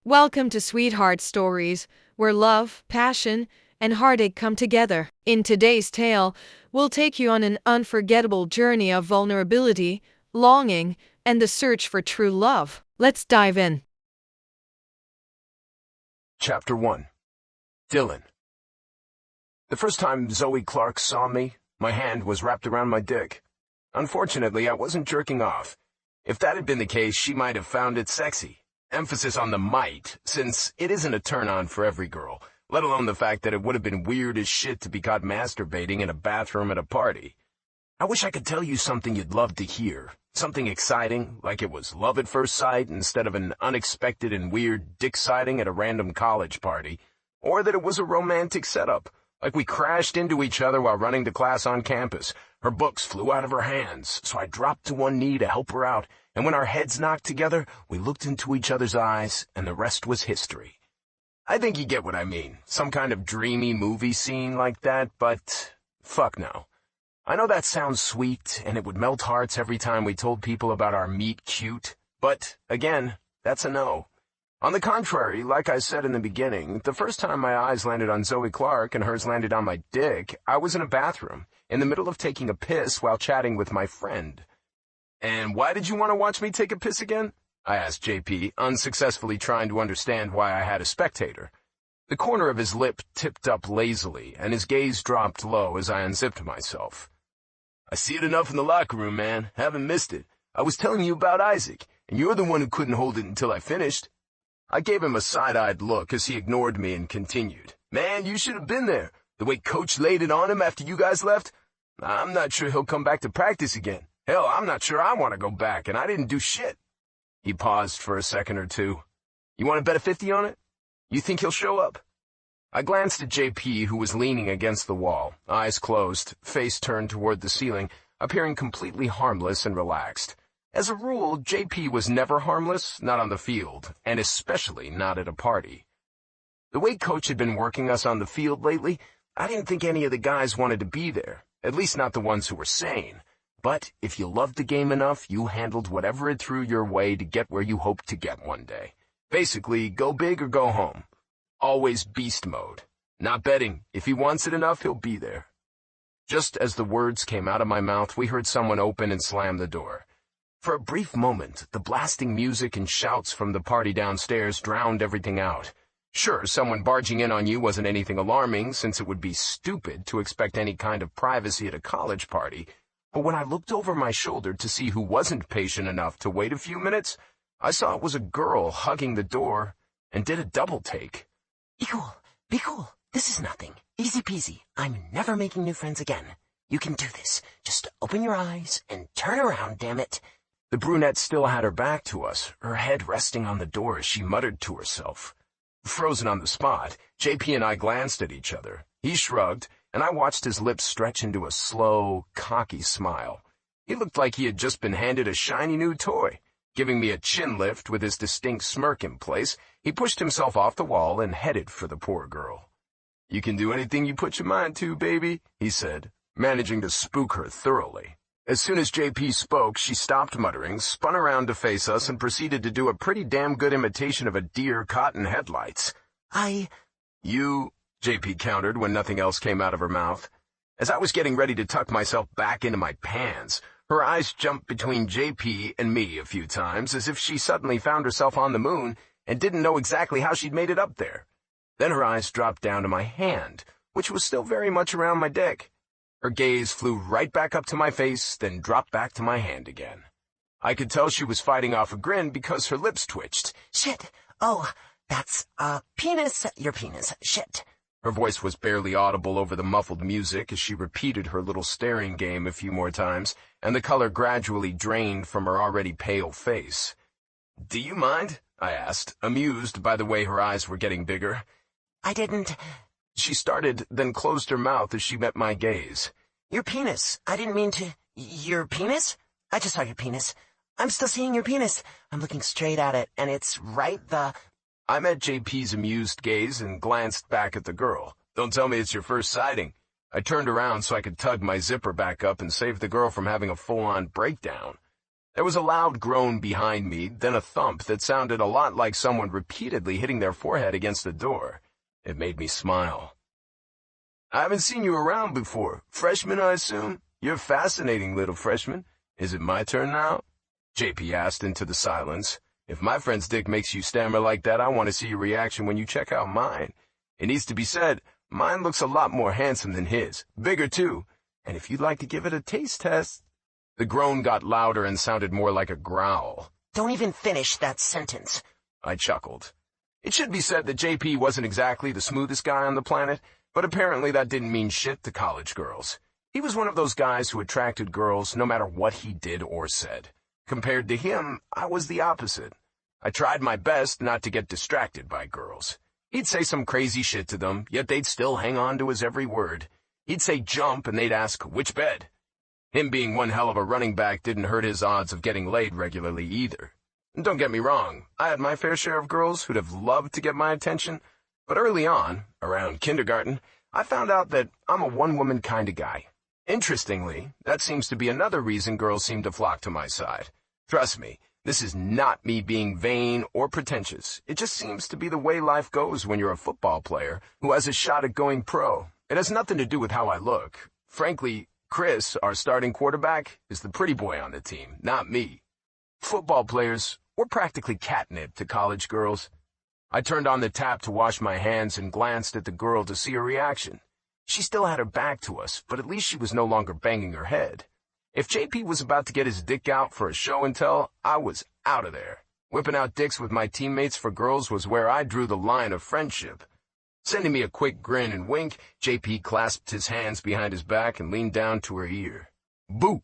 Welcome to Sweetheart Stories, where love, passion, and heartache come together. In today's tale, we'll take you on an unforgettable journey of vulnerability, longing, and the search for true love. Let's dive in. Chapter 1. Dylan. The first time Zoe Clark saw me, my hand was wrapped around my dick. Unfortunately, I wasn't jerking off. If that had been the case, she might have found it sexy. Emphasis on the might, since it isn't a turn-on for every girl, let alone the fact that it would have been weird as shit to be caught masturbating in a bathroom at a party. I wish I could tell you something you'd love to hear, something exciting, like it was love at first sight instead of an unexpected and weird dick sighting at a random college party, or that it was a romantic setup, like we crashed into each other while running to class on campus. Her books flew out of her hands, so I dropped to one knee to help her out, and when our heads knocked together, we looked into each other's eyes, and the rest was history. I think you get what I mean, some kind of dreamy movie scene like that, but fuck no. I know that sounds sweet, and it would melt hearts every time we told people about our meet cute, but, again, that's a no. On the contrary, like I said in the beginning, the first time my eyes landed on Zoe Clark and hers landed on my dick, I was in a bathroom, in the middle of taking a piss while chatting with my friend. "And why did you want to watch me take a piss again?" I asked JP, unsuccessfully trying to understand why I had a spectator. The corner of his lip tipped up lazily, and his gaze dropped low as I unzipped myself. "I see it enough in the locker room, man. Haven't missed it. I was telling you about Isaac, and you're the one who couldn't hold it until I finished." I gave him a side-eyed look as he ignored me and continued. "Man, you should have been there. The way Coach laid it on him after you guys left. I'm not sure he'll come back to practice again. Hell, I'm not sure I want to go back, and I didn't do shit." He paused for a second or two. "You want to bet a 50 on it? You think he'll show up?" I glanced at JP, who was leaning against the wall, eyes closed, face turned toward the ceiling, appearing completely harmless and relaxed. As a rule, JP was never harmless, not on the field, and especially not at a party. The way Coach had been working us on the field lately, I didn't think any of the guys wanted to be there, at least not the ones who were sane. But if you loved the game enough, you handled whatever it threw your way to get where you hoped to get one day. Basically, go big or go home. Always beast mode. Not betting. If he wants it enough, he'll be there. Just as the words came out of my mouth, we heard someone open and slam the door. For a brief moment, the blasting music and shouts from the party downstairs drowned everything out. Sure, someone barging in on you wasn't anything alarming, since it would be stupid to expect any kind of privacy at a college party. But when I looked over my shoulder to see who wasn't patient enough to wait a few minutes, I saw it was a girl hugging the door and did a double take. Be cool. Be cool. This is nothing. Easy peasy. I'm never making new friends again. You can do this. Just open your eyes and turn around, damn it. The brunette still had her back to us, her head resting on the door as she muttered to herself. Frozen on the spot, JP and I glanced at each other. He shrugged, and I watched his lips stretch into a slow, cocky smile. He looked like he had just been handed a shiny new toy. Giving me a chin lift with his distinct smirk in place, he pushed himself off the wall and headed for the poor girl. "You can do anything you put your mind to, baby," he said, managing to spook her thoroughly. As soon as JP spoke, she stopped muttering, spun around to face us, and proceeded to do a pretty damn good imitation of a deer caught in headlights. You," JP countered when nothing else came out of her mouth. As I was getting ready to tuck myself back into my pants, her eyes jumped between JP and me a few times, as if she suddenly found herself on the moon and didn't know exactly how she'd made it up there. Then her eyes dropped down to my hand, which was still very much around my dick. Her gaze flew right back up to my face, then dropped back to my hand again. I could tell she was fighting off a grin because her lips twitched. Shit. Oh, that's penis. Your penis. Shit. Her voice was barely audible over the muffled music as she repeated her little staring game a few more times, and the color gradually drained from her already pale face. "Do you mind?" I asked, amused by the way her eyes were getting bigger. I didn't... She started, then closed her mouth as she met my gaze. Your penis. I didn't mean to... Your penis? I just saw your penis. I'm still seeing your penis. I'm looking straight at it, and it's right the... I met JP's amused gaze and glanced back at the girl. "Don't tell me it's your first sighting." I turned around so I could tug my zipper back up and save the girl from having a full-on breakdown. There was a loud groan behind me, then a thump that sounded a lot like someone repeatedly hitting their forehead against the door. It made me smile. I haven't seen you around before. Freshman, I assume? You're fascinating, little freshman. Is it my turn now? JP asked into the silence. If my friend's dick makes you stammer like that, I want to see your reaction when you check out mine. It needs to be said, mine looks a lot more handsome than his. Bigger, too. And if you'd like to give it a taste test... The groan got louder and sounded more like a growl. Don't even finish that sentence. I chuckled. It should be said that JP wasn't exactly the smoothest guy on the planet, but apparently that didn't mean shit to college girls. He was one of those guys who attracted girls no matter what he did or said. Compared to him, I was the opposite. I tried my best not to get distracted by girls. He'd say some crazy shit to them, yet they'd still hang on to his every word. He'd say jump, and they'd ask, which bed? Him being one hell of a running back didn't hurt his odds of getting laid regularly either. And don't get me wrong, I had my fair share of girls who'd have loved to get my attention, but early on, around kindergarten, I found out that I'm a one-woman kind of guy. Interestingly, that seems to be another reason girls seem to flock to my side. Trust me, this is not me being vain or pretentious. It just seems to be the way life goes when you're a football player who has a shot at going pro. It has nothing to do with how I look. Frankly, Chris, our starting quarterback, is the pretty boy on the team, not me. Football players, we're practically catnip to college girls. I turned on the tap to wash my hands and glanced at the girl to see her reaction. She still had her back to us, but at least she was no longer banging her head. If JP was about to get his dick out for a show and tell, I was out of there. Whipping out dicks with my teammates for girls was where I drew the line of friendship. Sending me a quick grin and wink, JP clasped his hands behind his back and leaned down to her ear. Boo!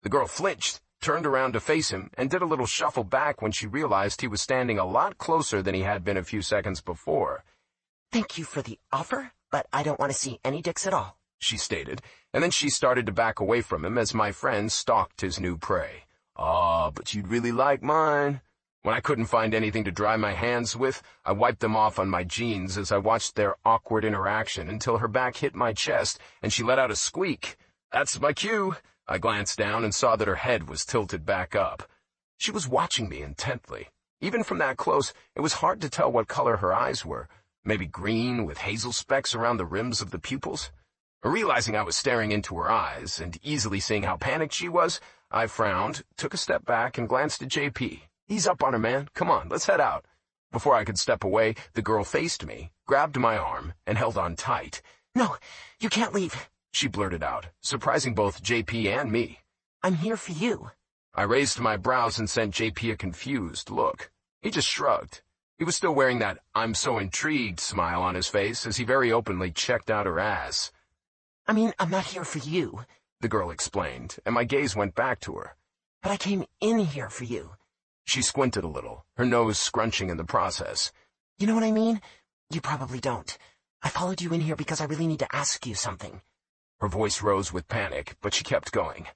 The girl flinched, turned around to face him, and did a little shuffle back when she realized he was standing a lot closer than he had been a few seconds before. Thank you for the offer, but I don't want to see any dicks at all, she stated, and then she started to back away from him as my friend stalked his new prey. "Aw, but you'd really like mine." When I couldn't find anything to dry my hands with, I wiped them off on my jeans as I watched their awkward interaction until her back hit my chest and she let out a squeak. That's my cue. I glanced down and saw that her head was tilted back up. She was watching me intently. Even from that close, it was hard to tell what color her eyes were. Maybe green with hazel specks around the rims of the pupils. Realizing I was staring into her eyes and easily seeing how panicked she was, I frowned, took a step back, and glanced at JP. Ease up on her, man. Come on, let's head out. Before I could step away, the girl faced me, grabbed my arm, and held on tight. No, you can't leave, she blurted out, surprising both JP and me. I'm here for you. I raised my brows and sent JP a confused look. He just shrugged. He was still wearing that I'm so intrigued smile on his face as he very openly checked out her ass. I mean, I'm not here for you, the girl explained, and my gaze went back to her. But I came in here for you. She squinted a little, her nose scrunching in the process. You know what I mean? You probably don't. I followed you in here because I really need to ask you something. Her voice rose with panic, but she kept going.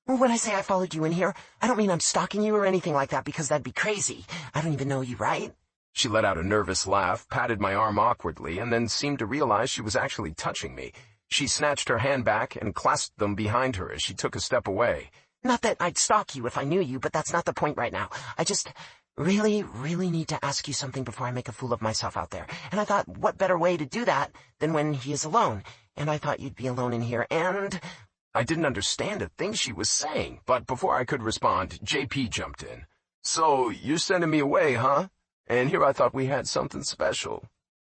When I say I followed you in here, I don't mean I'm stalking you or anything like that because that'd be crazy. I don't even know you, right? She let out a nervous laugh, patted my arm awkwardly, and then seemed to realize she was actually touching me. She snatched her hand back and clasped them behind her as she took a step away. Not that I'd stalk you if I knew you, but that's not the point right now. I just really need to ask you something before I make a fool of myself out there. And I thought, what better way to do that than when he is alone? And I thought you'd be alone in here, and... I didn't understand a thing she was saying, but before I could respond, JP jumped in. So, you're sending me away, huh? And here I thought we had something special.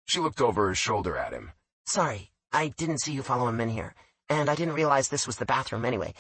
She looked over her shoulder at him. Sorry, I didn't see you follow him in here, and I didn't realize this was the bathroom anyway.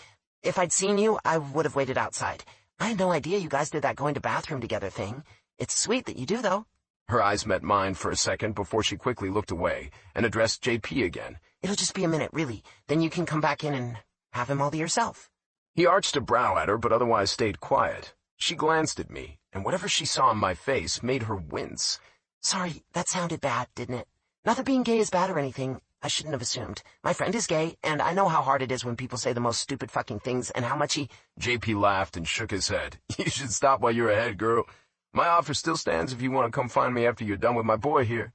If I'd seen you, I would have waited outside. I had no idea you guys did that going to bathroom together thing. It's sweet that you do, though. Her eyes met mine for a second before she quickly looked away and addressed JP again. It'll just be a minute, really. Then you can come back in and have him all to yourself. He arched a brow at her, but otherwise stayed quiet. She glanced at me, and whatever she saw in my face made her wince. Sorry, that sounded bad, didn't it? Not that being gay is bad or anything. I shouldn't have assumed. My friend is gay, and I know how hard it is when people say the most stupid fucking things and how much he... JP laughed and shook his head. You should stop while you're ahead, girl. My offer still stands if you want to come find me after you're done with my boy here.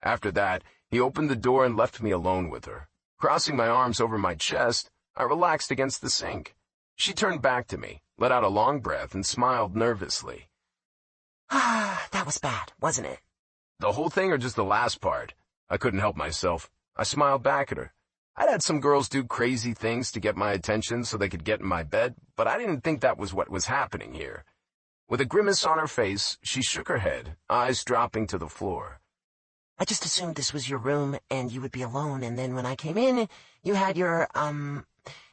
After that, he opened the door and left me alone with her. Crossing my arms over my chest, I relaxed against the sink. She turned back to me, let out a long breath, and smiled nervously. Ah, that was bad, wasn't it? The whole thing or just the last part? I couldn't help myself. I smiled back at her. I'd had some girls do crazy things to get my attention so they could get in my bed, but I didn't think that was what was happening here. With a grimace on her face, she shook her head, eyes dropping to the floor. I just assumed this was your room and you would be alone, and then when I came in, you had your, and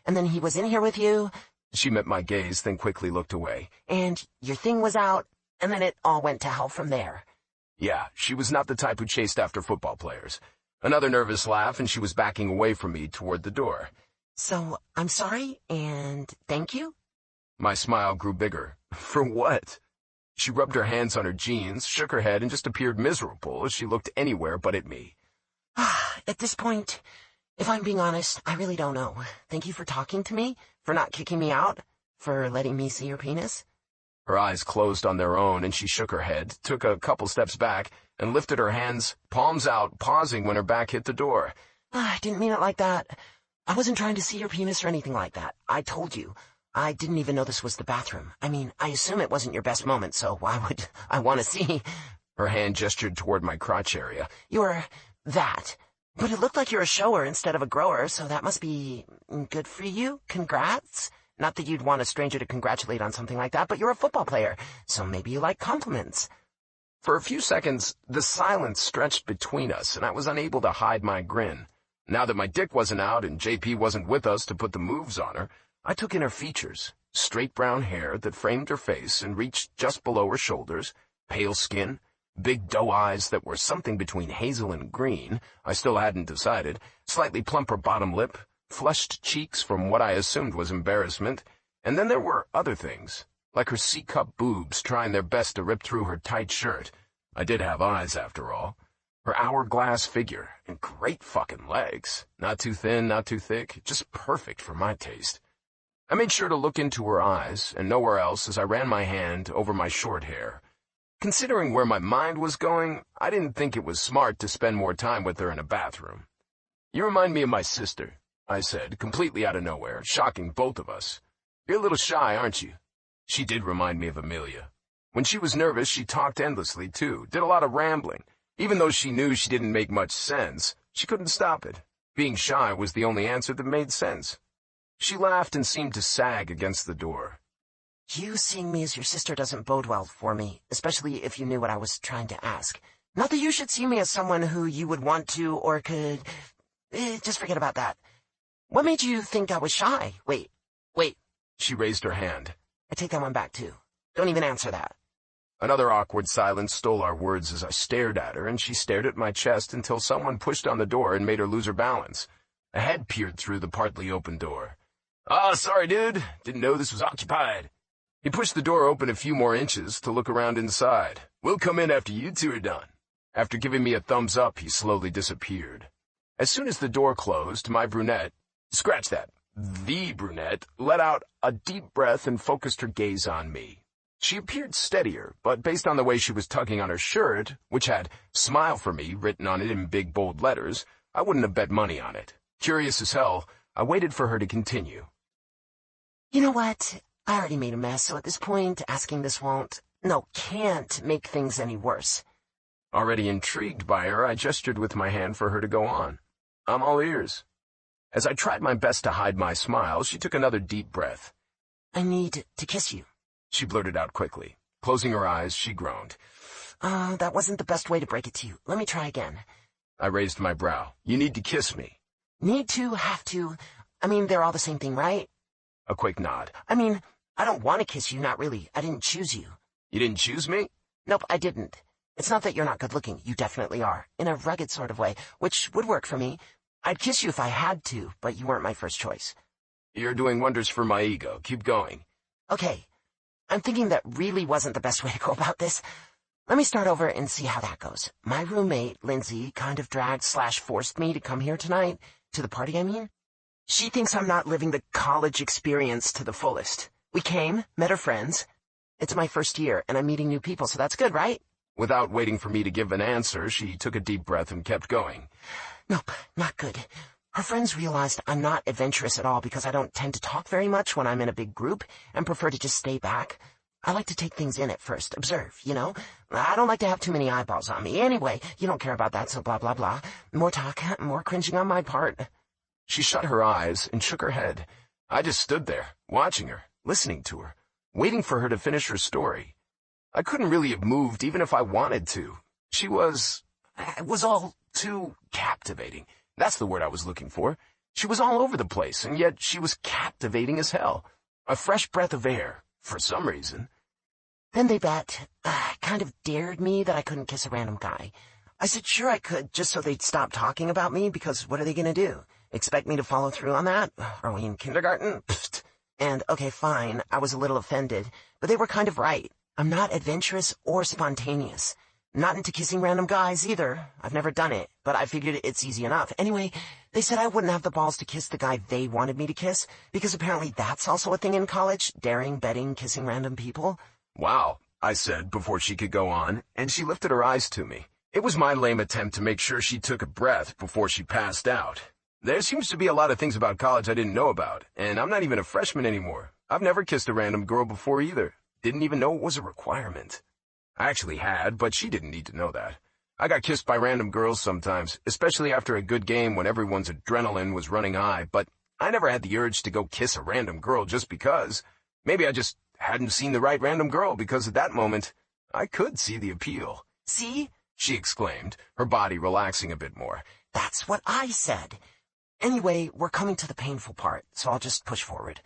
then he was in here with you. She met my gaze, then quickly looked away. And your thing was out, and then it all went to hell from there. Yeah, she was not the type who chased after football players. Another nervous laugh, and she was backing away from me toward the door. So, I'm sorry, and thank you? My smile grew bigger. For what? She rubbed her hands on her jeans, shook her head, and just appeared miserable as she looked anywhere but at me. At this point, if I'm being honest, I really don't know. Thank you for talking to me, for not kicking me out, for letting me see your penis. Her eyes closed on their own, and she shook her head, took a couple steps back, and lifted her hands, palms out, pausing when her back hit the door. I didn't mean it like that. I wasn't trying to see your penis or anything like that. I told you. I didn't even know this was the bathroom. I mean, I assume it wasn't your best moment, so why would I want to see? Her hand gestured toward my crotch area. You're that. But it looked like you're a shower instead of a grower, so that must be good for you. Congrats. Not that you'd want a stranger to congratulate on something like that, but you're a football player, so maybe you like compliments. For a few seconds, the silence stretched between us, and I was unable to hide my grin. Now that my dick wasn't out and JP wasn't with us to put the moves on her, I took in her features. Straight brown hair that framed her face and reached just below her shoulders, pale skin, big doe eyes that were something between hazel and green, I still hadn't decided, slightly plumper bottom lip, flushed cheeks from what I assumed was embarrassment, and then there were other things, like her C-cup boobs trying their best to rip through her tight shirt. I did have eyes, after all. Her hourglass figure, and great fucking legs. Not too thin, not too thick, just perfect for my taste. I made sure to look into her eyes, and nowhere else as I ran my hand over my short hair. Considering where my mind was going, I didn't think it was smart to spend more time with her in a bathroom. You remind me of my sister, I said, completely out of nowhere, shocking both of us. You're a little shy, aren't you? She did remind me of Amelia. When she was nervous, she talked endlessly, too, did a lot of rambling. Even though she knew she didn't make much sense, she couldn't stop it. Being shy was the only answer that made sense. She laughed and seemed to sag against the door. You seeing me as your sister doesn't bode well for me, especially if you knew what I was trying to ask. Not that you should see me as someone who you would want to or could... just forget about that. What made you think I was shy? Wait. She raised her hand. I take that one back, too. Don't even answer that. Another awkward silence stole our words as I stared at her, and she stared at my chest until someone pushed on the door and made her lose her balance. A head peered through the partly open door. "Ah, sorry, dude. Didn't know this was occupied." He pushed the door open a few more inches to look around inside. "We'll come in after you two are done." After giving me a thumbs up, he slowly disappeared. As soon as the door closed, my brunette, the brunette, let out a deep breath and focused her gaze on me. She appeared steadier, but based on the way she was tugging on her shirt, which had "Smile for Me" written on it in big bold letters, I wouldn't have bet money on it. Curious as hell, I waited for her to continue. You know what? I already made a mess, so at this point, asking this can't make things any worse. Already intrigued by her, I gestured with my hand for her to go on. I'm all ears. As I tried my best to hide my smile, she took another deep breath. I need to kiss you. She blurted out quickly. Closing her eyes, she groaned. That wasn't the best way to break it to you. Let me try again. I raised my brow. You need to kiss me. Need to, have to. I mean, they're all the same thing, right? A quick nod. I mean, I don't want to kiss you, not really. I didn't choose you. You didn't choose me? Nope, I didn't. It's not that you're not good looking. You definitely are. In a rugged sort of way, which would work for me. I'd kiss you if I had to, but you weren't my first choice. You're doing wonders for my ego. Keep going. Okay. I'm thinking that really wasn't the best way to go about this. Let me start over and see how that goes. My roommate, Lindsay, kind of dragged/forced me to come here tonight. To the party, I mean. She thinks I'm not living the college experience to the fullest. We came, met her friends. It's my first year, and I'm meeting new people, so that's good, right? Without waiting for me to give an answer, she took a deep breath and kept going. Nope, not good. Her friends realized I'm not adventurous at all because I don't tend to talk very much when I'm in a big group and prefer to just stay back. I like to take things in at first, observe, you know? I don't like to have too many eyeballs on me. Anyway, you don't care about that, so blah, blah, blah. More talk, more cringing on my part. She shut her eyes and shook her head. I just stood there, watching her, listening to her, waiting for her to finish her story. I couldn't really have moved even if I wanted to. It was all too captivating. That's the word I was looking for. She was all over the place, and yet she was captivating as hell. A fresh breath of air, for some reason. Then they kind of dared me that I couldn't kiss a random guy. I said sure I could, just so they'd stop talking about me, because what are they gonna do? Expect me to follow through on that? Are we in kindergarten? Pfft. And, okay, fine, I was a little offended, but they were kind of right. I'm not adventurous or spontaneous. Not into kissing random guys, either. I've never done it, but I figured it's easy enough. Anyway, they said I wouldn't have the balls to kiss the guy they wanted me to kiss, because apparently that's also a thing in college, daring, betting, kissing random people. Wow, I said before she could go on, and she lifted her eyes to me. It was my lame attempt to make sure she took a breath before she passed out. There seems to be a lot of things about college I didn't know about, and I'm not even a freshman anymore. I've never kissed a random girl before either. Didn't even know it was a requirement. I actually had, but she didn't need to know that. I got kissed by random girls sometimes, especially after a good game when everyone's adrenaline was running high, but I never had the urge to go kiss a random girl just because. Maybe I just hadn't seen the right random girl, because at that moment, I could see the appeal. See? She exclaimed, her body relaxing a bit more. That's what I said. Anyway, we're coming to the painful part, so I'll just push forward.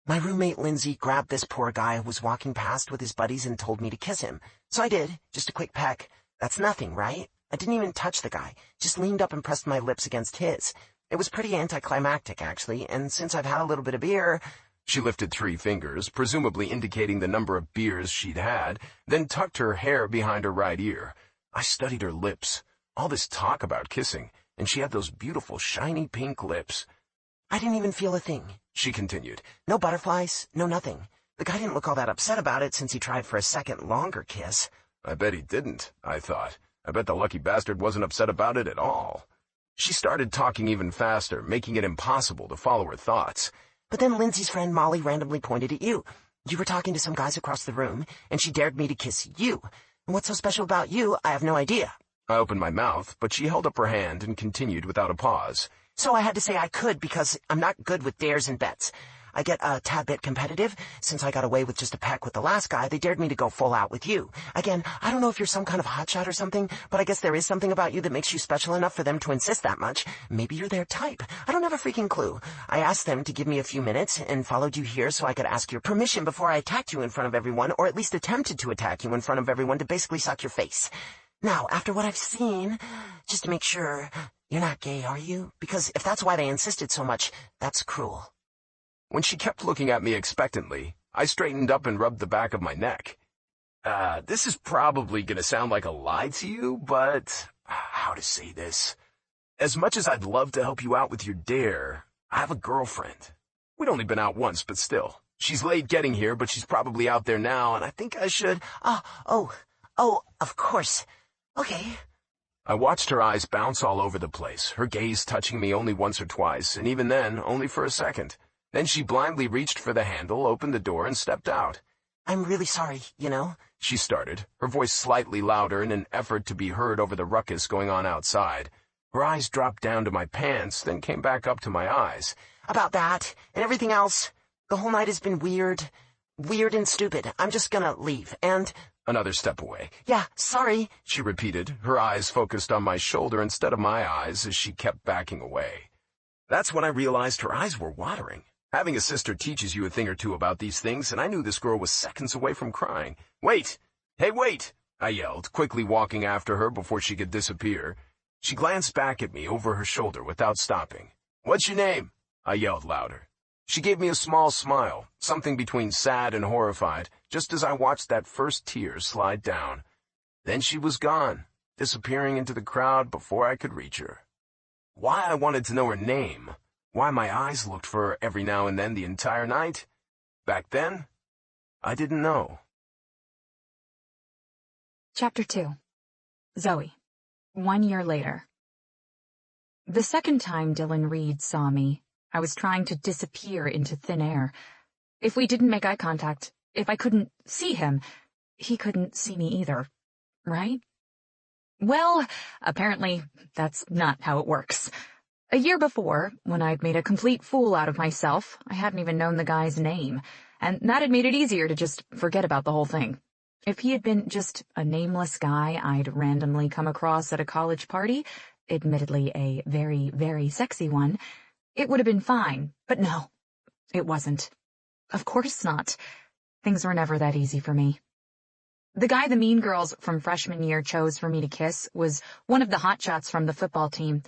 My roommate Lindsay grabbed this poor guy who was walking past with his buddies and told me to kiss him. So I did, just a quick peck. That's nothing, right? I didn't even touch the guy, just leaned up and pressed my lips against his. It was pretty anticlimactic, actually, and since I've had a little bit of beer... She lifted 3 fingers, presumably indicating the number of beers she'd had, then tucked her hair behind her right ear. I studied her lips. All this talk about kissing, and she had those beautiful, shiny pink lips. I didn't even feel a thing, she continued. No butterflies, no nothing. The guy didn't look all that upset about it since he tried for a second longer kiss. I bet he didn't, I thought. I bet the lucky bastard wasn't upset about it at all. She started talking even faster, making it impossible to follow her thoughts. But then Lindsay's friend Molly randomly pointed at you. You were talking to some guys across the room, and she dared me to kiss you. And what's so special about you, I have no idea. I opened my mouth, but she held up her hand and continued without a pause. So I had to say I could because I'm not good with dares and bets. I get a tad bit competitive. Since I got away with just a peck with the last guy, they dared me to go full out with you. Again, I don't know if you're some kind of hotshot or something, but I guess there is something about you that makes you special enough for them to insist that much. Maybe you're their type. I don't have a freaking clue. I asked them to give me a few minutes and followed you here so I could ask your permission before I attacked you in front of everyone, or at least attempted to attack you in front of everyone to basically suck your face. Now, after what I've seen, just to make sure, you're not gay, are you? Because if that's why they insisted so much, that's cruel. When she kept looking at me expectantly, I straightened up and rubbed the back of my neck. This is probably going to sound like a lie to you, but how to say this? As much as I'd love to help you out with your dare, I have a girlfriend. We'd only been out once, but still. She's late getting here, but she's probably out there now, and I think I should... Oh, of course. Okay. I watched her eyes bounce all over the place, her gaze touching me only once or twice, and even then, only for a second. Then she blindly reached for the handle, opened the door, and stepped out. I'm really sorry, you know, she started, her voice slightly louder in an effort to be heard over the ruckus going on outside. Her eyes dropped down to my pants, then came back up to my eyes. About that, and everything else, the whole night has been weird and stupid. I'm just gonna leave, and... Another step away. Yeah, sorry, she repeated, her eyes focused on my shoulder instead of my eyes as she kept backing away. That's when I realized her eyes were watering. Having a sister teaches you a thing or two about these things, and I knew this girl was seconds away from crying. Wait! Hey, wait! I yelled, quickly walking after her before she could disappear. She glanced back at me over her shoulder without stopping. What's your name? I yelled louder. She gave me a small smile, something between sad and horrified, just as I watched that first tear slide down. Then she was gone, disappearing into the crowd before I could reach her. Why I wanted to know her name, why my eyes looked for her every now and then the entire night, back then, I didn't know. Chapter 2. Zoe. 1 year later. The second time Dylan Reed saw me, I was trying to disappear into thin air. If we didn't make eye contact, if I couldn't see him, he couldn't see me either, right? Well, apparently, that's not how it works. A year before, when I'd made a complete fool out of myself, I hadn't even known the guy's name, and that had made it easier to just forget about the whole thing. If he had been just a nameless guy I'd randomly come across at a college party, admittedly a very, very sexy one, it would have been fine, but no, it wasn't. Of course not. Things were never that easy for me. The guy the mean girls from freshman year chose for me to kiss was one of the hotshots from the football team,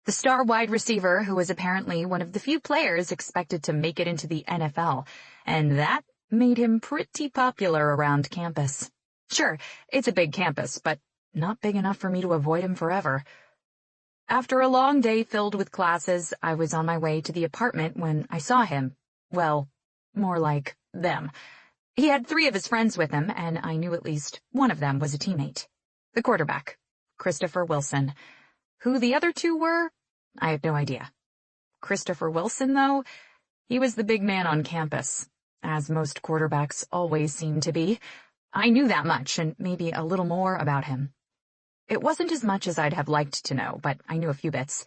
the star wide receiver who was apparently one of the few players expected to make it into the NFL, and that made him pretty popular around campus. Sure, it's a big campus, but not big enough for me to avoid him forever. After a long day filled with classes, I was on my way to the apartment when I saw him. Well, more like them. He had 3 of his friends with him, and I knew at least one of them was a teammate. The quarterback, Christopher Wilson. Who the other 2 were, I have no idea. Christopher Wilson, though, he was the big man on campus, as most quarterbacks always seem to be. I knew that much, and maybe a little more about him. It wasn't as much as I'd have liked to know, but I knew a few bits.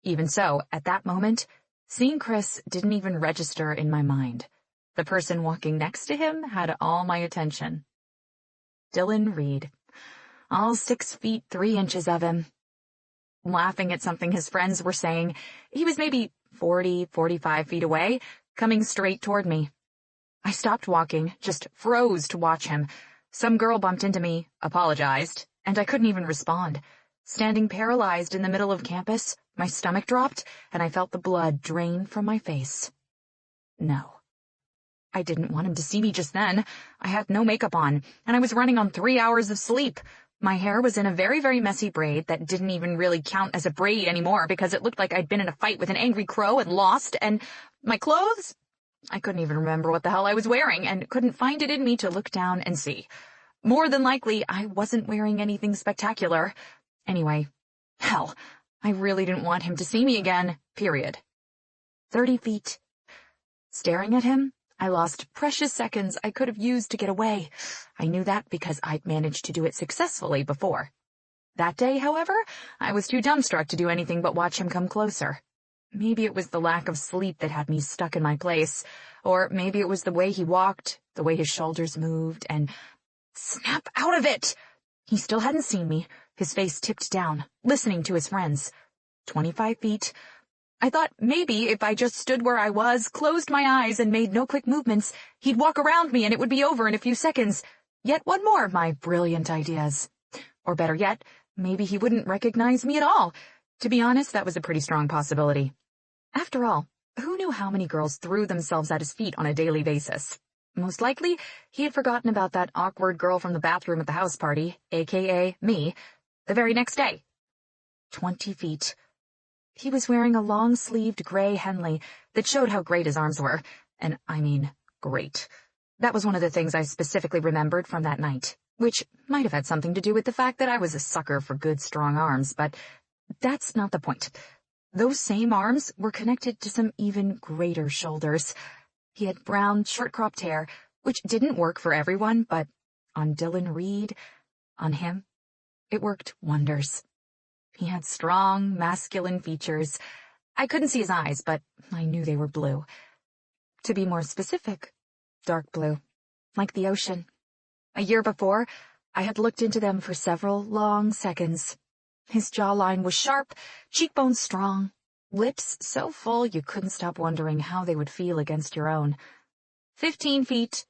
Even so, at that moment, seeing Chris didn't even register in my mind. The person walking next to him had all my attention. Dylan Reed. All 6 feet 3 inches of him. Laughing at something his friends were saying, he was maybe 45 feet away, coming straight toward me. I stopped walking, just froze to watch him. Some girl bumped into me, apologized, and I couldn't even respond. Standing paralyzed in the middle of campus, my stomach dropped, and I felt the blood drain from my face. No. I didn't want him to see me just then. I had no makeup on, and I was running on 3 hours of sleep. My hair was in a very, very messy braid that didn't even really count as a braid anymore because it looked like I'd been in a fight with an angry crow and lost, and my clothes? I couldn't even remember what the hell I was wearing and couldn't find it in me to look down and see. More than likely, I wasn't wearing anything spectacular. Anyway, hell, I really didn't want him to see me again, period. 30 feet. Staring at him, I lost precious seconds I could have used to get away. I knew that because I'd managed to do it successfully before. That day, however, I was too dumbstruck to do anything but watch him come closer. Maybe it was the lack of sleep that had me stuck in my place, or maybe it was the way he walked, the way his shoulders moved, and snap out of it! He still hadn't seen me, his face tipped down, listening to his friends. 25 feet. I thought maybe if I just stood where I was, closed my eyes, and made no quick movements, he'd walk around me and it would be over in a few seconds. Yet one more of my brilliant ideas. Or better yet, maybe he wouldn't recognize me at all. To be honest, that was a pretty strong possibility. After all, who knew how many girls threw themselves at his feet on a daily basis? Most likely, he had forgotten about that awkward girl from the bathroom at the house party, aka me, the very next day. 20 feet. He was wearing a long-sleeved gray Henley that showed how great his arms were, and I mean, great. That was one of the things I specifically remembered from that night, which might have had something to do with the fact that I was a sucker for good, strong arms, but that's not the point. Those same arms were connected to some even greater shoulders. He had brown, short-cropped hair, which didn't work for everyone, but on Dylan Reed, on him, it worked wonders. He had strong, masculine features. I couldn't see his eyes, but I knew they were blue. To be more specific, dark blue, like the ocean. A year before, I had looked into them for several long seconds. His jawline was sharp, cheekbones strong, lips so full you couldn't stop wondering how they would feel against your own. 15 feet.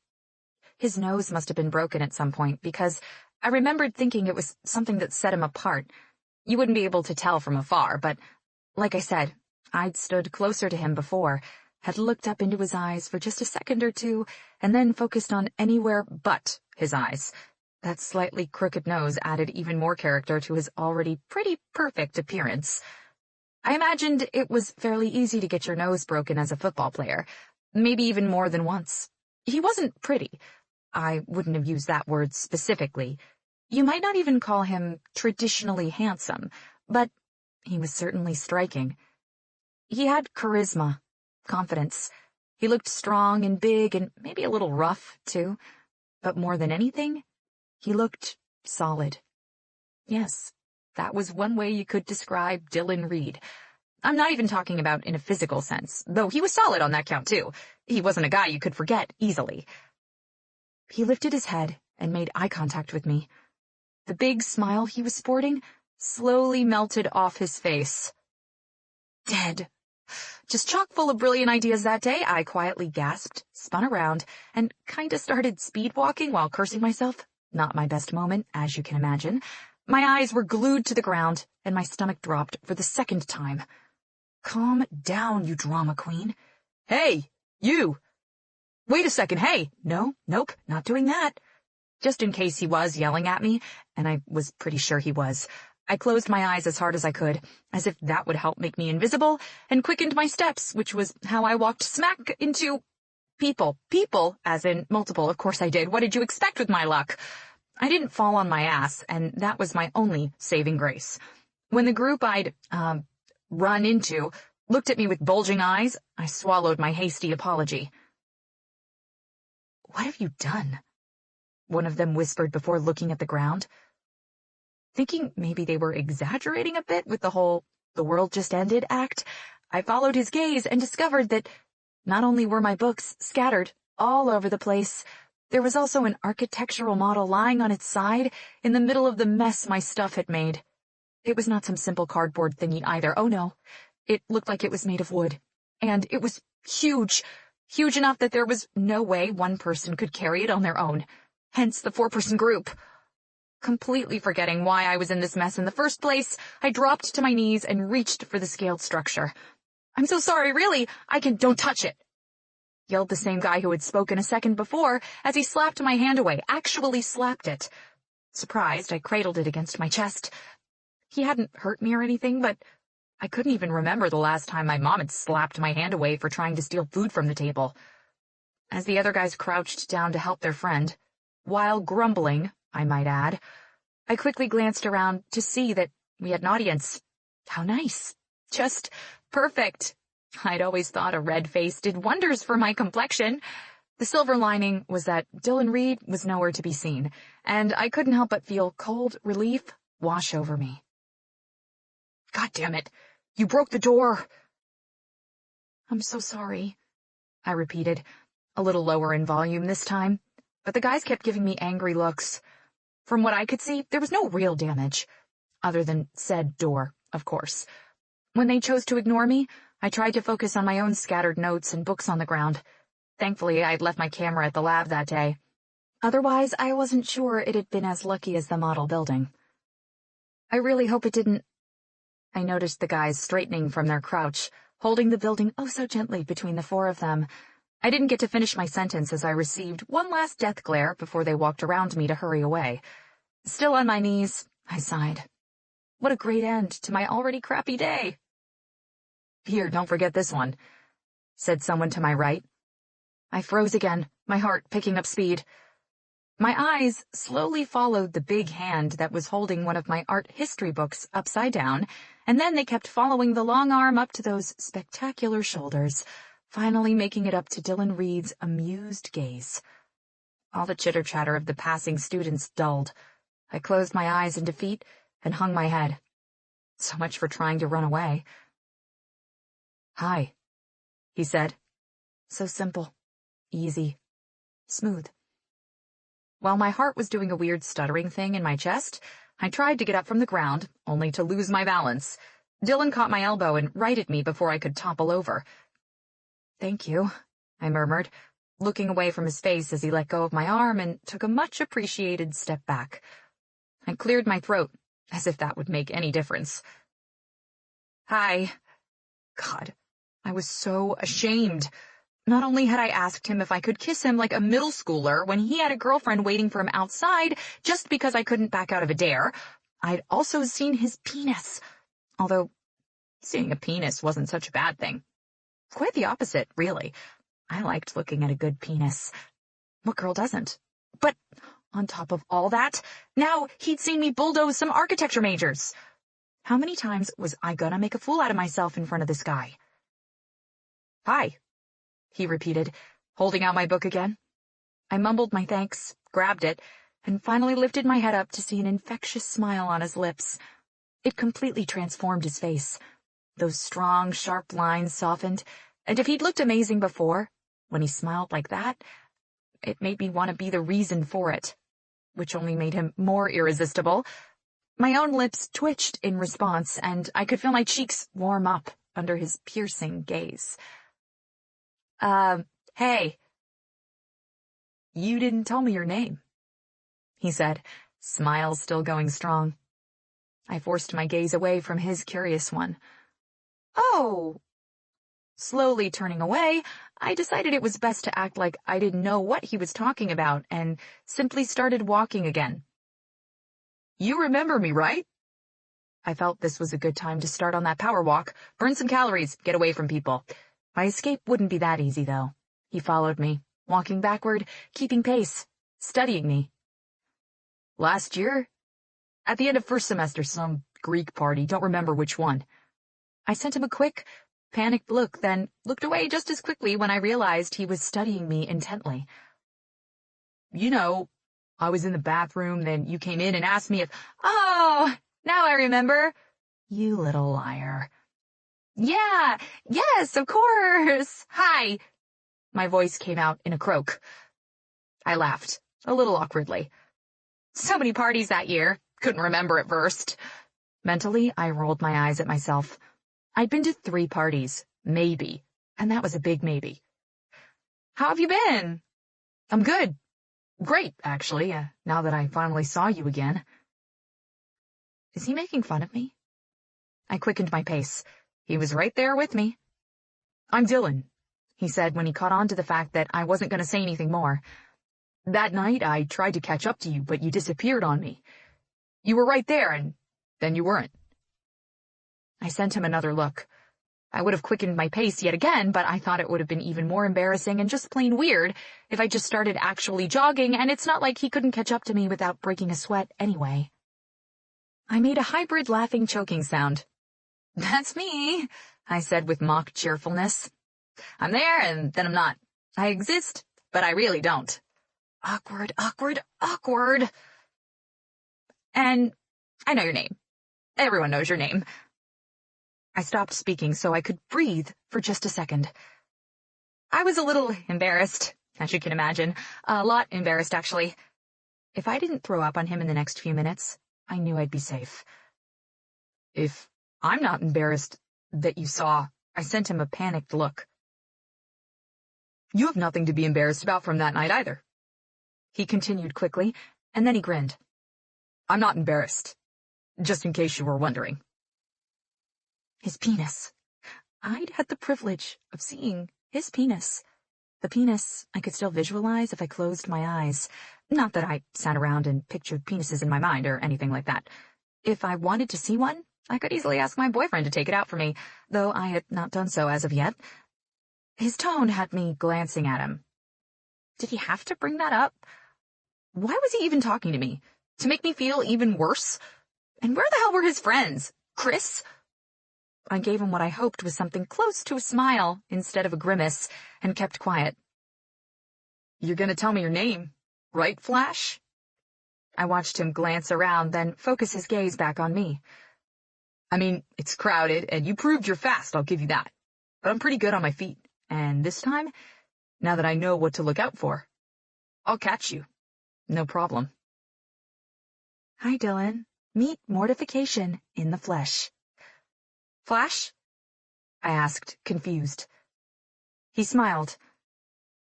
His nose must have been broken at some point because I remembered thinking it was something that set him apart. You wouldn't be able to tell from afar, but like I said, I'd stood closer to him before, had looked up into his eyes for just a second or two, and then focused on anywhere but his eyes. That slightly crooked nose added even more character to his already pretty perfect appearance. I imagined it was fairly easy to get your nose broken as a football player, maybe even more than once. He wasn't pretty. I wouldn't have used that word specifically. You might not even call him traditionally handsome, but he was certainly striking. He had charisma, confidence. He looked strong and big and maybe a little rough, too. But more than anything, he looked solid. Yes, that was one way you could describe Dylan Reed. I'm not even talking about in a physical sense, though he was solid on that count, too. He wasn't a guy you could forget easily. He lifted his head and made eye contact with me. The big smile he was sporting slowly melted off his face. Dead. Just chock full of brilliant ideas that day, I quietly gasped, spun around, and kinda started speed-walking while cursing myself. Not my best moment, as you can imagine. My eyes were glued to the ground, and my stomach dropped for the second time. Calm down, you drama queen. Hey, you! Wait a second, hey! No, nope, not doing that. Just in case he was yelling at me, and I was pretty sure he was, I closed my eyes as hard as I could, as if that would help make me invisible, and quickened my steps, which was how I walked smack into people. People, as in multiple, of course I did. What did you expect with my luck? I didn't fall on my ass, and that was my only saving grace. When the group I'd, run into looked at me with bulging eyes, I swallowed my hasty apology. What have you done? One of them whispered before looking at the ground. Thinking maybe they were exaggerating a bit with the whole "the world just ended" act, I followed his gaze and discovered that not only were my books scattered all over the place, there was also an architectural model lying on its side in the middle of the mess my stuff had made. It was not some simple cardboard thingy either. Oh no, it looked like it was made of wood. And it was huge, huge enough that there was no way one person could carry it on their own. Hence the 4-person group. Completely forgetting why I was in this mess in the first place, I dropped to my knees and reached for the scaled structure. I'm so sorry, really. Don't touch it, yelled the same guy who had spoken a second before as he slapped my hand away, actually slapped it. Surprised, I cradled it against my chest. He hadn't hurt me or anything, but I couldn't even remember the last time my mom had slapped my hand away for trying to steal food from the table. As the other guys crouched down to help their friend, while grumbling, I might add, I quickly glanced around to see that we had an audience. How nice. Just perfect. I'd always thought a red face did wonders for my complexion. The silver lining was that Dylan Reed was nowhere to be seen, and I couldn't help but feel cold relief wash over me. God damn it. You broke the door. I'm so sorry, I repeated, a little lower in volume this time, but the guys kept giving me angry looks. From what I could see, there was no real damage, other than said door, of course. When they chose to ignore me, I tried to focus on my own scattered notes and books on the ground. Thankfully, I'd left my camera at the lab that day. Otherwise, I wasn't sure it had been as lucky as the model building. I really hope it didn't. I noticed the guys straightening from their crouch, holding the building oh so gently between the 4 of them. I didn't get to finish my sentence as I received one last death glare before they walked around me to hurry away. Still on my knees, I sighed. What a great end to my already crappy day. Here, don't forget this one, said someone to my right. I froze again, my heart picking up speed. My eyes slowly followed the big hand that was holding one of my art history books upside down, and then they kept following the long arm up to those spectacular shoulders, finally making it up to Dylan Reed's amused gaze. All the chitter-chatter of the passing students dulled. I closed my eyes in defeat and hung my head. So much for trying to run away. Hi, he said. So simple, easy, smooth. While my heart was doing a weird stuttering thing in my chest, I tried to get up from the ground, only to lose my balance. Dylan caught my elbow and righted me before I could topple over. Thank you, I murmured, looking away from his face as he let go of my arm and took a much-appreciated step back. I cleared my throat, as if that would make any difference. Hi. God, I was so ashamed. Not only had I asked him if I could kiss him like a middle schooler when he had a girlfriend waiting for him outside just because I couldn't back out of a dare, I'd also seen his penis. Although, seeing a penis wasn't such a bad thing. Quite the opposite, really. I liked looking at a good penis. What girl doesn't? But on top of all that, now he'd seen me bulldoze some architecture majors. How many times was I gonna make a fool out of myself in front of this guy? "Hi," he repeated, holding out my book again. I mumbled my thanks, grabbed it, and finally lifted my head up to see an infectious smile on his lips. It completely transformed his face. Those strong, sharp lines softened, and if he'd looked amazing before, when he smiled like that, it made me want to be the reason for it, which only made him more irresistible. My own lips twitched in response, and I could feel my cheeks warm up under his piercing gaze. Hey. You didn't tell me your name," he said, smile still going strong. I forced my gaze away from his curious one. "Oh." Slowly turning away, I decided it was best to act like I didn't know what he was talking about and simply started walking again. "You remember me, right?" I felt this was a good time to start on that power walk, burn some calories, get away from people. My escape wouldn't be that easy, though. He followed me, walking backward, keeping pace, studying me. "Last year? At the end of first semester, some Greek party, don't remember which one." I sent him a quick, panicked look, then looked away just as quickly when I realized he was studying me intently. "You know, I was in the bathroom, then you came in and asked me if—" "Oh, now I remember." "You little liar." "Yeah, yes, of course. Hi." My voice came out in a croak. I laughed, a little awkwardly. "So many parties that year. Couldn't remember at first." Mentally, I rolled my eyes at myself. I'd been to 3 parties, maybe, and that was a big maybe. "How have you been?" "I'm good. Great, actually, now that I finally saw you again." Is he making fun of me? I quickened my pace. He was right there with me. "I'm Dylan," he said when he caught on to the fact that I wasn't going to say anything more. "That night I tried to catch up to you, but you disappeared on me. You were right there, and then you weren't." I sent him another look. I would have quickened my pace yet again, but I thought it would have been even more embarrassing and just plain weird if I just started actually jogging, and it's not like he couldn't catch up to me without breaking a sweat anyway. I made a hybrid laughing choking sound. "That's me," I said with mock cheerfulness. "I'm there, and then I'm not. I exist, but I really don't. Awkward, awkward, awkward." "And I know your name. Everyone knows your name." I stopped speaking so I could breathe for just a second. I was a little embarrassed, as you can imagine. A lot embarrassed, actually. If I didn't throw up on him in the next few minutes, I knew I'd be safe. "If I'm not embarrassed that you saw," I sent him a panicked look. "You have nothing to be embarrassed about from that night either." He continued quickly, and then he grinned. "I'm not embarrassed, just in case you were wondering." His penis. I'd had the privilege of seeing his penis. The penis I could still visualize if I closed my eyes. Not that I sat around and pictured penises in my mind or anything like that. If I wanted to see one, I could easily ask my boyfriend to take it out for me, though I had not done so as of yet. His tone had me glancing at him. Did he have to bring that up? Why was he even talking to me? To make me feel even worse? And where the hell were his friends? Chris? I gave him what I hoped was something close to a smile instead of a grimace, and kept quiet. "You're gonna tell me your name, right, Flash?" I watched him glance around, then focus his gaze back on me. "I mean, it's crowded, and you proved you're fast, I'll give you that. But I'm pretty good on my feet, and this time, now that I know what to look out for, I'll catch you. No problem." Hi, Dylan. Meet mortification in the flesh. "Flash?" I asked, confused. He smiled.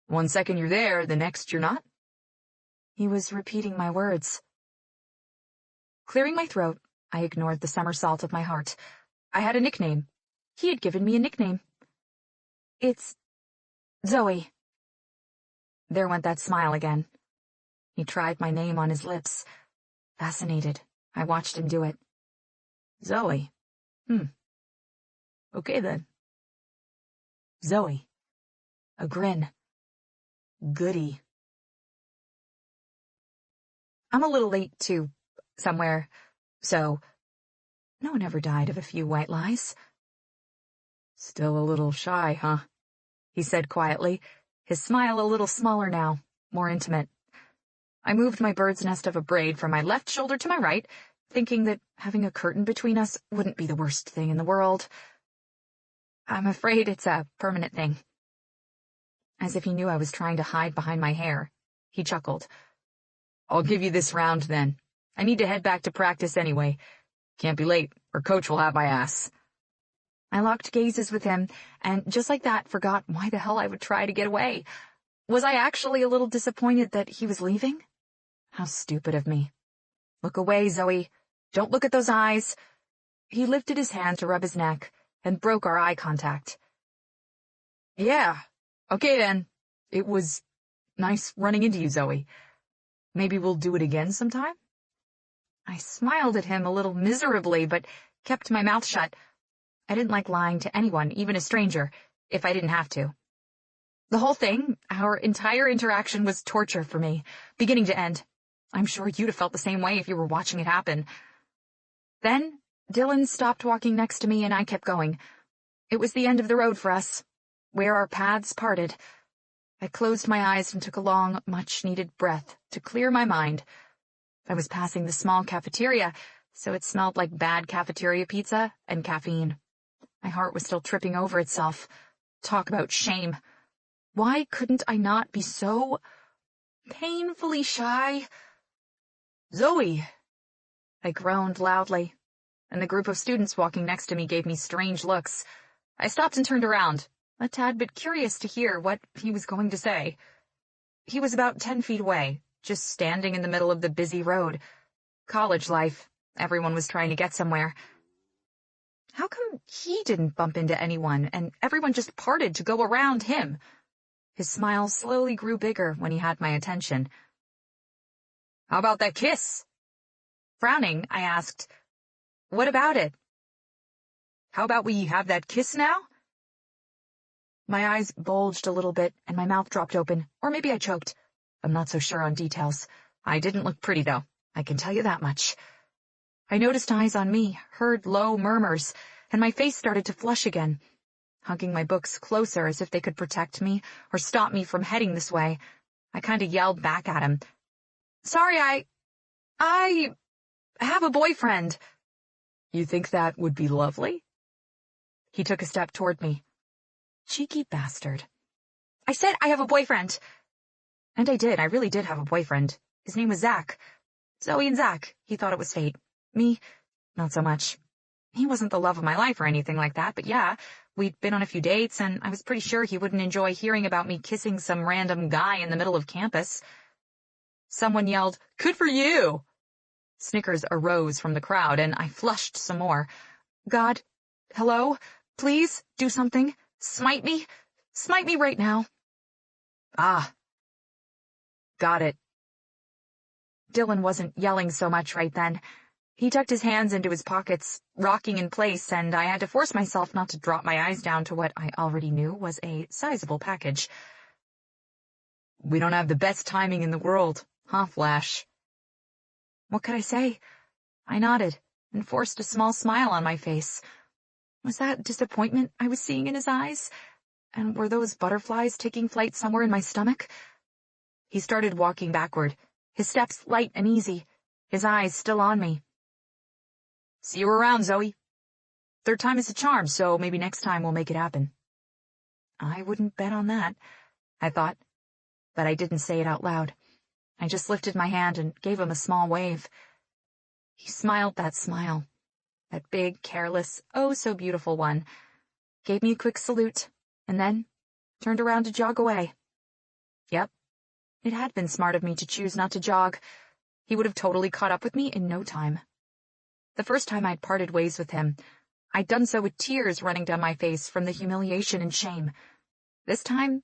"One second you're there, the next you're not?" He was repeating my words. Clearing my throat, I ignored the somersault of my heart. I had a nickname. He had given me a nickname. "It's Zoe." There went that smile again. He tried my name on his lips. Fascinated, I watched him do it. "Zoe? Okay then." "Zoe." A grin. "Goody." I'm a little late to somewhere, so No one ever died of a few white lies. Still a little shy, huh? He said quietly, his smile a little smaller now, more intimate. I moved my bird's nest of a braid from my left shoulder to my right, thinking that having a curtain between us wouldn't be the worst thing in the world. I'm afraid it's a permanent thing. As if he knew I was trying to hide behind my hair, he chuckled. I'll give you this round, then. I need to head back to practice anyway. Can't be late, or Coach will have my ass. I locked gazes with him, and just like that forgot why the hell I would try to get away. Was I actually a little disappointed that he was leaving? How stupid of me. Look away, Zoe. Don't look at those eyes. He lifted his hand to rub his neck, and broke our eye contact. Yeah, okay then. It was nice running into you, Zoe. Maybe we'll do it again sometime? I smiled at him a little miserably, but kept my mouth shut. I didn't like lying to anyone, even a stranger, if I didn't have to. The whole thing, our entire interaction, was torture for me, beginning to end. I'm sure you'd have felt the same way if you were watching it happen. Then, Dylan stopped walking next to me and I kept going. It was the end of the road for us, where our paths parted. I closed my eyes and took a long, much-needed breath to clear my mind. I was passing the small cafeteria, so it smelled like bad cafeteria pizza and caffeine. My heart was still tripping over itself. Talk about shame. Why couldn't I not be so painfully shy? Zoe! I groaned loudly, and the group of students walking next to me gave me strange looks. I stopped and turned around, a tad bit curious to hear what he was going to say. He was about 10 feet away, just standing in the middle of the busy road. College life. Everyone was trying to get somewhere. How come he didn't bump into anyone, and everyone just parted to go around him? His smile slowly grew bigger when he had my attention. How about that kiss? Frowning, I asked, what about it? How about we have that kiss now? My eyes bulged a little bit, and my mouth dropped open, or maybe I choked. I'm not so sure on details. I didn't look pretty, though. I can tell you that much. I noticed eyes on me, heard low murmurs, and my face started to flush again. Hugging my books closer as if they could protect me or stop me from heading this way, I kind of yelled back at him. Sorry, I have a boyfriend. You think that would be lovely? He took a step toward me. Cheeky bastard. I said I have a boyfriend. And I did. I really did have a boyfriend. His name was Zach. Zoe and Zach. He thought it was fate. Me, not so much. He wasn't the love of my life or anything like that, but yeah, we'd been on a few dates, and I was pretty sure he wouldn't enjoy hearing about me kissing some random guy in the middle of campus. Someone yelled, "Good for you!" Snickers arose from the crowd, and I flushed some more. God, hello? Please, do something. Smite me. Smite me right now. Ah. Got it. Dylan wasn't yelling so much right then. He tucked his hands into his pockets, rocking in place, and I had to force myself not to drop my eyes down to what I already knew was a sizable package. We don't have the best timing in the world, huh, Flash? What could I say? I nodded and forced a small smile on my face. Was that disappointment I was seeing in his eyes? And were those butterflies taking flight somewhere in my stomach? He started walking backward, his steps light and easy, his eyes still on me. See you around, Zoe. Third time is a charm, so maybe next time we'll make it happen. I wouldn't bet on that, I thought, but I didn't say it out loud. I just lifted my hand and gave him a small wave. He smiled that smile, that big, careless, oh so beautiful one, gave me a quick salute, and then turned around to jog away. Yep, it had been smart of me to choose not to jog. He would have totally caught up with me in no time. The first time I'd parted ways with him, I'd done so with tears running down my face from the humiliation and shame. This time,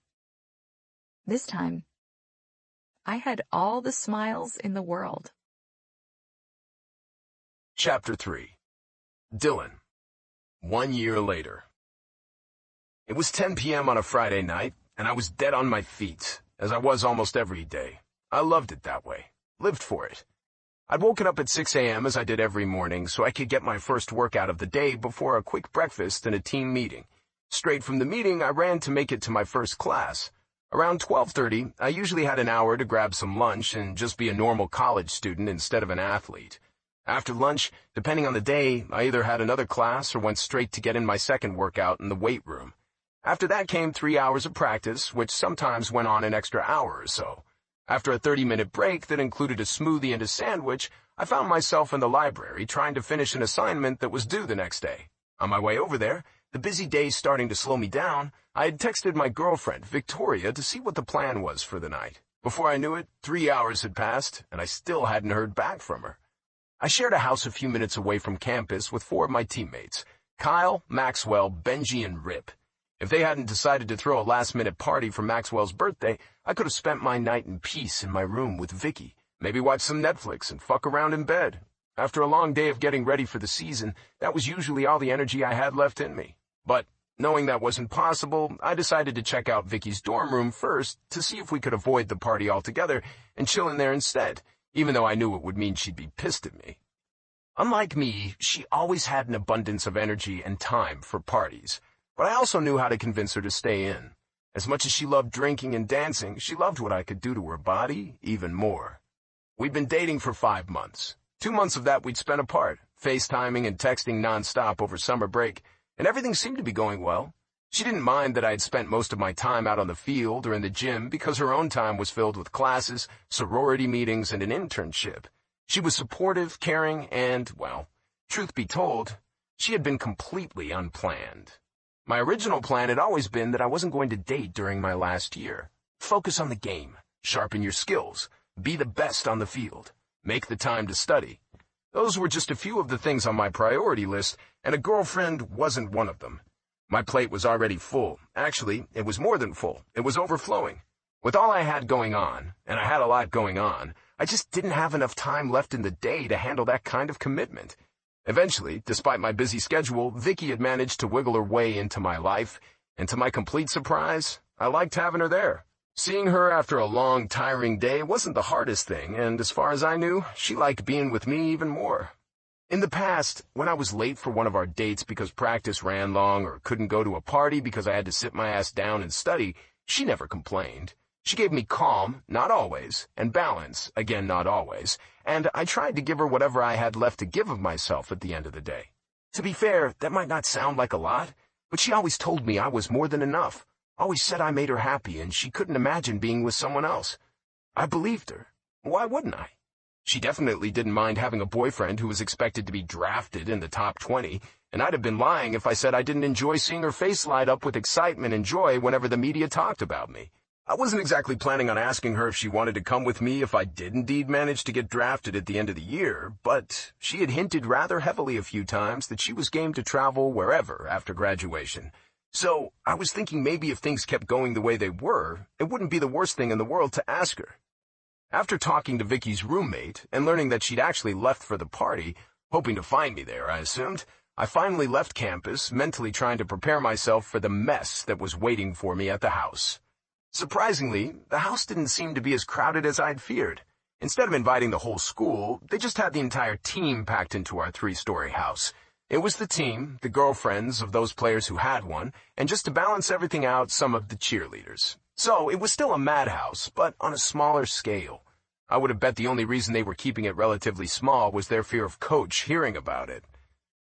I had all the smiles in the world. Chapter 3. Dylan. 1 year later. It was 10 p.m. on a Friday night, and I was dead on my feet, as I was almost every day. I loved it that way. Lived for it. I'd woken up at 6 a.m. as I did every morning so I could get my first workout of the day before a quick breakfast and a team meeting. Straight from the meeting, I ran to make it to my first class. Around 12:30, I usually had an hour to grab some lunch and just be a normal college student instead of an athlete. After lunch, depending on the day, I either had another class or went straight to get in my second workout in the weight room. After that came 3 hours of practice, which sometimes went on an extra hour or so. After a 30-minute break that included a smoothie and a sandwich, I found myself in the library trying to finish an assignment that was due the next day. On my way over there, the busy day starting to slow me down, I had texted my girlfriend, Victoria, to see what the plan was for the night. Before I knew it, 3 hours had passed, and I still hadn't heard back from her. I shared a house a few minutes away from campus with 4 of my teammates, Kyle, Maxwell, Benji, and Rip. If they hadn't decided to throw a last-minute party for Maxwell's birthday, I could have spent my night in peace in my room with Vicky, maybe watch some Netflix and fuck around in bed. After a long day of getting ready for the season, that was usually all the energy I had left in me. But knowing that wasn't possible, I decided to check out Vicky's dorm room first to see if we could avoid the party altogether and chill in there instead, even though I knew it would mean she'd be pissed at me. Unlike me, she always had an abundance of energy and time for parties. But I also knew how to convince her to stay in. As much as she loved drinking and dancing, she loved what I could do to her body even more. We'd been dating for 5 months. 2 months of that we'd spent apart, FaceTiming and texting nonstop over summer break, and everything seemed to be going well. She didn't mind that I had spent most of my time out on the field or in the gym because her own time was filled with classes, sorority meetings, and an internship. She was supportive, caring, and, well, truth be told, she had been completely unplanned. My original plan had always been that I wasn't going to date during my last year. Focus on the game, sharpen your skills, be the best on the field, make the time to study. Those were just a few of the things on my priority list, and a girlfriend wasn't one of them. My plate was already full. Actually, it was more than full. It was overflowing. With all I had going on, and I had a lot going on, I just didn't have enough time left in the day to handle that kind of commitment. Eventually, despite my busy schedule, Vicky had managed to wiggle her way into my life, and to my complete surprise, I liked having her there. Seeing her after a long, tiring day wasn't the hardest thing, and as far as I knew, she liked being with me even more. In the past, when I was late for one of our dates because practice ran long or couldn't go to a party because I had to sit my ass down and study, she never complained. She gave me calm, not always, and balance, again not always, and I tried to give her whatever I had left to give of myself at the end of the day. To be fair, that might not sound like a lot, but she always told me I was more than enough, always said I made her happy and she couldn't imagine being with someone else. I believed her. Why wouldn't I? She definitely didn't mind having a boyfriend who was expected to be drafted in the top 20, and I'd have been lying if I said I didn't enjoy seeing her face light up with excitement and joy whenever the media talked about me. I wasn't exactly planning on asking her if she wanted to come with me if I did indeed manage to get drafted at the end of the year, but she had hinted rather heavily a few times that she was game to travel wherever after graduation. So I was thinking maybe if things kept going the way they were, it wouldn't be the worst thing in the world to ask her. After talking to Vicky's roommate and learning that she'd actually left for the party, hoping to find me there, I assumed, I finally left campus, mentally trying to prepare myself for the mess that was waiting for me at the house. Surprisingly, the house didn't seem to be as crowded as I'd feared. Instead of inviting the whole school, they just had the entire team packed into our 3-story house. It was the team, the girlfriends of those players who had one, and just to balance everything out, some of the cheerleaders. So it was still a madhouse, but on a smaller scale. I would have bet the only reason they were keeping it relatively small was their fear of Coach hearing about it.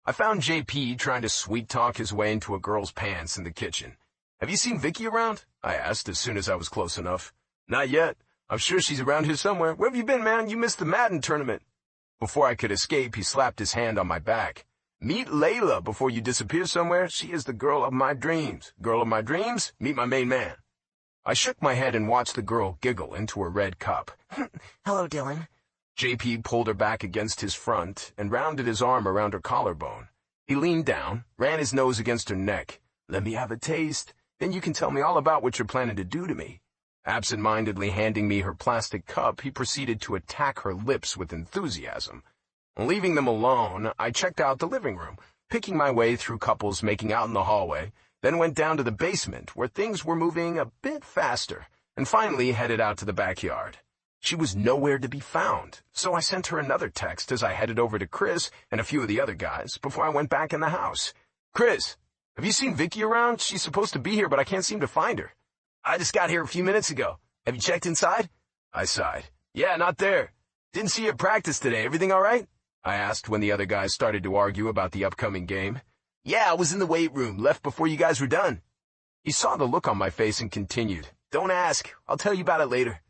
I found JP trying to sweet-talk his way into a girl's pants in the kitchen. "Have you seen Vicky around?" I asked as soon as I was close enough. "Not yet. I'm sure she's around here somewhere. Where have you been, man? You missed the Madden tournament." Before I could escape, he slapped his hand on my back. "Meet Layla before you disappear somewhere. She is the girl of my dreams. Girl of my dreams, meet my main man." I shook my head and watched the girl giggle into her red cup. Hello, Dylan. JP pulled her back against his front and rounded his arm around her collarbone. He leaned down, ran his nose against her neck. "Let me have a taste. Then you can tell me all about what you're planning to do to me." Absent-mindedly handing me her plastic cup, he proceeded to attack her lips with enthusiasm. Leaving them alone, I checked out the living room, picking my way through couples making out in the hallway, then went down to the basement, where things were moving a bit faster, and finally headed out to the backyard. She was nowhere to be found, so I sent her another text as I headed over to Chris and a few of the other guys before I went back in the house. Chris, have you seen Vicky around? She's supposed to be here, but I can't seem to find her. I just got here a few minutes ago. Have you checked inside? I sighed. Yeah, not there. Didn't see you at practice today. Everything all right? I asked when the other guys started to argue about the upcoming game. Yeah, I was in the weight room, left before you guys were done. He saw the look on my face and continued. Don't ask. I'll tell you about it later.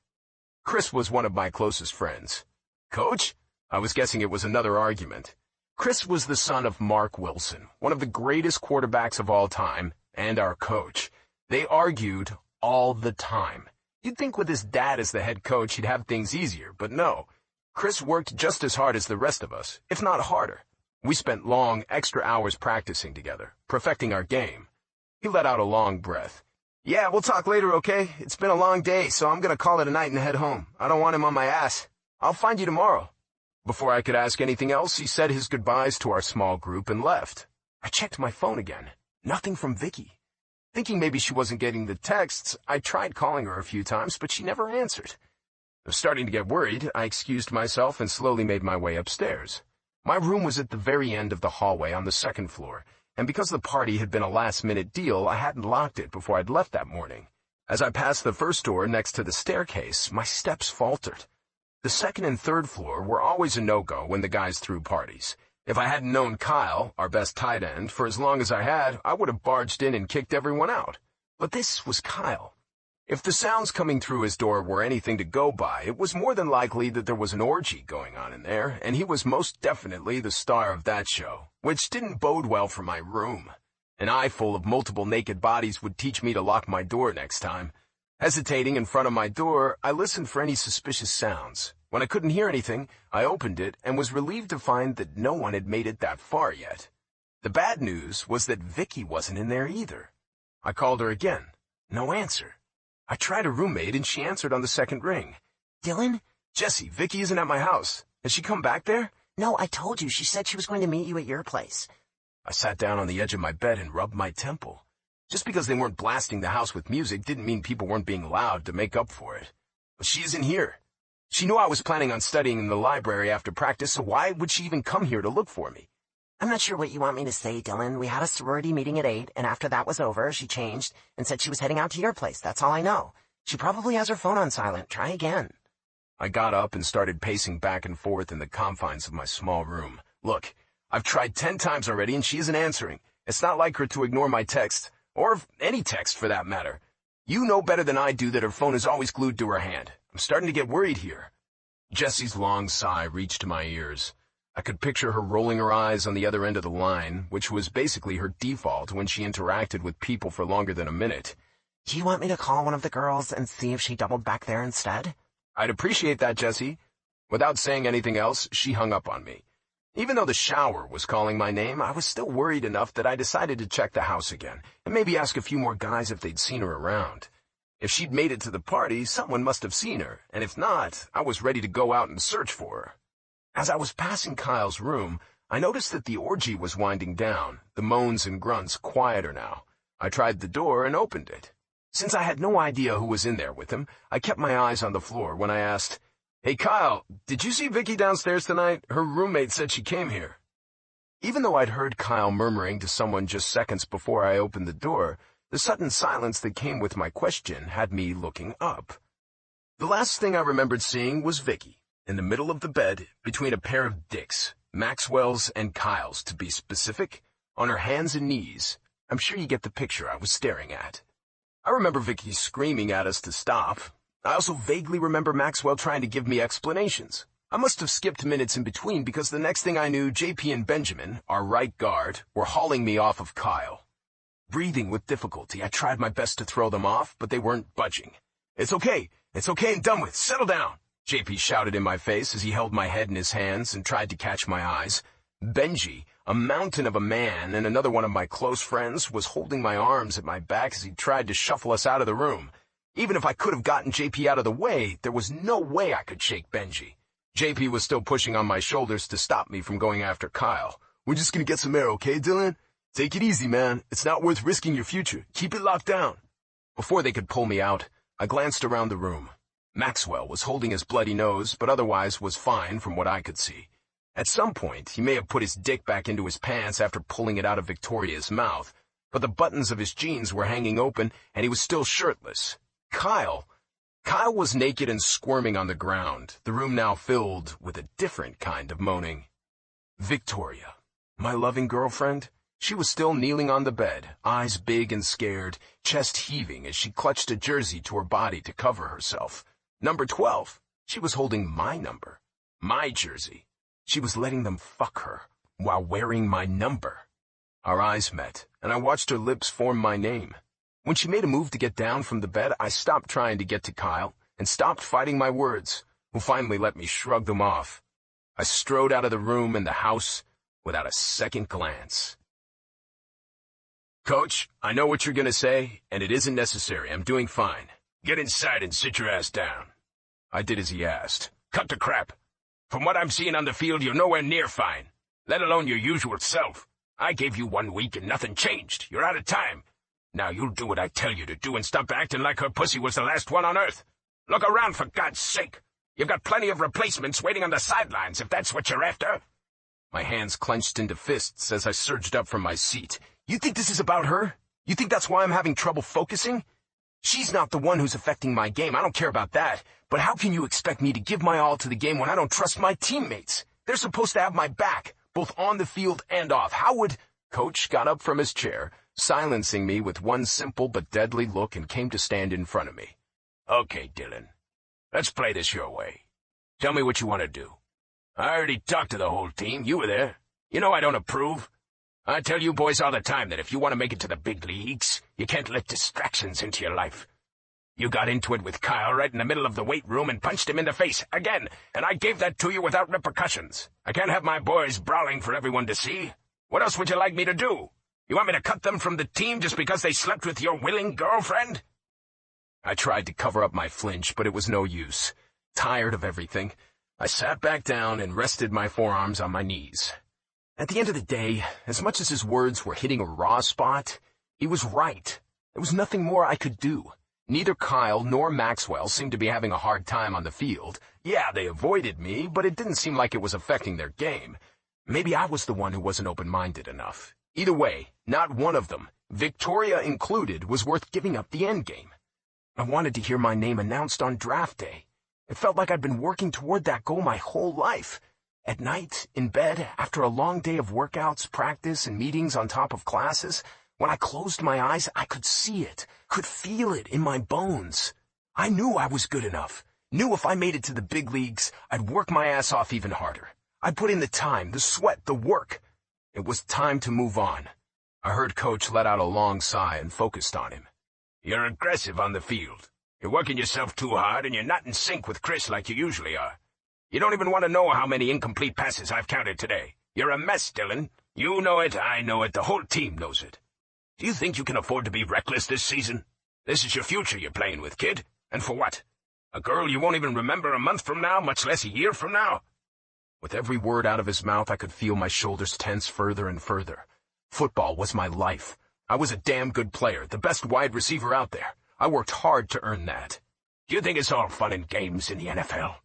Chris was one of my closest friends. Coach? I was guessing it was another argument. Chris was the son of Mark Wilson, one of the greatest quarterbacks of all time, and our coach. They argued all the time. You'd think with his dad as the head coach he'd have things easier, but no. Chris worked just as hard as the rest of us, if not harder. We spent long, extra hours practicing together, perfecting our game. He let out a long breath. Yeah, we'll talk later, okay? It's been a long day, so I'm gonna call it a night and head home. I don't want him on my ass. I'll find you tomorrow. Before I could ask anything else, he said his goodbyes to our small group and left. I checked my phone again. Nothing from Vicky. Thinking maybe she wasn't getting the texts, I tried calling her a few times, but she never answered. Starting to get worried, I excused myself and slowly made my way upstairs. My room was at the very end of the hallway on the second floor, and because the party had been a last-minute deal, I hadn't locked it before I'd left that morning. As I passed the first door next to the staircase, my steps faltered. The second and third floor were always a no-go when the guys threw parties. If I hadn't known Kyle, our best tight end, for as long as I had, I would have barged in and kicked everyone out. But this was Kyle. If the sounds coming through his door were anything to go by, it was more than likely that there was an orgy going on in there, and he was most definitely the star of that show, which didn't bode well for my room. An eye full of multiple naked bodies would teach me to lock my door next time. Hesitating in front of my door, I listened for any suspicious sounds. When I couldn't hear anything, I opened it and was relieved to find that no one had made it that far yet. The bad news was that Vicky wasn't in there either. I called her again. No answer. I tried a roommate and she answered on the second ring. Dylan? Jesse, Vicky isn't at my house. Has she come back there? No, I told you. She said she was going to meet you at your place. I sat down on the edge of my bed and rubbed my temple. Just because they weren't blasting the house with music didn't mean people weren't being loud to make up for it. But she isn't here. She knew I was planning on studying in the library after practice, so why would she even come here to look for me? I'm not sure what you want me to say, Dylan. We had a sorority meeting at 8, and after that was over, she changed and said she was heading out to your place. That's all I know. She probably has her phone on silent. Try again. I got up and started pacing back and forth in the confines of my small room. Look, I've tried 10 times already and she isn't answering. It's not like her to ignore my text, or any text for that matter. You know better than I do that her phone is always glued to her hand. I'm starting to get worried here. Jessie's long sigh reached my ears. I could picture her rolling her eyes on the other end of the line, which was basically her default when she interacted with people for longer than a minute. Do you want me to call one of the girls and see if she doubled back there instead? I'd appreciate that, Jessie. Without saying anything else, she hung up on me. Even though the shower was calling my name, I was still worried enough that I decided to check the house again, and maybe ask a few more guys if they'd seen her around. If she'd made it to the party, someone must have seen her, and if not, I was ready to go out and search for her. As I was passing Kyle's room, I noticed that the orgy was winding down, the moans and grunts quieter now. I tried the door and opened it. Since I had no idea who was in there with him, I kept my eyes on the floor when I asked, "Hey Kyle, did you see Vicky downstairs tonight? Her roommate said she came here." Even though I'd heard Kyle murmuring to someone just seconds before I opened the door, the sudden silence that came with my question had me looking up. The last thing I remembered seeing was Vicky, in the middle of the bed, between a pair of dicks, Maxwell's and Kyle's to be specific, on her hands and knees. I'm sure you get the picture I was staring at. I remember Vicky screaming at us to stop. I also vaguely remember Maxwell trying to give me explanations. I must have skipped minutes in between because the next thing I knew, JP and Benjamin, our right guard, were hauling me off of Kyle. Breathing with difficulty, I tried my best to throw them off, but they weren't budging. It's okay and done with. Settle down," JP shouted in my face as he held my head in his hands and tried to catch my eyes. Benji, a mountain of a man and another one of my close friends, was holding my arms at my back as he tried to shuffle us out of the room. Even if I could have gotten JP out of the way, there was no way I could shake Benji. JP was still pushing on my shoulders to stop me from going after Kyle. "We're just gonna get some air, okay, Dylan? Take it easy, man. It's not worth risking your future. Keep it locked down." Before they could pull me out, I glanced around the room. Maxwell was holding his bloody nose, but otherwise was fine from what I could see. At some point, he may have put his dick back into his pants after pulling it out of Victoria's mouth, but the buttons of his jeans were hanging open, and he was still shirtless. Kyle was naked and squirming on the ground, the room now filled with a different kind of moaning. Victoria, my loving girlfriend, she was still kneeling on the bed, eyes big and scared, chest heaving as she clutched a jersey to her body to cover herself. Number 12. She was holding my number, my jersey. She was letting them fuck her while wearing my number. Our eyes met, and I watched her lips form my name. When she made a move to get down from the bed, I stopped trying to get to Kyle and stopped fighting my words, who finally let me shrug them off. I strode out of the room and the house without a second glance. Coach, I know what you're going to say, and it isn't necessary. I'm doing fine. Get inside and sit your ass down. I did as he asked. Cut the crap. From what I'm seeing on the field, you're nowhere near fine, let alone your usual self. I gave you 1 week and nothing changed. You're out of time. Now you'll do what I tell you to do and stop acting like her pussy was the last one on earth. Look around, for God's sake. You've got plenty of replacements waiting on the sidelines if that's what you're after. My hands clenched into fists as I surged up from my seat. You think this is about her? You think that's why I'm having trouble focusing? She's not the one who's affecting my game. I don't care about that. But how can you expect me to give my all to the game when I don't trust my teammates? They're supposed to have my back, both on the field and off. How would... Coach got up from his chair, silencing me with one simple but deadly look, and came to stand in front of me. Okay, Dylan. Let's play this your way. Tell me what you want to do. I already talked to the whole team. You were there. You know I don't approve. I tell you boys all the time that if you want to make it to the big leagues, you can't let distractions into your life. You got into it with Kyle right in the middle of the weight room and punched him in the face, again, and I gave that to you without repercussions. I can't have my boys brawling for everyone to see. What else would you like me to do? You want me to cut them from the team just because they slept with your willing girlfriend? I tried to cover up my flinch, but it was no use. Tired of everything, I sat back down and rested my forearms on my knees. At the end of the day, as much as his words were hitting a raw spot, he was right. There was nothing more I could do. Neither Kyle nor Maxwell seemed to be having a hard time on the field. Yeah, they avoided me, but it didn't seem like it was affecting their game. Maybe I was the one who wasn't open-minded enough. Either way, not one of them, Victoria included, was worth giving up the endgame. I wanted to hear my name announced on draft day. It felt like I'd been working toward that goal my whole life. At night, in bed, after a long day of workouts, practice, and meetings on top of classes, when I closed my eyes, I could see it, could feel it in my bones. I knew I was good enough, knew if I made it to the big leagues, I'd work my ass off even harder. I'd put in the time, the sweat, the work. It was time to move on. I heard Coach let out a long sigh and focused on him. You're aggressive on the field. You're working yourself too hard, and you're not in sync with Chris like you usually are. You don't even want to know how many incomplete passes I've counted today. You're a mess, Dylan. You know it, I know it, the whole team knows it. Do you think you can afford to be reckless this season? This is your future you're playing with, kid. And for what? A girl you won't even remember a month from now, much less a year from now? With every word out of his mouth, I could feel my shoulders tense further and further. Football was my life. I was a damn good player, the best wide receiver out there. I worked hard to earn that. Do you think it's all fun and games in the NFL?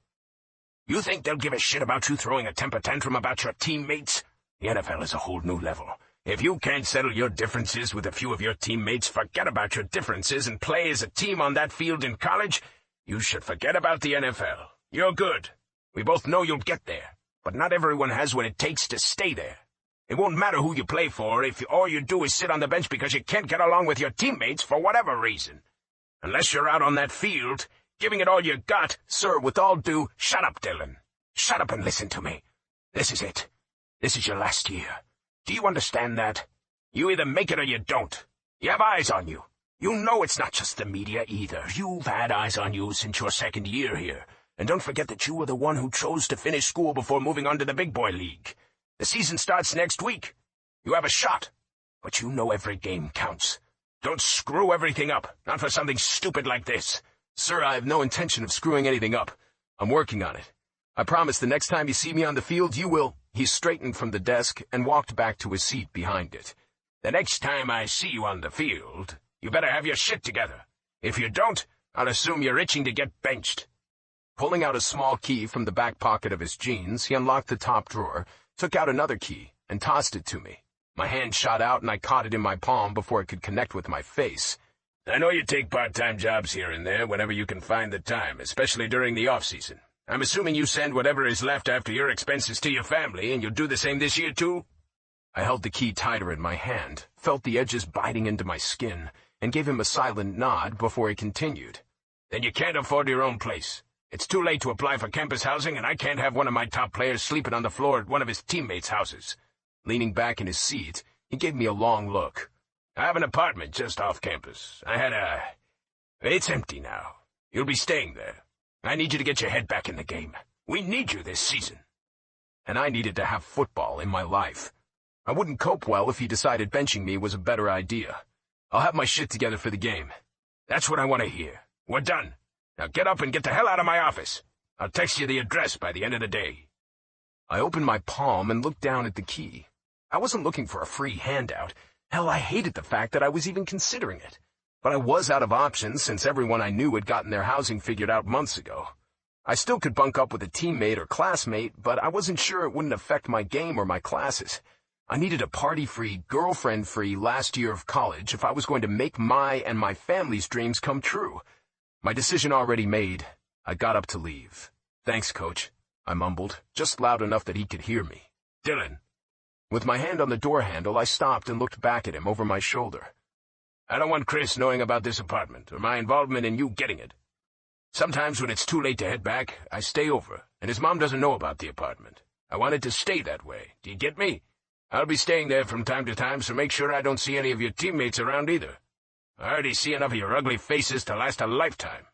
You think they'll give a shit about you throwing a temper tantrum about your teammates? The NFL is a whole new level. If you can't settle your differences with a few of your teammates, forget about your differences and play as a team on that field in college, you should forget about the NFL. You're good. We both know you'll get there, but not everyone has what it takes to stay there. It won't matter who you play for if all you do is sit on the bench because you can't get along with your teammates for whatever reason. Unless you're out on that field, giving it all you got. Sir, with all due, shut up, Dylan. Shut up and listen to me. This is it. This is your last year. Do you understand that? You either make it or you don't. You have eyes on you. You know it's not just the media either. You've had eyes on you since your second year here. And don't forget that you were the one who chose to finish school before moving on to the big boy league. The season starts next week. You have a shot. But you know every game counts. Don't screw everything up, not for something stupid like this. Sir, I have no intention of screwing anything up. I'm working on it. I promise the next time you see me on the field, you will... He straightened from the desk and walked back to his seat behind it. The next time I see you on the field, you better have your shit together. If you don't, I'll assume you're itching to get benched. Pulling out a small key from the back pocket of his jeans, he unlocked the top drawer, took out another key, and tossed it to me. My hand shot out and I caught it in my palm before it could connect with my face. I know you take part-time jobs here and there whenever you can find the time, especially during the off-season. I'm assuming you send whatever is left after your expenses to your family, and you'll do the same this year, too? I held the key tighter in my hand, felt the edges biting into my skin, and gave him a silent nod before he continued. Then you can't afford your own place. It's too late to apply for campus housing, and I can't have one of my top players sleeping on the floor at one of his teammates' houses. Leaning back in his seat, he gave me a long look. I have an apartment just off campus. It's empty now. You'll be staying there. I need you to get your head back in the game. We need you this season. And I needed to have football in my life. I wouldn't cope well if he decided benching me was a better idea. I'll have my shit together for the game. That's what I want to hear. We're done. Now get up and get the hell out of my office. I'll text you the address by the end of the day. I opened my palm and looked down at the key. I wasn't looking for a free handout. Hell, I hated the fact that I was even considering it. But I was out of options since everyone I knew had gotten their housing figured out months ago. I still could bunk up with a teammate or classmate, but I wasn't sure it wouldn't affect my game or my classes. I needed a party-free, girlfriend-free last year of college if I was going to make my and my family's dreams come true. My decision already made, I got up to leave. "Thanks, Coach," I mumbled, just loud enough that he could hear me. Dylan. With my hand on the door handle, I stopped and looked back at him over my shoulder. I don't want Chris knowing about this apartment or my involvement in you getting it. Sometimes when it's too late to head back, I stay over, and his mom doesn't know about the apartment. I want it to stay that way. Do you get me? I'll be staying there from time to time, so make sure I don't see any of your teammates around either. I already see enough of your ugly faces to last a lifetime.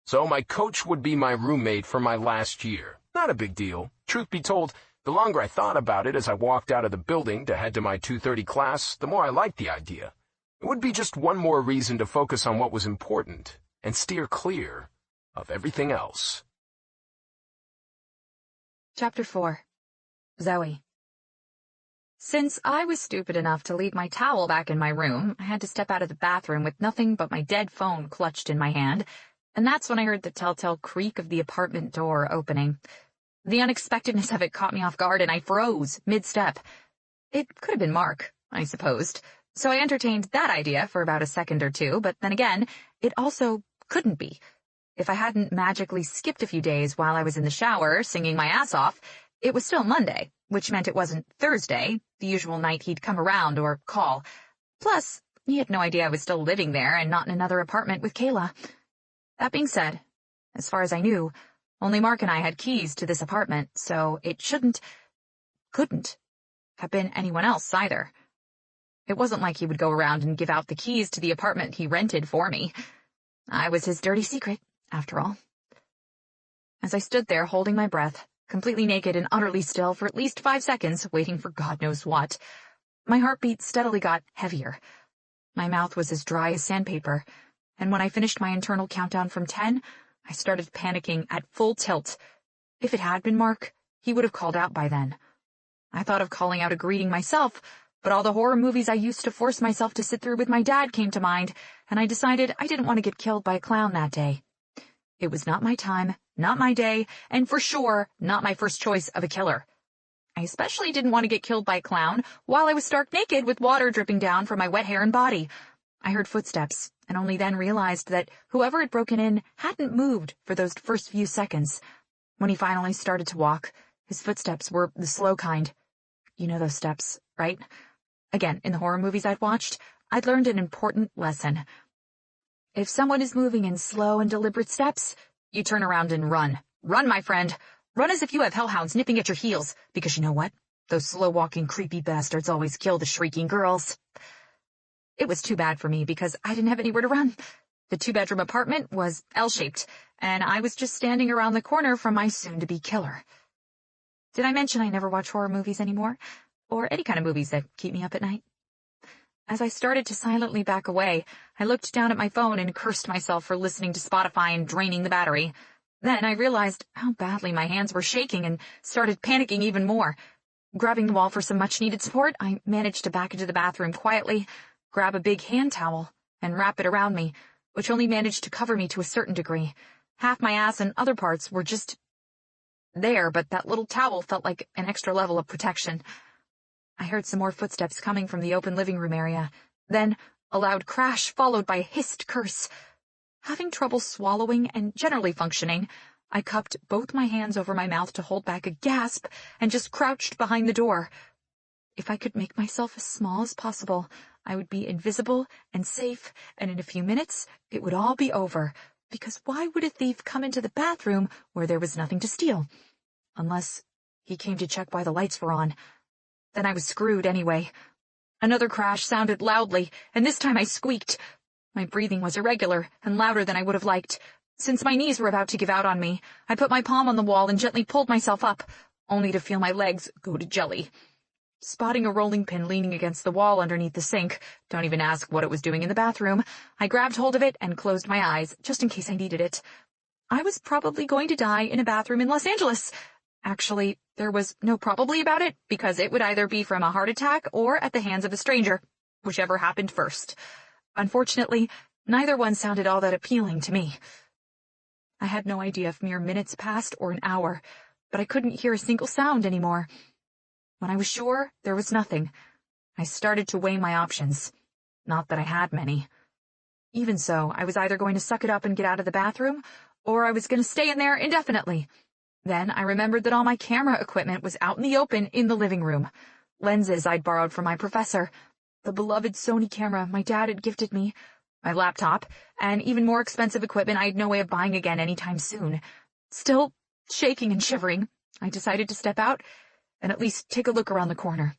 So my coach would be my roommate for my last year. Not a big deal. Truth be told, the longer I thought about it as I walked out of the building to head to my 2:30 class, the more I liked the idea. It would be just one more reason to focus on what was important and steer clear of everything else. Chapter 4. Zoe. Since I was stupid enough to leave my towel back in my room, I had to step out of the bathroom with nothing but my dead phone clutched in my hand, and that's when I heard the telltale creak of the apartment door opening. The unexpectedness of it caught me off guard, and I froze mid-step. It could have been Mark, I supposed, so I entertained that idea for about a second or two, but then again, it also couldn't be. If I hadn't magically skipped a few days while I was in the shower singing my ass off, it was still Monday, which meant it wasn't Thursday, the usual night he'd come around or call. Plus, he had no idea I was still living there and not in another apartment with Kayla. That being said, as far as I knew, only Mark and I had keys to this apartment, so it couldn't have been anyone else either. It wasn't like he would go around and give out the keys to the apartment he rented for me. I was his dirty secret, after all. As I stood there holding my breath, completely naked and utterly still for at least 5 seconds, waiting for God knows what, my heartbeat steadily got heavier. My mouth was as dry as sandpaper, and when I finished my internal countdown from 10, I started panicking at full tilt. If it had been Mark, he would have called out by then. I thought of calling out a greeting myself, but all the horror movies I used to force myself to sit through with my dad came to mind, and I decided I didn't want to get killed by a clown that day. It was not my time, not my day, and for sure not my first choice of a killer. I especially didn't want to get killed by a clown while I was stark naked with water dripping down from my wet hair and body. I heard footsteps, and only then realized that whoever had broken in hadn't moved for those first few seconds. When he finally started to walk, his footsteps were the slow kind. You know those steps, right? Again, in the horror movies I'd watched, I'd learned an important lesson. If someone is moving in slow and deliberate steps, you turn around and run. Run, my friend. Run as if you have hellhounds nipping at your heels, because you know what? Those slow-walking, creepy bastards always kill the shrieking girls. It was too bad for me because I didn't have anywhere to run. The 2-bedroom apartment was L-shaped, and I was just standing around the corner from my soon-to-be killer. Did I mention I never watch horror movies anymore? Or any kind of movies that keep me up at night? As I started to silently back away, I looked down at my phone and cursed myself for listening to Spotify and draining the battery. Then I realized how badly my hands were shaking and started panicking even more. Grabbing the wall for some much-needed support, I managed to back into the bathroom quietly, grab a big hand towel, and wrap it around me, which only managed to cover me to a certain degree. Half my ass and other parts were just there, but that little towel felt like an extra level of protection. I heard some more footsteps coming from the open living room area. Then a loud crash followed by a hissed curse. Having trouble swallowing and generally functioning, I cupped both my hands over my mouth to hold back a gasp and just crouched behind the door. If I could make myself as small as possible, I would be invisible and safe, and in a few minutes it would all be over. Because why would a thief come into the bathroom where there was nothing to steal? Unless he came to check why the lights were on. Then I was screwed anyway. Another crash sounded loudly, and this time I squeaked. My breathing was irregular and louder than I would have liked. Since my knees were about to give out on me, I put my palm on the wall and gently pulled myself up, only to feel my legs go to jelly. Spotting a rolling pin leaning against the wall underneath the sink, don't even ask what it was doing in the bathroom, I grabbed hold of it and closed my eyes, just in case I needed it. I was probably going to die in a bathroom in Los Angeles. Actually, there was no probably about it, because it would either be from a heart attack or at the hands of a stranger, whichever happened first. Unfortunately, neither one sounded all that appealing to me. I had no idea if mere minutes passed or an hour, but I couldn't hear a single sound anymore. When I was sure there was nothing, I started to weigh my options. Not that I had many. Even so, I was either going to suck it up and get out of the bathroom, or I was going to stay in there indefinitely. Then I remembered that all my camera equipment was out in the open in the living room. Lenses I'd borrowed from my professor, the beloved Sony camera my dad had gifted me, my laptop, and even more expensive equipment I had no way of buying again anytime soon. Still shaking and shivering, I decided to step out and at least take a look around the corner.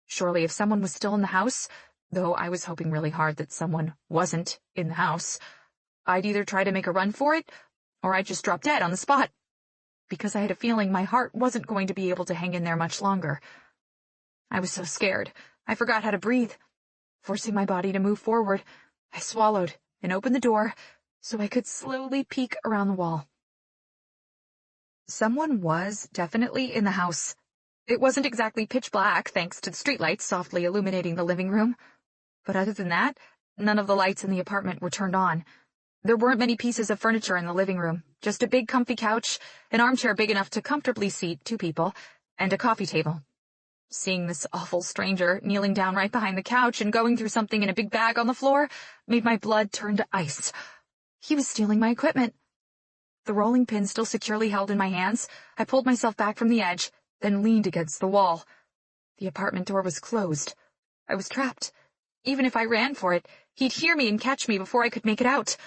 Surely if someone was still in the house, though I was hoping really hard that someone wasn't in the house, I'd either try to make a run for it, or I'd just drop dead on the spot, because I had a feeling my heart wasn't going to be able to hang in there much longer. I was so scared, I forgot how to breathe. Forcing my body to move forward, I swallowed and opened the door so I could slowly peek around the wall. Someone was definitely in the house. It wasn't exactly pitch black, thanks to the streetlights softly illuminating the living room. But other than that, none of the lights in the apartment were turned on. There weren't many pieces of furniture in the living room, just a big comfy couch, an armchair big enough to comfortably seat 2 people, and a coffee table. Seeing this awful stranger kneeling down right behind the couch and going through something in a big bag on the floor made my blood turn to ice. He was stealing my equipment. The rolling pin still securely held in my hands, I pulled myself back from the edge, then leaned against the wall. The apartment door was closed. I was trapped. Even if I ran for it, he'd hear me and catch me before I could make it out.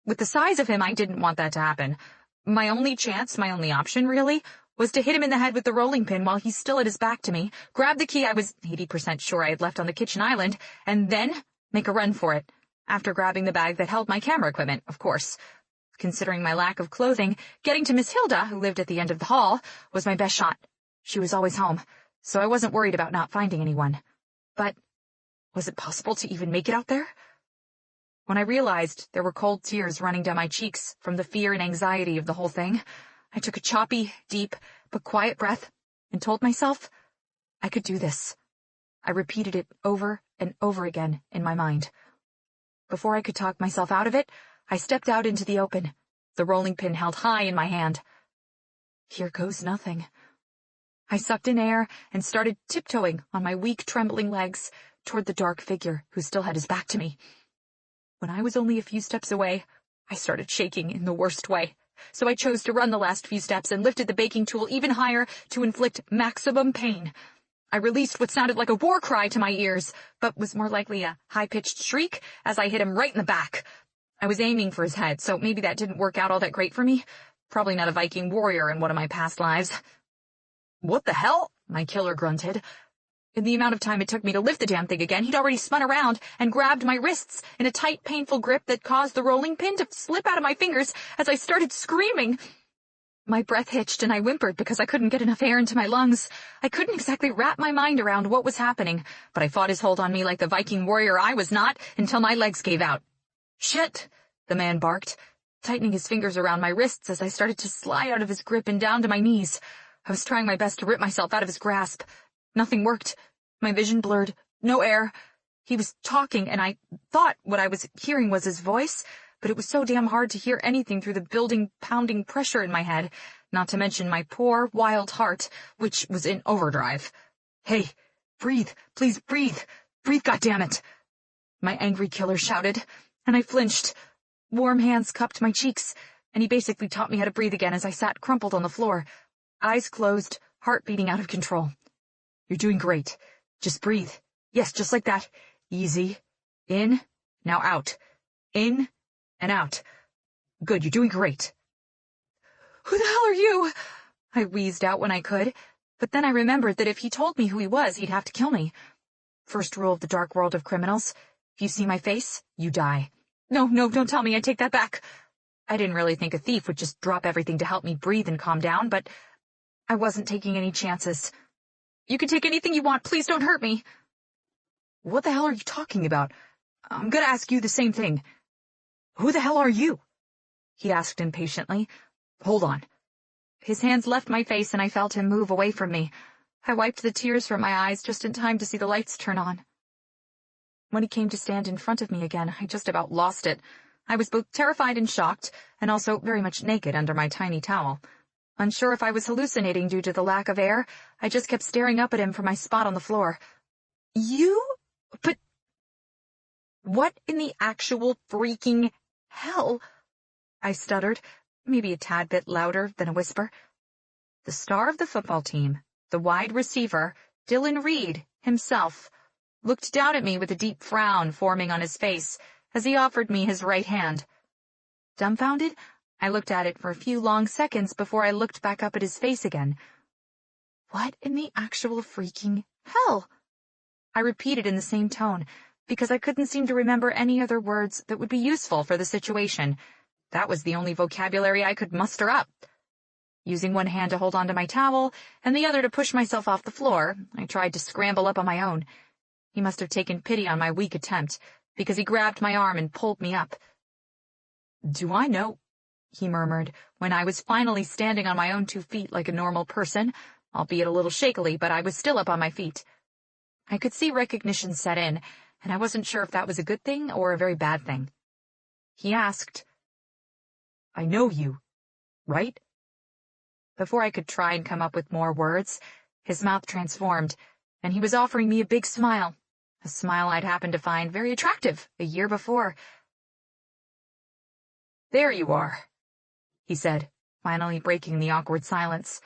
With the size of him, I didn't want that to happen. My only chance, my only option, really, was to hit him in the head with the rolling pin while he's still at his back to me, grab the key I was 80% sure I had left on the kitchen island, and then make a run for it, after grabbing the bag that held my camera equipment, of course. Considering my lack of clothing, getting to Miss Hilda, who lived at the end of the hall, was my best shot. She was always home, so I wasn't worried about not finding anyone. But was it possible to even make it out there? When I realized there were cold tears running down my cheeks from the fear and anxiety of the whole thing, I took a choppy, deep, but quiet breath and told myself I could do this. I repeated it over and over again in my mind. Before I could talk myself out of it, I stepped out into the open, the rolling pin held high in my hand. Here goes nothing. I sucked in air and started tiptoeing on my weak, trembling legs toward the dark figure who still had his back to me. When I was only a few steps away, I started shaking in the worst way, so I chose to run the last few steps and lifted the baking tool even higher to inflict maximum pain. I released what sounded like a war cry to my ears, but was more likely a high-pitched shriek as I hit him right in the back. I was aiming for his head, so maybe that didn't work out all that great for me. Probably not a Viking warrior in one of my past lives. "What the hell?" my killer grunted. In the amount of time it took me to lift the damn thing again, he'd already spun around and grabbed my wrists in a tight, painful grip that caused the rolling pin to slip out of my fingers as I started screaming. My breath hitched and I whimpered because I couldn't get enough air into my lungs. I couldn't exactly wrap my mind around what was happening, but I fought his hold on me like the Viking warrior I was not until my legs gave out. "Shit!" the man barked, tightening his fingers around my wrists as I started to slide out of his grip and down to my knees. I was trying my best to rip myself out of his grasp. Nothing worked. My vision blurred. No air. He was talking, and I thought what I was hearing was his voice, but it was so damn hard to hear anything through the building, pounding pressure in my head, not to mention my poor, wild heart, which was in overdrive. "Hey, breathe, please breathe, breathe, goddammit!" My angry killer shouted, and I flinched. Warm hands cupped my cheeks, and he basically taught me how to breathe again as I sat crumpled on the floor, eyes closed, heart beating out of control. "You're doing great. Just breathe. Yes, just like that. Easy. In, now out. In, and out. Good, you're doing great." "Who the hell are you?" I wheezed out when I could, but then I remembered that if he told me who he was, he'd have to kill me. First rule of the dark world of criminals: if you see my face, you die. No, don't tell me, I take that back. I didn't really think a thief would just drop everything to help me breathe and calm down, but I wasn't taking any chances. "You can take anything you want, please don't hurt me." "What the hell are you talking about? I'm gonna ask you the same thing. Who the hell are you?" he asked impatiently. "Hold on." His hands left my face and I felt him move away from me. I wiped the tears from my eyes just in time to see the lights turn on. When he came to stand in front of me again, I just about lost it. I was both terrified and shocked, and also very much naked under my tiny towel. Unsure if I was hallucinating due to the lack of air, I just kept staring up at him from my spot on the floor. "You? But what in the actual freaking hell?" I stuttered, maybe a tad bit louder than a whisper. The star of the football team, the wide receiver, Dylan Reed, himself, looked down at me with a deep frown forming on his face as he offered me his right hand. Dumbfounded, I looked at it for a few long seconds before I looked back up at his face again. "What in the actual freaking hell?" I repeated in the same tone, because I couldn't seem to remember any other words that would be useful for the situation. That was the only vocabulary I could muster up. Using one hand to hold onto my towel and the other to push myself off the floor, I tried to scramble up on my own. He must have taken pity on my weak attempt, because he grabbed my arm and pulled me up. "Do I know?" he murmured, when I was finally standing on my own 2 feet like a normal person, albeit a little shakily, but I was still up on my feet. I could see recognition set in, and I wasn't sure if that was a good thing or a very bad thing. He asked, "I know you, right?" Before I could try and come up with more words, his mouth transformed, and he was offering me a big smile, a smile I'd happened to find very attractive a year before. "There you are," he said, finally breaking the awkward silence.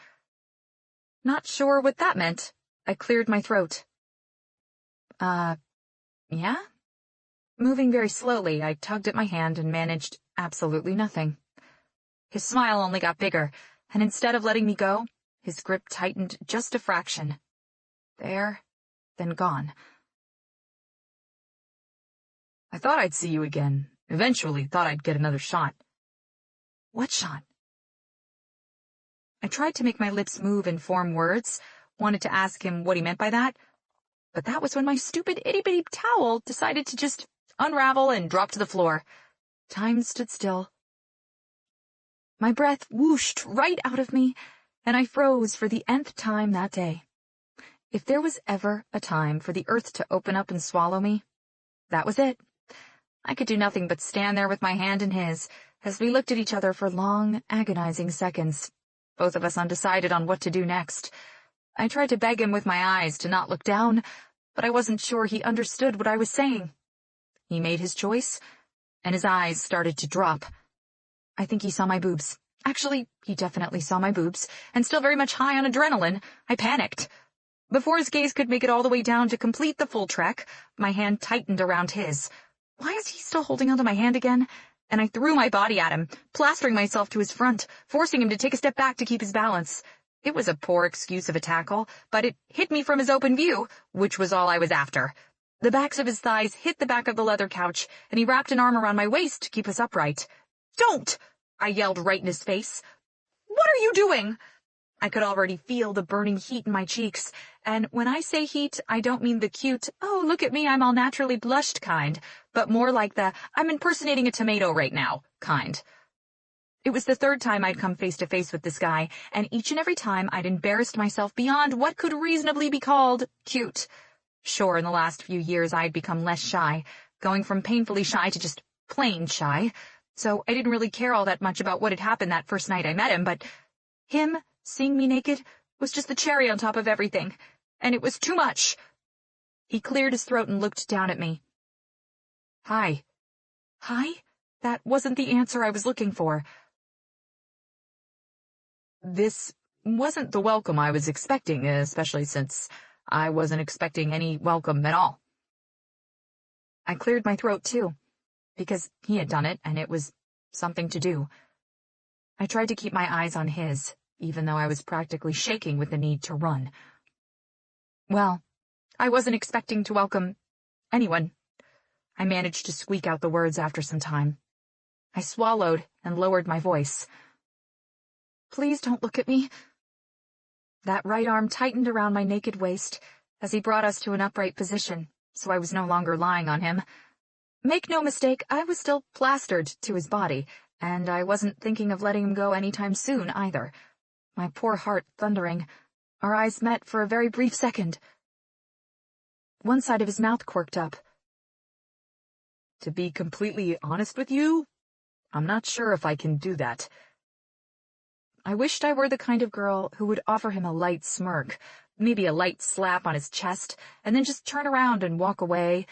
Not sure what that meant. I cleared my throat. Yeah?" Moving very slowly, I tugged at my hand and managed absolutely nothing. His smile only got bigger, and instead of letting me go, his grip tightened just a fraction. There, then gone. "I thought I'd see you again. Eventually thought I'd get another shot." "What shot?" I tried to make my lips move and form words, wanted to ask him what he meant by that, but that was when my stupid itty-bitty towel decided to just unravel and drop to the floor. Time stood still. My breath whooshed right out of me, and I froze for the nth time that day. If there was ever a time for the earth to open up and swallow me, that was it. I could do nothing but stand there with my hand in his, as we looked at each other for long, agonizing seconds, both of us undecided on what to do next. I tried to beg him with my eyes to not look down, but I wasn't sure he understood what I was saying. He made his choice, and his eyes started to drop. I think he saw my boobs. Actually, he definitely saw my boobs, and still very much high on adrenaline, I panicked. Before his gaze could make it all the way down to complete the full trek, my hand tightened around his. Why is he still holding onto my hand again? And I threw my body at him, plastering myself to his front, forcing him to take a step back to keep his balance. It was a poor excuse of a tackle, but it hid me from his open view, which was all I was after. The backs of his thighs hit the back of the leather couch, and he wrapped an arm around my waist to keep us upright. "Don't!" I yelled right in his face. "What are you doing?" I could already feel the burning heat in my cheeks, and when I say heat, I don't mean the cute, "Oh, look at me, I'm all naturally blushed" kind, but more like the, "I'm impersonating a tomato right now" kind. It was the third time I'd come face to face with this guy, and each and every time I'd embarrassed myself beyond what could reasonably be called cute. Sure, in the last few years I'd become less shy, going from painfully shy to just plain shy, so I didn't really care all that much about what had happened that first night I met him, but him seeing me naked was just the cherry on top of everything, and it was too much. He cleared his throat and looked down at me. Hi. Hi? That wasn't the answer I was looking for. This wasn't the welcome I was expecting, especially since I wasn't expecting any welcome at all. I cleared my throat, too, because he had done it, and it was something to do. I tried to keep my eyes on his, even though I was practically shaking with the need to run. Well, I wasn't expecting to welcome anyone. I managed to squeak out the words after some time. I swallowed and lowered my voice. Please don't look at me. That right arm tightened around my naked waist as he brought us to an upright position, so I was no longer lying on him. Make no mistake, I was still plastered to his body, and I wasn't thinking of letting him go anytime soon, either. My poor heart thundering. Our eyes met for a very brief second. One side of his mouth quirked up. To be completely honest with you, I'm not sure if I can do that. I wished I were the kind of girl who would offer him a light smirk, maybe a light slap on his chest, and then just turn around and walk away,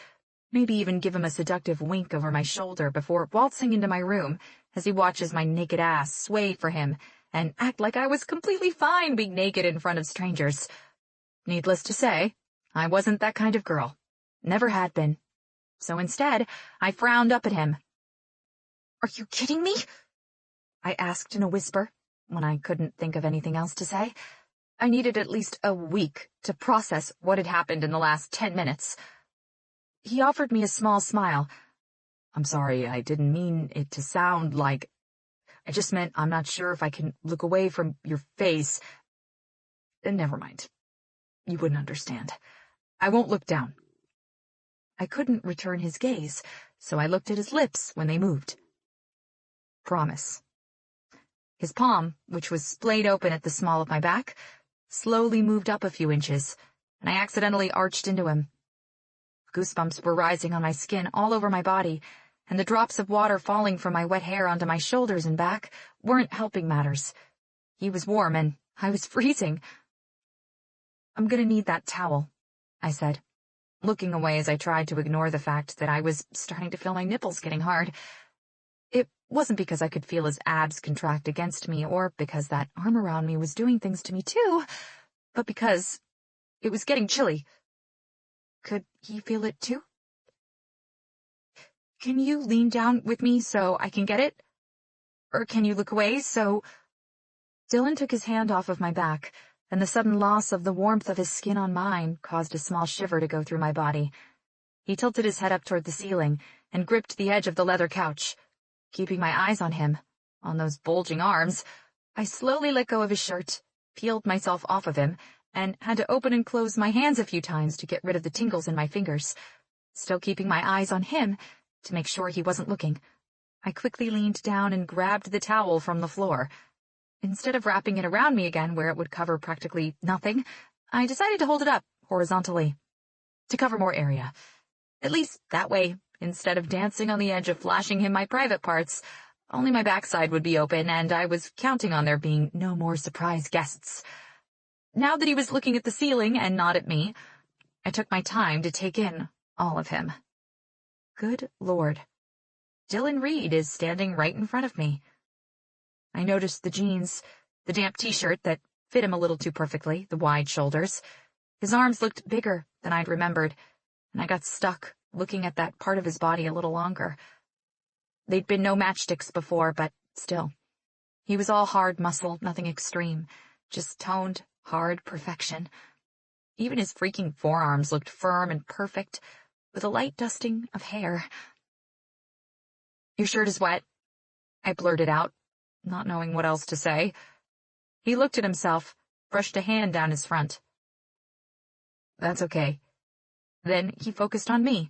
maybe even give him a seductive wink over my shoulder before waltzing into my room as he watches my naked ass sway for him and act like I was completely fine being naked in front of strangers. Needless to say, I wasn't that kind of girl. Never had been. So instead, I frowned up at him. Are you kidding me? I asked in a whisper, when I couldn't think of anything else to say. I needed at least a week to process what had happened in the last 10 minutes. He offered me a small smile. I'm sorry, I didn't mean it to sound like... I just meant I'm not sure if I can look away from your face. Never mind. You wouldn't understand. I won't look down. I couldn't return his gaze, so I looked at his lips when they moved. Promise. His palm, which was splayed open at the small of my back, slowly moved up a few inches, and I accidentally arched into him. Goosebumps were rising on my skin all over my body, and the drops of water falling from my wet hair onto my shoulders and back weren't helping matters. He was warm, and I was freezing. I'm gonna need that towel, I said, looking away as I tried to ignore the fact that I was starting to feel my nipples getting hard. It wasn't because I could feel his abs contract against me or because that arm around me was doing things to me too, but because it was getting chilly. Could he feel it too? Can you lean down with me so I can get it? Or can you look away so... Dylan took his hand off of my back, and the sudden loss of the warmth of his skin on mine caused a small shiver to go through my body. He tilted his head up toward the ceiling and gripped the edge of the leather couch. Keeping my eyes on him, on those bulging arms, I slowly let go of his shirt, peeled myself off of him, and had to open and close my hands a few times to get rid of the tingles in my fingers. Still keeping my eyes on him, to make sure he wasn't looking, I quickly leaned down and grabbed the towel from the floor. Instead of wrapping it around me again where it would cover practically nothing, I decided to hold it up horizontally, to cover more area. At least that way, instead of dancing on the edge of flashing him my private parts, only my backside would be open, and I was counting on there being no more surprise guests. Now that he was looking at the ceiling and not at me, I took my time to take in all of him. Good Lord. Dylan Reed is standing right in front of me. I noticed the jeans, the damp t-shirt that fit him a little too perfectly, the wide shoulders. His arms looked bigger than I'd remembered, and I got stuck looking at that part of his body a little longer. They'd been no matchsticks before, but still. He was all hard muscle, nothing extreme, just toned, hard perfection. Even his freaking forearms looked firm and perfect, with a light dusting of hair. Your shirt is wet, I blurted out, not knowing what else to say. He looked at himself, brushed a hand down his front. That's okay. Then he focused on me.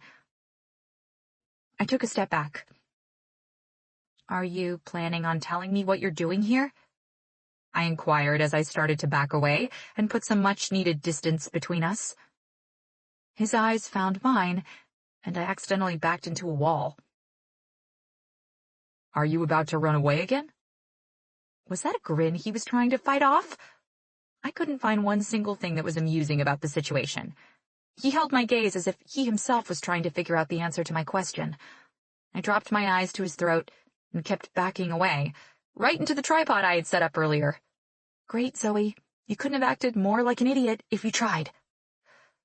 I took a step back. Are you planning on telling me what you're doing here? I inquired as I started to back away and put some much-needed distance between us. His eyes found mine, and I accidentally backed into a wall. Are you about to run away again? Was that a grin he was trying to fight off? I couldn't find one single thing that was amusing about the situation. He held my gaze as if he himself was trying to figure out the answer to my question. I dropped my eyes to his throat and kept backing away, right into the tripod I had set up earlier. Great, Zoe. You couldn't have acted more like an idiot if you tried.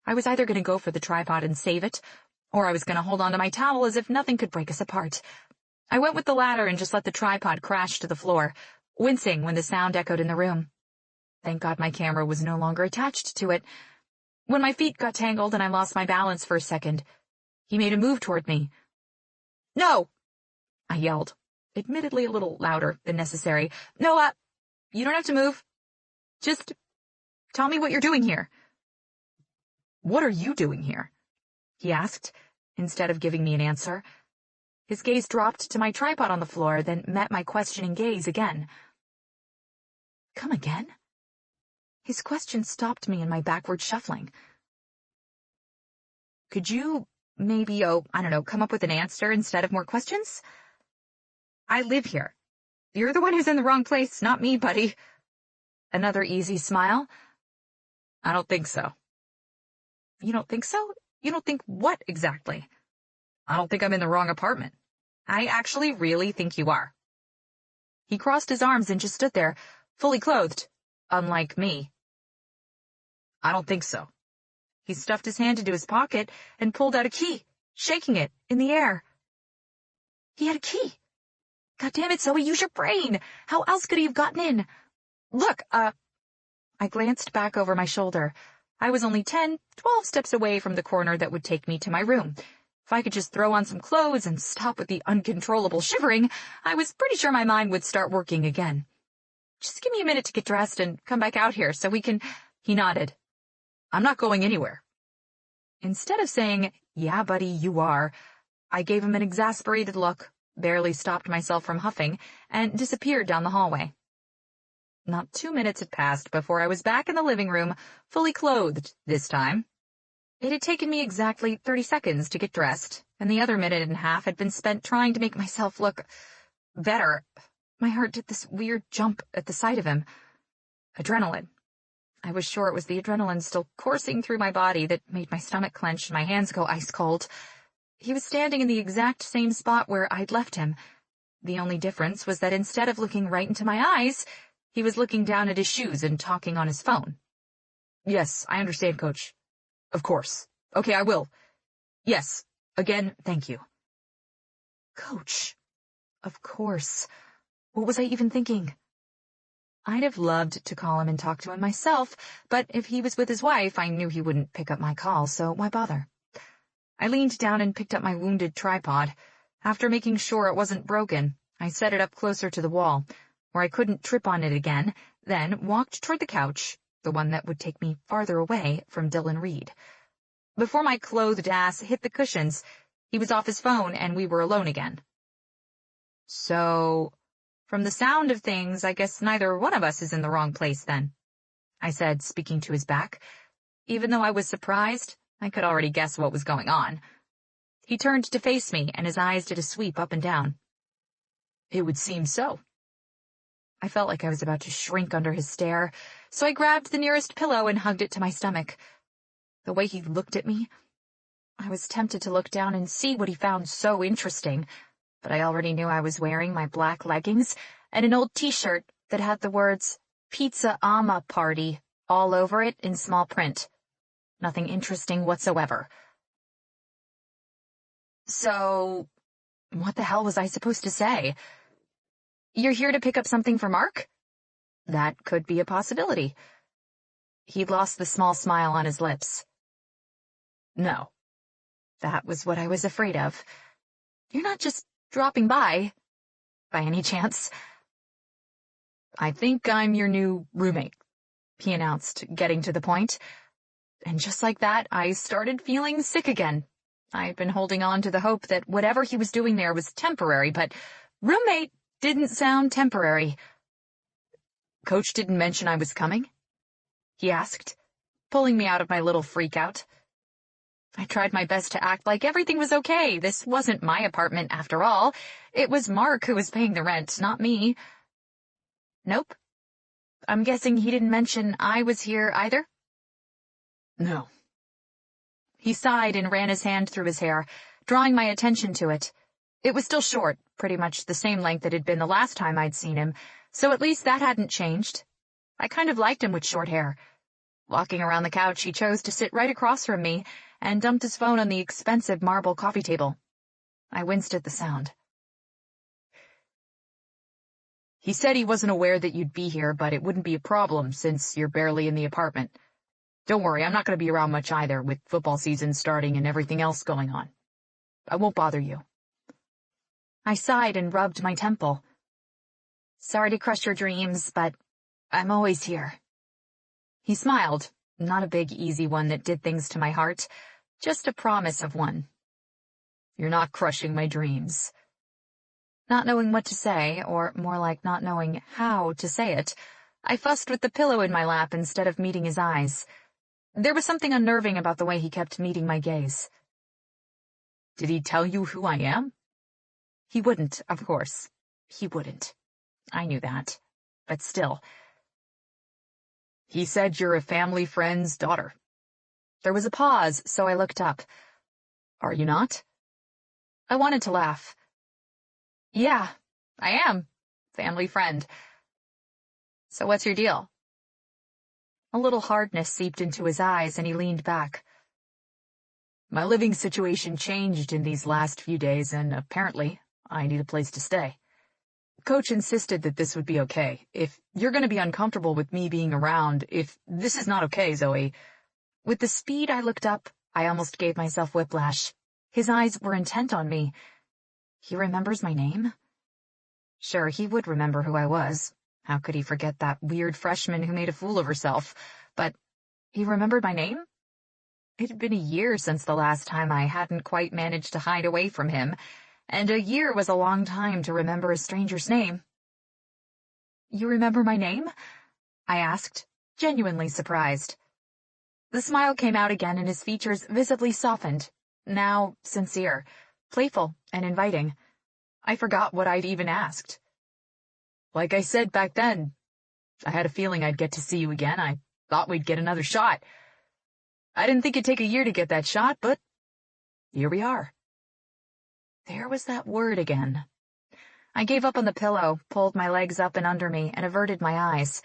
I was either going to go for the tripod and save it, or I was going to hold on to my towel as if nothing could break us apart. I went with the latter and just let the tripod crash to the floor, wincing when the sound echoed in the room. Thank God my camera was no longer attached to it. When my feet got tangled and I lost my balance for a second, he made a move toward me. No! I yelled, admittedly a little louder than necessary. No, you don't have to move. Just tell me what you're doing here. What are you doing here? He asked, instead of giving me an answer. His gaze dropped to my tripod on the floor, then met my questioning gaze again. Come again? His question stopped me in my backward shuffling. Could you maybe, come up with an answer instead of more questions? I live here. You're the one who's in the wrong place, not me, buddy. Another easy smile. I don't think so. You don't think so? You don't think what exactly? I don't think I'm in the wrong apartment. I actually really think you are. He crossed his arms and just stood there, fully clothed, unlike me. I don't think so. He stuffed his hand into his pocket and pulled out a key, shaking it in the air. He had a key. God damn it, Zoe, use your brain. How else could he have gotten in? Look, I glanced back over my shoulder. I was only 10, 12 steps away from the corner that would take me to my room. If I could just throw on some clothes and stop with the uncontrollable shivering, I was pretty sure my mind would start working again. Just give me a minute to get dressed and come back out here so we can... He nodded. I'm not going anywhere. Instead of saying, yeah, buddy, you are, I gave him an exasperated look, barely stopped myself from huffing, and disappeared down the hallway. Not 2 minutes had passed before I was back in the living room, fully clothed this time. It had taken me exactly 30 seconds to get dressed, and the other minute and a half had been spent trying to make myself look better. My heart did this weird jump at the sight of him. Adrenaline. I was sure it was the adrenaline still coursing through my body that made my stomach clench and my hands go ice cold. He was standing in the exact same spot where I'd left him. The only difference was that instead of looking right into my eyes, he was looking down at his shoes and talking on his phone. Yes, I understand, Coach. Of course. Okay, I will. Yes. Again, thank you. Coach. Of course. What was I even thinking? I'd have loved to call him and talk to him myself, but if he was with his wife, I knew he wouldn't pick up my call, so why bother? I leaned down and picked up my wounded tripod. After making sure it wasn't broken, I set it up closer to the wall, where I couldn't trip on it again, then walked toward the couch, the one that would take me farther away from Dylan Reed. Before my clothed ass hit the cushions, he was off his phone and we were alone again. So, from the sound of things, I guess neither one of us is in the wrong place then, I said, speaking to his back. Even though I was surprised, I could already guess what was going on. He turned to face me, and his eyes did a sweep up and down. It would seem so. I felt like I was about to shrink under his stare, so I grabbed the nearest pillow and hugged it to my stomach. The way he looked at me, I was tempted to look down and see what he found so interesting, but I already knew I was wearing my black leggings and an old t-shirt that had the words Pizza Ama Party all over it in small print. Nothing interesting whatsoever. So, what the hell was I supposed to say? You're here to pick up something for Mark? That could be a possibility. He'd lost the small smile on his lips. No. That was what I was afraid of. You're not just dropping by any chance? I think I'm your new roommate, he announced, getting to the point. And just like that, I started feeling sick again. I'd been holding on to the hope that whatever he was doing there was temporary, but roommate didn't sound temporary. Coach didn't mention I was coming? He asked, pulling me out of my little freak-out. I tried my best to act like everything was okay. This wasn't my apartment after all. It was Mark who was paying the rent, not me. Nope. I'm guessing he didn't mention I was here either? No. He sighed and ran his hand through his hair, drawing my attention to it. It was still short, pretty much the same length it had been the last time I'd seen him, so at least that hadn't changed. I kind of liked him with short hair. Walking around the couch, he chose to sit right across from me and dumped his phone on the expensive marble coffee table. I winced at the sound. He said he wasn't aware that you'd be here, but it wouldn't be a problem since you're barely in the apartment. Don't worry, I'm not going to be around much either, with football season starting and everything else going on. I won't bother you. I sighed and rubbed my temple. Sorry to crush your dreams, but I'm always here. He smiled, not a big, easy one that did things to my heart, just a promise of one. You're not crushing my dreams. Not knowing what to say, or more like not knowing how to say it, I fussed with the pillow in my lap instead of meeting his eyes. There was something unnerving about the way he kept meeting my gaze. Did he tell you who I am? He wouldn't, of course. He wouldn't. I knew that. But still. He said you're a family friend's daughter. There was a pause, so I looked up. Are you not? I wanted to laugh. Yeah, I am. Family friend. So what's your deal? A little hardness seeped into his eyes, and he leaned back. My living situation changed in these last few days, and apparently I need a place to stay. Coach insisted that this would be okay. If you're going to be uncomfortable with me being around, if this is not okay, Zoe. With the speed I looked up, I almost gave myself whiplash. His eyes were intent on me. He remembers my name? Sure, he would remember who I was. How could he forget that weird freshman who made a fool of herself? But he remembered my name? It had been a year since the last time I hadn't quite managed to hide away from him, and a year was a long time to remember a stranger's name. You remember my name? I asked, genuinely surprised. The smile came out again, and his features visibly softened, now sincere, playful, and inviting. I forgot what I'd even asked. Like I said back then, I had a feeling I'd get to see you again. I thought we'd get another shot. I didn't think it'd take a year to get that shot, but here we are. There was that word again. I gave up on the pillow, pulled my legs up and under me, and averted my eyes.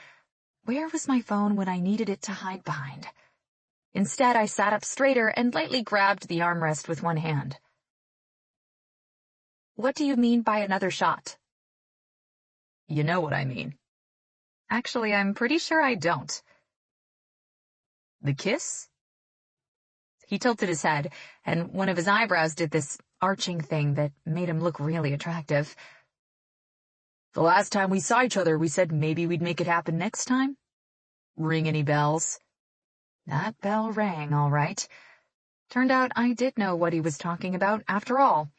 Where was my phone when I needed it to hide behind? Instead, I sat up straighter and lightly grabbed the armrest with one hand. What do you mean by another shot? You know what I mean. Actually, I'm pretty sure I don't. The kiss? He tilted his head, and one of his eyebrows did this arching thing that made him look really attractive. The last time we saw each other, we said maybe we'd make it happen next time. Ring any bells? That bell rang, all right. Turned out I did know what he was talking about, after all.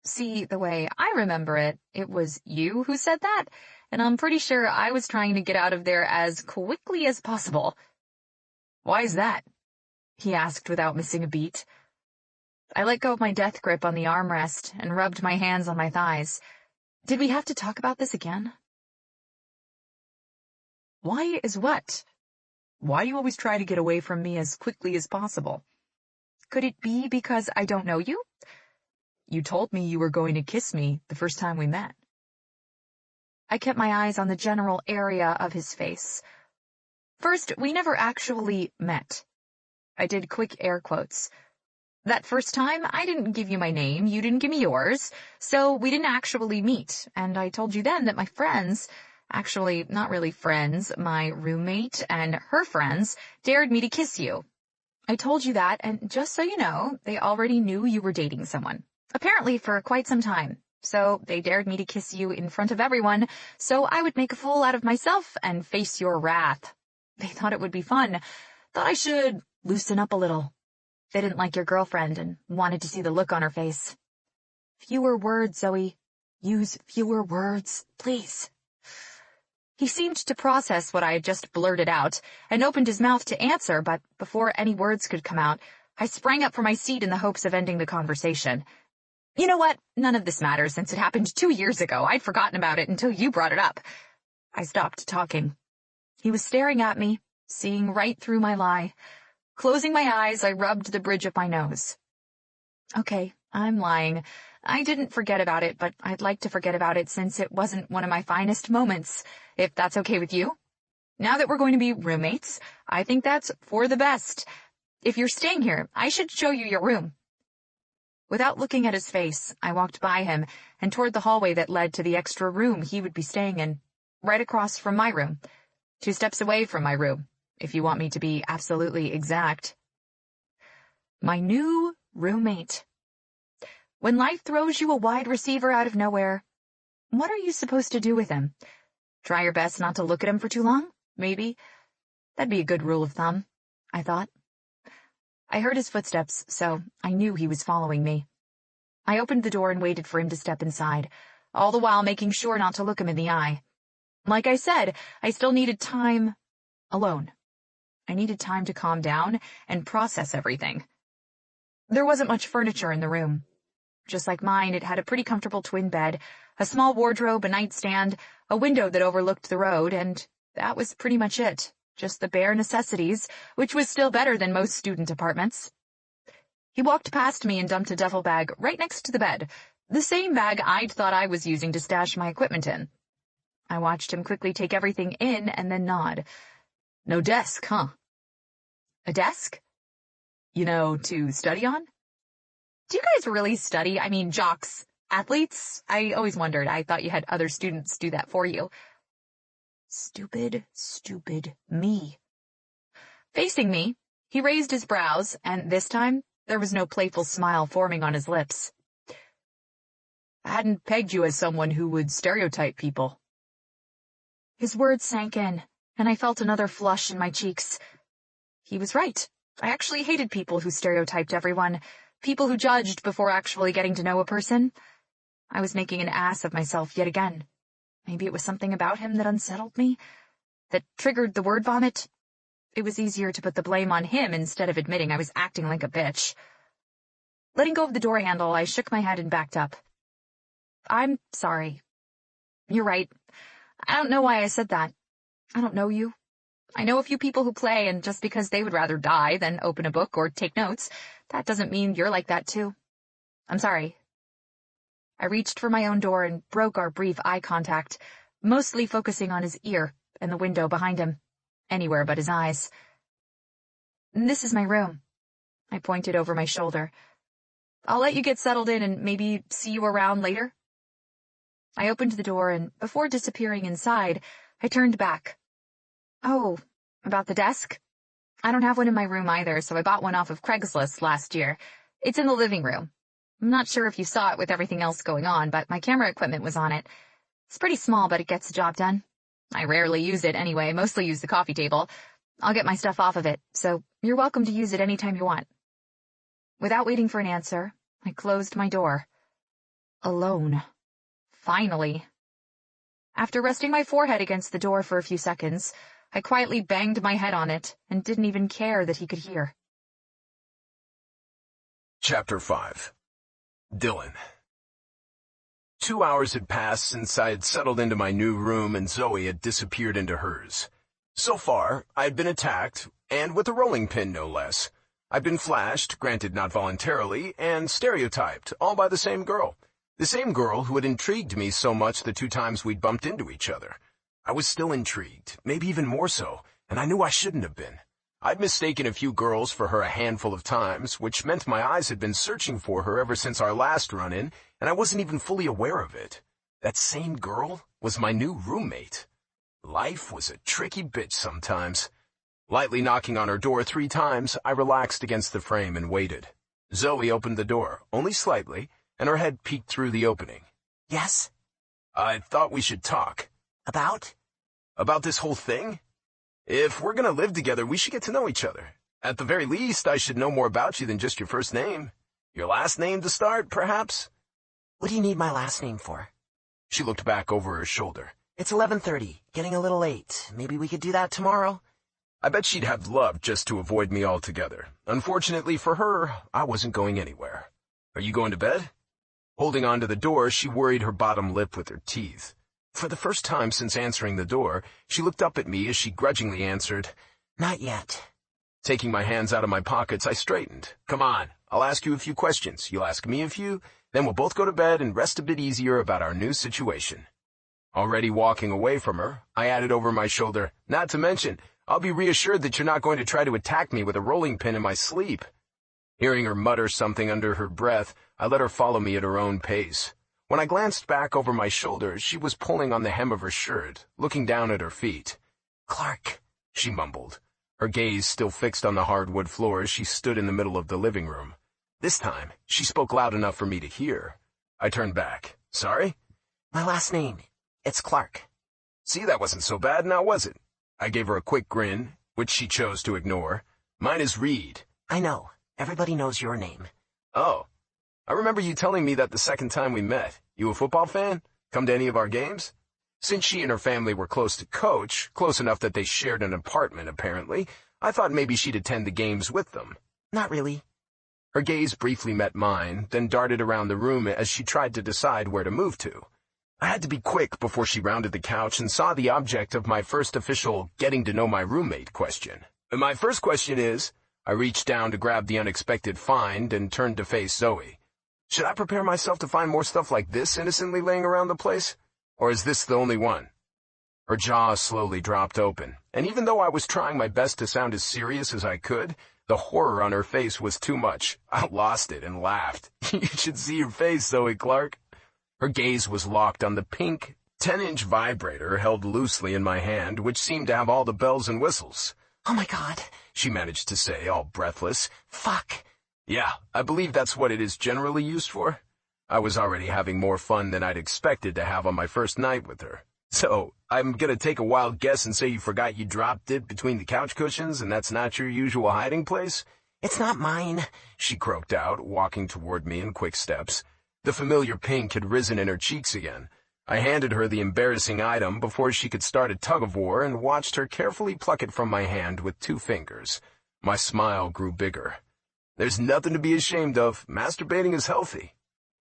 See, the way I remember it, it was you who said that, and I'm pretty sure I was trying to get out of there as quickly as possible. Why is that? He asked without missing a beat. I let go of my death grip on the armrest and rubbed my hands on my thighs. Did we have to talk about this again? Why is what? Why do you always try to get away from me as quickly as possible? Could it be because I don't know you? You told me you were going to kiss me the first time we met. I kept my eyes on the general area of his face. First, we never actually met. I did quick air quotes. That first time, I didn't give you my name, you didn't give me yours, so we didn't actually meet, and I told you then that my friends, actually not really friends, my roommate and her friends, dared me to kiss you. I told you that, and just so you know, they already knew you were dating someone. Apparently for quite some time, so they dared me to kiss you in front of everyone, so I would make a fool out of myself and face your wrath. They thought it would be fun, thought I should loosen up a little. They didn't like your girlfriend and wanted to see the look on her face. Fewer words, Zoe. Use fewer words, please. He seemed to process what I had just blurted out and opened his mouth to answer, but before any words could come out, I sprang up from my seat in the hopes of ending the conversation. You know what? None of this matters since it happened 2 years ago. I'd forgotten about it until you brought it up. I stopped talking. He was staring at me, seeing right through my lie. Closing my eyes, I rubbed the bridge of my nose. Okay, I'm lying. I didn't forget about it, but I'd like to forget about it since it wasn't one of my finest moments, if that's okay with you. Now that we're going to be roommates, I think that's for the best. If you're staying here, I should show you your room. Without looking at his face, I walked by him and toward the hallway that led to the extra room he would be staying in, right across from my room. 2 steps away from my room, if you want me to be absolutely exact. My new roommate. When life throws you a wide receiver out of nowhere, what are you supposed to do with him? Try your best not to look at him for too long, maybe? That'd be a good rule of thumb, I thought. I heard his footsteps, so I knew he was following me. I opened the door and waited for him to step inside, all the while making sure not to look him in the eye. Like I said, I still needed time alone. I needed time to calm down and process everything. There wasn't much furniture in the room. Just like mine, it had a pretty comfortable twin bed, a small wardrobe, a nightstand, a window that overlooked the road, and that was pretty much it. Just the bare necessities, which was still better than most student apartments. He walked past me and dumped a duffel bag right next to the bed, the same bag I'd thought I was using to stash my equipment in. I watched him quickly take everything in and then nod. No desk, huh? A desk? You know, to study on? Do you guys really study? I mean, jocks, athletes? I always wondered. I thought you had other students do that for you. Stupid, stupid me. Facing me, he raised his brows, and this time there was no playful smile forming on his lips. I hadn't pegged you as someone who would stereotype people. His words sank in, and I felt another flush in my cheeks. He was right. I actually hated people who stereotyped everyone, people who judged before actually getting to know a person. I was making an ass of myself yet again. Maybe it was something about him that unsettled me, that triggered the word vomit. It was easier to put the blame on him instead of admitting I was acting like a bitch. Letting go of the door handle, I shook my head and backed up. I'm sorry. You're right. I don't know why I said that. I don't know you. I know a few people who play, and just because they would rather die than open a book or take notes, that doesn't mean you're like that too. I'm sorry. I reached for my own door and broke our brief eye contact, mostly focusing on his ear and the window behind him, anywhere but his eyes. This is my room. I pointed over my shoulder. I'll let you get settled in and maybe see you around later. I opened the door, and before disappearing inside, I turned back. Oh, about the desk? I don't have one in my room either, so I bought one off of Craigslist last year. It's in the living room. I'm not sure if you saw it with everything else going on, but my camera equipment was on it. It's pretty small, but it gets the job done. I rarely use it anyway, mostly use the coffee table. I'll get my stuff off of it, so you're welcome to use it anytime you want. Without waiting for an answer, I closed my door. Alone. Finally. After resting my forehead against the door for a few seconds, I quietly banged my head on it and didn't even care that he could hear. Chapter 5. Dylan. 2 hours had passed since I had settled into my new room and Zoe had disappeared into hers. So far, I had been attacked, and with a rolling pin no less. I'd been flashed, granted not voluntarily, and stereotyped, all by the same girl. The same girl who had intrigued me so much the 2 times we'd bumped into each other. I was still intrigued, maybe even more so, and I knew I shouldn't have been. I'd mistaken a few girls for her a handful of times, which meant my eyes had been searching for her ever since our last run-in, and I wasn't even fully aware of it. That same girl was my new roommate. Life was a tricky bitch sometimes. Lightly knocking on her door 3 times, I relaxed against the frame and waited. Zoe opened the door, only slightly, and her head peeked through the opening. Yes? I thought we should talk. About? About this whole thing? If we're gonna live together, we should get to know each other. At the very least, I should know more about you than just your first name. Your last name to start, perhaps? What do you need my last name for? She looked back over her shoulder. It's 11:30, getting a little late. Maybe we could do that tomorrow? I bet she'd have loved just to avoid me altogether. Unfortunately for her, I wasn't going anywhere. Are you going to bed? Holding on to the door, she worried her bottom lip with her teeth. For the first time since answering the door, she looked up at me as she grudgingly answered, Not yet. Taking my hands out of my pockets, I straightened. Come on, I'll ask you a few questions. You'll ask me a few, then we'll both go to bed and rest a bit easier about our new situation. Already walking away from her, I added over my shoulder, Not to mention, I'll be reassured that you're not going to try to attack me with a rolling pin in my sleep. Hearing her mutter something under her breath, I let her follow me at her own pace. When I glanced back over my shoulder, she was pulling on the hem of her shirt, looking down at her feet. Clark, she mumbled, her gaze still fixed on the hardwood floor as she stood in the middle of the living room. This time, she spoke loud enough for me to hear. I turned back. Sorry? My last name, it's Clark. See, that wasn't so bad, now was it? I gave her a quick grin, which she chose to ignore. Mine is Reed. I know. Everybody knows your name. Oh. I remember you telling me that the second time we met. You a football fan? Come to any of our games? Since she and her family were close to Coach, close enough that they shared an apartment apparently, I thought maybe she'd attend the games with them. Not really. Her gaze briefly met mine, then darted around the room as she tried to decide where to move to. I had to be quick before she rounded the couch and saw the object of my first official getting-to-know-my-roommate question. My first question is, I reached down to grab the unexpected find and turned to face Zoe. Should I prepare myself to find more stuff like this innocently laying around the place? Or is this the only one? Her jaw slowly dropped open, and even though I was trying my best to sound as serious as I could, the horror on her face was too much. I lost it and laughed. You should see your face, Zoe Clark. Her gaze was locked on the pink, 10-inch vibrator held loosely in my hand, which seemed to have all the bells and whistles. Oh my God, she managed to say, all breathless. Fuck. Yeah, I believe that's what it is generally used for. I was already having more fun than I'd expected to have on my first night with her. So, I'm gonna take a wild guess and say you forgot you dropped it between the couch cushions and that's not your usual hiding place? It's not mine, she croaked out, walking toward me in quick steps. The familiar pink had risen in her cheeks again. I handed her the embarrassing item before she could start a tug-of-war and watched her carefully pluck it from my hand with 2 fingers. My smile grew bigger. There's nothing to be ashamed of. Masturbating is healthy.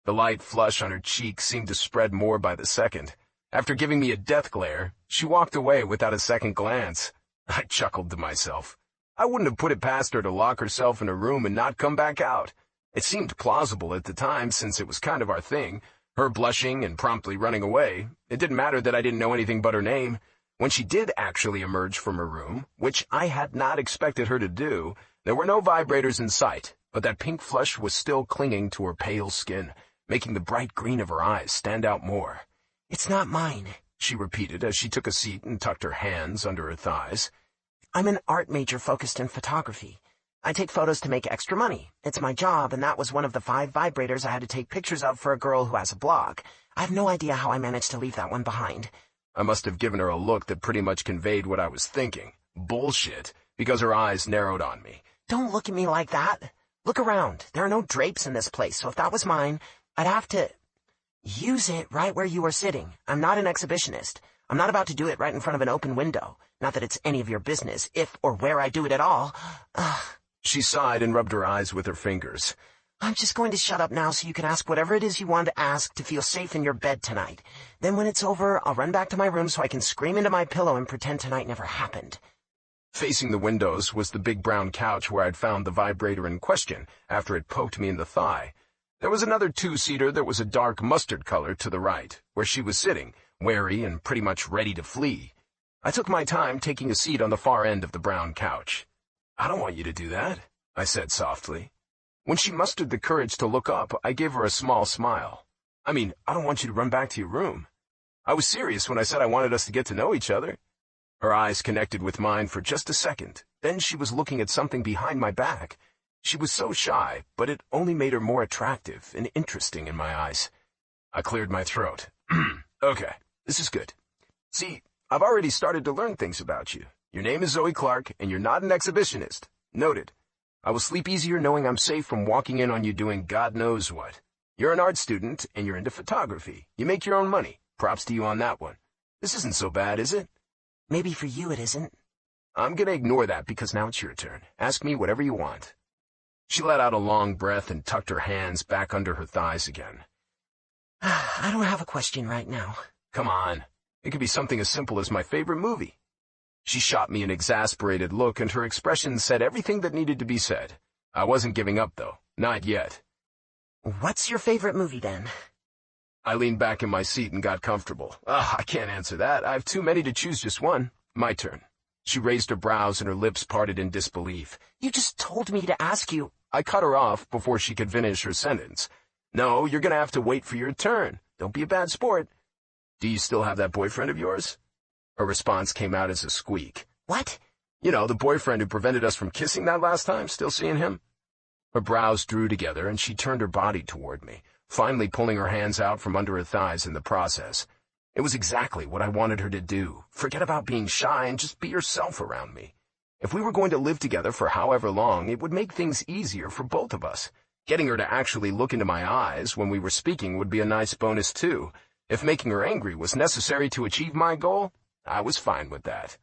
The light flush on her cheek seemed to spread more by the second. After giving me a death glare, she walked away without a second glance. I chuckled to myself. I wouldn't have put it past her to lock herself in a room and not come back out. It seemed plausible at the time since it was kind of our thing, her blushing and promptly running away. It didn't matter that I didn't know anything but her name. When she did actually emerge from her room, which I had not expected her to do, there were no vibrators in sight, but that pink flush was still clinging to her pale skin, making the bright green of her eyes stand out more. It's not mine, she repeated as she took a seat and tucked her hands under her thighs. I'm an art major focused in photography. I take photos to make extra money. It's my job, and that was one of the 5 vibrators I had to take pictures of for a girl who has a blog. I have no idea how I managed to leave that one behind. I must have given her a look that pretty much conveyed what I was thinking. Bullshit, because her eyes narrowed on me. Don't look at me like that. Look around. There are no drapes in this place, so if that was mine, I'd have to use it right where you are sitting. I'm not an exhibitionist. I'm not about to do it right in front of an open window. Not that it's any of your business, if or where I do it at all. She sighed and rubbed her eyes with her fingers. I'm just going to shut up now so you can ask whatever it is you want to ask to feel safe in your bed tonight. Then when it's over, I'll run back to my room so I can scream into my pillow and pretend tonight never happened. Facing the windows was the big brown couch where I'd found the vibrator in question after it poked me in the thigh. There was another 2-seater that was a dark mustard color to the right, where she was sitting, wary and pretty much ready to flee. I took my time taking a seat on the far end of the brown couch. I don't want you to do that, I said softly. When she mustered the courage to look up, I gave her a small smile. I mean, I don't want you to run back to your room. I was serious when I said I wanted us to get to know each other. Her eyes connected with mine for just a second. Then she was looking at something behind my back. She was so shy, but it only made her more attractive and interesting in my eyes. I cleared my throat. Okay, this is good. See, I've already started to learn things about you. Your name is Zoe Clark, and you're not an exhibitionist. Noted. I will sleep easier knowing I'm safe from walking in on you doing God knows what. You're an art student, and you're into photography. You make your own money. Props to you on that one. This isn't so bad, is it? Maybe for you it isn't. I'm gonna ignore that because now it's your turn. Ask me whatever you want. She let out a long breath and tucked her hands back under her thighs again. I don't have a question right now. Come on. It could be something as simple as my favorite movie. She shot me an exasperated look, and her expression said everything that needed to be said. I wasn't giving up, though. Not yet. What's your favorite movie, then? I leaned back in my seat and got comfortable. I can't answer that. I have too many to choose just one. My turn. She raised her brows and her lips parted in disbelief. You just told me to ask you. I cut her off before she could finish her sentence. No, you're gonna have to wait for your turn. Don't be a bad sport. Do you still have that boyfriend of yours? Her response came out as a squeak. What? You know, the boyfriend who prevented us from kissing that last time. Still seeing him? Her brows drew together, and she turned her body toward me, finally pulling her hands out from under her thighs in the process. It was exactly what I wanted her to do. Forget about being shy and just be yourself around me. If we were going to live together for however long, it would make things easier for both of us. Getting her to actually look into my eyes when we were speaking would be a nice bonus, too. If making her angry was necessary to achieve my goal, I was fine with that.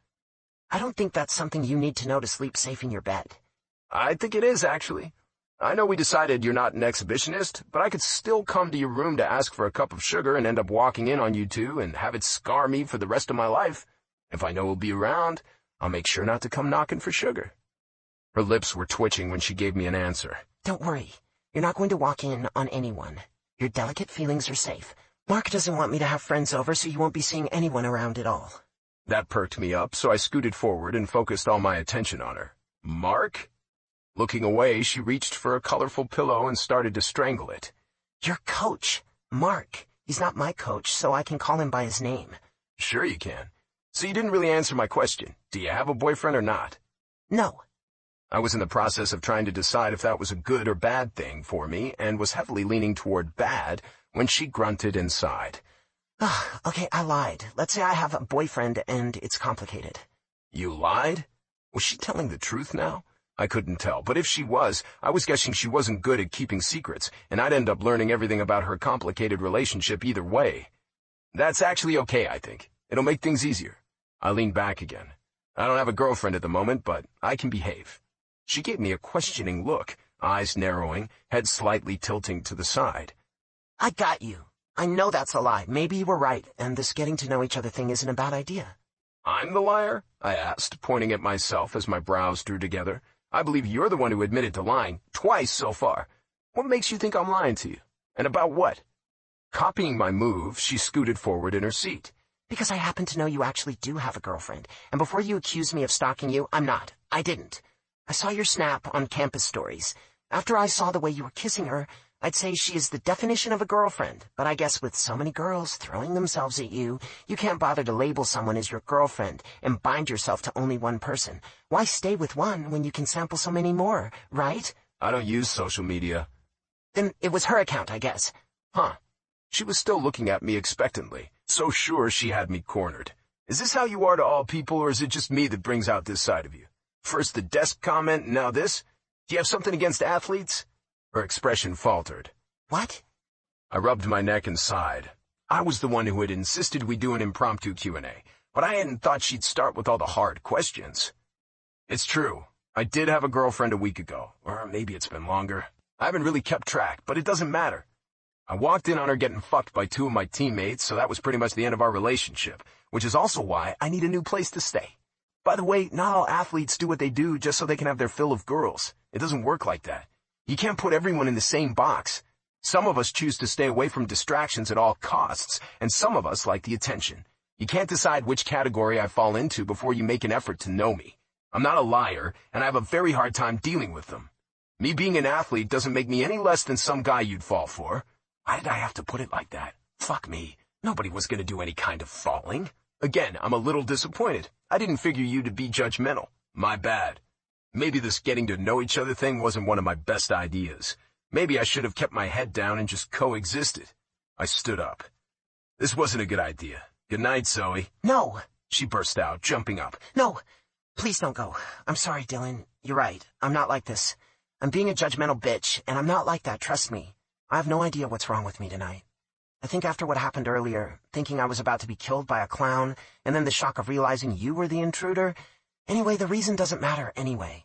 I don't think that's something you need to know to sleep safe in your bed. I think it is, actually. I know we decided you're not an exhibitionist, but I could still come to your room to ask for a cup of sugar and end up walking in on you two and have it scar me for the rest of my life. If I know we'll be around, I'll make sure not to come knocking for sugar. Her lips were twitching when she gave me an answer. Don't worry. You're not going to walk in on anyone. Your delicate feelings are safe. Mark doesn't want me to have friends over, so you won't be seeing anyone around at all. That perked me up, so I scooted forward and focused all my attention on her. Mark? Looking away, she reached for a colorful pillow and started to strangle it. Your coach, Mark. He's not my coach, so I can call him by his name. Sure you can. So you didn't really answer my question. Do you have a boyfriend or not? No. I was in the process of trying to decide if that was a good or bad thing for me, and was heavily leaning toward bad when she grunted and sighed. Okay, I lied. Let's say I have a boyfriend and it's complicated. You lied? Was she telling the truth now? I couldn't tell, but if she was, I was guessing she wasn't good at keeping secrets, and I'd end up learning everything about her complicated relationship either way. That's actually okay, I think. It'll make things easier. I leaned back again. I don't have a girlfriend at the moment, but I can behave. She gave me a questioning look, eyes narrowing, head slightly tilting to the side. I got you. I know that's a lie. Maybe you were right, and this getting to know each other thing isn't a bad idea. I'm the liar? I asked, pointing at myself as my brows drew together. I believe you're the one who admitted to lying, twice so far. What makes you think I'm lying to you? And about what? Copying my move, she scooted forward in her seat. Because I happen to know you actually do have a girlfriend, and before you accuse me of stalking you, I'm not. I didn't. I saw your snap on campus stories. After I saw the way you were kissing her, I'd say she is the definition of a girlfriend, but I guess with so many girls throwing themselves at you, you can't bother to label someone as your girlfriend and bind yourself to only one person. Why stay with one when you can sample so many more, right? I don't use social media. Then it was her account, I guess. Huh. She was still looking at me expectantly, so sure she had me cornered. Is this how you are to all people, or is it just me that brings out this side of you? First the desk comment, and now this? Do you have something against athletes? Her expression faltered. What? I rubbed my neck and sighed. I was the one who had insisted we do an impromptu Q&A, but I hadn't thought she'd start with all the hard questions. It's true. I did have a girlfriend a week ago, or maybe it's been longer. I haven't really kept track, but it doesn't matter. I walked in on her getting fucked by two of my teammates, so that was pretty much the end of our relationship, which is also why I need a new place to stay. By the way, not all athletes do what they do just so they can have their fill of girls. It doesn't work like that. You can't put everyone in the same box. Some of us choose to stay away from distractions at all costs, and some of us like the attention. You can't decide which category I fall into before you make an effort to know me. I'm not a liar, and I have a very hard time dealing with them. Me being an athlete doesn't make me any less than some guy you'd fall for. Why did I have to put it like that? Fuck me. Nobody was going to do any kind of falling. Again, I'm a little disappointed. I didn't figure you to be judgmental. My bad. Maybe this getting to know each other thing wasn't one of my best ideas. Maybe I should have kept my head down and just coexisted. I stood up. This wasn't a good idea. Good night, Zoe. No, She burst out, jumping up. no. Please don't go. I'm sorry, Dylan. You're right. I'm not like this. I'm being a judgmental bitch, and I'm not like that, trust me. I have no idea what's wrong with me tonight. I think after what happened earlier, thinking I was about to be killed by a clown, and then the shock of realizing you were the intruder, Anyway, the reason doesn't matter anyway.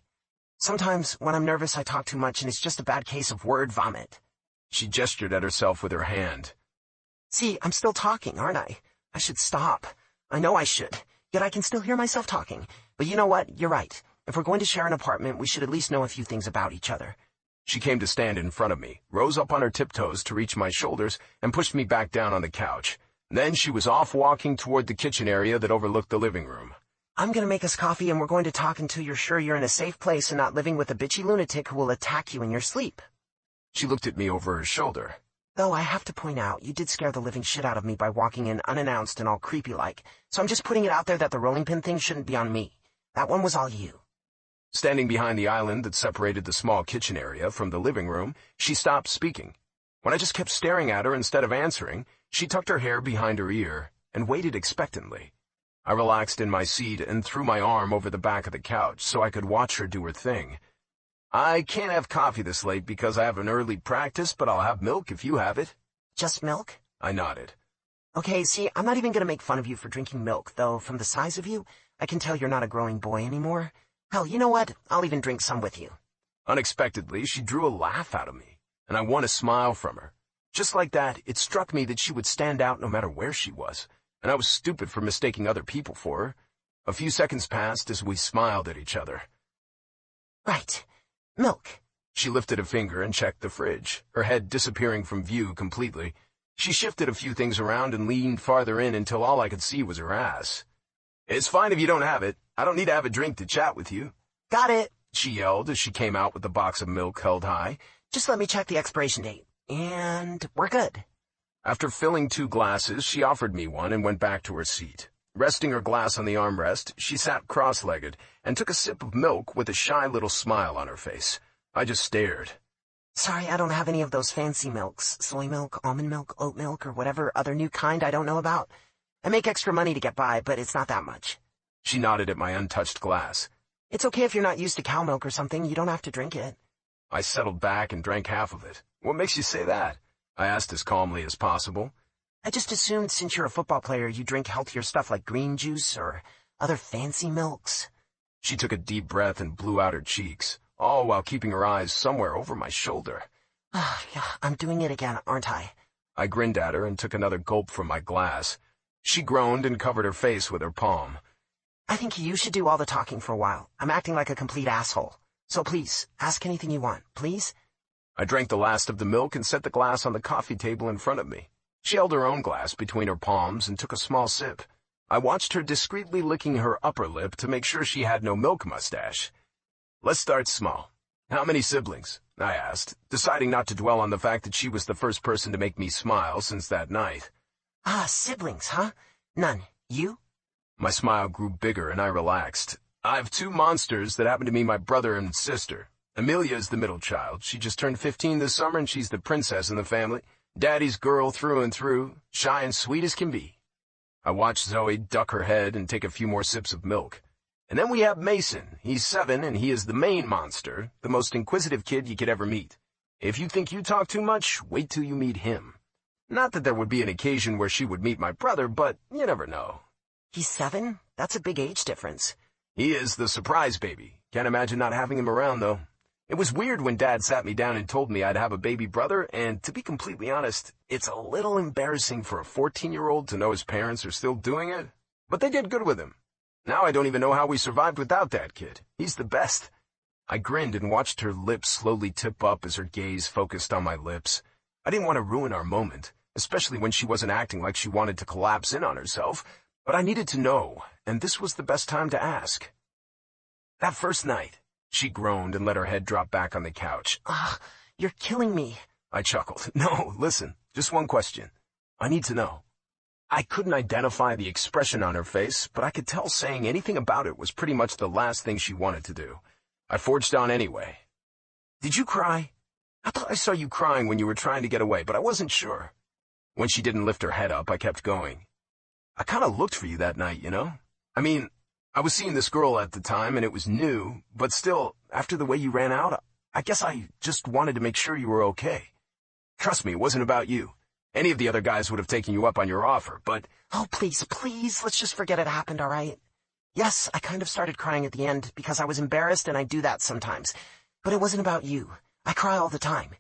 Sometimes, when I'm nervous, I talk too much and it's just a bad case of word vomit. She gestured at herself with her hand. See, I'm still talking, aren't I? I should stop. I know I should, yet I can still hear myself talking. But you know what? You're right. If we're going to share an apartment, we should at least know a few things about each other. She came to stand in front of me, rose up on her tiptoes to reach my shoulders, and pushed me back down on the couch. Then she was off walking toward the kitchen area that overlooked the living room. I'm gonna make us coffee and we're going to talk until you're sure you're in a safe place and not living with a bitchy lunatic who will attack you in your sleep. She looked at me over her shoulder. Though I have to point out, you did scare the living shit out of me by walking in unannounced and all creepy-like, so I'm just putting it out there that the rolling pin thing shouldn't be on me. That one was all you. Standing behind the island that separated the small kitchen area from the living room, she stopped speaking. When I just kept staring at her instead of answering, she tucked her hair behind her ear and waited expectantly. I relaxed in my seat and threw my arm over the back of the couch so I could watch her do her thing. I can't have coffee this late because I have an early practice, but I'll have milk if you have it. Just milk? I nodded. Okay, see, I'm not even gonna make fun of you for drinking milk, though from the size of you, I can tell you're not a growing boy anymore. Hell, you know what? I'll even drink some with you. Unexpectedly, she drew a laugh out of me, and I won a smile from her. Just like that, it struck me that she would stand out no matter where she was, and I was stupid for mistaking other people for her. A few seconds passed as we smiled at each other. Right. Milk. She lifted a finger and checked the fridge, her head disappearing from view completely. She shifted a few things around and leaned farther in until all I could see was her ass. It's fine if you don't have it. I don't need to have a drink to chat with you. Got it, she yelled as she came out with the box of milk held high. Just let me check the expiration date. And we're good. After filling 2 glasses, she offered me one and went back to her seat. Resting her glass on the armrest, she sat cross-legged and took a sip of milk with a shy little smile on her face. I just stared. Sorry, I don't have any of those fancy milks. Soy milk, almond milk, oat milk, or whatever other new kind I don't know about. I make extra money to get by, but it's not that much. She nodded at my untouched glass. It's okay if you're not used to cow milk or something. You don't have to drink it. I settled back and drank half of it. What makes you say that? I asked as calmly as possible. I just assumed since you're a football player, you drink healthier stuff like green juice or other fancy milks. She took a deep breath and blew out her cheeks, all while keeping her eyes somewhere over my shoulder. Yeah, I'm doing it again, aren't I? I grinned at her and took another gulp from my glass. She groaned and covered her face with her palm. I think you should do all the talking for a while. I'm acting like a complete asshole. So please, ask anything you want, please? I drank the last of the milk and set the glass on the coffee table in front of me. She held her own glass between her palms and took a small sip. I watched her discreetly licking her upper lip to make sure she had no milk mustache. Let's start small. How many siblings? I asked, deciding not to dwell on the fact that she was the first person to make me smile since that night. Siblings, huh? None. You? My smile grew bigger and I relaxed. I've 2 monsters that happen to be my brother and sister. Amelia is the middle child. She just turned 15 this summer and she's the princess in the family. Daddy's girl through and through, shy and sweet as can be. I watched Zoe duck her head and take a few more sips of milk. And then we have Mason. He's 7 and he is the main monster, the most inquisitive kid you could ever meet. If you think you talk too much, wait till you meet him. Not that there would be an occasion where she would meet my brother, but you never know. He's 7? That's a big age difference. He is the surprise baby. Can't imagine not having him around, though. It was weird when Dad sat me down and told me I'd have a baby brother, and to be completely honest, it's a little embarrassing for a 14-year-old to know his parents are still doing it. But they did good with him. Now I don't even know how we survived without that kid. He's the best. I grinned and watched her lips slowly tip up as her gaze focused on my lips. I didn't want to ruin our moment, especially when she wasn't acting like she wanted to collapse in on herself, but I needed to know, and this was the best time to ask. That first night, she groaned and let her head drop back on the couch. You're killing me. I chuckled. No, listen, just one question. I need to know. I couldn't identify the expression on her face, but I could tell saying anything about it was pretty much the last thing she wanted to do. I forged on anyway. Did you cry? I thought I saw you crying when you were trying to get away, but I wasn't sure. When she didn't lift her head up, I kept going. I kind of looked for you that night, you know? I mean, I was seeing this girl at the time, and it was new, but still, after the way you ran out, I guess I just wanted to make sure you were okay. Trust me, it wasn't about you. Any of the other guys would have taken you up on your offer, but... Oh, please, let's just forget it happened, all right? Yes, I kind of started crying at the end because I was embarrassed, and I do that sometimes. But it wasn't about you. I cry all the time.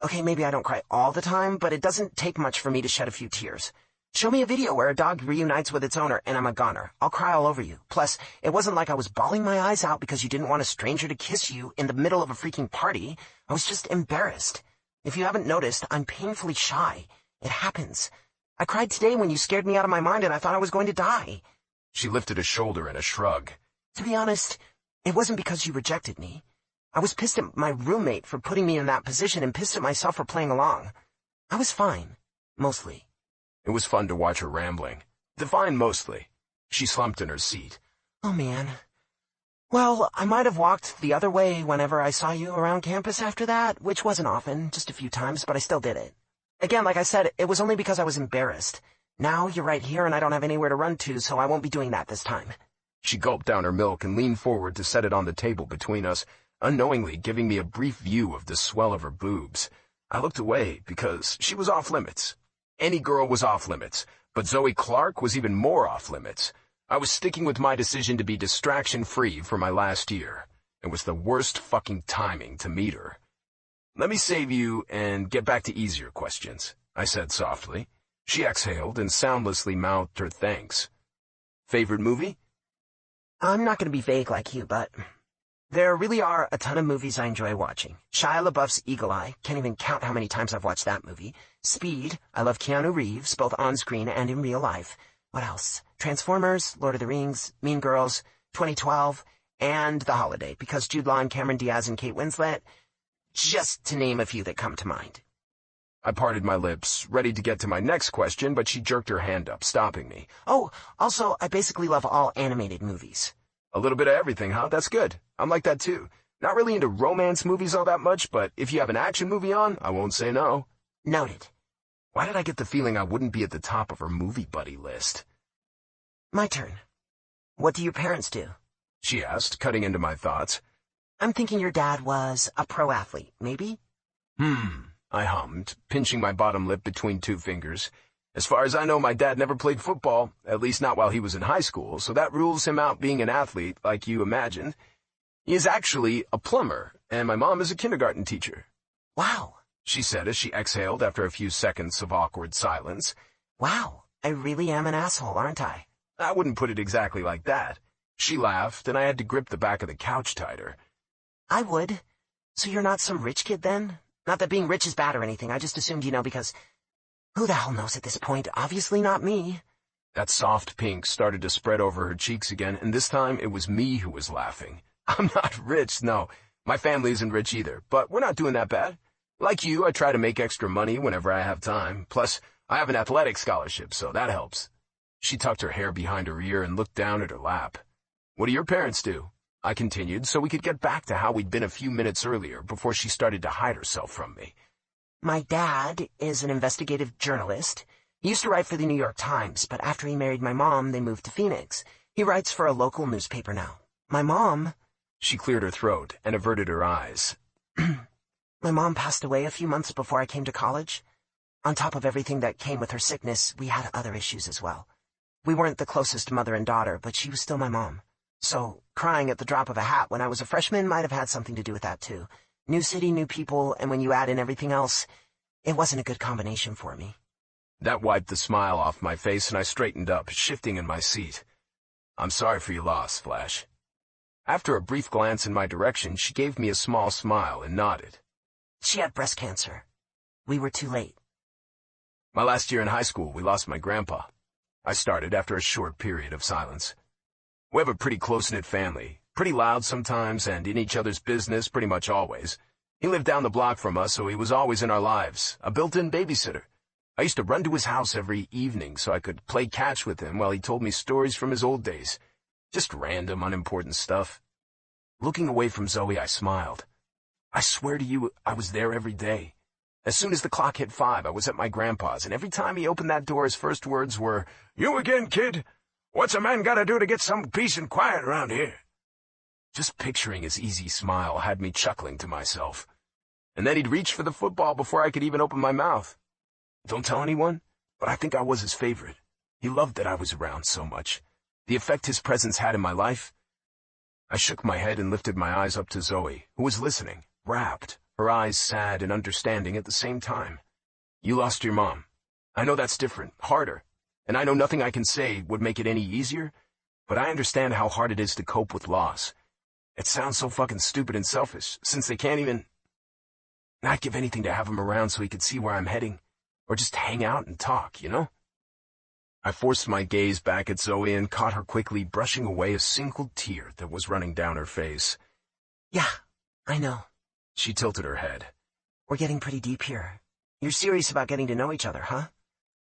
Okay, maybe I don't cry all the time, but it doesn't take much for me to shed a few tears. Show me a video where a dog reunites with its owner and I'm a goner. I'll cry all over you. Plus, it wasn't like I was bawling my eyes out because you didn't want a stranger to kiss you in the middle of a freaking party. I was just embarrassed. If you haven't noticed, I'm painfully shy. It happens. I cried today when you scared me out of my mind and I thought I was going to die. She lifted a shoulder in a shrug. To be honest, it wasn't because you rejected me. I was pissed at my roommate for putting me in that position and pissed at myself for playing along. I was fine. Mostly. It was fun to watch her rambling. Define mostly. She slumped in her seat. Oh, man. Well, I might have walked the other way whenever I saw you around campus after that, which wasn't often, just a few times, but I still did it. Again, like I said, it was only because I was embarrassed. Now you're right here and I don't have anywhere to run to, so I won't be doing that this time. She gulped down her milk and leaned forward to set it on the table between us, unknowingly giving me a brief view of the swell of her boobs. I looked away because she was off limits. Any girl was off limits, but Zoe Clark was even more off limits. I was sticking with my decision to be distraction-free for my last year. It was the worst fucking timing to meet her. Let me save you and get back to easier questions, I said softly. She exhaled and soundlessly mouthed her thanks. Favorite movie? I'm not going to be vague like you, but there really are a ton of movies I enjoy watching. Shia LaBeouf's Eagle Eye, can't even count how many times I've watched that movie. Speed, I love Keanu Reeves, both on screen and in real life. What else? Transformers, Lord of the Rings, Mean Girls, 2012, and The Holiday, because Jude Law and Cameron Diaz and Kate Winslet, just to name a few that come to mind. I parted my lips, ready to get to my next question, but she jerked her hand up, stopping me. Oh, also, I basically love all animated movies. A little bit of everything, huh? That's good. I'm like that too. Not really into romance movies all that much, but if you have an action movie on, I won't say no. Noted. Why did I get the feeling I wouldn't be at the top of her movie buddy list? My turn. What do your parents do? She asked, cutting into my thoughts. I'm thinking your dad was a pro athlete, maybe? I hummed, pinching my bottom lip between two fingers. As far as I know, my dad never played football, at least not while he was in high school, so that rules him out being an athlete, like you imagined. He is actually a plumber, and my mom is a kindergarten teacher. Wow, She said as she exhaled after a few seconds of awkward silence. wow, I really am an asshole, aren't I? I wouldn't put it exactly like that. She laughed, and I had to grip the back of the couch tighter. I would. So you're not some rich kid then? Not that being rich is bad or anything, I just assumed, because who the hell knows at this point? Obviously not me. That soft pink started to spread over her cheeks again, and this time it was me who was laughing. I'm not rich, no. My family isn't rich either, but we're not doing that bad. Like you, I try to make extra money whenever I have time. Plus, I have an athletic scholarship, so that helps. She tucked her hair behind her ear and looked down at her lap. What do your parents do? I continued, so we could get back to how we'd been a few minutes earlier before she started to hide herself from me. My dad is an investigative journalist. He used to write for the New York Times, but after he married my mom, they moved to Phoenix. He writes for a local newspaper now. My mom... She cleared her throat and averted her eyes. My mom passed away a few months before I came to college. On top of everything that came with her sickness, we had other issues as well. We weren't the closest mother and daughter, but she was still my mom. So, crying at the drop of a hat when I was a freshman might have had something to do with that too. New city, new people, and when you add in everything else, it wasn't a good combination for me. That wiped the smile off my face, and I straightened up, shifting in my seat. I'm sorry for your loss, Flash. After a brief glance in my direction, she gave me a small smile and nodded. She had breast cancer. We were too late. My last year in high school, we lost my grandpa. I started after a short period of silence. We have a pretty close-knit family, pretty loud sometimes, and in each other's business pretty much always. He lived down the block from us, so he was always in our lives, a built-in babysitter. I used to run to his house every evening so I could play catch with him while he told me stories from his old days. Just random, unimportant stuff. Looking away from Zoe, I smiled. I swear to you, I was there every day. As soon as the clock hit 5, I was at my grandpa's, and every time he opened that door, his first words were, "You again, kid? What's a man gotta do to get some peace and quiet around here?" Just picturing his easy smile had me chuckling to myself. And then he'd reach for the football before I could even open my mouth. Don't tell anyone, but I think I was his favorite. He loved that I was around so much. The effect his presence had in my life? I shook my head and lifted my eyes up to Zoe, who was listening, rapt, her eyes sad and understanding at the same time. You lost your mom. I know that's different, harder, and I know nothing I can say would make it any easier, but I understand how hard it is to cope with loss. It sounds so fucking stupid and selfish, since they can't even... I'd give anything to have him around so he could see where I'm heading, or just hang out and talk, you know? I forced my gaze back at Zoe and caught her quickly brushing away a single tear that was running down her face. Yeah, I know. She tilted her head. We're getting pretty deep here. You're serious about getting to know each other, huh?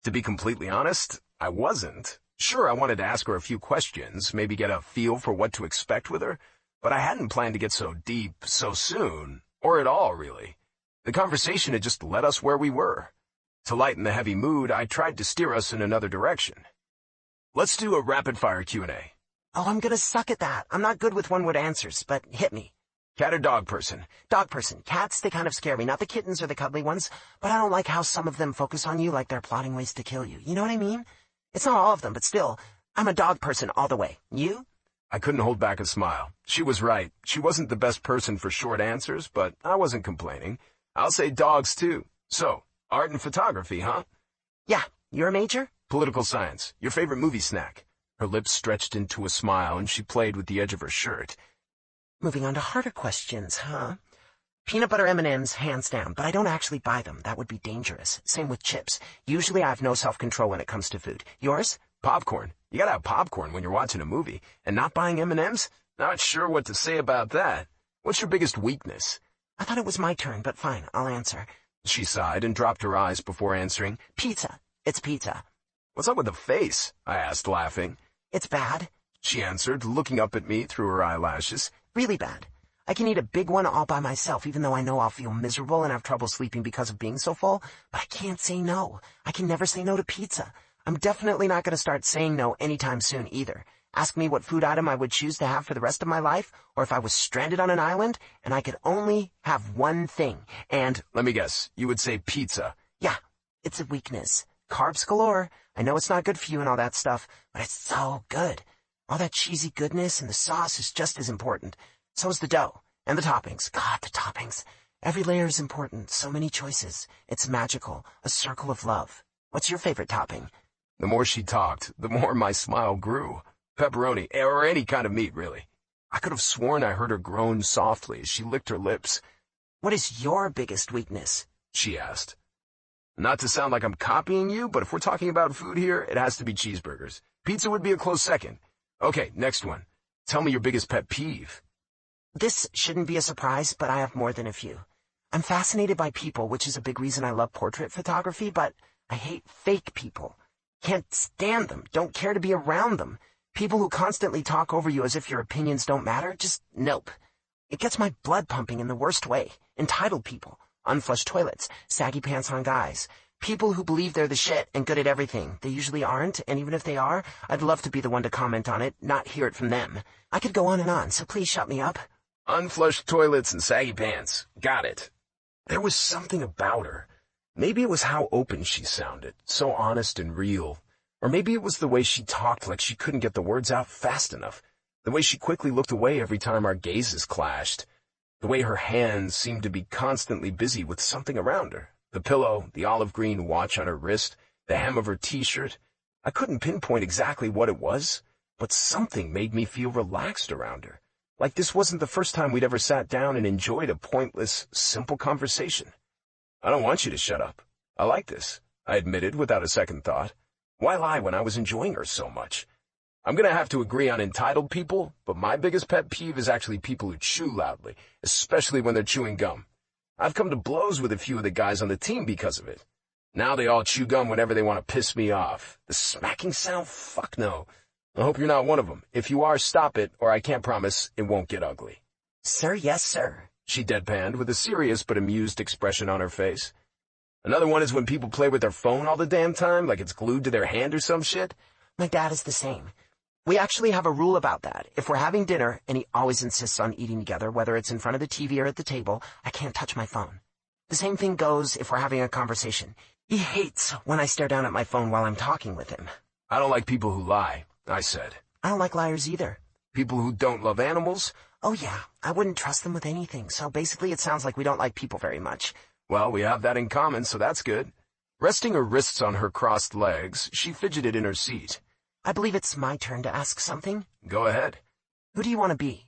To be completely honest, I wasn't. Sure, I wanted to ask her a few questions, maybe get a feel for what to expect with her, but I hadn't planned to get so deep so soon, or at all, really. The conversation had just led us where we were. To lighten the heavy mood, I tried to steer us in another direction. Let's do a rapid-fire Q&A. Oh, I'm gonna suck at that. I'm not good with one-word answers, but hit me. Cat or dog person? Dog person. Cats, they kind of scare me. Not the kittens or the cuddly ones, but I don't like how some of them focus on you like they're plotting ways to kill you. You know what I mean? It's not all of them, but still, I'm a dog person all the way. You? I couldn't hold back a smile. She was right. She wasn't the best person for short answers, but I wasn't complaining. I'll say dogs, too. So, art and photography, huh? Yeah. You're a major? Political science. Your favorite movie snack? Her lips stretched into a smile, and she played with the edge of her shirt. Moving on to harder questions, huh? Peanut butter M&Ms, hands down, but I don't actually buy them. That would be dangerous. Same with chips. Usually I have no self-control when it comes to food. Yours? Popcorn. You gotta have popcorn when you're watching a movie. And not buying M&Ms? Not sure what to say about that. What's your biggest weakness? I thought it was my turn, but fine, I'll answer. She sighed and dropped her eyes before answering. Pizza. It's pizza. What's up with the face? I asked, laughing. It's bad. She answered, looking up at me through her eyelashes. Really bad. I can eat a big one all by myself, even though I know I'll feel miserable and have trouble sleeping because of being so full, but I can't say no. I can never say no to pizza. I'm definitely not going to start saying no anytime soon either. Ask me what food item I would choose to have for the rest of my life, or if I was stranded on an island and I could only have one thing, and... Let me guess, you would say pizza. Yeah, it's a weakness. Carbs galore. I know it's not good for you and all that stuff, but it's so good. All that cheesy goodness and the sauce is just as important. So is the dough. And the toppings. God, the toppings. Every layer is important. So many choices. It's magical. A circle of love. What's your favorite topping? The more she talked, the more my smile grew. Pepperoni, or any kind of meat, really. I could have sworn I heard her groan softly as she licked her lips. What is your biggest weakness? She asked. Not to sound like I'm copying you, but if we're talking about food here, it has to be cheeseburgers. Pizza would be a close second. Okay, next one. Tell me your biggest pet peeve. This shouldn't be a surprise, but I have more than a few. I'm fascinated by people, which is a big reason I love portrait photography, but I hate fake people. Can't stand them. Don't care to be around them. People who constantly talk over you as if your opinions don't matter, just nope. It gets my blood pumping in the worst way. Entitled people. Unflushed toilets. Saggy pants on guys. People who believe they're the shit and good at everything. They usually aren't, and even if they are, I'd love to be the one to comment on it, not hear it from them. I could go on and on, so please shut me up. Unflushed toilets and saggy pants. Got it. There was something about her. Maybe it was how open she sounded, so honest and real. Or maybe it was the way she talked like she couldn't get the words out fast enough. The way she quickly looked away every time our gazes clashed. The way her hands seemed to be constantly busy with something around her. The pillow, the olive green watch on her wrist, the hem of her t-shirt. I couldn't pinpoint exactly what it was, but something made me feel relaxed around her. Like this wasn't the first time we'd ever sat down and enjoyed a pointless, simple conversation. I don't want you to shut up. I like this, I admitted without a second thought. Why lie when I was enjoying her so much? I'm gonna have to agree on entitled people, but my biggest pet peeve is actually people who chew loudly, especially when they're chewing gum. I've come to blows with a few of the guys on the team because of it. Now they all chew gum whenever they want to piss me off. The smacking sound? Fuck no. I hope you're not one of them. If you are, stop it, or I can't promise it won't get ugly. Sir, yes, sir. She deadpanned with a serious but amused expression on her face. Another one is when people play with their phone all the damn time, like it's glued to their hand or some shit. My dad is the same. We actually have a rule about that. If we're having dinner, and he always insists on eating together, whether it's in front of the TV or at the table, I can't touch my phone. The same thing goes if we're having a conversation. He hates when I stare down at my phone while I'm talking with him. I don't like people who lie, I said. I don't like liars either. People who don't love animals? Oh yeah, I wouldn't trust them with anything, so basically it sounds like we don't like people very much. Well, we have that in common, so that's good. Resting her wrists on her crossed legs, she fidgeted in her seat. I believe it's my turn to ask something. Go ahead. Who do you want to be?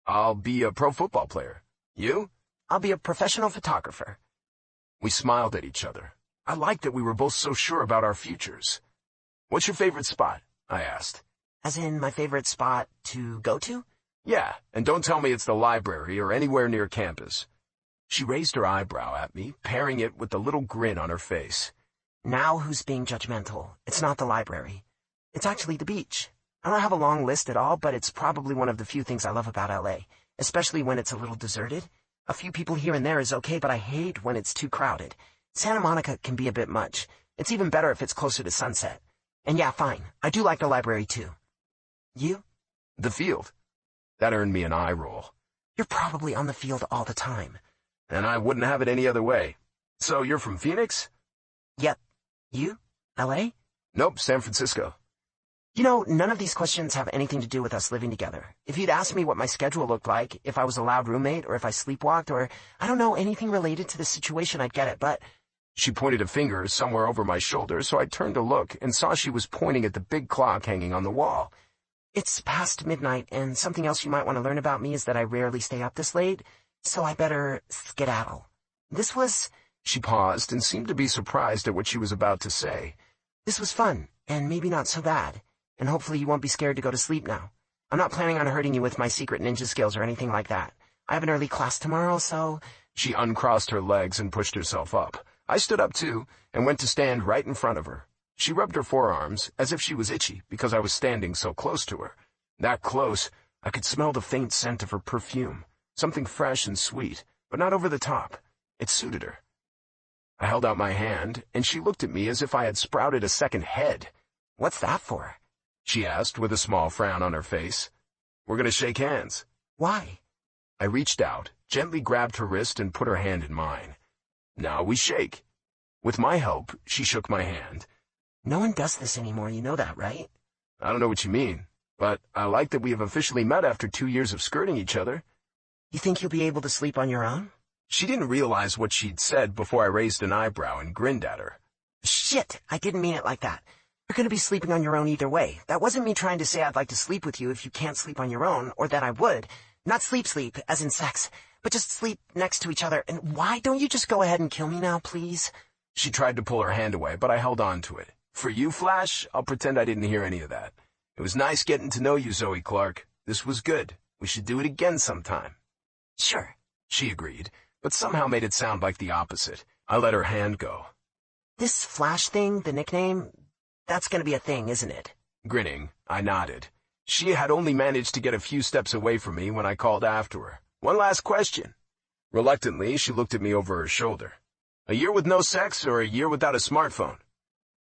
I'll be a pro football player. You? I'll be a professional photographer. We smiled at each other. I liked that we were both so sure about our futures. What's your favorite spot? I asked. As in my favorite spot to go to? Yeah, and don't tell me it's the library or anywhere near campus. She raised her eyebrow at me, pairing it with the little grin on her face. Now who's being judgmental? It's not the library. It's actually the beach. I don't have a long list at all, but it's probably one of the few things I love about LA, especially when it's a little deserted. A few people here and there is okay, but I hate when it's too crowded. Santa Monica can be a bit much. It's even better if it's closer to sunset. And yeah, fine, I do like the library too. You? The field. That earned me an eye roll. You're probably on the field all the time. And I wouldn't have it any other way. So you're from Phoenix? Yep. You? LA? Nope, San Francisco. You know, none of these questions have anything to do with us living together. If you'd asked me what my schedule looked like, if I was a loud roommate, or if I sleepwalked, or, I don't know, anything related to the situation, I'd get it, but... She pointed a finger somewhere over my shoulder, so I turned to look and saw she was pointing at the big clock hanging on the wall. It's past midnight, and something else you might want to learn about me is that I rarely stay up this late, so I better skedaddle. This was... She paused and seemed to be surprised at what she was about to say. This was fun, and maybe not so bad. And hopefully you won't be scared to go to sleep now. I'm not planning on hurting you with my secret ninja skills or anything like that. I have an early class tomorrow, so... She uncrossed her legs and pushed herself up. I stood up too, and went to stand right in front of her. She rubbed her forearms, as if she was itchy, because I was standing so close to her. That close, I could smell the faint scent of her perfume. Something fresh and sweet, but not over the top. It suited her. I held out my hand, and she looked at me as if I had sprouted a second head. What's that for? She asked with a small frown on her face. We're going to shake hands. Why? I reached out, gently grabbed her wrist and put her hand in mine. Now we shake. With my help, she shook my hand. No one does this anymore, you know that, right? I don't know what you mean, but I like that we have officially met after 2 years of skirting each other. You think you'll be able to sleep on your own? She didn't realize what she'd said before I raised an eyebrow and grinned at her. Shit, I didn't mean it like that. You're going to be sleeping on your own either way. That wasn't me trying to say I'd like to sleep with you if you can't sleep on your own, or that I would. Not sleep, as in sex, but just sleep next to each other. And why don't you just go ahead and kill me now, please? She tried to pull her hand away, but I held on to it. For you, Flash, I'll pretend I didn't hear any of that. It was nice getting to know you, Zoe Clark. This was good. We should do it again sometime. Sure, she agreed, but somehow made it sound like the opposite. I let her hand go. This Flash thing, the nickname, that's going to be a thing, isn't it? Grinning, I nodded. She had only managed to get a few steps away from me when I called after her. One last question. Reluctantly, she looked at me over her shoulder. A year with no sex or a year without a smartphone?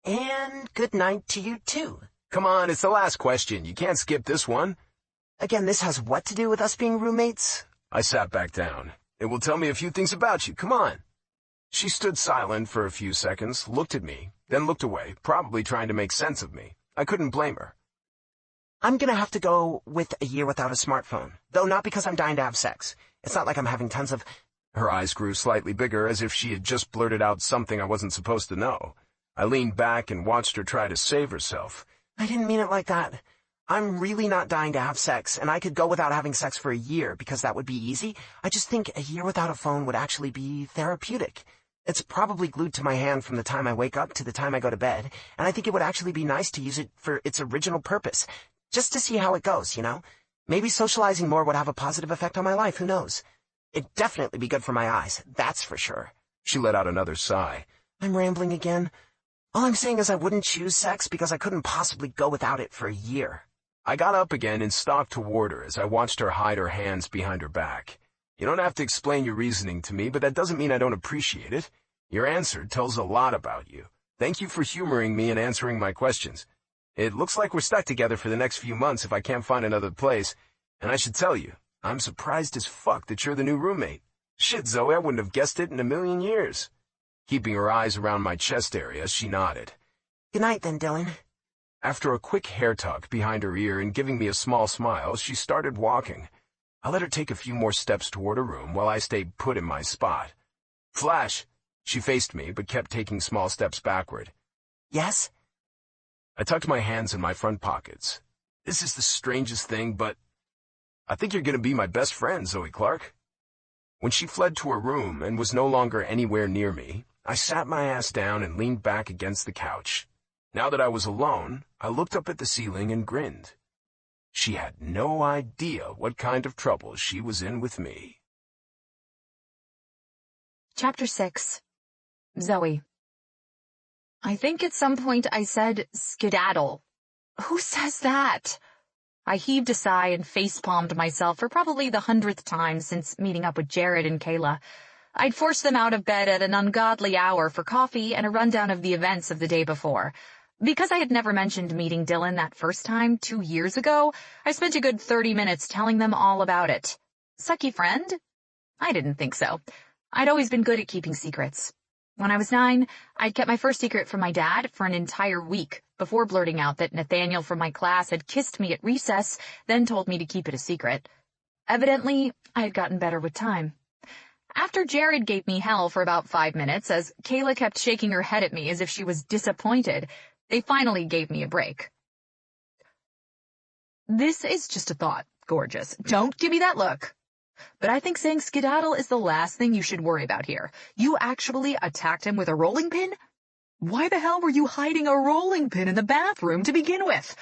And good night to you, too. Come on, it's the last question. You can't skip this one. Again, this has what to do with us being roommates? I sat back down. It will tell me a few things about you. Come on. She stood silent for a few seconds, looked at me, then looked away, probably trying to make sense of me. I couldn't blame her. I'm gonna have to go with a year without a smartphone, though not because I'm dying to have sex. It's not like I'm having tons of... Her eyes grew slightly bigger, as if she had just blurted out something I wasn't supposed to know. I leaned back and watched her try to save herself. I didn't mean it like that. I'm really not dying to have sex, and I could go without having sex for a year, because that would be easy. I just think a year without a phone would actually be therapeutic. It's probably glued to my hand from the time I wake up to the time I go to bed, and I think it would actually be nice to use it for its original purpose. Just to see how it goes, you know? Maybe socializing more would have a positive effect on my life, who knows? It'd definitely be good for my eyes, that's for sure. She let out another sigh. I'm rambling again. All I'm saying is I wouldn't choose sex because I couldn't possibly go without it for a year. I got up again and stalked toward her as I watched her hide her hands behind her back. You don't have to explain your reasoning to me, but that doesn't mean I don't appreciate it. Your answer tells a lot about you. Thank you for humoring me and answering my questions. It looks like we're stuck together for the next few months if I can't find another place. And I should tell you, I'm surprised as fuck that you're the new roommate. Shit, Zoe, I wouldn't have guessed it in a million years. Keeping her eyes around my chest area, she nodded. Good night then, Dylan. After a quick hair tuck behind her ear and giving me a small smile, she started walking. I let her take a few more steps toward her room while I stayed put in my spot. Flash! She faced me, but kept taking small steps backward. Yes? I tucked my hands in my front pockets. This is the strangest thing, but I think you're going to be my best friend, Zoe Clark. When she fled to her room and was no longer anywhere near me, I sat my ass down and leaned back against the couch. Now that I was alone, I looked up at the ceiling and grinned. She had no idea what kind of trouble she was in with me. Chapter 6. Zoe. I think at some point I said skedaddle. Who says that? I heaved a sigh and facepalmed myself for probably the 100th time since meeting up with Jared and Kayla. I'd forced them out of bed at an ungodly hour for coffee and a rundown of the events of the day before. Because I had never mentioned meeting Dylan that first time 2 years ago, I spent a good 30 minutes telling them all about it. Sucky friend? I didn't think so. I'd always been good at keeping secrets. When I was 9, I'd kept my first secret from my dad for an entire week before blurting out that Nathaniel from my class had kissed me at recess, then told me to keep it a secret. Evidently, I had gotten better with time. After Jared gave me hell for about 5 minutes, as Kayla kept shaking her head at me as if she was disappointed, they finally gave me a break. This is just a thought, gorgeous. Don't give me that look. But I think saying skedaddle is the last thing you should worry about here. You actually attacked him with a rolling pin? Why the hell were you hiding a rolling pin in the bathroom to begin with?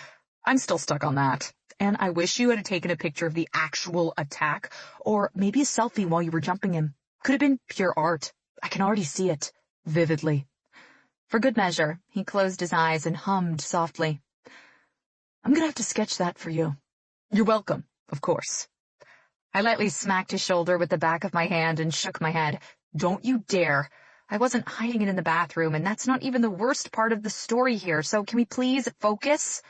I'm still stuck on that. And I wish you had taken a picture of the actual attack, or maybe a selfie while you were jumping him. Could have been pure art. I can already see it, vividly. For good measure, he closed his eyes and hummed softly. I'm gonna have to sketch that for you. You're welcome, of course. I lightly smacked his shoulder with the back of my hand and shook my head. Don't you dare. I wasn't hiding it in the bathroom, and that's not even the worst part of the story here, so can we please focus?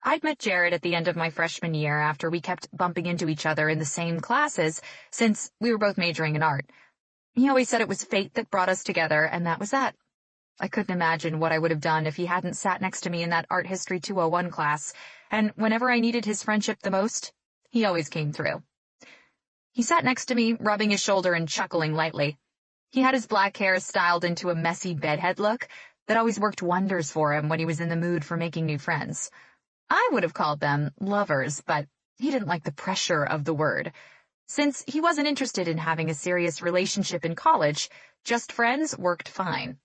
I'd met Jared at the end of my freshman year after we kept bumping into each other in the same classes, since we were both majoring in art. He always said it was fate that brought us together, and that was that. I couldn't imagine what I would have done if he hadn't sat next to me in that Art History 201 class, and whenever I needed his friendship the most, he always came through. He sat next to me, rubbing his shoulder and chuckling lightly. He had his black hair styled into a messy bedhead look that always worked wonders for him when he was in the mood for making new friends. I would have called them lovers, but he didn't like the pressure of the word. Since he wasn't interested in having a serious relationship in college, just friends worked fine.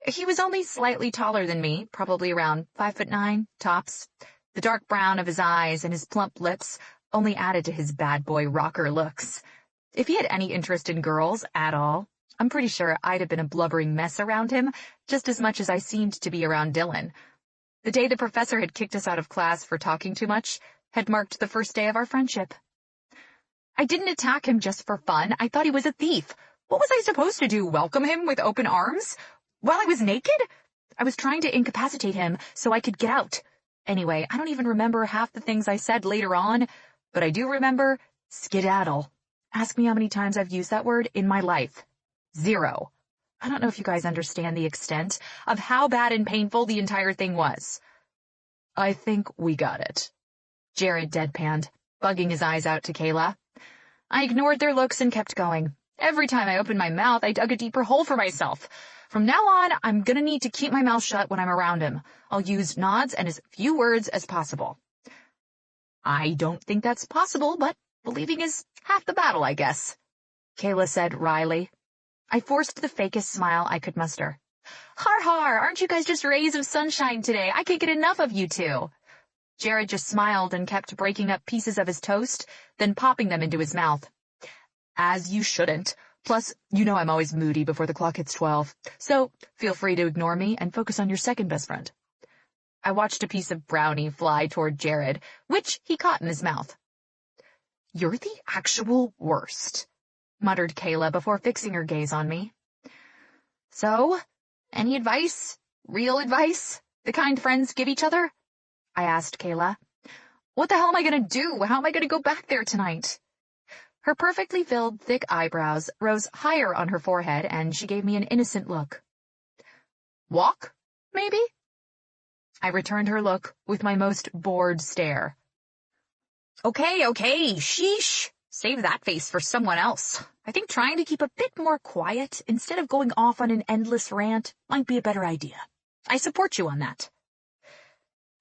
He was only slightly taller than me, probably around 5'9", tops. The dark brown of his eyes and his plump lips only added to his bad boy rocker looks. If he had any interest in girls at all, I'm pretty sure I'd have been a blubbering mess around him, just as much as I seemed to be around Dylan. The day the professor had kicked us out of class for talking too much had marked the first day of our friendship. I didn't attack him just for fun. I thought he was a thief. What was I supposed to do, welcome him with open arms? While I was naked? I was trying to incapacitate him so I could get out. Anyway, I don't even remember half the things I said later on, but I do remember skedaddle. Ask me how many times I've used that word in my life. 0. I don't know if you guys understand the extent of how bad and painful the entire thing was. I think we got it. Jared deadpanned, bugging his eyes out to Kayla. I ignored their looks and kept going. Every time I opened my mouth, I dug a deeper hole for myself. From now on, I'm gonna need to keep my mouth shut when I'm around him. I'll use nods and as few words as possible. I don't think that's possible, but believing is half the battle, I guess, Kayla said wryly. I forced the fakest smile I could muster. Har har, aren't you guys just rays of sunshine today? I can't get enough of you two. Jared just smiled and kept breaking up pieces of his toast, then popping them into his mouth. As you shouldn't. Plus, you know I'm always moody before the clock hits 12, so feel free to ignore me and focus on your second best friend. I watched a piece of brownie fly toward Jared, which he caught in his mouth. You're the actual worst, muttered Kayla before fixing her gaze on me. So, any advice? Real advice? The kind friends give each other? I asked Kayla. What the hell am I gonna do? How am I gonna go back there tonight? Her perfectly filled, thick eyebrows rose higher on her forehead, and she gave me an innocent look. Walk, maybe? I returned her look with my most bored stare. Okay, sheesh. Save that face for someone else. I think trying to keep a bit more quiet instead of going off on an endless rant might be a better idea. I support you on that.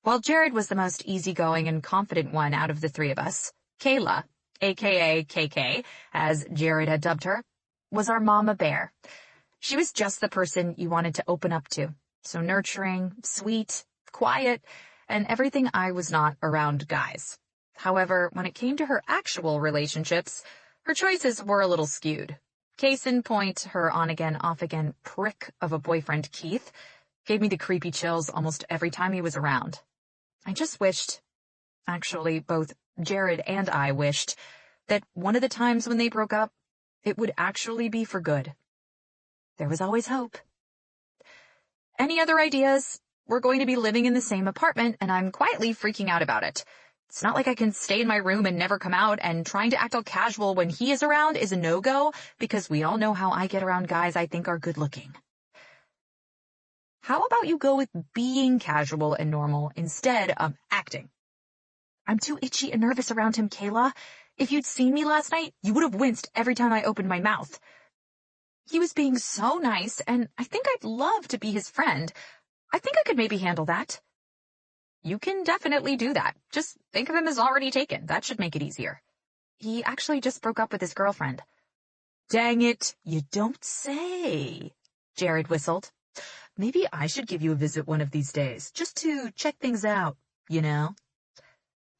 While Jared was the most easygoing and confident one out of the three of us, Kayla, aka KK, as Jared had dubbed her, was our mama bear. She was just the person you wanted to open up to. So nurturing, sweet, quiet, and everything I was not around guys. However, when it came to her actual relationships, her choices were a little skewed. Case in point, her on-again, off-again prick of a boyfriend, Keith, gave me the creepy chills almost every time he was around. I just wished, actually, both Jared and I wished, that one of the times when they broke up, it would actually be for good. There was always hope. Any other ideas? We're going to be living in the same apartment, and I'm quietly freaking out about it. It's not like I can stay in my room and never come out, and trying to act all casual when he is around is a no-go, because we all know how I get around guys I think are good-looking. How about you go with being casual and normal instead of acting? I'm too itchy and nervous around him, Kayla. If you'd seen me last night, you would have winced every time I opened my mouth. He was being so nice, and I think I'd love to be his friend. I think I could maybe handle that. You can definitely do that. Just think of him as already taken. That should make it easier. He actually just broke up with his girlfriend. Dang it, you don't say, Jared whistled. Maybe I should give you a visit one of these days, just to check things out, you know?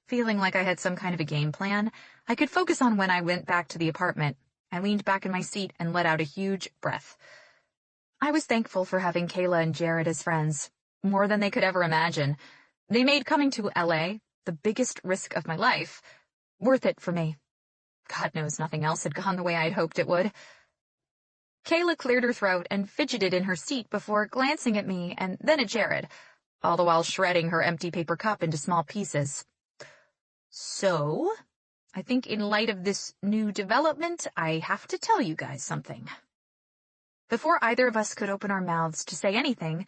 Feeling like I had some kind of a game plan, I could focus on when I went back to the apartment. I leaned back in my seat and let out a huge breath. I was thankful for having Kayla and Jared as friends, more than they could ever imagine. They made coming to LA, the biggest risk of my life, worth it for me. God knows nothing else had gone the way I'd hoped it would. Kayla cleared her throat and fidgeted in her seat before glancing at me and then at Jared, all the while shredding her empty paper cup into small pieces. So, I think in light of this new development, I have to tell you guys something. Before either of us could open our mouths to say anything,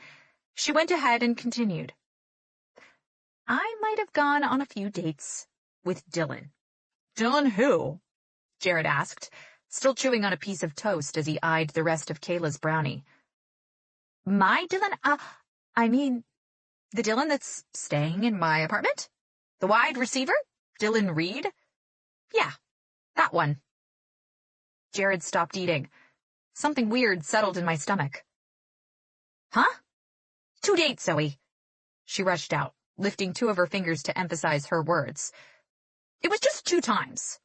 she went ahead and continued. I might have gone on a few dates with Dylan. Dylan who? Jared asked, still chewing on a piece of toast as he eyed the rest of Kayla's brownie. My Dylan? I mean, the Dylan that's staying in my apartment? The wide receiver? Dylan Reed? Yeah, that one. Jared stopped eating. Something weird settled in my stomach. Huh? 2 dates, Zoe. She rushed out, lifting 2 of her fingers to emphasize her words. It was just 2 times.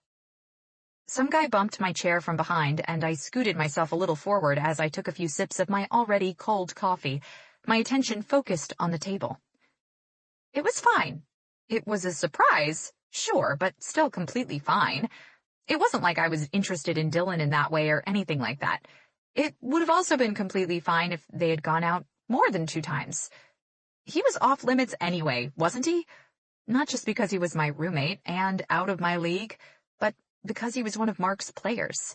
Some guy bumped my chair from behind, and I scooted myself a little forward as I took a few sips of my already cold coffee, my attention focused on the table. It was fine. It was a surprise, sure, but still completely fine. It wasn't like I was interested in Dylan in that way or anything like that. It would have also been completely fine if they had gone out more than 2 times. He was off limits anyway, wasn't he? Not just because he was my roommate and out of my league, but because he was one of Mark's players.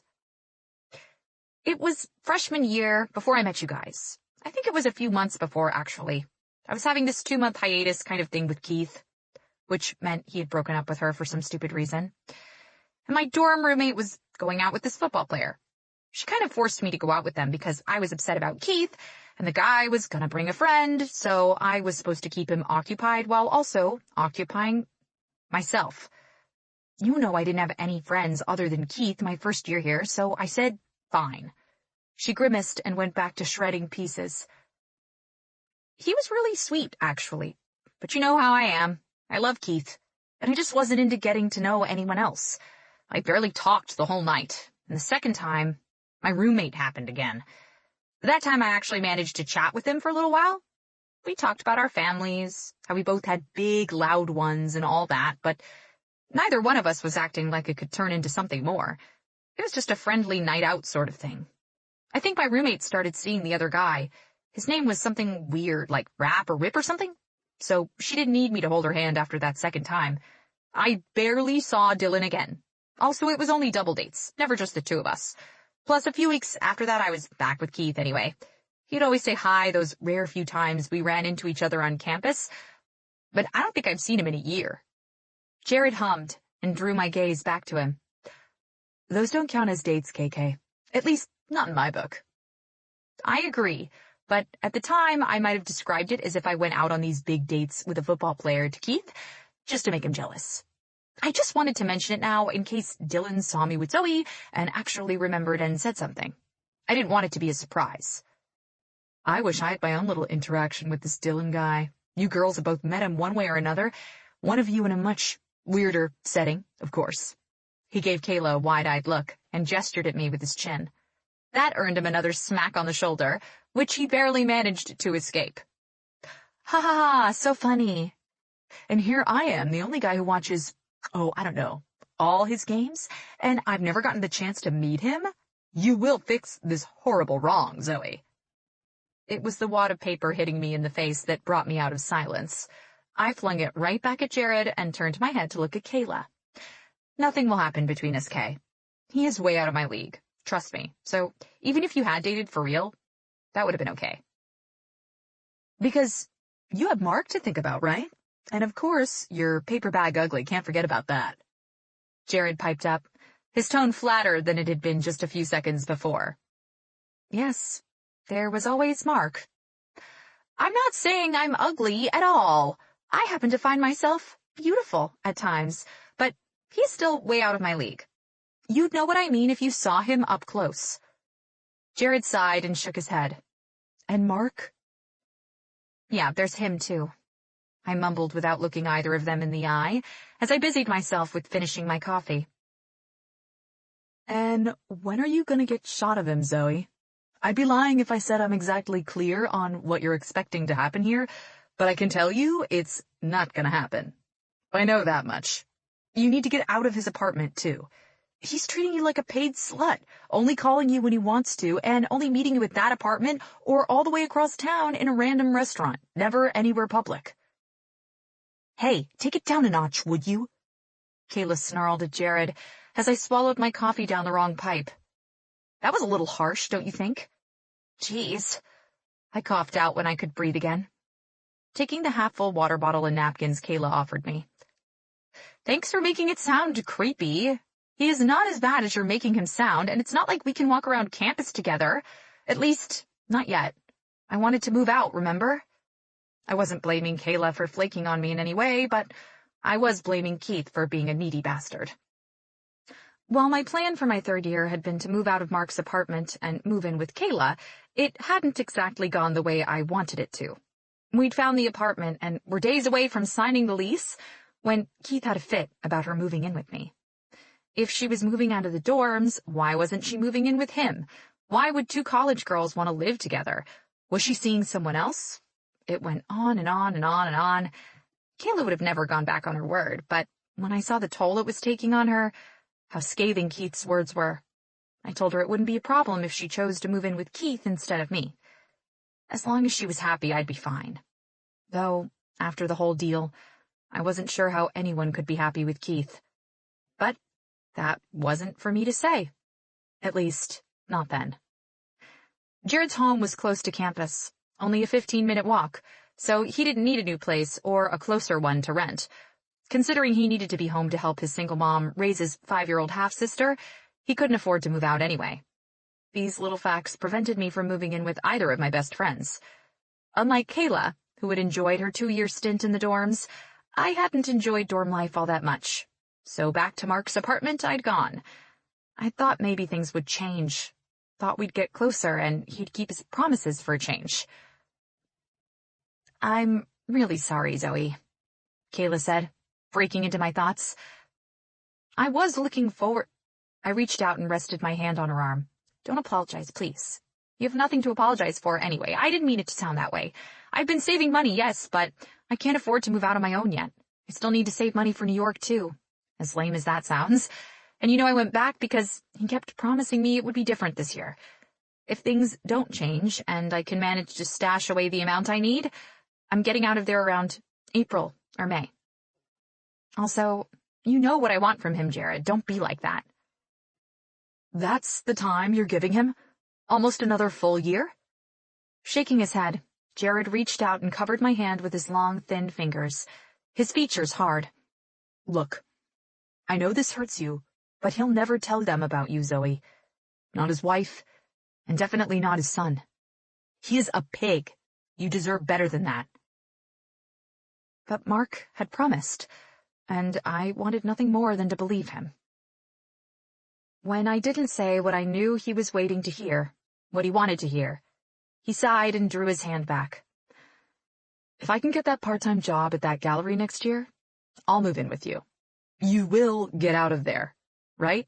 It was freshman year before I met you guys. I think it was a few months before, actually. I was having this 2-month hiatus kind of thing with Keith, which meant he had broken up with her for some stupid reason. And my dorm roommate was going out with this football player. She kind of forced me to go out with them because I was upset about Keith, and the guy was gonna bring a friend, so I was supposed to keep him occupied while also occupying myself. You know I didn't have any friends other than Keith my first year here, so I said, fine. She grimaced and went back to shredding pieces. He was really sweet, actually, but you know how I am. I love Keith, and I just wasn't into getting to know anyone else. I barely talked the whole night, and the second time, my roommate happened again. That time I actually managed to chat with him for a little while. We talked about our families, how we both had big, loud ones and all that, but neither one of us was acting like it could turn into something more. It was just a friendly night out sort of thing. I think my roommate started seeing the other guy. His name was something weird, like Rap or Rip or something. So she didn't need me to hold her hand after that second time. I barely saw Dylan again. Also, it was only double dates, never just the 2 of us. Plus, a few weeks after that, I was back with Keith anyway. He'd always say hi those rare few times we ran into each other on campus, but I don't think I've seen him in a year. Jared hummed and drew my gaze back to him. Those don't count as dates, KK. At least, not in my book. I agree, but at the time I might have described it as if I went out on these big dates with a football player to Keith, just to make him jealous. I just wanted to mention it now in case Dylan saw me with Zoe and actually remembered and said something. I didn't want it to be a surprise. I wish I had my own little interaction with this Dylan guy. You girls have both met him one way or another, one of you in a much weirder setting, of course. He gave Kayla a wide-eyed look and gestured at me with his chin. That earned him another smack on the shoulder, which he barely managed to escape. Ha ha ha, so funny. And here I am, the only guy who watches, I don't know, all his games, and I've never gotten the chance to meet him? You will fix this horrible wrong, Zoe. It was the wad of paper hitting me in the face that brought me out of silence. I flung it right back at Jared and turned my head to look at Kayla. Nothing will happen between us, Kay. He is way out of my league. Trust me. So even if you had dated for real, that would have been okay. Because you have Mark to think about, right? And of course, your paper bag ugly. Can't forget about that. Jared piped up, his tone flatter than it had been just a few seconds before. Yes, there was always Mark. I'm not saying I'm ugly at all. I happen to find myself beautiful at times, but he's still way out of my league. You'd know what I mean if you saw him up close. Jared sighed and shook his head. And Mark? Yeah, there's him too. I mumbled without looking either of them in the eye, as I busied myself with finishing my coffee. And when are you gonna get shot of him, Zoe? I'd be lying if I said I'm exactly clear on what you're expecting to happen here, but I can tell you it's not gonna happen. I know that much. You need to get out of his apartment, too. He's treating you like a paid slut, only calling you when he wants to, and only meeting you at that apartment or all the way across town in a random restaurant, never anywhere public. Hey, take it down a notch, would you? Kayla snarled at Jared as I swallowed my coffee down the wrong pipe. That was a little harsh, don't you think? Jeez. I coughed out when I could breathe again, taking the half-full water bottle and napkins Kayla offered me. Thanks for making it sound creepy. He is not as bad as you're making him sound, and it's not like we can walk around campus together. At least, not yet. I wanted to move out, remember? I wasn't blaming Kayla for flaking on me in any way, but I was blaming Keith for being a needy bastard. While my plan for my third year had been to move out of Mark's apartment and move in with Kayla, it hadn't exactly gone the way I wanted it to. We'd found the apartment and were days away from signing the lease when Keith had a fit about her moving in with me. If she was moving out of the dorms, why wasn't she moving in with him? Why would two college girls want to live together? Was she seeing someone else? It went on and on and on and on. Kayla would have never gone back on her word, but when I saw the toll it was taking on her, how scathing Keith's words were, I told her it wouldn't be a problem if she chose to move in with Keith instead of me. As long as she was happy, I'd be fine. Though, after the whole deal, I wasn't sure how anyone could be happy with Keith. But that wasn't for me to say. At least, not then. Jared's home was close to campus, only a 15-minute walk, so he didn't need a new place or a closer one to rent. Considering he needed to be home to help his single mom raise his 5-year-old half-sister, he couldn't afford to move out anyway. These little facts prevented me from moving in with either of my best friends. Unlike Kayla, who had enjoyed her 2-year stint in the dorms, I hadn't enjoyed dorm life all that much. So back to Mark's apartment I'd gone. I thought maybe things would change. Thought we'd get closer and he'd keep his promises for a change. I'm really sorry, Zoe, Kayla said, breaking into my thoughts. I was looking forward. I reached out and rested my hand on her arm. Don't apologize, please. You have nothing to apologize for anyway. I didn't mean it to sound that way. I've been saving money, yes, but I can't afford to move out on my own yet. I still need to save money for New York, too. As lame as that sounds. And I went back because he kept promising me it would be different this year. If things don't change and I can manage to stash away the amount I need, I'm getting out of there around April or May. Also, you know what I want from him, Jared. Don't be like that. That's the time you're giving him? Almost another full year? Shaking his head, Jared reached out and covered my hand with his long, thin fingers, his features hard. Look, I know this hurts you, but he'll never tell them about you, Zoe. Not his wife, and definitely not his son. He is a pig. You deserve better than that. But Mark had promised, and I wanted nothing more than to believe him. When I didn't say what I knew he was waiting to hear, what he wanted to hear, he sighed and drew his hand back. If I can get that part-time job at that gallery next year, I'll move in with you. You will get out of there, right?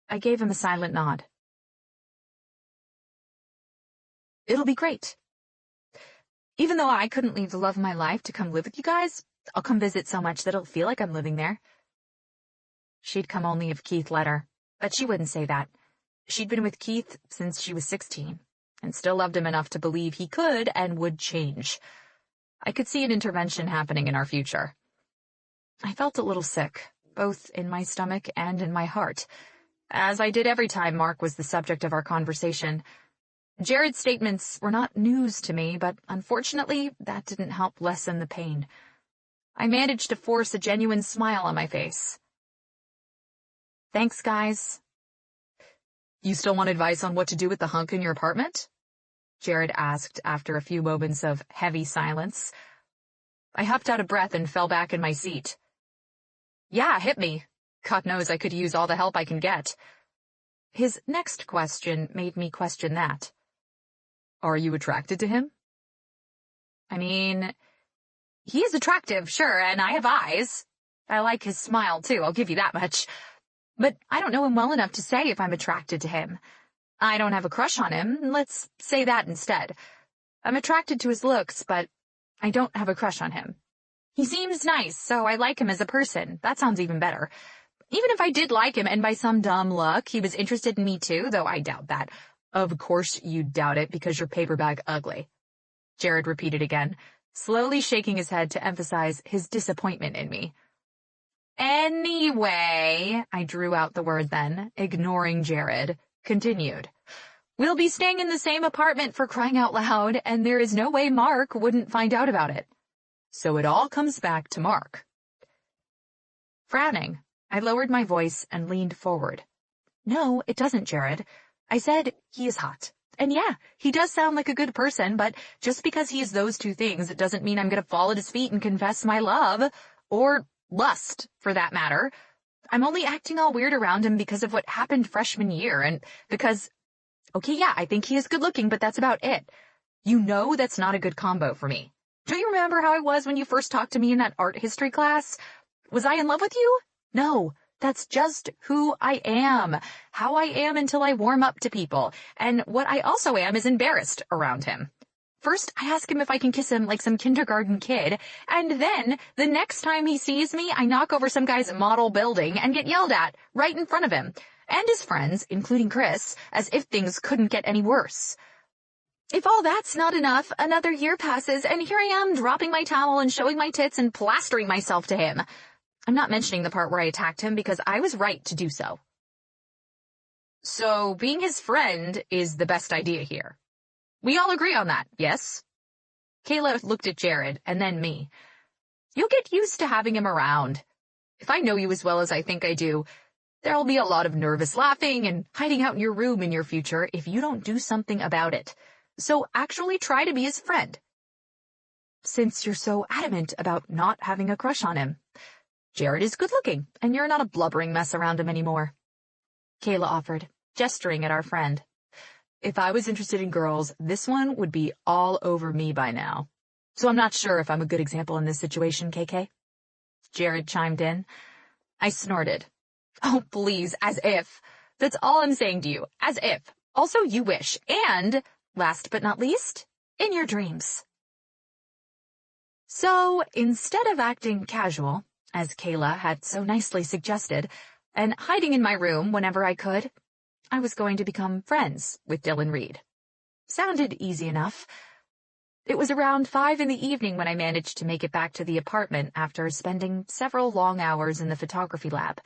I gave him a silent nod. It'll be great. Even though I couldn't leave the love of my life to come live with you guys, I'll come visit so much that it'll feel like I'm living there. She'd come only if Keith let her, but she wouldn't say that. She'd been with Keith since she was 16, and still loved him enough to believe he could and would change. I could see an intervention happening in our future. I felt a little sick, both in my stomach and in my heart, as I did every time Mark was the subject of our conversation. Jared's statements were not news to me, but unfortunately, that didn't help lessen the pain. I managed to force a genuine smile on my face. Thanks, guys. You still want advice on what to do with the hunk in your apartment? Jared asked after a few moments of heavy silence. I huffed out a breath and fell back in my seat. Yeah, hit me. God knows I could use all the help I can get. His next question made me question that. Are you attracted to him? I mean, he is attractive, sure, and I have eyes. I like his smile, too, I'll give you that much. But I don't know him well enough to say if I'm attracted to him. I don't have a crush on him, let's say that instead. I'm attracted to his looks, but I don't have a crush on him. He seems nice, so I like him as a person. That sounds even better. Even if I did like him and by some dumb luck he was interested in me too, though I doubt that. Of course you doubt it because your paper bag ugly. Jared repeated again, slowly shaking his head to emphasize his disappointment in me. Anyway, I drew out the word then, ignoring Jared, continued. We'll be staying in the same apartment for crying out loud, and there is no way Mark wouldn't find out about it. So it all comes back to Mark. Frowning, I lowered my voice and leaned forward. No, it doesn't, Jared. I said he is hot. And yeah, he does sound like a good person, but just because he is those two things, it doesn't mean I'm going to fall at his feet and confess my love, or lust, for that matter. I'm only acting all weird around him because of what happened freshman year, and because, okay, yeah, I think he is good looking, but that's about it. You know that's not a good combo for me. Do you remember how I was when you first talked to me in that art history class? Was I in love with you? No, that's just who I am, how I am until I warm up to people, and what I also am is embarrassed around him. First, I ask him if I can kiss him like some kindergarten kid, and then, the next time he sees me, I knock over some guy's model building and get yelled at, right in front of him, and his friends, including Chris, as if things couldn't get any worse. If all that's not enough, another year passes, and here I am dropping my towel and showing my tits and plastering myself to him. I'm not mentioning the part where I attacked him because I was right to do so. So, being his friend is the best idea here. We all agree on that, yes? Kayla looked at Jared, and then me. You'll get used to having him around. If I know you as well as I think I do, there'll be a lot of nervous laughing and hiding out in your room in your future if you don't do something about it. So actually try to be his friend. Since you're so adamant about not having a crush on him. Jared is good looking, and you're not a blubbering mess around him anymore. Kayla offered, gesturing at our friend. If I was interested in girls, this one would be all over me by now. So I'm not sure if I'm a good example in this situation, KK. Jared chimed in. I snorted. Oh, please, as if. That's all I'm saying to you, as if. Also, you wish, and, last but not least, in your dreams. So, instead of acting casual, as Kayla had so nicely suggested, and hiding in my room whenever I could, I was going to become friends with Dylan Reed. Sounded easy enough. It was around 5 in the evening when I managed to make it back to the apartment after spending several long hours in the photography lab.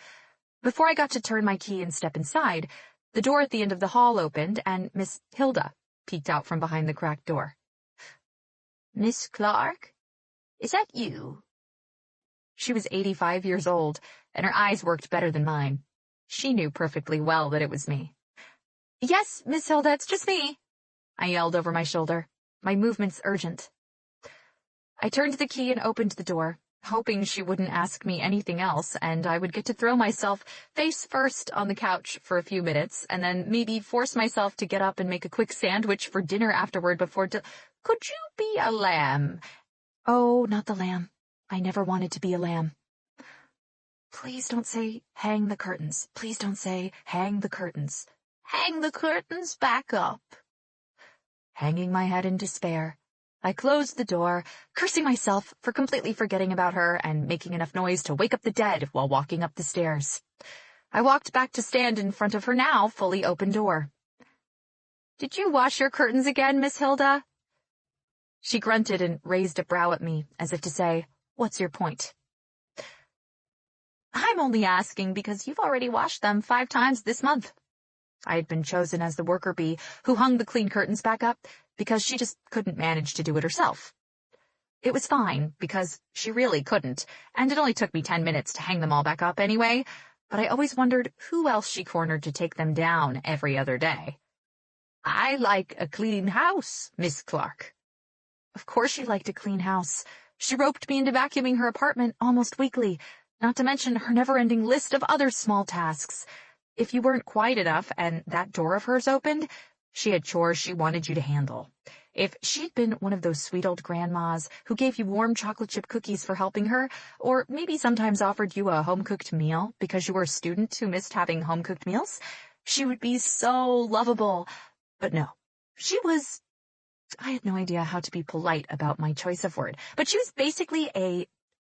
Before I got to turn my key and step inside, the door at the end of the hall opened and Miss Hilda, peeked out from behind the cracked door. Miss Clark? Is that you? She was 85 years old, and her eyes worked better than mine. She knew perfectly well that it was me. Yes, Miss Hilda, it's just me, I yelled over my shoulder, my movements urgent. I turned the key and opened the door, hoping she wouldn't ask me anything else, and I would get to throw myself face first on the couch for a few minutes, and then maybe force myself to get up and make a quick sandwich for dinner afterward before Could you be a lamb? Oh, not the lamb. I never wanted to be a lamb. Please don't say, hang the curtains. Please don't say, hang the curtains. Hang the curtains back up. Hanging my head in despair, I closed the door, cursing myself for completely forgetting about her and making enough noise to wake up the dead while walking up the stairs. I walked back to stand in front of her now fully open door. Did you wash your curtains again, Miss Hilda? She grunted and raised a brow at me, as if to say, what's your point? I'm only asking because you've already washed them 5 times this month. I had been chosen as the worker bee who hung the clean curtains back up because she just couldn't manage to do it herself. It was fine, because she really couldn't, and it only took me 10 minutes to hang them all back up anyway, but I always wondered who else she cornered to take them down every other day. I like a clean house, Miss Clark. Of course she liked a clean house. She roped me into vacuuming her apartment almost weekly, not to mention her never-ending list of other small tasks. If you weren't quiet enough and that door of hers opened, she had chores she wanted you to handle. If she'd been one of those sweet old grandmas who gave you warm chocolate chip cookies for helping her, or maybe sometimes offered you a home-cooked meal because you were a student who missed having home-cooked meals, she would be so lovable. But no, I had no idea how to be polite about my choice of word, but she was basically a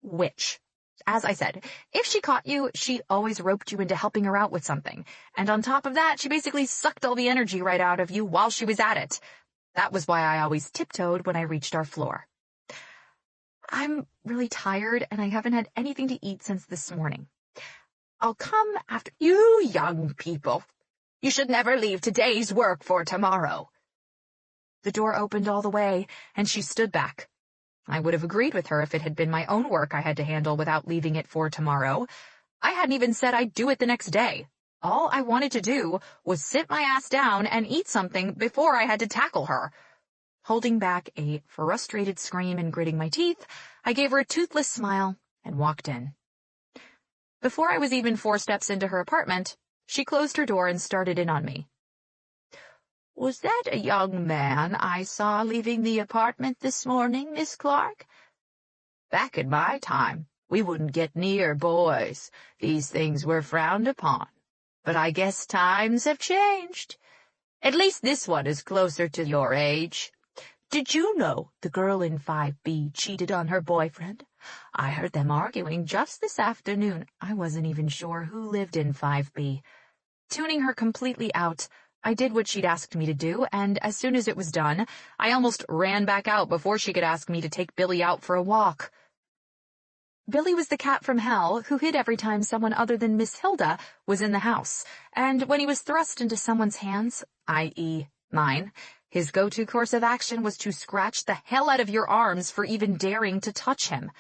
witch. As I said, if she caught you, she always roped you into helping her out with something. And on top of that, she basically sucked all the energy right out of you while she was at it. That was why I always tiptoed when I reached our floor. I'm really tired, and I haven't had anything to eat since this morning. I'll come after you young people. You should never leave today's work for tomorrow. The door opened all the way, and she stood back. I would have agreed with her if it had been my own work I had to handle without leaving it for tomorrow. I hadn't even said I'd do it the next day. All I wanted to do was sit my ass down and eat something before I had to tackle her. Holding back a frustrated scream and gritting my teeth, I gave her a toothless smile and walked in. Before I was even 4 steps into her apartment, she closed her door and started in on me. Was that a young man I saw leaving the apartment this morning, Miss Clark? Back in my time, we wouldn't get near boys. These things were frowned upon. But I guess times have changed. At least this one is closer to your age. Did you know the girl in 5B cheated on her boyfriend? I heard them arguing just this afternoon. I wasn't even sure who lived in 5B. Tuning her completely out, I did what she'd asked me to do, and as soon as it was done, I almost ran back out before she could ask me to take Billy out for a walk. Billy was the cat from hell who hid every time someone other than Miss Hilda was in the house, and when he was thrust into someone's hands, i.e. mine, his go-to course of action was to scratch the hell out of your arms for even daring to touch him.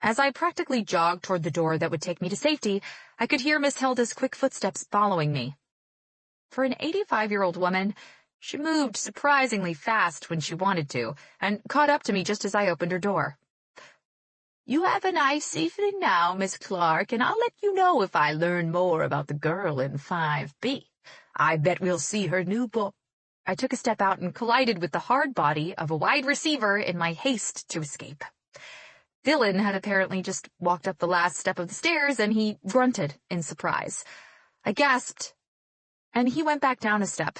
As I practically jogged toward the door that would take me to safety, I could hear Miss Hilda's quick footsteps following me. For an 85-year-old woman, she moved surprisingly fast when she wanted to, and caught up to me just as I opened her door. You have a nice evening now, Miss Clark, and I'll let you know if I learn more about the girl in 5B. I bet we'll see her new book. I took a step out and collided with the hard body of a wide receiver in my haste to escape. Dylan had apparently just walked up the last step of the stairs, and he grunted in surprise. I gasped, and he went back down a step.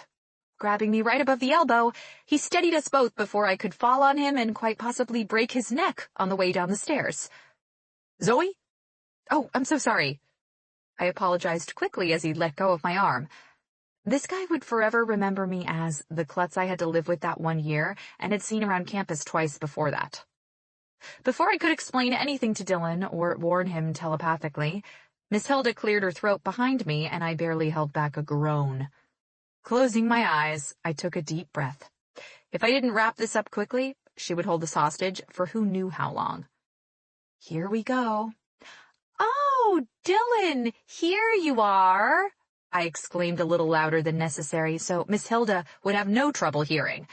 Grabbing me right above the elbow, he steadied us both before I could fall on him and quite possibly break his neck on the way down the stairs. "Zoe? Oh, I'm so sorry." I apologized quickly as he let go of my arm. This guy would forever remember me as the klutz I had to live with that one year and had seen around campus twice before that. Before I could explain anything to Dylan or warn him telepathically, Miss Hilda cleared her throat behind me, and I barely held back a groan. Closing my eyes, I took a deep breath. If I didn't wrap this up quickly, she would hold us hostage for who knew how long. Here we go. "Oh, Dylan, here you are!" I exclaimed a little louder than necessary so Miss Hilda would have no trouble hearing.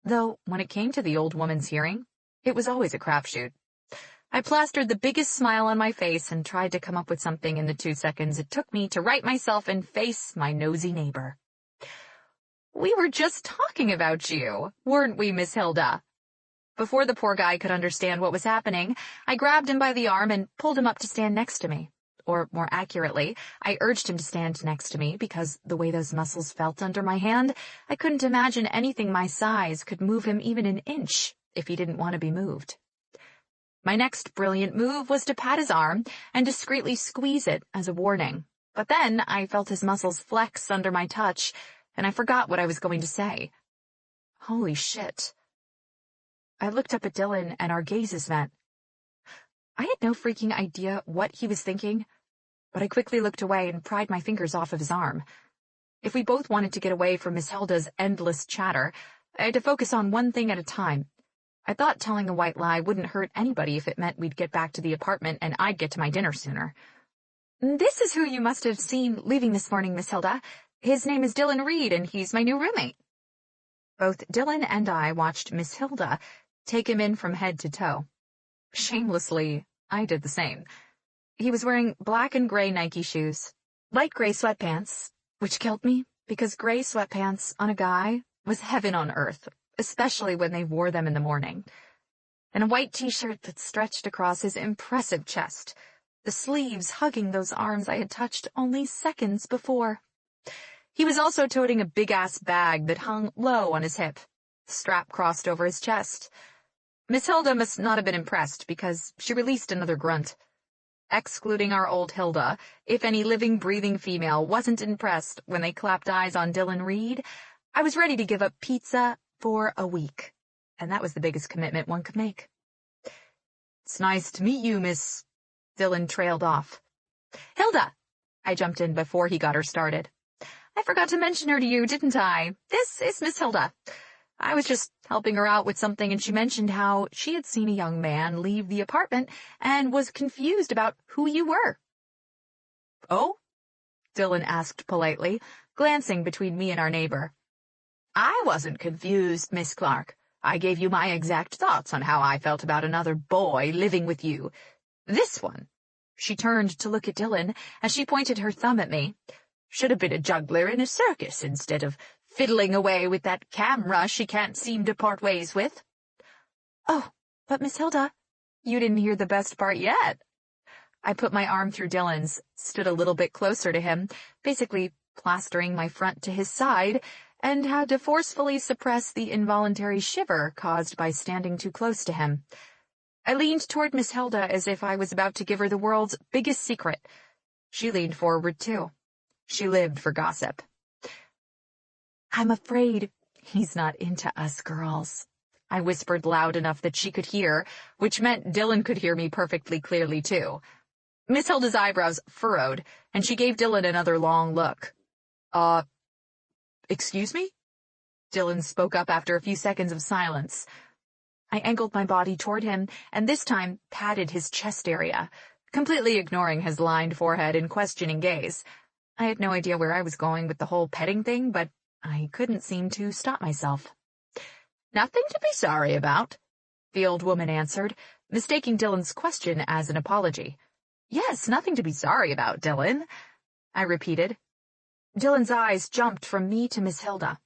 Though, when it came to the old woman's hearing, it was always a crapshoot. I plastered the biggest smile on my face and tried to come up with something in the 2 seconds it took me to right myself and face my nosy neighbor. "We were just talking about you, weren't we, Miss Hilda?" Before the poor guy could understand what was happening, I grabbed him by the arm and pulled him up to stand next to me. Or, more accurately, I urged him to stand next to me because the way those muscles felt under my hand, I couldn't imagine anything my size could move him even an inch if he didn't want to be moved. My next brilliant move was to pat his arm and discreetly squeeze it as a warning. But then I felt his muscles flex under my touch, and I forgot what I was going to say. Holy shit. I looked up at Dylan and our gazes met. I had no freaking idea what he was thinking, but I quickly looked away and pried my fingers off of his arm. If we both wanted to get away from Miss Hilda's endless chatter, I had to focus on one thing at a time. I thought telling a white lie wouldn't hurt anybody if it meant we'd get back to the apartment and I'd get to my dinner sooner. "This is who you must have seen leaving this morning, Miss Hilda. His name is Dylan Reed, and he's my new roommate." Both Dylan and I watched Miss Hilda take him in from head to toe. Shamelessly, I did the same. He was wearing black and gray Nike shoes, light gray sweatpants, which killed me because gray sweatpants on a guy was heaven on earth, especially when they wore them in the morning, and a white t-shirt that stretched across his impressive chest, the sleeves hugging those arms I had touched only seconds before. He was also toting a big-ass bag that hung low on his hip, the strap crossed over his chest. Miss Hilda must not have been impressed because she released another grunt. Excluding our old Hilda, if any living, breathing female wasn't impressed when they clapped eyes on Dylan Reed, I was ready to give up pizza for a week, and that was the biggest commitment one could make. "It's nice to meet you, Miss..." Dylan trailed off. "Hilda!" I jumped in before he got her started. "I forgot to mention her to you, didn't I? This is Miss Hilda. I was just helping her out with something, and she mentioned how she had seen a young man leave the apartment and was confused about who you were." "Oh?" Dylan asked politely, glancing between me and our neighbor. "I wasn't confused, Miss Clark. I gave you my exact thoughts on how I felt about another boy living with you. This one," she turned to look at Dylan as she pointed her thumb at me, "should have been a juggler in a circus instead of fiddling away with that camera she can't seem to part ways with." "Oh, but Miss Hilda, you didn't hear the best part yet." I put my arm through Dylan's, stood a little bit closer to him, basically plastering my front to his side, and had to forcefully suppress the involuntary shiver caused by standing too close to him. I leaned toward Miss Hilda as if I was about to give her the world's biggest secret. She leaned forward, too. She lived for gossip. "I'm afraid he's not into us girls," I whispered loud enough that she could hear, which meant Dylan could hear me perfectly clearly, too. Miss Hilda's eyebrows furrowed, and she gave Dylan another long look. "Excuse me?" Dylan spoke up after a few seconds of silence. I angled my body toward him, and this time patted his chest area, completely ignoring his lined forehead and questioning gaze. I had no idea where I was going with the whole petting thing, but I couldn't seem to stop myself. "Nothing to be sorry about," the old woman answered, mistaking Dylan's question as an apology. "Yes, nothing to be sorry about, Dylan," I repeated. Dylan's eyes jumped from me to Miss Hilda.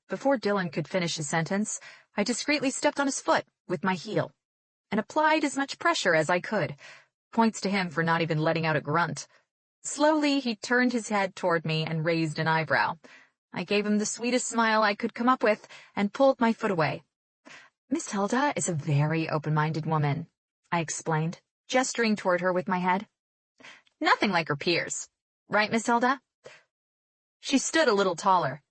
Before Dylan could finish his sentence, I discreetly stepped on his foot with my heel and applied as much pressure as I could, points to him for not even letting out a grunt. Slowly, he turned his head toward me and raised an eyebrow. I gave him the sweetest smile I could come up with and pulled my foot away. "Miss Hilda is a very open-minded woman," I explained, gesturing toward her with my head. "Nothing like her peers. Right, Miss Hilda?" She stood a little taller.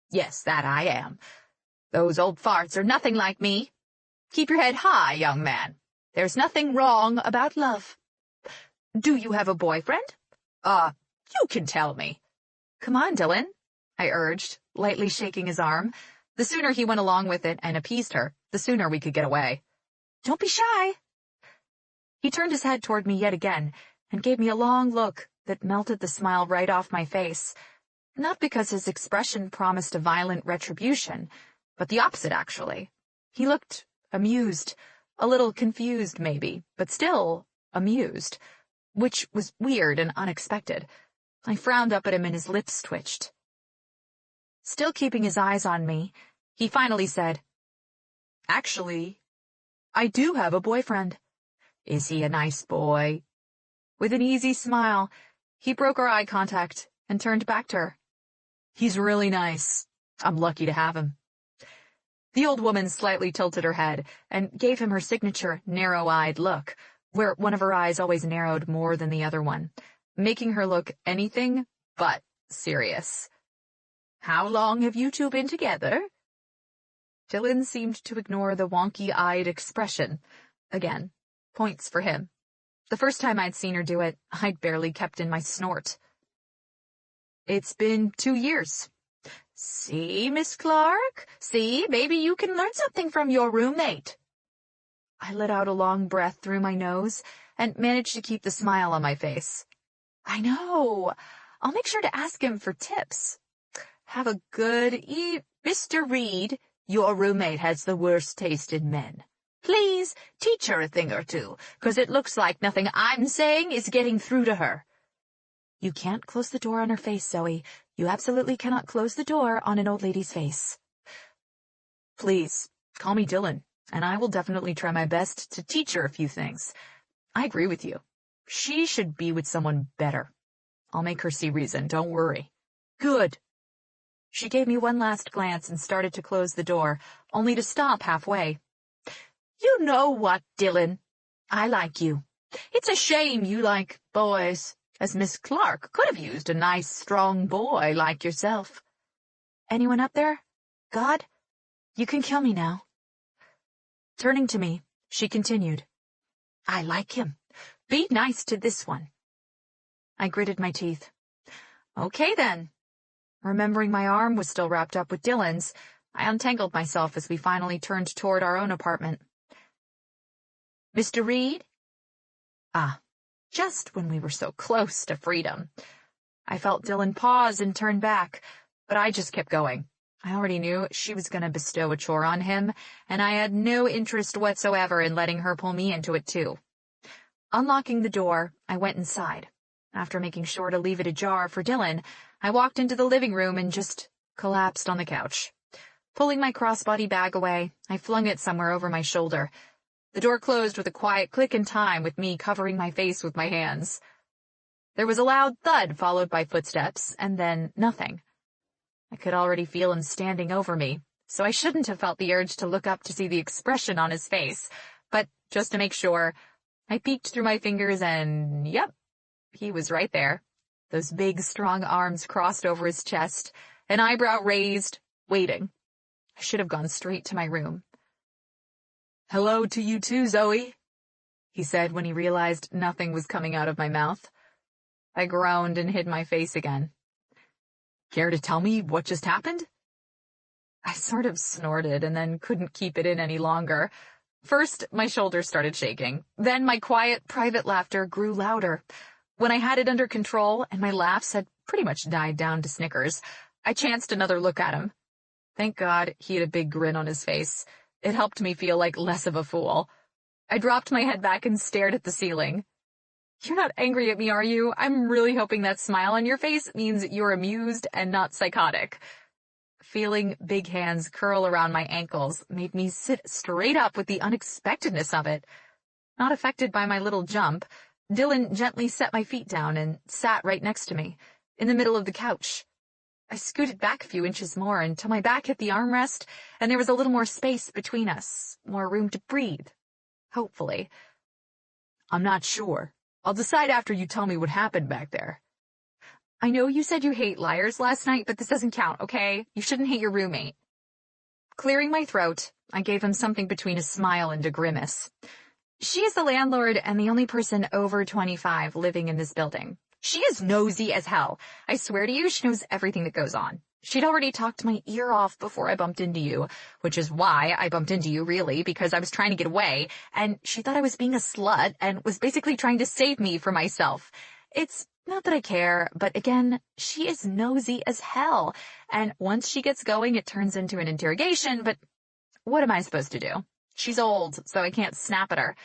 Yes, that I am. Those old farts are nothing like me. Keep your head high, young man. There's nothing wrong about love. Do you have a boyfriend? You can tell me." Come on, Dylan, I urged, lightly shaking his arm. The sooner he went along with it and appeased her, the sooner we could get away. Don't be shy. He turned his head toward me yet again and gave me a long look that melted the smile right off my face. Not because his expression promised a violent retribution, but the opposite, actually. He looked amused, a little confused maybe, but still amused, which was weird and unexpected. I frowned up at him and his lips twitched. Still keeping his eyes on me, he finally said, "Actually, I do have a boyfriend." Is he a nice boy? With an easy smile, he broke our eye contact and turned back to her. "He's really nice. I'm lucky to have him." The old woman slightly tilted her head and gave him her signature narrow-eyed look, where one of her eyes always narrowed more than the other one, making her look anything but serious. How long have you two been together? Dylan seemed to ignore the wonky-eyed expression. Again, points for him. The first time I'd seen her do it, I'd barely kept in my snort. "It's been 2 years. See, Miss Clark? See, maybe you can learn something from your roommate." I let out a long breath through my nose and managed to keep the smile on my face. "I know. I'll make sure to ask him for tips." Have a good Mr. Reed, your roommate has the worst taste in men. Please teach her a thing or two, 'cause it looks like nothing I'm saying is getting through to her. You can't close the door on her face, Zoe. You absolutely cannot close the door on an old lady's face. Please, call me Dylan, and I will definitely try my best to teach her a few things. I agree with you. She should be with someone better. I'll make her see reason, don't worry. Good. She gave me one last glance and started to close the door, only to stop halfway. You know what, Dylan? I like you. It's a shame you like boys, as Miss Clark could have used a nice, strong boy like yourself. Anyone up there? God? You can kill me now. Turning to me, she continued. I like him. Be nice to this one. I gritted my teeth. Okay, then. Remembering my arm was still wrapped up with Dylan's, I untangled myself as we finally turned toward our own apartment. Mr. Reed? Ah, just when we were so close to freedom. I felt Dylan pause and turn back, but I just kept going. I already knew she was going to bestow a chore on him, and I had no interest whatsoever in letting her pull me into it, too. Unlocking the door, I went inside. After making sure to leave it ajar for Dylan, I walked into the living room and just collapsed on the couch. Pulling my crossbody bag away, I flung it somewhere over my shoulder. The door closed with a quiet click in time with me covering my face with my hands. There was a loud thud followed by footsteps, and then nothing. I could already feel him standing over me, so I shouldn't have felt the urge to look up to see the expression on his face. But just to make sure, I peeked through my fingers and, yep, he was right there. Those big, strong arms crossed over his chest, an eyebrow raised, waiting. I should have gone straight to my room. "Hello to you too, Zoe," he said when he realized nothing was coming out of my mouth. I groaned and hid my face again. "Care to tell me what just happened?" I sort of snorted and then couldn't keep it in any longer. First, my shoulders started shaking. Then my quiet, private laughter grew louder. When I had it under control and my laughs had pretty much died down to snickers, I chanced another look at him. Thank God he had a big grin on his face. It helped me feel like less of a fool. I dropped my head back and stared at the ceiling. "You're not angry at me, are you? I'm really hoping that smile on your face means you're amused and not psychotic." Feeling big hands curl around my ankles made me sit straight up with the unexpectedness of it. Not affected by my little jump, Dylan gently set my feet down and sat right next to me, in the middle of the couch. I scooted back a few inches more until my back hit the armrest, and there was a little more space between us, more room to breathe. Hopefully. "I'm not sure. I'll decide after you tell me what happened back there." "I know you said you hate liars last night, but this doesn't count, okay? You shouldn't hate your roommate." Clearing my throat, I gave him something between a smile and a grimace. "She is the landlord and the only person over 25 living in this building. She is nosy as hell. I swear to you, she knows everything that goes on. She'd already talked my ear off before I bumped into you, which is why I bumped into you, really, because I was trying to get away, and she thought I was being a slut and was basically trying to save me from myself. It's not that I care, but again, she is nosy as hell, and once she gets going, it turns into an interrogation, but what am I supposed to do? She's old, so I can't snap at her.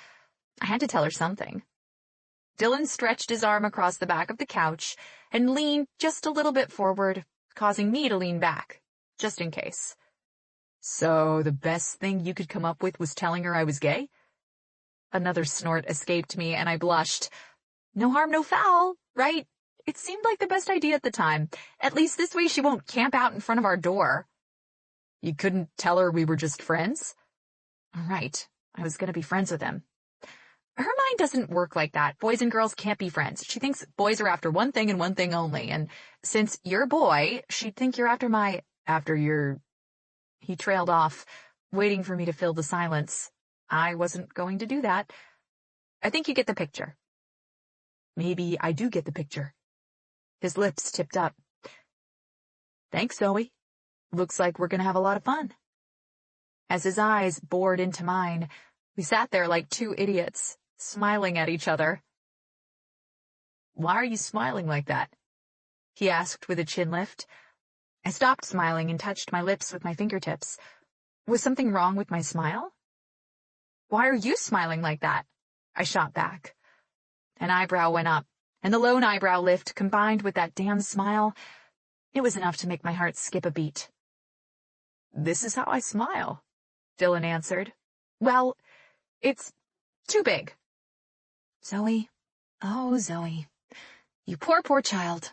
I had to tell her something. Dylan stretched his arm across the back of the couch and leaned just a little bit forward, causing me to lean back, just in case. So the best thing you could come up with was telling her I was gay? Another snort escaped me, and I blushed. No harm, no foul, right? It seemed like the best idea at the time. At least this way she won't camp out in front of our door. You couldn't tell her we were just friends? Right. I was gonna be friends with him. Her mind doesn't work like that. Boys and girls can't be friends. She thinks boys are after one thing and one thing only, and since you're a boy, she'd think you're after your... He trailed off, waiting for me to fill the silence. I wasn't going to do that. I think you get the picture. Maybe I do get the picture. His lips tipped up. Thanks, Zoe. Looks like we're gonna have a lot of fun. As his eyes bored into mine, we sat there like two idiots, smiling at each other. Why are you smiling like that? He asked with a chin lift. I stopped smiling and touched my lips with my fingertips. Was something wrong with my smile? Why are you smiling like that? I shot back. An eyebrow went up, and the lone eyebrow lift combined with that damn smile, it was enough to make my heart skip a beat. This is how I smile, Dylan answered. Well, it's too big. Zoe, oh, Zoe, you poor, poor child.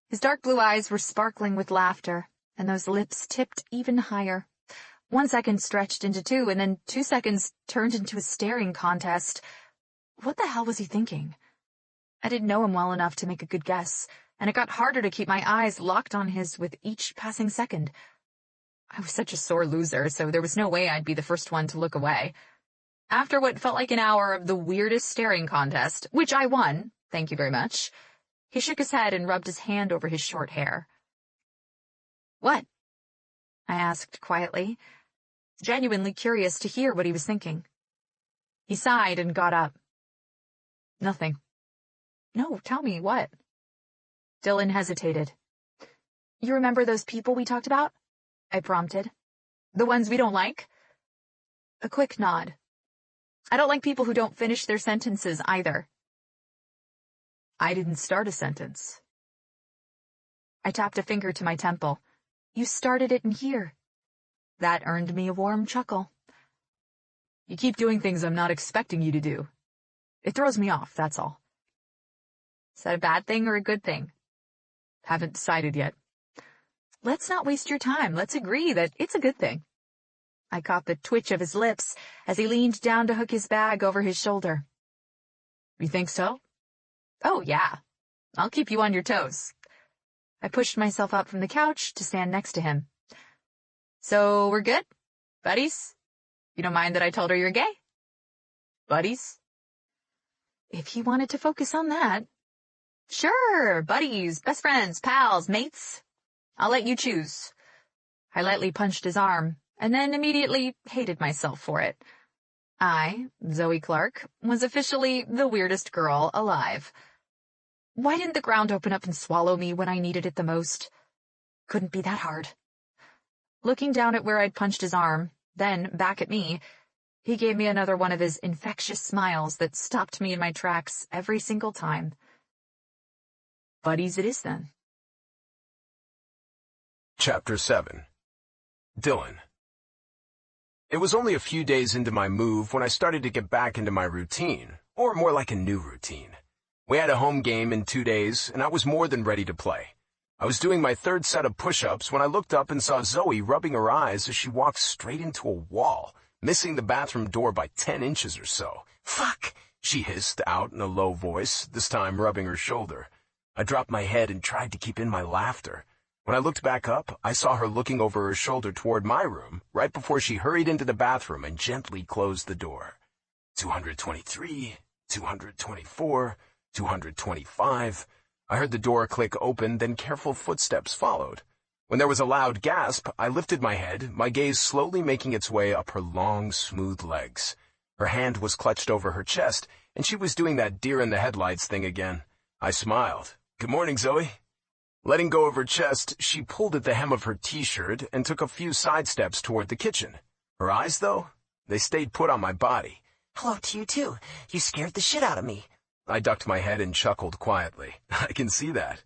His dark blue eyes were sparkling with laughter, and those lips tipped even higher. 1 second stretched into 2, and then 2 seconds turned into a staring contest. What the hell was he thinking? I didn't know him well enough to make a good guess, and it got harder to keep my eyes locked on his with each passing second. I was such a sore loser, so there was no way I'd be the first one to look away. After what felt like an hour of the weirdest staring contest, which I won, thank you very much, he shook his head and rubbed his hand over his short hair. What? I asked quietly, genuinely curious to hear what he was thinking. He sighed and got up. Nothing. No, tell me, what? Dylan hesitated. You remember those people we talked about? I prompted. The ones we don't like? A quick nod. I don't like people who don't finish their sentences either. I didn't start a sentence. I tapped a finger to my temple. You started it in here. That earned me a warm chuckle. You keep doing things I'm not expecting you to do. It throws me off, that's all. Is that a bad thing or a good thing? Haven't decided yet. Let's not waste your time. Let's agree that it's a good thing. I caught the twitch of his lips as he leaned down to hook his bag over his shoulder. You think so? Oh, yeah. I'll keep you on your toes. I pushed myself up from the couch to stand next to him. So, we're good? Buddies? You don't mind that I told her you're gay? Buddies? If he wanted to focus on that. Sure, buddies, best friends, pals, mates. I'll let you choose. I lightly punched his arm, and then immediately hated myself for it. I, Zoe Clark, was officially the weirdest girl alive. Why didn't the ground open up and swallow me when I needed it the most? Couldn't be that hard. Looking down at where I'd punched his arm, then back at me, he gave me another one of his infectious smiles that stopped me in my tracks every single time. Buddies it is, then. Chapter 7. Dylan. It was only a few days into my move when I started to get back into my routine, or more like a new routine. We had a home game in 2 days, and I was more than ready to play. I was doing my third set of push-ups when I looked up and saw Zoe rubbing her eyes as she walked straight into a wall, missing the bathroom door by 10 inches or so. "Fuck!" she hissed out in a low voice, this time rubbing her shoulder. I dropped my head and tried to keep in my laughter. When I looked back up, I saw her looking over her shoulder toward my room, right before she hurried into the bathroom and gently closed the door. 223, 224, 225. I heard the door click open, then careful footsteps followed. When there was a loud gasp, I lifted my head, my gaze slowly making its way up her long, smooth legs. Her hand was clutched over her chest, and she was doing that deer-in-the-headlights thing again. I smiled. "Good morning, Zoe." Letting go of her chest, she pulled at the hem of her t-shirt and took a few sidesteps toward the kitchen. Her eyes, though, they stayed put on my body. Hello to you, too. You scared the shit out of me. I ducked my head and chuckled quietly. I can see that.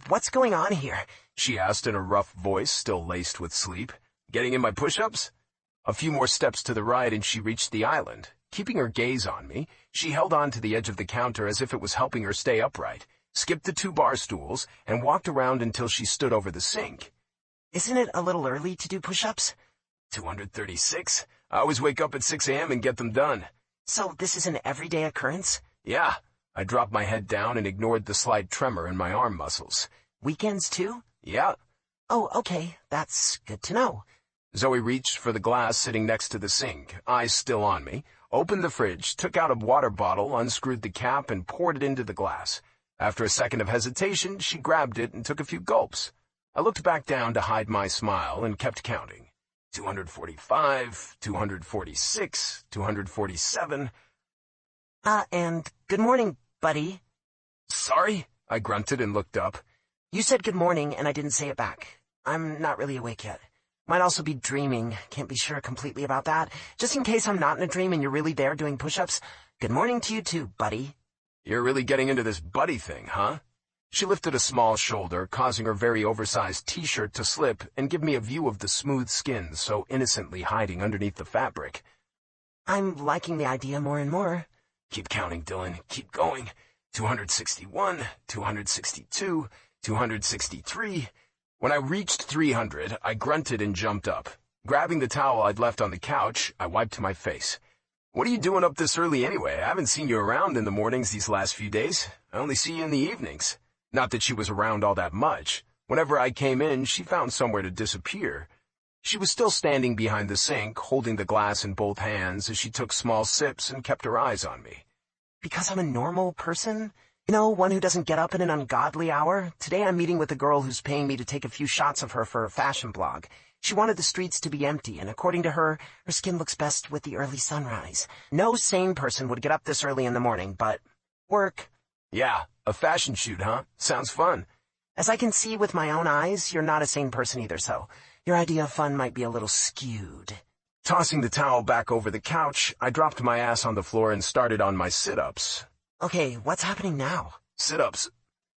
What's going on here? She asked in a rough voice, still laced with sleep. Getting in my push-ups? A few more steps to the right and she reached the island. Keeping her gaze on me, she held on to the edge of the counter as if it was helping her stay upright, skipped the 2 bar stools, and walked around until she stood over the sink. Isn't it a little early to do push-ups? 236. I always wake up at 6 a.m. and get them done. So this is an everyday occurrence? Yeah. I dropped my head down and ignored the slight tremor in my arm muscles. Weekends, too? Yeah. Oh, okay. That's good to know. Zoe reached for the glass sitting next to the sink, eyes still on me, opened the fridge, took out a water bottle, unscrewed the cap, and poured it into the glass. After a second of hesitation, she grabbed it and took a few gulps. I looked back down to hide my smile and kept counting. 245, 246, 247. And good morning, buddy. Sorry? I grunted and looked up. You said good morning, and I didn't say it back. I'm not really awake yet. Might also be dreaming. Can't be sure completely about that. Just in case I'm not in a dream and you're really there doing push-ups, good morning to you too, buddy. You're really getting into this buddy thing, huh? She lifted a small shoulder, causing her very oversized t-shirt to slip and give me a view of the smooth skin so innocently hiding underneath the fabric. I'm liking the idea more and more. Keep counting, Dylan. Keep going. 261, 262, 263. When I reached 300, I grunted and jumped up. Grabbing the towel I'd left on the couch, I wiped my face. What are you doing up this early anyway? I haven't seen you around in the mornings these last few days. I only see you in the evenings. Not that she was around all that much. Whenever I came in, she found somewhere to disappear. She was still standing behind the sink, holding the glass in both hands as she took small sips and kept her eyes on me. Because I'm a normal person? You know, one who doesn't get up at an ungodly hour? Today I'm meeting with a girl who's paying me to take a few shots of her for a fashion blog. She wanted the streets to be empty, and according to her, her skin looks best with the early sunrise. No sane person would get up this early in the morning, but work. Yeah, a fashion shoot, huh? Sounds fun. As I can see with my own eyes, you're not a sane person either, so your idea of fun might be a little skewed. Tossing the towel back over the couch, I dropped my ass on the floor and started on my sit-ups. Okay, what's happening now? Sit-ups.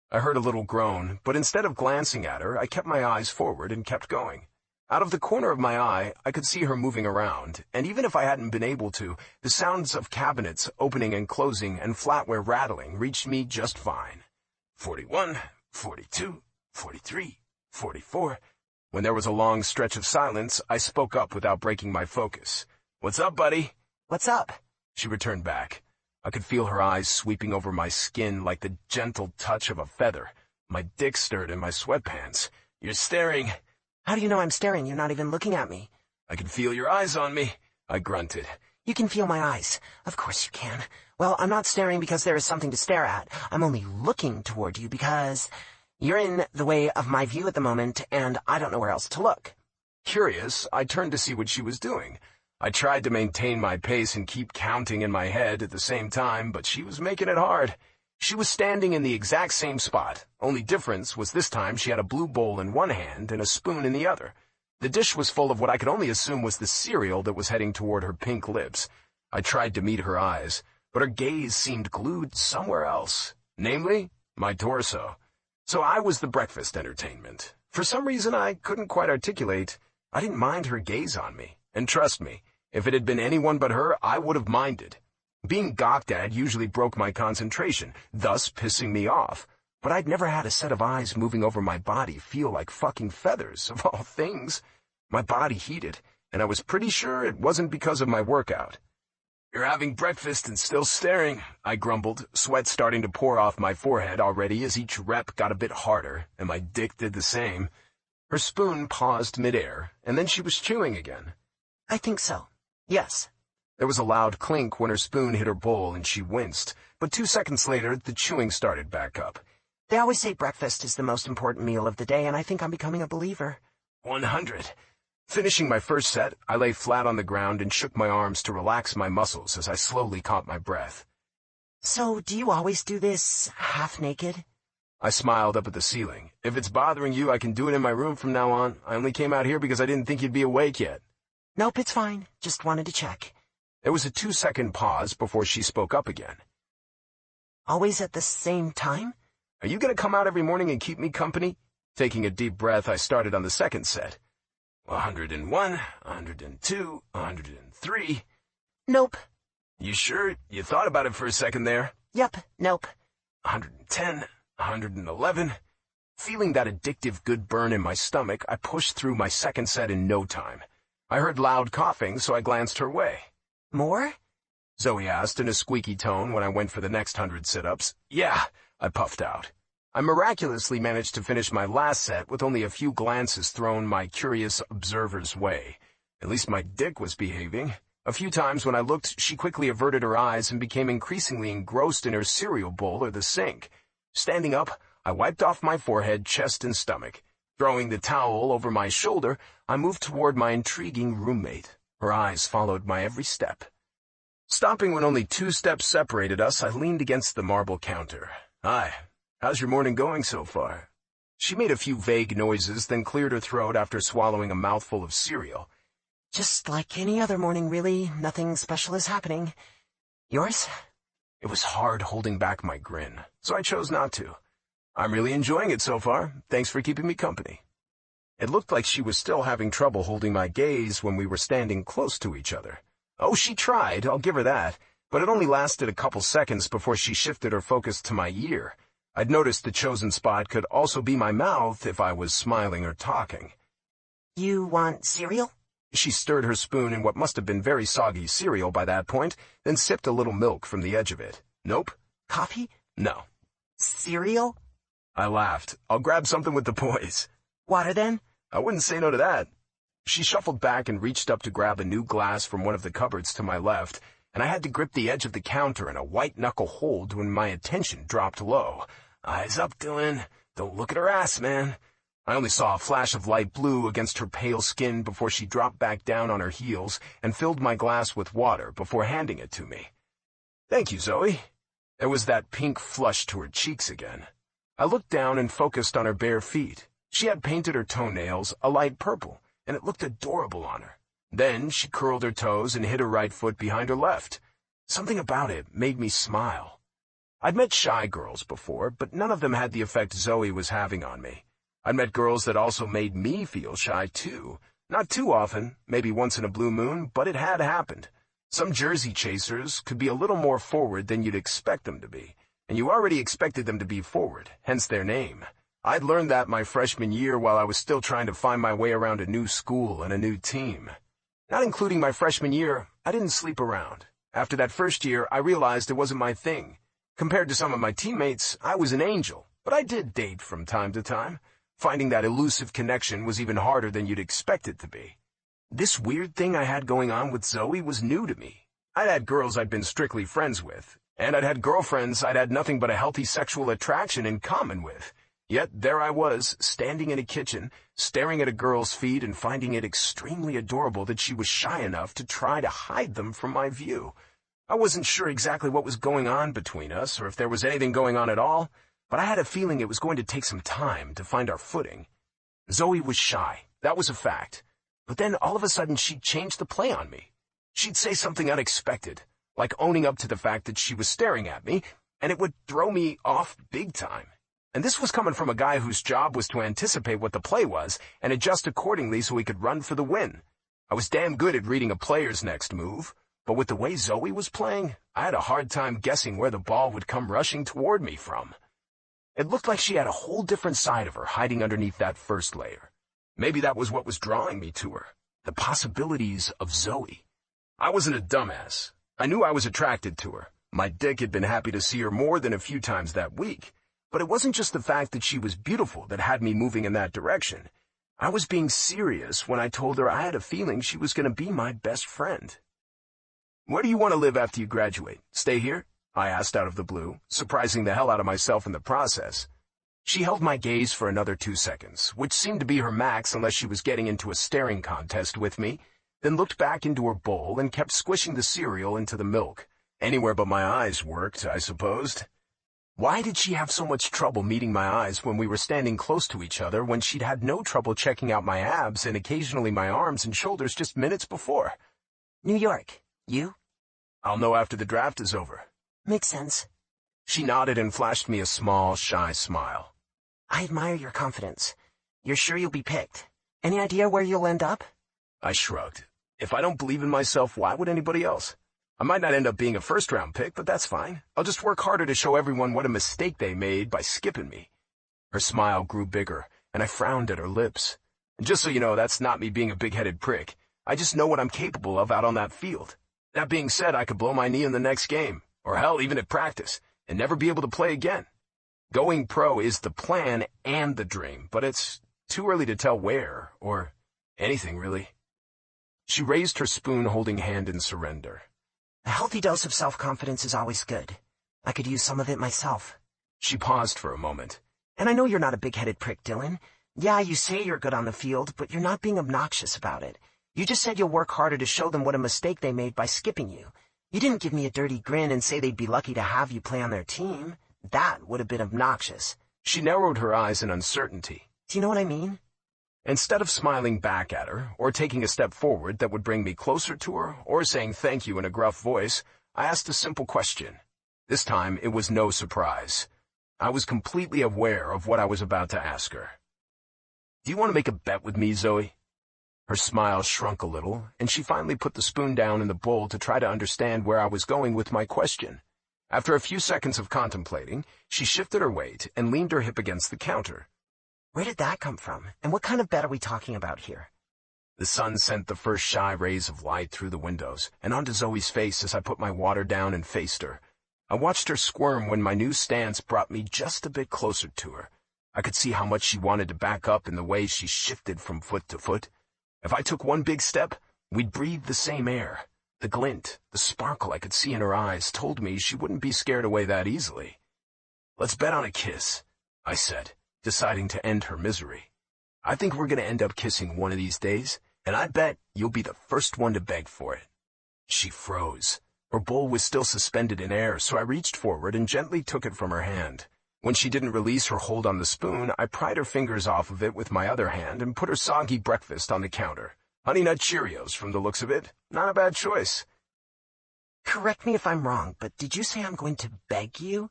I heard a little groan, but instead of glancing at her, I kept my eyes forward and kept going. Out of the corner of my eye, I could see her moving around, and even if I hadn't been able to, the sounds of cabinets opening and closing and flatware rattling reached me just fine. 41, 42, 43, 44. When there was a long stretch of silence, I spoke up without breaking my focus. "What's up, buddy?" What's up? She returned back. I could feel her eyes sweeping over my skin like the gentle touch of a feather. My dick stirred in my sweatpants. "You're staring." How do you know I'm staring? You're not even looking at me. "I can feel your eyes on me," I grunted. You can feel my eyes. Of course you can. Well, I'm not staring because there is something to stare at. I'm only looking toward you because you're in the way of my view at the moment, and I don't know where else to look. Curious, I turned to see what she was doing. I tried to maintain my pace and keep counting in my head at the same time, but she was making it hard. She was standing in the exact same spot. Only difference was this time she had a blue bowl in one hand and a spoon in the other. The dish was full of what I could only assume was the cereal that was heading toward her pink lips. I tried to meet her eyes, but her gaze seemed glued somewhere else, namely, my torso. So I was the breakfast entertainment. For some reason I couldn't quite articulate. I didn't mind her gaze on me, and trust me, if it had been anyone but her, I would have minded. Being gawked at usually broke my concentration, thus pissing me off. But I'd never had a set of eyes moving over my body feel like fucking feathers, of all things. My body heated, and I was pretty sure it wasn't because of my workout. "You're having breakfast and still staring," I grumbled, sweat starting to pour off my forehead already as each rep got a bit harder, and my dick did the same. Her spoon paused midair, and then she was chewing again. I think so. Yes. There was a loud clink when her spoon hit her bowl and she winced, but 2 seconds later, the chewing started back up. They always say breakfast is the most important meal of the day, and I think I'm becoming a believer. 100. Finishing my first set, I lay flat on the ground and shook my arms to relax my muscles as I slowly caught my breath. So, do you always do this half-naked? I smiled up at the ceiling. If it's bothering you, I can do it in my room from now on. I only came out here because I didn't think you'd be awake yet. Nope, it's fine. Just wanted to check. There was a 2-second pause before she spoke up again. Always at the same time? Are you going to come out every morning and keep me company? Taking a deep breath, I started on the second set. 101, 102, 103. Nope. You sure? You thought about it for a second there? Yep, nope. 110, 111. Feeling that addictive good burn in my stomach, I pushed through my second set in no time. I heard loud coughing, so I glanced her way. More? Zoe asked in a squeaky tone when I went for the next 100 sit-ups. Yeah, I puffed out. I miraculously managed to finish my last set with only a few glances thrown my curious observer's way. At least my dick was behaving. A few times when I looked, she quickly averted her eyes and became increasingly engrossed in her cereal bowl or the sink. Standing up, I wiped off my forehead, chest, and stomach. Throwing the towel over my shoulder, I moved toward my intriguing roommate. Her eyes followed my every step. Stopping when only 2 steps separated us, I leaned against the marble counter. Hi, how's your morning going so far? She made a few vague noises, then cleared her throat after swallowing a mouthful of cereal. Just like any other morning, really. Nothing special is happening. Yours? It was hard holding back my grin, so I chose not to. I'm really enjoying it so far. Thanks for keeping me company. It looked like she was still having trouble holding my gaze when we were standing close to each other. Oh, she tried, I'll give her that, but it only lasted a couple seconds before she shifted her focus to my ear. I'd noticed the chosen spot could also be my mouth if I was smiling or talking. You want cereal? She stirred her spoon in what must have been very soggy cereal by that point, then sipped a little milk from the edge of it. Nope. Coffee? No. Cereal? I laughed. I'll grab something with the boys. Water, then? I wouldn't say no to that. She shuffled back and reached up to grab a new glass from one of the cupboards to my left, and I had to grip the edge of the counter in a white-knuckle hold when my attention dropped low. Eyes up, Dylan. Don't look at her ass, man. I only saw a flash of light blue against her pale skin before she dropped back down on her heels and filled my glass with water before handing it to me. Thank you, Zoe. There was that pink flush to her cheeks again. I looked down and focused on her bare feet. She had painted her toenails a light purple, and it looked adorable on her. Then she curled her toes and hid her right foot behind her left. Something about it made me smile. I'd met shy girls before, but none of them had the effect Zoe was having on me. I'd met girls that also made me feel shy, too. Not too often, maybe once in a blue moon, but it had happened. Some Jersey chasers could be a little more forward than you'd expect them to be, and you already expected them to be forward, hence their name. I'd learned that my freshman year while I was still trying to find my way around a new school and a new team. Not including my freshman year, I didn't sleep around. After that first year, I realized it wasn't my thing. Compared to some of my teammates, I was an angel, but I did date from time to time. Finding that elusive connection was even harder than you'd expect it to be. This weird thing I had going on with Zoe was new to me. I'd had girls I'd been strictly friends with, and I'd had girlfriends I'd had nothing but a healthy sexual attraction in common with. Yet there I was, standing in a kitchen, staring at a girl's feet and finding it extremely adorable that she was shy enough to try to hide them from my view. I wasn't sure exactly what was going on between us, or if there was anything going on at all, but I had a feeling it was going to take some time to find our footing. Zoe was shy, that was a fact. But then all of a sudden she'd change the play on me. She'd say something unexpected, like owning up to the fact that she was staring at me, and it would throw me off big time. And this was coming from a guy whose job was to anticipate what the play was and adjust accordingly so he could run for the win. I was damn good at reading a player's next move, but with the way Zoe was playing, I had a hard time guessing where the ball would come rushing toward me from. It looked like she had a whole different side of her hiding underneath that first layer. Maybe that was what was drawing me to her, the possibilities of Zoe. I wasn't a dumbass. I knew I was attracted to her. My dick had been happy to see her more than a few times that week. But it wasn't just the fact that she was beautiful that had me moving in that direction. I was being serious when I told her I had a feeling she was going to be my best friend. Where do you want to live after you graduate? Stay here? I asked out of the blue, surprising the hell out of myself in the process. She held my gaze for another 2 seconds, which seemed to be her max unless she was getting into a staring contest with me, then looked back into her bowl and kept squishing the cereal into the milk. Anywhere but my eyes worked, I supposed. Why did she have so much trouble meeting my eyes when we were standing close to each other when she'd had no trouble checking out my abs and occasionally my arms and shoulders just minutes before? New York. You? I'll know after the draft is over. Makes sense. She nodded and flashed me a small, shy smile. I admire your confidence. You're sure you'll be picked. Any idea where you'll end up? I shrugged. If I don't believe in myself, why would anybody else? I might not end up being a first-round pick, but that's fine. I'll just work harder to show everyone what a mistake they made by skipping me. Her smile grew bigger, and I frowned at her lips. And just so you know, that's not me being a big-headed prick. I just know what I'm capable of out on that field. That being said, I could blow my knee in the next game, or hell, even at practice, and never be able to play again. Going pro is the plan and the dream, but it's too early to tell where, or anything really. She raised her spoon-holding hand in surrender. A healthy dose of self-confidence is always good. I could use some of it myself. She paused for a moment. And I know you're not a big-headed prick, Dylan. Yeah, you say you're good on the field, but you're not being obnoxious about it. You just said you'll work harder to show them what a mistake they made by skipping you. You didn't give me a dirty grin and say they'd be lucky to have you play on their team. That would have been obnoxious. She narrowed her eyes in uncertainty. Do you know what I mean? Instead of smiling back at her, or taking a step forward that would bring me closer to her, or saying thank you in a gruff voice, I asked a simple question. This time, it was no surprise. I was completely aware of what I was about to ask her. Do you want to make a bet with me, Zoe? Her smile shrunk a little, and she finally put the spoon down in the bowl to try to understand where I was going with my question. After a few seconds of contemplating, she shifted her weight and leaned her hip against the counter. Where did that come from? And what kind of bet are we talking about here? The sun sent the first shy rays of light through the windows and onto Zoe's face as I put my water down and faced her. I watched her squirm when my new stance brought me just a bit closer to her. I could see how much she wanted to back up in the way she shifted from foot to foot. If I took one big step, we'd breathe the same air. The glint, the sparkle I could see in her eyes told me she wouldn't be scared away that easily. Let's bet on a kiss, I said, deciding to end her misery. I think we're going to end up kissing one of these days, and I bet you'll be the first one to beg for it. She froze. Her bowl was still suspended in air, so I reached forward and gently took it from her hand. When she didn't release her hold on the spoon, I pried her fingers off of it with my other hand and put her soggy breakfast on the counter. Honey Nut Cheerios, from the looks of it. Not a bad choice. Correct me if I'm wrong, but did you say I'm going to beg you?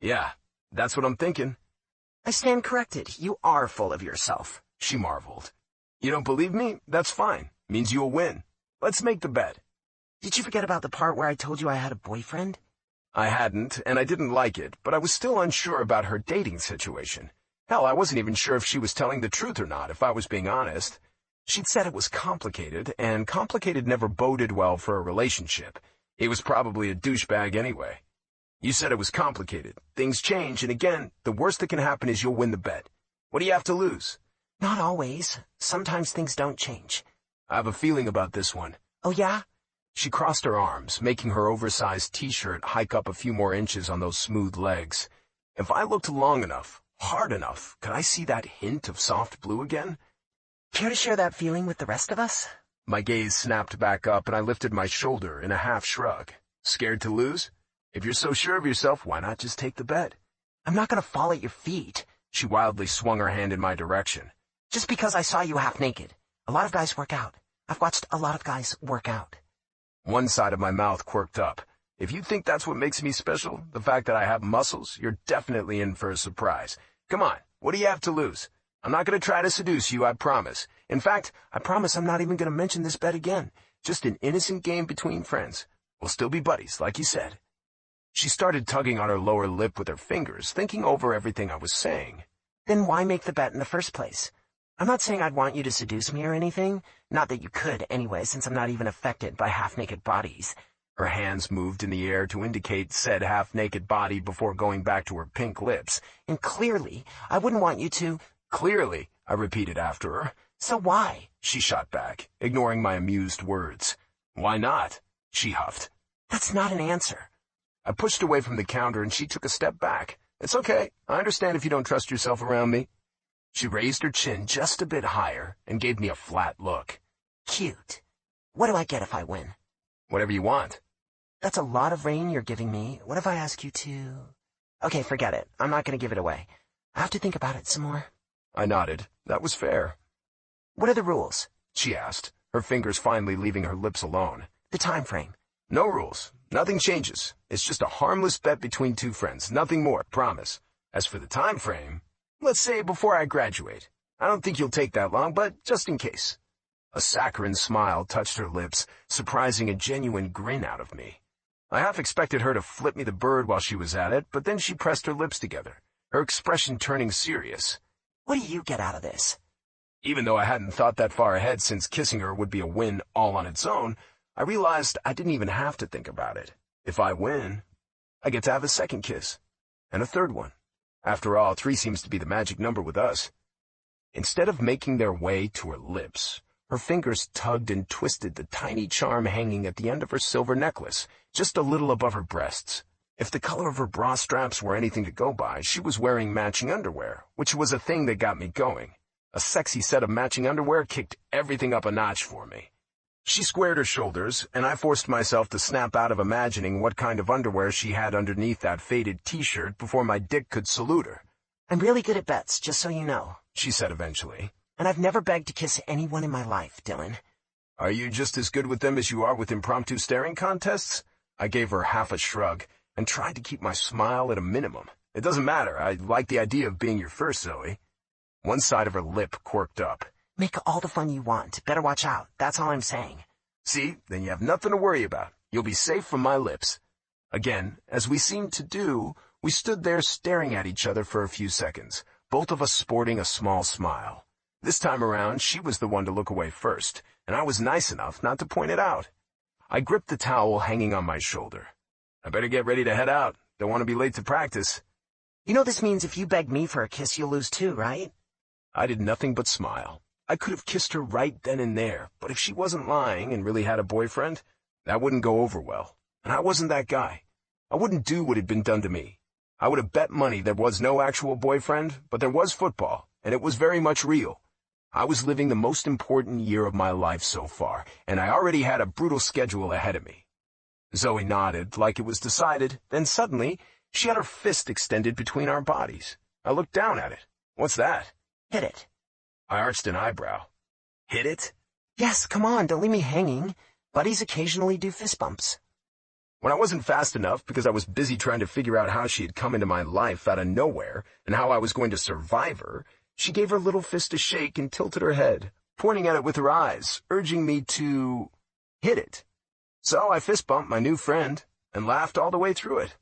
Yeah, that's what I'm thinking. I stand corrected. You are full of yourself. She marveled. You don't believe me? That's fine. Means you'll win. Let's make the bet. Did you forget about the part where I told you I had a boyfriend? I hadn't, and I didn't like it, but I was still unsure about her dating situation. Hell, I wasn't even sure if she was telling the truth or not, if I was being honest. She'd said it was complicated, and complicated never boded well for a relationship. He was probably a douchebag anyway. You said it was complicated. Things change, and again, the worst that can happen is you'll win the bet. What do you have to lose? Not always. Sometimes things don't change. I have a feeling about this one. Oh, yeah? She crossed her arms, making her oversized t-shirt hike up a few more inches on those smooth legs. If I looked long enough, hard enough, could I see that hint of soft blue again? Care to share that feeling with the rest of us? My gaze snapped back up and I lifted my shoulder in a half shrug. Scared to lose? If you're so sure of yourself, why not just take the bet? I'm not going to fall at your feet. She wildly swung her hand in my direction. Just because I saw you half naked. A lot of guys work out. I've watched a lot of guys work out. One side of my mouth quirked up. If you think that's what makes me special, the fact that I have muscles, you're definitely in for a surprise. Come on, what do you have to lose? I'm not going to try to seduce you, I promise. In fact, I promise I'm not even going to mention this bet again. Just an innocent game between friends. We'll still be buddies, like you said. She started tugging on her lower lip with her fingers, thinking over everything I was saying. Then why make the bet in the first place? I'm not saying I'd want you to seduce me or anything. Not that you could, anyway, since I'm not even affected by half-naked bodies. Her hands moved in the air to indicate said half-naked body before going back to her pink lips. And clearly, I wouldn't want you to... Clearly, I repeated after her. So why? She shot back, ignoring my amused words. Why not? she huffed. That's not an answer. I pushed away from the counter and she took a step back. It's okay. I understand if you don't trust yourself around me. She raised her chin just a bit higher and gave me a flat look. Cute. What do I get if I win? Whatever you want. That's a lot of rain you're giving me. What if I ask you to... Okay, forget it. I'm not going to give it away. I have to think about it some more. I nodded. That was fair. What are the rules? She asked, her fingers finally leaving her lips alone. The time frame. No rules. Nothing changes. It's just a harmless bet between two friends. Nothing more, promise. As for the time frame, let's say before I graduate. I don't think you'll take that long, but just in case. A saccharine smile touched her lips, surprising a genuine grin out of me. I half expected her to flip me the bird while she was at it, but then she pressed her lips together, her expression turning serious. What do you get out of this? Even though I hadn't thought that far ahead since kissing her would be a win all on its own, I realized I didn't even have to think about it. If I win, I get to have a second kiss. And a third one. After all, 3 seems to be the magic number with us. Instead of making their way to her lips, her fingers tugged and twisted the tiny charm hanging at the end of her silver necklace, just a little above her breasts. If the color of her bra straps were anything to go by, she was wearing matching underwear, which was a thing that got me going. A sexy set of matching underwear kicked everything up a notch for me. She squared her shoulders, and I forced myself to snap out of imagining what kind of underwear she had underneath that faded t-shirt before my dick could salute her. I'm really good at bets, just so you know, she said eventually. And I've never begged to kiss anyone in my life, Dylan. Are you just as good with them as you are with impromptu staring contests? I gave her half a shrug and tried to keep my smile at a minimum. It doesn't matter. I like the idea of being your first, Zoe. One side of her lip quirked up. Make all the fun you want. Better watch out. That's all I'm saying. See, then you have nothing to worry about. You'll be safe from my lips. Again, as we seemed to do, we stood there staring at each other for a few seconds, both of us sporting a small smile. This time around, she was the one to look away first, and I was nice enough not to point it out. I gripped the towel hanging on my shoulder. I better get ready to head out. Don't want to be late to practice. You know this means if you beg me for a kiss, you'll lose too, right? I did nothing but smile. I could have kissed her right then and there, but if she wasn't lying and really had a boyfriend, that wouldn't go over well. And I wasn't that guy. I wouldn't do what had been done to me. I would have bet money there was no actual boyfriend, but there was football, and it was very much real. I was living the most important year of my life so far, and I already had a brutal schedule ahead of me. Zoe nodded like it was decided, then suddenly, she had her fist extended between our bodies. I looked down at it. What's that? Hit it. I arched an eyebrow. Hit it? Yes, come on, don't leave me hanging. Buddies occasionally do fist bumps. When I wasn't fast enough because I was busy trying to figure out how she had come into my life out of nowhere and how I was going to survive her, she gave her little fist a shake and tilted her head, pointing at it with her eyes, urging me to hit it. So I fist bumped my new friend and laughed all the way through it.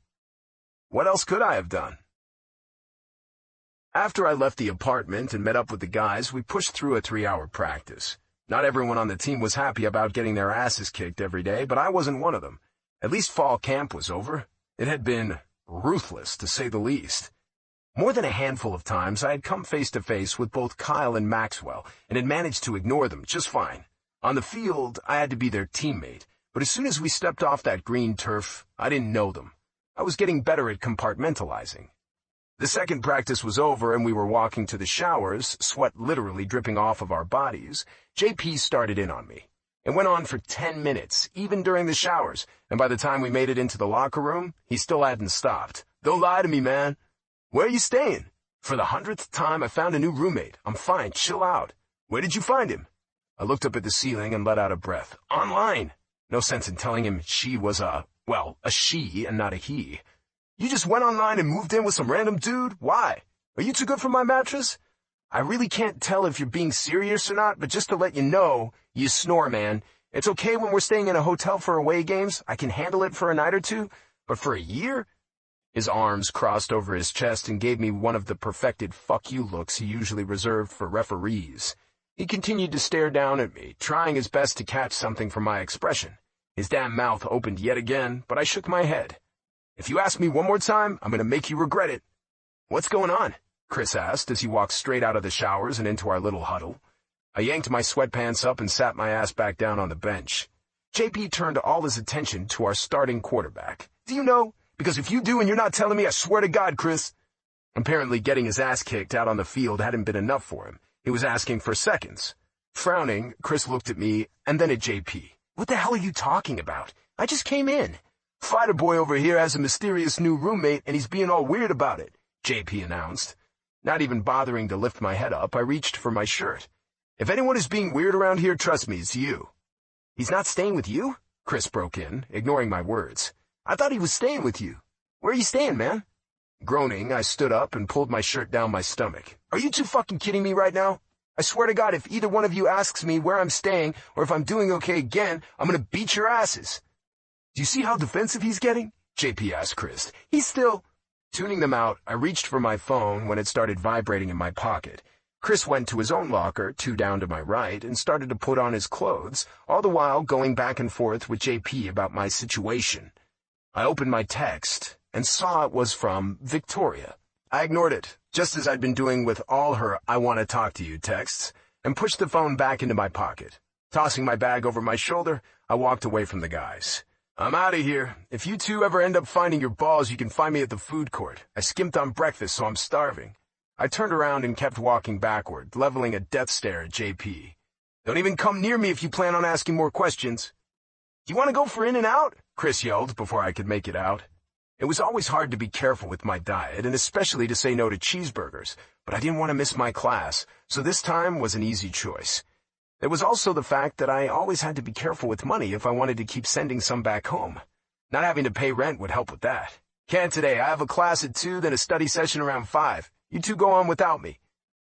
What else could I have done? After I left the apartment and met up with the guys, we pushed through a 3-hour practice. Not everyone on the team was happy about getting their asses kicked every day, but I wasn't one of them. At least fall camp was over. It had been ruthless, to say the least. More than a handful of times, I had come face to face with both Kyle and Maxwell, and had managed to ignore them just fine. On the field, I had to be their teammate, but as soon as we stepped off that green turf, I didn't know them. I was getting better at compartmentalizing. The second practice was over and we were walking to the showers, sweat literally dripping off of our bodies. JP started in on me. It went on for 10 minutes, even during the showers, and by the time we made it into the locker room, he still hadn't stopped. Don't lie to me, man. Where are you staying? For the 100th time, I found a new roommate. I'm fine, chill out. Where did you find him? I looked up at the ceiling and let out a breath. Online. No sense in telling him she was a she and not a he. You just went online and moved in with some random dude? Why? Are you too good for my mattress? I really can't tell if you're being serious or not, but just to let you know, you snore, man. It's okay when we're staying in a hotel for away games. I can handle it for a night or two, but for a year? His arms crossed over his chest and gave me one of the perfected fuck you looks he usually reserved for referees. He continued to stare down at me, trying his best to catch something from my expression. His damn mouth opened yet again, but I shook my head. If you ask me one more time, I'm going to make you regret it. What's going on? Chris asked as he walked straight out of the showers and into our little huddle. I yanked my sweatpants up and sat my ass back down on the bench. JP turned all his attention to our starting quarterback. Do you know? Because if you do and you're not telling me, I swear to God, Chris. Apparently getting his ass kicked out on the field hadn't been enough for him. He was asking for seconds. Frowning, Chris looked at me and then at JP. What the hell are you talking about? I just came in. Fighter boy over here has a mysterious new roommate and he's being all weird about it, JP announced. Not even bothering to lift my head up, I reached for my shirt. If anyone is being weird around here, trust me, it's you. He's not staying with you? Chris broke in, ignoring my words. I thought he was staying with you. Where are you staying, man? Groaning, I stood up and pulled my shirt down my stomach. Are you two fucking kidding me right now? I swear to God, if either one of you asks me where I'm staying or if I'm doing okay again, I'm gonna beat your asses. Do you see how defensive he's getting? JP asked Chris. He's still... Tuning them out, I reached for my phone when it started vibrating in my pocket. Chris went to his own locker, 2 down to my right, and started to put on his clothes, all the while going back and forth with JP about my situation. I opened my text and saw it was from Victoria. I ignored it, just as I'd been doing with all her I want to talk to you texts, and pushed the phone back into my pocket. Tossing my bag over my shoulder, I walked away from the guys. I'm out of here. If you two ever end up finding your balls, you can find me at the food court. I skimped on breakfast, so I'm starving. I turned around and kept walking backward, leveling a death stare at JP. Don't even come near me if you plan on asking more questions. Do you want to go for In-N-Out? Chris yelled before I could make it out. It was always hard to be careful with my diet, and especially to say no to cheeseburgers, but I didn't want to miss my class, so this time was an easy choice. There was also the fact that I always had to be careful with money if I wanted to keep sending some back home. Not having to pay rent would help with that. Can't today. I have a class at 2, then a study session around 5. You two go on without me.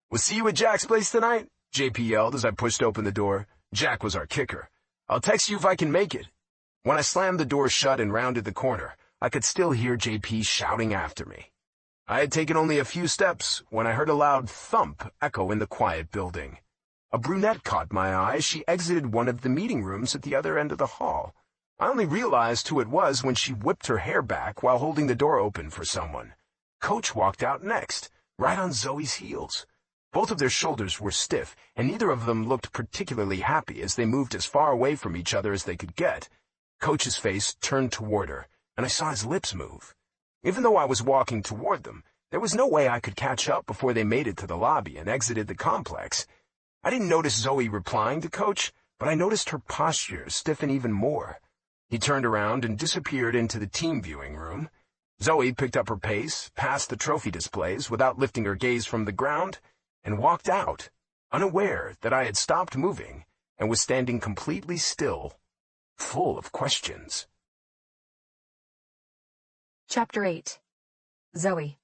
We'll see you at Jack's place tonight, JP yelled as I pushed open the door. Jack was our kicker. I'll text you if I can make it. When I slammed the door shut and rounded the corner, I could still hear JP shouting after me. I had taken only a few steps when I heard a loud thump echo in the quiet building. A brunette caught my eye as she exited one of the meeting rooms at the other end of the hall. I only realized who it was when she whipped her hair back while holding the door open for someone. Coach walked out next, right on Zoe's heels. Both of their shoulders were stiff, and neither of them looked particularly happy as they moved as far away from each other as they could get. Coach's face turned toward her, and I saw his lips move. Even though I was walking toward them, there was no way I could catch up before they made it to the lobby and exited the complex. I didn't notice Zoe replying to Coach, but I noticed her posture stiffen even more. He turned around and disappeared into the team viewing room. Zoe picked up her pace, past the trophy displays without lifting her gaze from the ground, and walked out, unaware that I had stopped moving and was standing completely still, full of questions. Chapter 8. Zoe.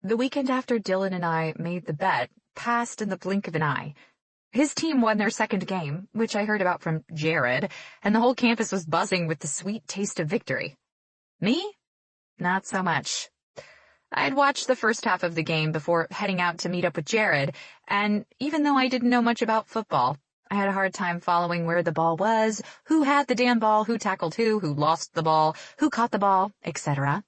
The weekend after Dylan and I made the bet passed in the blink of an eye. His team won their second game, which I heard about from Jared, and the whole campus was buzzing with the sweet taste of victory. Me? Not so much. I had watched the first half of the game before heading out to meet up with Jared, and even though I didn't know much about football, I had a hard time following where the ball was, who had the damn ball, who tackled who lost the ball, who caught the ball, etc.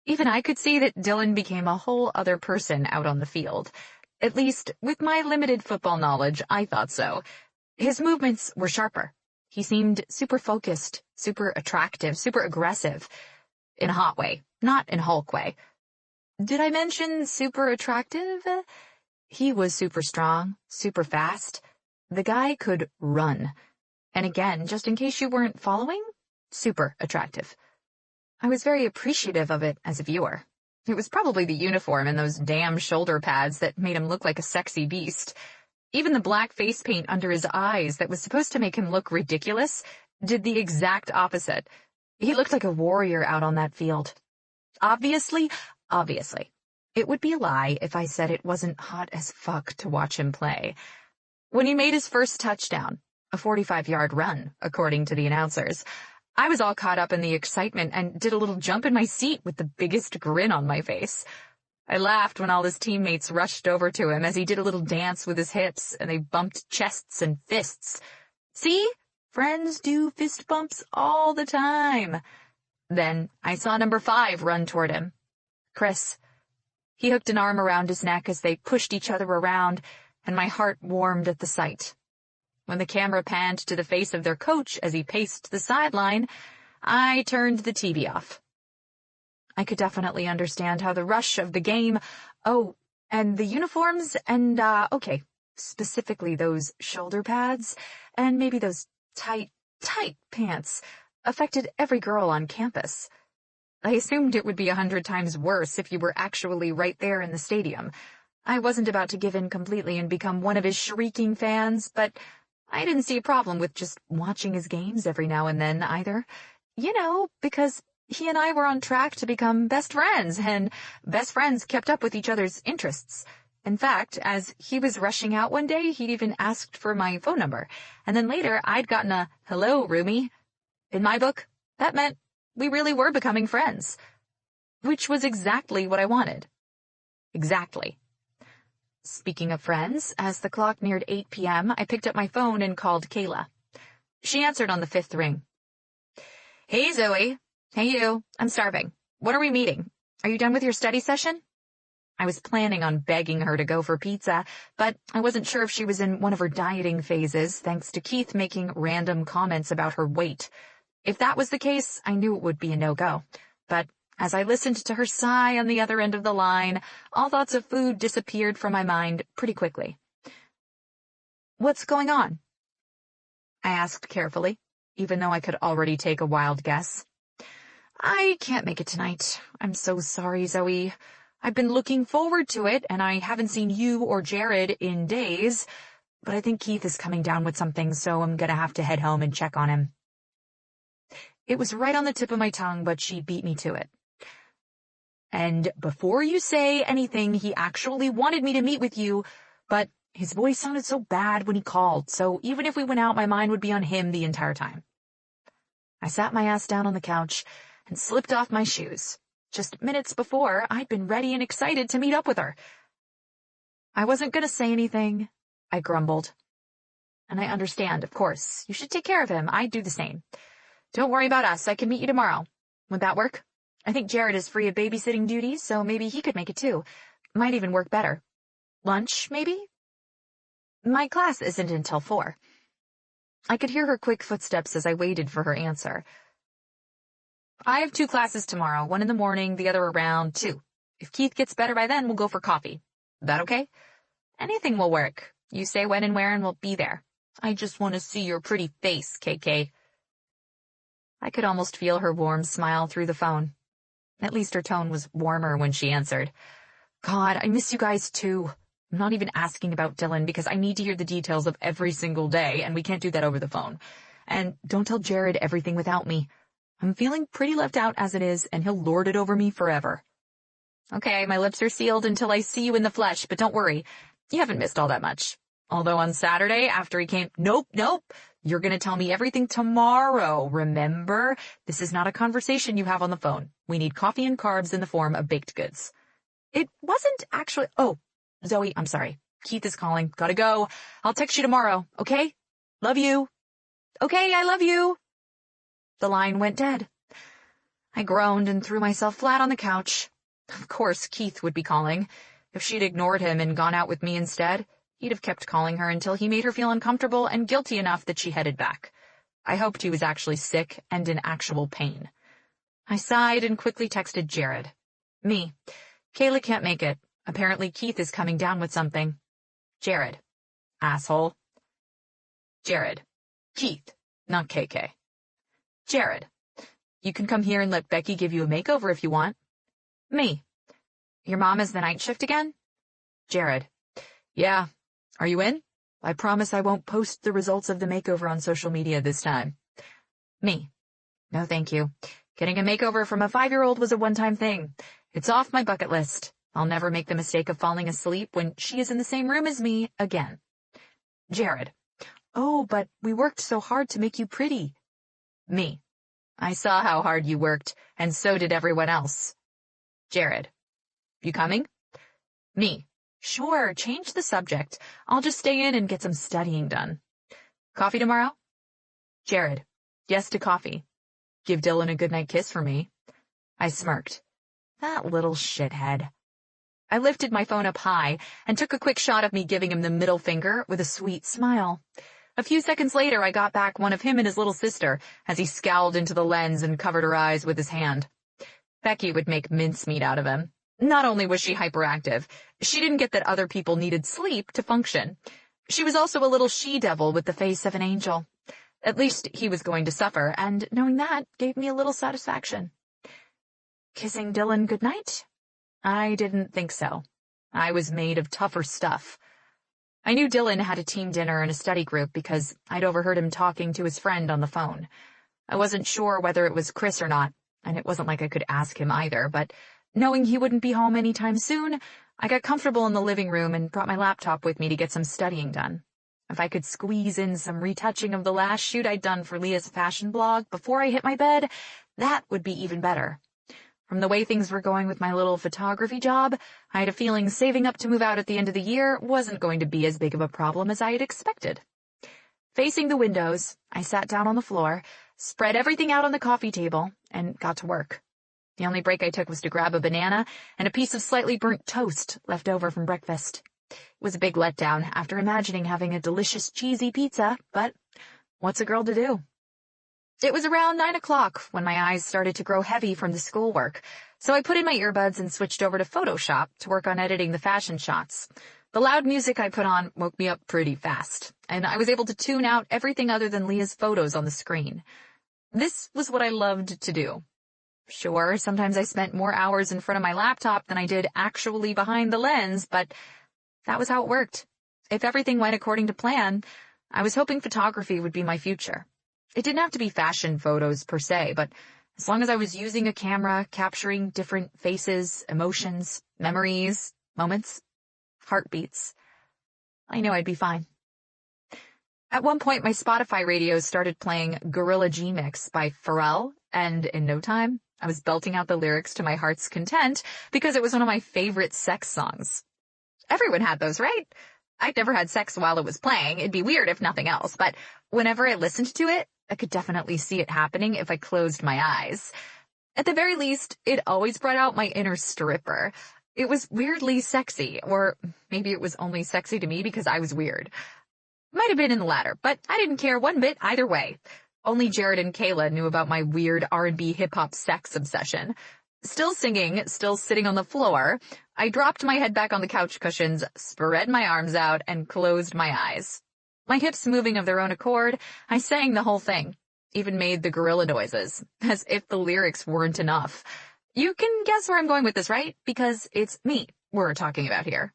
Even I could see that Dylan became a whole other person out on the field. At least, with my limited football knowledge, I thought so. His movements were sharper. He seemed super focused, super attractive, super aggressive. In a hot way, not in Hulk way. Did I mention super attractive? He was super strong, super fast. The guy could run. And again, just in case you weren't following, super attractive. I was very appreciative of it as a viewer. It was probably the uniform and those damn shoulder pads that made him look like a sexy beast. Even the black face paint under his eyes that was supposed to make him look ridiculous did the exact opposite. He looked like a warrior out on that field. Obviously, it would be a lie if I said it wasn't hot as fuck to watch him play. When he made his first touchdown, a 45-yard run, according to the announcers, I was all caught up in the excitement and did a little jump in my seat with the biggest grin on my face. I laughed when all his teammates rushed over to him as he did a little dance with his hips and they bumped chests and fists. See? Friends do fist bumps all the time. Then I saw number 5 run toward him. Chris. He hooked an arm around his neck as they pushed each other around, and my heart warmed at the sight. When the camera panned to the face of their coach as he paced the sideline, I turned the TV off. I could definitely understand how the rush of the game, and the uniforms, and, okay, specifically those shoulder pads, and maybe those tight pants, affected every girl on campus. I assumed it would be 100 times worse if you were actually right there in the stadium. I wasn't about to give in completely and become one of his shrieking fans, but I didn't see a problem with just watching his games every now and then either. Because he and I were on track to become best friends, and best friends kept up with each other's interests. In fact, as he was rushing out one day, he'd even asked for my phone number, and then later I'd gotten a, "Hello, roomie." In my book, that meant we really were becoming friends. Which was exactly what I wanted. Exactly. Speaking of friends, as the clock neared 8 p.m., I picked up my phone and called Kayla. She answered on the 5th ring. "Hey, Zoe. Hey, you. I'm starving. When are we meeting? Are you done with your study session?" I was planning on begging her to go for pizza, but I wasn't sure if she was in one of her dieting phases, thanks to Keith making random comments about her weight. If that was the case, I knew it would be a no-go. But as I listened to her sigh on the other end of the line, all thoughts of food disappeared from my mind pretty quickly. "What's going on?" I asked carefully, even though I could already take a wild guess. "I can't make it tonight. I'm so sorry, Zoe. I've been looking forward to it, and I haven't seen you or Jared in days, but I think Keith is coming down with something, so I'm gonna have to head home and check on him." It was right on the tip of my tongue, but she beat me to it. "And before you say anything, he actually wanted me to meet with you, but his voice sounded so bad when he called, so even if we went out, my mind would be on him the entire time." I sat my ass down on the couch and slipped off my shoes. Just minutes before, I'd been ready and excited to meet up with her. "I wasn't going to say anything," I grumbled. "And I understand, of course. You should take care of him. I'd do the same. Don't worry about us. I can meet you tomorrow. Would that work? I think Jared is free of babysitting duties, so maybe he could make it too. Might even work better. Lunch, maybe?" "My class isn't until 4. I could hear her quick footsteps as I waited for her answer. "I have 2 classes tomorrow, one in the morning, the other around 2. If Keith gets better by then, we'll go for coffee. That okay?" "Anything will work. You say when and where and we'll be there. I just want to see your pretty face, KK." I could almost feel her warm smile through the phone. At least her tone was warmer when she answered. "God, I miss you guys too. I'm not even asking about Dylan because I need to hear the details of every single day, and we can't do that over the phone. And don't tell Jared everything without me. I'm feeling pretty left out as it is, and he'll lord it over me forever." "Okay, my lips are sealed until I see you in the flesh, but don't worry. You haven't missed all that much. Although on Saturday, after he came— Nope. You're going to tell me everything tomorrow, remember? This is not a conversation you have on the phone. We need coffee and carbs in the form of baked goods." "It wasn't actually— Oh, Zoe, I'm sorry. Keith is calling. Gotta go. I'll text you tomorrow, okay? Love you." "Okay, I love you." The line went dead. I groaned and threw myself flat on the couch. Of course, Keith would be calling. If she'd ignored him and gone out with me instead, he'd have kept calling her until he made her feel uncomfortable and guilty enough that she headed back. I hoped he was actually sick and in actual pain. I sighed and quickly texted Jared. "Me. Kayla can't make it. Apparently Keith is coming down with something. Jared. Asshole. Jared. Keith, not KK. Jared. You can come here and let Becky give you a makeover if you want. Me. Your mom is the night shift again? Jared. Yeah. Are you in? I promise I won't post the results of the makeover on social media this time. Me. No, thank you. Getting a makeover from a 5-year-old was a one-time thing. It's off my bucket list. I'll never make the mistake of falling asleep when she is in the same room as me again. Jared. Oh, but we worked so hard to make you pretty. Me. I saw how hard you worked, and so did everyone else. Jared. You coming? Me. Sure, change the subject. I'll just stay in and get some studying done. Coffee tomorrow? Jared. Yes to coffee. Give Dylan a goodnight kiss for me. I smirked. That little shithead. I lifted my phone up high and took a quick shot of me giving him the middle finger with a sweet smile. A few seconds later, I got back one of him and his little sister as he scowled into the lens and covered her eyes with his hand. Becky would make mincemeat out of him. Not only was she hyperactive, she didn't get that other people needed sleep to function. She was also a little she-devil with the face of an angel. At least he was going to suffer, and knowing that gave me a little satisfaction. Kissing Dylan goodnight? I didn't think so. I was made of tougher stuff. I knew Dylan had a team dinner and a study group because I'd overheard him talking to his friend on the phone. I wasn't sure whether it was Chris or not, and it wasn't like I could ask him either, but knowing he wouldn't be home anytime soon, I got comfortable in the living room and brought my laptop with me to get some studying done. If I could squeeze in some retouching of the last shoot I'd done for Leah's fashion blog before I hit my bed, that would be even better. From the way things were going with my little photography job, I had a feeling saving up to move out at the end of the year wasn't going to be as big of a problem as I had expected. Facing the windows, I sat down on the floor, spread everything out on the coffee table, and got to work. The only break I took was to grab a banana and a piece of slightly burnt toast left over from breakfast. It was a big letdown after imagining having a delicious cheesy pizza, but what's a girl to do? It was around 9 o'clock when my eyes started to grow heavy from the schoolwork, so I put in my earbuds and switched over to Photoshop to work on editing the fashion shots. The loud music I put on woke me up pretty fast, and I was able to tune out everything other than Leah's photos on the screen. This was what I loved to do. Sure, sometimes I spent more hours in front of my laptop than I did actually behind the lens, but that was how it worked. If everything went according to plan, I was hoping photography would be my future. It didn't have to be fashion photos per se, but as long as I was using a camera, capturing different faces, emotions, memories, moments, heartbeats, I knew I'd be fine. At one point, my Spotify radio started playing Gorilla G-Mix by Pharrell, and in no time, I was belting out the lyrics to my heart's content because it was one of my favorite sex songs. Everyone had those, right? I'd never had sex while it was playing. It'd be weird if nothing else, but whenever I listened to it, I could definitely see it happening if I closed my eyes. At the very least, it always brought out my inner stripper. It was weirdly sexy, or maybe it was only sexy to me because I was weird. Might have been in the latter, but I didn't care one bit either way. Only Jared and Kayla knew about my weird R&B hip-hop sex obsession. Still singing, still sitting on the floor, I dropped my head back on the couch cushions, spread my arms out, and closed my eyes. My hips moving of their own accord, I sang the whole thing, even made the gorilla noises, as if the lyrics weren't enough. You can guess where I'm going with this, right? Because it's me we're talking about here.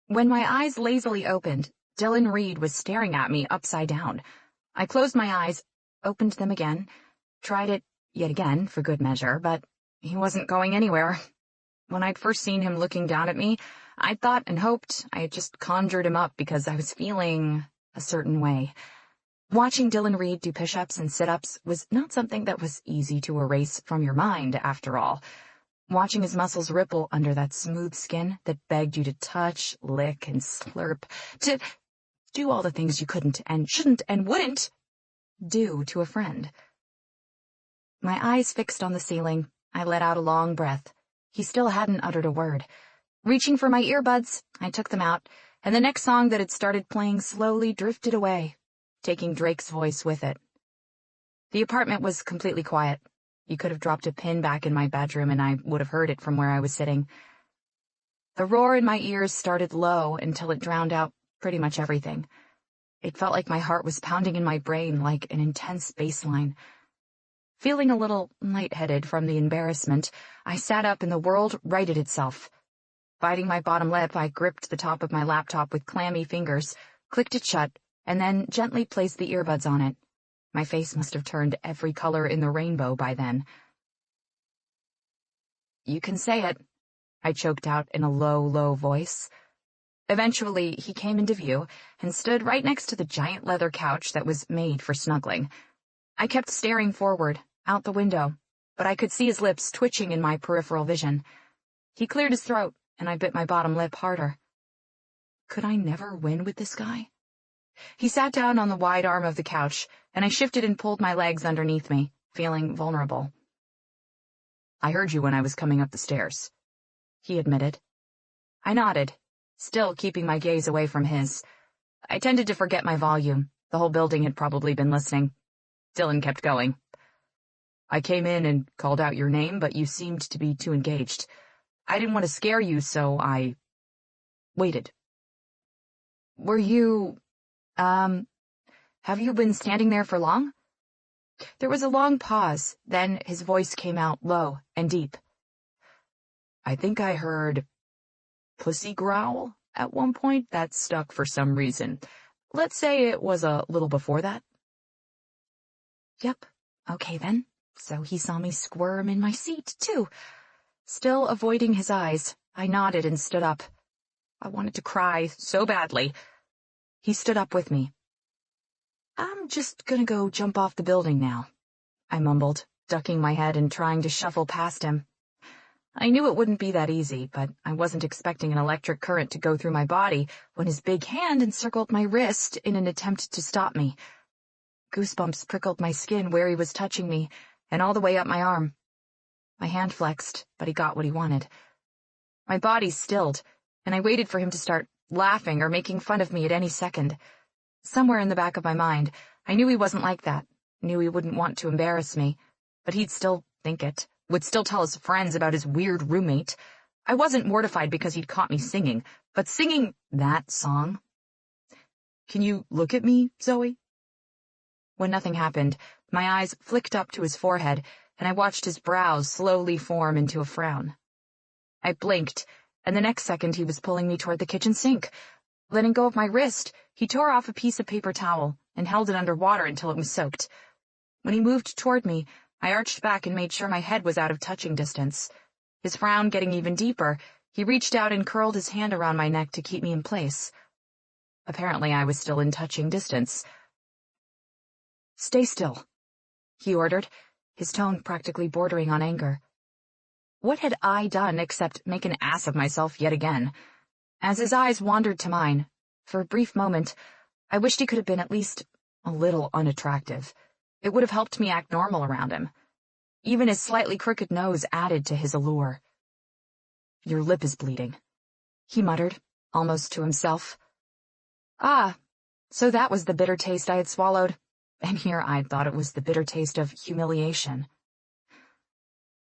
When my eyes lazily opened, Dylan Reed was staring at me upside down. I closed my eyes, opened them again, tried it yet again for good measure, but he wasn't going anywhere. When I'd first seen him looking down at me, I thought and hoped I had just conjured him up because I was feeling a certain way. Watching Dylan Reed do push-ups and sit-ups was not something that was easy to erase from your mind, after all. Watching his muscles ripple under that smooth skin that begged you to touch, lick, and slurp, to do all the things you couldn't and shouldn't and wouldn't do to a friend. My eyes fixed on the ceiling, I let out a long breath. He still hadn't uttered a word. Reaching for my earbuds, I took them out, and the next song that had started playing slowly drifted away, taking Drake's voice with it. The apartment was completely quiet. You could have dropped a pin back in my bedroom and I would have heard it from where I was sitting. The roar in my ears started low until it drowned out pretty much everything. It felt like my heart was pounding in my brain like an intense bass line. Feeling a little lightheaded from the embarrassment, I sat up and the world righted itself. Biting my bottom lip, I gripped the top of my laptop with clammy fingers, clicked it shut, and then gently placed the earbuds on it. My face must have turned every color in the rainbow by then. "You can say it," I choked out in a low, low voice. Eventually, he came into view and stood right next to the giant leather couch that was made for snuggling. I kept staring forward, out the window, but I could see his lips twitching in my peripheral vision. He cleared his throat, and I bit my bottom lip harder. Could I never win with this guy? He sat down on the wide arm of the couch, and I shifted and pulled my legs underneath me, feeling vulnerable. "I heard you when I was coming up the stairs," he admitted. I nodded, still keeping my gaze away from his. I tended to forget my volume. The whole building had probably been listening. Dylan kept going. I came in and called out your name, but you seemed to be too engaged. I didn't want to scare you, so I waited. Were you, have you been standing there for long? There was a long pause, then his voice came out low and deep. I think I heard pussy growl at one point. That stuck for some reason. Let's say it was a little before that. Yep. Okay then. So he saw me squirm in my seat, too. Still avoiding his eyes, I nodded and stood up. I wanted to cry so badly. He stood up with me. I'm just gonna go jump off the building now, I mumbled, ducking my head and trying to shuffle past him. I knew it wouldn't be that easy, but I wasn't expecting an electric current to go through my body when his big hand encircled my wrist in an attempt to stop me. Goosebumps prickled my skin where he was touching me, and all the way up my arm. My hand flexed, but he got what he wanted. My body stilled, and I waited for him to start laughing or making fun of me at any second. Somewhere in the back of my mind, I knew he wasn't like that, knew he wouldn't want to embarrass me, but he'd still think it, would still tell his friends about his weird roommate. I wasn't mortified because he'd caught me singing, but singing that song. Can you look at me, Zoe? When nothing happened, my eyes flicked up to his forehead, and I watched his brows slowly form into a frown. I blinked, and the next second he was pulling me toward the kitchen sink. Letting go of my wrist, he tore off a piece of paper towel and held it under water until it was soaked. When he moved toward me, I arched back and made sure my head was out of touching distance. His frown getting even deeper, he reached out and curled his hand around my neck to keep me in place. Apparently I was still in touching distance. Stay still, he ordered, his tone practically bordering on anger. What had I done except make an ass of myself yet again? As his eyes wandered to mine, for a brief moment, I wished he could have been at least a little unattractive. It would have helped me act normal around him. Even his slightly crooked nose added to his allure. Your lip is bleeding, he muttered, almost to himself. Ah, so that was the bitter taste I had swallowed, and here I'd thought it was the bitter taste of humiliation.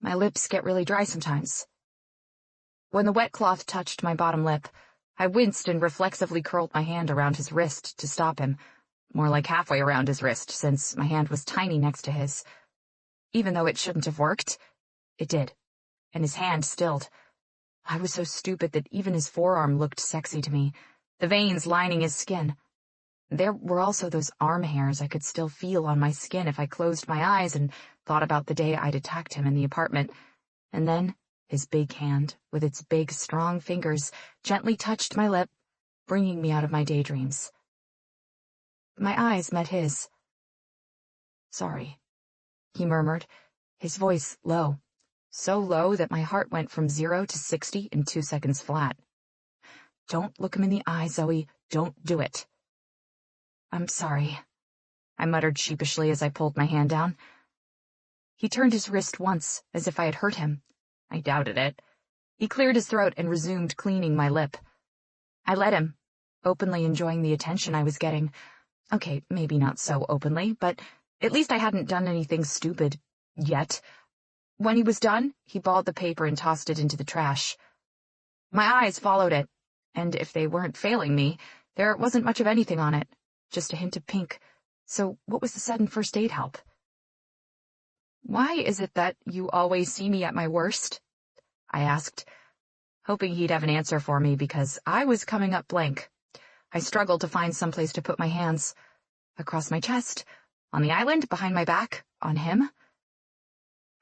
My lips get really dry sometimes. When the wet cloth touched my bottom lip, I winced and reflexively curled my hand around his wrist to stop him, more like halfway around his wrist since my hand was tiny next to his. Even though it shouldn't have worked, it did, and his hand stilled. I was so stupid that even his forearm looked sexy to me, the veins lining his skin. There were also those arm hairs I could still feel on my skin if I closed my eyes and thought about the day I'd attacked him in the apartment, and then his big hand, with its big, strong fingers, gently touched my lip, bringing me out of my daydreams. My eyes met his. Sorry, he murmured, his voice low, so low that my heart went from 0 to 60 in 2 seconds flat. Don't look him in the eye, Zoe. Don't do it. I'm sorry, I muttered sheepishly as I pulled my hand down. He turned his wrist once, as if I had hurt him. I doubted it. He cleared his throat and resumed cleaning my lip. I let him, openly enjoying the attention I was getting. Okay, maybe not so openly, but at least I hadn't done anything stupid yet. When he was done, he balled the paper and tossed it into the trash. My eyes followed it, and if they weren't failing me, there wasn't much of anything on it, just a hint of pink. So what was the sudden first aid help? Why is it that you always see me at my worst? I asked, hoping he'd have an answer for me because I was coming up blank. I struggled to find some place to put my hands. Across my chest, on the island, behind my back, on him.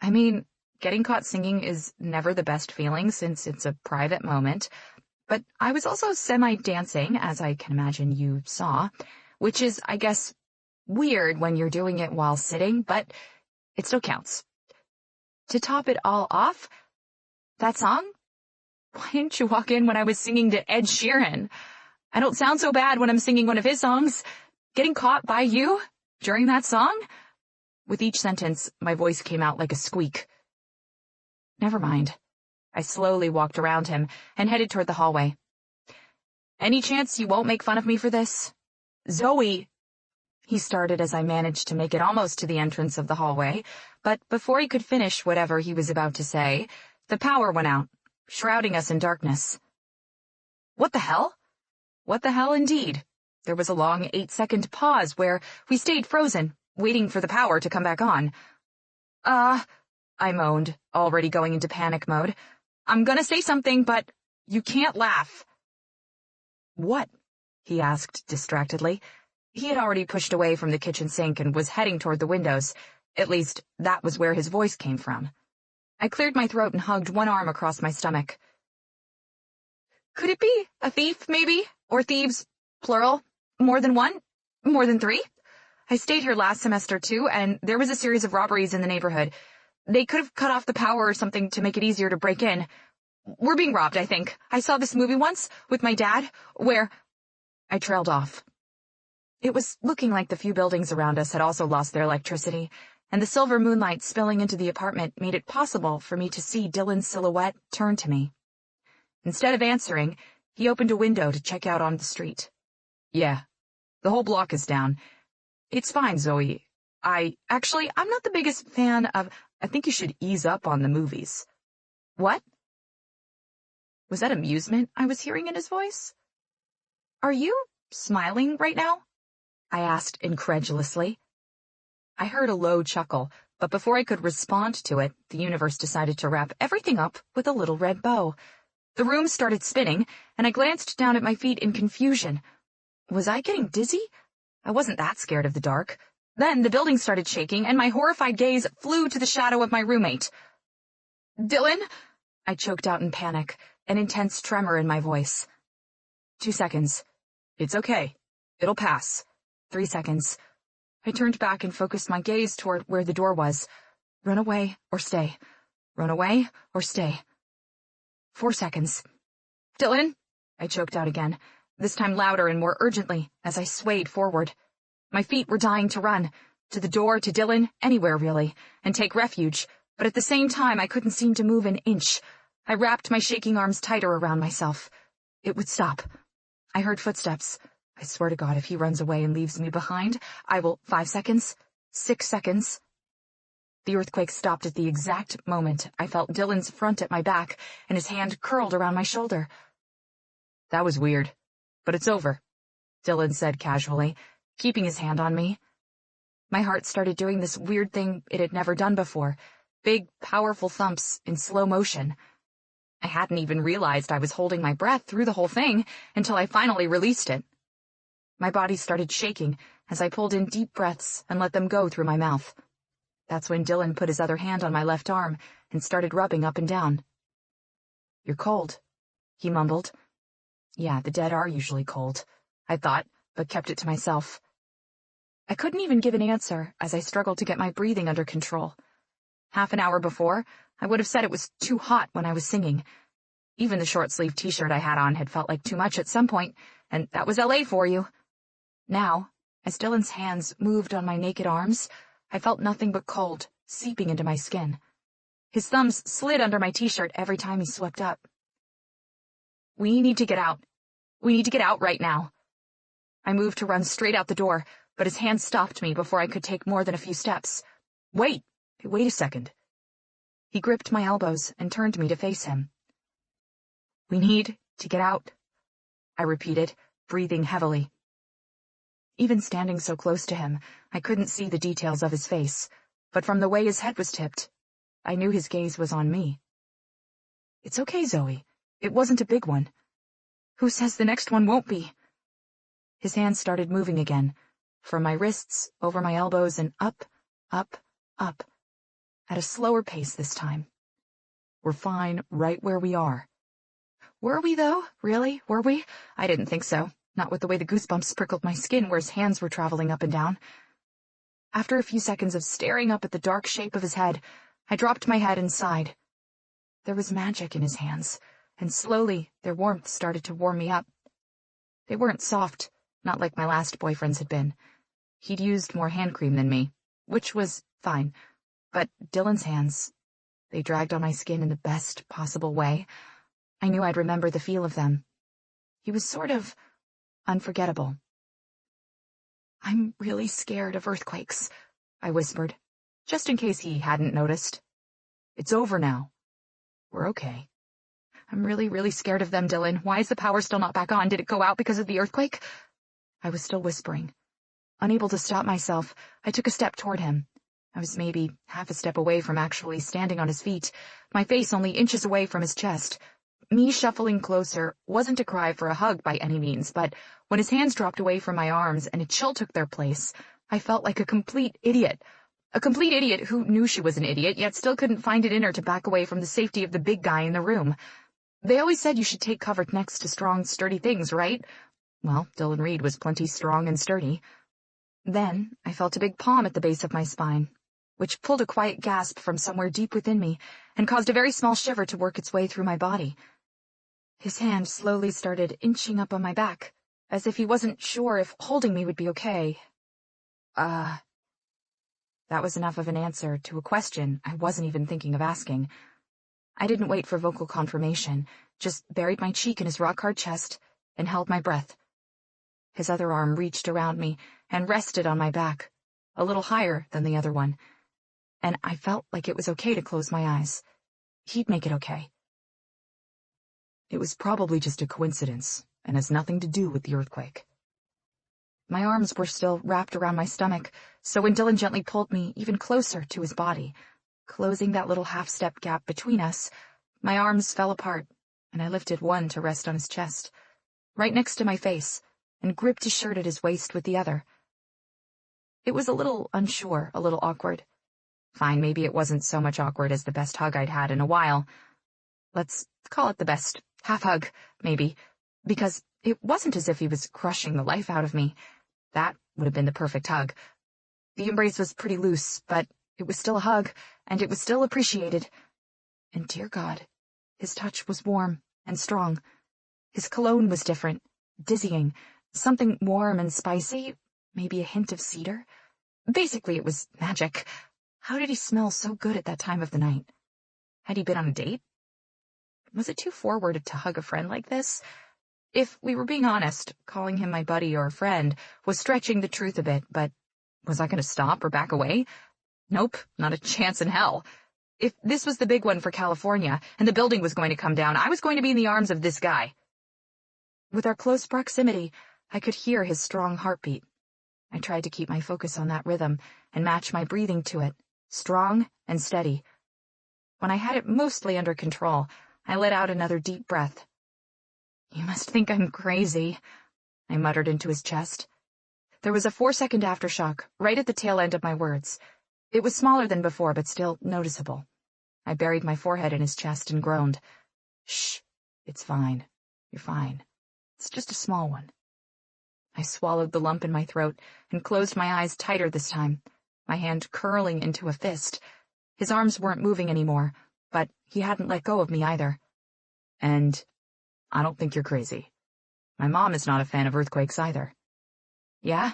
I mean, getting caught singing is never the best feeling since it's a private moment, but I was also semi-dancing, as I can imagine you saw, which is, I guess, weird when you're doing it while sitting, but it still counts. To top it all off, that song? Why didn't you walk in when I was singing to Ed Sheeran? I don't sound so bad when I'm singing one of his songs. Getting caught by you during that song? With each sentence, my voice came out like a squeak. Never mind. I slowly walked around him and headed toward the hallway. Any chance you won't make fun of me for this? Zoe, he started as I managed to make it almost to the entrance of the hallway, but before he could finish whatever he was about to say, the power went out, shrouding us in darkness. What the hell? What the hell indeed? There was a long 8-second pause where we stayed frozen, waiting for the power to come back on. I moaned, already going into panic mode. I'm gonna say something, but you can't laugh. What? He asked distractedly. He had already pushed away from the kitchen sink and was heading toward the windows. At least, that was where his voice came from. I cleared my throat and hugged one arm across my stomach. Could it be a thief, maybe? Or thieves, plural? More than one? More than 3? I stayed here last semester, too, and there was a series of robberies in the neighborhood. They could have cut off the power or something to make it easier to break in. We're being robbed, I think. I saw this movie once, with my dad, where... I trailed off. It was looking like the few buildings around us had also lost their electricity, and the silver moonlight spilling into the apartment made it possible for me to see Dylan's silhouette turn to me. Instead of answering, he opened a window to check out on the street. Yeah, the whole block is down. It's fine, Zoe. I'm not the biggest fan of... I think you should ease up on the movies. What? Was that amusement I was hearing in his voice? Are you smiling right now? I asked incredulously. I heard a low chuckle, but before I could respond to it, the universe decided to wrap everything up with a little red bow. The room started spinning, and I glanced down at my feet in confusion. Was I getting dizzy? I wasn't that scared of the dark. Then the building started shaking, and my horrified gaze flew to the shadow of my roommate. Dylan? I choked out in panic, an intense tremor in my voice. 2 seconds. It's okay. It'll pass. 3 seconds. I turned back and focused my gaze toward where the door was. Run away or stay. Run away or stay. 4 seconds. Dylan? I choked out again, this time louder and more urgently as I swayed forward. My feet were dying to run, to the door, to Dylan, anywhere really, and take refuge, but at the same time I couldn't seem to move an inch. I wrapped my shaking arms tighter around myself. It would stop. I heard footsteps. I swear to God, if he runs away and leaves me behind, I will... 5 seconds. 6 seconds. The earthquake stopped at the exact moment I felt Dylan's front at my back and his hand curled around my shoulder. That was weird, but it's over, Dylan said casually, keeping his hand on me. My heart started doing this weird thing it had never done before, big, powerful thumps in slow motion. I hadn't even realized I was holding my breath through the whole thing until I finally released it. My body started shaking as I pulled in deep breaths and let them go through my mouth. That's when Dylan put his other hand on my left arm and started rubbing up and down. You're cold, he mumbled. Yeah, the dead are usually cold, I thought, but kept it to myself. I couldn't even give an answer as I struggled to get my breathing under control. Half an hour before, I would have said it was too hot when I was singing. Even the short-sleeved t-shirt I had on had felt like too much at some point, and that was LA for you. Now, as Dylan's hands moved on my naked arms, I felt nothing but cold seeping into my skin. His thumbs slid under my t-shirt every time he swept up. We need to get out. We need to get out right now. I moved to run straight out the door, but his hand stopped me before I could take more than a few steps. Wait a second. He gripped my elbows and turned me to face him. We need to get out, I repeated, breathing heavily. Even standing so close to him, I couldn't see the details of his face, but from the way his head was tipped, I knew his gaze was on me. It's okay, Zoe. It wasn't a big one. Who says the next one won't be? His hands started moving again, from my wrists, over my elbows, and up, up, up, at a slower pace this time. We're fine right where we are. Were we, though? Really? Were we? I didn't think so. Not with the way the goosebumps prickled my skin where his hands were traveling up and down. After a few seconds of staring up at the dark shape of his head, I dropped my head and sighed. There was magic in his hands, and slowly their warmth started to warm me up. They weren't soft, not like my last boyfriend's had been. He'd used more hand cream than me, which was fine, but Dylan's hands, they dragged on my skin in the best possible way. I knew I'd remember the feel of them. He was sort of unforgettable. I'm really scared of earthquakes, I whispered, just in case he hadn't noticed. It's over now. We're okay. I'm really, really scared of them, Dylan. Why is the power still not back on? Did it go out because of the earthquake? I was still whispering. Unable to stop myself, I took a step toward him. I was maybe half a step away from actually standing on his feet, my face only inches away from his chest. Me shuffling closer wasn't a cry for a hug by any means, but when his hands dropped away from my arms and a chill took their place, I felt like a complete idiot. A complete idiot who knew she was an idiot, yet still couldn't find it in her to back away from the safety of the big guy in the room. They always said you should take cover next to strong, sturdy things, right? Well, Dylan Reed was plenty strong and sturdy. Then I felt a big palm at the base of my spine, which pulled a quiet gasp from somewhere deep within me and caused a very small shiver to work its way through my body. His hand slowly started inching up on my back, as if he wasn't sure if holding me would be okay. That was enough of an answer to a question I wasn't even thinking of asking. I didn't wait for vocal confirmation, just buried my cheek in his rock-hard chest and held my breath. His other arm reached around me and rested on my back, a little higher than the other one, and I felt like it was okay to close my eyes. He'd make it okay. It was probably just a coincidence and has nothing to do with the earthquake. My arms were still wrapped around my stomach, so when Dylan gently pulled me even closer to his body, closing that little half-step gap between us, my arms fell apart, and I lifted one to rest on his chest, right next to my face, and gripped his shirt at his waist with the other. It was a little unsure, a little awkward. Fine, maybe it wasn't so much awkward as the best hug I'd had in a while. Let's call it the best half-hug, maybe, because it wasn't as if he was crushing the life out of me. That would have been the perfect hug. The embrace was pretty loose, but it was still a hug, and it was still appreciated. And dear God, his touch was warm and strong. His cologne was different, dizzying, something warm and spicy, maybe a hint of cedar. Basically, it was magic. How did he smell so good at that time of the night? Had he been on a date? Was it too forward to hug a friend like this? If we were being honest, calling him my buddy or friend was stretching the truth a bit, but was I going to stop or back away? Nope, not a chance in hell. If this was the big one for California, and the building was going to come down, I was going to be in the arms of this guy. With our close proximity, I could hear his strong heartbeat. I tried to keep my focus on that rhythm and match my breathing to it, strong and steady. When I had it mostly under control, I let out another deep breath. You must think I'm crazy, I muttered into his chest. There was a 4-second aftershock right at the tail end of my words. It was smaller than before, but still noticeable. I buried my forehead in his chest and groaned. Shh, it's fine. You're fine. It's just a small one. I swallowed the lump in my throat and closed my eyes tighter this time, my hand curling into a fist. His arms weren't moving anymore, but he hadn't let go of me either. And I don't think you're crazy. My mom is not a fan of earthquakes either. Yeah?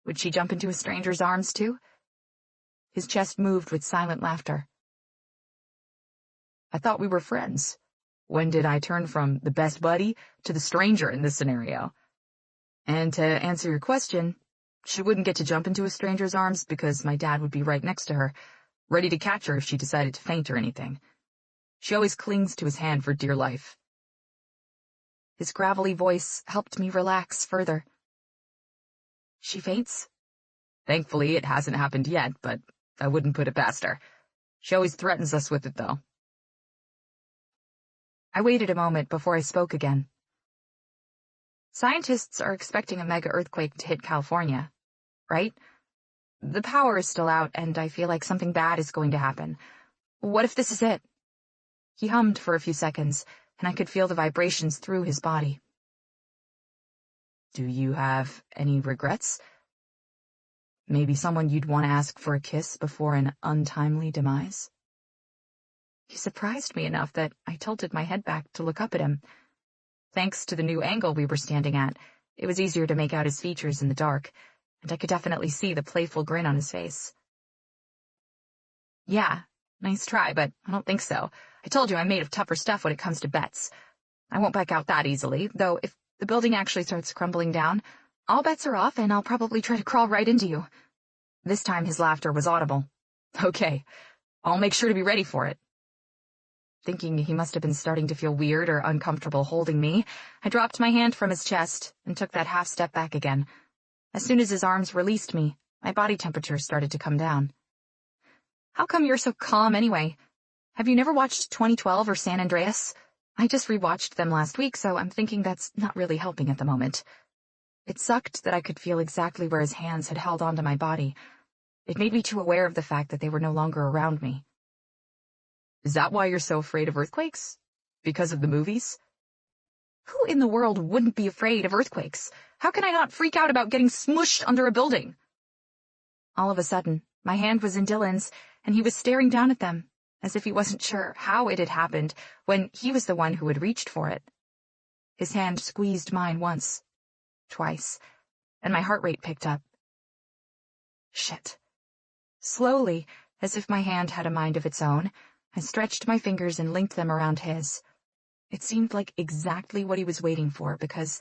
Would she jump into a stranger's arms too? His chest moved with silent laughter. I thought we were friends. When did I turn from the best buddy to the stranger in this scenario? And to answer your question, she wouldn't get to jump into a stranger's arms because my dad would be right next to her, ready to catch her if she decided to faint or anything. She always clings to his hand for dear life. His gravelly voice helped me relax further. She faints? Thankfully, it hasn't happened yet, but I wouldn't put it past her. She always threatens us with it, though. I waited a moment before I spoke again. Scientists are expecting a mega earthquake to hit California, right? The power is still out, and I feel like something bad is going to happen. What if this is it? He hummed for a few seconds, and I could feel the vibrations through his body. Do you have any regrets? Maybe someone you'd want to ask for a kiss before an untimely demise? He surprised me enough that I tilted my head back to look up at him. Thanks to the new angle we were standing at, it was easier to make out his features in the dark, and I could definitely see the playful grin on his face. Yeah, nice try, but I don't think so. I told you I'm made of tougher stuff when it comes to bets. I won't back out that easily, though if the building actually starts crumbling down, All bets are off, and I'll probably try to crawl right into you. This time his laughter was audible. Okay, I'll make sure to be ready for it. Thinking he must have been starting to feel weird or uncomfortable holding me, I dropped my hand from his chest and took that half step back again. As soon as his arms released me, my body temperature started to come down. How come you're so calm anyway? Have you never watched 2012 or San Andreas? I just rewatched them last week, so I'm thinking that's not really helping at the moment. It sucked that I could feel exactly where his hands had held onto my body. It made me too aware of the fact that they were no longer around me. Is that why you're so afraid of earthquakes? Because of the movies? Who in the world wouldn't be afraid of earthquakes? How can I not freak out about getting smushed under a building? All of a sudden, my hand was in Dylan's, and he was staring down at them, as if he wasn't sure how it had happened when he was the one who had reached for it. His hand squeezed mine once, twice, and my heart rate picked up. Shit. Slowly, as if my hand had a mind of its own, I stretched my fingers and linked them around his. It seemed like exactly what he was waiting for, because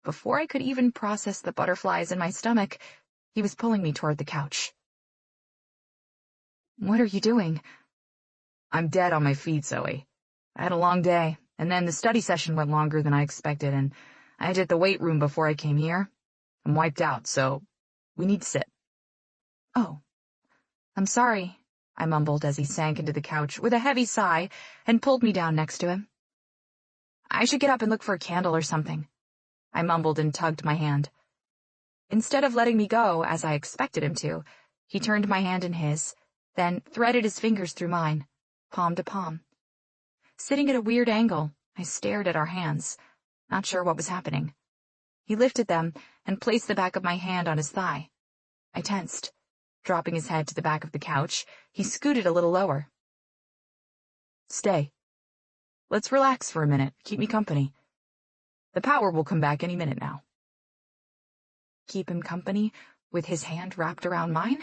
before I could even process the butterflies in my stomach, he was pulling me toward the couch. What are you doing? I'm dead on my feet, Zoe. I had a long day, and then the study session went longer than I expected, and I had to hit the weight room before I came here. I'm wiped out, so we need to sit. Oh, I'm sorry, I mumbled as he sank into the couch with a heavy sigh and pulled me down next to him. I should get up and look for a candle or something, I mumbled and tugged my hand. Instead of letting me go, as I expected him to, he turned my hand in his, then threaded his fingers through mine, palm to palm. Sitting at a weird angle, I stared at our hands, not sure what was happening. He lifted them and placed the back of my hand on his thigh. I tensed. Dropping his head to the back of the couch, he scooted a little lower. Stay. Let's relax for a minute. Keep me company. The power will come back any minute now. Keep him company with his hand wrapped around mine?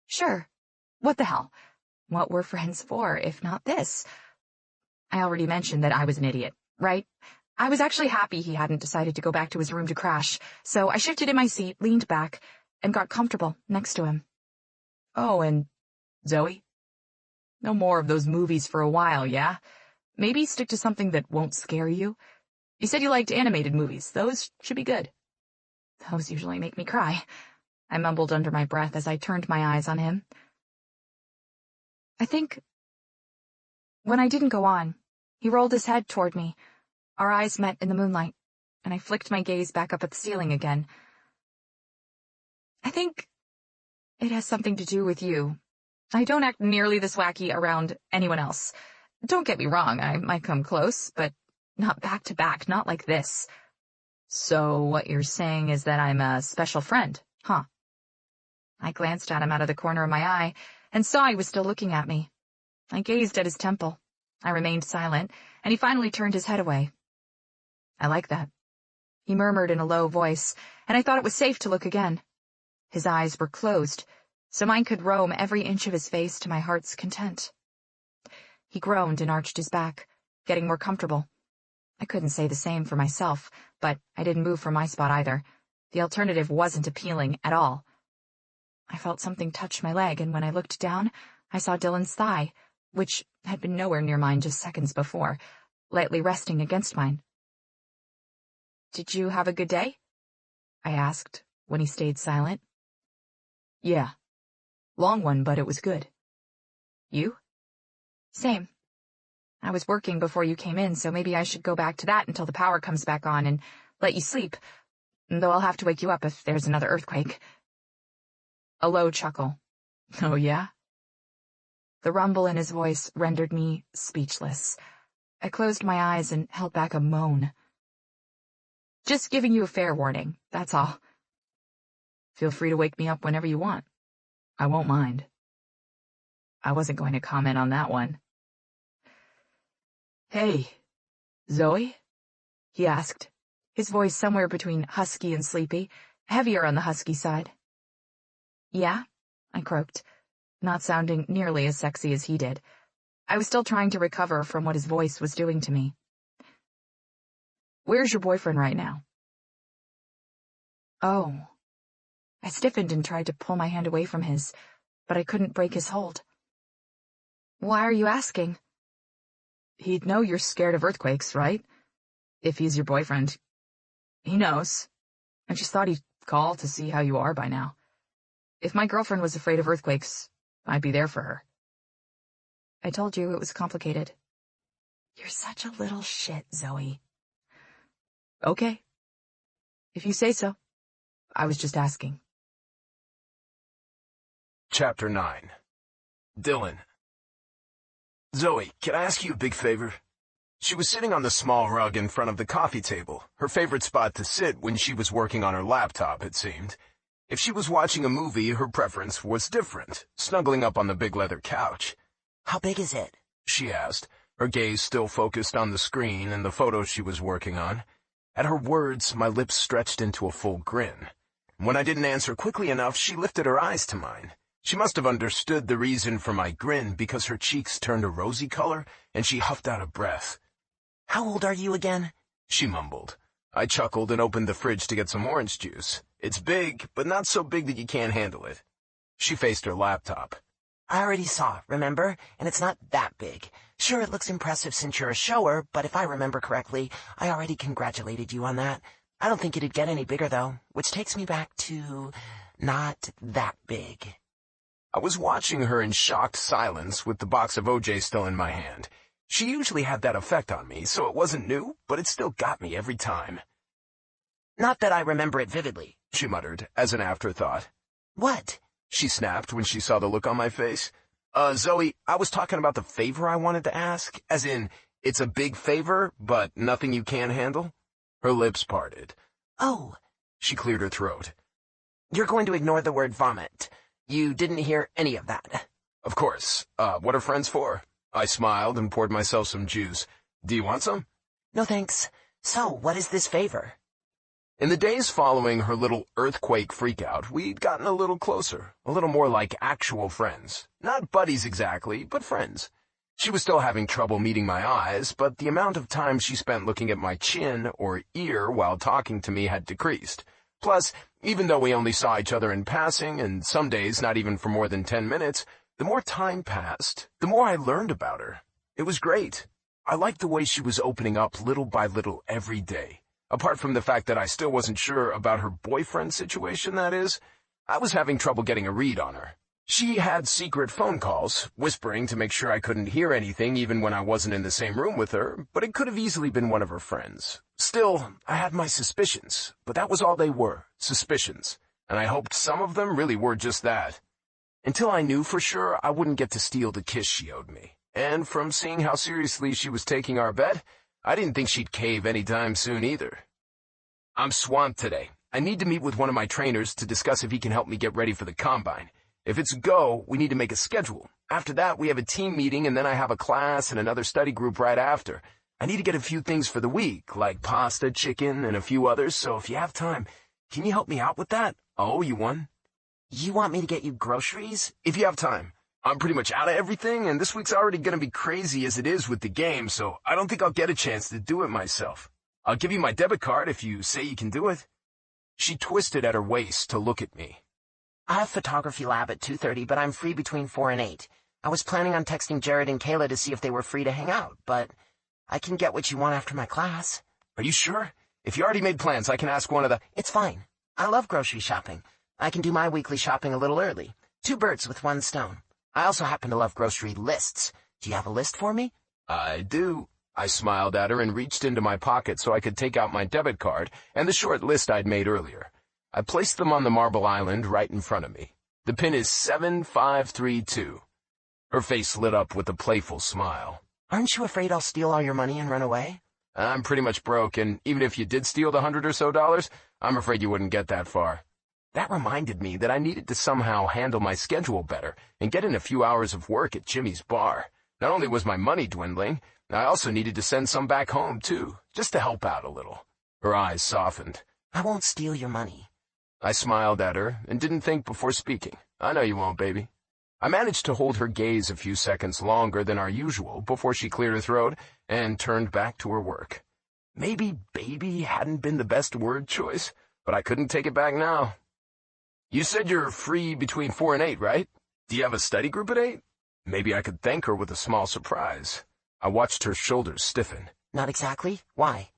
Sure. What the hell? What were friends for, if not this? I already mentioned that I was an idiot, right? I was actually happy he hadn't decided to go back to his room to crash, so I shifted in my seat, leaned back, and got comfortable next to him. Oh, and Zoe? No more of those movies for a while, yeah? Maybe stick to something that won't scare you. You said you liked animated movies. Those should be good. Those usually make me cry, I mumbled under my breath as I turned my eyes on him. I think... When I didn't go on, he rolled his head toward me. Our eyes met in the moonlight, and I flicked my gaze back up at the ceiling again. I think it has something to do with you. I don't act nearly this wacky around anyone else. Don't get me wrong, I might come close, but not back to back, not like this. So what you're saying is that I'm a special friend, huh? I glanced at him out of the corner of my eye and saw he was still looking at me. I gazed at his temple. I remained silent, and he finally turned his head away. I like that, he murmured in a low voice, and I thought it was safe to look again. His eyes were closed, so mine could roam every inch of his face to my heart's content. He groaned and arched his back, getting more comfortable. I couldn't say the same for myself, but I didn't move from my spot either. The alternative wasn't appealing at all. I felt something touch my leg, and when I looked down, I saw Dylan's thigh, which had been nowhere near mine just seconds before, lightly resting against mine. Did you have a good day? I asked, when he stayed silent. Yeah. Long one, but it was good. You? Same. I was working before you came in, so maybe I should go back to that until the power comes back on and let you sleep, though I'll have to wake you up if there's another earthquake. A low chuckle. Oh, yeah? The rumble in his voice rendered me speechless. I closed my eyes and held back a moan. Just giving you a fair warning, that's all. Feel free to wake me up whenever you want. I won't mind. I wasn't going to comment on that one. Hey, Zoe? He asked, his voice somewhere between husky and sleepy, heavier on the husky side. Yeah, I croaked, not sounding nearly as sexy as he did. I was still trying to recover from what his voice was doing to me. Where's your boyfriend right now? Oh. I stiffened and tried to pull my hand away from his, but I couldn't break his hold. Why are you asking? He'd know you're scared of earthquakes, right? If he's your boyfriend. He knows. I just thought he'd call to see how you are by now. If my girlfriend was afraid of earthquakes, I'd be there for her. I told you it was complicated. You're such a little shit, Zoe. Okay. If you say so. I was just asking. Chapter 9. Dylan. Zoe, can I ask you a big favor? She was sitting on the small rug in front of the coffee table, her favorite spot to sit when she was working on her laptop, it seemed. If she was watching a movie, her preference was different, snuggling up on the big leather couch. How big is it? She asked, her gaze still focused on the screen and the photo she was working on. At her words, my lips stretched into a full grin. When I didn't answer quickly enough, she lifted her eyes to mine. She must have understood the reason for my grin because her cheeks turned a rosy color and she huffed out a breath. How old are you again? She mumbled. I chuckled and opened the fridge to get some orange juice. It's big, but not so big that you can't handle it. She faced her laptop. I already saw, remember? And it's not that big. Sure, it looks impressive since you're a shower, but if I remember correctly, I already congratulated you on that. I don't think it'd get any bigger, though, which takes me back to not that big. I was watching her in shocked silence with the box of OJ still in my hand. She usually had that effect on me, so it wasn't new, but it still got me every time. Not that I remember it vividly, she muttered, as an afterthought. What? She snapped when she saw the look on my face. Zoe, I was talking about the favor I wanted to ask, as in, it's a big favor, but nothing you can't handle? Her lips parted. Oh. She cleared her throat. You're going to ignore the word vomit. You didn't hear any of that. Of course. What are friends for? I smiled and poured myself some juice. Do you want some? No, thanks. So, what is this favor? In the days following her little earthquake freakout, we'd gotten a little closer, a little more like actual friends. Not buddies exactly, but friends. She was still having trouble meeting my eyes, but the amount of time she spent looking at my chin or ear while talking to me had decreased. Plus, even though we only saw each other in passing, and some days not even for more than 10 minutes, the more time passed, the more I learned about her. It was great. I liked the way she was opening up little by little every day. Apart from the fact that I still wasn't sure about her boyfriend situation, that is, I was having trouble getting a read on her. She had secret phone calls, whispering to make sure I couldn't hear anything even when I wasn't in the same room with her, but it could have easily been one of her friends. Still, I had my suspicions, but that was all they were, suspicions, and I hoped some of them really were just that. Until I knew for sure, I wouldn't get to steal the kiss she owed me, and from seeing how seriously she was taking our bet, I didn't think she'd cave anytime soon either. I'm swamped today. I need to meet with one of my trainers to discuss if he can help me get ready for the combine. If it's a go, we need to make a schedule. After that, we have a team meeting, and then I have a class and another study group right after. I need to get a few things for the week, like pasta, chicken, and a few others, so if you have time, can you help me out with that? I'll owe you one. You want me to get you groceries? If you have time. I'm pretty much out of everything, and this week's already going to be crazy as it is with the game, so I don't think I'll get a chance to do it myself. I'll give you my debit card if you say you can do it. She twisted at her waist to look at me. I have photography lab at 2:30, but I'm free between 4 and 8. I was planning on texting Jared and Kayla to see if they were free to hang out, but I can get what you want after my class. Are you sure? If you already made plans, I can ask one of the... It's fine. I love grocery shopping. I can do my weekly shopping a little early. 2 birds with 1 stone. I also happen to love grocery lists. Do you have a list for me? I do. I smiled at her and reached into my pocket so I could take out my debit card and the short list I'd made earlier. I placed them on the marble island right in front of me. The pin is 7532. Her face lit up with a playful smile. Aren't you afraid I'll steal all your money and run away? I'm pretty much broke, and even if you did steal the $100 or so, I'm afraid you wouldn't get that far. That reminded me that I needed to somehow handle my schedule better and get in a few hours of work at Jimmy's bar. Not only was my money dwindling, I also needed to send some back home, too, just to help out a little. Her eyes softened. I won't steal your money. I smiled at her and didn't think before speaking. I know you won't, baby. I managed to hold her gaze a few seconds longer than our usual before she cleared her throat and turned back to her work. Maybe baby hadn't been the best word choice. but I couldn't take it back now. You said you're free between 4 and 8, right? Do you have a study group at 8? Maybe I could thank her with a small surprise. I watched her shoulders stiffen. Not exactly. Why?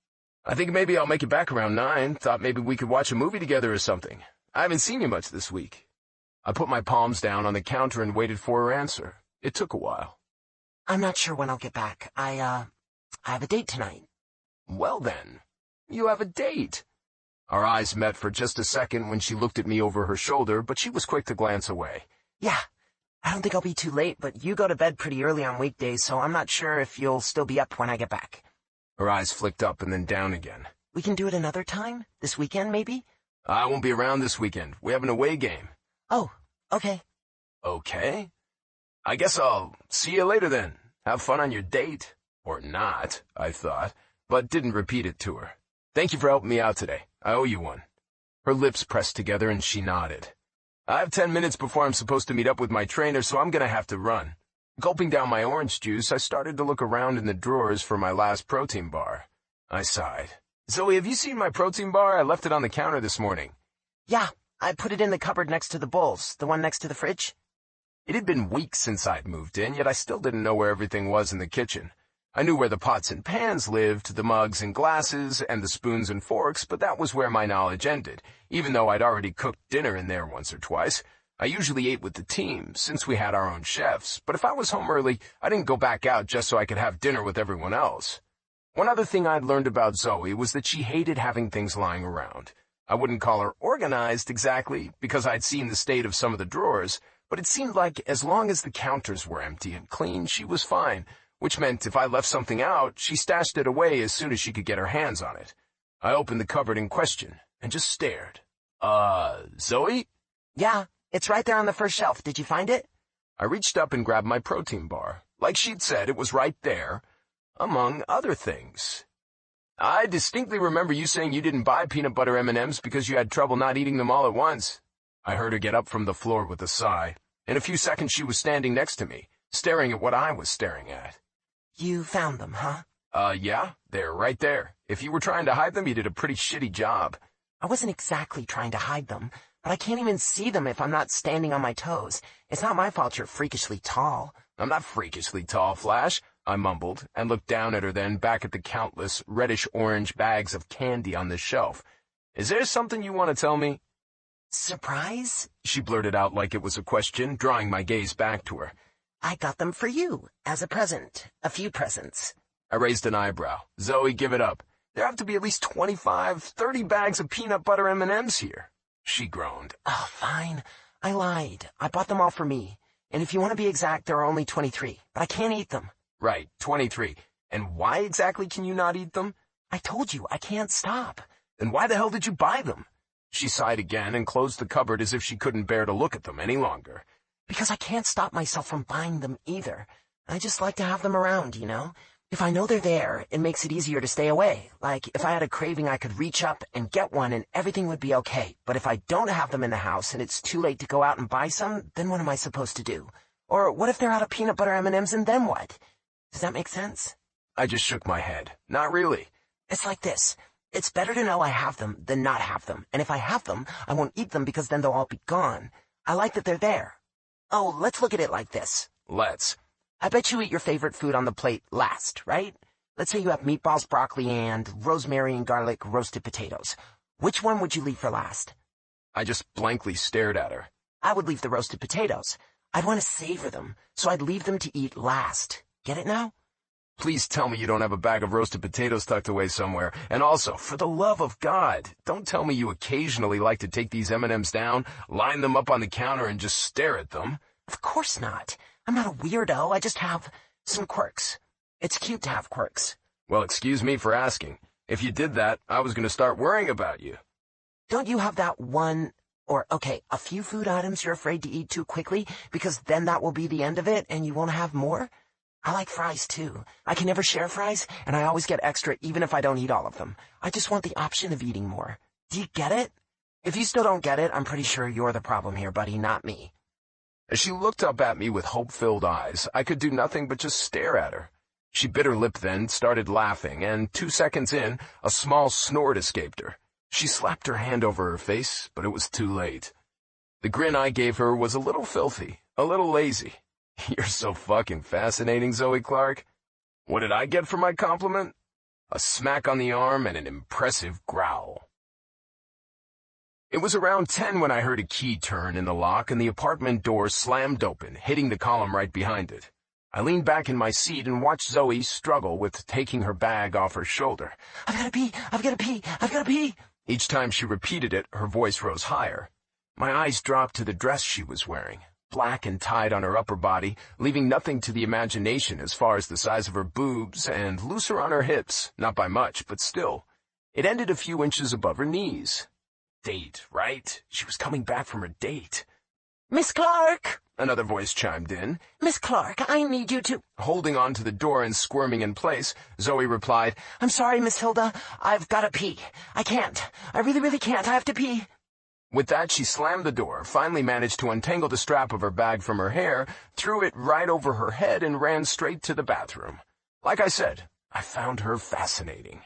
I think maybe I'll make it back around 9. Thought maybe we could watch a movie together or something. I haven't seen you much this week. I put my palms down on the counter and waited for her answer. It took a while. I'm not sure when I'll get back. I have a date tonight. Well then, you have a date. Our eyes met for just a second when she looked at me over her shoulder, but she was quick to glance away. Yeah, I don't think I'll be too late, but you go to bed pretty early on weekdays, so I'm not sure if you'll still be up when I get back. Her eyes flicked up and then down again. We can do it another time? This weekend, maybe? I won't be around this weekend. We have an away game. Oh, okay. Okay? I guess I'll see you later then. Have fun on your date. Or not, I thought, but didn't repeat it to her. Thank you for helping me out today. I owe you one. Her lips pressed together and she nodded. I have 10 minutes before I'm supposed to meet up with my trainer, so I'm gonna have to run. Gulping down my orange juice, I started to look around in the drawers for my last protein bar. I sighed. Zoe, have you seen my protein bar? I left it on the counter this morning. Yeah, I put it in the cupboard next to the bowls, the one next to the fridge. It had been weeks since I'd moved in, yet I still didn't know where everything was in the kitchen. I knew where the pots and pans lived, the mugs and glasses, and the spoons and forks, but that was where my knowledge ended, even though I'd already cooked dinner in there once or twice. I usually ate with the team, since we had our own chefs, but if I was home early, I didn't go back out just so I could have dinner with everyone else. One other thing I'd learned about Zoe was that she hated having things lying around. I wouldn't call her organized exactly, because I'd seen the state of some of the drawers, but it seemed like as long as the counters were empty and clean, she was fine, which meant if I left something out, she stashed it away as soon as she could get her hands on it. I opened the cupboard in question and just stared. Zoe? Yeah, it's right there on the first shelf. Did you find it? I reached up and grabbed my protein bar. Like she'd said, it was right there, among other things. I distinctly remember you saying you didn't buy peanut butter M&Ms because you had trouble not eating them all at once. I heard her get up from the floor with a sigh. In a few seconds she was standing next to me, staring at what I was staring at. You found them, huh? Yeah, they're right there. If you were trying to hide them, you did a pretty shitty job. I wasn't exactly trying to hide them, but I can't even see them if I'm not standing on my toes. It's not my fault you're freakishly tall. I'm not freakishly tall, Flash, I mumbled, and looked down at her then back at the countless reddish-orange bags of candy on the shelf. Is there something you want to tell me? Surprise? She blurted out like it was a question, drawing my gaze back to her. I got them for you, as a present. A few presents. I raised an eyebrow. Zoe, give it up. There have to be at least 25, 30 bags of peanut butter M&Ms here. She groaned. Oh, fine. I lied. I bought them all for me. And if you want to be exact, there are only 23. But I can't eat them. Right, 23. And why exactly can you not eat them? I told you, I can't stop. Then why the hell did you buy them? She sighed again and closed the cupboard as if she couldn't bear to look at them any longer. Because I can't stop myself from buying them either. I just like to have them around, you know? If I know they're there, it makes it easier to stay away. Like, if I had a craving, I could reach up and get one and everything would be okay. But if I don't have them in the house and it's too late to go out and buy some, then what am I supposed to do? Or what if they're out of peanut butter M&Ms and then what? Does that make sense? I just shook my head. Not really. It's like this. It's better to know I have them than not have them. And if I have them, I won't eat them because then they'll all be gone. I like that they're there. Oh, let's look at it like this. Let's. I bet you eat your favorite food on the plate last, right? Let's say you have meatballs, broccoli, and rosemary and garlic roasted potatoes. Which one would you leave for last? I just blankly stared at her. I would leave the roasted potatoes. I'd want to savor them, so I'd leave them to eat last. Get it now? Please tell me you don't have a bag of roasted potatoes tucked away somewhere. And also, for the love of God, don't tell me you occasionally like to take these M&Ms down, line them up on the counter, and just stare at them. Of course not. I'm not a weirdo. I just have some quirks. It's cute to have quirks. Well, excuse me for asking. If you did that, I was going to start worrying about you. Don't you have that one, or, okay, a few food items you're afraid to eat too quickly, because then that will be the end of it and you won't have more? I like fries, too. I can never share fries, and I always get extra even if I don't eat all of them. I just want the option of eating more. Do you get it? If you still don't get it, I'm pretty sure you're the problem here, buddy, not me. As she looked up at me with hope-filled eyes, I could do nothing but just stare at her. She bit her lip then, started laughing, and 2 seconds in, a small snort escaped her. She slapped her hand over her face, but it was too late. The grin I gave her was a little filthy, a little lazy. You're so fucking fascinating, Zoe Clark. What did I get for my compliment? A smack on the arm and an impressive growl. It was around 10 when I heard a key turn in the lock and the apartment door slammed open, hitting the column right behind it. I leaned back in my seat and watched Zoe struggle with taking her bag off her shoulder. I've gotta pee, I've gotta pee, I've gotta pee. Each time she repeated it, her voice rose higher. My eyes dropped to the dress she was wearing, black and tied on her upper body, leaving nothing to the imagination as far as the size of her boobs, and looser on her hips, not by much, but still. It ended a few inches above her knees. Date, right? She was coming back from her date. Miss Clark! Another voice chimed in. Miss Clark, I need you to— Holding on to the door and squirming in place, Zoe replied, I'm sorry, Miss Hilda. I've gotta pee. I can't. I really can't. I have to pee. With that, she slammed the door, finally managed to untangle the strap of her bag from her hair, threw it right over her head, and ran straight to the bathroom. Like I said, I found her fascinating.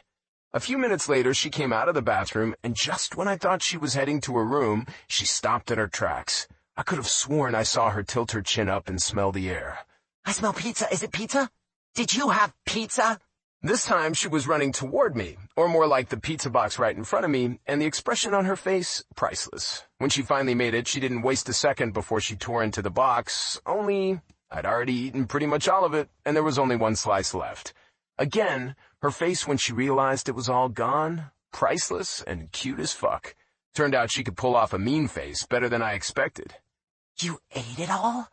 A few minutes later, she came out of the bathroom, and just when I thought she was heading to her room, she stopped in her tracks. I could have sworn I saw her tilt her chin up and smell the air. I smell pizza. Is it pizza? Did you have pizza? This time she was running toward me, or more like the pizza box right in front of me, and the expression on her face, priceless. When she finally made it, she didn't waste a second before she tore into the box, only I'd already eaten pretty much all of it, and there was only one slice left. Again, her face when she realized it was all gone, priceless and cute as fuck. Turned out she could pull off a mean face better than I expected. You ate it all?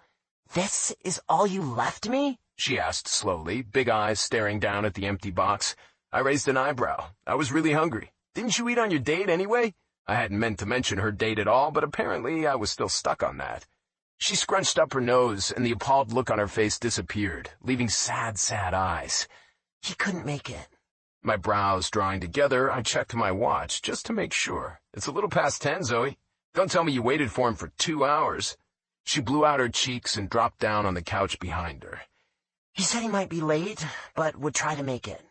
This is all you left me? She asked slowly, big eyes staring down at the empty box. I raised an eyebrow. I was really hungry. Didn't you eat on your date anyway? I hadn't meant to mention her date at all, but apparently I was still stuck on that. She scrunched up her nose, and the appalled look on her face disappeared, leaving sad eyes. He couldn't make it. My brows drawing together, I checked my watch just to make sure. It's a little past 10, Zoe. Don't tell me you waited for him for 2 hours. She blew out her cheeks and dropped down on the couch behind her. He said he might be late, but would try to make it.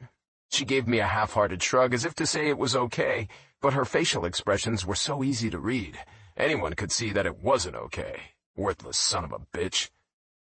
She gave me a half-hearted shrug as if to say it was okay, but her facial expressions were so easy to read. Anyone could see that it wasn't okay. Worthless son of a bitch.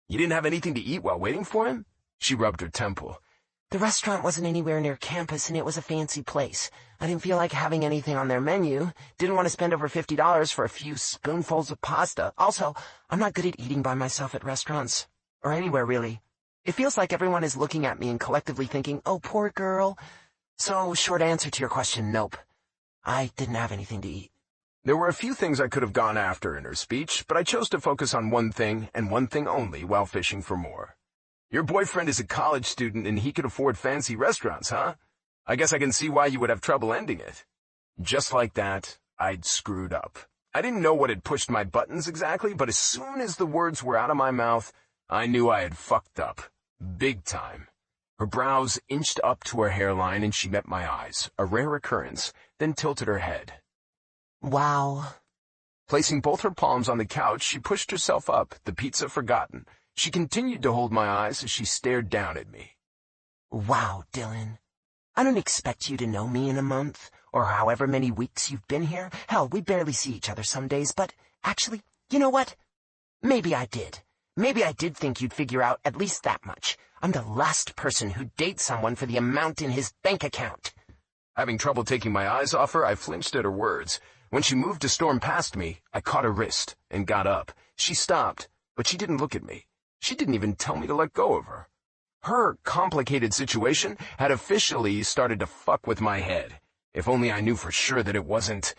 You didn't have anything to eat while waiting for him? She rubbed her temple. The restaurant wasn't anywhere near campus, and it was a fancy place. I didn't feel like having anything on their menu. Didn't want to spend over $50 for a few spoonfuls of pasta. Also, I'm not good at eating by myself at restaurants. Or anywhere, really. It feels like everyone is looking at me and collectively thinking, oh, poor girl. So, short answer to your question, nope. I didn't have anything to eat. There were a few things I could have gone after in her speech, but I chose to focus on one thing and one thing only while fishing for more. Your boyfriend is a college student and he could afford fancy restaurants, huh? I guess I can see why you would have trouble ending it. Just like that, I'd screwed up. I didn't know what had pushed my buttons exactly, but as soon as the words were out of my mouth, I knew I had fucked up. Big time. Her brows inched up to her hairline and she met my eyes, a rare occurrence, then tilted her head. Wow. Placing both her palms on the couch, she pushed herself up, the pizza forgotten. She continued to hold my eyes as she stared down at me. Wow, Dylan. I don't expect you to know me in a month, or however many weeks you've been here. Hell, we barely see each other some days, but actually, you know what? Maybe I did. Maybe I did think you'd figure out at least that much. I'm the last person who'd date someone for the amount in his bank account. Having trouble taking my eyes off her, I flinched at her words. When she moved to storm past me, I caught her wrist and got up. She stopped, but she didn't look at me. She didn't even tell me to let go of her. Her complicated situation had officially started to fuck with my head. If only I knew for sure that it wasn't...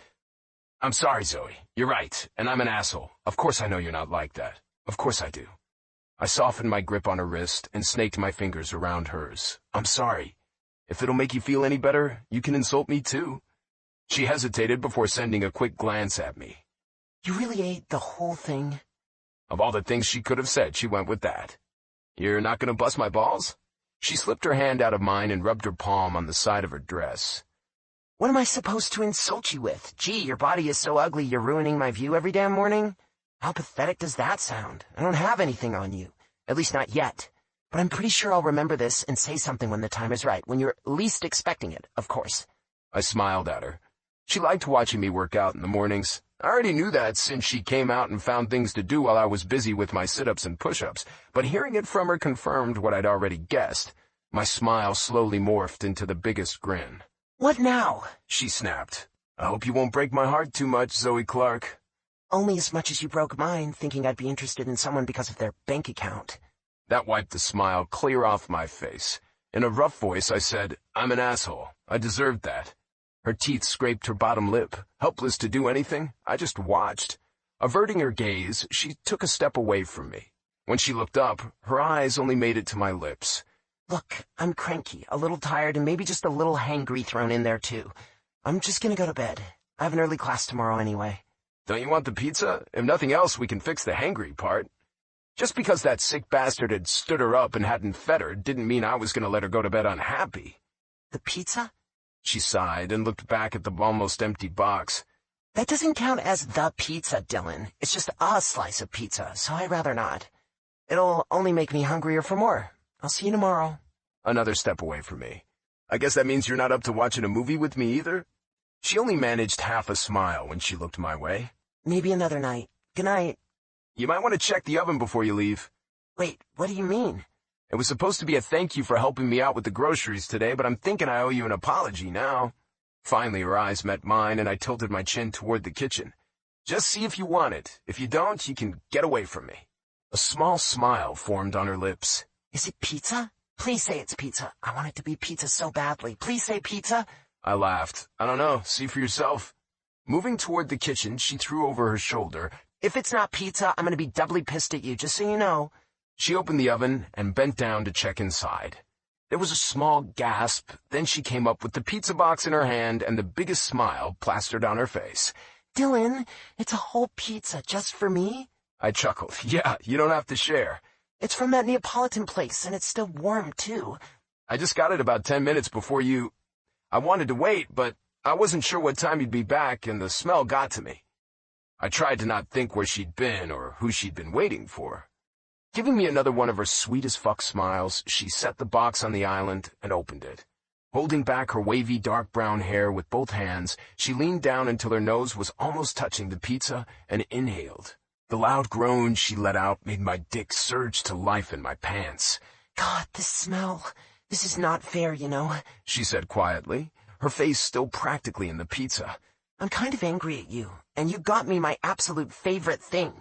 I'm sorry, Zoe. You're right, and I'm an asshole. Of course I know you're not like that. Of course I do. I softened my grip on her wrist and snaked my fingers around hers. I'm sorry. If it'll make you feel any better, you can insult me too. She hesitated before sending a quick glance at me. You really ate the whole thing? Of all the things she could have said, she went with that. You're not going to bust my balls? She slipped her hand out of mine and rubbed her palm on the side of her dress. What am I supposed to insult you with? Gee, your body is so ugly you're ruining my view every damn morning? How pathetic does that sound? I don't have anything on you. At least not yet. But I'm pretty sure I'll remember this and say something when the time is right, when you're least expecting it, of course. I smiled at her. She liked watching me work out in the mornings. I already knew that since she came out and found things to do while I was busy with my sit-ups and push-ups, but hearing it from her confirmed what I'd already guessed. My smile slowly morphed into the biggest grin. What now? She snapped. I hope you won't break my heart too much, Zoe Clark. Only as much as you broke mine, thinking I'd be interested in someone because of their bank account. That wiped the smile clear off my face. In a rough voice, I said, I'm an asshole. I deserved that. Her teeth scraped her bottom lip. Helpless to do anything, I just watched. Averting her gaze, she took a step away from me. When she looked up, her eyes only made it to my lips. Look, I'm cranky, a little tired, and maybe just a little hangry thrown in there, too. I'm just gonna go to bed. I have an early class tomorrow anyway. Don't you want the pizza? If nothing else, we can fix the hangry part. Just because that sick bastard had stood her up and hadn't fed her didn't mean I was gonna let her go to bed unhappy. The pizza? She sighed and looked back at the almost empty box. That doesn't count as the pizza, Dylan. It's just a slice of pizza, so I'd rather not. It'll only make me hungrier for more. I'll see you tomorrow. Another step away from me. I guess that means you're not up to watching a movie with me either? She only managed half a smile when she looked my way. Maybe another night. Good night. You might want to check the oven before you leave. Wait, what do you mean? It was supposed to be a thank you for helping me out with the groceries today, but I'm thinking I owe you an apology now. Finally, her eyes met mine, and I tilted my chin toward the kitchen. Just see if you want it. If you don't, you can get away from me. A small smile formed on her lips. Is it pizza? Please say it's pizza. I want it to be pizza so badly. Please say pizza. I laughed. I don't know. See for yourself. Moving toward the kitchen, she threw over her shoulder. If it's not pizza, I'm going to be doubly pissed at you, just so you know. She opened the oven and bent down to check inside. There was a small gasp, then she came up with the pizza box in her hand and the biggest smile plastered on her face. Dylan, it's a whole pizza just for me? I chuckled. Yeah, you don't have to share. It's from that Neapolitan place, and it's still warm, too. I just got it about 10 minutes before you... I wanted to wait, but I wasn't sure what time you'd be back, and the smell got to me. I tried to not think where she'd been or who she'd been waiting for. Giving me another one of her sweet-as-fuck smiles, she set the box on the island and opened it. Holding back her wavy dark brown hair with both hands, she leaned down until her nose was almost touching the pizza and inhaled. The loud groan she let out made my dick surge to life in my pants. God, this smell. This is not fair, you know, she said quietly, her face still practically in the pizza. I'm kind of angry at you, and you got me my absolute favorite thing.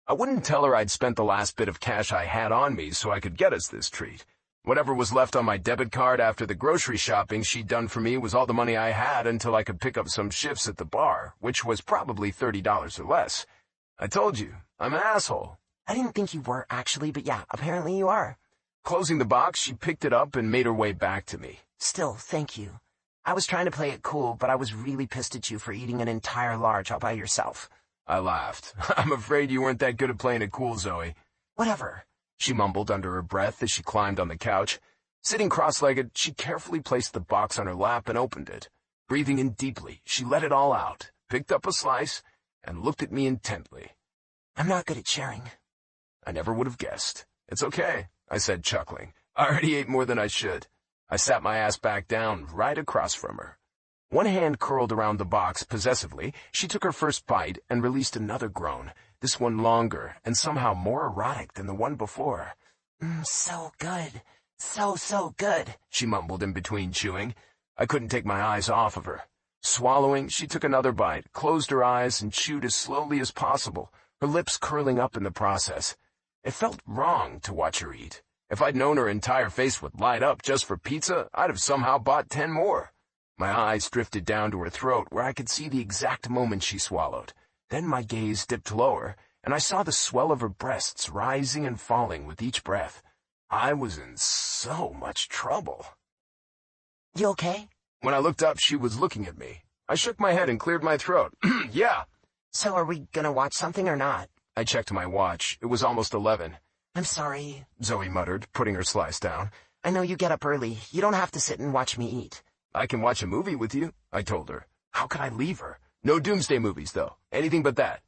I wouldn't tell her I'd spent the last bit of cash I had on me so I could get us this treat. Whatever was left on my debit card after the grocery shopping she'd done for me was all the money I had until I could pick up some shifts at the bar, which was probably $30 or less. I told you, I'm an asshole. I didn't think you were, actually, but yeah, apparently you are. Closing the box, she picked it up and made her way back to me. Still, thank you. I was trying to play it cool, but I was really pissed at you for eating an entire large all by yourself. I laughed. I'm afraid you weren't that good at playing it cool, Zoe. Whatever, she mumbled under her breath as she climbed on the couch. Sitting cross-legged, she carefully placed the box on her lap and opened it. Breathing in deeply, she let it all out, picked up a slice, and looked at me intently. I'm not good at sharing. I never would have guessed. It's okay, I said, chuckling. I already ate more than I should. I sat my ass back down, right across from her. One hand curled around the box possessively. She took her first bite and released another groan, this one longer and somehow more erotic than the one before. So good. So good, she mumbled in between chewing. I couldn't take my eyes off of her. Swallowing, she took another bite, closed her eyes, and chewed as slowly as possible, her lips curling up in the process. It felt wrong to watch her eat. If I'd known her entire face would light up just for pizza, I'd have somehow bought 10 more. My eyes drifted down to her throat, where I could see the exact moment she swallowed. Then my gaze dipped lower, and I saw the swell of her breasts rising and falling with each breath. I was in so much trouble. You okay? When I looked up, she was looking at me. I shook my head and cleared my throat. Yeah. So are we gonna watch something or not? I checked my watch. It was almost 11. I'm sorry, Zoe muttered, putting her slice down. I know you get up early. You don't have to sit and watch me eat. I can watch a movie with you, I told her. How could I leave her? No doomsday movies, though. Anything but that.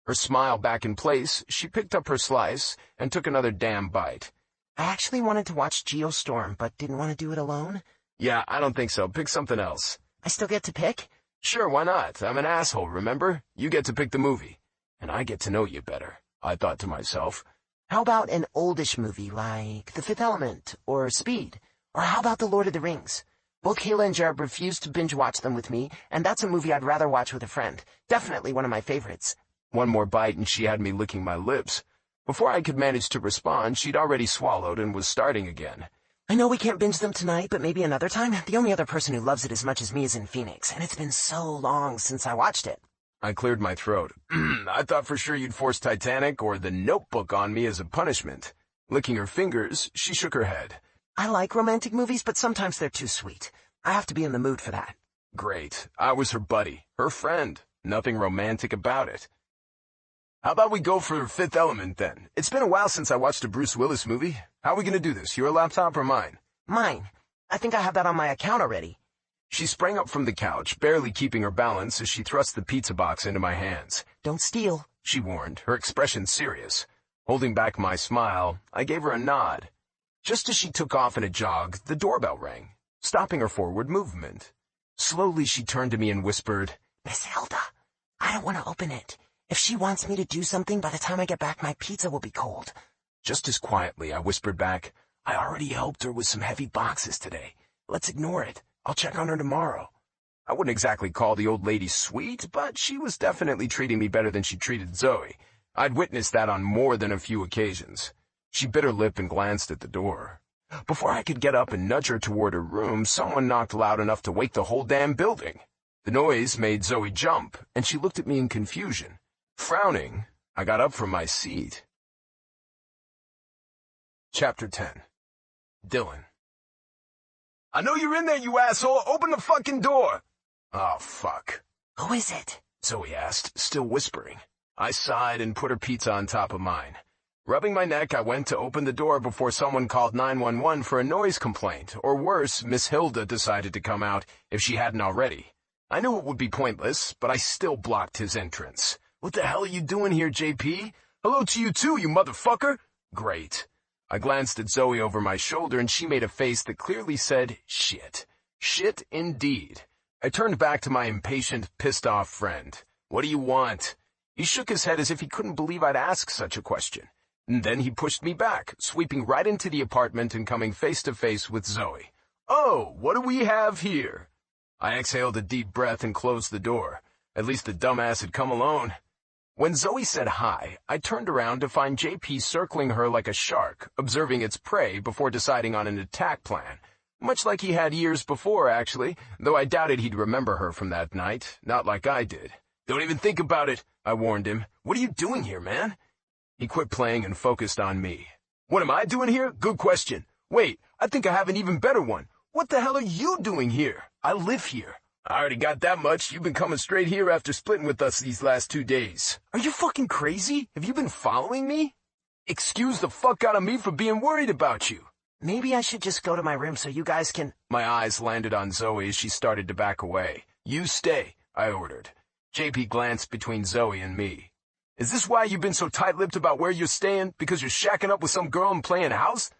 Her smile back in place, she picked up her slice and took another damn bite. I actually wanted to watch Geostorm, but didn't want to do it alone. Yeah, I don't think so. Pick something else. I still get to pick? Sure, why not? I'm an asshole, remember? You get to pick the movie. And I get to know you better, I thought to myself. How about an oldish movie like The Fifth Element or Speed? Or how about The Lord of the Rings? Both Kayla and Jared refused to binge watch them with me, and that's a movie I'd rather watch with a friend. Definitely one of my favorites. One more bite and she had me licking my lips. Before I could manage to respond, she'd already swallowed and was starting again. I know we can't binge them tonight, but maybe another time. The only other person who loves it as much as me is in Phoenix, and it's been so long since I watched it. I cleared my throat. I thought for sure you'd force Titanic or The Notebook on me as a punishment. Licking her fingers, she shook her head. I like romantic movies, but sometimes they're too sweet. I have to be in the mood for that. Great. I was her buddy, her friend. Nothing romantic about it. How about we go for Fifth Element, then? It's been a while since I watched a Bruce Willis movie. How are we gonna do this, your laptop or mine? Mine. I think I have that on my account already. She sprang up from the couch, barely keeping her balance as she thrust the pizza box into my hands. Don't steal, she warned, her expression serious. Holding back my smile, I gave her a nod. Just as she took off in a jog, the doorbell rang, stopping her forward movement. Slowly she turned to me and whispered, Miss Hilda, I don't want to open it. If she wants me to do something, by the time I get back, my pizza will be cold. Just as quietly, I whispered back, I already helped her with some heavy boxes today. Let's ignore it. I'll check on her tomorrow. I wouldn't exactly call the old lady sweet, but she was definitely treating me better than she treated Zoe. I'd witnessed that on more than a few occasions. She bit her lip and glanced at the door. Before I could get up and nudge her toward her room, someone knocked loud enough to wake the whole damn building. The noise made Zoe jump, and she looked at me in confusion. Frowning, I got up from my seat. Chapter 10. Dylan. I know you're in there, you asshole! Open the fucking door! Oh, fuck. Who is it? Zoe asked, still whispering. I sighed and put her pizza on top of mine. Rubbing my neck, I went to open the door before someone called 911 for a noise complaint, or worse, Miss Hilda decided to come out if she hadn't already. I knew it would be pointless, but I still blocked his entrance. What the hell are you doing here, JP? Hello to you too, you motherfucker! Great. I glanced at Zoe over my shoulder and she made a face that clearly said, shit. Shit indeed. I turned back to my impatient, pissed-off friend. What do you want? He shook his head as if he couldn't believe I'd ask such a question. And then he pushed me back, sweeping right into the apartment and coming face to face with Zoe. Oh, what do we have here? I exhaled a deep breath and closed the door. At least the dumbass had come alone. When Zoe said hi, I turned around to find JP circling her like a shark, observing its prey before deciding on an attack plan. Much like he had years before, actually, though I doubted he'd remember her from that night, not like I did. Don't even think about it, I warned him. What are you doing here, man? He quit playing and focused on me. What am I doing here? Good question. Wait, I think I have an even better one. What the hell are you doing here? I live here. I already got that much. You've been coming straight here after splitting with us these last 2 days. Are you fucking crazy? Have you been following me? Excuse the fuck out of me for being worried about you. Maybe I should just go to my room so you guys can... My eyes landed on Zoe as she started to back away. You stay, I ordered. JP glanced between Zoe and me. Is this why you've been so tight-lipped about where you're staying? Because you're shacking up with some girl and playing house?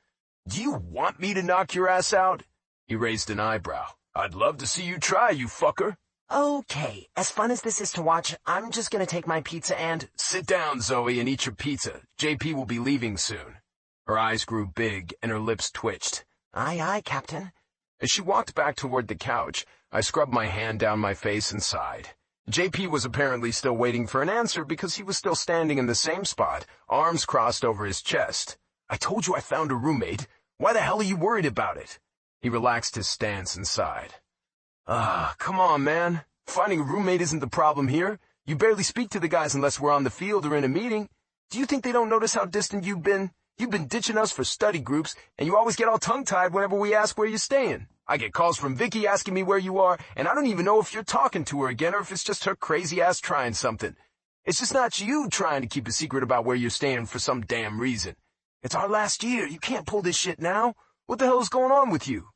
Do you want me to knock your ass out? He raised an eyebrow. I'd love to see you try, you fucker. Okay, as fun as this is to watch, I'm just gonna take my pizza and... Sit down, Zoe, and eat your pizza. JP will be leaving soon. Her eyes grew big, and her lips twitched. Aye, aye, Captain. As she walked back toward the couch, I scrubbed my hand down my face and sighed. JP was apparently still waiting for an answer because he was still standing in the same spot, arms crossed over his chest. I told you I found a roommate. Why the hell are you worried about it? He relaxed his stance and sighed. Come on, man. Finding a roommate isn't the problem here. You barely speak to the guys unless we're on the field or in a meeting. Do you think they don't notice how distant you've been? You've been ditching us for study groups, and you always get all tongue-tied whenever we ask where you're staying. I get calls from Vicky asking me where you are, and I don't even know if you're talking to her again or if it's just her crazy ass trying something. It's just not you trying to keep a secret about where you're staying for some damn reason. It's our last year. You can't pull this shit now. What the hell is going on with you?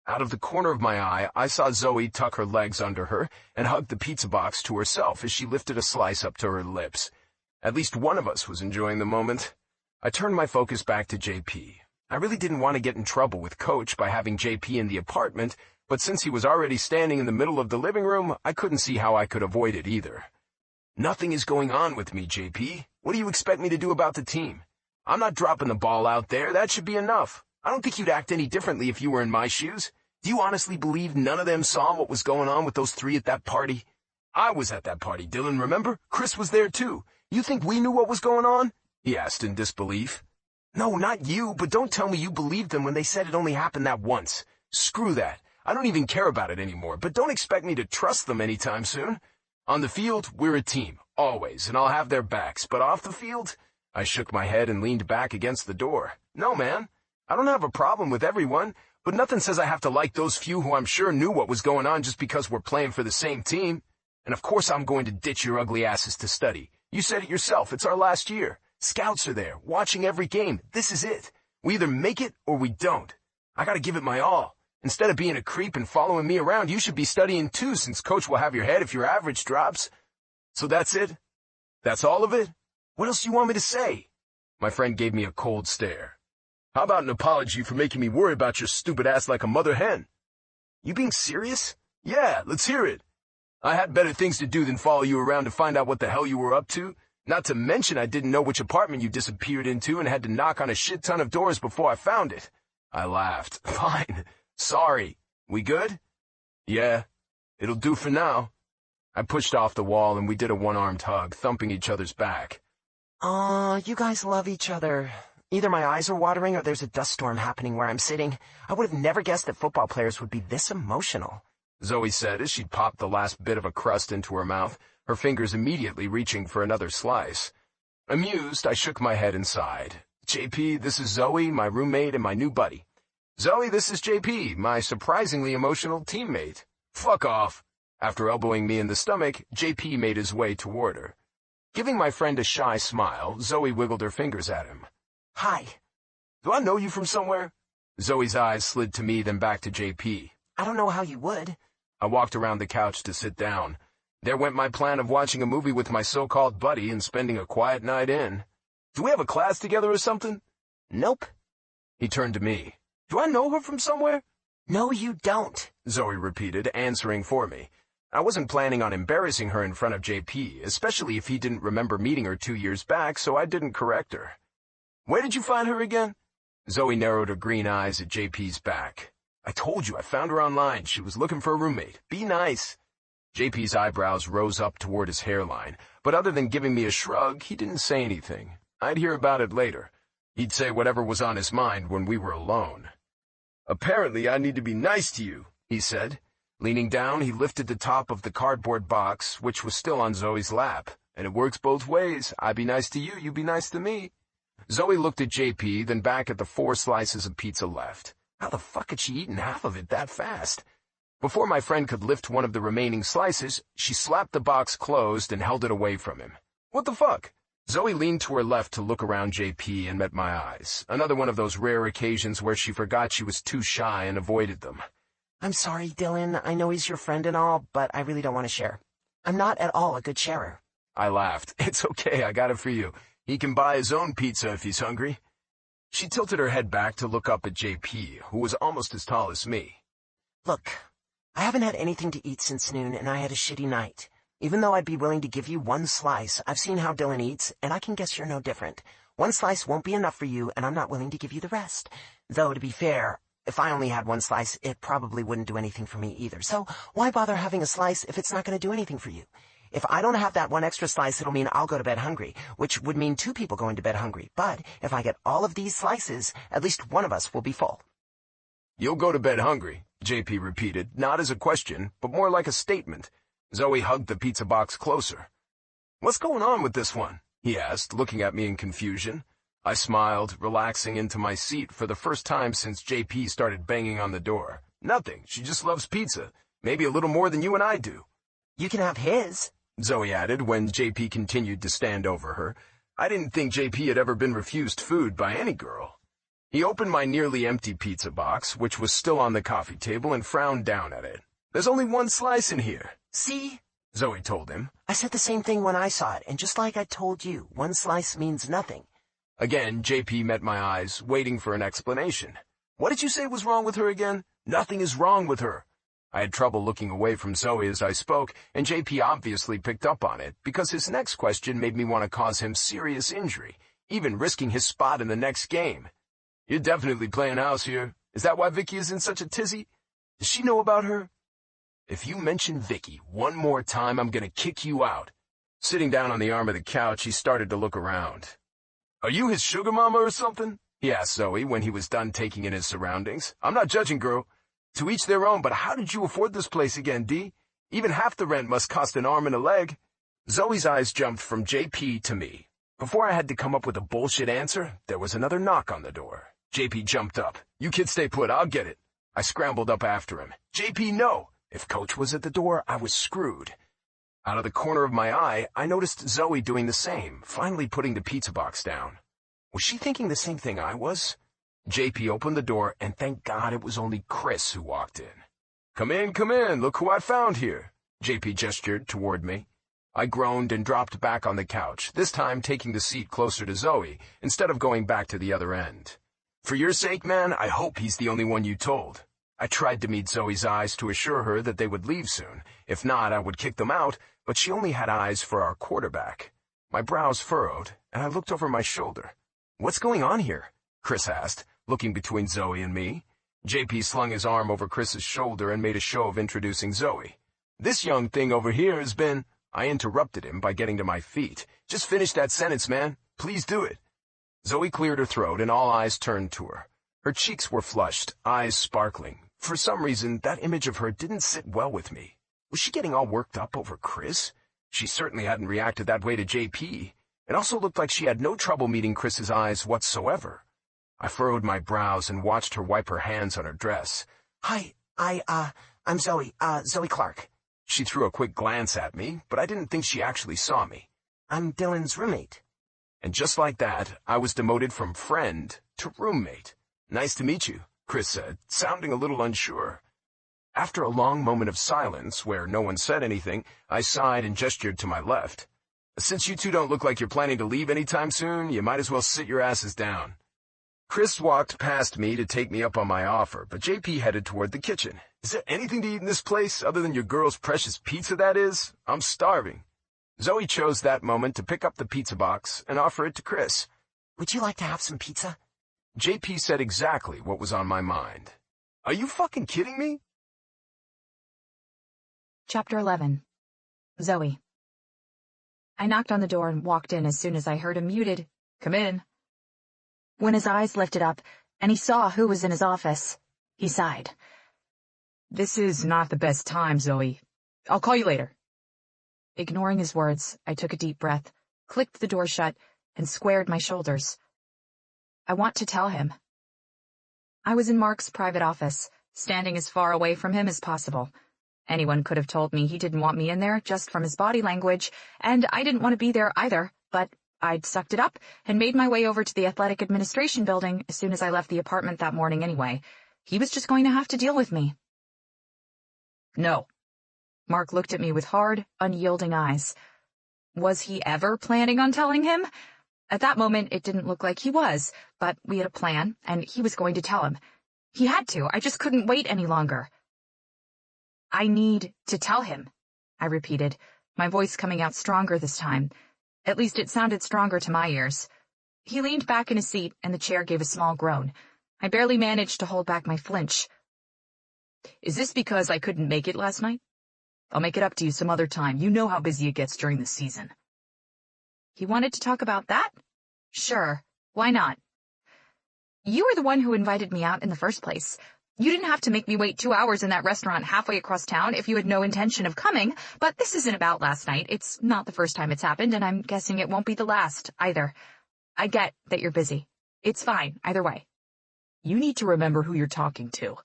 Out of the corner of my eye, I saw Zoe tuck her legs under her and hug the pizza box to herself as she lifted a slice up to her lips. At least one of us was enjoying the moment. I turned my focus back to JP. I really didn't want to get in trouble with Coach by having JP in the apartment, but since he was already standing in the middle of the living room, I couldn't see how I could avoid it either. "Nothing is going on with me, JP. What do you expect me to do about the team? I'm not dropping the ball out there. That should be enough. I don't think you'd act any differently if you were in my shoes. Do you honestly believe none of them saw what was going on with those three at that party? I was at that party, Dylan, remember? Chris was there too. You think we knew what was going on?" he asked in disbelief. "No, not you, but don't tell me you believed them when they said it only happened that once. Screw that. I don't even care about it anymore, but don't expect me to trust them anytime soon. On the field, we're a team, always, and I'll have their backs, but off the field?" I shook my head and leaned back against the door. "No, man. I don't have a problem with everyone, but nothing says I have to like those few who I'm sure knew what was going on just because we're playing for the same team. And of course I'm going to ditch your ugly asses to study. You said it yourself, it's our last year. Scouts are there, watching every game. This is it. We either make it or we don't. I gotta give it my all. Instead of being a creep and following me around, you should be studying too, since coach will have your head if your average drops. So that's it? That's all of it? What else do you want me to say?" My friend gave me a cold stare. "How about an apology for making me worry about your stupid ass like a mother hen?" "You being serious?" "Yeah, let's hear it. I had better things to do than follow you around to find out what the hell you were up to. Not to mention I didn't know which apartment you disappeared into and had to knock on a shit ton of doors before I found it." I laughed. "Fine. Sorry. We good?" "Yeah. It'll do for now." I pushed off the wall and we did a one-armed hug, thumping each other's back. Aw, you guys love each other. Either my eyes are watering or there's a dust storm happening where I'm sitting. I would have never guessed that football players would be this emotional," Zoe said as she popped the last bit of a crust into her mouth, her fingers immediately reaching for another slice. Amused, I shook my head and sighed. "JP, this is Zoe, my roommate and my new buddy. Zoe, this is JP, my surprisingly emotional teammate. Fuck off." After elbowing me in the stomach, JP made his way toward her. Giving my friend a shy smile, Zoe wiggled her fingers at him. "Hi. "Do I know you from somewhere?" Zoe's eyes slid to me, then back to JP. I don't know how you would." I walked around the couch to sit down. There went my plan of watching a movie with my so-called buddy and spending a quiet night in. "Do we have a class together or something?" "Nope." He turned to me. "Do I know her from somewhere?" "No, you don't," Zoe repeated, answering for me. I wasn't planning on embarrassing her in front of JP, especially if he didn't remember meeting her 2 years back, so I didn't correct her. "Where did you find her again?" Zoe narrowed her green eyes at JP's back. "I told you I found her online. She was looking for a roommate. Be nice." JP's eyebrows rose up toward his hairline, but other than giving me a shrug, he didn't say anything. I'd hear about it later. He'd say whatever was on his mind when we were alone. "Apparently I need to be nice to you," he said. Leaning down, he lifted the top of the cardboard box, which was still on Zoe's lap. "And it works both ways. I be nice to you, you be nice to me." Zoe looked at JP, then back at the 4 slices of pizza left. How the fuck had she eaten half of it that fast? Before my friend could lift one of the remaining slices, she slapped the box closed and held it away from him. "What the fuck?" Zoe leaned to her left to look around JP and met my eyes. Another one of those rare occasions where she forgot she was too shy and avoided them. "I'm sorry, Dylan. I know he's your friend and all, but I really don't want to share. I'm not at all a good sharer." I laughed. "It's okay, I got it for you. He can buy his own pizza if he's hungry." She tilted her head back to look up at JP, who was almost as tall as me. "Look, I haven't had anything to eat since noon, and I had a shitty night. Even though I'd be willing to give you one slice, I've seen how Dylan eats, and I can guess you're no different. One slice won't be enough for you, and I'm not willing to give you the rest. Though, to be fair, if I only had one slice, it probably wouldn't do anything for me either. So why bother having a slice if it's not going to do anything for you? If I don't have that one extra slice, it'll mean I'll go to bed hungry, which would mean 2 people going to bed hungry. But if I get all of these slices, at least one of us will be full." "You'll go to bed hungry," JP repeated, not as a question, but more like a statement. Zoe hugged the pizza box closer. "What's going on with this one?" he asked, looking at me in confusion. I smiled, relaxing into my seat for the first time since JP started banging on the door. "Nothing. She just loves pizza. Maybe a little more than you and I do." "You can have his," Zoe added when JP continued to stand over her. I didn't think JP had ever been refused food by any girl. He opened my nearly empty pizza box, which was still on the coffee table, and frowned down at it. "There's only one slice in here." "See?" Zoe told him. "I said the same thing when I saw it, and just like I told you, one slice means nothing." Again, JP met my eyes, waiting for an explanation. "What did you say was wrong with her again?" "Nothing is wrong with her. I had trouble looking away from Zoe as I spoke, and JP obviously picked up on it, because his next question made me want to cause him serious injury, even risking his spot in the next game. "You're definitely playing house here. Is that why Vicky is in such a tizzy? Does she know about her?" "If you mention Vicky one more time, I'm gonna kick you out." Sitting down on the arm of the couch, he started to look around. "Are you his sugar mama or something?" he asked Zoe when he was done taking in his surroundings. "I'm not judging, girl. To each their own, but how did you afford this place again, D? Even half the rent must cost an arm and a leg." Zoe's eyes jumped from JP to me. Before I had to come up with a bullshit answer, there was another knock on the door. JP jumped up. "You kids stay put, I'll get it." I scrambled up after him. "JP, no!" If Coach was at the door, I was screwed. Out of the corner of my eye, I noticed Zoe doing the same, finally putting the pizza box down. Was she thinking the same thing I was? JP opened the door, and thank God it was only Chris who walked in. Come in, look who I found here." JP gestured toward me. I groaned and dropped back on the couch, this time taking the seat closer to Zoe, instead of going back to the other end. "For your sake, man, I hope he's the only one you told." I tried to meet Zoe's eyes to assure her that they would leave soon. If not, I would kick them out, but she only had eyes for our quarterback. My brows furrowed, and I looked over my shoulder. "What's going on here?" Chris asked, looking between Zoe and me. JP slung his arm over Chris's shoulder and made a show of introducing Zoe. "This young thing over here has been—" I interrupted him by getting to my feet. "Just finish that sentence, man. Please do it." Zoe cleared her throat, and all eyes turned to her. Her cheeks were flushed, eyes sparkling. For some reason, that image of her didn't sit well with me. Was she getting all worked up over Chris? She certainly hadn't reacted that way to JP. It also looked like she had no trouble meeting Chris's eyes whatsoever. I furrowed my brows and watched her wipe her hands on her dress. "Hi, I'm Zoe, Zoe Clark." She threw a quick glance at me, but I didn't think she actually saw me. "I'm Dylan's roommate." And just like that, I was demoted from friend to roommate. "Nice to meet you," Chris said, sounding a little unsure. After a long moment of silence, where no one said anything, I sighed and gestured to my left. "Since you two don't look like you're planning to leave anytime soon, you might as well sit your asses down." Chris walked past me to take me up on my offer, but JP headed toward the kitchen. "Is there anything to eat in this place, other than your girl's precious pizza, that is? I'm starving." Zoe chose that moment to pick up the pizza box and offer it to Chris. "Would you like to have some pizza?" JP said exactly what was on my mind. "Are you fucking kidding me?" Chapter 11. Zoe. I knocked on the door and walked in as soon as I heard a muted, "Come in." When his eyes lifted up, and he saw who was in his office, he sighed. "This is not the best time, Zoe. I'll call you later." Ignoring his words, I took a deep breath, clicked the door shut, and squared my shoulders. I want to tell him. I was in Mark's private office, standing as far away from him as possible. Anyone could have told me he didn't want me in there just from his body language, and I didn't want to be there either, but I'd sucked it up and made my way over to the athletic administration building as soon as I left the apartment that morning anyway. He was just going to have to deal with me. "No." Mark looked at me with hard, unyielding eyes. Was he ever planning on telling him? At that moment, it didn't look like he was, but we had a plan, and he was going to tell him. He had to. I just couldn't wait any longer. "I need to tell him," I repeated, my voice coming out stronger this time. At least it sounded stronger to my ears. He leaned back in his seat, and the chair gave a small groan. I barely managed to hold back my flinch. "Is this because I couldn't make it last night? I'll make it up to you some other time. You know how busy it gets during the season." He wanted to talk about that? Sure, why not? You were the one who invited me out in the first place. You didn't have to make me wait 2 hours in that restaurant halfway across town if you had no intention of coming, but this isn't about last night. It's not the first time it's happened, and I'm guessing it won't be the last, either. I get that you're busy. It's fine, either way. "You need to remember who you're talking to."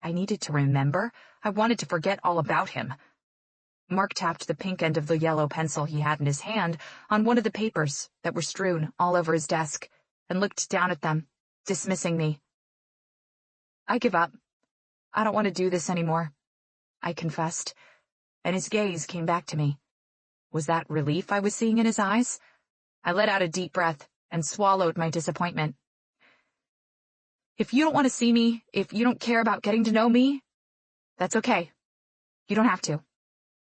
I needed to remember. I wanted to forget all about him. Mark tapped the pink end of the yellow pencil he had in his hand on one of the papers that were strewn all over his desk, and looked down at them, dismissing me. "I give up. I don't want to do this anymore," I confessed, and his gaze came back to me. Was that relief I was seeing in his eyes? I let out a deep breath and swallowed my disappointment. "If you don't want to see me, if you don't care about getting to know me, That's okay. You don't have to.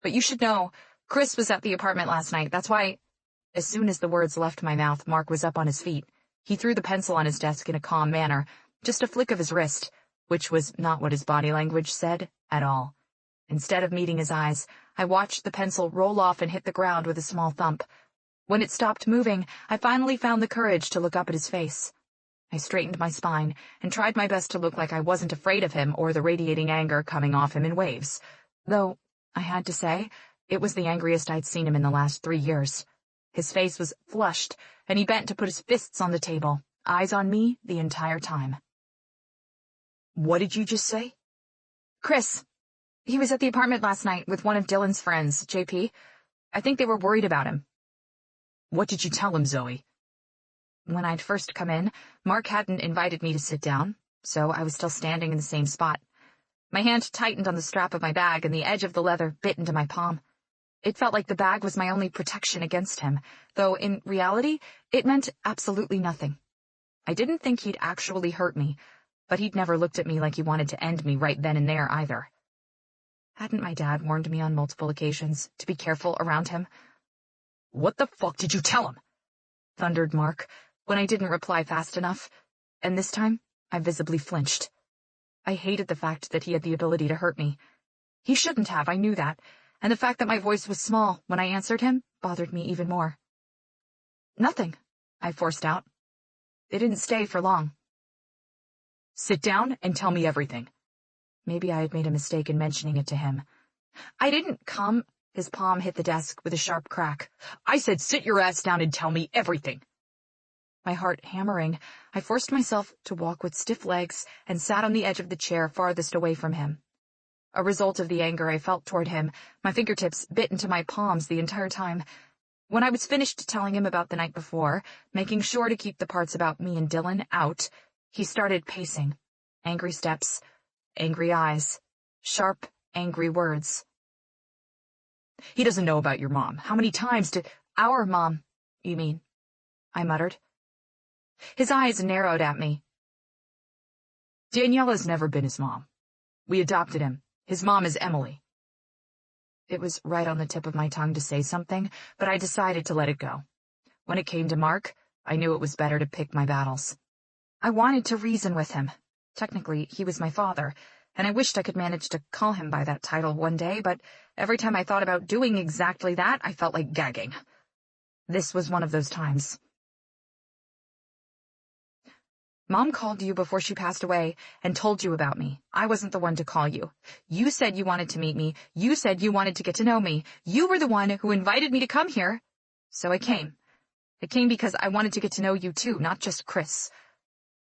But you should know, Chris was at the apartment last night. That's why... As soon as the words left my mouth, Mark was up on his feet. He threw the pencil on his desk in a calm manner, just a flick of his wrist, which was not what his body language said at all. Instead of meeting his eyes, I watched the pencil roll off and hit the ground with a small thump. When it stopped moving, I finally found the courage to look up at his face. I straightened my spine and tried my best to look like I wasn't afraid of him or the radiating anger coming off him in waves. Though, I had to say, it was the angriest I'd seen him in the last 3 years. His face was flushed, and he bent to put his fists on the table, eyes on me the entire time. What did you just say? Chris. He was at the apartment last night with one of Dylan's friends, JP. I think they were worried about him. What did you tell him, Zoe? When I'd first come in, Mark hadn't invited me to sit down, so I was still standing in the same spot. My hand tightened on the strap of my bag, and the edge of the leather bit into my palm. It felt like the bag was my only protection against him, though in reality, it meant absolutely nothing. I didn't think he'd actually hurt me, but he'd never looked at me like he wanted to end me right then and there either. Hadn't my dad warned me on multiple occasions to be careful around him? What the fuck did you tell him? Thundered Mark, when I didn't reply fast enough, and this time I visibly flinched. I hated the fact that he had the ability to hurt me. He shouldn't have, I knew that, and the fact that my voice was small when I answered him bothered me even more. Nothing, I forced out. It didn't stay for long. Sit down and tell me everything. Maybe I had made a mistake in mentioning it to him. I didn't come... His palm hit the desk with a sharp crack. I said sit your ass down and tell me everything. My heart hammering, I forced myself to walk with stiff legs and sat on the edge of the chair farthest away from him. A result of the anger I felt toward him, my fingertips bit into my palms the entire time. When I was finished telling him about the night before, making sure to keep the parts about me and Dylan out, he started pacing. Angry steps, angry eyes, sharp, angry words. He doesn't know about your mom. How many times did... Our mom, you mean? I muttered. His eyes narrowed at me. Daniela's never been his mom. We adopted him. His mom is Emily. It was right on the tip of my tongue to say something, but I decided to let it go. When it came to Mark, I knew it was better to pick my battles. I wanted to reason with him. Technically, he was my father, and I wished I could manage to call him by that title one day, but every time I thought about doing exactly that, I felt like gagging. This was one of those times. Mom called you before she passed away and told you about me. I wasn't the one to call you. You said you wanted to meet me. You said you wanted to get to know me. You were the one who invited me to come here. So I came. I came because I wanted to get to know you too, not just Chris.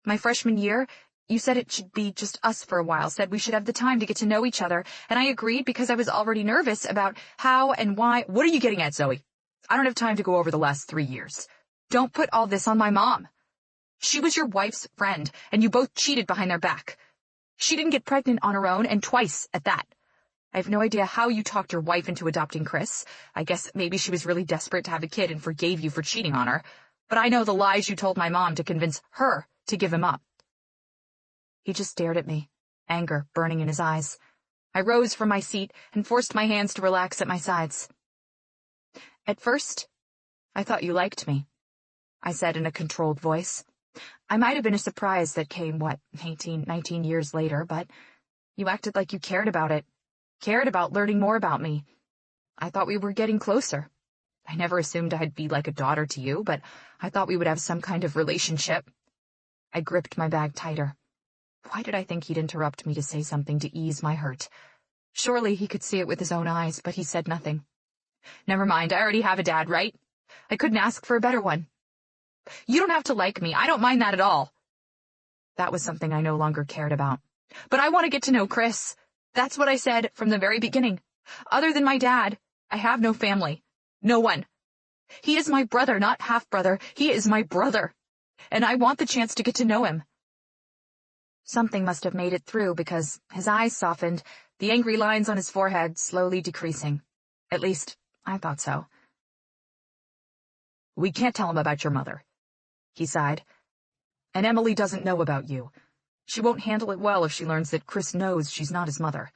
My freshman year, you said it should be just us for a while, said we should have the time to get to know each other, and I agreed because I was already nervous about how and why. What are you getting at, Zoe? I don't have time to go over the last 3 years. Don't put all this on my mom. She was your wife's friend, and you both cheated behind their back. She didn't get pregnant on her own, and twice at that. I have no idea how you talked your wife into adopting Chris. I guess maybe she was really desperate to have a kid and forgave you for cheating on her. But I know the lies you told my mom to convince her to give him up. He just stared at me, anger burning in his eyes. I rose from my seat and forced my hands to relax at my sides. At first, I thought you liked me, I said in a controlled voice. I might have been a surprise that came, 19 years later, but you acted like you cared about it, cared about learning more about me. I thought we were getting closer. I never assumed I'd be like a daughter to you, but I thought we would have some kind of relationship. I gripped my bag tighter. Why did I think he'd interrupt me to say something to ease my hurt? Surely he could see it with his own eyes, but he said nothing. Never mind, I already have a dad, right? I couldn't ask for a better one. You don't have to like me, I don't mind that at all. That was something I no longer cared about. But I want to get to know Chris. That's what I said from the very beginning. Other than my dad, I have no family. No one. He is my brother, not half-brother. He is my brother. And I want the chance to get to know him. Something must have made it through because his eyes softened, the angry lines on his forehead slowly decreasing. At least, I thought so. We can't tell him about your mother, he sighed. And Emily doesn't know about you. She won't handle it well if she learns that Chris knows she's not his mother.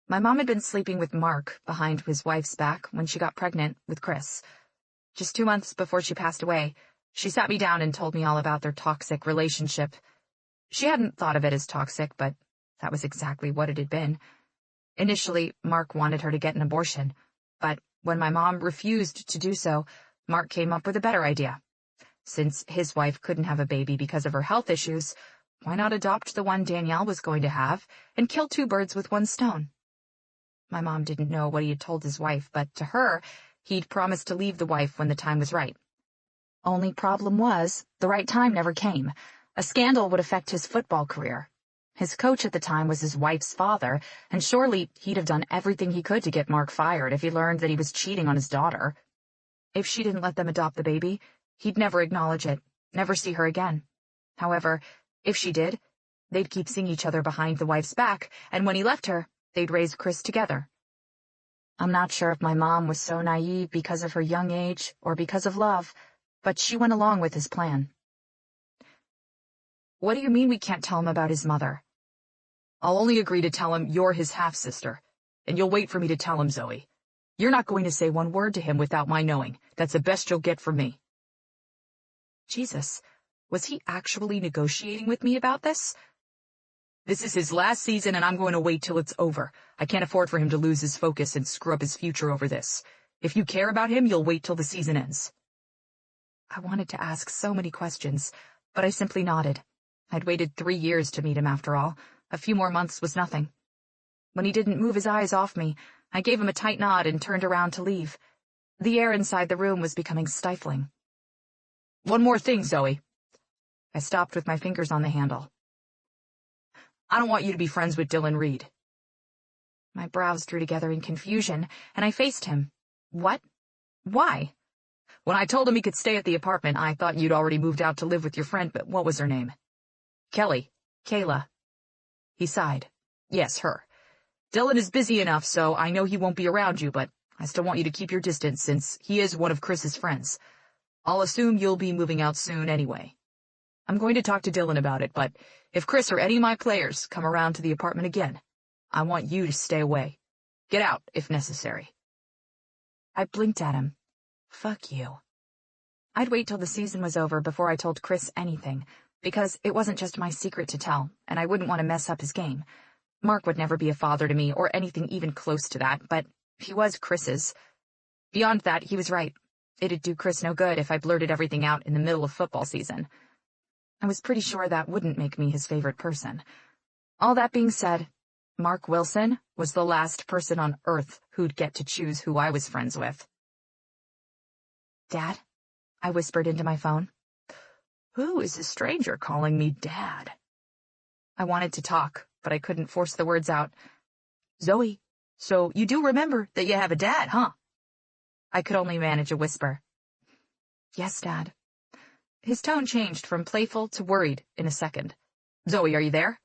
My mom had been sleeping with Mark behind his wife's back when she got pregnant with Chris. Just 2 months before she passed away, she sat me down and told me all about their toxic relationship. She hadn't thought of it as toxic, but that was exactly what it had been. Initially, Mark wanted her to get an abortion, but when my mom refused to do so, Mark came up with a better idea. Since his wife couldn't have a baby because of her health issues, why not adopt the one Danielle was going to have and kill 2 birds with 1 stone? My mom didn't know what he had told his wife, but to her, he'd promised to leave the wife when the time was right. Only problem was, the right time never came. A scandal would affect his football career. His coach at the time was his wife's father, and surely he'd have done everything he could to get Mark fired if he learned that he was cheating on his daughter. If she didn't let them adopt the baby, he'd never acknowledge it, never see her again. However, if she did, they'd keep seeing each other behind the wife's back, and when he left her, they'd raise Chris together. I'm not sure if my mom was so naive because of her young age or because of love, but she went along with his plan. What do you mean we can't tell him about his mother? I'll only agree to tell him you're his half-sister, and you'll wait for me to tell him, Zoe. You're not going to say 1 word to him without my knowing. That's the best you'll get from me. Jesus, was he actually negotiating with me about this? This is his last season, and I'm going to wait till it's over. I can't afford for him to lose his focus and screw up his future over this. If you care about him, you'll wait till the season ends. I wanted to ask so many questions, but I simply nodded. I'd waited 3 years to meet him after all. A few more months was nothing. When he didn't move his eyes off me, I gave him a tight nod and turned around to leave. The air inside the room was becoming stifling. One more thing, Zoe. I stopped with my fingers on the handle. I don't want you to be friends with Dylan Reed. My brows drew together in confusion, and I faced him. What? Why? When I told him he could stay at the apartment, I thought you'd already moved out to live with your friend, but what was her name? Kelly. Kayla. He sighed. Yes, her. Dylan is busy enough, so I know he won't be around you, but I still want you to keep your distance since he is one of Chris's friends. I'll assume you'll be moving out soon anyway. I'm going to talk to Dylan about it, but if Chris or any of my players come around to the apartment again, I want you to stay away. Get out, if necessary. I blinked at him. Fuck you. I'd wait till the season was over before I told Chris anything, because it wasn't just my secret to tell, and I wouldn't want to mess up his game. Mark would never be a father to me or anything even close to that, but he was Chris's. Beyond that, he was right. It'd do Chris no good if I blurted everything out in the middle of football season. I was pretty sure that wouldn't make me his favorite person. All that being said, Mark Wilson was the last person on Earth who'd get to choose who I was friends with. Dad? I whispered into my phone. Who is this stranger calling me Dad? I wanted to talk, but I couldn't force the words out. Zoe, so you do remember that you have a dad, huh? I could only manage a whisper. Yes, Dad. His tone changed from playful to worried in a second. Zoe, are you there?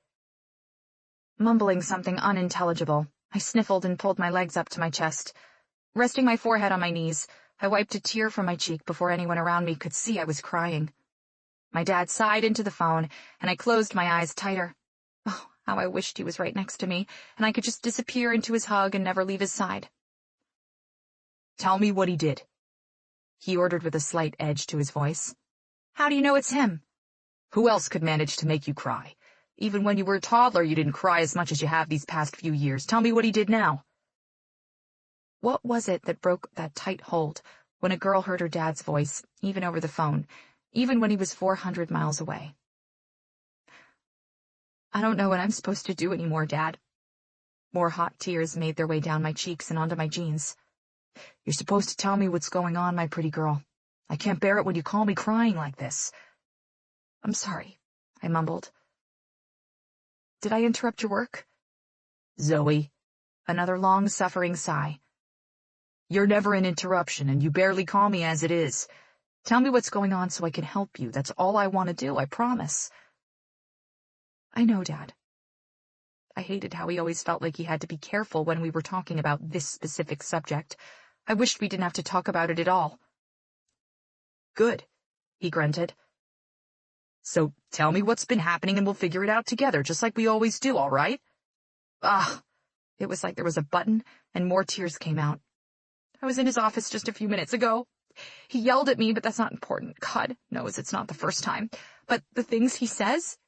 Mumbling something unintelligible, I sniffled and pulled my legs up to my chest. Resting my forehead on my knees, I wiped a tear from my cheek before anyone around me could see I was crying. My dad sighed into the phone, and I closed my eyes tighter. Oh, how I wished he was right next to me, and I could just disappear into his hug and never leave his side. Tell me what he did, he ordered with a slight edge to his voice. How do you know it's him? Who else could manage to make you cry? Even when you were a toddler, you didn't cry as much as you have these past few years. Tell me what he did now. What was it that broke that tight hold when a girl heard her dad's voice, even over the phone, even when he was 400 miles away? I don't know what I'm supposed to do anymore, Dad. More hot tears made their way down my cheeks and onto my jeans. You're supposed to tell me what's going on, my pretty girl. I can't bear it when you call me crying like this. I'm sorry, I mumbled. Did I interrupt your work? Zoe. Another long-suffering sigh. You're never an interruption, and you barely call me as it is. Tell me what's going on so I can help you. That's all I want to do, I promise. I know, Dad. I hated how he always felt like he had to be careful when we were talking about this specific subject. I wished we didn't have to talk about it at all. Good, he grunted. So tell me what's been happening and we'll figure it out together, just like we always do, all right? It was like there was a button and more tears came out. I was in his office just a few minutes ago. He yelled at me, but that's not important. God knows it's not the first time. But the things he says,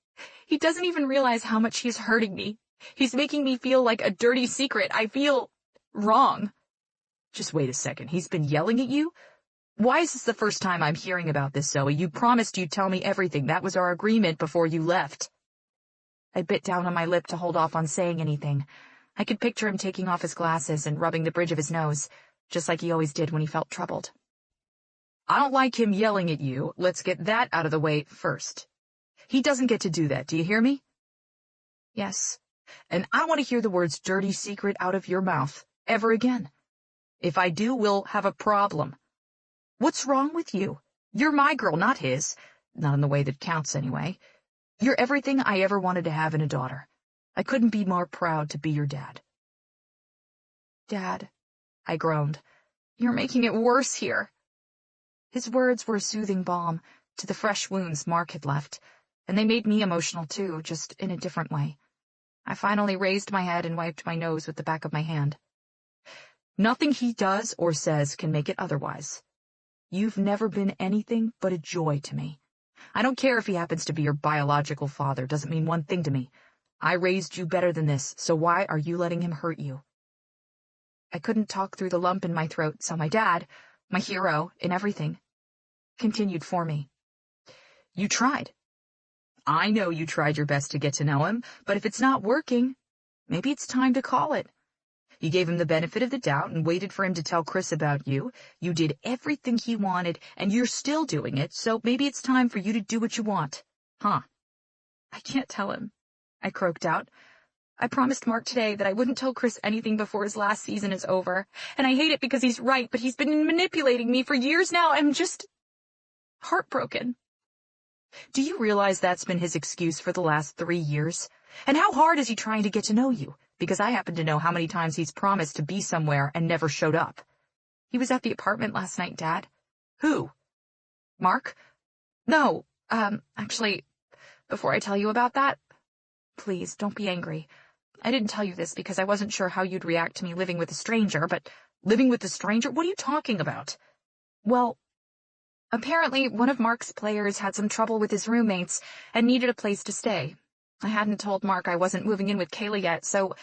he doesn't even realize how much he's hurting me. He's making me feel like a dirty secret. I feel wrong. Just wait a second. He's been yelling at you? Why is this the first time I'm hearing about this, Zoe? You promised you'd tell me everything. That was our agreement before you left. I bit down on my lip to hold off on saying anything. I could picture him taking off his glasses and rubbing the bridge of his nose, just like he always did when he felt troubled. I don't like him yelling at you. Let's get that out of the way first. He doesn't get to do that. Do you hear me? Yes. And I don't want to hear the words dirty secret out of your mouth ever again. If I do, we'll have a problem. What's wrong with you? You're my girl, not his. Not in the way that counts, anyway. You're everything I ever wanted to have in a daughter. I couldn't be more proud to be your dad. Dad, I groaned. You're making it worse here. His words were a soothing balm to the fresh wounds Mark had left, and they made me emotional too, just in a different way. I finally raised my head and wiped my nose with the back of my hand. Nothing he does or says can make it otherwise. You've never been anything but a joy to me. I don't care if he happens to be your biological father. Doesn't mean one thing to me. I raised you better than this, so why are you letting him hurt you? I couldn't talk through the lump in my throat, so my dad, my hero in everything, continued for me. You tried. I know you tried your best to get to know him, but if it's not working, maybe it's time to call it. You gave him the benefit of the doubt and waited for him to tell Chris about you. You did everything he wanted, and you're still doing it, so maybe it's time for you to do what you want. Huh? I can't tell him, I croaked out. I promised Mark today that I wouldn't tell Chris anything before his last season is over, and I hate it because he's right, but he's been manipulating me for years now. I'm just heartbroken. Do you realize that's been his excuse for the last 3 years? And how hard is he trying to get to know you? Because I happen to know how many times he's promised to be somewhere and never showed up. He was at the apartment last night, Dad. Who? Mark? No, actually, before I tell you about that, please, don't be angry. I didn't tell you this because I wasn't sure how you'd react to me living with a stranger, but living with a stranger? What are you talking about? Well, apparently one of Mark's players had some trouble with his roommates and needed a place to stay. I hadn't told Mark I wasn't moving in with Kayla yet, so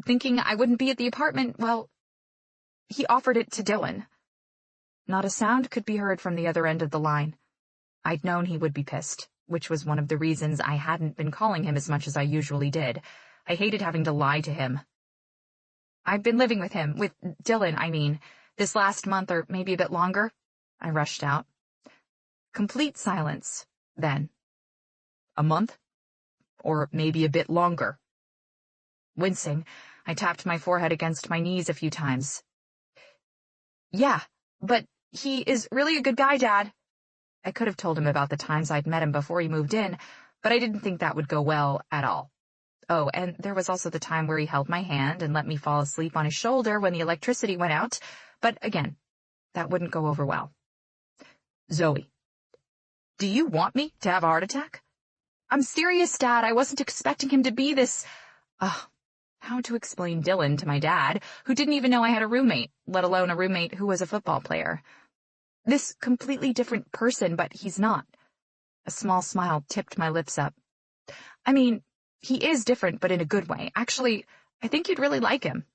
thinking I wouldn't be at the apartment, well, he offered it to Dylan. Not a sound could be heard from the other end of the line. I'd known he would be pissed, which was one of the reasons I hadn't been calling him as much as I usually did. I hated having to lie to him. I've been living with him, with Dylan, I mean, this last month or maybe a bit longer, I rushed out. Complete silence, then. A month? Or maybe a bit longer. Wincing, I tapped my forehead against my knees a few times. Yeah, but he is really a good guy, Dad. I could have told him about the times I'd met him before he moved in, but I didn't think that would go well at all. Oh, and there was also the time where he held my hand and let me fall asleep on his shoulder when the electricity went out, but again, that wouldn't go over well. Zoe, do you want me to have a heart attack? I'm serious, Dad. I wasn't expecting him to be this... How to explain Dylan to my dad, who didn't even know I had a roommate, let alone a roommate who was a football player. This completely different person, but he's not. A small smile tipped my lips up. I mean, he is different, but in a good way. Actually, I think you'd really like him.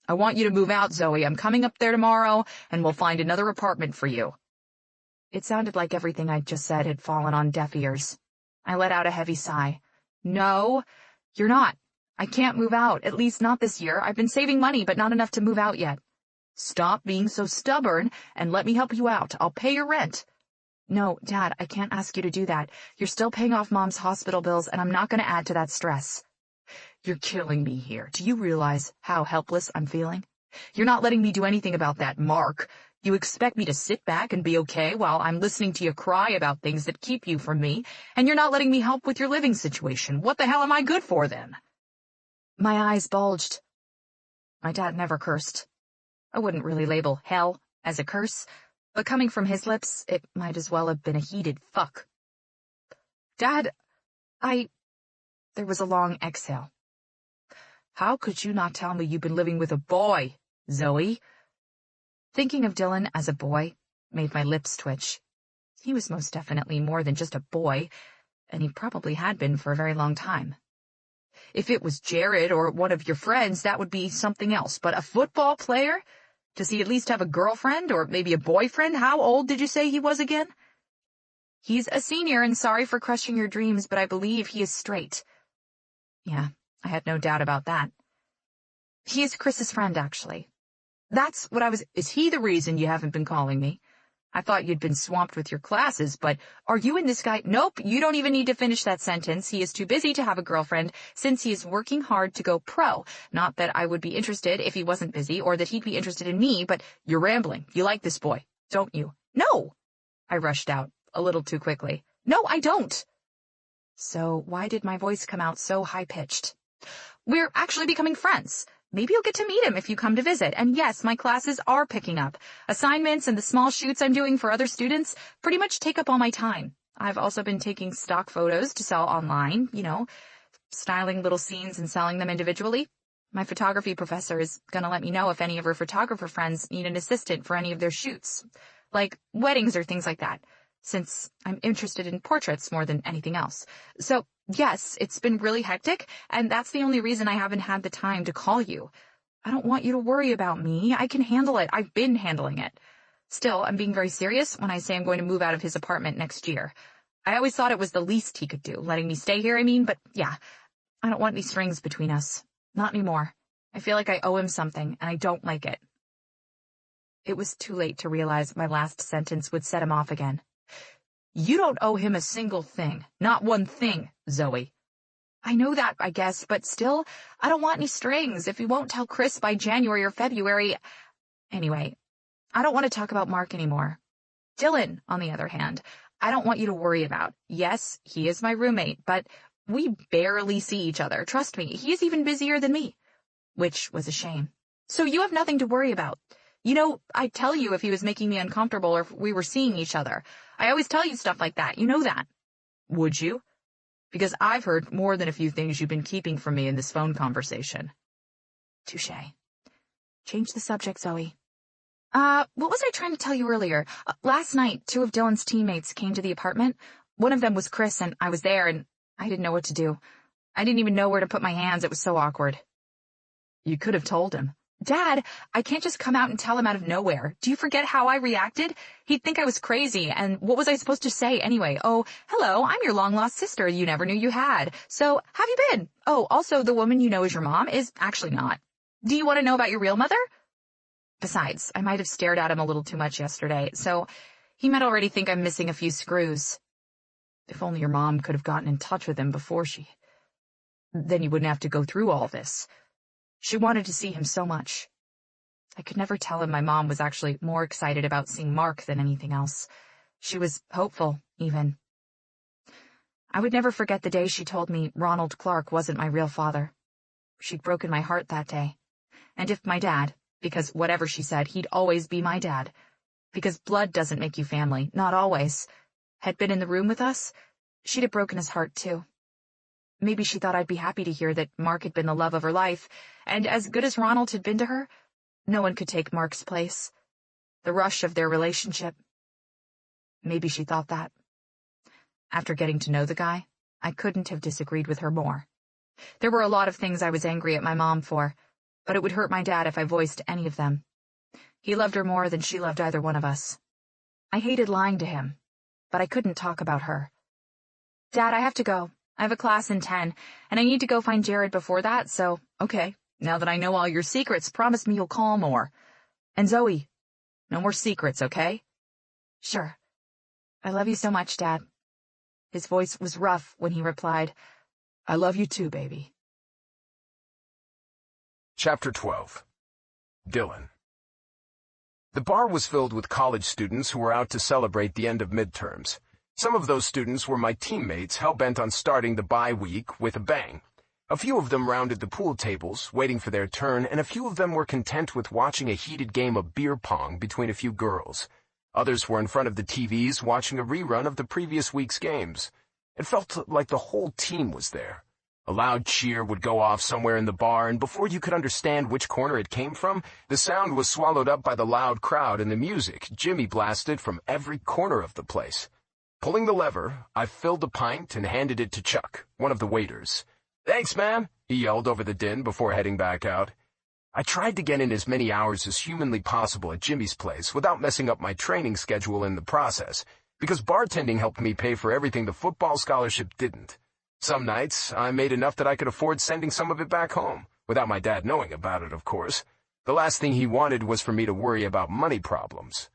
I want you to move out, Zoe. I'm coming up there tomorrow, and we'll find another apartment for you. It sounded like everything I'd just said had fallen on deaf ears. I let out a heavy sigh. No, you're not. I can't move out, at least not this year. I've been saving money, but not enough to move out yet. Stop being so stubborn and let me help you out. I'll pay your rent. No, Dad, I can't ask you to do that. You're still paying off Mom's hospital bills, and I'm not going to add to that stress. You're killing me here. Do you realize how helpless I'm feeling? You're not letting me do anything about that, Mark. You expect me to sit back and be okay while I'm listening to you cry about things that keep you from me, and you're not letting me help with your living situation. What the hell am I good for, then? My eyes bulged. My dad never cursed. I wouldn't really label hell as a curse, but coming from his lips, it might as well have been a heated fuck. Dad, There was a long exhale. How could you not tell me you've been living with a boy, Zoe? Thinking of Dylan as a boy made my lips twitch. He was most definitely more than just a boy, and he probably had been for a very long time. If it was Jared or one of your friends, that would be something else. But a football player? Does he at least have a girlfriend or maybe a boyfriend? How old did you say he was again? He's a senior, and sorry for crushing your dreams, but I believe he is straight. Yeah, I had no doubt about that. He is Chris's friend, actually. That's what I was... Is he the reason you haven't been calling me? I thought you'd been swamped with your classes, but are you and this guy... Nope, you don't even need to finish that sentence. He is too busy to have a girlfriend since he is working hard to go pro. Not that I would be interested if he wasn't busy or that he'd be interested in me, but you're rambling. You like this boy, don't you? No! I rushed out, a little too quickly. No, I don't! So why did my voice come out so high-pitched? We're actually becoming friends. Maybe you'll get to meet him if you come to visit. And yes, my classes are picking up. Assignments and the small shoots I'm doing for other students pretty much take up all my time. I've also been taking stock photos to sell online, styling little scenes and selling them individually. My photography professor is gonna let me know if any of her photographer friends need an assistant for any of their shoots, like weddings or things like that, since I'm interested in portraits more than anything else. So, yes, it's been really hectic, and that's the only reason I haven't had the time to call you. I don't want you to worry about me. I can handle it. I've been handling it. Still, I'm being very serious when I say I'm going to move out of his apartment next year. I always thought it was the least he could do, letting me stay here, but yeah, I don't want any strings between us. Not anymore. I feel like I owe him something, and I don't like it. It was too late to realize my last sentence would set him off again. You don't owe him a single thing. Not one thing, Zoe. I know that, I guess, but still, I don't want any strings. If you won't tell Chris by January or February... Anyway, I don't want to talk about Mark anymore. Dylan, on the other hand, I don't want you to worry about. Yes, he is my roommate, but we barely see each other. Trust me, he is even busier than me. Which was a shame. So you have nothing to worry about. I'd tell you if he was making me uncomfortable or if we were seeing each other. I always tell you stuff like that. You know that. Would you? Because I've heard more than a few things you've been keeping from me in this phone conversation. Touché. Change the subject, Zoe. What was I trying to tell you earlier? Last night, 2 of Dylan's teammates came to the apartment. One of them was Chris, and I was there, and I didn't know what to do. I didn't even know where to put my hands. It was so awkward. You could have told him. Dad, I can't just come out and tell him out of nowhere. Do you forget how I reacted? He'd think I was crazy, and what was I supposed to say anyway? Oh, hello, I'm your long-lost sister you never knew you had. So, have you been? Oh, also, the woman you know is your mom is actually not. Do you want to know about your real mother? Besides, I might have stared at him a little too much yesterday, so he might already think I'm missing a few screws. If only your mom could have gotten in touch with him before she... Then you wouldn't have to go through all this. She wanted to see him so much. I could never tell him my mom was actually more excited about seeing Mark than anything else. She was hopeful, even. I would never forget the day she told me Ronald Clark wasn't my real father. She'd broken my heart that day. And if my dad, because whatever she said, he'd always be my dad, because blood doesn't make you family, not always, had been in the room with us, she'd have broken his heart too. Maybe she thought I'd be happy to hear that Mark had been the love of her life, and as good as Ronald had been to her, no one could take Mark's place. The rush of their relationship. Maybe she thought that. After getting to know the guy, I couldn't have disagreed with her more. There were a lot of things I was angry at my mom for, but it would hurt my dad if I voiced any of them. He loved her more than she loved either one of us. I hated lying to him, but I couldn't talk about her. Dad, I have to go. I have a class in 10, and I need to go find Jared before that, so, okay, now that I know all your secrets, promise me you'll call more. And Zoe, no more secrets, okay? Sure. I love you so much, Dad. His voice was rough when he replied, I love you too, baby. Chapter 12. Dylan. The bar was filled with college students who were out to celebrate the end of midterms. Some of those students were my teammates, hell-bent on starting the bye week with a bang. A few of them rounded the pool tables, waiting for their turn, and a few of them were content with watching a heated game of beer pong between a few girls. Others were in front of the TVs watching a rerun of the previous week's games. It felt like the whole team was there. A loud cheer would go off somewhere in the bar, and before you could understand which corner it came from, the sound was swallowed up by the loud crowd and the music Jimmy blasted from every corner of the place. Pulling the lever, I filled a pint and handed it to Chuck, one of the waiters. "Thanks, man," he yelled over the din before heading back out. I tried to get in as many hours as humanly possible at Jimmy's place without messing up my training schedule in the process, because bartending helped me pay for everything the football scholarship didn't. Some nights, I made enough that I could afford sending some of it back home, without my dad knowing about it, of course. The last thing he wanted was for me to worry about money problems.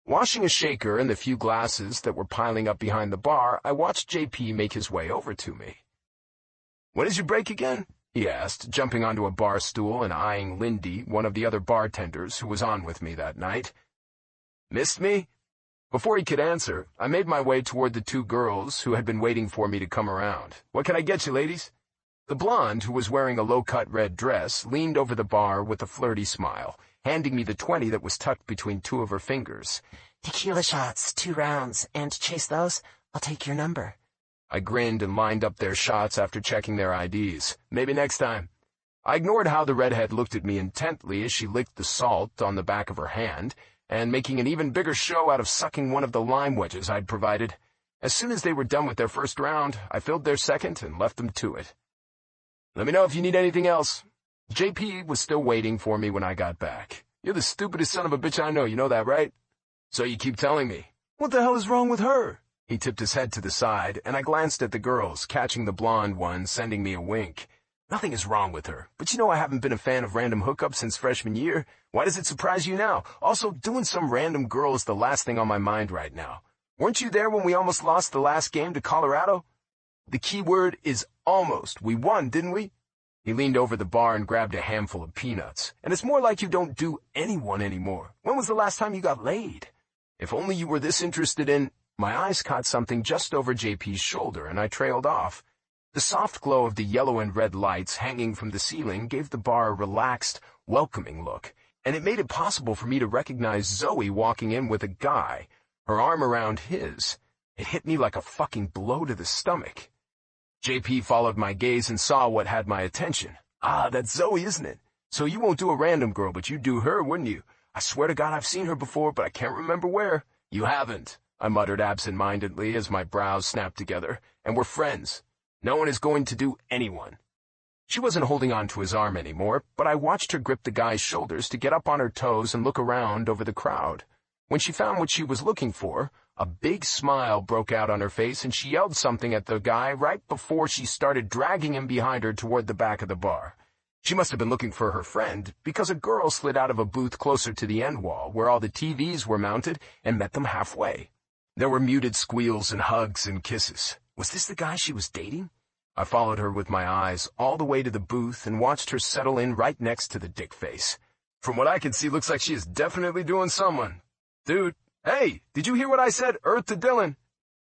Washing a shaker and the few glasses that were piling up behind the bar, I watched JP make his way over to me. "When is your break again?" he asked, jumping onto a bar stool and eyeing Lindy, one of the other bartenders who was on with me that night. "Missed me?" Before he could answer, I made my way toward the two girls who had been waiting for me to come around. "What can I get you, ladies?" The blonde, who was wearing a low-cut red dress, leaned over the bar with a flirty smile, handing me the 20 that was tucked between two of her fingers. Tequila shots, 2 rounds, and to chase those, I'll take your number. I grinned and lined up their shots after checking their IDs. "Maybe next time." I ignored how the redhead looked at me intently as she licked the salt on the back of her hand, and making an even bigger show out of sucking one of the lime wedges I'd provided. As soon as they were done with their first round, I filled their second and left them to it. "Let me know if you need anything else." JP was still waiting for me when I got back. "You're the stupidest son of a bitch I know, you know that, right?" "So you keep telling me." "What the hell is wrong with her?" He tipped his head to the side, and I glanced at the girls, catching the blonde one sending me a wink. "Nothing is wrong with her, but you know I haven't been a fan of random hookups since freshman year. Why does it surprise you now? Also, doing some random girl is the last thing on my mind right now. Weren't you there when we almost lost the last game to Colorado?" "The key word is almost. We won, didn't we?" He leaned over the bar and grabbed a handful of peanuts. "And it's more like you don't do anyone anymore. When was the last time you got laid? If only you were this interested in—" My eyes caught something just over JP's shoulder, and I trailed off. The soft glow of the yellow and red lights hanging from the ceiling gave the bar a relaxed, welcoming look, and it made it possible for me to recognize Zoe walking in with a guy, her arm around his. It hit me like a fucking blow to the stomach. JP followed my gaze and saw what had my attention. "Ah, that's Zoe, isn't it? So you won't do a random girl, but you'd do her, wouldn't you? I swear to God I've seen her before, but I can't remember where." "You haven't," I muttered absent-mindedly as my brows snapped together. "And we're friends. No one is going to do anyone." She wasn't holding on to his arm anymore, but I watched her grip the guy's shoulders to get up on her toes and look around over the crowd. When she found what she was looking for, a big smile broke out on her face and she yelled something at the guy right before she started dragging him behind her toward the back of the bar. She must have been looking for her friend, because a girl slid out of a booth closer to the end wall, where all the TVs were mounted, and met them halfway. There were muted squeals and hugs and kisses. Was this the guy she was dating? I followed her with my eyes all the way to the booth and watched her settle in right next to the dick face. "From what I can see, looks like she is definitely doing someone. Dude, hey, did you hear what I said? Earth to Dylan."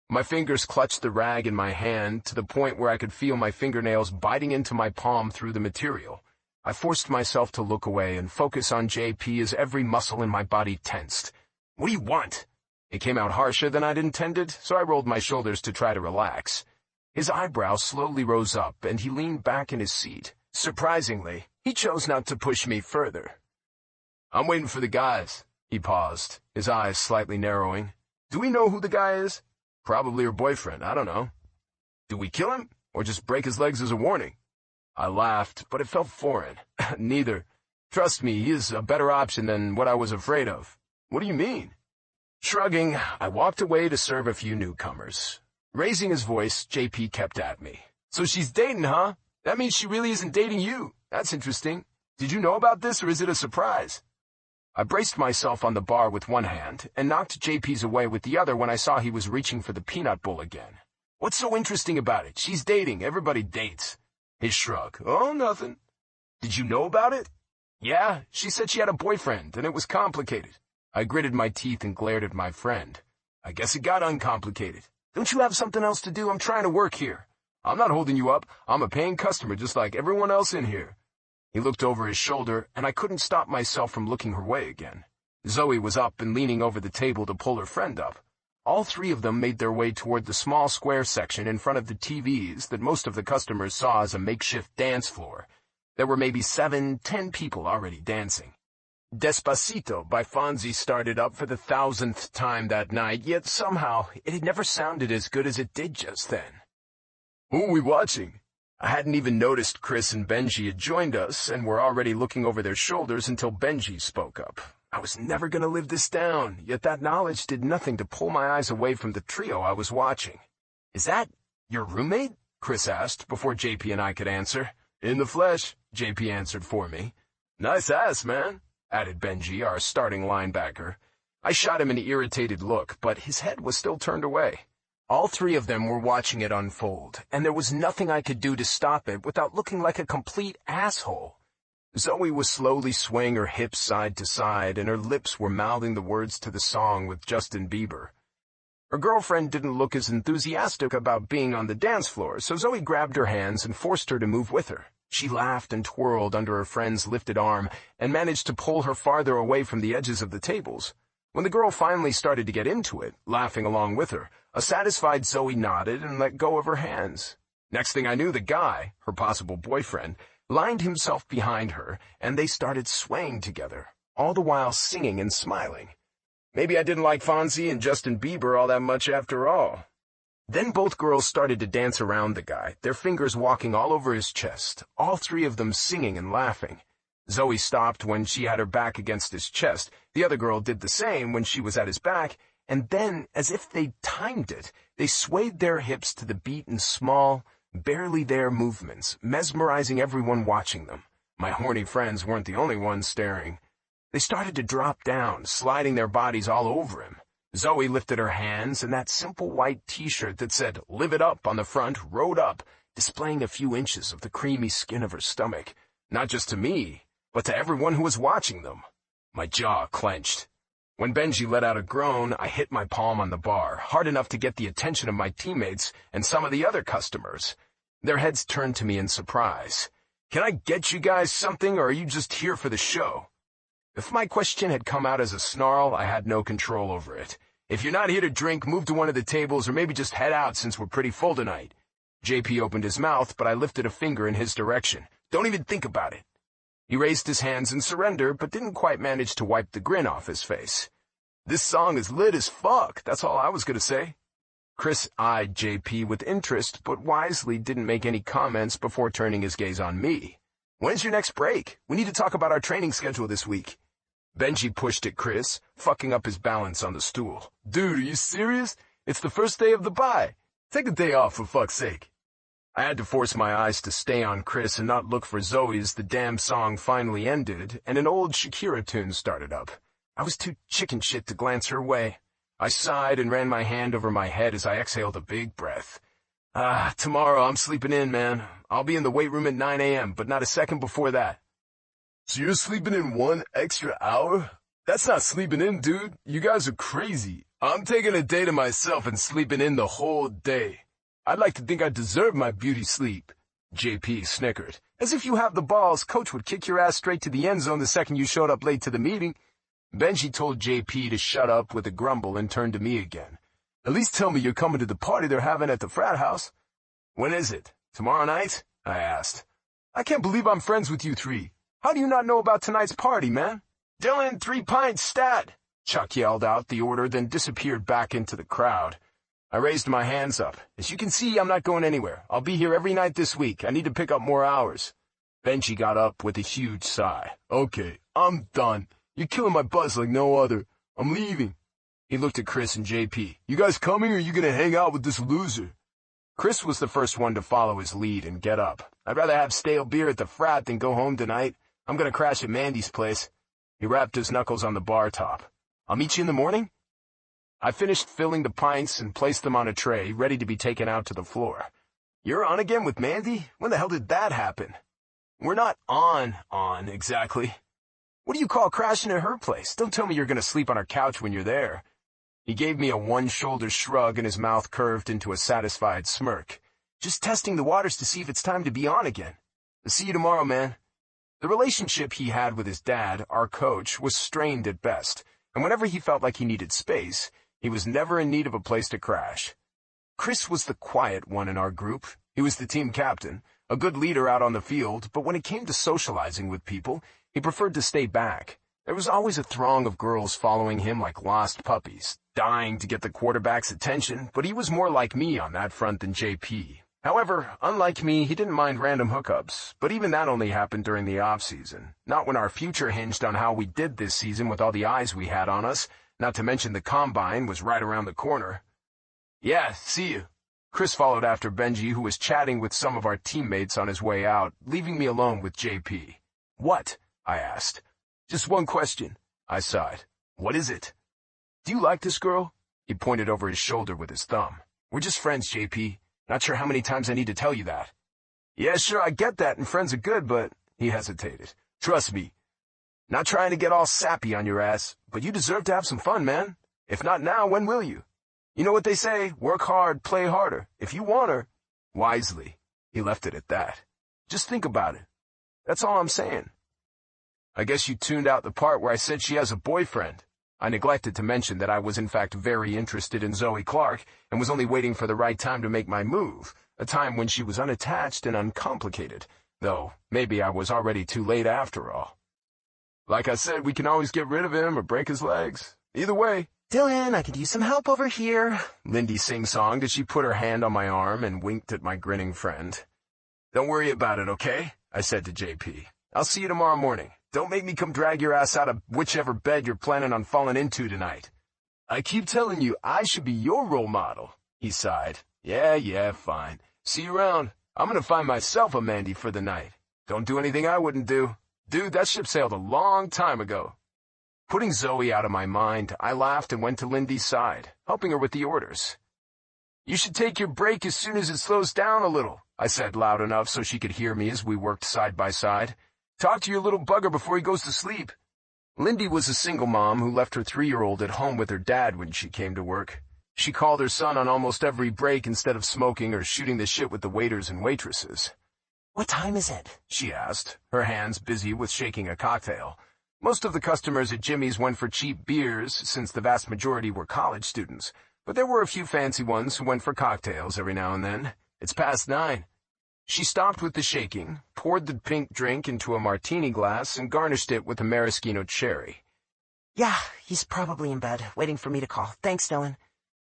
My fingers clutched the rag in my hand to the point where I could feel my fingernails biting into my palm through the material. I forced myself to look away and focus on JP as every muscle in my body tensed. "What do you want?" It came out harsher than I'd intended, so I rolled my shoulders to try to relax. His eyebrows slowly rose up, and he leaned back in his seat. Surprisingly, he chose not to push me further. "I'm waiting for the guys." He paused, his eyes slightly narrowing. "Do we know who the guy is?" "Probably her boyfriend, I don't know." "Do we kill him, or just break his legs as a warning?" I laughed, but it felt foreign. "Neither. Trust me, he is a better option than what I was afraid of." "What do you mean?" Shrugging, I walked away to serve a few newcomers. Raising his voice, JP kept at me. "So she's dating, huh? That means she really isn't dating you. That's interesting. Did you know about this, or is it a surprise?" I braced myself on the bar with one hand and knocked JP's away with the other when I saw he was reaching for the peanut bowl again. "What's so interesting about it? She's dating. Everybody dates." His shrug. "Oh, nothing." "Did you know about it?" "Yeah, she said she had a boyfriend, and it was complicated." I gritted my teeth and glared at my friend. "I guess it got uncomplicated. Don't you have something else to do? I'm trying to work here." "I'm not holding you up. I'm a paying customer just like everyone else in here." He looked over his shoulder, and I couldn't stop myself from looking her way again. Zoe was up and leaning over the table to pull her friend up. All three of them made their way toward the small square section in front of the TVs that most of the customers saw as a makeshift dance floor. There were maybe 7, 10 people already dancing. Despacito by Fonzie started up for the 1,000th time that night, yet somehow it had never sounded as good as it did just then. "Who are we watching?" I hadn't even noticed Chris and Benji had joined us and were already looking over their shoulders until Benji spoke up. I was never going to live this down, yet that knowledge did nothing to pull my eyes away from the trio I was watching. "Is that your roommate?" Chris asked before JP and I could answer. "In the flesh," JP answered for me. "Nice ass, man," added Benji, our starting linebacker. I shot him an irritated look, but his head was still turned away. All three of them were watching it unfold, and there was nothing I could do to stop it without looking like a complete asshole. Zoe was slowly swaying her hips side to side, and her lips were mouthing the words to the song with Justin Bieber. Her girlfriend didn't look as enthusiastic about being on the dance floor, so Zoe grabbed her hands and forced her to move with her. She laughed and twirled under her friend's lifted arm and managed to pull her farther away from the edges of the tables. When the girl finally started to get into it, laughing along with her, a satisfied Zoe nodded and let go of her hands. Next thing I knew, the guy, her possible boyfriend, lined himself behind her, and they started swaying together, all the while singing and smiling. Maybe I didn't like Fonzie and Justin Bieber all that much after all. Then both girls started to dance around the guy, their fingers walking all over his chest, all three of them singing and laughing. Zoe stopped when she had her back against his chest, the other girl did the same when she was at his back, and then, as if they timed it, they swayed their hips to the beat in small, barely there movements, mesmerizing everyone watching them. My horny friends weren't the only ones staring. They started to drop down, sliding their bodies all over him. Zoe lifted her hands, and that simple white T-shirt that said "Live It Up" on the front rode up, displaying a few inches of the creamy skin of her stomach, not just to me, but to everyone who was watching them. My jaw clenched. When Benji let out a groan, I hit my palm on the bar, hard enough to get the attention of my teammates and some of the other customers. Their heads turned to me in surprise. "Can I get you guys something, or are you just here for the show?" If my question had come out as a snarl, I had no control over it. "If you're not here to drink, move to one of the tables, or maybe just head out since we're pretty full tonight." JP opened his mouth, but I lifted a finger in his direction. "Don't even think about it." He raised his hands in surrender, but didn't quite manage to wipe the grin off his face. "This song is lit as fuck, that's all I was gonna say." Chris eyed JP with interest, but wisely didn't make any comments before turning his gaze on me. "When's your next break? We need to talk about our training schedule this week." Benji pushed at Chris, fucking up his balance on the stool. "Dude, are you serious? It's the first day of the bye. Take a day off, for fuck's sake." I had to force my eyes to stay on Chris and not look for Zoe as the damn song finally ended, and an old Shakira tune started up. I was too chicken shit to glance her way. I sighed and ran my hand over my head as I exhaled a big breath. Tomorrow I'm sleeping in, man. I'll be in the weight room at 9 a.m., but not a second before that. "So you're sleeping in 1 extra hour? That's not sleeping in, dude. You guys are crazy. I'm taking a day to myself and sleeping in the whole day. I'd like to think I deserve my beauty sleep." JP snickered. "As if you have the balls, Coach would kick your ass straight to the end zone the second you showed up late to the meeting." Benji told JP to shut up with a grumble and turned to me again. "At least tell me you're coming to the party they're having at the frat house." "When is it? Tomorrow night?" I asked. "I can't believe I'm friends with you three. How do you not know about tonight's party, man?" "Dylan, 3 pints, stat!" Chuck yelled out the order, then disappeared back into the crowd. I raised my hands up. "As you can see, I'm not going anywhere. I'll be here every night this week. I need to pick up more hours." Benji got up with a huge sigh. "Okay, I'm done. You're killing my buzz like no other. I'm leaving." He looked at Chris and JP. "You guys coming, or are you gonna hang out with this loser?" Chris was the first one to follow his lead and get up. "I'd rather have stale beer at the frat than go home tonight. I'm gonna crash at Mandy's place." He rapped his knuckles on the bar top. "I'll meet you in the morning?" I finished filling the pints and placed them on a tray, ready to be taken out to the floor. "You're on again with Mandy? When the hell did that happen?" "We're not on exactly." "What do you call crashing at her place? Don't tell me you're going to sleep on her couch when you're there." He gave me a one-shoulder shrug and his mouth curved into a satisfied smirk. "Just testing the waters to see if it's time to be on again. I'll see you tomorrow, man." The relationship he had with his dad, our coach, was strained at best, and whenever he felt like he needed space, He was never in need of a place to crash. Chris was the quiet one in our group. He was the team captain, a good leader out on the field, but when it came to socializing with people, he preferred to stay back. There was always a throng of girls following him like lost puppies, dying to get the quarterback's attention, but he was more like me on that front than JP. However, unlike me, he didn't mind random hookups, but even that only happened during the off-season, not when our future hinged on how we did this season with all the eyes we had on us, not to mention the combine was right around the corner. Yeah, see you. Chris followed after Benji, who was chatting with some of our teammates on his way out, leaving me alone with JP. What? I asked. Just one question. I sighed. What is it? Do you like this girl? He pointed over his shoulder with his thumb. We're just friends, JP. Not sure how many times I need to tell you that. Yeah, sure, I get that, and friends are good, but... He hesitated. Trust me. Not trying to get all sappy on your ass, but you deserve to have some fun, man. If not now, when will you? You know what they say, work hard, play harder. If you want her... Wisely. He left it at that. Just think about it. That's all I'm saying. I guess you tuned out the part where I said she has a boyfriend. I neglected to mention that I was in fact very interested in Zoe Clark and was only waiting for the right time to make my move, a time when she was unattached and uncomplicated, though maybe I was already too late after all. Like I said, we can always get rid of him or break his legs. Either way. Dylan, I could use some help over here. Lindy sing-songed as she put her hand on my arm and winked at my grinning friend. Don't worry about it, okay? I said to JP. I'll see you tomorrow morning. Don't make me come drag your ass out of whichever bed you're planning on falling into tonight. I keep telling you I should be your role model, he sighed. Yeah, fine. See you around. I'm gonna find myself a Mandy for the night. Don't do anything I wouldn't do. Dude, that ship sailed a long time ago. Putting Zoe out of my mind, I laughed and went to Lindy's side, helping her with the orders. You should take your break as soon as it slows down a little, I said loud enough so she could hear me as we worked side by side. Talk to your little bugger before he goes to sleep. Lindy was a single mom who left her 3-year-old at home with her dad when she came to work. She called her son on almost every break instead of smoking or shooting the shit with the waiters and waitresses. What time is it? She asked, her hands busy with shaking a cocktail. Most of the customers at Jimmy's went for cheap beers, since the vast majority were college students, but there were a few fancy ones who went for cocktails every now and then. It's past 9. She stopped with the shaking, poured the pink drink into a martini glass, and garnished it with a maraschino cherry. Yeah, he's probably in bed, waiting for me to call. Thanks, Dylan.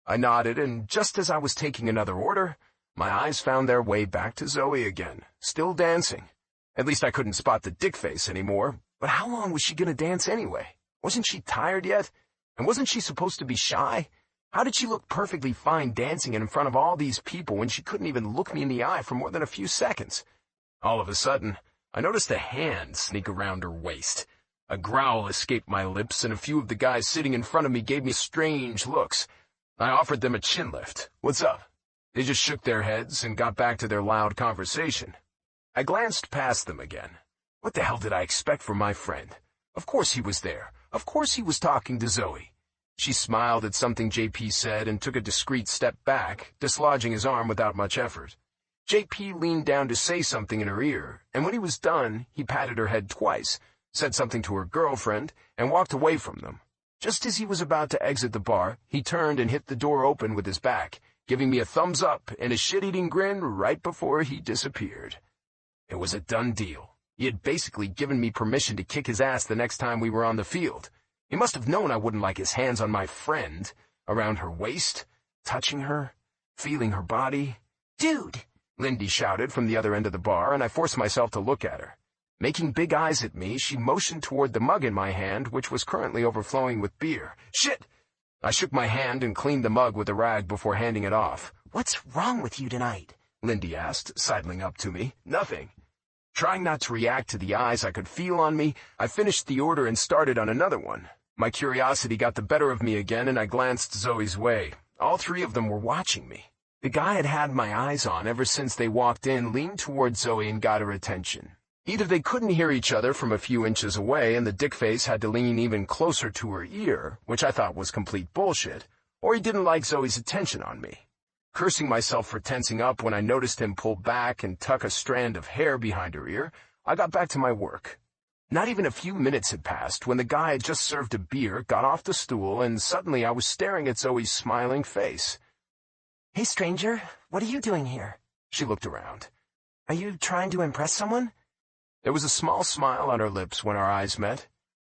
I nodded, and just as I was taking another order, my eyes found their way back to Zoe again, still dancing. At least I couldn't spot the dick face anymore, but how long was she gonna dance anyway? Wasn't she tired yet? And wasn't she supposed to be shy? How did she look perfectly fine dancing in front of all these people when she couldn't even look me in the eye for more than a few seconds? All of a sudden, I noticed a hand sneak around her waist. A growl escaped my lips, and a few of the guys sitting in front of me gave me strange looks. I offered them a chin lift. What's up? They just shook their heads and got back to their loud conversation. I glanced past them again. What the hell did I expect from my friend? Of course he was there. Of course he was talking to Zoe. She smiled at something JP said and took a discreet step back, dislodging his arm without much effort. JP leaned down to say something in her ear, and when he was done, he patted her head twice, said something to her girlfriend, and walked away from them. Just as he was about to exit the bar, he turned and hit the door open with his back, giving me a thumbs up and a shit-eating grin right before he disappeared. It was a done deal. He had basically given me permission to kick his ass the next time we were on the field. He must have known I wouldn't like his hands on my friend, around her waist, touching her, feeling her body. Dude! Lindy shouted from the other end of the bar, and I forced myself to look at her. Making big eyes at me, she motioned toward the mug in my hand, which was currently overflowing with beer. Shit! I shook my hand and cleaned the mug with a rag before handing it off. What's wrong with you tonight? Lindy asked, sidling up to me. Nothing. Trying not to react to the eyes I could feel on me, I finished the order and started on another one. My curiosity got the better of me again, and I glanced Zoe's way. All 3 of them were watching me. The guy I'd had my eyes on ever since they walked in leaned toward Zoe and got her attention. Either they couldn't hear each other from a few inches away and the dickface had to lean even closer to her ear, which I thought was complete bullshit, or he didn't like Zoe's attention on me. Cursing myself for tensing up when I noticed him pull back and tuck a strand of hair behind her ear, I got back to my work. Not even a few minutes had passed when the guy had just served a beer, got off the stool, and suddenly I was staring at Zoe's smiling face. Hey, stranger, what are you doing here? She looked around. Are you trying to impress someone? There was a small smile on her lips when our eyes met.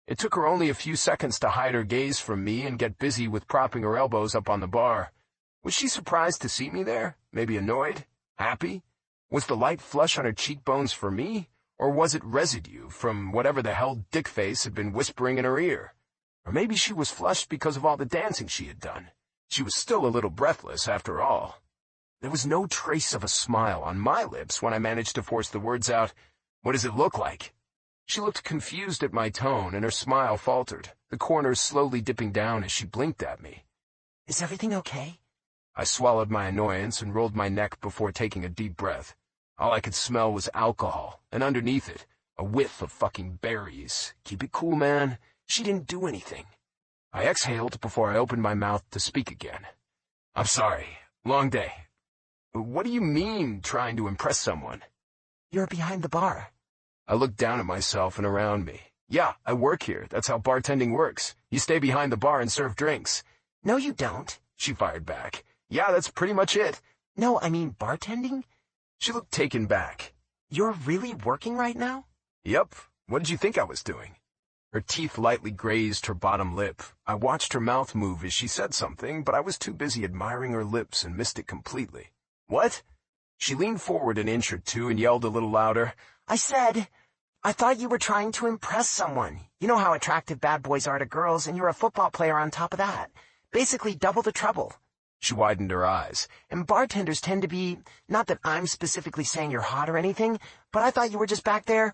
It took her only a few seconds to hide her gaze from me and get busy with propping her elbows up on the bar. Was she surprised to see me there? Maybe annoyed? Happy? Was the light flush on her cheekbones for me? Or was it residue from whatever the hell Dickface had been whispering in her ear? Or maybe she was flushed because of all the dancing she had done. She was still a little breathless, after all. There was no trace of a smile on my lips when I managed to force the words out, "What does it look like?" She looked confused at my tone, and her smile faltered, the corners slowly dipping down as she blinked at me. Is everything okay? I swallowed my annoyance and rolled my neck before taking a deep breath. All I could smell was alcohol, and underneath it, a whiff of fucking berries. Keep it cool, man. She didn't do anything. I exhaled before I opened my mouth to speak again. "I'm sorry. Long day." "What do you mean, trying to impress someone?" You're behind the bar. I looked down at myself and around me. "Yeah, I work here. That's how bartending works. You stay behind the bar and serve drinks." No, you don't, she fired back. "Yeah, that's pretty much it." No, I mean bartending? She looked taken back. You're really working right now? "Yep. What did you think I was doing?" Her teeth lightly grazed her bottom lip. I watched her mouth move as she said something, but I was too busy admiring her lips and missed it completely. "What?" She leaned forward an inch or two and yelled a little louder. I thought you were trying to impress someone. You know how attractive bad boys are to girls, and you're a football player on top of that. Basically double the trouble." She widened her eyes. "And bartenders tend to be, not that I'm specifically saying you're hot or anything, but I thought you were just back there."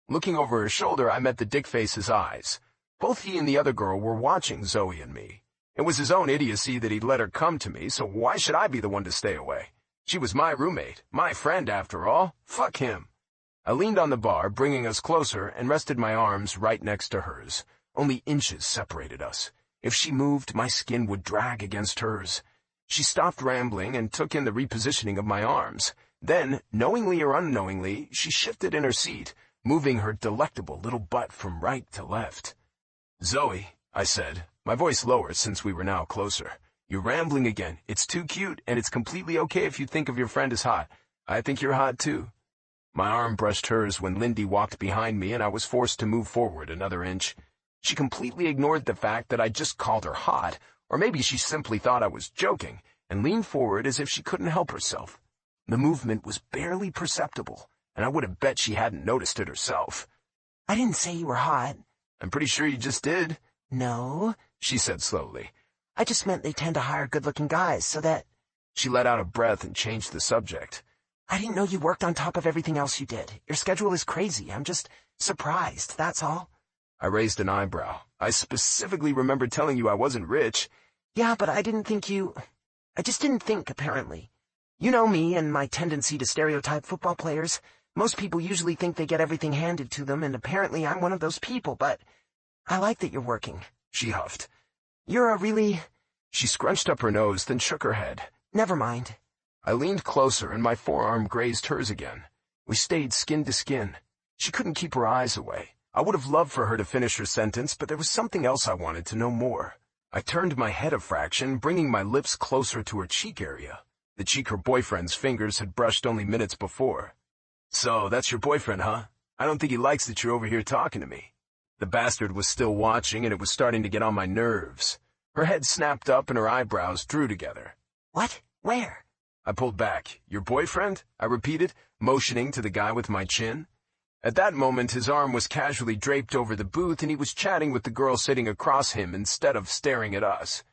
Looking over her shoulder, I met the Dickface's eyes. Both he and the other girl were watching Zoe and me. It was his own idiocy that he'd let her come to me, so why should I be the one to stay away? She was my roommate, my friend after all. Fuck him. I leaned on the bar, bringing us closer, and rested my arms right next to hers. Only inches separated us. If she moved, my skin would drag against hers. She stopped rambling and took in the repositioning of my arms. Then, knowingly or unknowingly, she shifted in her seat, moving her delectable little butt from right to left. "Zoe," I said, my voice lower since we were now closer, "you're rambling again. It's too cute, and it's completely okay if you think of your friend as hot. I think you're hot, too." My arm brushed hers when Lindy walked behind me, and I was forced to move forward another inch. She completely ignored the fact that I just called her hot, or maybe she simply thought I was joking, and leaned forward as if she couldn't help herself. The movement was barely perceptible, and I would have bet she hadn't noticed it herself. "I didn't say you were hot." "I'm pretty sure you just did." "No," she said slowly. "I just meant they tend to hire good-looking guys so that—" She let out a breath and changed the subject. "I didn't know you worked on top of everything else you did. Your schedule is crazy. I'm just surprised, that's all." I raised an eyebrow. "I specifically remember telling you I wasn't rich." "Yeah, but I didn't think you... I just didn't think, apparently. You know me and my tendency to stereotype football players. Most people usually think they get everything handed to them, and apparently I'm one of those people, but I like that you're working." She huffed. "You're a really..." She scrunched up her nose, then shook her head. "Never mind." I leaned closer, and my forearm grazed hers again. We stayed skin to skin. She couldn't keep her eyes away. I would have loved for her to finish her sentence, but there was something else I wanted to know more. I turned my head a fraction, bringing my lips closer to her cheek area, the cheek her boyfriend's fingers had brushed only minutes before. "So, that's your boyfriend, huh? I don't think he likes that you're over here talking to me." The bastard was still watching, and it was starting to get on my nerves. Her head snapped up, and her eyebrows drew together. "What? Where?" I pulled back. "Your boyfriend?" I repeated, motioning to the guy with my chin. At that moment, his arm was casually draped over the booth, and he was chatting with the girl sitting across him instead of staring at us.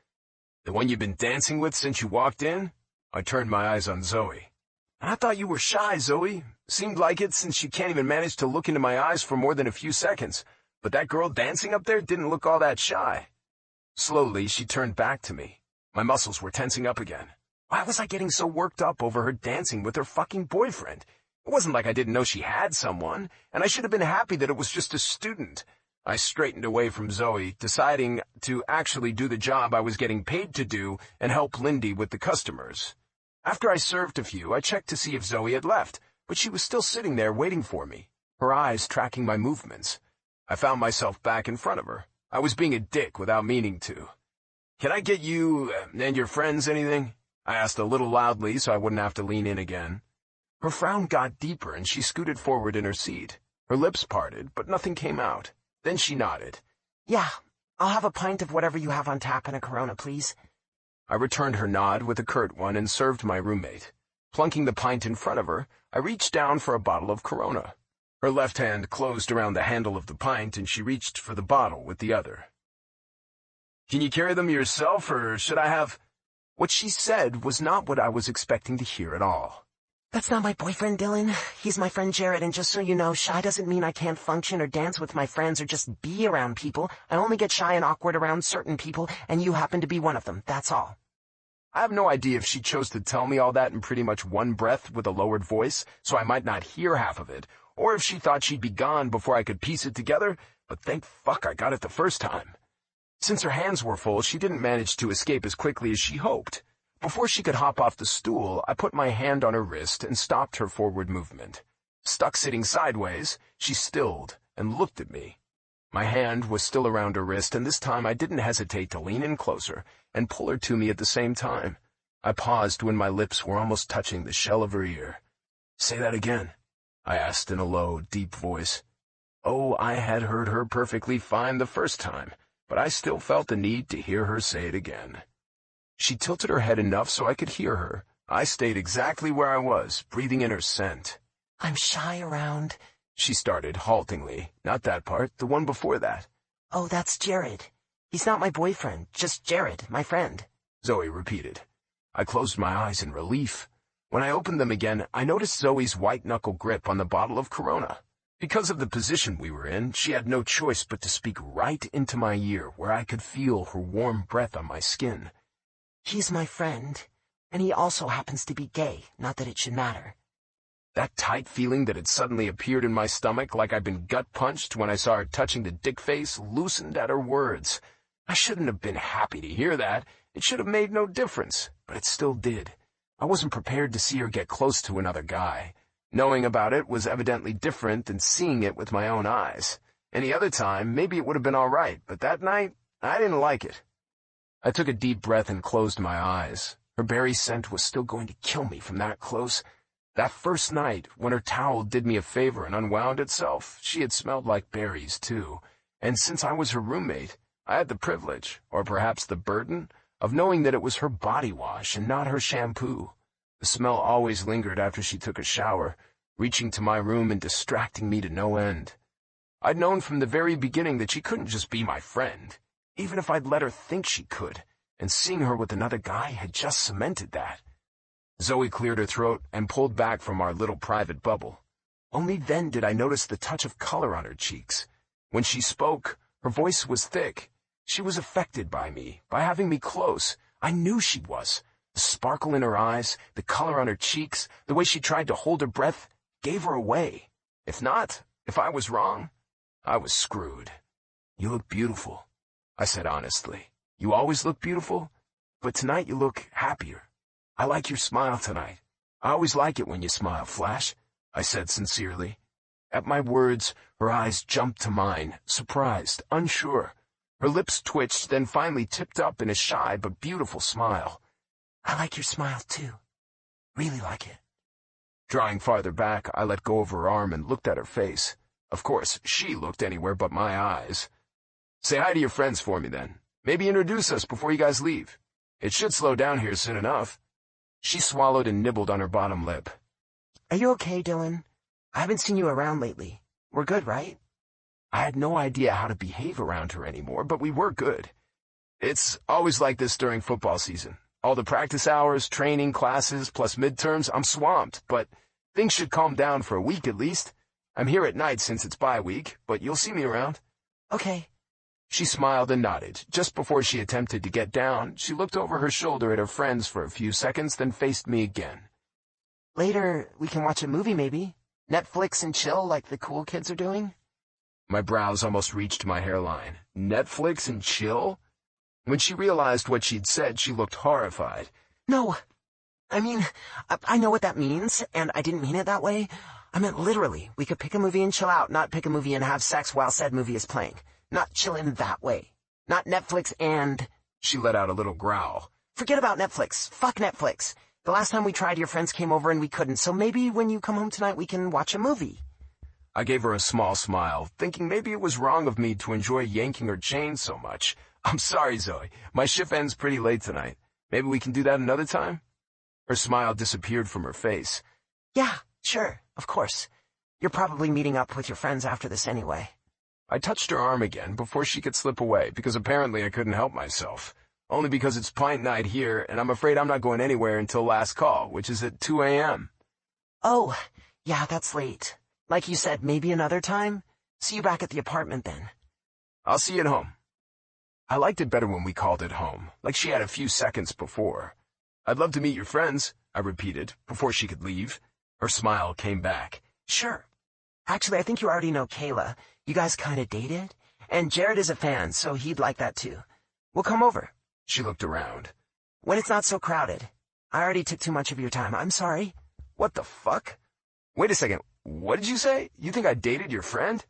"The one you've been dancing with since you walked in?" I turned my eyes on Zoe. "I thought you were shy, Zoe. Seemed like it since you can't even manage to look into my eyes for more than a few seconds. But that girl dancing up there didn't look all that shy." Slowly, she turned back to me. My muscles were tensing up again. Why was I getting so worked up over her dancing with her fucking boyfriend? It wasn't like I didn't know she had someone, and I should have been happy that it was just a student. I straightened away from Zoe, deciding to actually do the job I was getting paid to do and help Lindy with the customers. After I served a few, I checked to see if Zoe had left, but she was still sitting there waiting for me, her eyes tracking my movements. I found myself back in front of her. I was being a dick without meaning to. "Can I get you and your friends anything?" I asked a little loudly so I wouldn't have to lean in again. Her frown got deeper and she scooted forward in her seat. Her lips parted, but nothing came out. Then she nodded. "Yeah, I'll have a pint of whatever you have on tap and a Corona, please." I returned her nod with a curt one and served my roommate. Plunking the pint in front of her, I reached down for a bottle of Corona. Her left hand closed around the handle of the pint and she reached for the bottle with the other. "Can you carry them yourself, or should I have—" What she said was not what I was expecting to hear at all. "That's not my boyfriend, Dylan. He's my friend Jared, and just so you know, shy doesn't mean I can't function or dance with my friends or just be around people. I only get shy and awkward around certain people, and you happen to be one of them, that's all." I have no idea if she chose to tell me all that in pretty much one breath with a lowered voice, so I might not hear half of it, or if she thought she'd be gone before I could piece it together, but thank fuck I got it the first time. Since her hands were full, she didn't manage to escape as quickly as she hoped. Before she could hop off the stool, I put my hand on her wrist and stopped her forward movement. Stuck sitting sideways, she stilled and looked at me. My hand was still around her wrist, and this time I didn't hesitate to lean in closer and pull her to me at the same time. I paused when my lips were almost touching the shell of her ear. "Say that again," I asked in a low, deep voice. Oh, I had heard her perfectly fine the first time, but I still felt the need to hear her say it again. She tilted her head enough so I could hear her. I stayed exactly where I was, breathing in her scent. "I'm shy around—" She started haltingly. Not that part, the one before that. "Oh, that's Jared. He's not my boyfriend, just Jared, my friend," Zoe repeated. I closed my eyes in relief. When I opened them again, I noticed Zoe's white-knuckle grip on the bottle of Corona. Because of the position we were in, she had no choice but to speak right into my ear, where I could feel her warm breath on my skin. "He's my friend, and he also happens to be gay, not that it should matter." That tight feeling that had suddenly appeared in my stomach like I'd been gut-punched when I saw her touching the dick face loosened at her words. I shouldn't have been happy to hear that. It should have made no difference, but it still did. I wasn't prepared to see her get close to another guy. Knowing about it was evidently different than seeing it with my own eyes. Any other time, maybe it would have been all right, but that night, I didn't like it. I took a deep breath and closed my eyes. Her berry scent was still going to kill me from that close. That first night, when her towel did me a favor and unwound itself, she had smelled like berries, too. And since I was her roommate, I had the privilege, or perhaps the burden, of knowing that it was her body wash and not her shampoo. The smell always lingered after she took a shower, reaching to my room and distracting me to no end. I'd known from the very beginning that she couldn't just be my friend, even if I'd let her think she could, and seeing her with another guy had just cemented that. Zoe cleared her throat and pulled back from our little private bubble. Only then did I notice the touch of color on her cheeks. When she spoke, her voice was thick. She was affected by me, by having me close. I knew she was. The sparkle in her eyes, the color on her cheeks, the way she tried to hold her breath, gave her away. If I was wrong, I was screwed. "You look beautiful," I said honestly. "You always look beautiful, but tonight you look happier. I like your smile tonight. I always like it when you smile, Flash," I said sincerely. At my words, her eyes jumped to mine, surprised, unsure. Her lips twitched, then finally tipped up in a shy but beautiful smile. "I like your smile, too. Really like it." Drawing farther back, I let go of her arm and looked at her face. Of course, she looked anywhere but my eyes. "Say hi to your friends for me, then. Maybe introduce us before you guys leave. It should slow down here soon enough." She swallowed and nibbled on her bottom lip. "Are you okay, Dylan? I haven't seen you around lately. We're good, right?" I had no idea how to behave around her anymore, but we were good. It's always like this during football season. All the practice hours, training, classes, plus midterms, I'm swamped, but things should calm down for a week at least. I'm here at night since it's bye week, but you'll see me around. "Okay." She smiled and nodded. Just before she attempted to get down, she looked over her shoulder at her friends for a few seconds, then faced me again. "Later, we can watch a movie, maybe? Netflix and chill like the cool kids are doing?" My brows almost reached my hairline. Netflix and chill? When she realized what she'd said, she looked horrified. "No. I mean, I know what that means, and I didn't mean it that way. I meant literally. We could pick a movie and chill out, not pick a movie and have sex while said movie is playing. Not chill in that way. Not Netflix and... She let out a little growl. Forget about Netflix. Fuck Netflix. The last time we tried, your friends came over and we couldn't, so maybe when you come home tonight we can watch a movie. I gave her a small smile, thinking maybe it was wrong of me to enjoy yanking her chain so much. I'm sorry, Zoe. My shift ends pretty late tonight. Maybe we can do that another time? Her smile disappeared from her face. Yeah, sure, of course. You're probably meeting up with your friends after this anyway. I touched her arm again before she could slip away, because apparently I couldn't help myself. Only because it's pint night here, and I'm afraid I'm not going anywhere until last call, which is at 2 a.m. Oh, yeah, that's late. Like you said, maybe another time? See you back at the apartment then. I'll see you at home. I liked it better when we called it home, like she had a few seconds before. I'd love to meet your friends, I repeated, before she could leave. Her smile came back. Sure. Actually, I think you already know Kayla. You guys kinda dated? And Jared is a fan, so he'd like that too. We'll come over. She looked around. When it's not so crowded. I already took too much of your time. I'm sorry. What the fuck? Wait a second. What did you say? You think I dated your friend?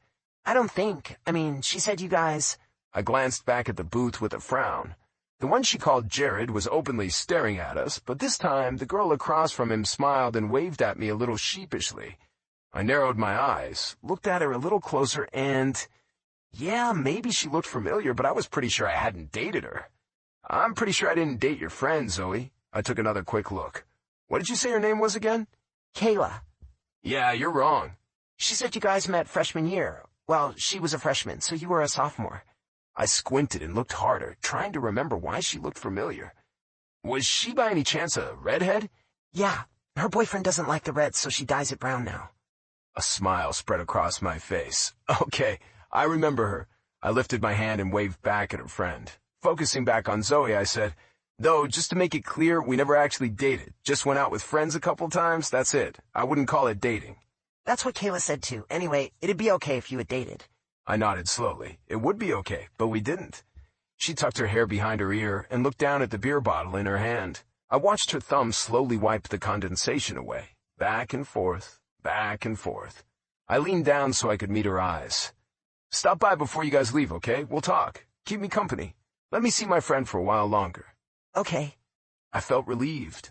I don't think. I mean, she said you guys... I glanced back at the booth with a frown. The one she called Jared was openly staring at us, but this time the girl across from him smiled and waved at me a little sheepishly. I narrowed my eyes, looked at her a little closer, and... yeah, maybe she looked familiar, but I was pretty sure I hadn't dated her. I'm pretty sure I didn't date your friend, Zoe. I took another quick look. What did you say her name was again? Kayla. Yeah, you're wrong. She said you guys met freshman year. Well, she was a freshman, so you were a sophomore. I squinted and looked harder, trying to remember why she looked familiar. Was she by any chance a redhead? Yeah, her boyfriend doesn't like the red, so she dyes it brown now. A smile spread across my face. Okay, I remember her. I lifted my hand and waved back at her friend. Focusing back on Zoe, I said, though, just to make it clear, we never actually dated. Just went out with friends a couple times, that's it. I wouldn't call it dating. That's what Kayla said too. Anyway, it'd be okay if you had dated. I nodded slowly. It would be okay, but we didn't. She tucked her hair behind her ear and looked down at the beer bottle in her hand. I watched her thumb slowly wipe the condensation away. Back and forth, back and forth. I leaned down so I could meet her eyes. Stop by before you guys leave, okay? We'll talk. Keep me company. Let me see my friend for a while longer. Okay. I felt relieved.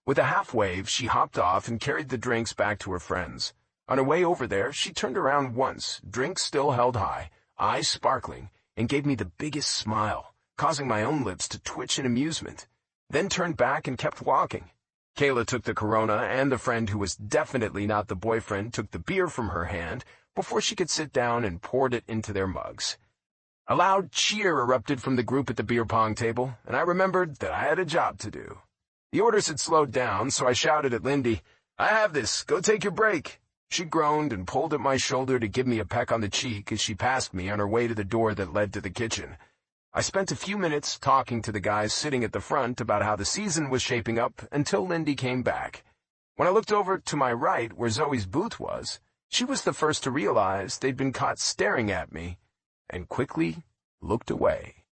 With a half wave, she hopped off and carried the drinks back to her friends. On her way over there, she turned around once, drink still held high, eyes sparkling, and gave me the biggest smile, causing my own lips to twitch in amusement, then turned back and kept walking. Kayla took the Corona, and the friend who was definitely not the boyfriend took the beer from her hand before she could sit down and poured it into their mugs. A loud cheer erupted from the group at the beer pong table, and I remembered that I had a job to do. The orders had slowed down, so I shouted at Lindy, "I have this. Go take your break." She groaned and pulled at my shoulder to give me a peck on the cheek as she passed me on her way to the door that led to the kitchen. I spent a few minutes talking to the guys sitting at the front about how the season was shaping up until Lindy came back. When I looked over to my right, where Zoe's booth was, she was the first to realize they'd been caught staring at me, and quickly looked away.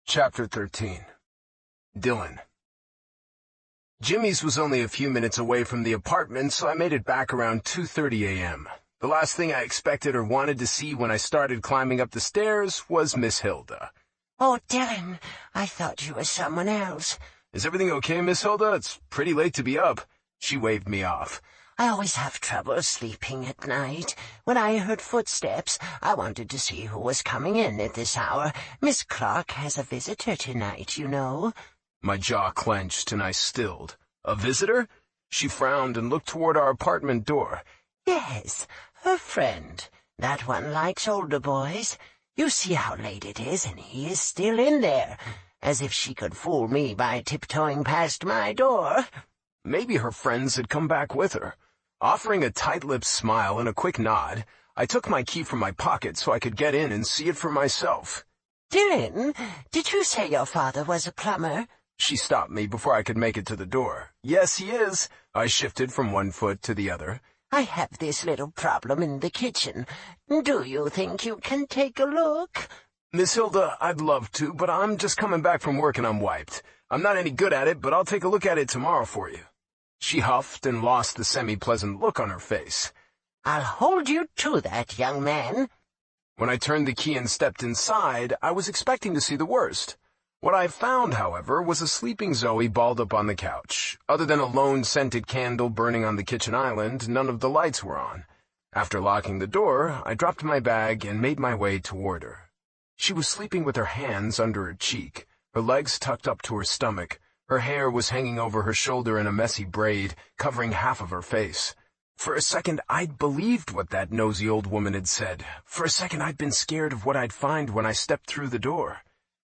Chapter 13. Dylan. Jimmy's was only a few minutes away from the apartment, so I made it back around 2:30 a.m. The last thing I expected or wanted to see when I started climbing up the stairs was Miss Hilda. Oh, Dylan, I thought you were someone else. Is everything okay, Miss Hilda? It's pretty late to be up. She waved me off. I always have trouble sleeping at night. When I heard footsteps, I wanted to see who was coming in at this hour. Miss Clark has a visitor tonight, you know. My jaw clenched and I stilled. A visitor? She frowned and looked toward our apartment door. Yes, her friend. That one likes older boys. You see how late it is, and he is still in there. As if she could fool me by tiptoeing past my door. Maybe her friends had come back with her. Offering a tight-lipped smile and a quick nod, I took my key from my pocket so I could get in and see it for myself. Dylan, did you say your father was a plumber? She stopped me before I could make it to the door. Yes, he is. I shifted from one foot to the other. I have this little problem in the kitchen. Do you think you can take a look? Miss Hilda, I'd love to, but I'm just coming back from work and I'm wiped. I'm not any good at it, but I'll take a look at it tomorrow for you. She huffed and lost the semi-pleasant look on her face. I'll hold you to that, young man. When I turned the key and stepped inside, I was expecting to see the worst. What I found, however, was a sleeping Zoe balled up on the couch. Other than a lone scented candle burning on the kitchen island, none of the lights were on. After locking the door, I dropped my bag and made my way toward her. She was sleeping with her hands under her cheek, her legs tucked up to her stomach. Her hair was hanging over her shoulder in a messy braid, covering half of her face. For a second, I'd believed what that nosy old woman had said. For a second, I'd been scared of what I'd find when I stepped through the door.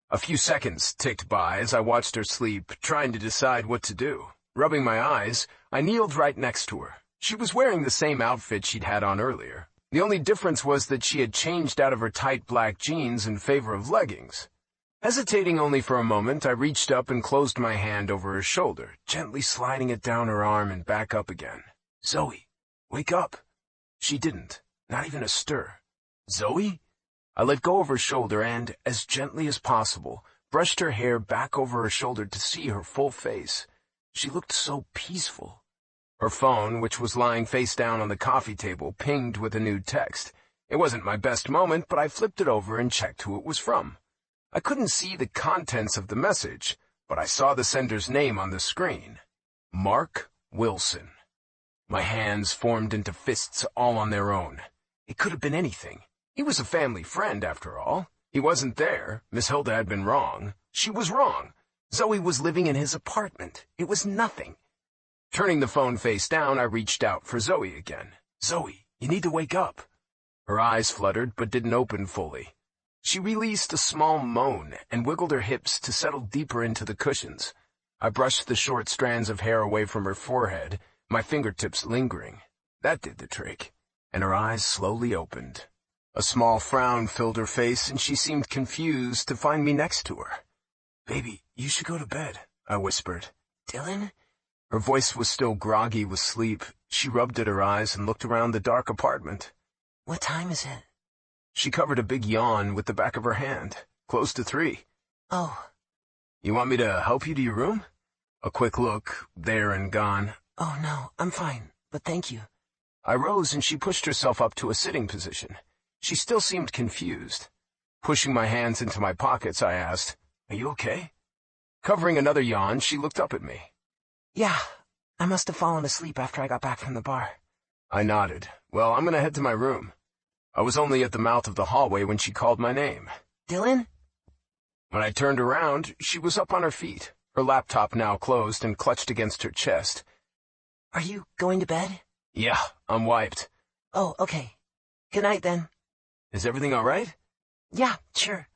A few seconds ticked by as I watched her sleep, trying to decide what to do. Rubbing my eyes, I kneeled right next to her. She was wearing the same outfit she'd had on earlier. The only difference was that she had changed out of her tight black jeans in favor of leggings. Hesitating only for a moment, I reached up and closed my hand over her shoulder, gently sliding it down her arm and back up again. "Zoe, wake up." She didn't, not even a stir. "Zoe?" I let go of her shoulder and, as gently as possible, brushed her hair back over her shoulder to see her full face. She looked so peaceful. Her phone, which was lying face down on the coffee table, pinged with a new text. It wasn't my best moment, but I flipped it over and checked who it was from. I couldn't see the contents of the message, but I saw the sender's name on the screen. Mark Wilson. My hands formed into fists all on their own. It could have been anything. He was a family friend, after all. He wasn't there. Miss Hilda had been wrong. She was wrong. Zoe was living in his apartment. It was nothing. Turning the phone face down, I reached out for Zoe again. "Zoe, you need to wake up." Her eyes fluttered, but didn't open fully. She released a small moan and wiggled her hips to settle deeper into the cushions. I brushed the short strands of hair away from her forehead, my fingertips lingering. That did the trick, and her eyes slowly opened. A small frown filled her face, and she seemed confused to find me next to her. "Baby, you should go to bed," I whispered. Dylan? Her voice was still groggy with sleep. She rubbed at her eyes and looked around the dark apartment. What time is it? She covered a big yawn with the back of her hand. "Close to 3. Oh. You want me to help you to your room?" A quick look, there and gone. Oh, no, I'm fine, but thank you. I rose and she pushed herself up to a sitting position. She still seemed confused. Pushing my hands into my pockets, I asked, "Are you okay?" Covering another yawn, she looked up at me. "Yeah, I must have fallen asleep after I got back from the bar." I nodded. "Well, I'm gonna head to my room." I was only at the mouth of the hallway when she called my name. "Dylan?" When I turned around, she was up on her feet, her laptop now closed and clutched against her chest. "Are you going to bed?" "Yeah, I'm wiped." "Oh, okay. Good night, then." "Is everything all right?" "Yeah, sure."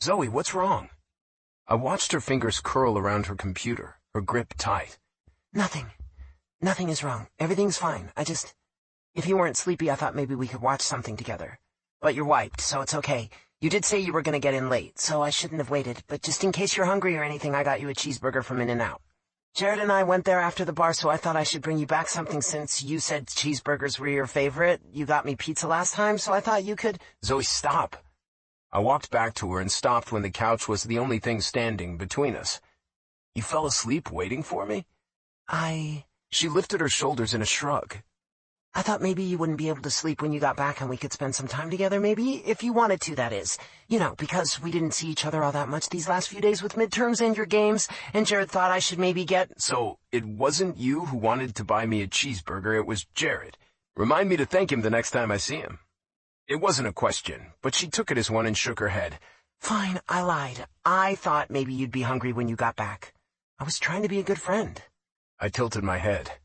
"Zoe, what's wrong?" I watched her fingers curl around her computer, her grip tight. "Nothing. Nothing is wrong. Everything's fine. If you weren't sleepy, I thought maybe we could watch something together. But you're wiped, so it's okay. You did say you were going to get in late, so I shouldn't have waited. But just in case you're hungry or anything, I got you a cheeseburger from In-N-Out. Jared and I went there after the bar, so I thought I should bring you back something since you said cheeseburgers were your favorite. You got me pizza last time, so I thought you could—" "Zoe, stop." I walked back to her and stopped when the couch was the only thing standing between us. "You fell asleep waiting for me?" She lifted her shoulders in a shrug. I thought maybe you wouldn't be able to sleep when you got back and we could spend some time together, maybe, if you wanted to, that is. You know, because we didn't see each other all that much these last few days with midterms and your games, and Jared thought I should maybe get—" "So, it wasn't you who wanted to buy me a cheeseburger, it was Jared. Remind me to thank him the next time I see him." It wasn't a question, but she took it as one and shook her head. "Fine, I lied. I thought maybe you'd be hungry when you got back. I was trying to be a good friend." I tilted my head.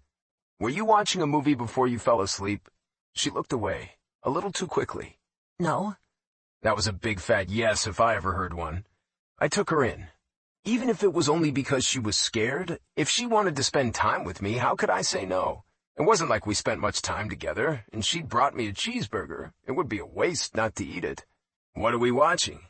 "Were you watching a movie before you fell asleep?" She looked away, a little too quickly. "No." That was a big fat yes if I ever heard one. I took her in. Even if it was only because she was scared, if she wanted to spend time with me, how could I say no? It wasn't like we spent much time together, and she'd brought me a cheeseburger. It would be a waste not to eat it. "What are we watching?"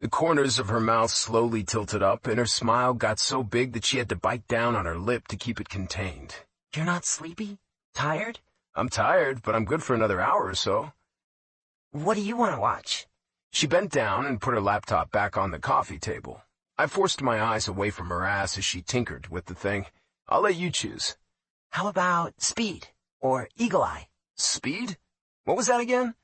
The corners of her mouth slowly tilted up, and her smile got so big that she had to bite down on her lip to keep it contained. "You're not sleepy? Tired?" "I'm tired, but I'm good for another hour or so." "What do you want to watch?" She bent down and put her laptop back on the coffee table. I forced my eyes away from her ass as she tinkered with the thing. I'll let you choose. How about Speed or Eagle Eye? Speed? What was that again?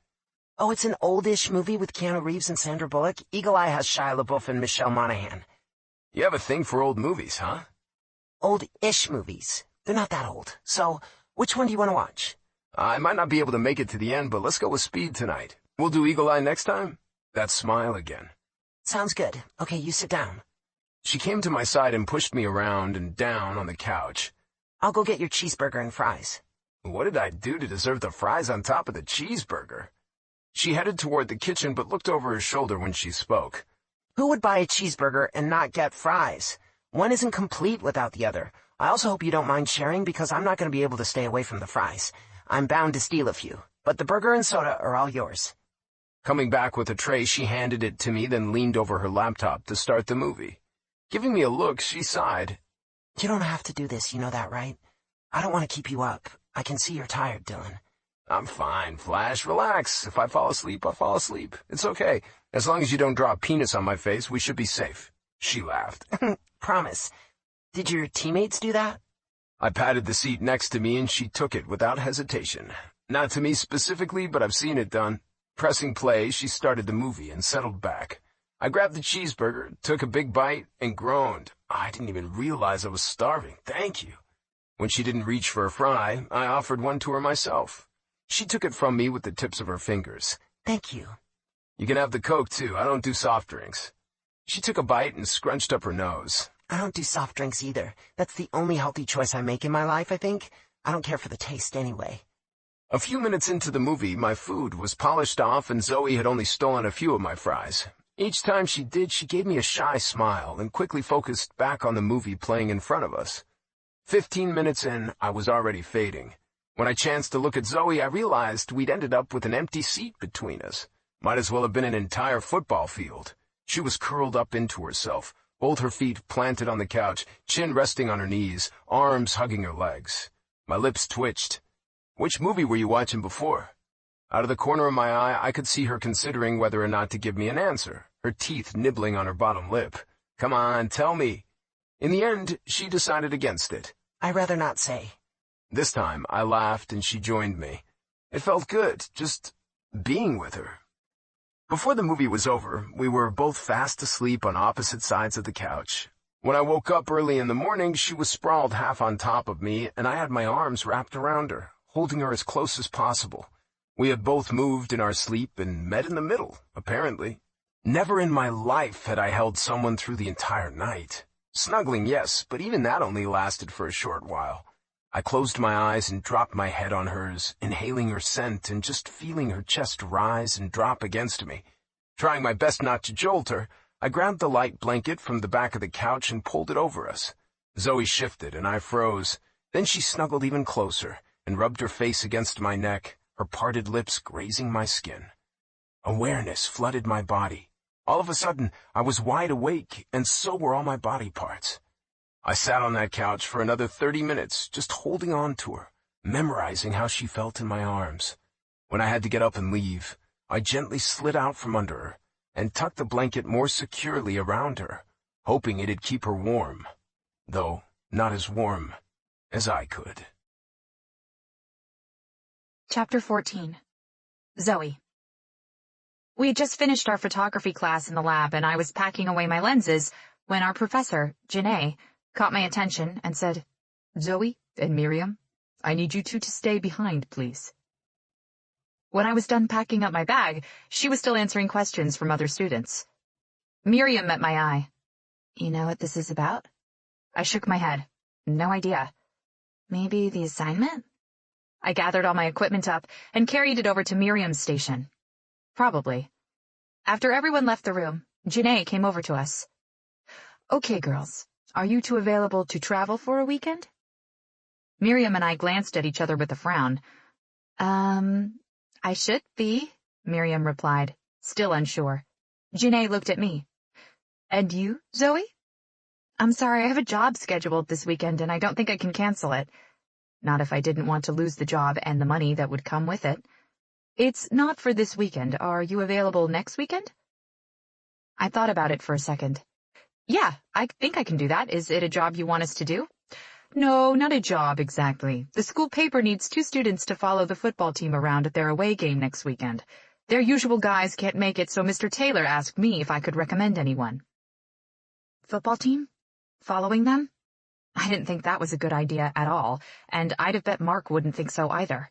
Oh, it's an oldish movie with Keanu Reeves and Sandra Bullock. Eagle Eye has Shia LaBeouf and Michelle Monaghan. You have a thing for old movies, huh? Old-ish movies. They're not that old. So, which one do you want to watch? I might not be able to make it to the end, but let's go with Speed tonight. We'll do Eagle Eye next time? That smile again. Sounds good. Okay, you sit down. She came to my side and pushed me around and down on the couch. I'll go get your cheeseburger and fries. What did I do to deserve the fries on top of the cheeseburger? She headed toward the kitchen but looked over her shoulder when she spoke. Who would buy a cheeseburger and not get fries? One isn't complete without the other. I also hope you don't mind sharing because I'm not going to be able to stay away from the fries. I'm bound to steal a few, but the burger and soda are all yours. Coming back with a tray, she handed it to me, then leaned over her laptop to start the movie. Giving me a look, she sighed. You don't have to do this, you know that, right? I don't want to keep you up. I can see you're tired, Dylan. I'm fine, Flash. Relax. If I fall asleep, I fall asleep. It's okay. As long as you don't draw a penis on my face, we should be safe. She laughed. Promise. Did your teammates do that? I patted the seat next to me and she took it without hesitation. Not to me specifically, but I've seen it done. Pressing play, she started the movie and settled back. I grabbed the cheeseburger, took a big bite, and groaned. I didn't even realize I was starving. Thank you. When she didn't reach for a fry, I offered one to her myself. She took it from me with the tips of her fingers. Thank you. You can have the Coke, too. I don't do soft drinks. She took a bite and scrunched up her nose. I don't do soft drinks either. That's the only healthy choice I make in my life, I think. I don't care for the taste anyway. A few minutes into the movie, my food was polished off and Zoe had only stolen a few of my fries. Each time she did, she gave me a shy smile and quickly focused back on the movie playing in front of us. 15 minutes in, I was already fading. When I chanced to look at Zoe, I realized we'd ended up with an empty seat between us. Might as well have been an entire football field. She was curled up into herself, both her feet planted on the couch, chin resting on her knees, arms hugging her legs. My lips twitched. Which movie were you watching before? Out of the corner of my eye, I could see her considering whether or not to give me an answer, her teeth nibbling on her bottom lip. Come on, tell me. In the end, she decided against it. I'd rather not say. This time, I laughed and she joined me. It felt good, just being with her. Before the movie was over, we were both fast asleep on opposite sides of the couch. When I woke up early in the morning, she was sprawled half on top of me, and I had my arms wrapped around her, holding her as close as possible. We had both moved in our sleep and met in the middle, apparently. Never in my life had I held someone through the entire night. Snuggling, yes, but even that only lasted for a short while. I closed my eyes and dropped my head on hers, inhaling her scent and just feeling her chest rise and drop against me. Trying my best not to jolt her, I grabbed the light blanket from the back of the couch and pulled it over us. Zoe shifted and I froze. Then she snuggled even closer and rubbed her face against my neck, her parted lips grazing my skin. Awareness flooded my body. All of a sudden, I was wide awake, and so were all my body parts. I sat on that couch for another 30 minutes, just holding on to her, memorizing how she felt in my arms. When I had to get up and leave, I gently slid out from under her and tucked the blanket more securely around her, hoping it'd keep her warm, though not as warm as I could. Chapter 14. Zoe. We had just finished our photography class in the lab, and I was packing away my lenses when our professor, Janae, caught my attention and said, "Zoe and Miriam, I need you two to stay behind, please." When I was done packing up my bag, she was still answering questions from other students. Miriam met my eye. "You know what this is about?" I shook my head. No idea. "Maybe the assignment?" I gathered all my equipment up and carried it over to Miriam's station. Probably. After everyone left the room, Janae came over to us. "Okay, girls, are you two available to travel for a weekend?" Miriam and I glanced at each other with a frown. I should be," Miriam replied, still unsure. Janae looked at me. "And you, Zoe?" "I'm sorry, I have a job scheduled this weekend and I don't think I can cancel it. Not if I didn't want to lose the job and the money that would come with it. It's not for this weekend. Are you available next weekend?" I thought about it for a second. "Yeah, I think I can do that. Is it a job you want us to do?" No, not a job exactly. The school paper needs 2 students to follow the football team around at their away game next weekend. Their usual guys can't make it, so Mr. Taylor asked me if I could recommend anyone. Football team? Following them? I didn't think that was a good idea at all, and I'd have bet Mark wouldn't think so either.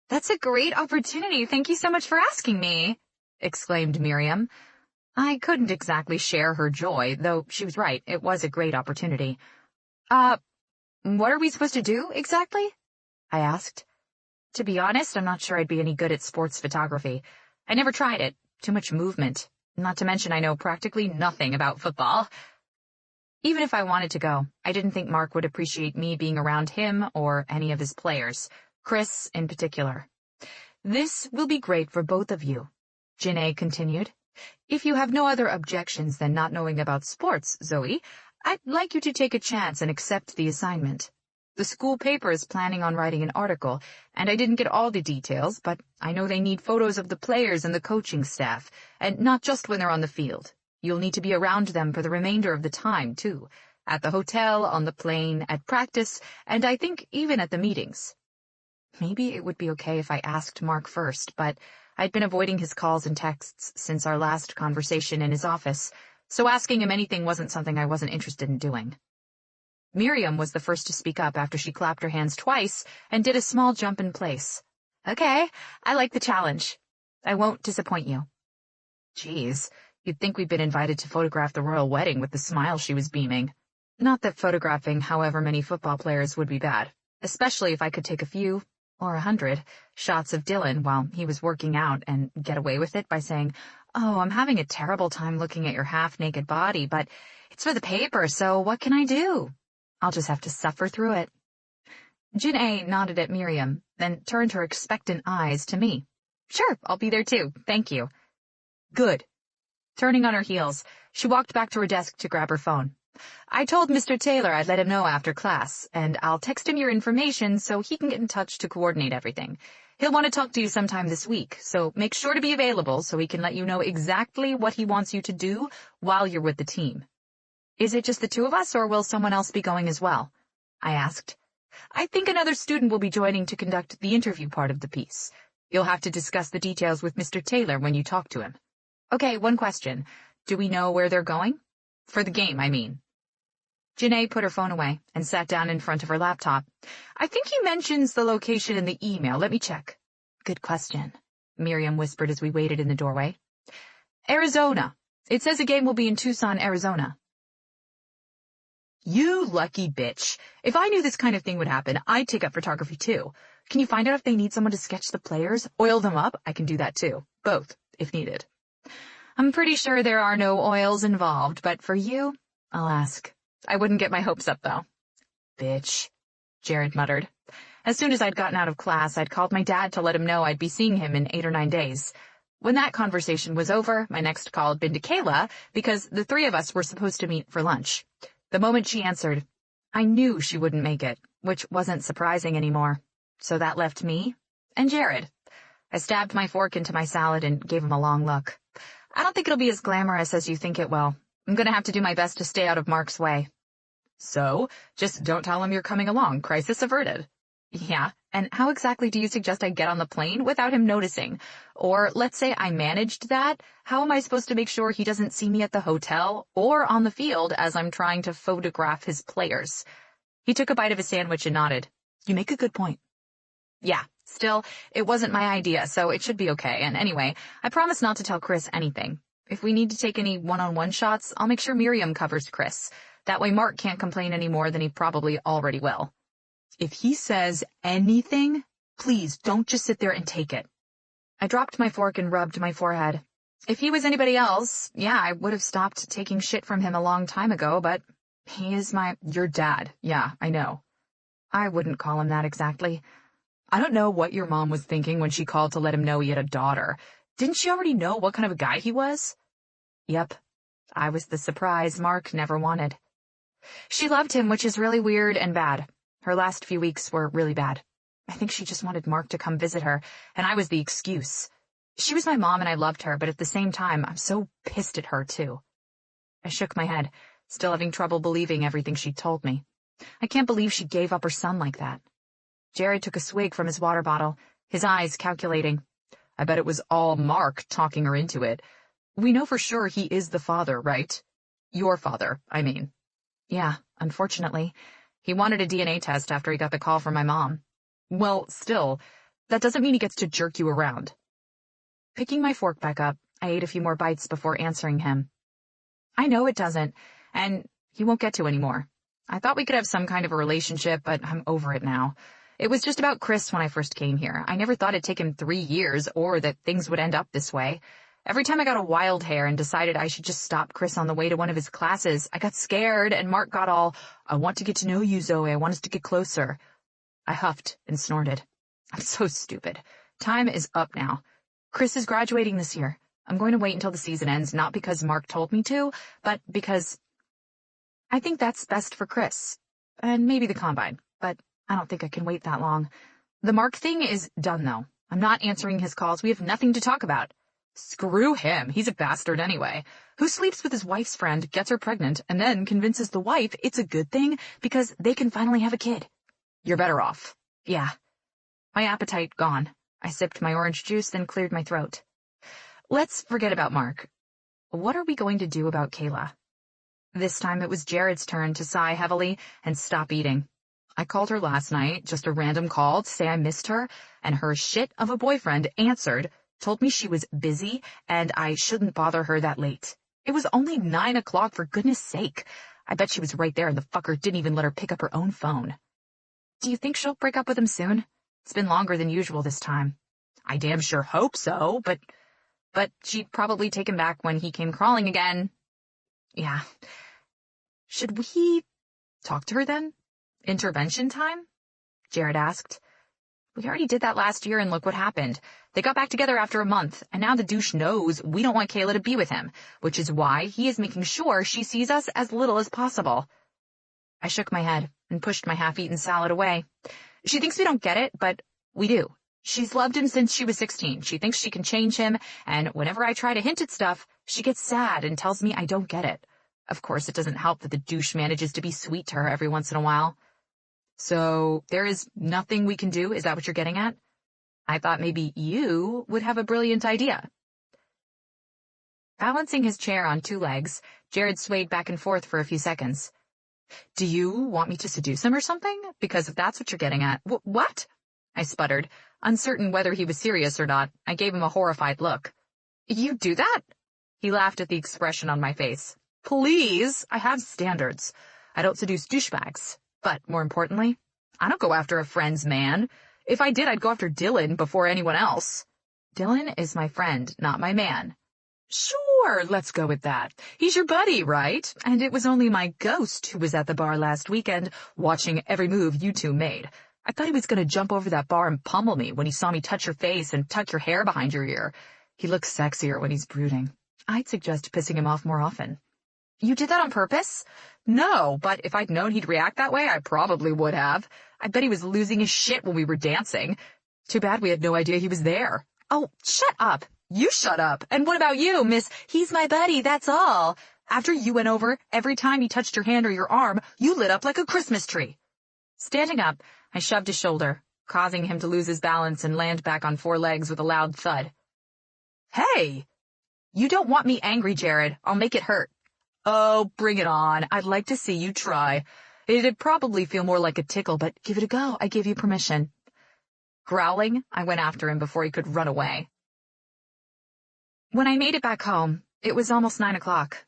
That's a great opportunity. Thank you so much for asking me, exclaimed Miriam. I couldn't exactly share her joy, though she was right. It was a great opportunity. What are we supposed to do, exactly? I asked. To be honest, I'm not sure I'd be any good at sports photography. I never tried it. Too much movement. Not to mention I know practically nothing about football. Even if I wanted to go, I didn't think Mark would appreciate me being around him or any of his players, Chris in particular. This will be great for both of you, Janae continued. If you have no other objections than not knowing about sports, Zoe, I'd like you to take a chance and accept the assignment. The school paper is planning on writing an article, and I didn't get all the details, but I know they need photos of the players and the coaching staff, and not just when they're on the field. You'll need to be around them for the remainder of the time, too. At the hotel, on the plane, at practice, and I think even at the meetings. Maybe it would be okay if I asked Mark first, but I'd been avoiding his calls and texts since our last conversation in his office, so asking him anything wasn't something I wasn't interested in doing. Miriam was the first to speak up after she clapped her hands twice and did a small jump in place. Okay, I like the challenge. I won't disappoint you. Geez, you'd think we'd been invited to photograph the royal wedding with the smile she was beaming. Not that photographing however many football players would be bad, especially if I could take a few, or 100, shots of Dylan while he was working out and get away with it by saying, "Oh, I'm having a terrible time looking at your half-naked body, but it's for the paper, so what can I do? I'll just have to suffer through it." Janae nodded at Miriam, then turned her expectant eyes to me. "Sure, I'll be there too, thank you." "Good." Turning on her heels, she walked back to her desk to grab her phone. "I told Mr. Taylor I'd let him know after class, and I'll text him your information so he can get in touch to coordinate everything. He'll want to talk to you sometime this week, so make sure to be available so he can let you know exactly what he wants you to do while you're with the team." "Is it just the 2 of us, or will someone else be going as well?" I asked. "I think another student will be joining to conduct the interview part of the piece. You'll have to discuss the details with Mr. Taylor when you talk to him." "Okay, one question. Do we know where they're going? For the game, I mean." Janae put her phone away and sat down in front of her laptop. "I think he mentions the location in the email. Let me check." "Good question," Miriam whispered as we waited in the doorway. "Arizona. It says the game will be in Tucson, Arizona." "You lucky bitch. If I knew this kind of thing would happen, I'd take up photography too. Can you find out if they need someone to sketch the players? Oil them up? I can do that too. Both, if needed." "I'm pretty sure there are no oils involved, but for you, I'll ask. I wouldn't get my hopes up, though." "Bitch," Jared muttered. As soon as I'd gotten out of class, I'd called my dad to let him know I'd be seeing him in 8 or 9 days. When that conversation was over, my next call had been to Kayla, because the 3 of us were supposed to meet for lunch. The moment she answered, I knew she wouldn't make it, which wasn't surprising anymore. So that left me and Jared. I stabbed my fork into my salad and gave him a long look. "I don't think it'll be as glamorous as you think it will. I'm going to have to do my best to stay out of Mark's way." "So, just don't tell him you're coming along. Crisis averted." "Yeah, and how exactly do you suggest I get on the plane without him noticing? Or let's say I managed that. How am I supposed to make sure he doesn't see me at the hotel or on the field as I'm trying to photograph his players?" He took a bite of his sandwich and nodded. "You make a good point." "Yeah, still, it wasn't my idea, so it should be okay. And anyway, I promise not to tell Chris anything. If we need to take any one-on-one shots, I'll make sure Miriam covers Chris. That way Mark can't complain any more than he probably already will." "If he says anything, please don't just sit there and take it." I dropped my fork and rubbed my forehead. If he was anybody else, yeah, I would have stopped taking shit from him a long time ago, but he is your dad. Yeah, I know. I wouldn't call him that exactly. I don't know what your mom was thinking when she called to let him know he had a daughter. Didn't she already know what kind of a guy he was? Yep. I was the surprise Mark never wanted. She loved him, which is really weird and bad. Her last few weeks were really bad. I think she just wanted Mark to come visit her, and I was the excuse. She was my mom and I loved her, but at the same time, I'm so pissed at her, too. I shook my head, still having trouble believing everything she'd told me. I can't believe she gave up her son like that. Jared took a swig from his water bottle, his eyes calculating. I bet it was all Mark talking her into it. We know for sure he is the father, right? Your father, I mean. Yeah, unfortunately. He wanted a DNA test after he got the call from my mom. Well, still, that doesn't mean he gets to jerk you around. Picking my fork back up, I ate a few more bites before answering him. I know it doesn't, and he won't get to anymore. I thought we could have some kind of a relationship, but I'm over it now. It was just about Chris when I first came here. I never thought it'd take him 3 years or that things would end up this way. Every time I got a wild hair and decided I should just stop Chris on the way to one of his classes, I got scared and Mark got all, I want to get to know you, Zoe. I want us to get closer. I huffed and snorted. I'm so stupid. Time is up now. Chris is graduating this year. I'm going to wait until the season ends, not because Mark told me to, but because I think that's best for Chris. And maybe the combine, but I don't think I can wait that long. The Mark thing is done, though. I'm not answering his calls. We have nothing to talk about. Screw him. He's a bastard anyway. Who sleeps with his wife's friend, gets her pregnant, and then convinces the wife it's a good thing because they can finally have a kid. You're better off. Yeah. My appetite gone. I sipped my orange juice, then cleared my throat. Let's forget about Mark. What are we going to do about Kayla? This time it was Jared's turn to sigh heavily and stop eating. I called her last night, just a random call to say I missed her, and her shit of a boyfriend answered, told me she was busy and I shouldn't bother her that late. It was only 9 o'clock, for goodness sake. I bet she was right there and the fucker didn't even let her pick up her own phone. Do you think she'll break up with him soon? It's been longer than usual this time. I damn sure hope so, but she'd probably take him back when he came crawling again. Yeah. Should we talk to her then? Intervention time? Jared asked. We already did that last year and look what happened. They got back together after a month, and now the douche knows we don't want Kayla to be with him, which is why he is making sure she sees us as little as possible. I shook my head and pushed my half-eaten salad away. She thinks we don't get it, but we do. She's loved him since she was 16. She thinks she can change him, and whenever I try to hint at stuff, she gets sad and tells me I don't get it. Of course, it doesn't help that the douche manages to be sweet to her every once in a while. So there is nothing we can do? Is that what you're getting at? I thought maybe you would have a brilliant idea. Balancing his chair on 2 legs, Jared swayed back and forth for a few seconds. Do you want me to seduce him or something? Because if that's what you're getting at— What? I sputtered, uncertain whether he was serious or not. I gave him a horrified look. You do that? He laughed at the expression on my face. Please, I have standards. I don't seduce douchebags. But, more importantly, I don't go after a friend's man. If I did, I'd go after Dylan before anyone else. Dylan is my friend, not my man. Sure, let's go with that. He's your buddy, right? And it was only my ghost who was at the bar last weekend watching every move you two made. I thought he was going to jump over that bar and pummel me when he saw me touch your face and tuck your hair behind your ear. He looks sexier when he's brooding. I'd suggest pissing him off more often. You did that on purpose? No, but if I'd known he'd react that way, I probably would have. I bet he was losing his shit when we were dancing. Too bad we had no idea he was there. Oh, shut up. You shut up. And what about you, Miss He's my buddy, that's all? After you went over, every time he touched your hand or your arm, you lit up like a Christmas tree. Standing up, I shoved his shoulder, causing him to lose his balance and land back on 4 legs with a loud thud. Hey! You don't want me angry, Jared. I'll make it hurt. Oh, bring it on. I'd like to see you try. It'd probably feel more like a tickle, but give it a go. I give you permission. Growling, I went after him before he could run away. When I made it back home, it was almost 9 o'clock.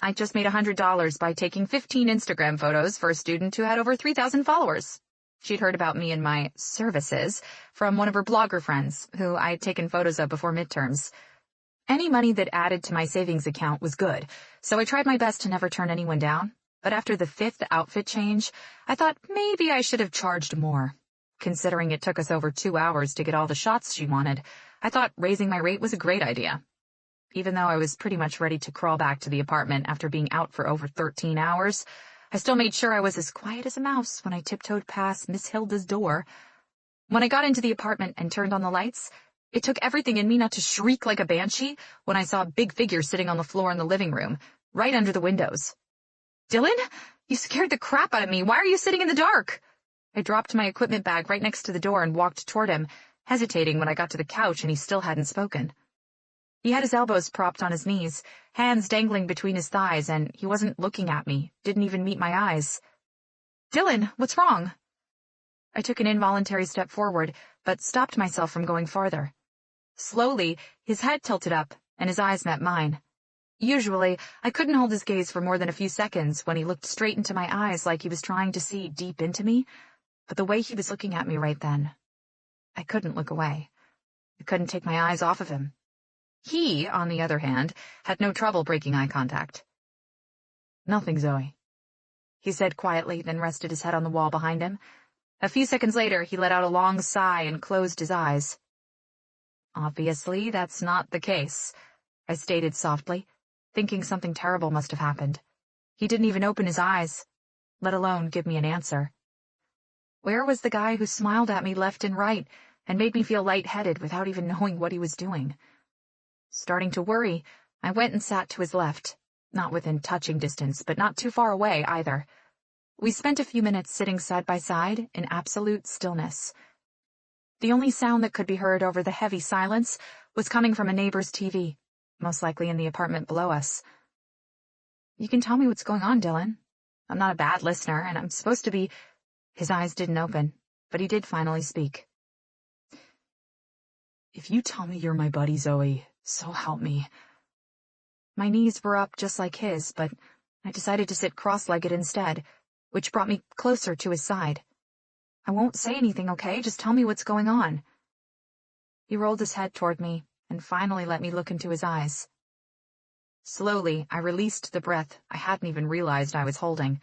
I just made $100 by taking 15 Instagram photos for a student who had over 3,000 followers. She'd heard about me and my services from one of her blogger friends, who I had taken photos of before midterms. Any money that added to my savings account was good, so I tried my best to never turn anyone down. But after the 5th outfit change, I thought maybe I should have charged more. Considering it took us over 2 hours to get all the shots she wanted, I thought raising my rate was a great idea. Even though I was pretty much ready to crawl back to the apartment after being out for over 13 hours, I still made sure I was as quiet as a mouse when I tiptoed past Miss Hilda's door. When I got into the apartment and turned on the lights, it took everything in me not to shriek like a banshee when I saw a big figure sitting on the floor in the living room, right under the windows. "Dylan?" You scared the crap out of me. Why are you sitting in the dark? I dropped my equipment bag right next to the door and walked toward him, hesitating when I got to the couch and he still hadn't spoken. He had his elbows propped on his knees, hands dangling between his thighs, and he wasn't looking at me, didn't even meet my eyes. Dylan, what's wrong? I took an involuntary step forward, but stopped myself from going farther. Slowly, his head tilted up, and his eyes met mine. Usually, I couldn't hold his gaze for more than a few seconds when he looked straight into my eyes like he was trying to see deep into me, but the way he was looking at me right then, I couldn't look away. I couldn't take my eyes off of him. He, on the other hand, had no trouble breaking eye contact. "Nothing, Zoe," he said quietly, then rested his head on the wall behind him. A few seconds later, he let out a long sigh and closed his eyes. "Obviously, that's not the case," I stated softly, thinking something terrible must have happened. He didn't even open his eyes, let alone give me an answer. Where was the guy who smiled at me left and right and made me feel lightheaded without even knowing what he was doing? Starting to worry, I went and sat to his left, not within touching distance, but not too far away either. We spent a few minutes sitting side by side in absolute stillness. The only sound that could be heard over the heavy silence was coming from a neighbor's TV, most likely in the apartment below us. "You can tell me what's going on, Dylan. I'm not a bad listener, and I'm supposed to be—" His eyes didn't open, but he did finally speak. "If you tell me you're my buddy, Zoe, so help me." My knees were up just like his, but I decided to sit cross-legged instead, which brought me closer to his side. "I won't say anything, okay? Just tell me what's going on." He rolled his head toward me and finally let me look into his eyes. Slowly, I released the breath I hadn't even realized I was holding.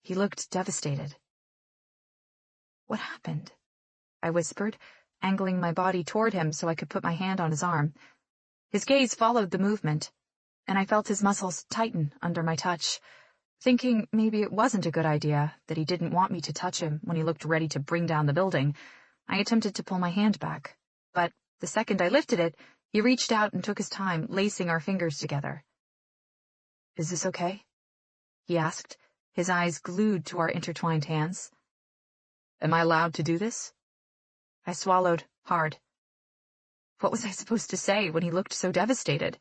He looked devastated. "What happened?" I whispered, angling my body toward him so I could put my hand on his arm. His gaze followed the movement, and I felt his muscles tighten under my touch. Thinking maybe it wasn't a good idea, that he didn't want me to touch him when he looked ready to bring down the building, I attempted to pull my hand back. But the second I lifted it, he reached out and took his time, lacing our fingers together. "Is this okay?" he asked, his eyes glued to our intertwined hands. "Am I allowed to do this?" I swallowed hard. What was I supposed to say when he looked so devastated?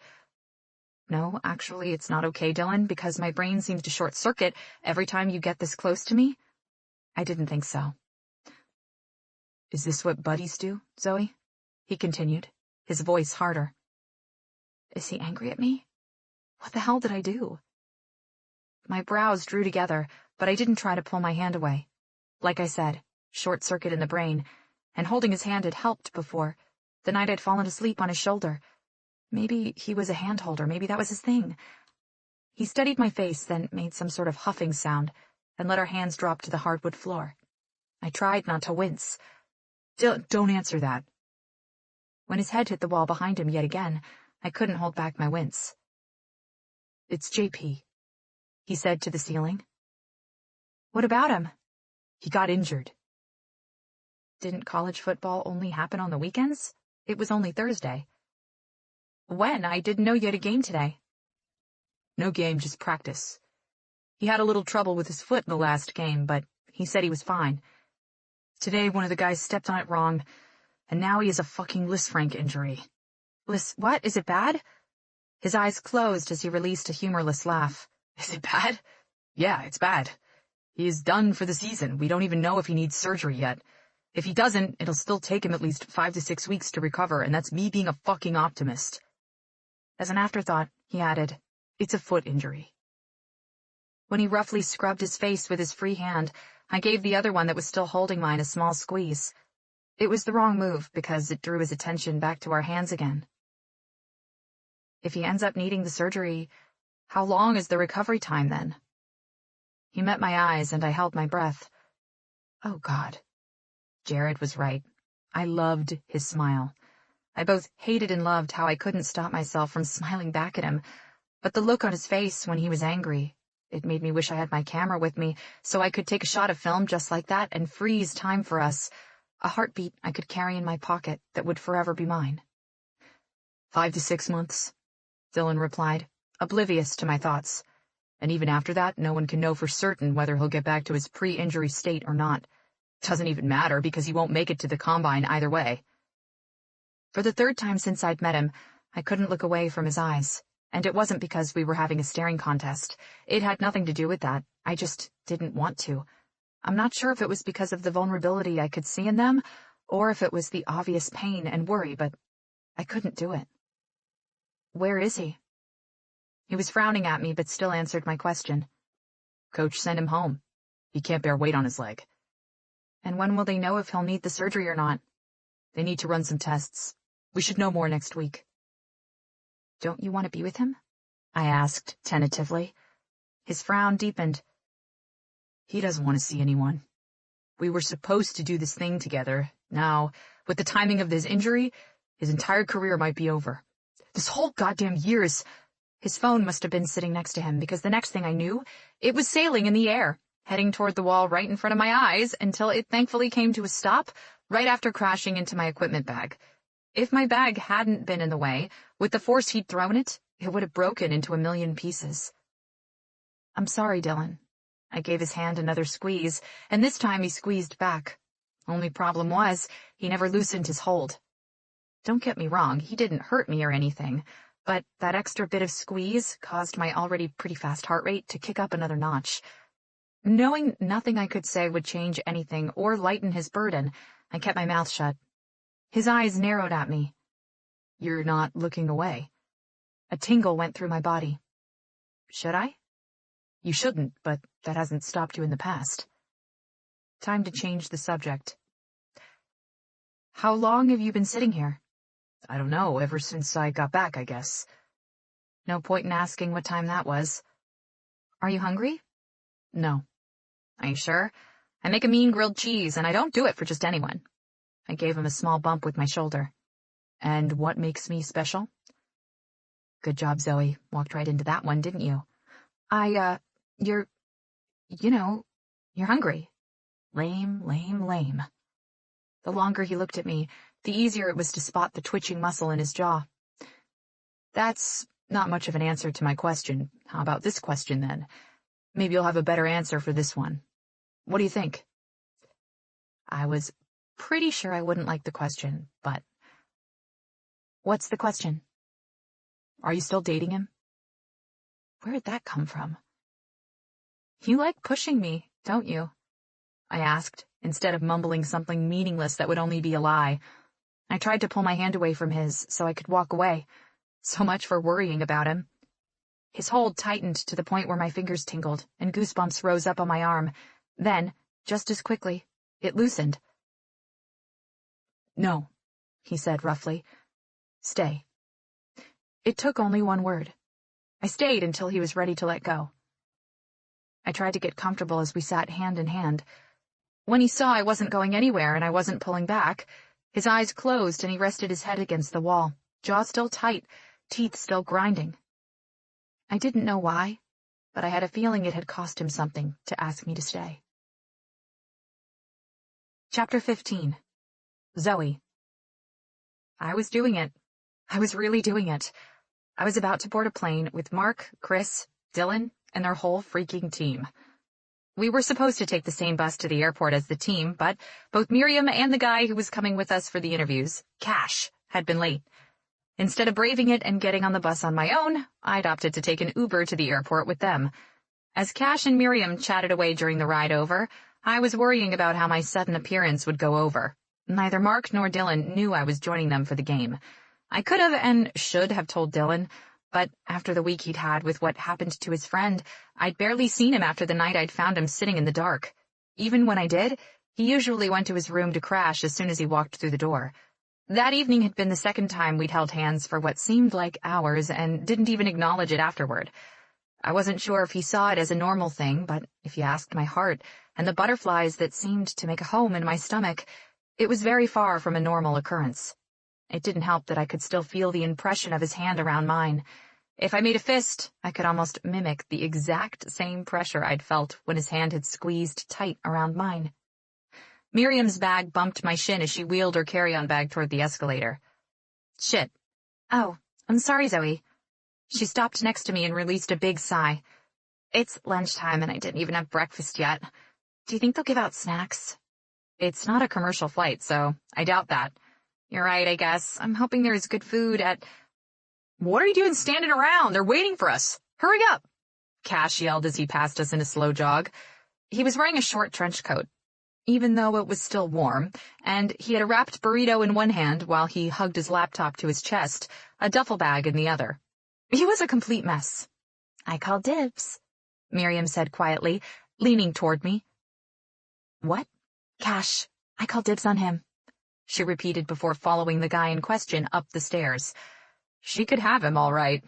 "No, actually, it's not okay, Dylan, because my brain seems to short-circuit every time you get this close to me." I didn't think so. "Is this what buddies do, Zoe?" he continued, his voice harder. Is he angry at me? What the hell did I do? My brows drew together, but I didn't try to pull my hand away. Like I said, short-circuit in the brain, and holding his hand had helped before. The night I'd fallen asleep on his shoulder. Maybe he was a hand-holder, maybe that was his thing. He studied my face, then made some sort of huffing sound, and let our hands drop to the hardwood floor. I tried not to wince. Don't answer that." When his head hit the wall behind him yet again, I couldn't hold back my wince. "It's JP," he said to the ceiling. "What about him?" "He got injured." Didn't college football only happen on the weekends? It was only Thursday. "When? I didn't know you had a game today." "No game, just practice. He had a little trouble with his foot in the last game, but he said he was fine. Today, one of the guys stepped on it wrong, and now he has a fucking Lisfranc injury." What? Is it bad?" His eyes closed as he released a humorless laugh. "Is it bad? Yeah, it's bad. He is done for the season. We don't even know if he needs surgery yet. If he doesn't, it'll still take him at least 5 to 6 weeks to recover, and that's me being a fucking optimist." As an afterthought, he added, "It's a foot injury." When he roughly scrubbed his face with his free hand, I gave the other one that was still holding mine a small squeeze. It was the wrong move because it drew his attention back to our hands again. "If he ends up needing the surgery, how long is the recovery time then?" He met my eyes and I held my breath. Oh God. Jared was right. I loved his smile. I both hated and loved how I couldn't stop myself from smiling back at him, but the look on his face when he was angry, it made me wish I had my camera with me so I could take a shot of film just like that and freeze time for us, a heartbeat I could carry in my pocket that would forever be mine. 5 to 6 months, Dylan replied, oblivious to my thoughts. And even after that, no one can know for certain whether he'll get back to his pre-injury state or not. Doesn't even matter because he won't make it to the combine either way. For the third time since I'd met him, I couldn't look away from his eyes. And it wasn't because we were having a staring contest. It had nothing to do with that. I just didn't want to. I'm not sure if it was because of the vulnerability I could see in them, or if it was the obvious pain and worry, but I couldn't do it. Where is he? He was frowning at me, but still answered my question. Coach sent him home. He can't bear weight on his leg. And when will they know if he'll need the surgery or not? They need to run some tests. We should know more next week. Don't you want to be with him? I asked, tentatively. His frown deepened. He doesn't want to see anyone. We were supposed to do this thing together. Now, with the timing of this injury, his entire career might be over. This whole goddamn year is... His phone must have been sitting next to him, because the next thing I knew, it was sailing in the air, heading toward the wall right in front of my eyes, until it thankfully came to a stop right after crashing into my equipment bag. If my bag hadn't been in the way, with the force he'd thrown it, it would have broken into a million pieces. I'm sorry, Dylan. I gave his hand another squeeze, and this time he squeezed back. Only problem was, he never loosened his hold. Don't get me wrong, he didn't hurt me or anything, but that extra bit of squeeze caused my already pretty fast heart rate to kick up another notch. Knowing nothing I could say would change anything or lighten his burden, I kept my mouth shut. His eyes narrowed at me. You're not looking away. A tingle went through my body. Should I? You shouldn't, but that hasn't stopped you in the past. Time to change the subject. How long have you been sitting here? I don't know, ever since I got back, I guess. No point in asking what time that was. Are you hungry? No. Are you sure? I make a mean grilled cheese, and I don't do it for just anyone. I gave him a small bump with my shoulder. And what makes me special? Good job, Zoe. Walked right into that one, didn't you? You're hungry. Lame, lame, lame. The longer he looked at me, the easier it was to spot the twitching muscle in his jaw. That's not much of an answer to my question. How about this question, then? Maybe you'll have a better answer for this one. What do you think? I was pretty sure I wouldn't like the question, but... What's the question? Are you still dating him? Where'd that come from? You like pushing me, don't you? I asked, instead of mumbling something meaningless that would only be a lie. I tried to pull my hand away from his so I could walk away. So much for worrying about him. His hold tightened to the point where my fingers tingled, and goosebumps rose up on my arm. Then, just as quickly, it loosened. No, he said roughly. Stay. It took only one word. I stayed until he was ready to let go. I tried to get comfortable as we sat hand in hand. When he saw I wasn't going anywhere and I wasn't pulling back, his eyes closed and he rested his head against the wall, jaw still tight, teeth still grinding. I didn't know why, but I had a feeling it had cost him something to ask me to stay. Chapter 15. Zoe. I was doing it. I was really doing it. I was about to board a plane with Mark, Chris, Dylan, and their whole freaking team. We were supposed to take the same bus to the airport as the team, but both Miriam and the guy who was coming with us for the interviews, Cash, had been late. Instead of braving it and getting on the bus on my own, I'd opted to take an Uber to the airport with them. As Cash and Miriam chatted away during the ride over, I was worrying about how my sudden appearance would go over. Neither Mark nor Dylan knew I was joining them for the game. I could have and should have told Dylan, but after the week he'd had with what happened to his friend, I'd barely seen him after the night I'd found him sitting in the dark. Even when I did, he usually went to his room to crash as soon as he walked through the door. That evening had been the second time we'd held hands for what seemed like hours and didn't even acknowledge it afterward. I wasn't sure if he saw it as a normal thing, but if you asked my heart and the butterflies that seemed to make a home in my stomach, it was very far from a normal occurrence. It didn't help that I could still feel the impression of his hand around mine. If I made a fist, I could almost mimic the exact same pressure I'd felt when his hand had squeezed tight around mine. Miriam's bag bumped my shin as she wheeled her carry-on bag toward the escalator. Shit. Oh, I'm sorry, Zoe. She stopped next to me and released a big sigh. It's lunchtime and I didn't even have breakfast yet. Do you think they'll give out snacks? It's not a commercial flight, so I doubt that. You're right, I guess. I'm hoping there is good food at... What are you doing standing around? They're waiting for us. Hurry up! Cash yelled as he passed us in a slow jog. He was wearing a short trench coat, even though it was still warm, and he had a wrapped burrito in one hand while he hugged his laptop to his chest, a duffel bag in the other. He was a complete mess. I called dibs, Miriam said quietly, leaning toward me. What? Cash, I called dibs on him, she repeated before following the guy in question up the stairs. She could have him all right.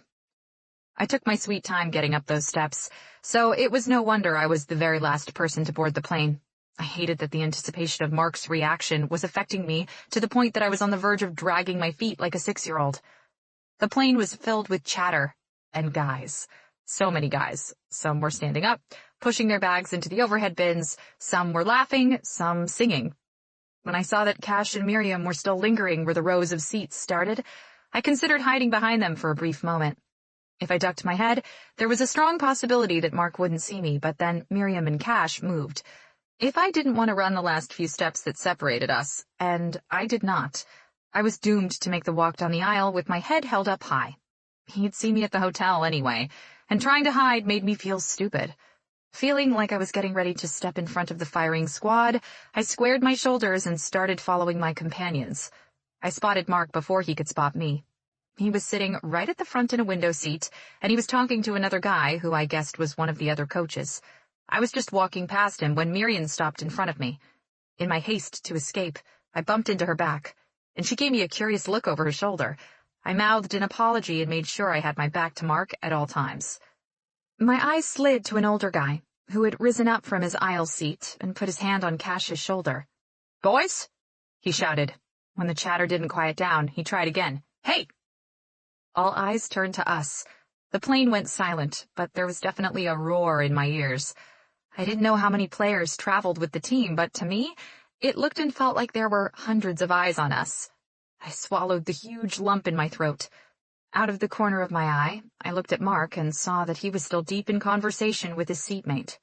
I took my sweet time getting up those steps, so it was no wonder I was the very last person to board the plane. I hated that the anticipation of Mark's reaction was affecting me to the point that I was on the verge of dragging my feet like a 6-year-old. The plane was filled with chatter and guys. So many guys. Some were standing up, pushing their bags into the overhead bins. Some were laughing, some singing. When I saw that Cash and Miriam were still lingering where the rows of seats started, I considered hiding behind them for a brief moment. If I ducked my head, there was a strong possibility that Mark wouldn't see me, but then Miriam and Cash moved. If I didn't want to run the last few steps that separated us, and I did not, I was doomed to make the walk down the aisle with my head held up high. He'd see me at the hotel anyway, and trying to hide made me feel stupid. Feeling like I was getting ready to step in front of the firing squad, I squared my shoulders and started following my companions. I spotted Mark before he could spot me. He was sitting right at the front in a window seat, and he was talking to another guy who I guessed was one of the other coaches. I was just walking past him when Miriam stopped in front of me. In my haste to escape, I bumped into her back, and she gave me a curious look over her shoulder. I mouthed an apology and made sure I had my back to Mark at all times. My eyes slid to an older guy, who had risen up from his aisle seat and put his hand on Cash's shoulder. "Boys?" he shouted. When the chatter didn't quiet down, he tried again. "Hey!" All eyes turned to us. The plane went silent, but there was definitely a roar in my ears. I didn't know how many players traveled with the team, but to me, it looked and felt like there were hundreds of eyes on us. I swallowed the huge lump in my throat. Out of the corner of my eye, I looked at Mark and saw that he was still deep in conversation with his seatmate.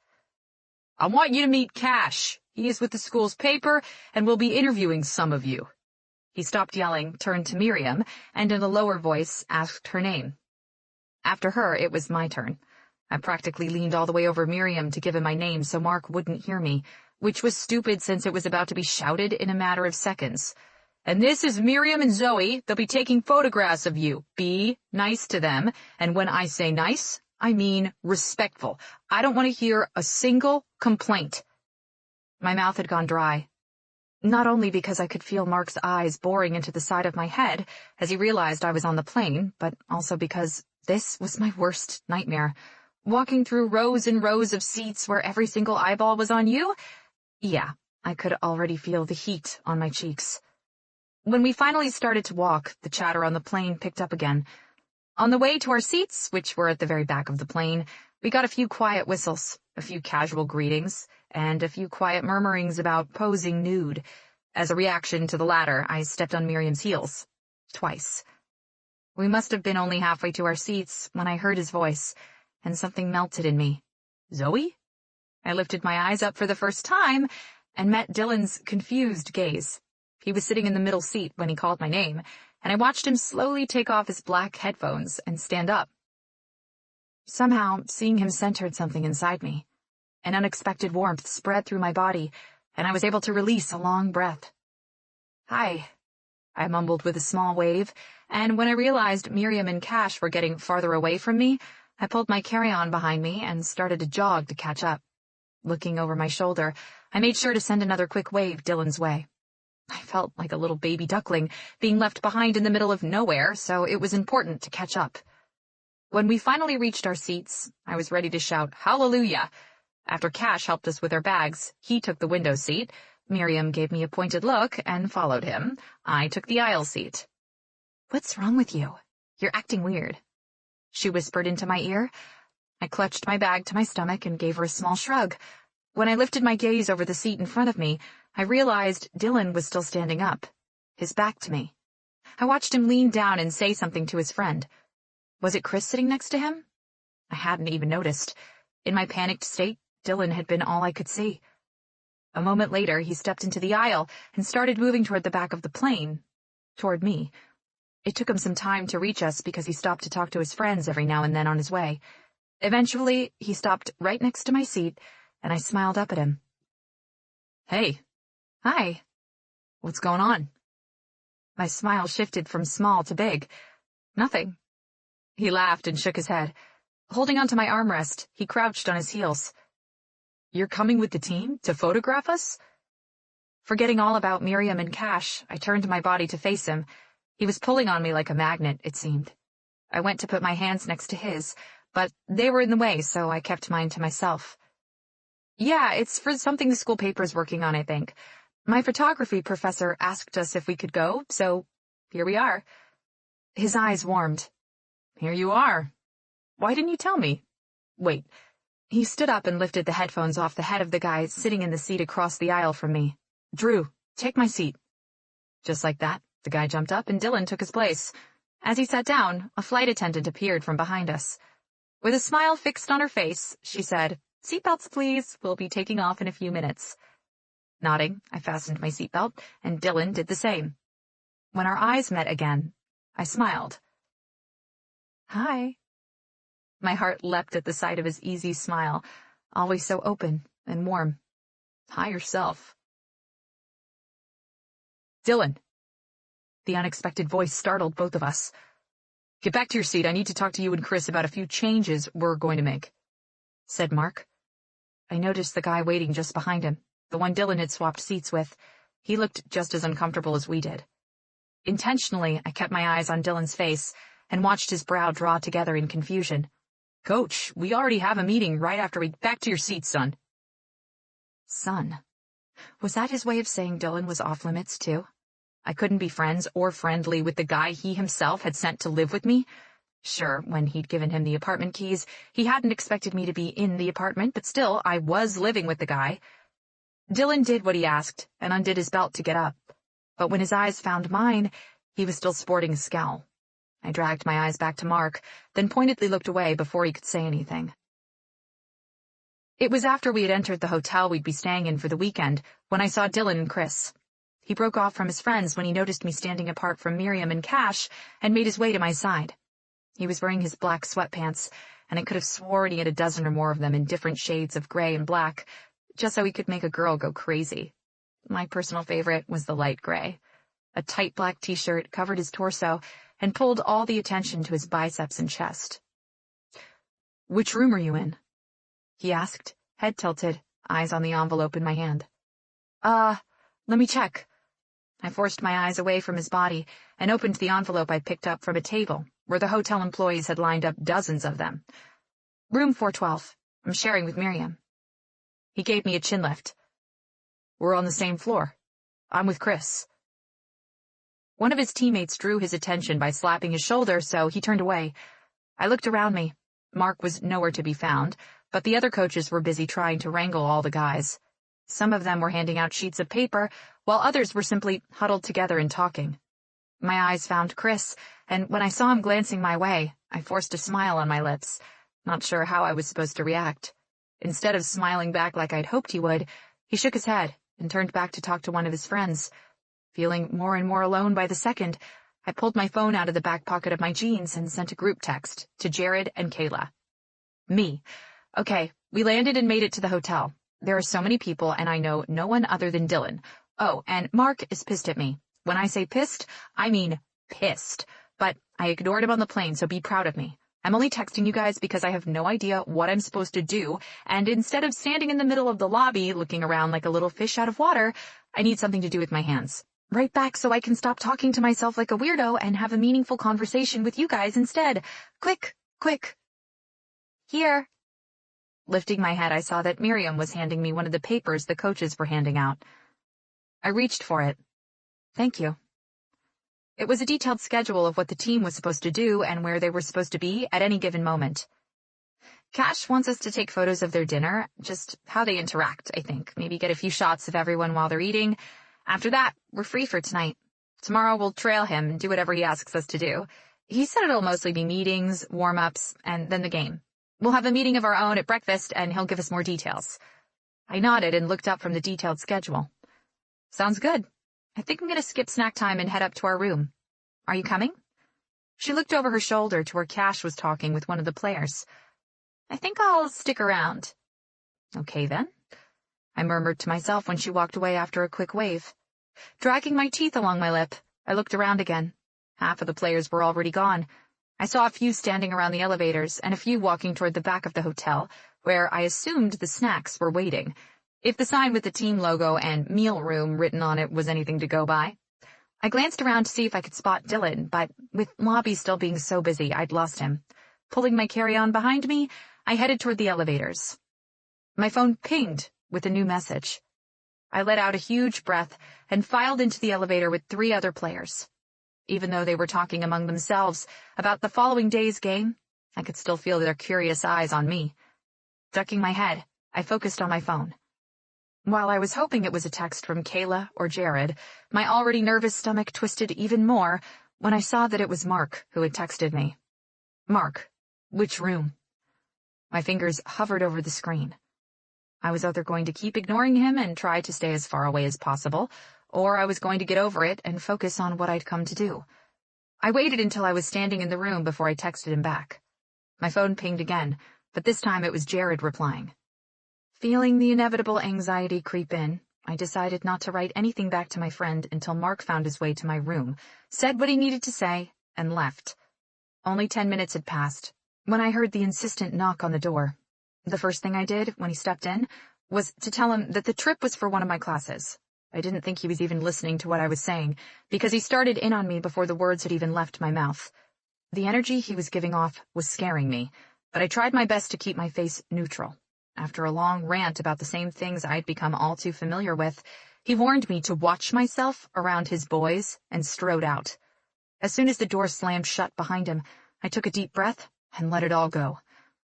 "I want you to meet Cash. He is with the school's paper and will be interviewing some of you." He stopped yelling, turned to Miriam, and in a lower voice asked her name. After her, it was my turn. I practically leaned all the way over Miriam to give him my name so Mark wouldn't hear me, which was stupid since it was about to be shouted in a matter of seconds. "And this is Miriam and Zoe. They'll be taking photographs of you. Be nice to them, and when I say nice, I mean respectful. I don't want to hear a single complaint." My mouth had gone dry. Not only because I could feel Mark's eyes boring into the side of my head as he realized I was on the plane, but also because this was my worst nightmare. Walking through rows and rows of seats where every single eyeball was on you? Yeah, I could already feel the heat on my cheeks. When we finally started to walk, the chatter on the plane picked up again. On the way to our seats, which were at the very back of the plane, we got a few quiet whistles, a few casual greetings, and a few quiet murmurings about posing nude. As a reaction to the latter, I stepped on Miriam's heels. Twice. We must have been only halfway to our seats when I heard his voice, and something melted in me. "Zoe?" I lifted my eyes up for the first time and met Dylan's confused gaze. He was sitting in the middle seat when he called my name, and I watched him slowly take off his black headphones and stand up. Somehow, seeing him centered something inside me. An unexpected warmth spread through my body, and I was able to release a long breath. "Hi," I mumbled with a small wave, and when I realized Miriam and Cash were getting farther away from me, I pulled my carry-on behind me and started to jog to catch up. Looking over my shoulder, I made sure to send another quick wave Dylan's way. I felt like a little baby duckling being left behind in the middle of nowhere, so it was important to catch up. When we finally reached our seats, I was ready to shout hallelujah. After Cash helped us with our bags, he took the window seat. Miriam gave me a pointed look and followed him. I took the aisle seat. "What's wrong with you? You're acting weird," she whispered into my ear. I clutched my bag to my stomach and gave her a small shrug. When I lifted my gaze over the seat in front of me, I realized Dylan was still standing up, his back to me. I watched him lean down and say something to his friend. Was it Chris sitting next to him? I hadn't even noticed. In my panicked state, Dylan had been all I could see. A moment later, he stepped into the aisle and started moving toward the back of the plane. Toward me. It took him some time to reach us because he stopped to talk to his friends every now and then on his way. Eventually, he stopped right next to my seat, and I smiled up at him. "Hey." "Hi. What's going on?" My smile shifted from small to big. "Nothing." He laughed and shook his head. Holding onto my armrest, he crouched on his heels. "You're coming with the team to photograph us?" Forgetting all about Miriam and Cash, I turned my body to face him. He was pulling on me like a magnet, it seemed. I went to put my hands next to his, but they were in the way, so I kept mine to myself. "Yeah, it's for something the school paper's working on, I think. My photography professor asked us if we could go, so here we are." His eyes warmed. "Here you are. Why didn't you tell me? Wait." He stood up and lifted the headphones off the head of the guy sitting in the seat across the aisle from me. "Drew, take my seat." Just like that, the guy jumped up and Dylan took his place. As he sat down, a flight attendant appeared from behind us. With a smile fixed on her face, she said, "Seatbelts, please. We'll be taking off in a few minutes." Nodding, I fastened my seatbelt, and Dylan did the same. When our eyes met again, I smiled. "Hi." My heart leapt at the sight of his easy smile, always so open and warm. "Hi yourself." "Dylan." The unexpected voice startled both of us. "Get back to your seat. I need to talk to you and Chris about a few changes we're going to make," said Mark. I noticed the guy waiting just behind him, the one Dylan had swapped seats with. He looked just as uncomfortable as we did. Intentionally, I kept my eyes on Dylan's face and watched his brow draw together in confusion. "Coach, we already have a meeting right after we— Back to your seat, son." Son. Was that his way of saying Dylan was off limits, too? I couldn't be friends or friendly with the guy he himself had sent to live with me? Sure, when he'd given him the apartment keys, he hadn't expected me to be in the apartment, but still, I was living with the guy. Dylan did what he asked and undid his belt to get up. But when his eyes found mine, he was still sporting a scowl. I dragged my eyes back to Mark, then pointedly looked away before he could say anything. It was after we had entered the hotel we'd be staying in for the weekend when I saw Dylan and Chris. He broke off from his friends when he noticed me standing apart from Miriam and Cash and made his way to my side. He was wearing his black sweatpants, and I could have sworn he had a dozen or more of them in different shades of gray and black, just so he could make a girl go crazy. My personal favorite was the light gray. A tight black t-shirt covered his torso and pulled all the attention to his biceps and chest. "Which room are you in?" he asked, head tilted, eyes on the envelope in my hand. Let me check." I forced my eyes away from his body and opened the envelope I picked up from a table where the hotel employees had lined up dozens of them. "Room 412. I'm sharing with Miriam." He gave me a chin lift. "We're on the same floor. I'm with Chris." One of his teammates drew his attention by slapping his shoulder, so he turned away. I looked around me. Mark was nowhere to be found, but the other coaches were busy trying to wrangle all the guys. Some of them were handing out sheets of paper, while others were simply huddled together and talking. My eyes found Chris, and when I saw him glancing my way, I forced a smile on my lips, not sure how I was supposed to react. Instead of smiling back like I'd hoped he would, he shook his head and turned back to talk to one of his friends. Feeling more and more alone by the second, I pulled my phone out of the back pocket of my jeans and sent a group text to Jared and Kayla. Me. Okay, we landed and made it to the hotel. There are so many people, and I know no one other than Dylan. Oh, and Mark is pissed at me. When I say pissed, I mean pissed. But I ignored him on the plane, so be proud of me. I'm only texting you guys because I have no idea what I'm supposed to do, and instead of standing in the middle of the lobby looking around like a little fish out of water, I need something to do with my hands. Right back so I can stop talking to myself like a weirdo and have a meaningful conversation with you guys instead. Quick, quick. Here. Lifting my head, I saw that Miriam was handing me one of the papers the coaches were handing out. I reached for it. Thank you. It was a detailed schedule of what the team was supposed to do and where they were supposed to be at any given moment. Cash wants us to take photos of their dinner, just how they interact, I think. Maybe get a few shots of everyone while they're eating. After that, we're free for tonight. Tomorrow we'll trail him and do whatever he asks us to do. He said it'll mostly be meetings, warm-ups, and then the game. We'll have a meeting of our own at breakfast, and he'll give us more details. I nodded and looked up from the detailed schedule. Sounds good. I think I'm going to skip snack time and head up to our room. Are you coming? She looked over her shoulder to where Cash was talking with one of the players. I think I'll stick around. Okay, then. I murmured to myself when she walked away after a quick wave. Dragging my teeth along my lip, I looked around again. Half of the players were already gone. I saw a few standing around the elevators and a few walking toward the back of the hotel, where I assumed the snacks were waiting, if the sign with the team logo and meal room written on it was anything to go by. I glanced around to see if I could spot Dylan, but with lobby still being so busy, I'd lost him. Pulling my carry-on behind me, I headed toward the elevators. My phone pinged with a new message. I let out a huge breath and filed into the elevator with 3 other players. Even though they were talking among themselves about the following day's game, I could still feel their curious eyes on me. Ducking my head, I focused on my phone. While I was hoping it was a text from Kayla or Jared, my already nervous stomach twisted even more when I saw that it was Mark who had texted me. Mark, which room? My fingers hovered over the screen. I was either going to keep ignoring him and try to stay as far away as possible, or I was going to get over it and focus on what I'd come to do. I waited until I was standing in the room before I texted him back. My phone pinged again, but this time it was Jared replying. Feeling the inevitable anxiety creep in, I decided not to write anything back to my friend until Mark found his way to my room, said what he needed to say, and left. Only 10 minutes had passed when I heard the insistent knock on the door. The first thing I did when he stepped in was to tell him that the trip was for one of my classes. I didn't think he was even listening to what I was saying, because he started in on me before the words had even left my mouth. The energy he was giving off was scaring me, but I tried my best to keep my face neutral. After a long rant about the same things I'd become all too familiar with, he warned me to watch myself around his boys and strode out. As soon as the door slammed shut behind him, I took a deep breath and let it all go.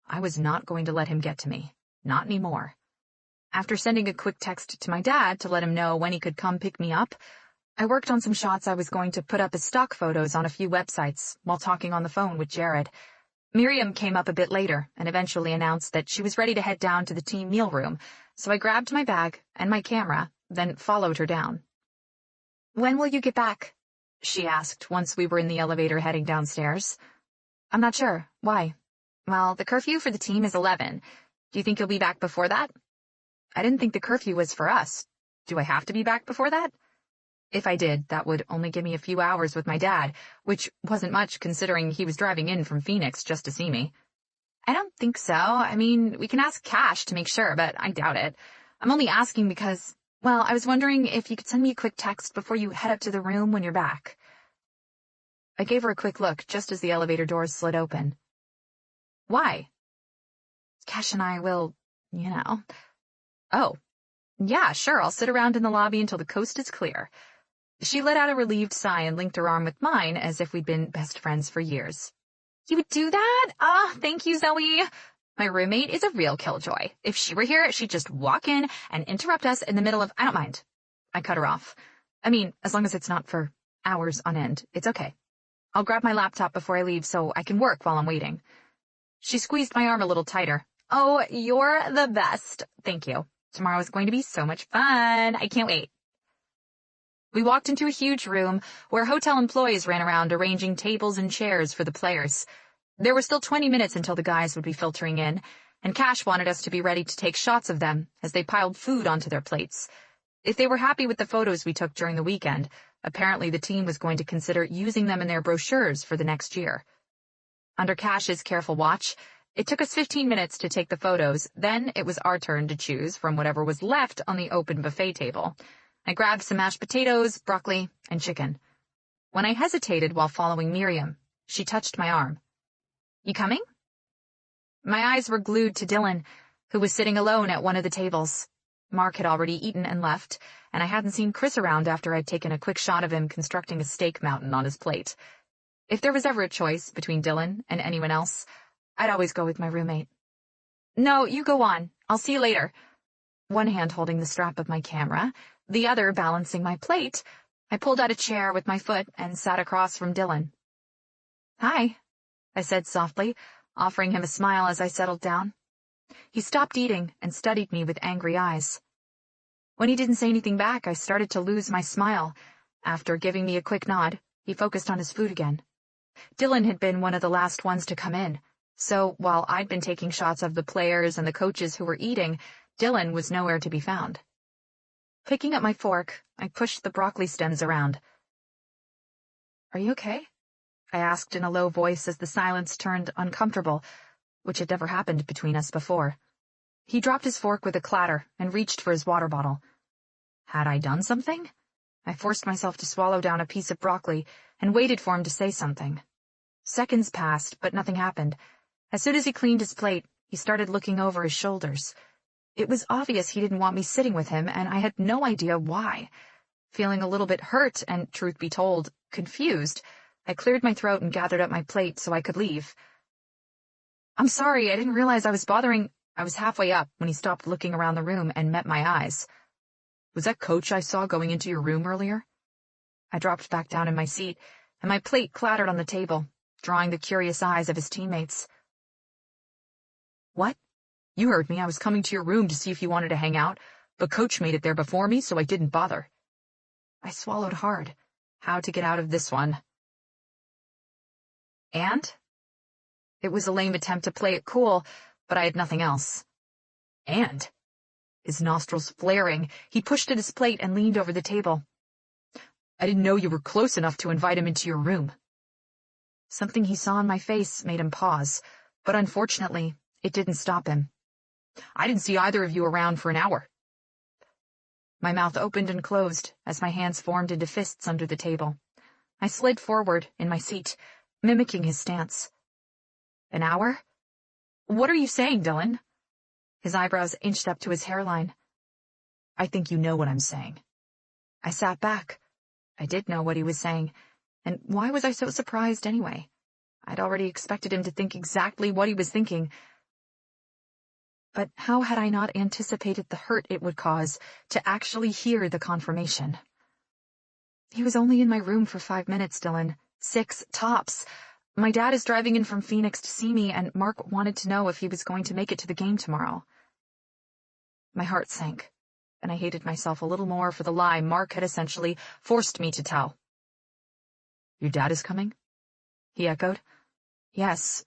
I was not going to let him get to me. Not anymore. After sending a quick text to my dad to let him know when he could come pick me up, I worked on some shots I was going to put up as stock photos on a few websites while talking on the phone with Jared. Miriam came up a bit later and eventually announced that she was ready to head down to the team meal room, so I grabbed my bag and my camera, then followed her down. "When will you get back?" she asked once we were in the elevator heading downstairs. "I'm not sure. Why?" "Well, the curfew for the team is 11. Do you think you'll be back before that?" "I didn't think the curfew was for us. Do I have to be back before that?" If I did, that would only give me a few hours with my dad, which wasn't much considering he was driving in from Phoenix just to see me. "I don't think so. I mean, we can ask Cash to make sure, but I doubt it. I'm only asking because, well, I was wondering if you could send me a quick text before you head up to the room when you're back." I gave her a quick look just as the elevator doors slid open. "Why?" "Cash and I will, you know." "Oh, yeah, sure, I'll sit around in the lobby until the coast is clear." She let out a relieved sigh and linked her arm with mine as if we'd been best friends for years. "You would do that? Ah, thank you, Zoe. My roommate is a real killjoy. If she were here, she'd just walk in and interrupt us in the middle of, I don't mind." I cut her off. "I mean, as long as it's not for hours on end, it's okay. I'll grab my laptop before I leave so I can work while I'm waiting." She squeezed my arm a little tighter. "Oh, you're the best. Thank you. Tomorrow is going to be so much fun. I can't wait." We walked into a huge room where hotel employees ran around arranging tables and chairs for the players. There were still 20 minutes until the guys would be filtering in, and Cash wanted us to be ready to take shots of them as they piled food onto their plates. If they were happy with the photos we took during the weekend, apparently the team was going to consider using them in their brochures for the next year. Under Cash's careful watch, it took us 15 minutes to take the photos, then it was our turn to choose from whatever was left on the open buffet table. I grabbed some mashed potatoes, broccoli, and chicken. When I hesitated while following Miriam, she touched my arm. "You coming?" My eyes were glued to Dylan, who was sitting alone at one of the tables. Mark had already eaten and left, and I hadn't seen Chris around after I'd taken a quick shot of him constructing a steak mountain on his plate. If there was ever a choice between Dylan and anyone else, I'd always go with my roommate. "No, you go on. I'll see you later." One hand holding the strap of my camera, the other balancing my plate, I pulled out a chair with my foot and sat across from Dylan. "Hi," I said softly, offering him a smile as I settled down. He stopped eating and studied me with angry eyes. When he didn't say anything back, I started to lose my smile. After giving me a quick nod, he focused on his food again. Dylan had been one of the last ones to come in, so while I'd been taking shots of the players and the coaches who were eating, Dylan was nowhere to be found. Picking up my fork, I pushed the broccoli stems around. "Are you okay?" I asked in a low voice as the silence turned uncomfortable, which had never happened between us before. He dropped his fork with a clatter and reached for his water bottle. Had I done something? I forced myself to swallow down a piece of broccoli and waited for him to say something. Seconds passed, but nothing happened. As soon as he cleaned his plate, he started looking over his shoulders. It was obvious he didn't want me sitting with him, and I had no idea why. Feeling a little bit hurt and, truth be told, confused, I cleared my throat and gathered up my plate so I could leave. "I'm sorry, I didn't realize I was bothering—" I was halfway up when he stopped looking around the room and met my eyes. "Was that Coach I saw going into your room earlier?" I dropped back down in my seat, and my plate clattered on the table, drawing the curious eyes of his teammates. "What? You heard me. I was coming to your room to see if you wanted to hang out, but Coach made it there before me, so I didn't bother." I swallowed hard. How to get out of this one? "And?" It was a lame attempt to play it cool, but I had nothing else. "And?" His nostrils flaring, he pushed at his plate and leaned over the table. "I didn't know you were close enough to invite him into your room." Something he saw in my face made him pause, but unfortunately, it didn't stop him. "I didn't see either of you around for an hour." My mouth opened and closed as my hands formed into fists under the table. I slid forward in my seat, mimicking his stance. "An hour? What are you saying, Dylan?" His eyebrows inched up to his hairline. "I think you know what I'm saying." I sat back. I did know what he was saying, and why was I so surprised anyway? I'd already expected him to think exactly what he was thinking. But how had I not anticipated the hurt it would cause to actually hear the confirmation? "He was only in my room for 5 minutes, Dylan. 6 tops. My dad is driving in from Phoenix to see me, and Mark wanted to know if he was going to make it to the game tomorrow." My heart sank, and I hated myself a little more for the lie Mark had essentially forced me to tell. "Your dad is coming?" he echoed. "Yes."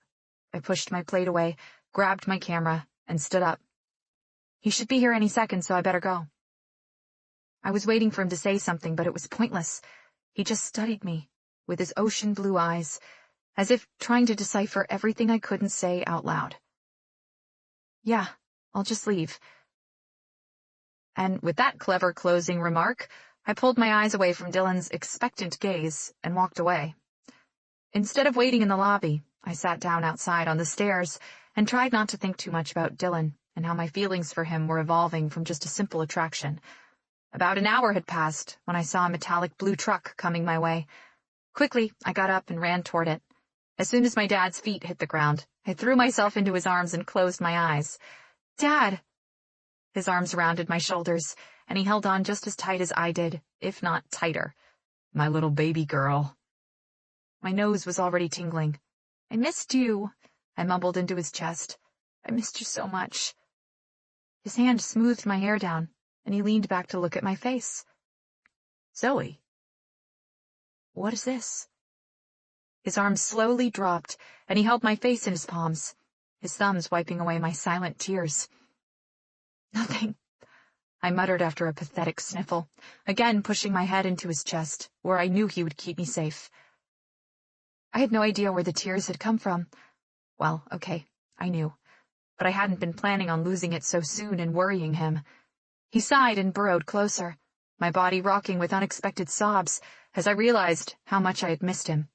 I pushed my plate away, grabbed my camera, and stood up. "He should be here any second, so I better go." I was waiting for him to say something, but it was pointless. He just studied me, with his ocean blue eyes, as if trying to decipher everything I couldn't say out loud. "Yeah, I'll just leave." And with that clever closing remark, I pulled my eyes away from Dylan's expectant gaze and walked away. Instead of waiting in the lobby, I sat down outside on the stairs and tried not to think too much about Dylan and how my feelings for him were evolving from just a simple attraction. About an hour had passed when I saw a metallic blue truck coming my way. Quickly, I got up and ran toward it. As soon as my dad's feet hit the ground, I threw myself into his arms and closed my eyes. "Dad!" His arms rounded my shoulders, and he held on just as tight as I did, if not tighter. "My little baby girl." My nose was already tingling. "I missed you," I mumbled into his chest. "I missed you so much." His hand smoothed my hair down, and he leaned back to look at my face. "Zoe, what is this?" His arms slowly dropped, and he held my face in his palms, his thumbs wiping away my silent tears. "Nothing," I muttered after a pathetic sniffle, again pushing my head into his chest, where I knew he would keep me safe. I had no idea where the tears had come from. Well, okay, I knew, but I hadn't been planning on losing it so soon and worrying him. He sighed and burrowed closer, my body rocking with unexpected sobs as I realized how much I had missed him.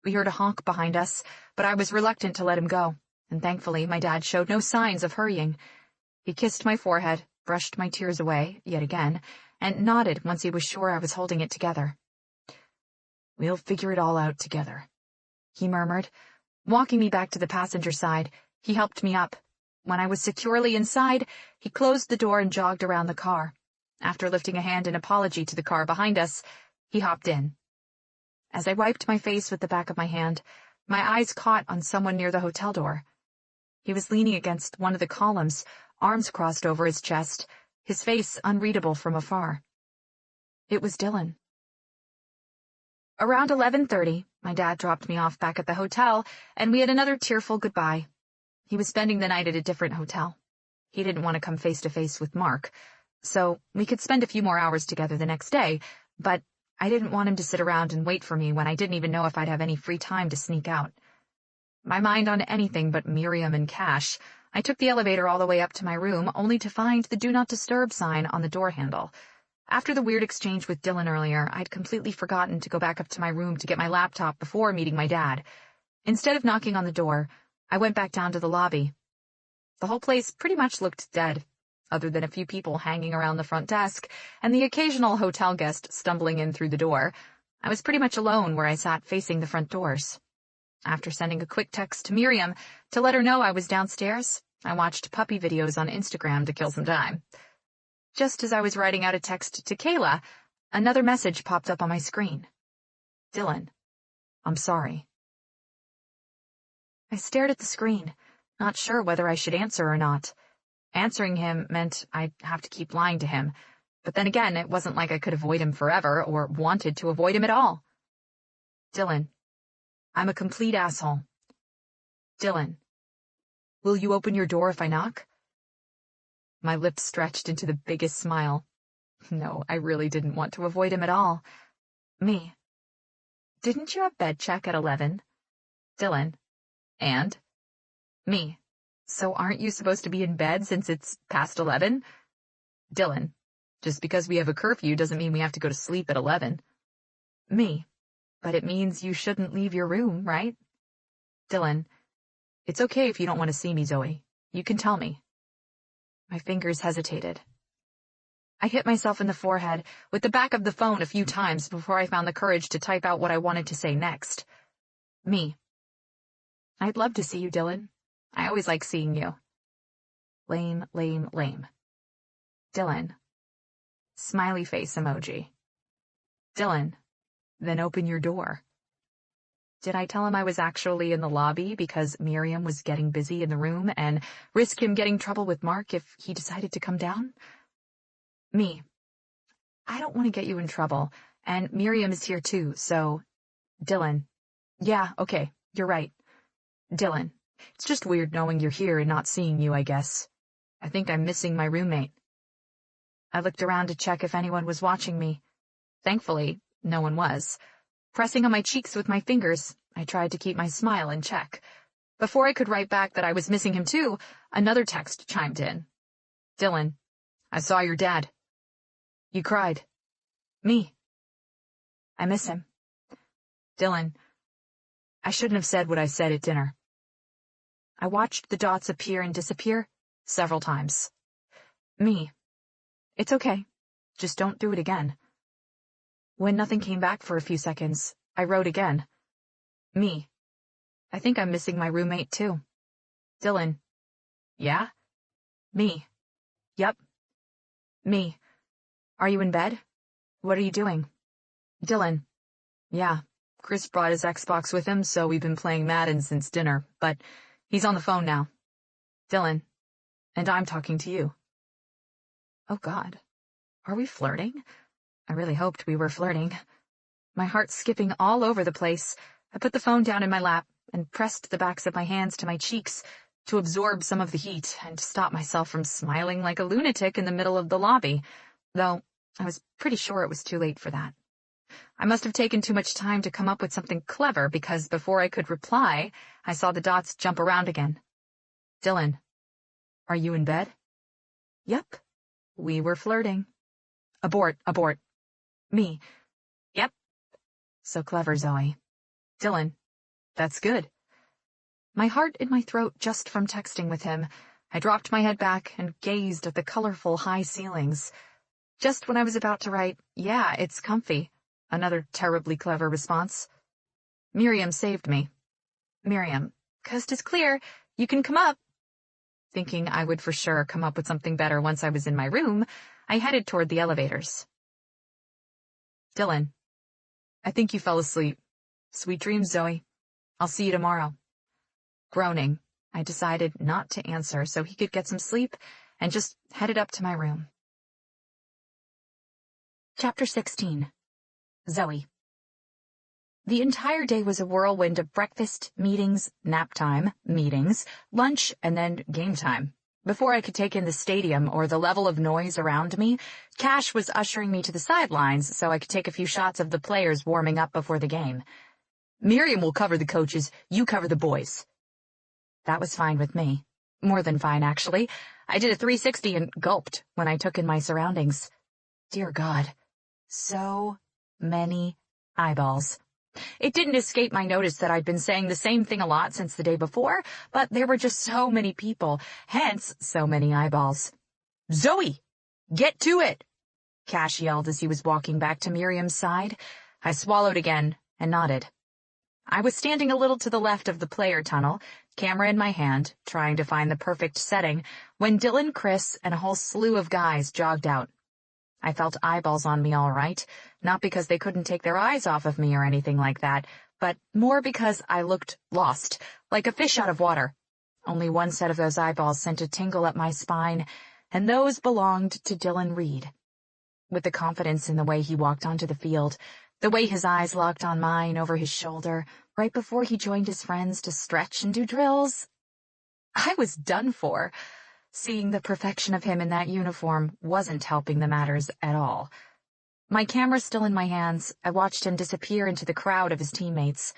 We heard a honk behind us, but I was reluctant to let him go, and thankfully my dad showed no signs of hurrying. He kissed my forehead, brushed my tears away, yet again, and nodded once he was sure I was holding it together. "We'll figure it all out together," he murmured. Walking me back to the passenger side, he helped me up. When I was securely inside, he closed the door and jogged around the car. After lifting a hand in apology to the car behind us, he hopped in. As I wiped my face with the back of my hand, My eyes caught on someone near the hotel door. He was leaning against one of the columns, arms crossed over his chest, his face unreadable from afar. It was Dylan. Around 11:30, my dad dropped me off back at the hotel, and we had another tearful goodbye. He was spending the night at a different hotel. He didn't want to come face to face with Mark, so we could spend a few more hours together the next day, but I didn't want him to sit around and wait for me when I didn't even know if I'd have any free time to sneak out. My mind on anything but Miriam and Cash, I took the elevator all the way up to my room, only to find the Do Not Disturb sign on the door handle. After the weird exchange with Dylan earlier, I'd completely forgotten to go back up to my room to get my laptop before meeting my dad. Instead of knocking on the door, I went back down to the lobby. The whole place pretty much looked dead, other than a few people hanging around the front desk and the occasional hotel guest stumbling in through the door. I was pretty much alone where I sat facing the front doors. After sending a quick text to Miriam to let her know I was downstairs, I watched puppy videos on Instagram to kill some time. Just as I was writing out a text to Kayla, another message popped up on my screen. Dylan, I'm sorry. I stared at the screen, not sure whether I should answer or not. Answering him meant I'd have to keep lying to him, but then again, it wasn't like I could avoid him forever or wanted to avoid him at all. Dylan, I'm a complete asshole. Dylan, will you open your door if I knock? My lips stretched into the biggest smile. No, I really didn't want to avoid him at all. Me. Didn't you have bed check at 11? Dylan. And? Me. So aren't you supposed to be in bed since it's past 11? Dylan. Just because we have a curfew doesn't mean we have to go to sleep at 11. Me. But it means you shouldn't leave your room, right? Dylan. It's okay if you don't want to see me, Zoe. You can tell me. My fingers hesitated. I hit myself in the forehead with the back of the phone a few times before I found the courage to type out what I wanted to say next. Me. I'd love to see you, Dylan. I always like seeing you. Lame, lame, lame. Dylan. Smiley face emoji. Dylan. Then open your door. Did I tell him I was actually in the lobby because Miriam was getting busy in the room and risk him getting trouble with Mark if he decided to come down? Me. I don't want to get you in trouble, and Miriam is here too, so... Dylan. Yeah, okay, you're right. Dylan. It's just weird knowing you're here and not seeing you, I guess. I think I'm missing my roommate. I looked around to check if anyone was watching me. Thankfully, no one was. Pressing on my cheeks with my fingers, I tried to keep my smile in check. Before I could write back that I was missing him too, another text chimed in. Dylan, I saw your dad. You cried. Me. I miss him. Dylan, I shouldn't have said what I said at dinner. I watched the dots appear and disappear several times. Me. It's okay. Just don't do it again. When nothing came back for a few seconds, I wrote again. Me. I think I'm missing my roommate too. Dylan. Yeah? Me. Yep. Me. Are you in bed? What are you doing? Dylan. Yeah. Chris brought his Xbox with him, so we've been playing Madden since dinner, but he's on the phone now. Dylan. And I'm talking to you. Oh God. Are we flirting? I really hoped we were flirting. My heart skipping all over the place, I put the phone down in my lap and pressed the backs of my hands to my cheeks to absorb some of the heat and stop myself from smiling like a lunatic in the middle of the lobby, though I was pretty sure it was too late for that. I must have taken too much time to come up with something clever because before I could reply, I saw the dots jump around again. Dylan, are you in bed? Yep. We were flirting. Abort, abort. Me. Yep. So clever, Zoe. Dylan. That's good. My heart in my throat just from texting with him. I dropped my head back and gazed at the colorful high ceilings. Just when I was about to write, yeah, it's comfy. Another terribly clever response. Miriam saved me. Miriam, coast is clear. You can come up. Thinking I would for sure come up with something better once I was in my room, I headed toward the elevators. Dylan, I think you fell asleep. Sweet dreams, Zoe. I'll see you tomorrow. Groaning, I decided not to answer so he could get some sleep and just headed up to my room. Chapter 16. Zoe. The entire day was a whirlwind of breakfast, meetings, nap time, meetings, lunch, and then game time. Before I could take in the stadium or the level of noise around me, Cash was ushering me to the sidelines so I could take a few shots of the players warming up before the game. Miriam will cover the coaches, you cover the boys. That was fine with me. More than fine, actually. I did a 360 and gulped when I took in my surroundings. Dear God. So many eyeballs. It didn't escape my notice that I'd been saying the same thing a lot since the day before, but there were just so many people, hence so many eyeballs. Zoe! Get to it! Cash yelled as he was walking back to Miriam's side. I swallowed again and nodded. I was standing a little to the left of the player tunnel, camera in my hand, trying to find the perfect setting, when Dylan, Chris, and a whole slew of guys jogged out. I felt eyeballs on me all right, not because they couldn't take their eyes off of me or anything like that, but more because I looked lost, like a fish out of water. Only one set of those eyeballs sent a tingle up my spine, and those belonged to Dylan Reed. With the confidence in the way he walked onto the field, the way his eyes locked on mine over his shoulder, right before he joined his friends to stretch and do drills, I was done for. Seeing the perfection of him in that uniform wasn't helping the matters at all. My camera still in my hands, I watched him disappear into the crowd of his teammates.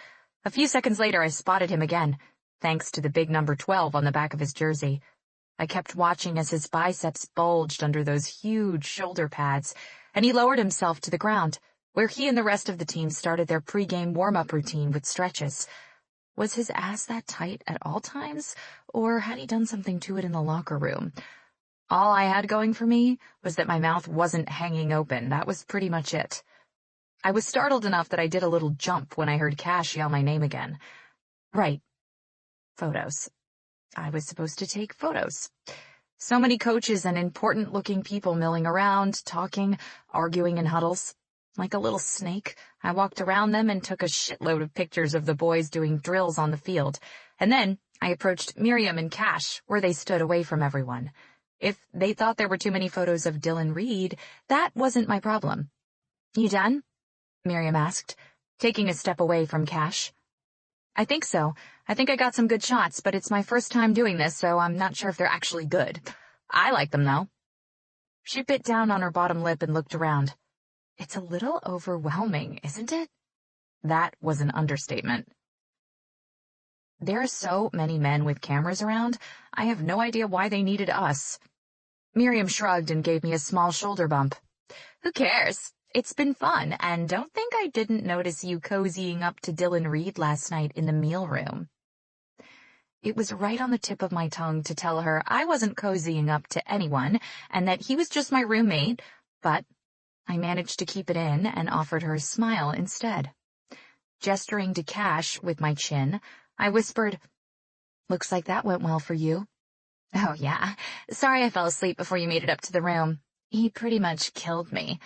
A few seconds later, I spotted him again, thanks to the big number 12 on the back of his jersey. I kept watching as his biceps bulged under those huge shoulder pads, and he lowered himself to the ground, where he and the rest of the team started their pre-game warm-up routine with stretches. Was his ass that tight at all times, or had he done something to it in the locker room? All I had going for me was that my mouth wasn't hanging open. That was pretty much it. I was startled enough that I did a little jump when I heard Cash yell my name again. Right. Photos. I was supposed to take photos. So many coaches and important-looking people milling around, talking, arguing in huddles. Like a little snake, I walked around them and took a shitload of pictures of the boys doing drills on the field. And then I approached Miriam and Cash, where they stood away from everyone. If they thought there were too many photos of Dylan Reed, that wasn't my problem. You done? Miriam asked, taking a step away from Cash. I think so. I think I got some good shots, but it's my first time doing this, so I'm not sure if they're actually good. I like them, though. She bit down on her bottom lip and looked around. It's a little overwhelming, isn't it? That was an understatement. There are so many men with cameras around, I have no idea why they needed us. Miriam shrugged and gave me a small shoulder bump. Who cares? It's been fun, and don't think I didn't notice you cozying up to Dylan Reed last night in the meal room. It was right on the tip of my tongue to tell her I wasn't cozying up to anyone, and that he was just my roommate, but I managed to keep it in and offered her a smile instead. Gesturing to Cash with my chin, I whispered, "Looks like that went well for you." "Oh, yeah. Sorry I fell asleep before you made it up to the room. He pretty much killed me."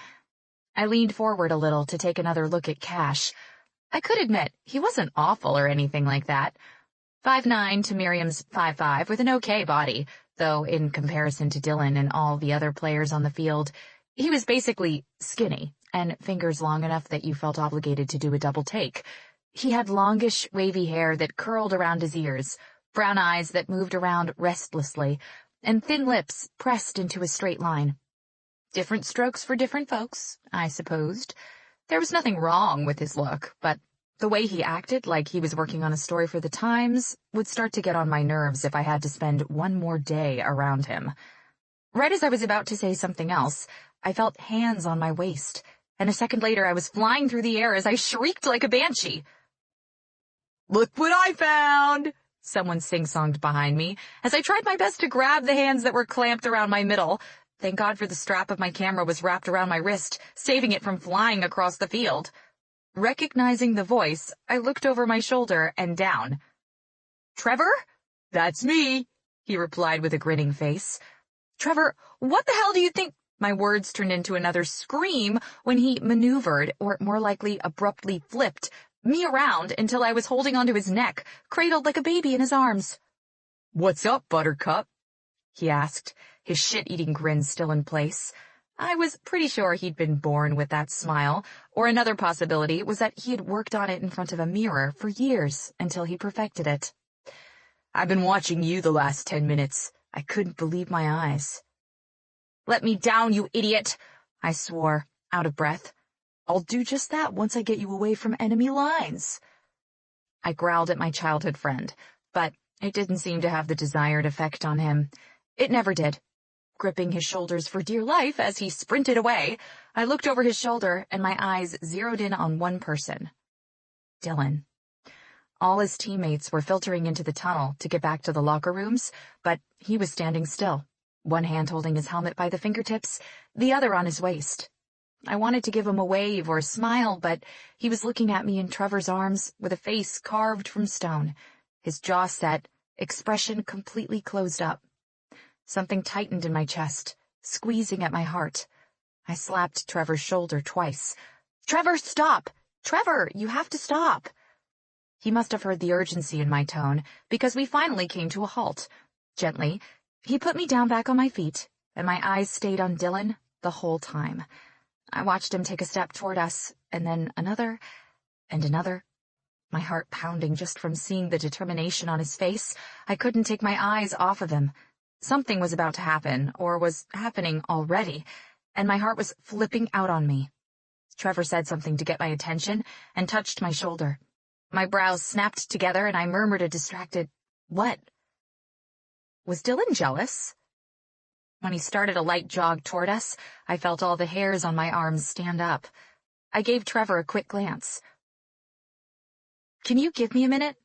I leaned forward a little to take another look at Cash. I could admit, he wasn't awful or anything like that. 5'9" to Miriam's 5'5", with an okay body, though in comparison to Dylan and all the other players on the field, he was basically skinny, and fingers long enough that you felt obligated to do a double take. He had longish, wavy hair that curled around his ears, brown eyes that moved around restlessly, and thin lips pressed into a straight line. Different strokes for different folks, I supposed. There was nothing wrong with his look, but the way he acted like he was working on a story for the Times would start to get on my nerves if I had to spend one more day around him. Right as I was about to say something else, I felt hands on my waist, and a second later I was flying through the air as I shrieked like a banshee. "Look what I found!" someone sing-songed behind me, as I tried my best to grab the hands that were clamped around my middle. Thank God for the strap of my camera was wrapped around my wrist, saving it from flying across the field. Recognizing the voice, I looked over my shoulder and down. "Trevor?" "That's me," he replied with a grinning face. "Trevor, what the hell do you think—" My words turned into another scream when he maneuvered, or more likely abruptly flipped, me around until I was holding onto his neck, cradled like a baby in his arms. "What's up, Buttercup?" he asked, his shit-eating grin still in place. I was pretty sure he'd been born with that smile, or another possibility was that he had worked on it in front of a mirror for years until he perfected it. "I've been watching you the last 10 minutes. I couldn't believe my eyes." "Let me down, you idiot," I swore, out of breath. "I'll do just that once I get you away from enemy lines." I growled at my childhood friend, but it didn't seem to have the desired effect on him. It never did. Gripping his shoulders for dear life as he sprinted away, I looked over his shoulder and my eyes zeroed in on one person. Dylan. All his teammates were filtering into the tunnel to get back to the locker rooms, but he was standing still, one hand holding his helmet by the fingertips, the other on his waist. I wanted to give him a wave or a smile, but he was looking at me in Trevor's arms with a face carved from stone, his jaw set, expression completely closed up. Something tightened in my chest, squeezing at my heart. I slapped Trevor's shoulder twice. "Trevor, stop! Trevor, you have to stop!" He must have heard the urgency in my tone, because we finally came to a halt. Gently, he put me down back on my feet, and my eyes stayed on Dylan the whole time. I watched him take a step toward us, and then another, and another. My heart pounding just from seeing the determination on his face. I couldn't take my eyes off of him. Something was about to happen, or was happening already, and my heart was flipping out on me. Trevor said something to get my attention and touched my shoulder. My brows snapped together and I murmured a distracted, "What?" Was Dylan jealous? When he started a light jog toward us, I felt all the hairs on my arms stand up. I gave Trevor a quick glance. "Can you give me a minute?"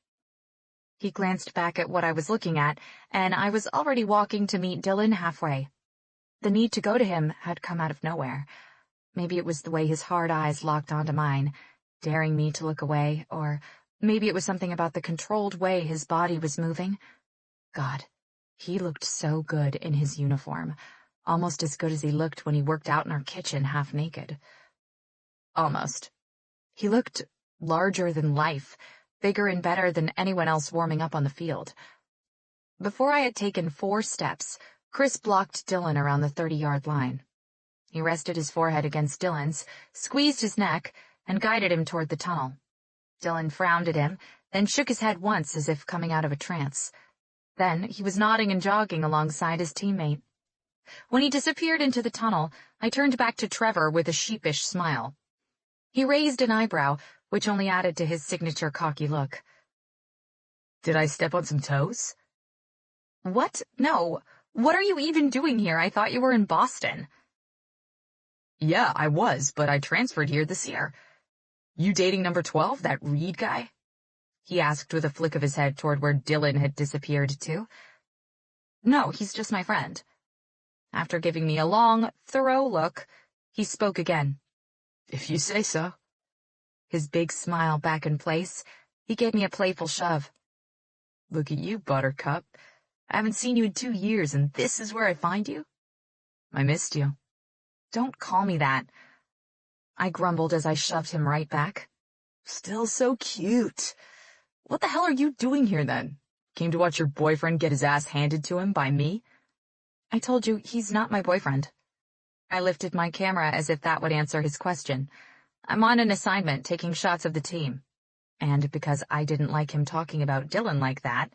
He glanced back at what I was looking at, and I was already walking to meet Dylan halfway. The need to go to him had come out of nowhere. Maybe it was the way his hard eyes locked onto mine, daring me to look away, or maybe it was something about the controlled way his body was moving. God, he looked so good in his uniform, almost as good as he looked when he worked out in our kitchen half naked. Almost. He looked larger than life, bigger and better than anyone else warming up on the field. Before I had taken 4 steps, Chris blocked Dylan around the 30-yard line. He rested his forehead against Dylan's, squeezed his neck, and guided him toward the tunnel. Dylan frowned at him, then shook his head once as if coming out of a trance. Then he was nodding and jogging alongside his teammate. When he disappeared into the tunnel, I turned back to Trevor with a sheepish smile. He raised an eyebrow, which only added to his signature cocky look. "Did I step on some toes?" "What? No. What are you even doing here? I thought you were in Boston." "Yeah, I was, but I transferred here this year. You dating number 12, that Reed guy?" he asked with a flick of his head toward where Dylan had disappeared to. "No, he's just my friend." After giving me a long, thorough look, he spoke again. "If you say so." His big smile back in place, he gave me a playful shove. "Look at you, Buttercup. I haven't seen you in 2 years, and this is where I find you? I missed you." "Don't call me that," I grumbled as I shoved him right back. "Still so cute. What the hell are you doing here, then? Came to watch your boyfriend get his ass handed to him by me?" "I told you, he's not my boyfriend." I lifted my camera as if that would answer his question. I'm on an assignment taking shots of the team. And because I didn't like him talking about Dylan like that,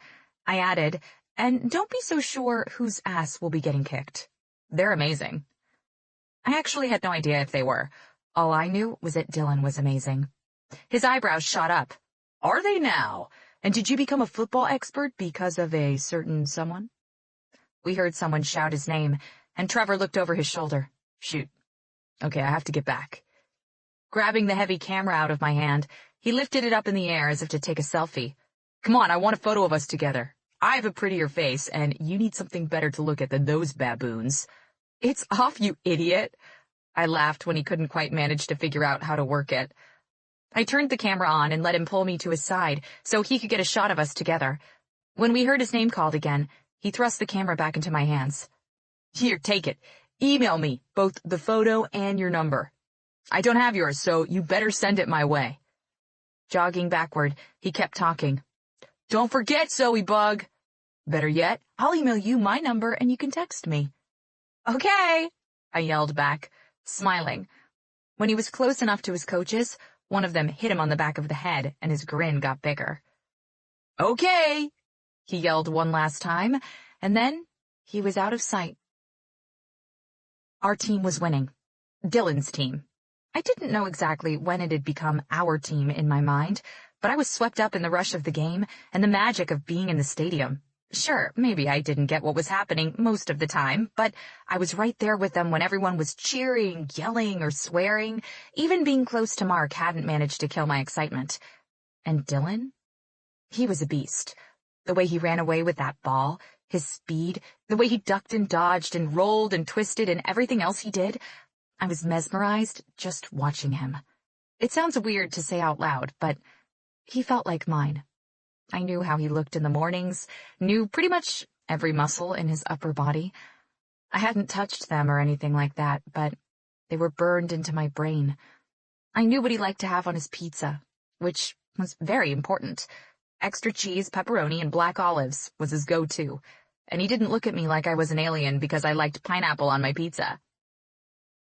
I added, "And don't be so sure whose ass will be getting kicked. They're amazing." I actually had no idea if they were. All I knew was that Dylan was amazing. His eyebrows shot up. "Are they now? And did you become a football expert because of a certain someone?" We heard someone shout his name, and Trevor looked over his shoulder. "Shoot. Okay, I have to get back." Grabbing the heavy camera out of my hand, he lifted it up in the air as if to take a selfie. "Come on, I want a photo of us together. I have a prettier face, and you need something better to look at than those baboons." "It's off, you idiot." I laughed when he couldn't quite manage to figure out how to work it. I turned the camera on and let him pull me to his side so he could get a shot of us together. When we heard his name called again, he thrust the camera back into my hands. "Here, take it. Email me, both the photo and your number. I don't have yours, so you better send it my way." Jogging backward, he kept talking. "Don't forget, Zoe Bug. Better yet, I'll email you my number and you can text me." "Okay," I yelled back, smiling. When he was close enough to his coaches, one of them hit him on the back of the head and his grin got bigger. "Okay," he yelled one last time, and then he was out of sight. Our team was winning. Dylan's team. I didn't know exactly when it had become our team in my mind, but I was swept up in the rush of the game and the magic of being in the stadium. Sure, maybe I didn't get what was happening most of the time, but I was right there with them when everyone was cheering, yelling, or swearing. Even being close to Mark hadn't managed to kill my excitement. And Dylan? He was a beast. The way he ran away with that ball, his speed, the way he ducked and dodged and rolled and twisted and everything else he did, I was mesmerized just watching him. It sounds weird to say out loud, but he felt like mine. I knew how he looked in the mornings, knew pretty much every muscle in his upper body. I hadn't touched them or anything like that, but they were burned into my brain. I knew what he liked to have on his pizza, which was very important. Extra cheese, pepperoni, and black olives was his go-to, and he didn't look at me like I was an alien because I liked pineapple on my pizza.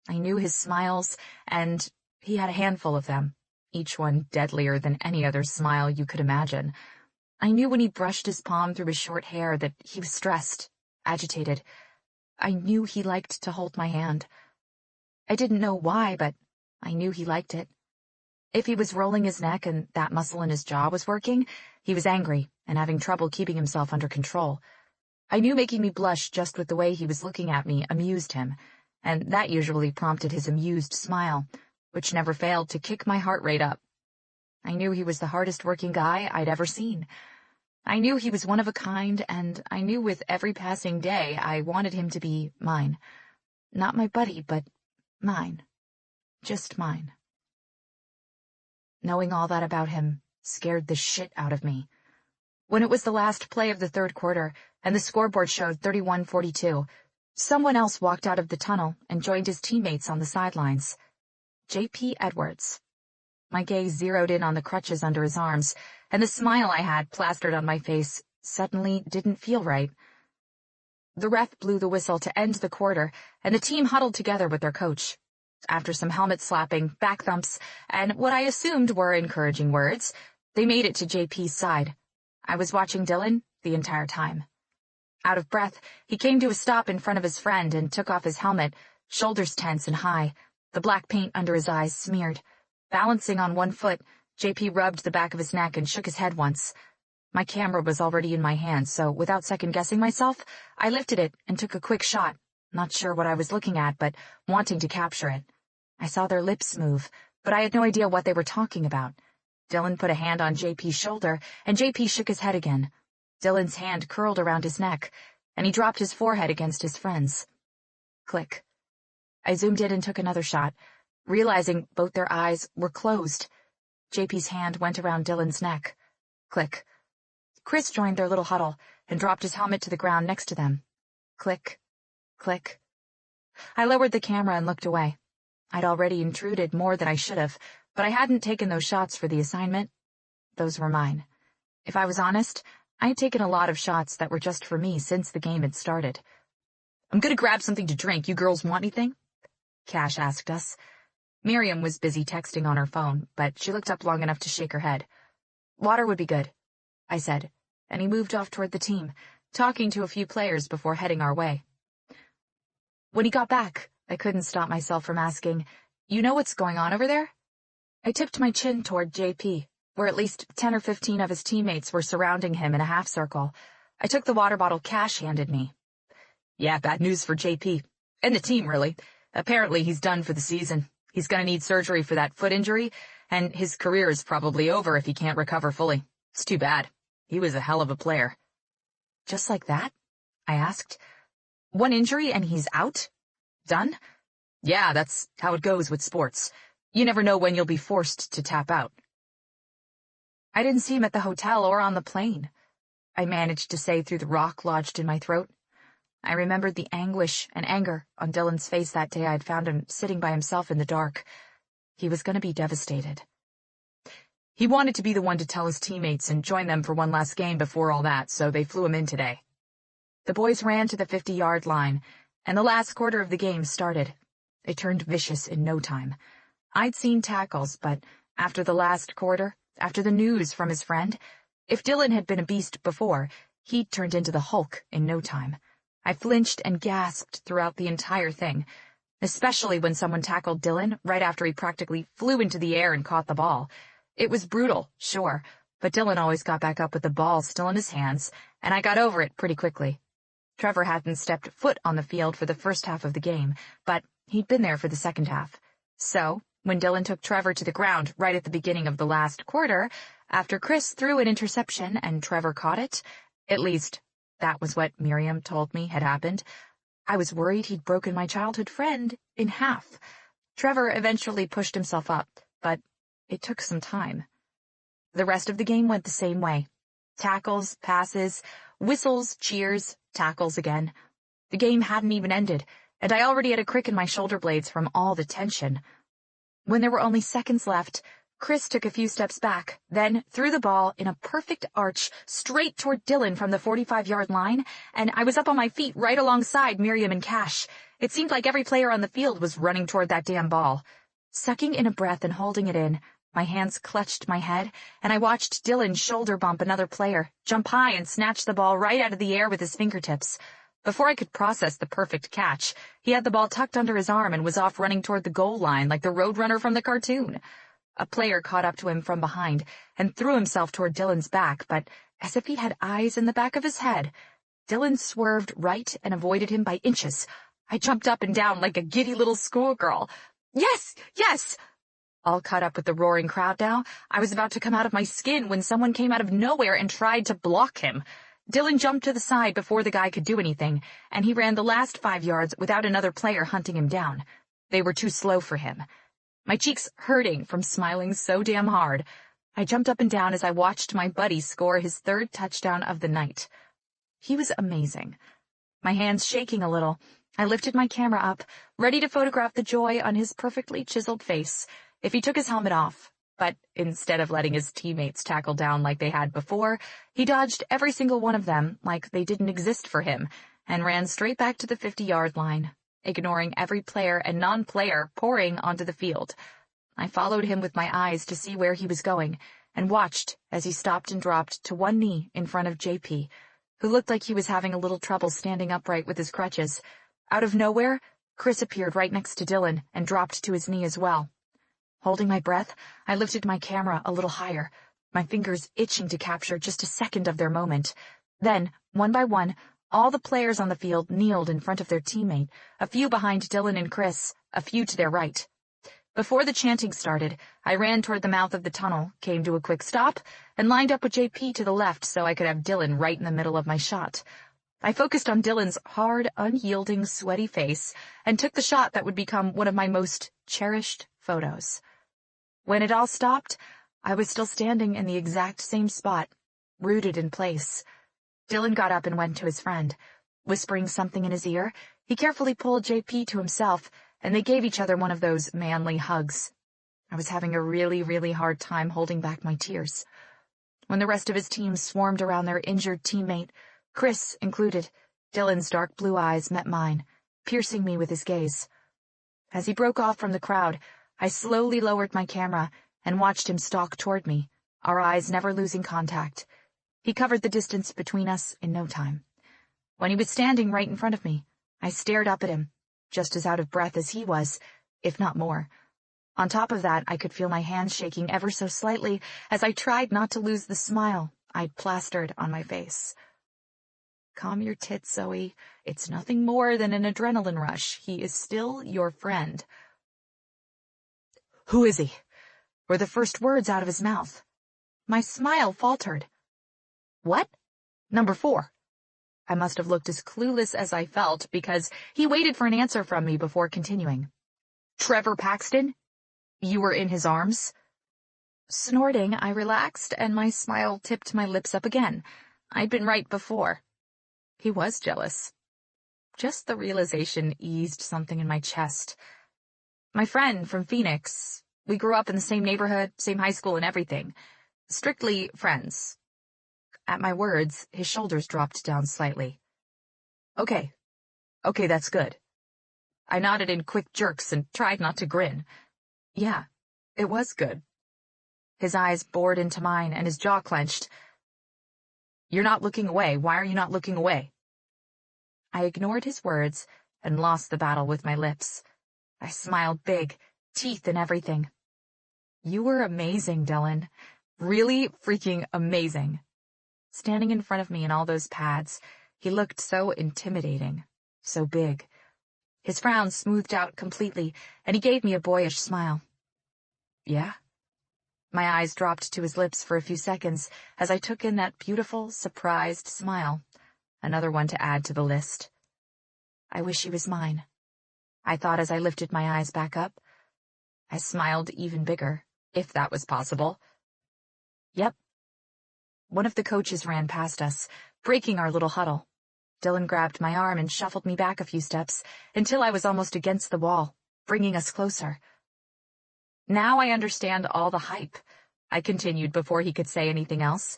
I knew his smiles, and he had a handful of them, each one deadlier than any other smile you could imagine. I knew when he brushed his palm through his short hair that he was stressed, agitated. I knew he liked to hold my hand. I didn't know why, but I knew he liked it. If he was rolling his neck and that muscle in his jaw was working, he was angry and having trouble keeping himself under control. I knew making me blush just with the way he was looking at me amused him, and that usually prompted his amused smile, which never failed to kick my heart rate up. I knew he was the hardest working guy I'd ever seen. I knew he was one of a kind, and I knew with every passing day I wanted him to be mine. Not my buddy, but mine. Just mine. Knowing all that about him scared the shit out of me. When it was the last play of the third quarter, and the scoreboard showed 31-42, someone else walked out of the tunnel and joined his teammates on the sidelines. J.P. Edwards. My gaze zeroed in on the crutches under his arms, and the smile I had plastered on my face suddenly didn't feel right. The ref blew the whistle to end the quarter, and the team huddled together with their coach. After some helmet slapping, back thumps, and what I assumed were encouraging words, they made it to JP's side. I was watching Dylan the entire time. Out of breath, he came to a stop in front of his friend and took off his helmet, shoulders tense and high, the black paint under his eyes smeared. Balancing on one foot, JP rubbed the back of his neck and shook his head once. My camera was already in my hand, so without second-guessing myself, I lifted it and took a quick shot, not sure what I was looking at, but wanting to capture it. I saw their lips move, but I had no idea what they were talking about. Dylan put a hand on JP's shoulder, and JP shook his head again. Dylan's hand curled around his neck, and he dropped his forehead against his friend's. Click. I zoomed in and took another shot, realizing both their eyes were closed. JP's hand went around Dylan's neck. Click. Chris joined their little huddle and dropped his helmet to the ground next to them. Click. Click. I lowered the camera and looked away. I'd already intruded more than I should have, but I hadn't taken those shots for the assignment. Those were mine. If I was honest, I had taken a lot of shots that were just for me since the game had started. "I'm gonna grab something to drink. You girls want anything?" Cash asked us. Miriam was busy texting on her phone, but she looked up long enough to shake her head. "Water would be good," I said, and he moved off toward the team, talking to a few players before heading our way. When he got back, I couldn't stop myself from asking, "You know what's going on over there?" I tipped my chin toward JP, where at least 10 or 15 of his teammates were surrounding him in a half circle. I took the water bottle Cash handed me. "Yeah, bad news for JP. And the team, really. Apparently he's done for the season. He's gonna need surgery for that foot injury, and his career is probably over if he can't recover fully. It's too bad. He was a hell of a player." "Just like that?" I asked. "One injury and he's out? Done?" "Yeah, that's how it goes with sports. You never know when you'll be forced to tap out." "I didn't see him at the hotel or on the plane," I managed to say through the rock lodged in my throat. I remembered the anguish and anger on Dylan's face that day I'd found him sitting by himself in the dark. He was going to be devastated. He wanted to be the one to tell his teammates and join them for one last game before all that, so they flew him in today. The boys ran to the 50-yard line, and the last quarter of the game started. It turned vicious in no time. I'd seen tackles, but after the last quarter, after the news from his friend, if Dylan had been a beast before, he'd turned into the Hulk in no time. I flinched and gasped throughout the entire thing, especially when someone tackled Dylan right after he practically flew into the air and caught the ball. It was brutal, sure, but Dylan always got back up with the ball still in his hands, and I got over it pretty quickly. Trevor hadn't stepped foot on the field for the first half of the game, but he'd been there for the second half. So, when Dylan took Trevor to the ground right at the beginning of the last quarter, after Chris threw an interception and Trevor caught it, at least that was what Miriam told me had happened, I was worried he'd broken my childhood friend in half. Trevor eventually pushed himself up, but it took some time. The rest of the game went the same way. Tackles, passes, whistles, cheers, tackles again. The game hadn't even ended, and I already had a crick in my shoulder blades from all the tension. When there were only seconds left, Chris took a few steps back, then threw the ball in a perfect arch straight toward Dylan from the 45-yard line, and I was up on my feet right alongside Miriam and Cash. It seemed like every player on the field was running toward that damn ball. Sucking in a breath and holding it in, my hands clutched my head, and I watched Dylan shoulder bump another player, jump high and snatch the ball right out of the air with his fingertips. Before I could process the perfect catch, he had the ball tucked under his arm and was off running toward the goal line like the roadrunner from the cartoon. A player caught up to him from behind and threw himself toward Dylan's back, but as if he had eyes in the back of his head, Dylan swerved right and avoided him by inches. I jumped up and down like a giddy little schoolgirl. Yes! Yes! All caught up with the roaring crowd now, I was about to come out of my skin when someone came out of nowhere and tried to block him. Dylan jumped to the side before the guy could do anything, and he ran the last 5 yards without another player hunting him down. They were too slow for him. My cheeks hurting from smiling so damn hard. I jumped up and down as I watched my buddy score his third touchdown of the night. He was amazing. My hands shaking a little, I lifted my camera up, ready to photograph the joy on his perfectly chiseled face if he took his helmet off. But instead of letting his teammates tackle down like they had before, he dodged every single one of them like they didn't exist for him, and ran straight back to the 50-yard line, ignoring every player and non-player pouring onto the field. I followed him with my eyes to see where he was going, and watched as he stopped and dropped to one knee in front of JP, who looked like he was having a little trouble standing upright with his crutches. Out of nowhere, Chris appeared right next to Dylan and dropped to his knee as well. Holding my breath, I lifted my camera a little higher, my fingers itching to capture just a second of their moment. Then, one by one, all the players on the field kneeled in front of their teammate, a few behind Dylan and Chris, a few to their right. Before the chanting started, I ran toward the mouth of the tunnel, came to a quick stop, and lined up with JP to the left so I could have Dylan right in the middle of my shot. I focused on Dylan's hard, unyielding, sweaty face, and took the shot that would become one of my most cherished photos. When it all stopped, I was still standing in the exact same spot, rooted in place. Dylan got up and went to his friend. Whispering something in his ear, he carefully pulled JP to himself, and they gave each other one of those manly hugs. I was having a really, really hard time holding back my tears. When the rest of his team swarmed around their injured teammate, Chris included, Dylan's dark blue eyes met mine, piercing me with his gaze. As he broke off from the crowd, I slowly lowered my camera and watched him stalk toward me, our eyes never losing contact. He covered the distance between us in no time. When he was standing right in front of me, I stared up at him, just as out of breath as he was, if not more. On top of that, I could feel my hands shaking ever so slightly as I tried not to lose the smile I'd plastered on my face. Calm your tits, Zoe. It's nothing more than an adrenaline rush. He is still your friend. Who is he? Were the first words out of his mouth. My smile faltered. What? Number 4. I must have looked as clueless as I felt because he waited for an answer from me before continuing. Trevor Paxton? You were in his arms? Snorting, I relaxed, and my smile tipped my lips up again. I'd been right before. He was jealous. Just the realization eased something in my chest. My friend from Phoenix, We grew up in the same neighborhood, same high school and everything. Strictly friends. At my words, his shoulders dropped down slightly. Okay, that's good. I nodded in quick jerks and tried not to grin. Yeah, it was good. His eyes bored into mine and his jaw clenched. You're not looking away. Why are you not looking away? I ignored his words and lost the battle with my lips. I smiled big, teeth and everything. You were amazing, Dylan. Really freaking amazing. Standing in front of me in all those pads, he looked so intimidating, so big. His frown smoothed out completely, and he gave me a boyish smile. Yeah? My eyes dropped to his lips for a few seconds as I took in that beautiful, surprised smile, another one to add to the list. I wish he was mine, I thought as I lifted my eyes back up. I smiled even bigger, if that was possible. Yep. One of the coaches ran past us, breaking our little huddle. Dylan grabbed my arm and shuffled me back a few steps until I was almost against the wall, bringing us closer. Now I understand all the hype, I continued before he could say anything else.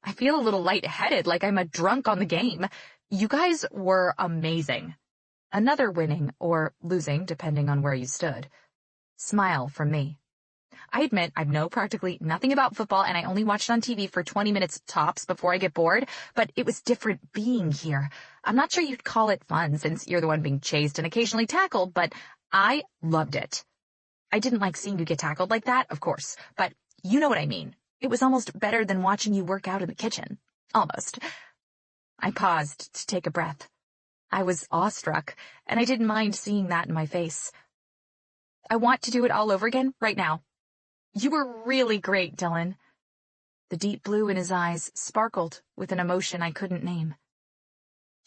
I feel a little lightheaded, like I'm a drunk on the game. You guys were amazing. Another winning, or losing, depending on where you stood. Smile from me. I admit I know practically nothing about football and I only watched on TV for 20 minutes tops before I get bored, but it was different being here. I'm not sure you'd call it fun since you're the one being chased and occasionally tackled, but I loved it. I didn't like seeing you get tackled like that, of course, but you know what I mean. It was almost better than watching you work out in the kitchen. Almost. I paused to take a breath. I was awestruck, and I didn't mind seeing that in my face. I want to do it all over again, right now. You were really great, Dylan. The deep blue in his eyes sparkled with an emotion I couldn't name.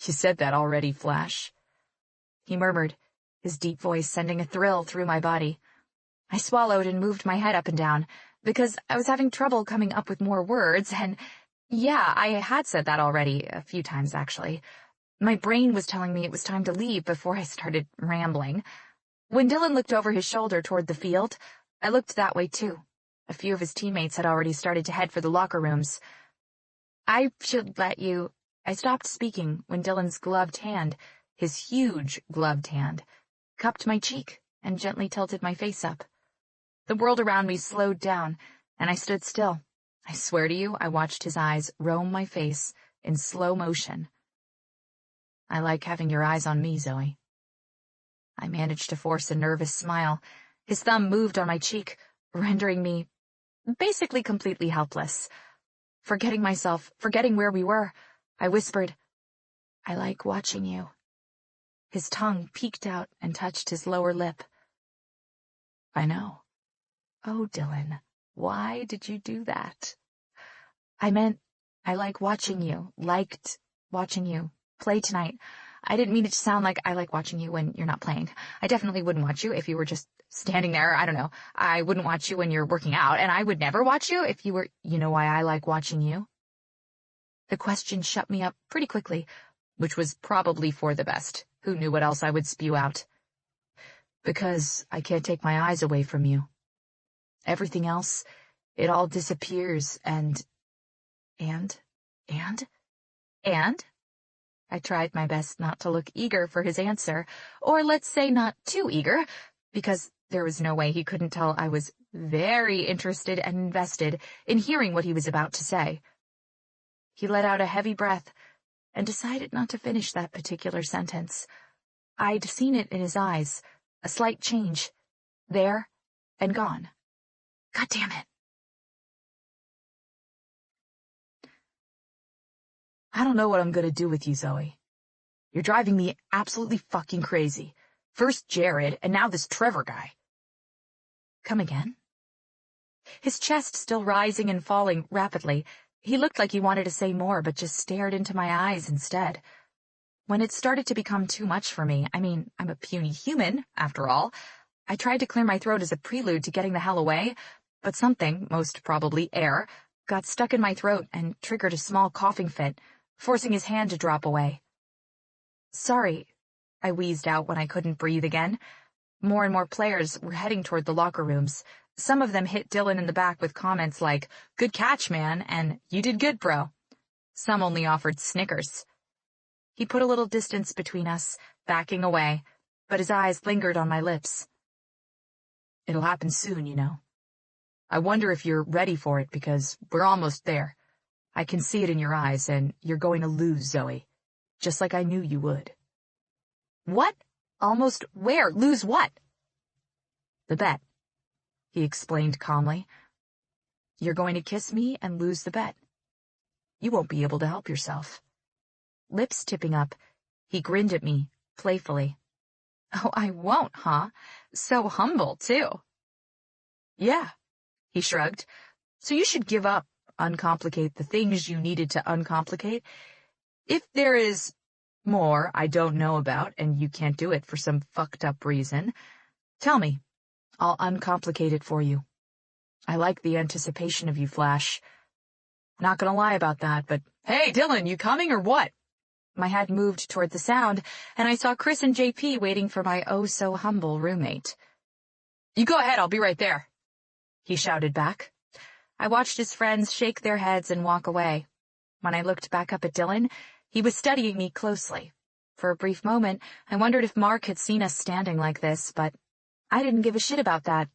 You said that already, Flash. He murmured, his deep voice sending a thrill through my body. I swallowed and moved my head up and down, because I was having trouble coming up with more words, and yeah, I had said that already, a few times actually. My brain was telling me it was time to leave before I started rambling. When Dylan looked over his shoulder toward the field, I looked that way too. A few of his teammates had already started to head for the locker rooms. I should let you... I stopped speaking when Dylan's gloved hand, his huge gloved hand, cupped my cheek and gently tilted my face up. The world around me slowed down, and I stood still. I swear to you, I watched his eyes roam my face in slow motion. I like having your eyes on me, Zoe. I managed to force a nervous smile. His thumb moved on my cheek, rendering me basically completely helpless. Forgetting myself, forgetting where we were, I whispered, I like watching you. His tongue peeked out and touched his lower lip. I know. Oh, Dylan, why did you do that? I meant, I like watching you, liked watching you play tonight. I didn't mean it to sound like I like watching you when you're not playing. I definitely wouldn't watch you if you were just standing there. I don't know. I wouldn't watch you when you're working out, and I would never watch you if you were... You know why I like watching you? The question shut me up pretty quickly, which was probably for the best. Who knew what else I would spew out? Because I can't take my eyes away from you. Everything else, it all disappears, and... I tried my best not to look eager for his answer, or let's say not too eager, because there was no way he couldn't tell I was very interested and invested in hearing what he was about to say. He let out a heavy breath and decided not to finish that particular sentence. I'd seen it in his eyes, a slight change, there and gone. God damn it. I don't know what I'm gonna do with you, Zoe. You're driving me absolutely fucking crazy. First Jared, and now this Trevor guy. Come again? His chest still rising and falling rapidly. He looked like he wanted to say more, but just stared into my eyes instead. When it started to become too much for me, I mean, I'm a puny human, after all, I tried to clear my throat as a prelude to getting the hell away, but something, most probably air, got stuck in my throat and triggered a small coughing fit, forcing his hand to drop away. Sorry, I wheezed out when I couldn't breathe again. More and more players were heading toward the locker rooms, Some of them hit Dylan in the back with comments like, "Good catch, man," and "You did good, bro." Some only offered Snickers. He put a little distance between us, backing away, but his eyes lingered on my lips. "It'll happen soon, you know. I wonder if you're ready for it, because we're almost there. I can see it in your eyes, and you're going to lose, Zoe. Just like I knew you would." "What? Almost where? Lose what?" "The bet," he explained calmly. "You're going to kiss me and lose the bet. You won't be able to help yourself." Lips tipping up, he grinned at me, playfully. "Oh, I won't, huh? So humble, too." "Yeah," he shrugged. "So you should give up, uncomplicate the things you needed to uncomplicate. If there is more I don't know about and you can't do it for some fucked up reason, tell me. I'll uncomplicate it for you. I like the anticipation of you, Flash. Not gonna lie about that, but hey, Dylan, you coming or what?" My head moved toward the sound, and I saw Chris and JP waiting for my oh-so-humble roommate. "You go ahead, I'll be right there," he shouted back. I watched his friends shake their heads and walk away. When I looked back up at Dylan, he was studying me closely. For a brief moment, I wondered if Mark had seen us standing like this, but I didn't give a shit about that.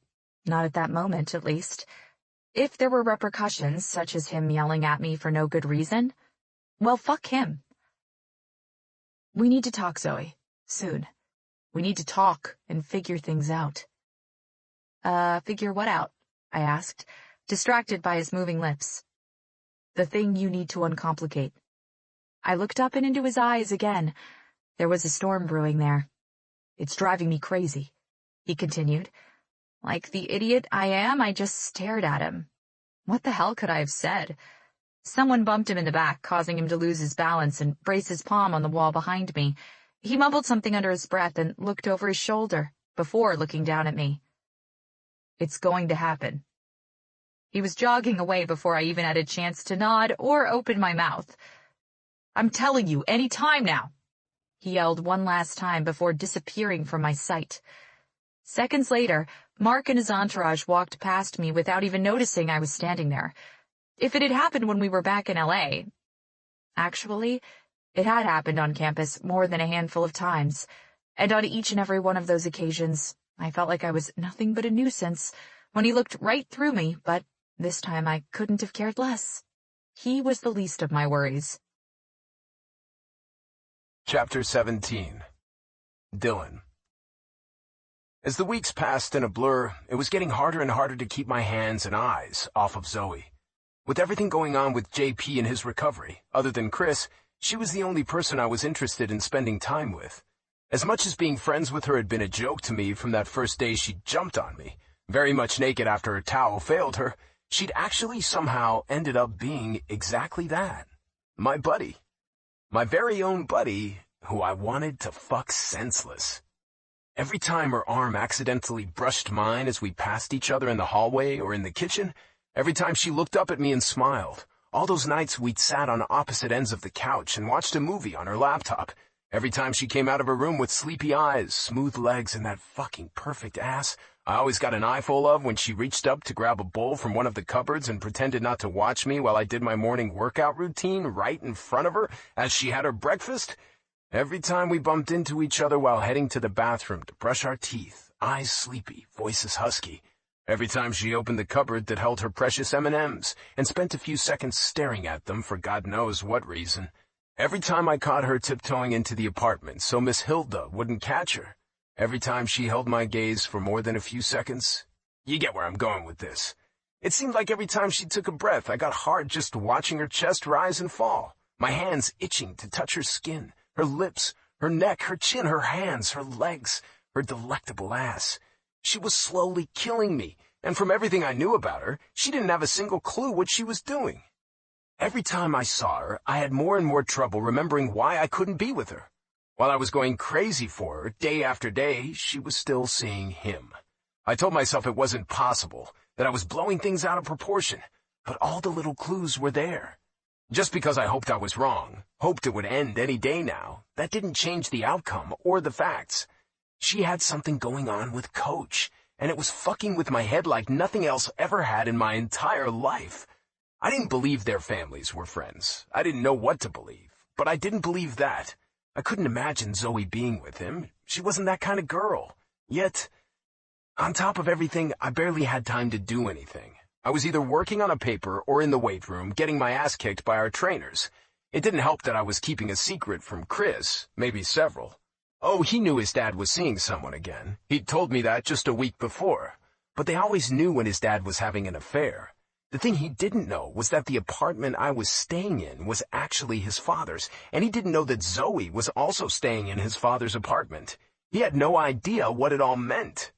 Not at that moment, at least. If there were repercussions, such as him yelling at me for no good reason, well, fuck him. "We need to talk, Zoe. Soon. We need to talk and figure things out." Figure what out?" I asked, distracted by his moving lips. "The thing you need to uncomplicate." I looked up and into his eyes again. There was a storm brewing there. "It's driving me crazy," he continued. Like the idiot I am, I just stared at him. What the hell could I have said? Someone bumped him in the back, causing him to lose his balance and brace his palm on the wall behind me. He mumbled something under his breath and looked over his shoulder, before looking down at me. "It's going to happen." He was jogging away before I even had a chance to nod or open my mouth. "I'm telling you, any time now," he yelled one last time before disappearing from my sight. Seconds later, Mark and his entourage walked past me without even noticing I was standing there. If it had happened when we were back in L.A. Actually, it had happened on campus more than a handful of times, and on each and every one of those occasions, I felt like I was nothing but a nuisance when he looked right through me, but this time I couldn't have cared less. He was the least of my worries. Chapter 17. Dylan. As the weeks passed in a blur, it was getting harder and harder to keep my hands and eyes off of Zoe. With everything going on with JP and his recovery, other than Chris, she was the only person I was interested in spending time with. As much as being friends with her had been a joke to me from that first day she jumped on me, very much naked after her towel failed her, she'd actually somehow ended up being exactly that. My buddy. My very own buddy, who I wanted to fuck senseless. Every time her arm accidentally brushed mine as we passed each other in the hallway or in the kitchen, every time she looked up at me and smiled, all those nights we'd sat on opposite ends of the couch and watched a movie on her laptop, every time she came out of her room with sleepy eyes, smooth legs, and that fucking perfect ass I always got an eyeful of when she reached up to grab a bowl from one of the cupboards and pretended not to watch me while I did my morning workout routine right in front of her as she had her breakfast. Every time we bumped into each other while heading to the bathroom to brush our teeth, eyes sleepy, voices husky. Every time she opened the cupboard that held her precious M&Ms and spent a few seconds staring at them for God knows what reason. Every time I caught her tiptoeing into the apartment so Miss Hilda wouldn't catch her. Every time she held my gaze for more than a few seconds. You get where I'm going with this. It seemed like every time she took a breath, I got hard just watching her chest rise and fall, my hands itching to touch her skin, her lips, her neck, her chin, her hands, her legs, her delectable ass. She was slowly killing me, and from everything I knew about her, she didn't have a single clue what she was doing. Every time I saw her, I had more and more trouble remembering why I couldn't be with her. While I was going crazy for her, day after day, she was still seeing him. I told myself it wasn't possible, that I was blowing things out of proportion, but all the little clues were there. Just because I hoped I was wrong, hoped it would end any day now, that didn't change the outcome or the facts. She had something going on with Coach, and it was fucking with my head like nothing else ever had in my entire life. I didn't believe their families were friends. I didn't know what to believe, but I didn't believe that. I couldn't imagine Zoe being with him. She wasn't that kind of girl. Yet, on top of everything, I barely had time to do anything. I was either working on a paper or in the weight room, getting my ass kicked by our trainers. It didn't help that I was keeping a secret from Chris, maybe several. Oh, he knew his dad was seeing someone again. He'd told me that just a week before. But they always knew when his dad was having an affair. The thing he didn't know was that the apartment I was staying in was actually his father's, and he didn't know that Zoe was also staying in his father's apartment. He had no idea what it all meant.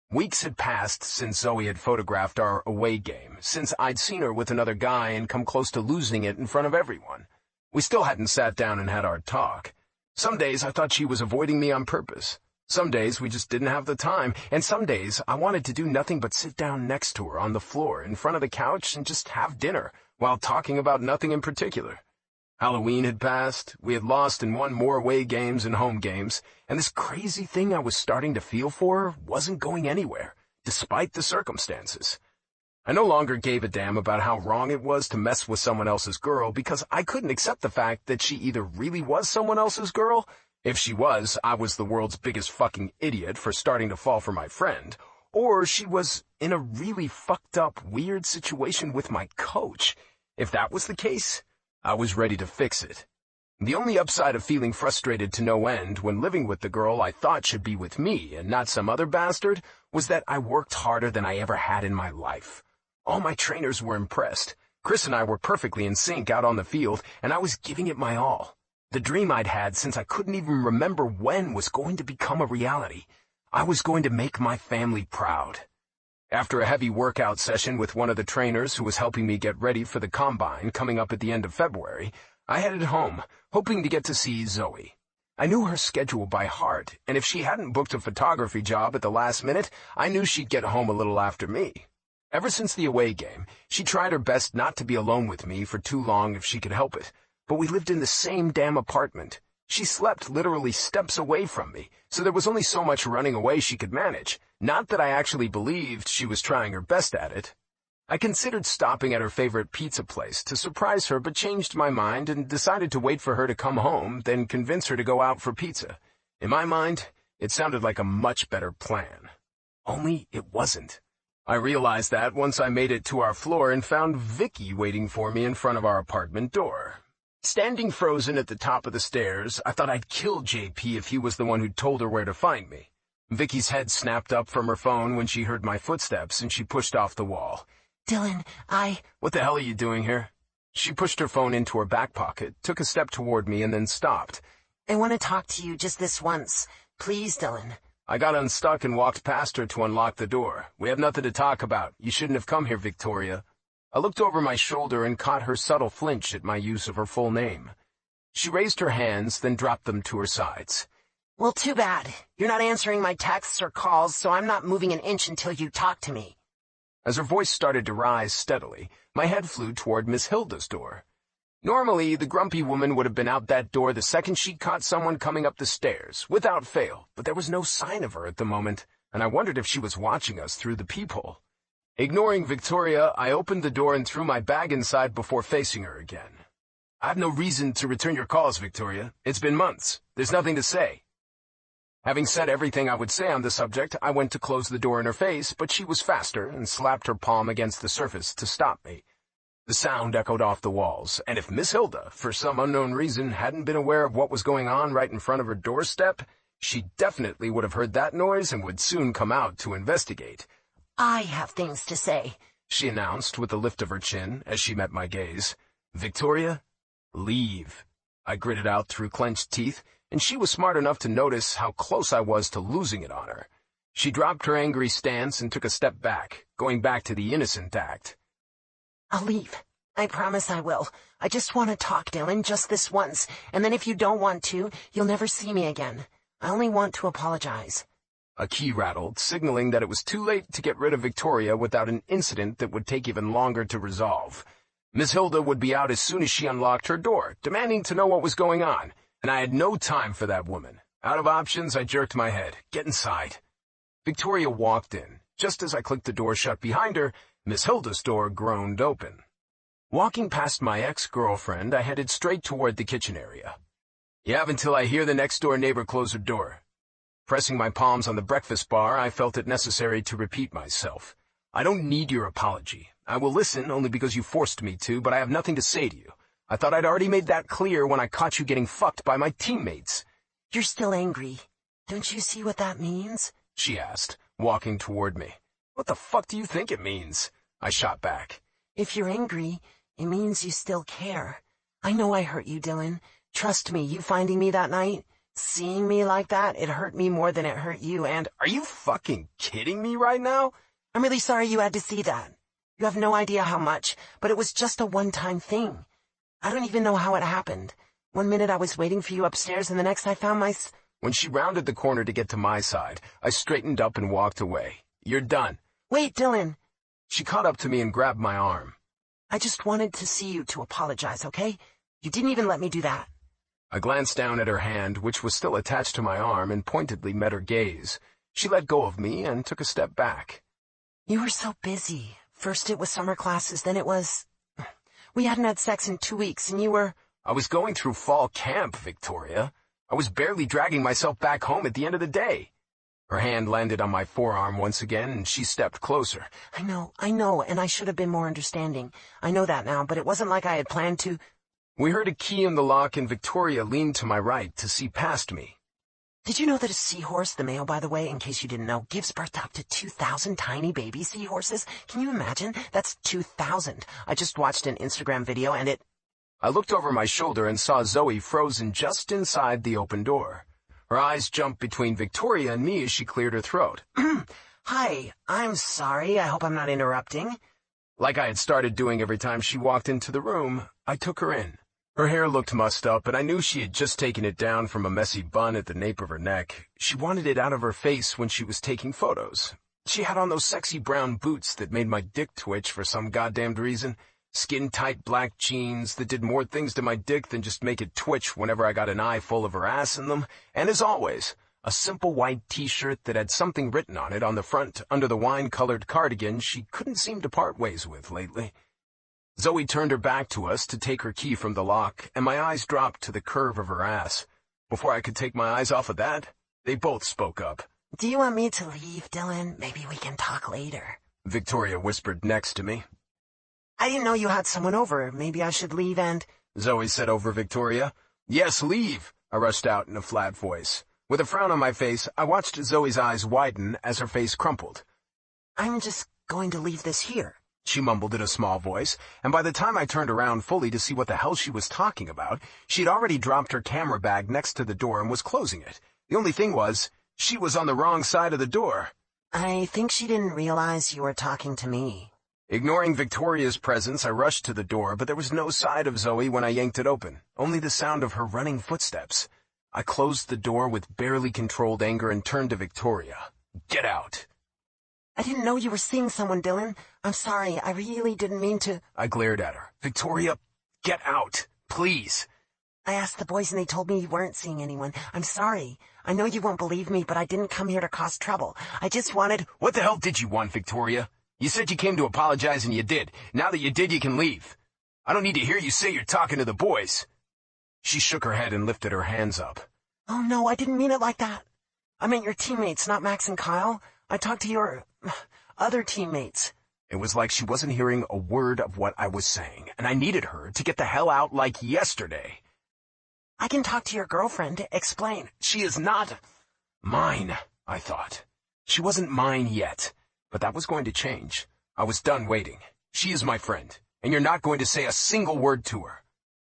Weeks had passed since Zoe had photographed our away game, since I'd seen her with another guy and come close to losing it in front of everyone. We still hadn't sat down and had our talk. Some days I thought she was avoiding me on purpose. Some days we just didn't have the time, and some days I wanted to do nothing but sit down next to her on the floor in front of the couch and just have dinner, while talking about nothing in particular. Halloween had passed, we had lost and won more away games and home games, and this crazy thing I was starting to feel for her wasn't going anywhere, despite the circumstances. I no longer gave a damn about how wrong it was to mess with someone else's girl because I couldn't accept the fact that she either really was someone else's girl. If she was, I was the world's biggest fucking idiot for starting to fall for my friend, or she was in a really fucked up, weird situation with my coach. If that was the case, I was ready to fix it. The only upside of feeling frustrated to no end when living with the girl I thought should be with me and not some other bastard was that I worked harder than I ever had in my life. All my trainers were impressed. Chris and I were perfectly in sync out on the field, and I was giving it my all. The dream I'd had since I couldn't even remember when was going to become a reality. I was going to make my family proud. After a heavy workout session with one of the trainers who was helping me get ready for the combine coming up at the end of February, I headed home, hoping to get to see Zoe. I knew her schedule by heart, and if she hadn't booked a photography job at the last minute, I knew she'd get home a little after me. Ever since the away game, she tried her best not to be alone with me for too long if she could help it. But we lived in the same damn apartment. She slept literally steps away from me, so there was only so much running away she could manage. Not that I actually believed she was trying her best at it. I considered stopping at her favorite pizza place to surprise her, but changed my mind and decided to wait for her to come home, then convince her to go out for pizza. In my mind, it sounded like a much better plan. Only it wasn't. I realized that once I made it to our floor and found Vicky waiting for me in front of our apartment door. Standing frozen at the top of the stairs, I thought I'd kill JP if he was the one who'd told her where to find me. Vicky's head snapped up from her phone when she heard my footsteps, and she pushed off the wall. Dylan, What the hell are you doing here? She pushed her phone into her back pocket, took a step toward me, and then stopped. I want to talk to you just this once. Please, Dylan. I got unstuck and walked past her to unlock the door. We have nothing to talk about. You shouldn't have come here, Victoria. I looked over my shoulder and caught her subtle flinch at my use of her full name. She raised her hands, then dropped them to her sides. Well, too bad. You're not answering my texts or calls, so I'm not moving an inch until you talk to me. As her voice started to rise steadily, my head flew toward Miss Hilda's door. Normally, the grumpy woman would have been out that door the second she caught someone coming up the stairs, without fail, but there was no sign of her at the moment, and I wondered if she was watching us through the peephole. Ignoring Victoria, I opened the door and threw my bag inside before facing her again. I have no reason to return your calls, Victoria. It's been months. There's nothing to say. Having said everything I would say on the subject, I went to close the door in her face, but she was faster and slapped her palm against the surface to stop me. The sound echoed off the walls, and if Miss Hilda, for some unknown reason, hadn't been aware of what was going on right in front of her doorstep, she definitely would have heard that noise and would soon come out to investigate. I have things to say, she announced with a lift of her chin as she met my gaze. Victoria, leave. I gritted out through clenched teeth, and she was smart enough to notice how close I was to losing it on her. She dropped her angry stance and took a step back, going back to the innocent act. I'll leave. I promise I will. I just want to talk, Dylan, just this once, and then if you don't want to, you'll never see me again. I only want to apologize. A key rattled, signaling that it was too late to get rid of Victoria without an incident that would take even longer to resolve. Miss Hilda would be out as soon as she unlocked her door, demanding to know what was going on, and I had no time for that woman. Out of options, I jerked my head. Get inside. Victoria walked in. Just as I clicked the door shut behind her, Miss Hilda's door groaned open. Walking past my ex-girlfriend, I headed straight toward the kitchen area. You have until I hear the next-door neighbor close her door. Pressing my palms on the breakfast bar, I felt it necessary to repeat myself. I don't need your apology. I will listen only because you forced me to, but I have nothing to say to you. I thought I'd already made that clear when I caught you getting fucked by my teammates. You're still angry. Don't you see what that means? She asked, walking toward me. What the fuck do you think it means? I shot back. If you're angry, it means you still care. I know I hurt you, Dylan. Trust me, you finding me that night, seeing me like that, it hurt me more than it hurt you, and are you fucking kidding me right now? I'm really sorry you had to see that. You have no idea how much, but it was just a one-time thing. I don't even know how it happened. One minute I was waiting for you upstairs, and the next I found When she rounded the corner to get to my side, I straightened up and walked away. You're done. Wait, Dylan. She caught up to me and grabbed my arm. I just wanted to see you to apologize, okay? You didn't even let me do that. I glanced down at her hand, which was still attached to my arm, and pointedly met her gaze. She let go of me and took a step back. You were so busy. First it was summer classes, then it was... We hadn't had sex in 2 weeks, and you were... I was going through fall camp, Victoria. I was barely dragging myself back home at the end of the day. Her hand landed on my forearm once again, and she stepped closer. I know, and I should have been more understanding. I know that now, but it wasn't like I had planned to... We heard a key in the lock, and Victoria leaned to my right to see past me. Did you know that a seahorse, the male, by the way, in case you didn't know, gives birth to up to 2,000 tiny baby seahorses? Can you imagine? That's 2,000. I just watched an Instagram video, and it... I looked over my shoulder and saw Zoe frozen just inside the open door. Her eyes jumped between Victoria and me as she cleared her throat. Hi, I'm sorry. I hope I'm not interrupting. Like I had started doing every time she walked into the room, I took her in. Her hair looked mussed up, and I knew she had just taken it down from a messy bun at the nape of her neck. She wanted it out of her face when she was taking photos. She had on those sexy brown boots that made my dick twitch for some goddamned reason. Skin-tight black jeans that did more things to my dick than just make it twitch whenever I got an eye full of her ass in them. And as always, a simple white t-shirt that had something written on it on the front under the wine-colored cardigan she couldn't seem to part ways with lately. Zoe turned her back to us to take her key from the lock, and my eyes dropped to the curve of her ass. Before I could take my eyes off of that, they both spoke up. Do you want me to leave, Dylan? Maybe we can talk later. Victoria whispered next to me. I didn't know you had someone over. Maybe I should leave and... Zoe said over Victoria. Yes, leave, I rushed out in a flat voice. With a frown on my face, I watched Zoe's eyes widen as her face crumpled. I'm just going to leave this here, she mumbled in a small voice, and by the time I turned around fully to see what the hell she was talking about, she'd already dropped her camera bag next to the door and was closing it. The only thing was, she was on the wrong side of the door. I think she didn't realize you were talking to me. Ignoring Victoria's presence, I rushed to the door, but there was no sign of Zoe when I yanked it open, only the sound of her running footsteps. I closed the door with barely controlled anger and turned to Victoria. Get out. I didn't know you were seeing someone, Dylan. I'm sorry, I really didn't mean to... I glared at her. Victoria, get out, please. I asked the boys and they told me you weren't seeing anyone. I'm sorry. I know you won't believe me, but I didn't come here to cause trouble. I just wanted... What the hell did you want, Victoria? You said you came to apologize and you did. Now that you did, you can leave. I don't need to hear you say you're talking to the boys. She shook her head and lifted her hands up. Oh no, I didn't mean it like that. I meant your teammates, not Max and Kyle. I talked to your... other teammates. It was like she wasn't hearing a word of what I was saying, and I needed her to get the hell out like yesterday. I can talk to your girlfriend. Explain. She is not mine, I thought. She wasn't mine yet. But that was going to change. I was done waiting. She is my friend, and you're not going to say a single word to her.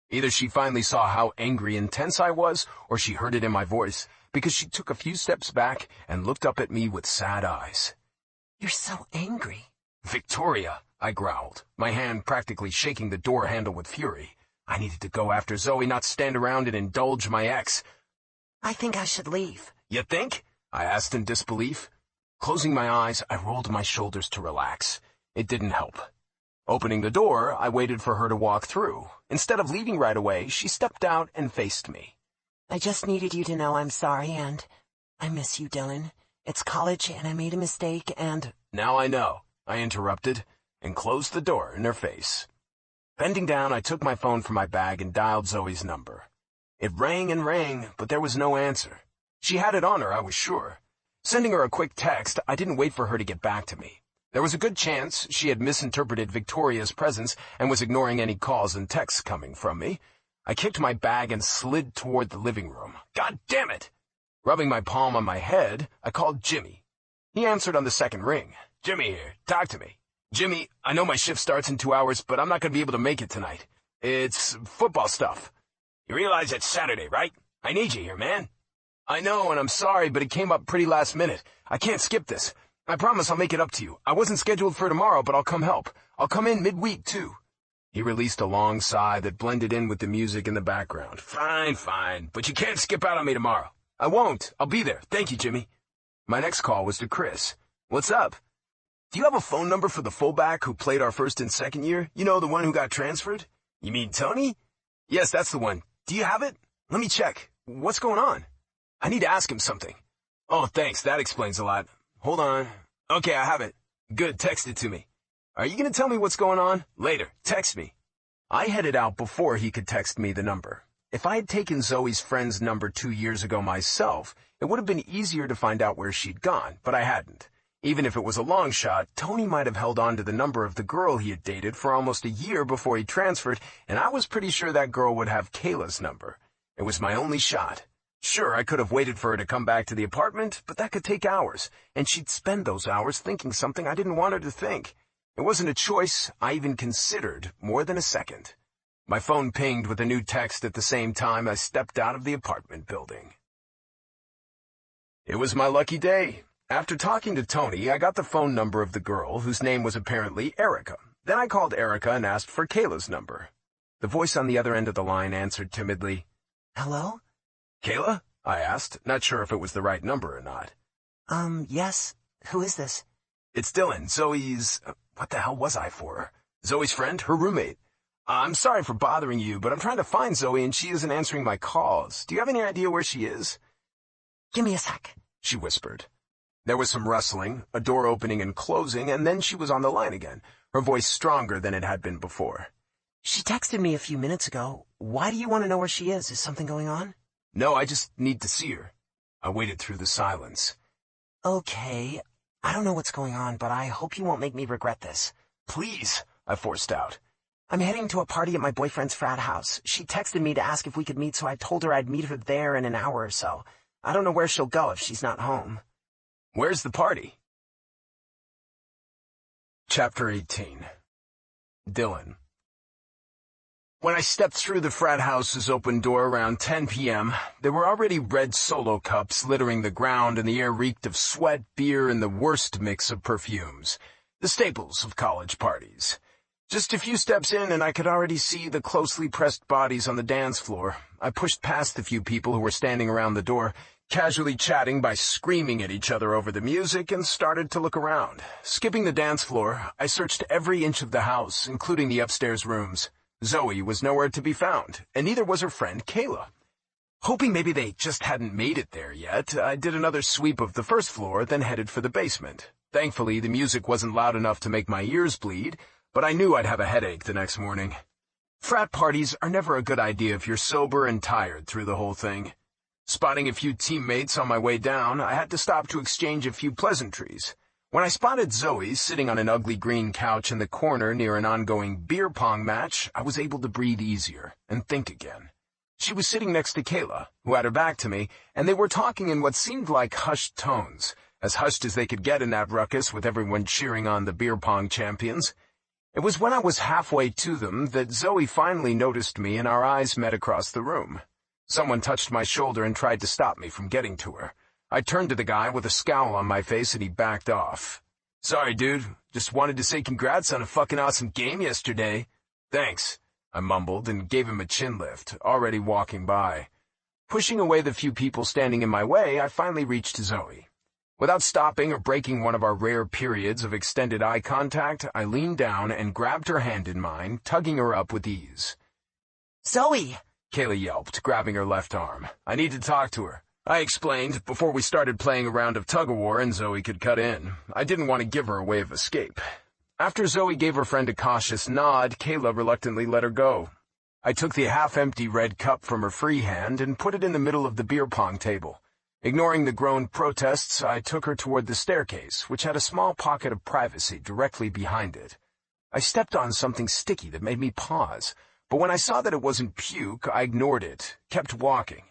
Either she finally saw how angry and tense I was, or she heard it in my voice, because she took a few steps back and looked up at me with sad eyes. You're so angry. Victoria, I growled, my hand practically shaking the door handle with fury. I needed to go after Zoe, not stand around and indulge my ex. I think I should leave. You think? I asked in disbelief. Closing my eyes, I rolled my shoulders to relax. It didn't help. Opening the door, I waited for her to walk through. Instead of leaving right away, she stepped out and faced me. I just needed you to know I'm sorry, and I miss you, Dylan. It's college, and I made a mistake, and Now I know, I interrupted, and closed the door in her face. Bending down, I took my phone from my bag and dialed Zoe's number. It rang and rang, but there was no answer. She had it on her, I was sure. Sending her a quick text, I didn't wait for her to get back to me. There was a good chance she had misinterpreted Victoria's presence and was ignoring any calls and texts coming from me. I kicked my bag and slid toward the living room. God damn it! Rubbing my palm on my head, I called Jimmy. He answered on the second ring. Jimmy here. Talk to me. Jimmy, I know my shift starts in 2 hours, but I'm not going to be able to make it tonight. It's football stuff. You realize it's Saturday, right? I need you here, man. I know, and I'm sorry, but it came up pretty last minute. I can't skip this. I promise I'll make it up to you. I wasn't scheduled for tomorrow, but I'll come help. I'll come in midweek, too. He released a long sigh that blended in with the music in the background. Fine, but you can't skip out on me tomorrow. I won't. I'll be there. Thank you, Jimmy. My next call was to Chris. What's up? Do you have a phone number for the fullback who played our first and second year? You know, the one who got transferred? You mean Tony? Yes, that's the one. Do you have it? Let me check. What's going on? I need to ask him something. Oh, thanks. That explains a lot. Hold on. Okay, I have it. Good. Text it to me. Are you going to tell me what's going on? Later. Text me. I headed out before he could text me the number. If I had taken Zoe's friend's number 2 years ago myself, it would have been easier to find out where she'd gone, but I hadn't. Even if it was a long shot, Tony might have held on to the number of the girl he had dated for almost a year before he transferred, and I was pretty sure that girl would have Kayla's number. It was my only shot. Sure, I could have waited for her to come back to the apartment, but that could take hours, and she'd spend those hours thinking something I didn't want her to think. It wasn't a choice I even considered more than a second. My phone pinged with a new text at the same time I stepped out of the apartment building. It was my lucky day. After talking to Tony, I got the phone number of the girl, whose name was apparently Erica. Then I called Erica and asked for Kayla's number. The voice on the other end of the line answered timidly. Hello? Kayla? I asked, not sure if it was the right number or not. Yes. Who is this? It's Dylan, Zoe's... what the hell was I for her? Zoe's friend, her roommate. I'm sorry for bothering you, but I'm trying to find Zoe and she isn't answering my calls. Do you have any idea where she is? Give me a sec, she whispered. There was some rustling, a door opening and closing, and then she was on the line again, her voice stronger than it had been before. She texted me a few minutes ago. Why do you want to know where she is? Is something going on? No, I just need to see her. I waited through the silence. Okay, I don't know what's going on, but I hope you won't make me regret this. Please, I forced out. I'm heading to a party at my boyfriend's frat house. She texted me to ask if we could meet, so I told her I'd meet her there in an hour or so. I don't know where she'll go if she's not home. Where's the party? Chapter 18. Dylan. When I stepped through the frat house's open door around 10 p.m., there were already red Solo cups littering the ground, and the air reeked of sweat, beer, and the worst mix of perfumes, the staples of college parties. Just a few steps in, and I could already see the closely pressed bodies on the dance floor. I pushed past the few people who were standing around the door, casually chatting by screaming at each other over the music, and started to look around. Skipping the dance floor, I searched every inch of the house, including the upstairs rooms. Zoe was nowhere to be found, and neither was her friend Kayla. Hoping maybe they just hadn't made it there yet, I did another sweep of the first floor, then headed for the basement. Thankfully, the music wasn't loud enough to make my ears bleed, but I knew I'd have a headache the next morning. Frat parties are never a good idea if you're sober and tired through the whole thing. Spotting a few teammates on my way down, I had to stop to exchange a few pleasantries. When I spotted Zoe sitting on an ugly green couch in the corner near an ongoing beer pong match, I was able to breathe easier and think again. She was sitting next to Kayla, who had her back to me, and they were talking in what seemed like hushed tones, as hushed as they could get in that ruckus with everyone cheering on the beer pong champions. It was when I was halfway to them that Zoe finally noticed me and our eyes met across the room. Someone touched my shoulder and tried to stop me from getting to her. I turned to the guy with a scowl on my face and he backed off. Sorry, dude. Just wanted to say congrats on a fucking awesome game yesterday. Thanks, I mumbled and gave him a chin lift, already walking by. Pushing away the few people standing in my way, I finally reached Zoe. Without stopping or breaking one of our rare periods of extended eye contact, I leaned down and grabbed her hand in mine, tugging her up with ease. Zoe! Kayla yelped, grabbing her left arm. I need to talk to her. I explained before we started playing a round of tug-of-war and Zoe could cut in. I didn't want to give her a way of escape. After Zoe gave her friend a cautious nod, Kayla reluctantly let her go. I took the half-empty red cup from her free hand and put it in the middle of the beer pong table. Ignoring the groaned protests, I took her toward the staircase, which had a small pocket of privacy directly behind it. I stepped on something sticky that made me pause, but when I saw that it wasn't puke, I ignored it, kept walking.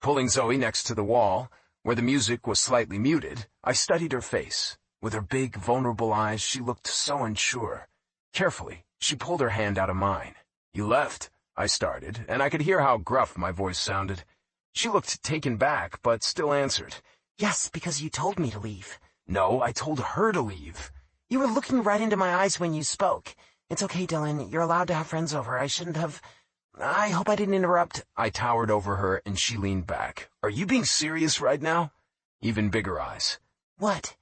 Pulling Zoe next to the wall, where the music was slightly muted, I studied her face. With her big, vulnerable eyes, she looked so unsure. Carefully, she pulled her hand out of mine. "You left," I started, and I could hear how gruff my voice sounded. She looked taken back, but still answered. Yes, because you told me to leave. "No, I told her to leave." You were looking right into my eyes when you spoke. It's okay, Dylan. You're allowed to have friends over. I shouldn't have... I hope I didn't interrupt. I towered over her, and she leaned back. "Are you being serious right now?" Even bigger eyes. What?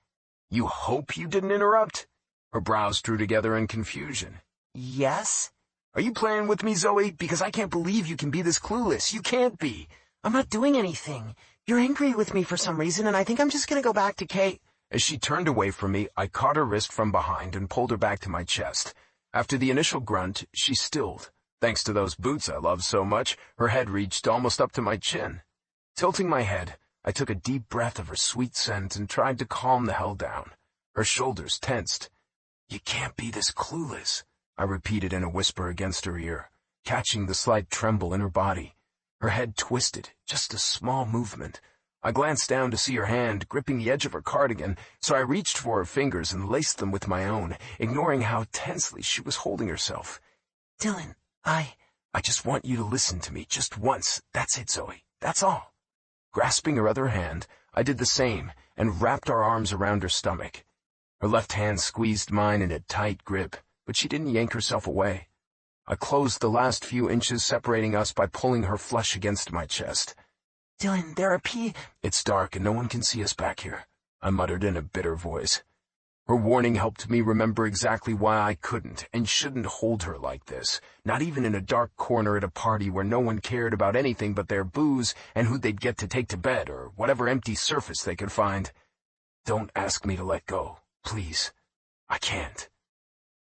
"You hope you didn't interrupt?" Her brows drew together in confusion. Yes? "Are you playing with me, Zoe? Because I can't believe you can be this clueless. You can't be." I'm not doing anything. You're angry with me for some reason, and I think I'm just gonna go back to Kate. As she turned away from me, I caught her wrist from behind and pulled her back to my chest. After the initial grunt, she stilled. Thanks to those boots I love so much, her head reached almost up to my chin. Tilting my head, I took a deep breath of her sweet scent and tried to calm the hell down. Her shoulders tensed. "You can't be this clueless," I repeated in a whisper against her ear, catching the slight tremble in her body. Her head twisted, just a small movement. I glanced down to see her hand gripping the edge of her cardigan, so I reached for her fingers and laced them with my own, ignoring how tensely she was holding herself. Dylan, I just want you to listen to me just once. That's it, Zoe. That's all." Grasping her other hand, I did the same and wrapped our arms around her stomach. Her left hand squeezed mine in a tight grip, but she didn't yank herself away. I closed the last few inches separating us by pulling her flush against my chest. Dylan, there are It's dark and no one can see us back here," I muttered in a bitter voice. Her warning helped me remember exactly why I couldn't and shouldn't hold her like this, not even in a dark corner at a party where no one cared about anything but their booze and who they'd get to take to bed or whatever empty surface they could find. "Don't ask me to let go, please. I can't."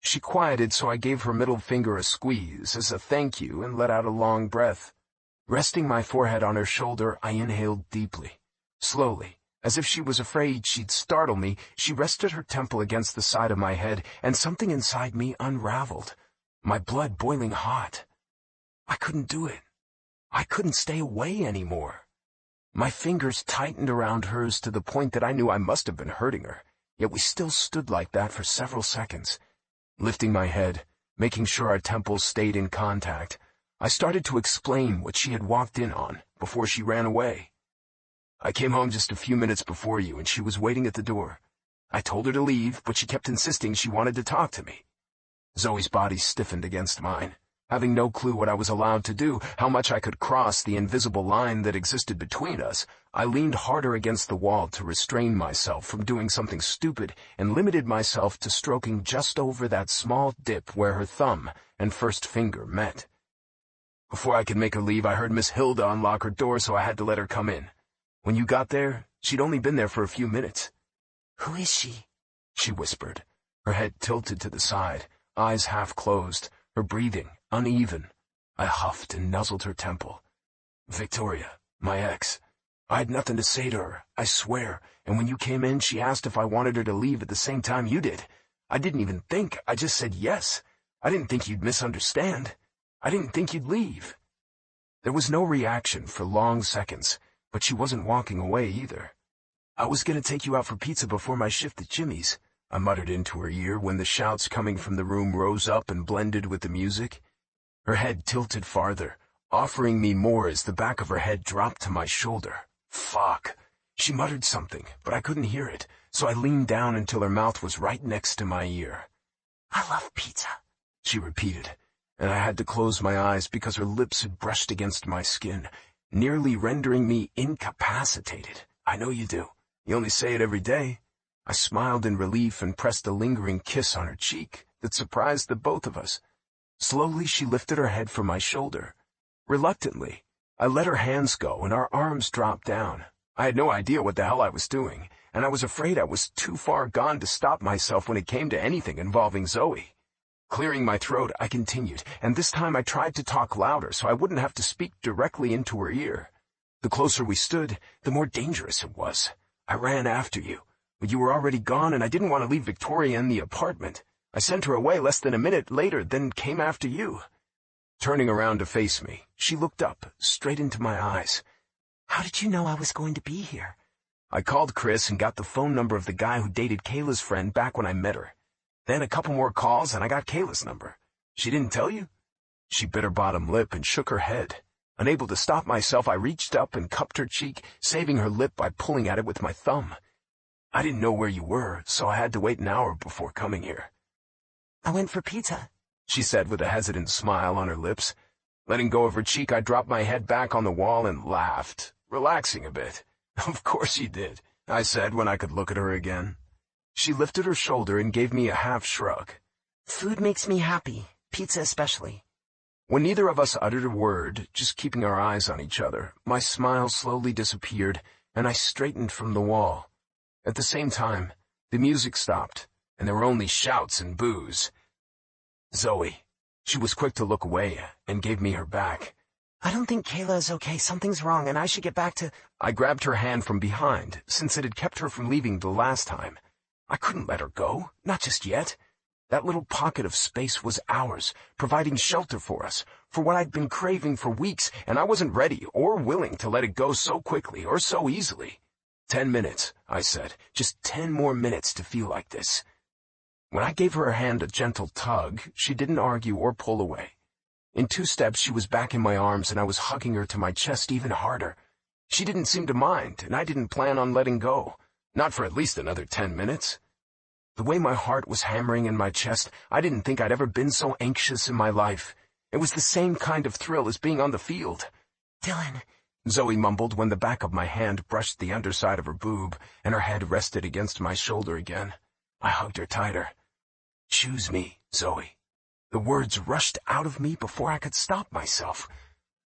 She quieted, so I gave her middle finger a squeeze as a thank you and let out a long breath. Resting my forehead on her shoulder, I inhaled deeply. Slowly, as if she was afraid she'd startle me, she rested her temple against the side of my head, and something inside me unraveled, my blood boiling hot. I couldn't do it. I couldn't stay away anymore. My fingers tightened around hers to the point that I knew I must have been hurting her, yet we still stood like that for several seconds. Lifting my head, making sure our temples stayed in contact, I started to explain what she had walked in on before she ran away. "I came home just a few minutes before you, and she was waiting at the door. I told her to leave, but she kept insisting she wanted to talk to me." Zoe's body stiffened against mine. Having no clue what I was allowed to do, how much I could cross the invisible line that existed between us, I leaned harder against the wall to restrain myself from doing something stupid and limited myself to stroking just over that small dip where her thumb and first finger met. Before I could make her leave, I heard Miss Hilda unlock her door, so I had to let her come in. When you got there, she'd only been there for a few minutes. Who is she? She whispered, her head tilted to the side, eyes half closed, her breathing uneven. I huffed and nuzzled her temple. "Victoria, my ex. I had nothing to say to her, I swear, and when you came in, she asked if I wanted her to leave at the same time you did. I didn't even think, I just said yes. I didn't think you'd misunderstand. I didn't think you'd leave." There was no reaction for long seconds, but she wasn't walking away either. "I was going to take you out for pizza before my shift at Jimmy's," I muttered into her ear when the shouts coming from the room rose up and blended with the music. Her head tilted farther, offering me more as the back of her head dropped to my shoulder. Fuck. She muttered something, but I couldn't hear it, so I leaned down until her mouth was right next to my ear. "I love pizza," she repeated, and I had to close my eyes because her lips had brushed against my skin, nearly rendering me incapacitated. "I know you do. You only say it every day." I smiled in relief and pressed a lingering kiss on her cheek that surprised the both of us. Slowly she lifted her head from my shoulder. Reluctantly, I let her hands go and our arms dropped down. I had no idea what the hell I was doing, and I was afraid I was too far gone to stop myself when it came to anything involving Zoe. Clearing my throat, I continued, and this time I tried to talk louder so I wouldn't have to speak directly into her ear. The closer we stood, the more dangerous it was. I ran after you, but you were already gone, and I didn't want to leave Victoria in the apartment. I sent her away less than a minute later, then came after you. Turning around to face me, she looked up, straight into my eyes. How did you know I was going to be here? I called Chris and got the phone number of the guy who dated Kayla's friend back when I met her. Then a couple more calls and I got Kayla's number. She didn't tell you? She bit her bottom lip and shook her head. Unable to stop myself, I reached up and cupped her cheek, saving her lip by pulling at it with my thumb. I didn't know where you were, so I had to wait an hour before coming here. I went for pizza, she said with a hesitant smile on her lips. Letting go of her cheek, I dropped my head back on the wall and laughed, relaxing a bit. Of course you did, I said when I could look at her again. She lifted her shoulder and gave me a half shrug. Food makes me happy, pizza especially. When neither of us uttered a word, just keeping our eyes on each other, my smile slowly disappeared, and I straightened from the wall. At the same time, the music stopped, and there were only shouts and boos. Zoe. She was quick to look away and gave me her back. I don't think Kayla is okay. Something's wrong, and I should get back to... I grabbed her hand from behind, since it had kept her from leaving the last time. I couldn't let her go, not just yet. That little pocket of space was ours, providing shelter for us, for what I'd been craving for weeks, and I wasn't ready or willing to let it go so quickly or so easily. 10 minutes, I said, just 10 more minutes to feel like this. When I gave her hand a gentle tug, she didn't argue or pull away. In 2 steps, she was back in my arms, and I was hugging her to my chest even harder. She didn't seem to mind, and I didn't plan on letting go. Not for at least another 10 minutes. The way my heart was hammering in my chest, I didn't think I'd ever been so anxious in my life. It was the same kind of thrill as being on the field. Dylan, Zoe mumbled when the back of my hand brushed the underside of her boob, and her head rested against my shoulder again. I hugged her tighter. Choose me, Zoe. The words rushed out of me before I could stop myself.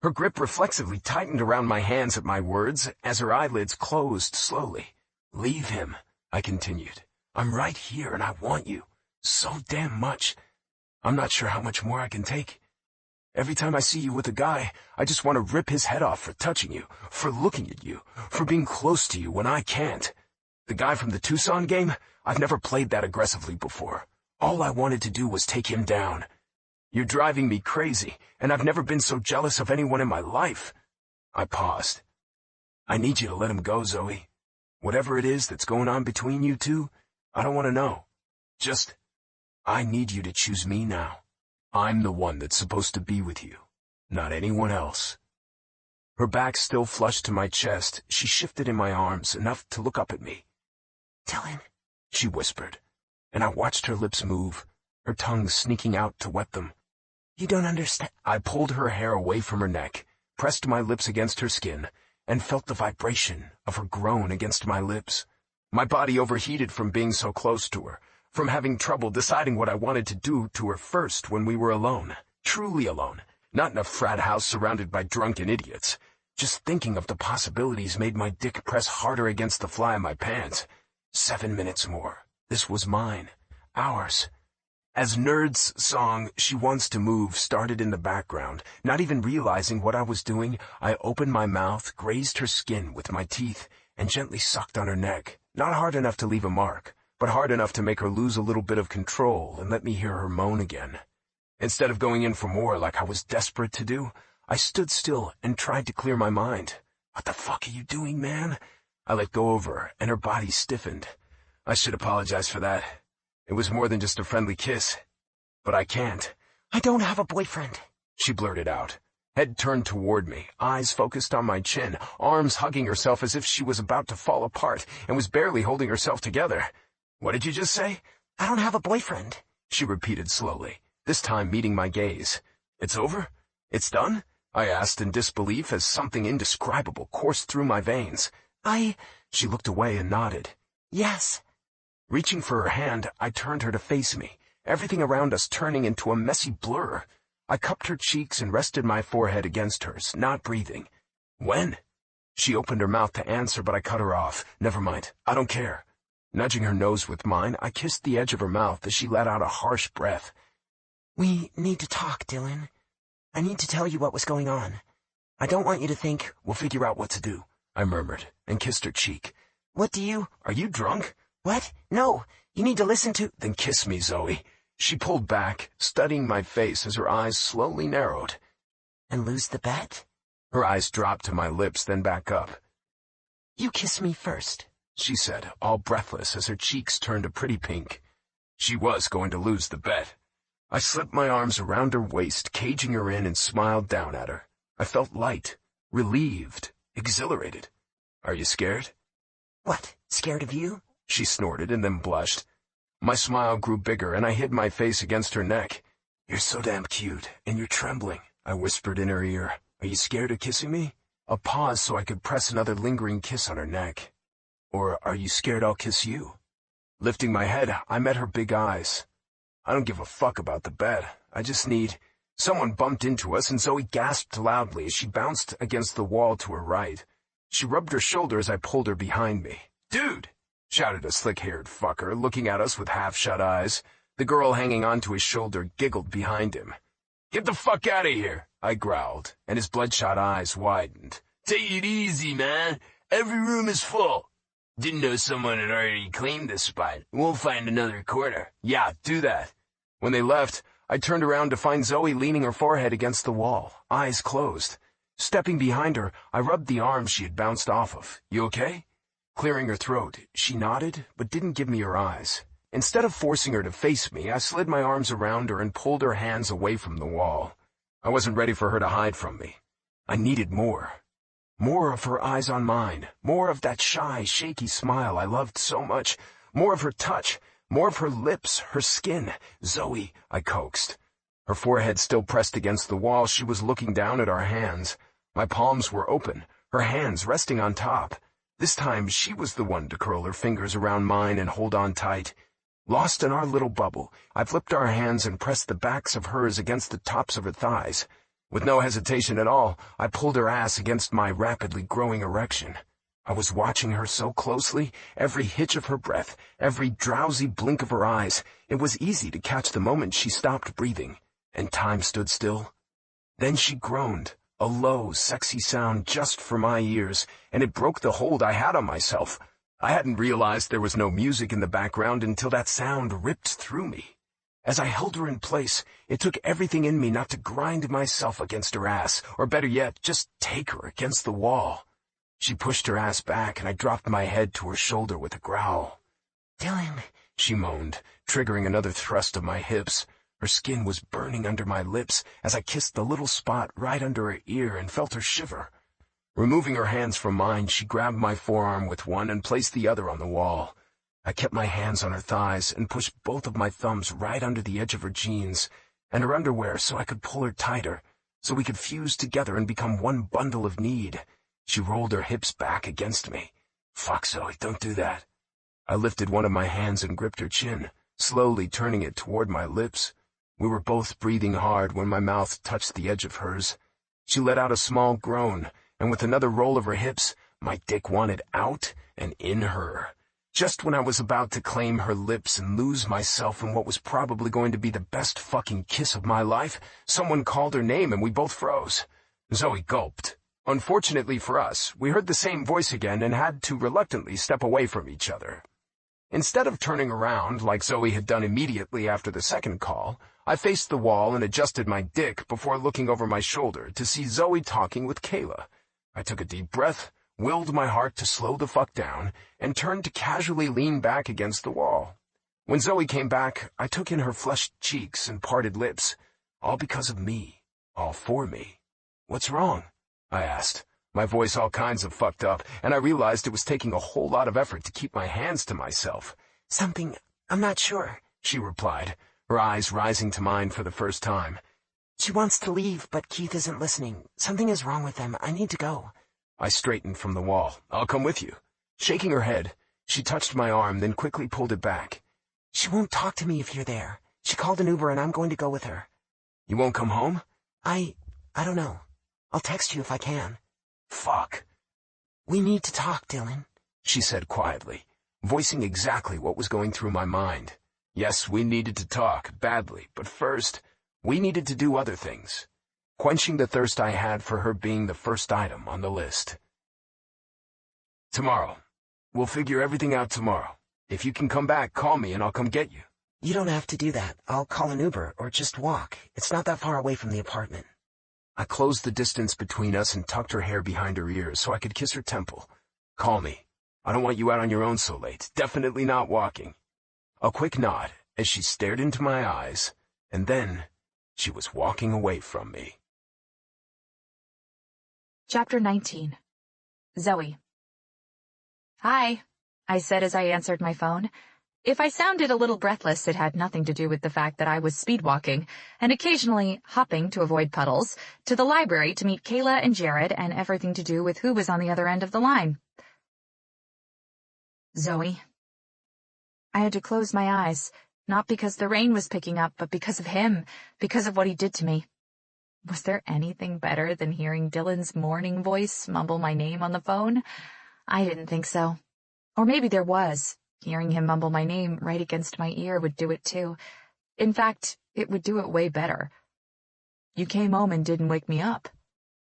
Her grip reflexively tightened around my hands at my words as her eyelids closed slowly. Leave him, I continued. I'm right here and I want you. So damn much. I'm not sure how much more I can take. Every time I see you with a guy, I just want to rip his head off for touching you, for looking at you, for being close to you when I can't. The guy from the Tucson game, I've never played that aggressively before. All I wanted to do was take him down. You're driving me crazy, and I've never been so jealous of anyone in my life. I paused. I need you to let him go, Zoe. Whatever it is that's going on between you two, I don't want to know. Just, I need you to choose me now. I'm the one that's supposed to be with you, not anyone else. Her back still flushed to my chest, she shifted in my arms enough to look up at me. Dylan, she whispered, and I watched her lips move, her tongue sneaking out to wet them. You don't understand. I pulled her hair away from her neck, pressed my lips against her skin, and felt the vibration of her groan against my lips. My body overheated from being so close to her, from having trouble deciding what I wanted to do to her first when we were alone, truly alone, not in a frat house surrounded by drunken idiots. Just thinking of the possibilities made my dick press harder against the fly of my pants. 7 minutes more. This was mine. Ours. As Nerd's song, She Wants to Move, started in the background, not even realizing what I was doing, I opened my mouth, grazed her skin with my teeth, and gently sucked on her neck. Not hard enough to leave a mark, but hard enough to make her lose a little bit of control and let me hear her moan again. Instead of going in for more like I was desperate to do, I stood still and tried to clear my mind. What the fuck are you doing, man? I let go of her, and her body stiffened. I should apologize for that. It was more than just a friendly kiss. But I can't. I don't have a boyfriend, she blurted out. Head turned toward me, eyes focused on my chin, arms hugging herself as if she was about to fall apart and was barely holding herself together. What did you just say? I don't have a boyfriend, she repeated slowly, this time meeting my gaze. It's over? It's done? I asked in disbelief as something indescribable coursed through my veins. She looked away and nodded. Yes. Reaching for her hand, I turned her to face me, everything around us turning into a messy blur. I cupped her cheeks and rested my forehead against hers, not breathing. When? She opened her mouth to answer, but I cut her off. Never mind. I don't care. Nudging her nose with mine, I kissed the edge of her mouth as she let out a harsh breath. We need to talk, Dylan. I need to tell you what was going on. I don't want you to think... We'll figure out what to do, I murmured, and kissed her cheek. What do you... Are you drunk? What? No. You need to listen to... Then kiss me, Zoe. She pulled back, studying my face as her eyes slowly narrowed. And lose the bet? Her eyes dropped to my lips, then back up. You kiss me first, she said, all breathless as her cheeks turned a pretty pink. She was going to lose the bet. I slipped my arms around her waist, caging her in, and smiled down at her. I felt light, relieved, exhilarated. Are you scared? What, scared of you? She snorted and then blushed. My smile grew bigger, and I hid my face against her neck. You're so damn cute, and you're trembling, I whispered in her ear. Are you scared of kissing me? A pause so I could press another lingering kiss on her neck. Or are you scared I'll kiss you? Lifting my head, I met her big eyes. I don't give a fuck about the bet. I just need... Someone bumped into us, and Zoe gasped loudly as she bounced against the wall to her right. She rubbed her shoulder as I pulled her behind me. Dude! Shouted a slick-haired fucker, looking at us with half-shut eyes. The girl hanging onto his shoulder giggled behind him. Get the fuck out of here, I growled, and his bloodshot eyes widened. Take it easy, man. Every room is full. Didn't know someone had already claimed this spot. We'll find another corner. Yeah, do that. When they left, I turned around to find Zoe leaning her forehead against the wall, eyes closed. Stepping behind her, I rubbed the arm she had bounced off of. You okay? Clearing her throat, she nodded, but didn't give me her eyes. Instead of forcing her to face me, I slid my arms around her and pulled her hands away from the wall. I wasn't ready for her to hide from me. I needed more. More of her eyes on mine, more of that shy, shaky smile I loved so much, more of her touch, more of her lips, her skin. Zoe, I coaxed. Her forehead still pressed against the wall, she was looking down at our hands. My palms were open, her hands resting on top. This time she was the one to curl her fingers around mine and hold on tight. Lost in our little bubble, I flipped our hands and pressed the backs of hers against the tops of her thighs. With no hesitation at all, I pulled her ass against my rapidly growing erection. I was watching her so closely, every hitch of her breath, every drowsy blink of her eyes. It was easy to catch the moment she stopped breathing, and time stood still. Then she groaned, a low, sexy sound just for my ears, and it broke the hold I had on myself. I hadn't realized there was no music in the background until that sound ripped through me. As I held her in place, it took everything in me not to grind myself against her ass, or better yet, just take her against the wall. She pushed her ass back, and I dropped my head to her shoulder with a growl. Dylan, she moaned, triggering another thrust of my hips. Her skin was burning under my lips as I kissed the little spot right under her ear and felt her shiver. Removing her hands from mine, she grabbed my forearm with one and placed the other on the wall. I kept my hands on her thighs and pushed both of my thumbs right under the edge of her jeans and her underwear so I could pull her tighter, so we could fuse together and become one bundle of need. She rolled her hips back against me. Fuck, Zoe, don't do that. I lifted one of my hands and gripped her chin, slowly turning it toward my lips. We were both breathing hard when my mouth touched the edge of hers. She let out a small groan, and with another roll of her hips, my dick wanted out and in her. Just when I was about to claim her lips and lose myself in what was probably going to be the best fucking kiss of my life, someone called her name and we both froze. Zoe gulped. Unfortunately for us, we heard the same voice again and had to reluctantly step away from each other. Instead of turning around, like Zoe had done immediately after the second call, I faced the wall and adjusted my dick before looking over my shoulder to see Zoe talking with Kayla. I took a deep breath, willed my heart to slow the fuck down, and turned to casually lean back against the wall. When Zoe came back, I took in her flushed cheeks and parted lips, all because of me, all for me. What's wrong? I asked, my voice all kinds of fucked up, and I realized it was taking a whole lot of effort to keep my hands to myself. Something, I'm not sure, she replied, her eyes rising to mine for the first time. She wants to leave, but Keith isn't listening. Something is wrong with them. I need to go. I straightened from the wall. I'll come with you. Shaking her head, she touched my arm, then quickly pulled it back. She won't talk to me if you're there. She called an Uber and I'm going to go with her. You won't come home? I don't know. I'll text you if I can. Fuck. We need to talk, Dylan, she said quietly, voicing exactly what was going through my mind. Yes, we needed to talk, badly, but first, we needed to do other things, quenching the thirst I had for her being the first item on the list. Tomorrow. We'll figure everything out tomorrow. If you can come back, call me and I'll come get you. You don't have to do that. I'll call an Uber or just walk. It's not that far away from the apartment. I closed the distance between us and tucked her hair behind her ears so I could kiss her temple. Call me. I don't want you out on your own so late. Definitely not walking. A quick nod as she stared into my eyes, and then she was walking away from me. Chapter 19. Zoe. Hi, I said as I answered my phone. If I sounded a little breathless, it had nothing to do with the fact that I was speedwalking, and occasionally hopping to avoid puddles, to the library to meet Kayla and Jared, and everything to do with who was on the other end of the line. Zoe. I had to close my eyes, not because the rain was picking up, but because of him, because of what he did to me. Was there anything better than hearing Dylan's morning voice mumble my name on the phone? I didn't think so. Or maybe there was. Hearing him mumble my name right against my ear would do it too. In fact, it would do it way better. You came home and didn't wake me up,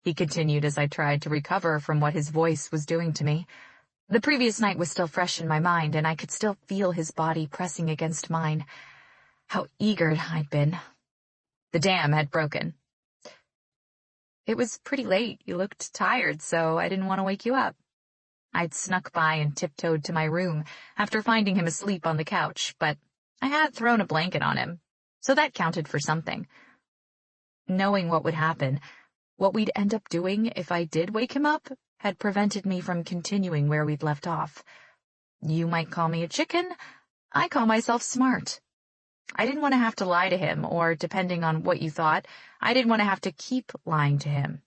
he continued as I tried to recover from what his voice was doing to me. The previous night was still fresh in my mind, and I could still feel his body pressing against mine. How eager I'd been. The dam had broken. It was pretty late. You looked tired, so I didn't want to wake you up. I'd snuck by and tiptoed to my room after finding him asleep on the couch, but I had thrown a blanket on him, so that counted for something. Knowing what would happen, what we'd end up doing if I did wake him up, had prevented me from continuing where we'd left off. You might call me a chicken. I call myself smart. I didn't want to have to lie to him, or, depending on what you thought, I didn't want to have to keep lying to him.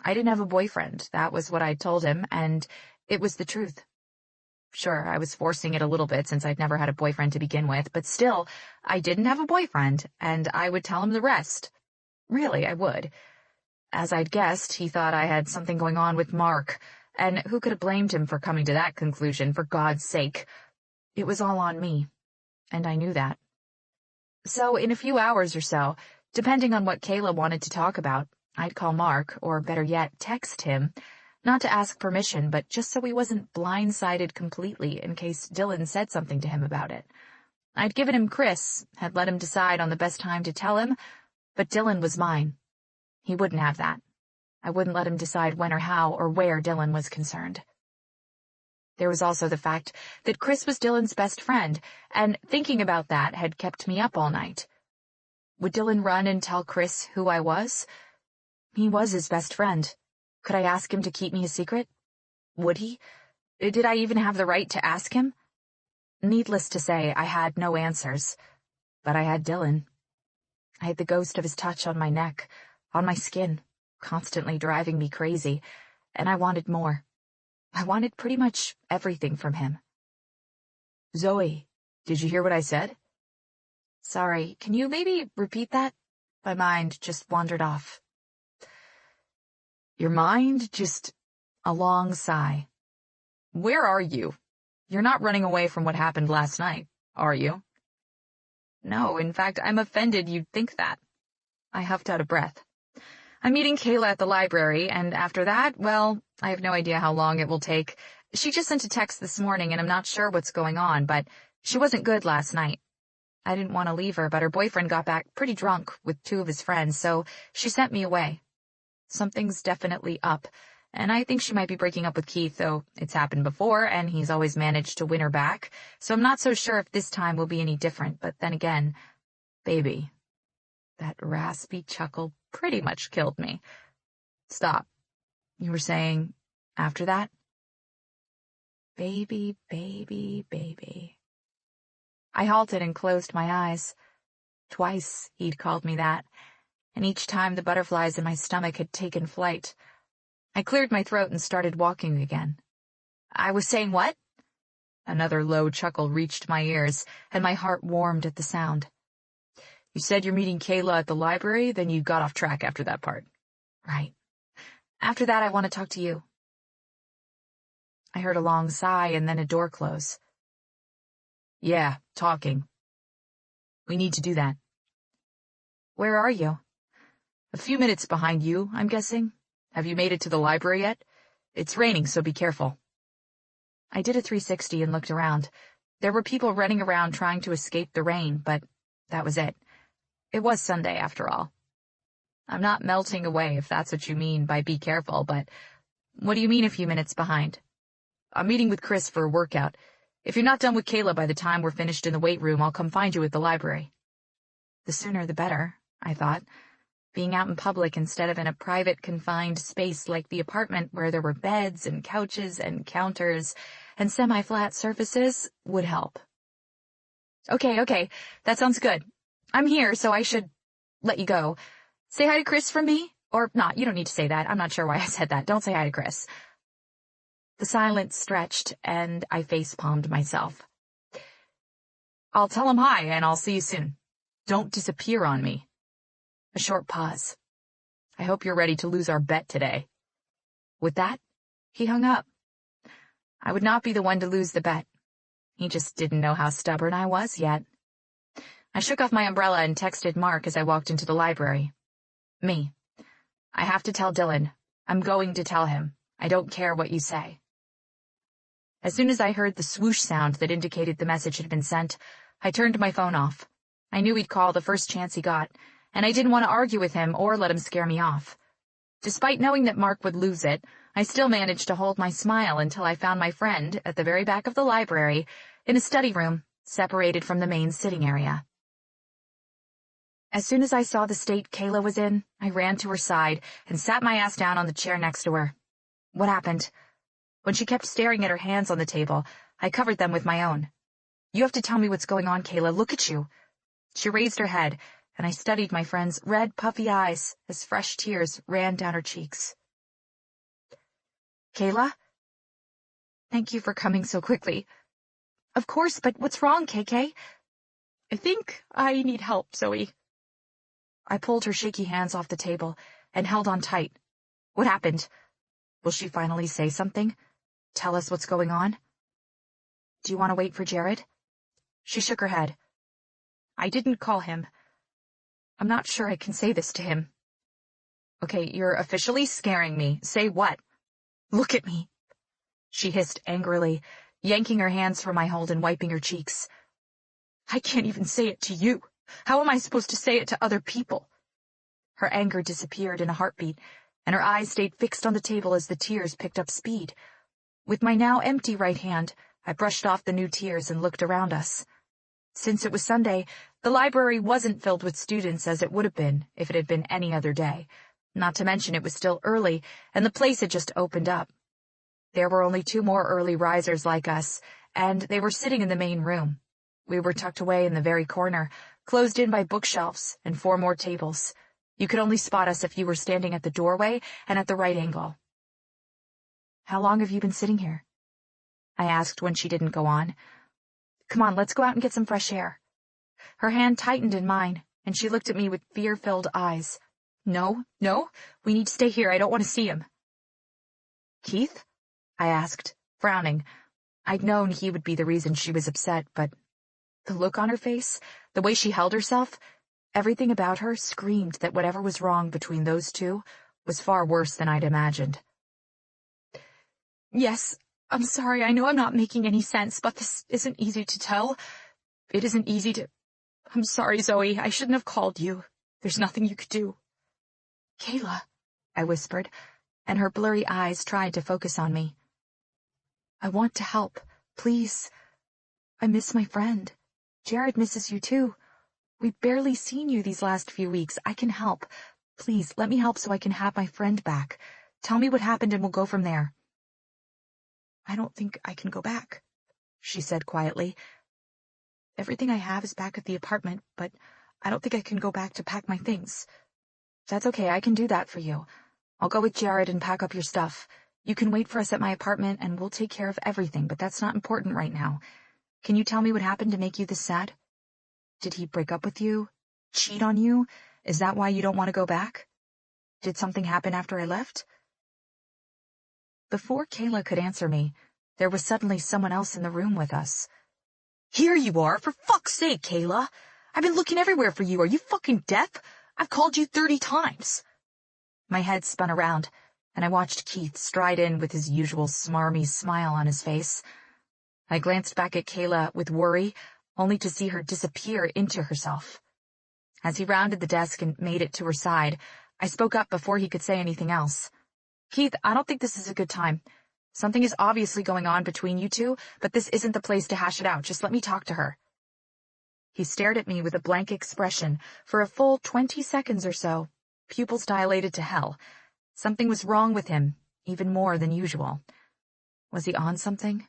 I didn't have a boyfriend. That was what I'd told him, and it was the truth. Sure, I was forcing it a little bit since I'd never had a boyfriend to begin with, but still, I didn't have a boyfriend, and I would tell him the rest. Really, I would. As I'd guessed, he thought I had something going on with Mark, and who could have blamed him for coming to that conclusion, for God's sake? It was all on me, and I knew that. So, in a few hours or so, depending on what Kayla wanted to talk about, I'd call Mark, or better yet, text him, not to ask permission, but just so he wasn't blindsided completely in case Dylan said something to him about it. I'd given him Chris, had let him decide on the best time to tell him, but Dylan was mine. He wouldn't have that. I wouldn't let him decide when or how or where Dylan was concerned. There was also the fact that Chris was Dylan's best friend, and thinking about that had kept me up all night. Would Dylan run and tell Chris who I was? He was his best friend. Could I ask him to keep me a secret? Would he? Did I even have the right to ask him? Needless to say, I had no answers. But I had Dylan. I had the ghost of his touch on my neck, on my skin, constantly driving me crazy, and I wanted more. I wanted pretty much everything from him. Zoe, did you hear what I said? Sorry, can you maybe repeat that? My mind just wandered off. Your mind? Just a long sigh. Where are you? You're not running away from what happened last night, are you? No, in fact, I'm offended you'd think that. I huffed out a breath. I'm meeting Kayla at the library, and after that, well, I have no idea how long it will take. She just sent a text this morning, and I'm not sure what's going on, but she wasn't good last night. I didn't want to leave her, but her boyfriend got back pretty drunk with 2 of his friends, so she sent me away. Something's definitely up, and I think she might be breaking up with Keith, though it's happened before, and he's always managed to win her back, so I'm not so sure if this time will be any different, but then again, baby. That raspy chuckle pretty much killed me. Stop. You were saying, after that? Baby, baby, baby. I halted and closed my eyes. Twice he'd called me that, and each time the butterflies in my stomach had taken flight. I cleared my throat and started walking again. I was saying what? Another low chuckle reached my ears, and my heart warmed at the sound. You said you're meeting Kayla at the library, then you got off track after that part. Right. After that, I want to talk to you. I heard a long sigh and then a door close. Yeah, talking. We need to do that. Where are you? A few minutes behind you, I'm guessing. Have you made it to the library yet? It's raining, so be careful. I did a 360 and looked around. There were people running around trying to escape the rain, but that was it. It was Sunday, after all. I'm not melting away, if that's what you mean by be careful, but what do you mean a few minutes behind? I'm meeting with Chris for a workout. If you're not done with Kayla by the time we're finished in the weight room, I'll come find you at the library. The sooner the better, I thought. Being out in public instead of in a private, confined space like the apartment where there were beds and couches and counters and semi-flat surfaces would help. Okay, that sounds good. I'm here, so I should let you go. Say hi to Chris from me? Or not, you don't need to say that. I'm not sure why I said that. Don't say hi to Chris. The silence stretched, and I face-palmed myself. I'll tell him hi, and I'll see you soon. Don't disappear on me. A short pause. I hope you're ready to lose our bet today. With that, he hung up. I would not be the one to lose the bet. He just didn't know how stubborn I was yet. I shook off my umbrella and texted Mark as I walked into the library. Me. I have to tell Dylan. I'm going to tell him. I don't care what you say. As soon as I heard the swoosh sound that indicated the message had been sent, I turned my phone off. I knew he'd call the first chance he got, and I didn't want to argue with him or let him scare me off. Despite knowing that Mark would lose it, I still managed to hold my smile until I found my friend at the very back of the library, in a study room, separated from the main sitting area. As soon as I saw the state Kayla was in, I ran to her side and sat my ass down on the chair next to her. What happened? When she kept staring at her hands on the table, I covered them with my own. You have to tell me what's going on, Kayla. Look at you. She raised her head, and I studied my friend's red, puffy eyes as fresh tears ran down her cheeks. Kayla? Thank you for coming so quickly. Of course, but what's wrong, KK? I think I need help, Zoe. I pulled her shaky hands off the table and held on tight. What happened? Will she finally say something? Tell us what's going on? Do you want to wait for Jared? She shook her head. I didn't call him. I'm not sure I can say this to him. Okay, you're officially scaring me. Say what? Look at me. She hissed angrily, yanking her hands from my hold and wiping her cheeks. I can't even say it to you. How am I supposed to say it to other people? Her anger disappeared in a heartbeat, and her eyes stayed fixed on the table as the tears picked up speed. With my now empty right hand, I brushed off the new tears and looked around us. Since it was Sunday, the library wasn't filled with students as it would have been if it had been any other day, not to mention it was still early, and the place had just opened up. There were only 2 more early risers like us, and they were sitting in the main room. We were tucked away in the very corner, closed in by bookshelves and 4 more tables. You could only spot us if you were standing at the doorway and at the right angle. How long have you been sitting here? I asked when she didn't go on. Come on, let's go out and get some fresh air. Her hand tightened in mine, and she looked at me with fear-filled eyes. No, we need to stay here. I don't want to see him. Keith? I asked, frowning. I'd known he would be the reason she was upset, but the look on her face, the way she held herself, everything about her screamed that whatever was wrong between those two was far worse than I'd imagined. Yes, I'm sorry. I know I'm not making any sense, but this isn't easy to tell. It isn't easy to... I'm sorry, Zoe. I shouldn't have called you. There's nothing you could do. Kayla, I whispered, and her blurry eyes tried to focus on me. I want to help. Please. I miss my friend. Jared misses you too. We've barely seen you these last few weeks. I can help. Please, let me help so I can have my friend back. Tell me what happened and we'll go from there. I don't think I can go back, she said quietly. Everything I have is back at the apartment, but I don't think I can go back to pack my things. That's okay, I can do that for you. I'll go with Jared and pack up your stuff. You can wait for us at my apartment and we'll take care of everything, but that's not important right now. Can you tell me what happened to make you this sad? Did he break up with you? Cheat on you? Is that why you don't want to go back? Did something happen after I left? Before Kayla could answer me, There was suddenly someone else in the room with us. Here you are, for fuck's sake, Kayla. I've been looking everywhere for you. Are you fucking deaf? I've called you 30 times. My head spun around, and I watched Keith stride in with his usual smarmy smile on his face. I glanced back at Kayla with worry, only to see her disappear into herself. As he rounded the desk and made it to her side, I spoke up before he could say anything else. Keith, I don't think this is a good time. Something is obviously going on between you two, but this isn't the place to hash it out. Just let me talk to her. He stared at me with a blank expression for a full 20 seconds or so, pupils dilated to hell. Something was wrong with him, even more than usual. Was he on something?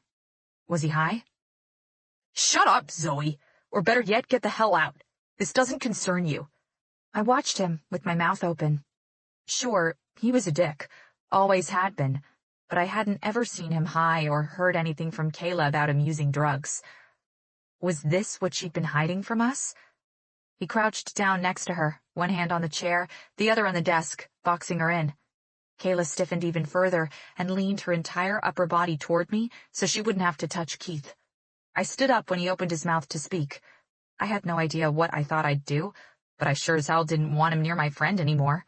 Was he high? Shut up, Zoe. Or better yet, get the hell out. This doesn't concern you. I watched him with my mouth open. Sure, he was a dick. Always had been. But I hadn't ever seen him high or heard anything from Kayla about him using drugs. Was this what she'd been hiding from us? He crouched down next to her, one hand on the chair, the other on the desk, boxing her in. Kayla stiffened even further and leaned her entire upper body toward me so she wouldn't have to touch Keith. I stood up when he opened his mouth to speak. I had no idea what I thought I'd do, but I sure as hell didn't want him near my friend anymore.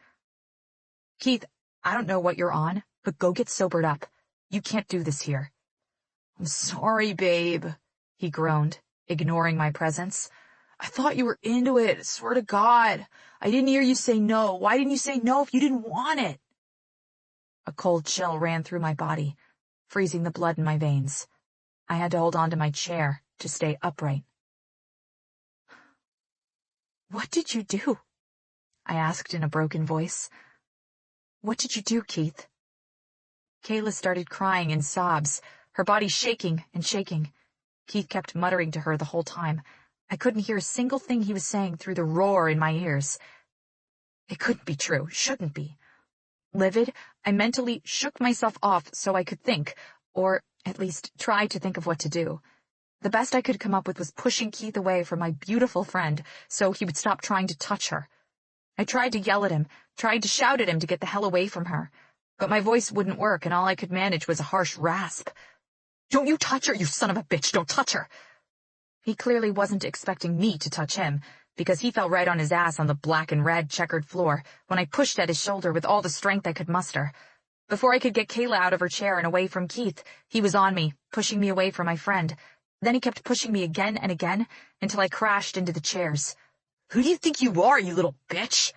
Keith, I don't know what you're on, but go get sobered up. You can't do this here. I'm sorry, babe, he groaned, ignoring my presence. I thought you were into it, swear to God. I didn't hear you say no. Why didn't you say no if you didn't want it? A cold chill ran through my body, freezing the blood in my veins. I had to hold on to my chair to stay upright. What did you do? I asked in a broken voice. What did you do, Keith? Kayla started crying in sobs, her body shaking and shaking. Keith kept muttering to her the whole time. I couldn't hear a single thing he was saying through the roar in my ears. It couldn't be true, shouldn't be. Livid, I mentally shook myself off so I could think, or at least try to think of what to do. The best I could come up with was pushing Keith away from my beautiful friend so he would stop trying to touch her. I tried to yell at him, tried to shout at him to get the hell away from her, but my voice wouldn't work and all I could manage was a harsh rasp. Don't you touch her, you son of a bitch, don't touch her! He clearly wasn't expecting me to touch him, because he fell right on his ass on the black and red checkered floor when I pushed at his shoulder with all the strength I could muster. Before I could get Kayla out of her chair and away from Keith, he was on me, pushing me away from my friend. Then he kept pushing me again and again, until I crashed into the chairs. Who do you think you are, you little bitch?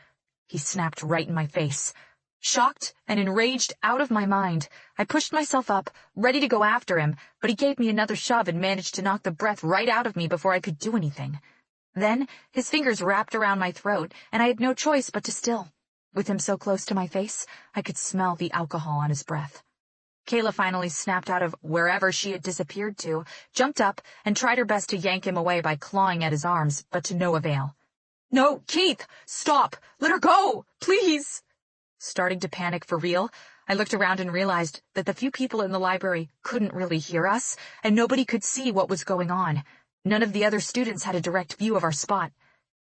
He snapped right in my face. Shocked and enraged out of my mind, I pushed myself up, ready to go after him, but he gave me another shove and managed to knock the breath right out of me before I could do anything. Then his fingers wrapped around my throat, and I had no choice but to still. With him so close to my face, I could smell the alcohol on his breath. Kayla finally snapped out of wherever she had disappeared to, jumped up, and tried her best to yank him away by clawing at his arms, but to no avail. No, Keith, stop! Let her go! Please! Starting to panic for real, I looked around and realized that the few people in the library couldn't really hear us, and nobody could see what was going on. None of the other students had a direct view of our spot.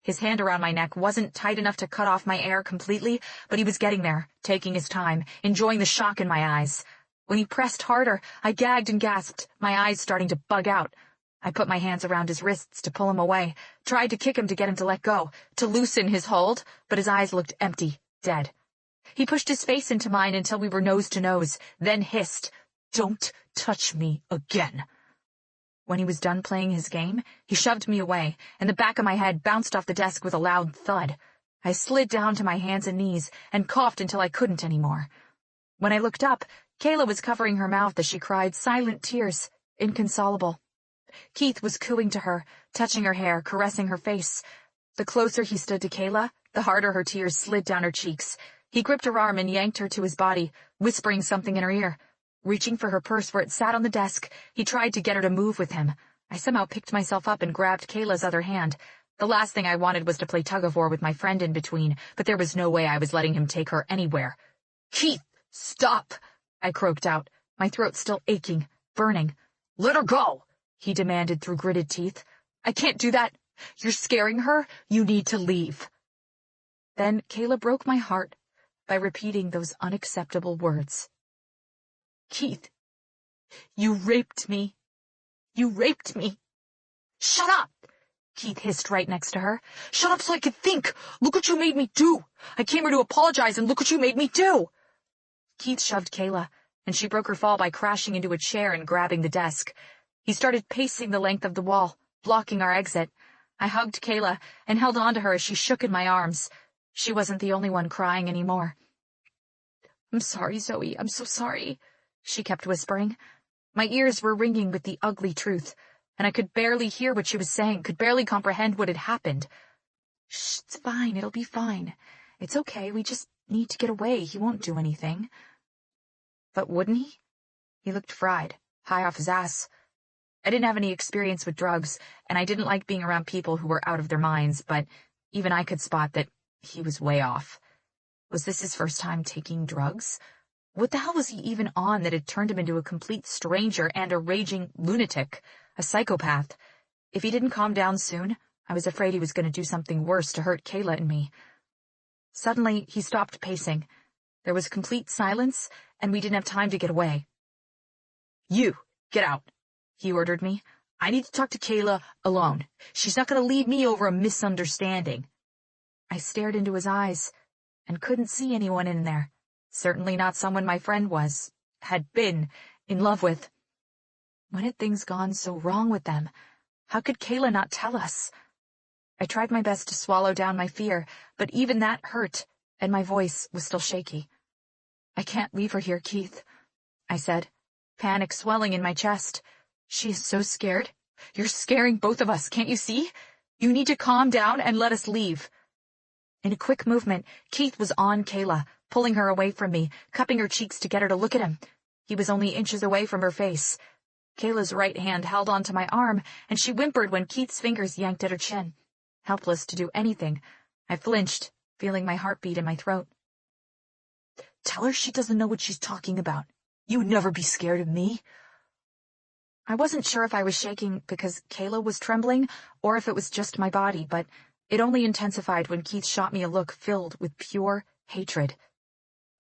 His hand around my neck wasn't tight enough to cut off my air completely, but he was getting there, taking his time, enjoying the shock in my eyes. When he pressed harder, I gagged and gasped, my eyes starting to bug out. I put my hands around his wrists to pull him away, tried to kick him to get him to let go, to loosen his hold, but his eyes looked empty, dead. He pushed his face into mine until we were nose to nose, then hissed, "Don't touch me again." When he was done playing his game, he shoved me away, and the back of my head bounced off the desk with a loud thud. I slid down to my hands and knees and coughed until I couldn't anymore. When I looked up, Kayla was covering her mouth as she cried silent tears, inconsolable. Keith was cooing to her, touching her hair, caressing her face. The closer he stood to Kayla, the harder her tears slid down her cheeks. He gripped her arm and yanked her to his body, whispering something in her ear. Reaching for her purse where it sat on the desk, he tried to get her to move with him. I somehow picked myself up and grabbed Kayla's other hand. The last thing I wanted was to play tug-of-war with my friend in between, but there was no way I was letting him take her anywhere. "Keith, stop!" I croaked out, my throat still aching, burning. "Let her go!" he demanded through gritted teeth. "I can't do that. You're scaring her. You need to leave." Then Kayla broke my heart by repeating those unacceptable words. "Keith, You raped me. You raped me. Shut up! Keith hissed right next to her. Shut up so I could think. Look what you made me do. I came here to apologize, and look what you made me do. Keith shoved Kayla, and she broke her fall by crashing into a chair and grabbing the desk. He started pacing the length of the wall, blocking our exit. I hugged Kayla and held on to her as she shook in my arms. She wasn't the only one crying anymore. I'm sorry, Zoe. I'm so sorry, she kept whispering. My ears were ringing with the ugly truth, and I could barely hear what she was saying, could barely comprehend what had happened. Shh, it's fine. It'll be fine. It's okay. We just need to get away. He won't do anything. But wouldn't he? He looked fried, high off his ass. I didn't have any experience with drugs, and I didn't like being around people who were out of their minds, but even I could spot that he was way off. Was this his first time taking drugs? What the hell was he even on that had turned him into a complete stranger and a raging lunatic, a psychopath? If he didn't calm down soon, I was afraid he was going to do something worse to hurt Kayla and me. Suddenly, he stopped pacing. There was complete silence, and we didn't have time to get away. You, get out, he ordered me. I need to talk to Kayla alone. She's not going to leave me over a misunderstanding. I stared into his eyes and couldn't see anyone in there. Certainly not someone my friend had been, in love with. When had things gone so wrong with them? How could Kayla not tell us? I tried my best to swallow down my fear, but even that hurt, and my voice was still shaky. I can't leave her here, Keith, I said, panic swelling in my chest. She is so scared. You're scaring both of us, can't you see? You need to calm down and let us leave. In a quick movement, Keith was on Kayla, pulling her away from me, cupping her cheeks to get her to look at him. He was only inches away from her face. Kayla's right hand held onto my arm, and she whimpered when Keith's fingers yanked at her chin. Helpless to do anything, I flinched, feeling my heartbeat in my throat. Tell her she doesn't know what she's talking about. You would never be scared of me. I wasn't sure if I was shaking because Kayla was trembling or if it was just my body, but it only intensified when Keith shot me a look filled with pure hatred.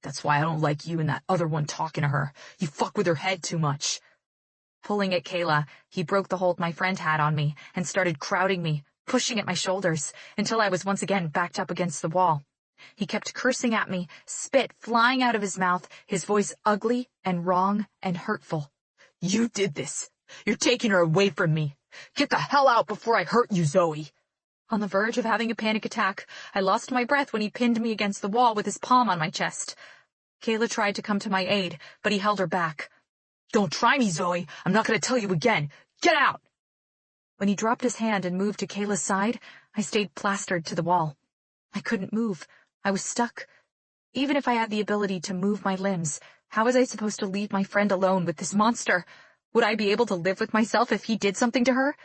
That's why I don't like you and that other one talking to her. You fuck with her head too much. Pulling at Kayla, he broke the hold my friend had on me and started crowding me, pushing at my shoulders, until I was once again backed up against the wall. He kept cursing at me, spit flying out of his mouth, his voice ugly and wrong and hurtful. You did this. You're taking her away from me. Get the hell out before I hurt you, Zoe. On the verge of having a panic attack, I lost my breath when he pinned me against the wall with his palm on my chest. Kayla tried to come to my aid, but he held her back. Don't try me, Zoe. I'm not going to tell you again. Get out! When he dropped his hand and moved to Kayla's side, I stayed plastered to the wall. I couldn't move. I was stuck. Even if I had the ability to move my limbs, how was I supposed to leave my friend alone with this monster? Would I be able to live with myself if he did something to her?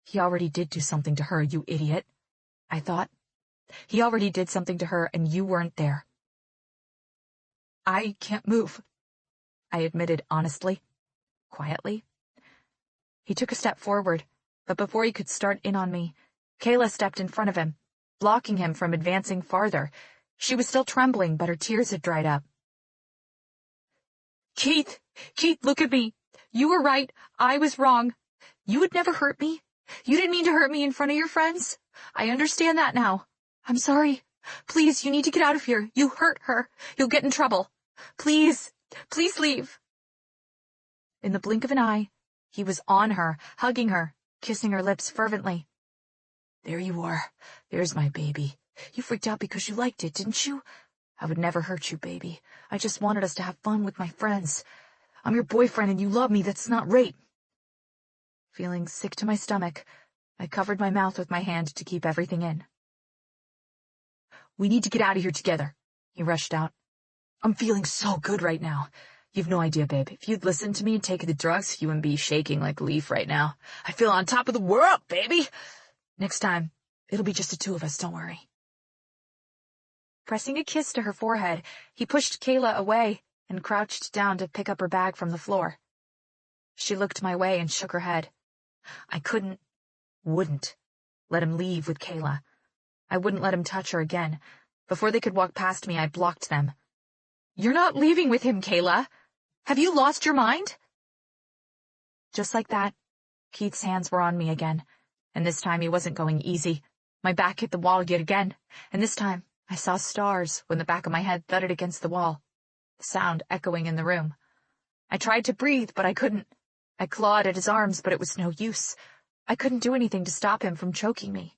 He already did do something to her, you idiot, I thought. He already did something to her, and you weren't there. I can't move, I admitted honestly, quietly. He took a step forward, but before he could start in on me, Kayla stepped in front of him, blocking him from advancing farther. She was still trembling, but her tears had dried up. Keith, look at me. You were right. I was wrong. You would never hurt me. You didn't mean to hurt me in front of your friends. I understand that now. I'm sorry. Please, you need to get out of here. You hurt her. You'll get in trouble. Please leave. In the blink of an eye, he was on her, hugging her, kissing her lips fervently. There you are. There's my baby. You freaked out because you liked it, didn't you? I would never hurt you, baby. I just wanted us to have fun with my friends. I'm your boyfriend and you love me. That's not rape. Feeling sick to my stomach, I covered my mouth with my hand to keep everything in. We need to get out of here together, he rushed out. I'm feeling so good right now. You've no idea, babe. If you'd listened to me and taken the drugs, you wouldn't be shaking like a leaf right now. I feel on top of the world, baby. Next time, it'll be just the two of us, don't worry. Pressing a kiss to her forehead, he pushed Kayla away and crouched down to pick up her bag from the floor. She looked my way and shook her head. I wouldn't let him leave with Kayla. I wouldn't let him touch her again. Before they could walk past me, I blocked them. You're not leaving with him, Kayla. Have you lost your mind? Just like that, Keith's hands were on me again, and this time he wasn't going easy. My back hit the wall yet again, and this time I saw stars when the back of my head thudded against the wall, the sound echoing in the room. I tried to breathe, but I couldn't. I clawed at his arms, but it was no use. I couldn't do anything to stop him from choking me.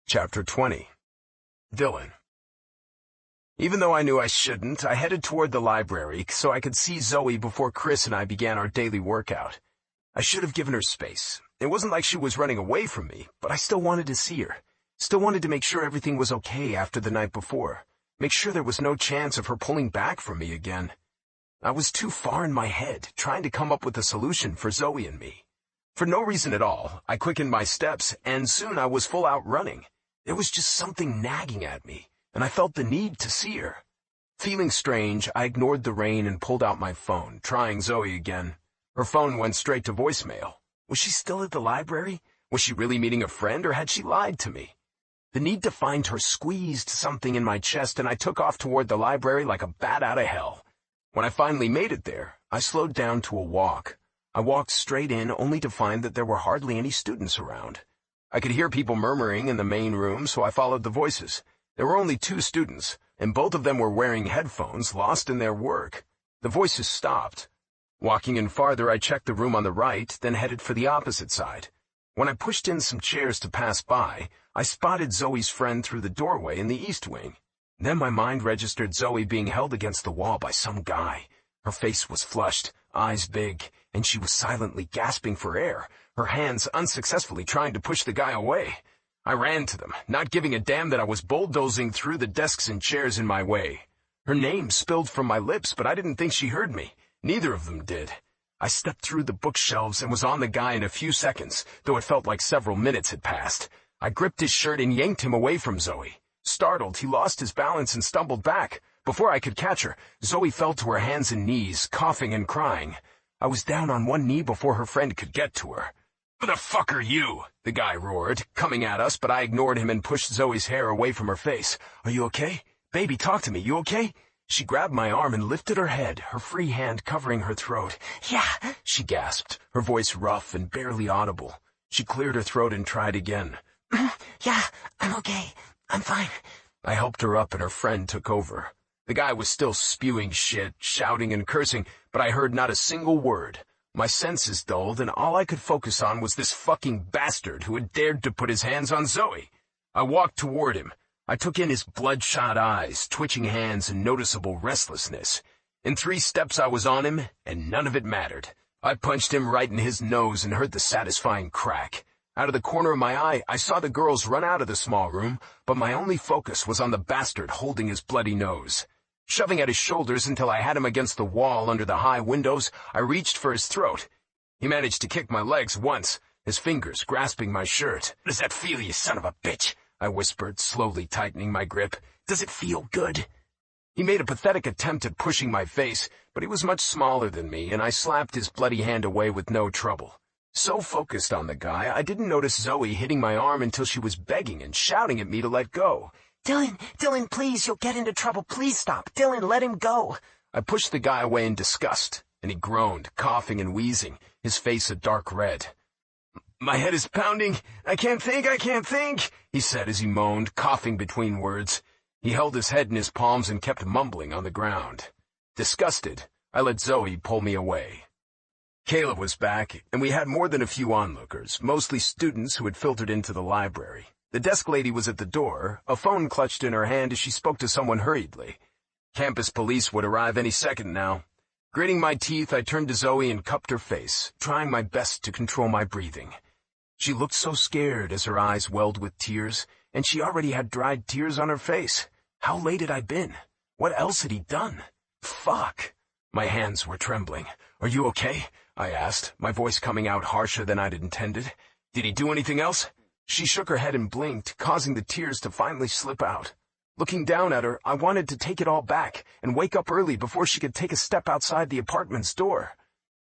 Chapter 20. Dylan. Even though I knew I shouldn't, I headed toward the library so I could see Zoe before Chris and I began our daily workout. I should have given her space. It wasn't like she was running away from me, but I still wanted to see her. Still wanted to make sure everything was okay after the night before. Make sure there was no chance of her pulling back from me again. I was too far in my head, trying to come up with a solution for Zoe and me. For no reason at all, I quickened my steps, and soon I was full out running. There was just something nagging at me, and I felt the need to see her. Feeling strange, I ignored the rain and pulled out my phone, trying Zoe again. Her phone went straight to voicemail. Was she still at the library? Was she really meeting a friend, or had she lied to me? The need to find her squeezed something in my chest, and I took off toward the library like a bat out of hell. When I finally made it there, I slowed down to a walk. I walked straight in, only to find that there were hardly any students around. I could hear people murmuring in the main room, so I followed the voices. There were only 2 students, and both of them were wearing headphones, lost in their work. The voices stopped. Walking in farther, I checked the room on the right, then headed for the opposite side. When I pushed in some chairs to pass by, I spotted Zoe's friend through the doorway in the east wing. Then my mind registered Zoe being held against the wall by some guy. Her face was flushed, eyes big, and she was silently gasping for air, her hands unsuccessfully trying to push the guy away. I ran to them, not giving a damn that I was bulldozing through the desks and chairs in my way. Her name spilled from my lips, but I didn't think she heard me. Neither of them did. I stepped through the bookshelves and was on the guy in a few seconds, though it felt like several minutes had passed. I gripped his shirt and yanked him away from Zoe. Startled, he lost his balance and stumbled back. Before I could catch her, Zoe fell to her hands and knees, coughing and crying. I was down on one knee before her friend could get to her. "Who the fuck are you?" the guy roared, coming at us, but I ignored him and pushed Zoe's hair away from her face. "Are you okay? Baby, talk to me. You okay?" She grabbed my arm and lifted her head, her free hand covering her throat. Yeah, She gasped, her voice rough and barely audible. She cleared her throat and tried again. yeah, I'm okay. I'm fine. I helped her up and her friend took over. The guy was still spewing shit, shouting and cursing, but I heard not a single word. My senses dulled, and all I could focus on was this fucking bastard who had dared to put his hands on Zoe. I walked toward him. I took in his bloodshot eyes, twitching hands, and noticeable restlessness. In 3 steps I was on him, and none of it mattered. I punched him right in his nose and heard the satisfying crack. Out of the corner of my eye, I saw the girls run out of the small room, but my only focus was on the bastard holding his bloody nose. Shoving at his shoulders until I had him against the wall under the high windows, I reached for his throat. He managed to kick my legs once, his fingers grasping my shirt. "How does that feel, you son of a bitch?" I whispered, slowly tightening my grip. "Does it feel good?" He made a pathetic attempt at pushing my face, but he was much smaller than me, and I slapped his bloody hand away with no trouble. So focused on the guy, I didn't notice Zoe hitting my arm until she was begging and shouting at me to let go. Dylan, please, you'll get into trouble. Please stop. Dylan, let him go." I pushed the guy away in disgust, and he groaned, coughing and wheezing, his face a dark red. "My head is pounding. I can't think, he said as he moaned, coughing between words. He held his head in his palms and kept mumbling on the ground. Disgusted, I let Zoe pull me away. Kayla was back, and we had more than a few onlookers, mostly students who had filtered into the library. The desk lady was at the door, a phone clutched in her hand as she spoke to someone hurriedly. Campus police would arrive any second now. Gritting my teeth, I turned to Zoe and cupped her face, trying my best to control my breathing. She looked so scared as her eyes welled with tears, and she already had dried tears on her face. How late had I been? What else had he done? Fuck! My hands were trembling. "Are you okay?" I asked, my voice coming out harsher than I'd intended. "Did he do anything else?" She shook her head and blinked, causing the tears to finally slip out. Looking down at her, I wanted to take it all back and wake up early before she could take a step outside the apartment's door.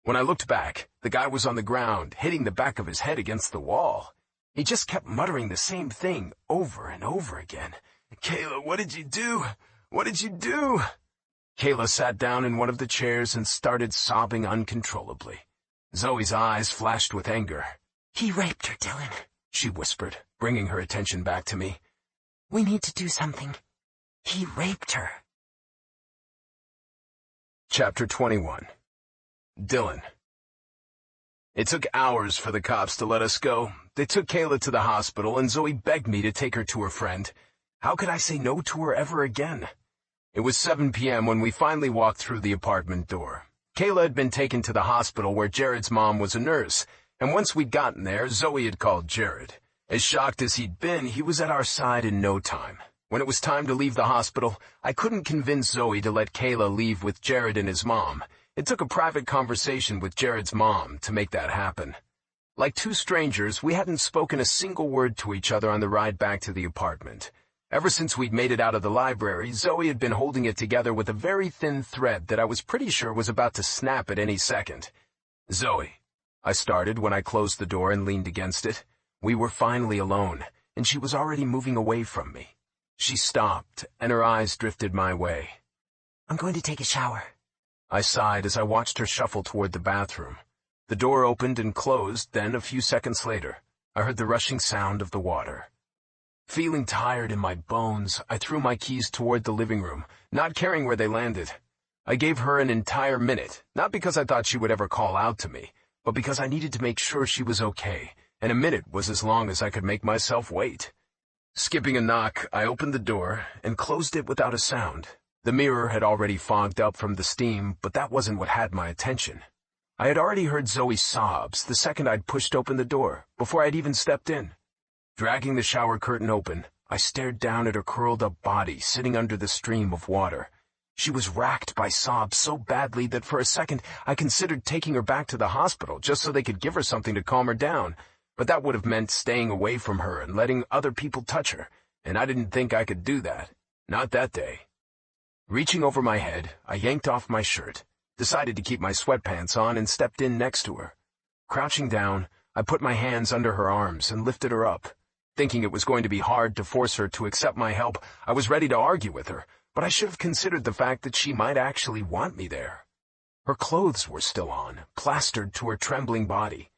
When I looked back, the guy was on the ground, hitting the back of his head against the wall. He just kept muttering the same thing over and over again. "Kayla, what did you do? What did you do?" Kayla sat down in one of the chairs and started sobbing uncontrollably. Zoe's eyes flashed with anger. He raped her, Dylan, she whispered, bringing her attention back to me. We need to do something. He raped her. Chapter 21. Dylan. It took hours for the cops to let us go. They took Kayla to the hospital, and Zoe begged me to take her to her friend. How could I say no to her ever again? It was 7 p.m. when we finally walked through the apartment door. Kayla had been taken to the hospital where Jared's mom was a nurse, and once we'd gotten there, Zoe had called Jared. As shocked as he'd been, he was at our side in no time. When it was time to leave the hospital, I couldn't convince Zoe to let Kayla leave with Jared and his mom. It took a private conversation with Jared's mom to make that happen. Like two strangers, we hadn't spoken a single word to each other on the ride back to the apartment. Ever since we'd made it out of the library, Zoe had been holding it together with a very thin thread that I was pretty sure was about to snap at any second. Zoe, I started when I closed the door and leaned against it. We were finally alone, and she was already moving away from me. She stopped, and her eyes drifted my way. I'm going to take a shower. I sighed as I watched her shuffle toward the bathroom. The door opened and closed, then, a few seconds later, I heard the rushing sound of the water. Feeling tired in my bones, I threw my keys toward the living room, not caring where they landed. I gave her an entire minute, not because I thought she would ever call out to me, but because I needed to make sure she was okay, and a minute was as long as I could make myself wait. Skipping a knock, I opened the door and closed it without a sound. The mirror had already fogged up from the steam, but that wasn't what had my attention. I had already heard Zoe's sobs the second I'd pushed open the door, before I'd even stepped in. Dragging the shower curtain open, I stared down at her curled-up body sitting under the stream of water. She was racked by sobs so badly that for a second I considered taking her back to the hospital just so they could give her something to calm her down. But that would have meant staying away from her and letting other people touch her, and I didn't think I could do that. Not that day. Reaching over my head, I yanked off my shirt, decided to keep my sweatpants on, and stepped in next to her. Crouching down, I put my hands under her arms and lifted her up. Thinking it was going to be hard to force her to accept my help, I was ready to argue with her, but I should have considered the fact that she might actually want me there. Her clothes were still on, plastered to her trembling body.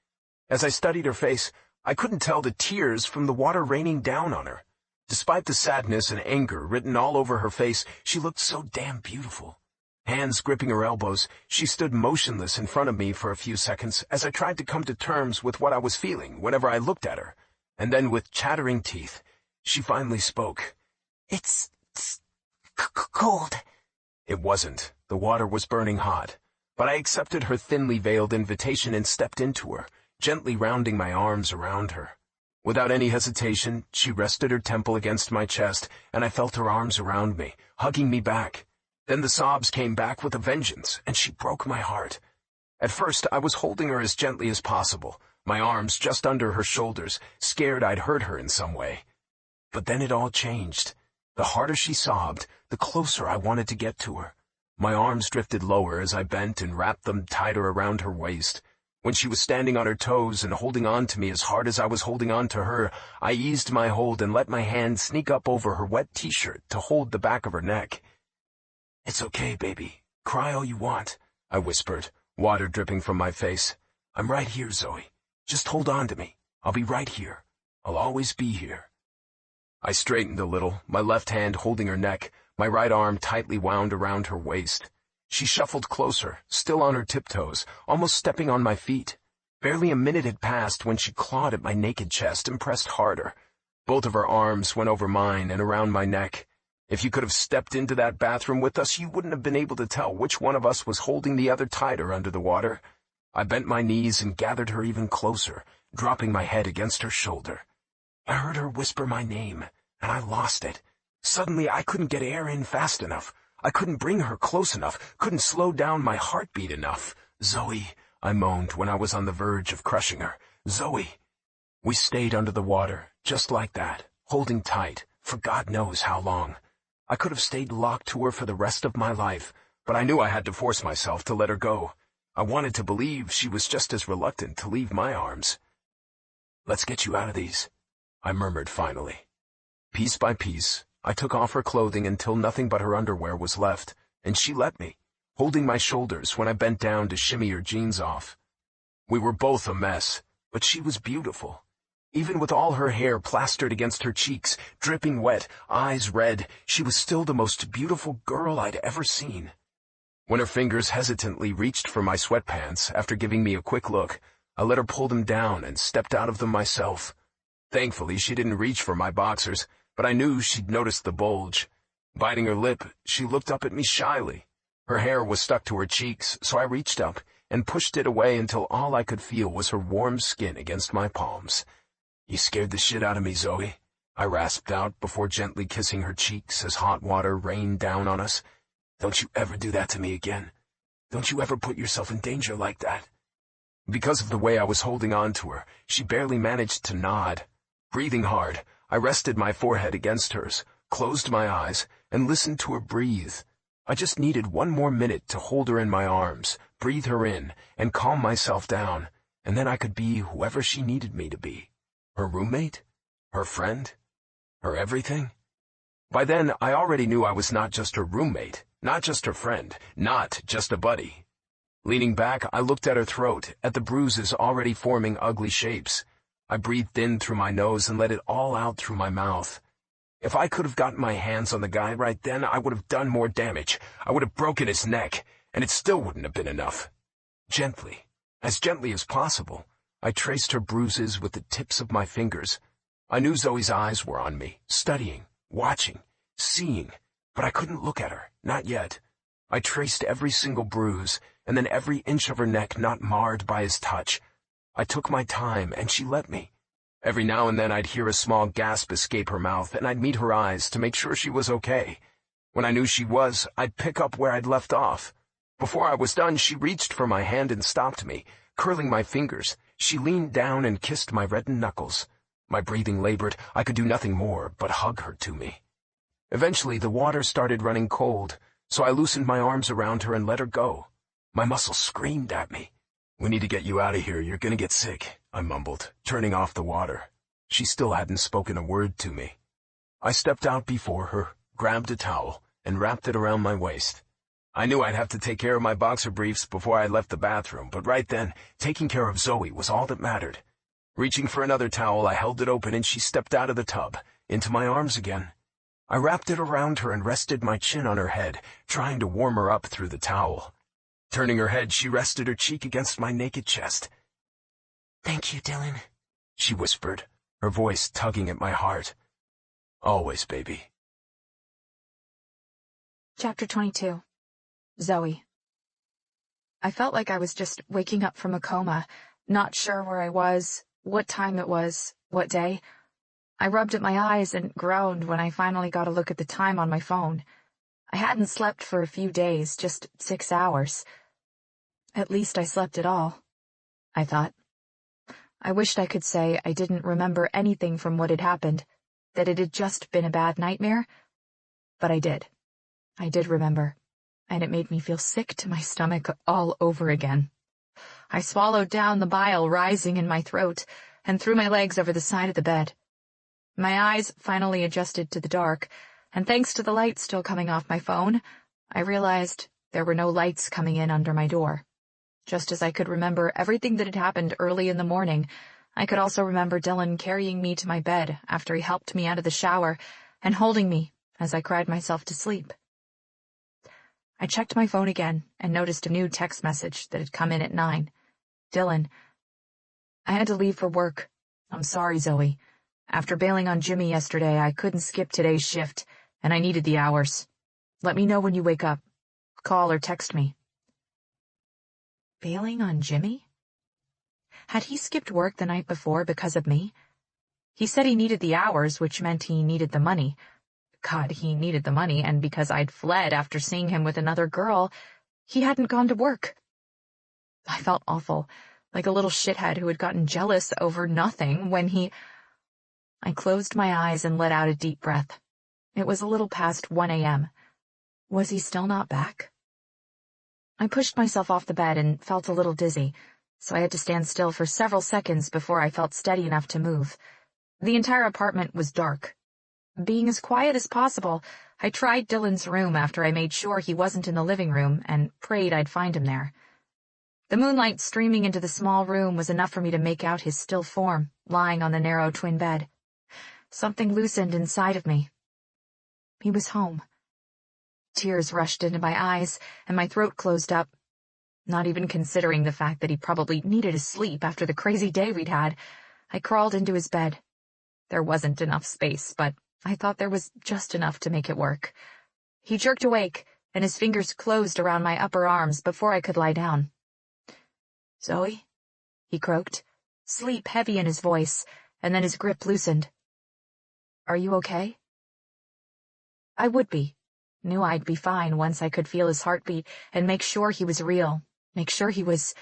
As I studied her face, I couldn't tell the tears from the water raining down on her. Despite the sadness and anger written all over her face, she looked so damn beautiful. Hands gripping her elbows, she stood motionless in front of me for a few seconds as I tried to come to terms with what I was feeling whenever I looked at her. And then, with chattering teeth, she finally spoke. It's cold. It wasn't. The water was burning hot. But I accepted her thinly veiled invitation and stepped into her, gently rounding my arms around her. Without any hesitation, she rested her temple against my chest, and I felt her arms around me, hugging me back. Then the sobs came back with a vengeance, and she broke my heart. At first, I was holding her as gently as possible, my arms just under her shoulders, scared I'd hurt her in some way. But then it all changed. The harder she sobbed, the closer I wanted to get to her. My arms drifted lower as I bent and wrapped them tighter around her waist. When she was standing on her toes and holding on to me as hard as I was holding on to her, I eased my hold and let my hand sneak up over her wet t-shirt to hold the back of her neck. "It's okay, baby. Cry all you want," I whispered, water dripping from my face. "I'm right here, Zoe. Just hold on to me. I'll be right here. I'll always be here." I straightened a little, my left hand holding her neck, my right arm tightly wound around her waist. She shuffled closer, still on her tiptoes, almost stepping on my feet. Barely a minute had passed when she clawed at my naked chest and pressed harder. Both of her arms went over mine and around my neck. If you could have stepped into that bathroom with us, you wouldn't have been able to tell which one of us was holding the other tighter under the water. I bent my knees and gathered her even closer, dropping my head against her shoulder. I heard her whisper my name, and I lost it. Suddenly, I couldn't get air in fast enough. I couldn't bring her close enough, couldn't slow down my heartbeat enough. "Zoe," I moaned when I was on the verge of crushing her. "Zoe." We stayed under the water, just like that, holding tight, for God knows how long. I could have stayed locked to her for the rest of my life, but I knew I had to force myself to let her go. I wanted to believe she was just as reluctant to leave my arms. "Let's get you out of these," I murmured finally. Piece by piece, I took off her clothing until nothing but her underwear was left. and she let me, holding my shoulders when I bent down to shimmy her jeans off. We were both a mess, but she was beautiful. Even with all her hair plastered against her cheeks, dripping wet, eyes red, she was still the most beautiful girl I'd ever seen. When her fingers hesitantly reached for my sweatpants after giving me a quick look, I let her pull them down and stepped out of them myself. Thankfully, she didn't reach for my boxers, but I knew she'd noticed the bulge. Biting her lip, she looked up at me shyly. Her hair was stuck to her cheeks, so I reached up and pushed it away until all I could feel was her warm skin against my palms. "You scared the shit out of me, Zoe," I rasped out before gently kissing her cheeks as hot water rained down on us. "Don't you ever do that to me again. Don't you ever put yourself in danger like that." Because of the way I was holding on to her, she barely managed to nod. Breathing hard, I rested my forehead against hers, closed my eyes, and listened to her breathe. I just needed one more minute to hold her in my arms, breathe her in, and calm myself down, and then I could be whoever she needed me to be. Her roommate? Her friend? Her everything? By then, I already knew I was not just her roommate, not just her friend, not just a buddy. Leaning back, I looked at her throat, at the bruises already forming ugly shapes. I breathed in through my nose and let it all out through my mouth. If I could have gotten my hands on the guy right then, I would have done more damage. I would have broken his neck, and it still wouldn't have been enough. Gently, as gently as possible, I traced her bruises with the tips of my fingers. I knew Zoe's eyes were on me, studying, watching, seeing, but I couldn't look at her, not yet. I traced every single bruise, and then every inch of her neck not marred by his touch. I took my time, and she let me. Every now and then I'd hear a small gasp escape her mouth, and I'd meet her eyes to make sure she was okay. When I knew she was, I'd pick up where I'd left off. Before I was done, she reached for my hand and stopped me. Curling my fingers, she leaned down and kissed my reddened knuckles. My breathing labored. I could do nothing more but hug her to me. Eventually, the water started running cold, so I loosened my arms around her and let her go. My muscles screamed at me. "We need to get you out of here. You're gonna get sick," I mumbled, turning off the water. She still hadn't spoken a word to me. I stepped out before her, grabbed a towel, and wrapped it around my waist. I knew I'd have to take care of my boxer briefs before I left the bathroom, but right then, taking care of Zoe was all that mattered. Reaching for another towel, I held it open and she stepped out of the tub, into my arms again. I wrapped it around her and rested my chin on her head, trying to warm her up through the towel. Turning her head, she rested her cheek against my naked chest. "Thank you, Dylan," she whispered, her voice tugging at my heart. "Always, baby." Chapter 22. Zoe. I felt like I was just waking up from a coma, not sure where I was, what time it was, what day. I rubbed at my eyes and groaned when I finally got a look at the time on my phone. I hadn't slept for a few days, just 6 hours. At least I slept at all, I thought. I wished I could say I didn't remember anything from what had happened, that it had just been a bad nightmare, but I did. I did remember, and it made me feel sick to my stomach all over again. I swallowed down the bile rising in my throat and threw my legs over the side of the bed. My eyes finally adjusted to the dark, and thanks to the light still coming off my phone, I realized there were no lights coming in under my door. Just as I could remember everything that had happened early in the morning, I could also remember Dylan carrying me to my bed after he helped me out of the shower and holding me as I cried myself to sleep. I checked my phone again and noticed a new text message that had come in at 9. Dylan. I had to leave for work. I'm sorry, Zoe. After bailing on Jimmy yesterday, I couldn't skip today's shift, and I needed the hours. Let me know when you wake up. Call or text me. Bailing on Jimmy? Had he skipped work the night before because of me? He said he needed the hours, which meant he needed the money. God, he needed the money, and because I'd fled after seeing him with another girl, he hadn't gone to work. I felt awful, like a little shithead who had gotten jealous over nothing when he... I closed my eyes and let out a deep breath. It was a little past 1 a.m. Was he still not back? I pushed myself off the bed and felt a little dizzy, so I had to stand still for several seconds before I felt steady enough to move. The entire apartment was dark. Being as quiet as possible, I tried Dylan's room after I made sure he wasn't in the living room and prayed I'd find him there. The moonlight streaming into the small room was enough for me to make out his still form, lying on the narrow twin bed. Something loosened inside of me. He was home. Tears rushed into my eyes, and my throat closed up. Not even considering the fact that he probably needed a sleep after the crazy day we'd had, I crawled into his bed. There wasn't enough space, but I thought there was just enough to make it work. He jerked awake, and his fingers closed around my upper arms before I could lie down. "Zoe?" he croaked, sleep heavy in his voice, and then his grip loosened. "Are you okay?" I would be. Knew I'd be fine once I could feel his heartbeat and make sure he was real, make sure he was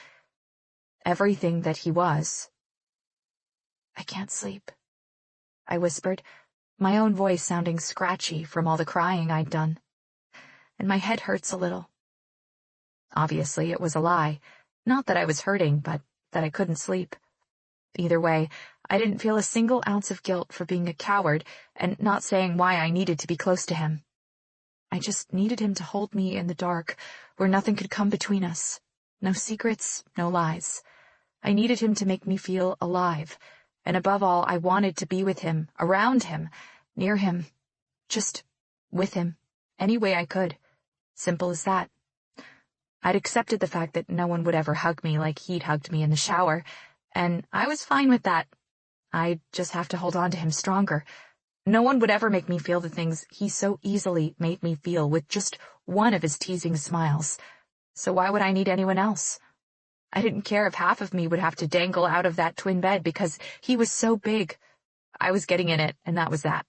everything that he was. "I can't sleep," I whispered, my own voice sounding scratchy from all the crying I'd done. "And my head hurts a little." Obviously, it was a lie. Not that I was hurting, but that I couldn't sleep. Either way, I didn't feel a single ounce of guilt for being a coward and not saying why I needed to be close to him. I just needed him to hold me in the dark, where nothing could come between us. No secrets, no lies. I needed him to make me feel alive, and above all, I wanted to be with him, around him, near him, just with him, any way I could. Simple as that. I'd accepted the fact that no one would ever hug me like he'd hugged me in the shower, and I was fine with that. I'd just have to hold on to him stronger. No one would ever make me feel the things he so easily made me feel with just one of his teasing smiles. So why would I need anyone else? I didn't care if half of me would have to dangle out of that twin bed because he was so big. I was getting in it, and that was that.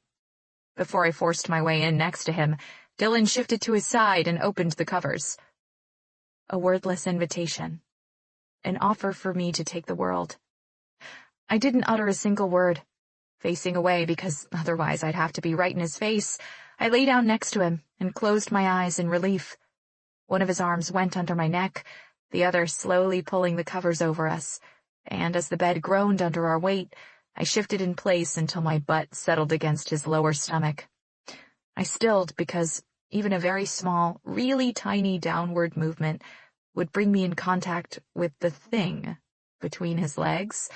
Before I forced my way in next to him, Dylan shifted to his side and opened the covers. A wordless invitation. An offer for me to take the world. I didn't utter a single word. Facing away because otherwise I'd have to be right in his face, I lay down next to him and closed my eyes in relief. One of his arms went under my neck, the other slowly pulling the covers over us, and as the bed groaned under our weight, I shifted in place until my butt settled against his lower stomach. I stilled because even a very small, really tiny downward movement would bring me in contact with the thing between his legs,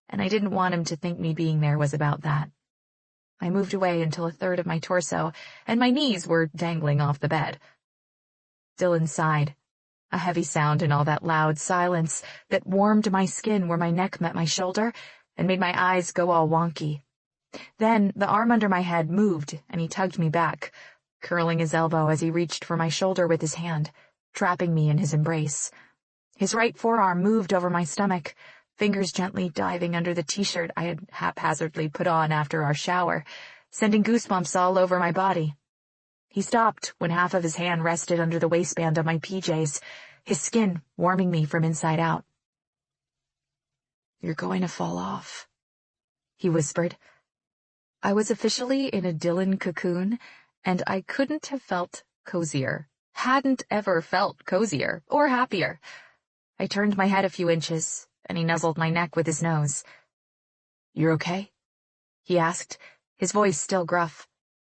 and I didn't want him to think me being there was about that. I moved away until a third of my torso and my knees were dangling off the bed. Dylan sighed, a heavy sound in all that loud silence that warmed my skin where my neck met my shoulder and made my eyes go all wonky. Then the arm under my head moved and he tugged me back, curling his elbow as he reached for my shoulder with his hand, trapping me in his embrace. His right forearm moved over my stomach, fingers gently diving under the t-shirt I had haphazardly put on after our shower, sending goosebumps all over my body. He stopped when half of his hand rested under the waistband of my PJs, his skin warming me from inside out. "You're going to fall off," he whispered. I was officially in a Dylan cocoon, and I couldn't have felt cozier, hadn't ever felt cozier or happier. I turned my head a few inches, and he nuzzled my neck with his nose. "You're okay?" he asked, his voice still gruff.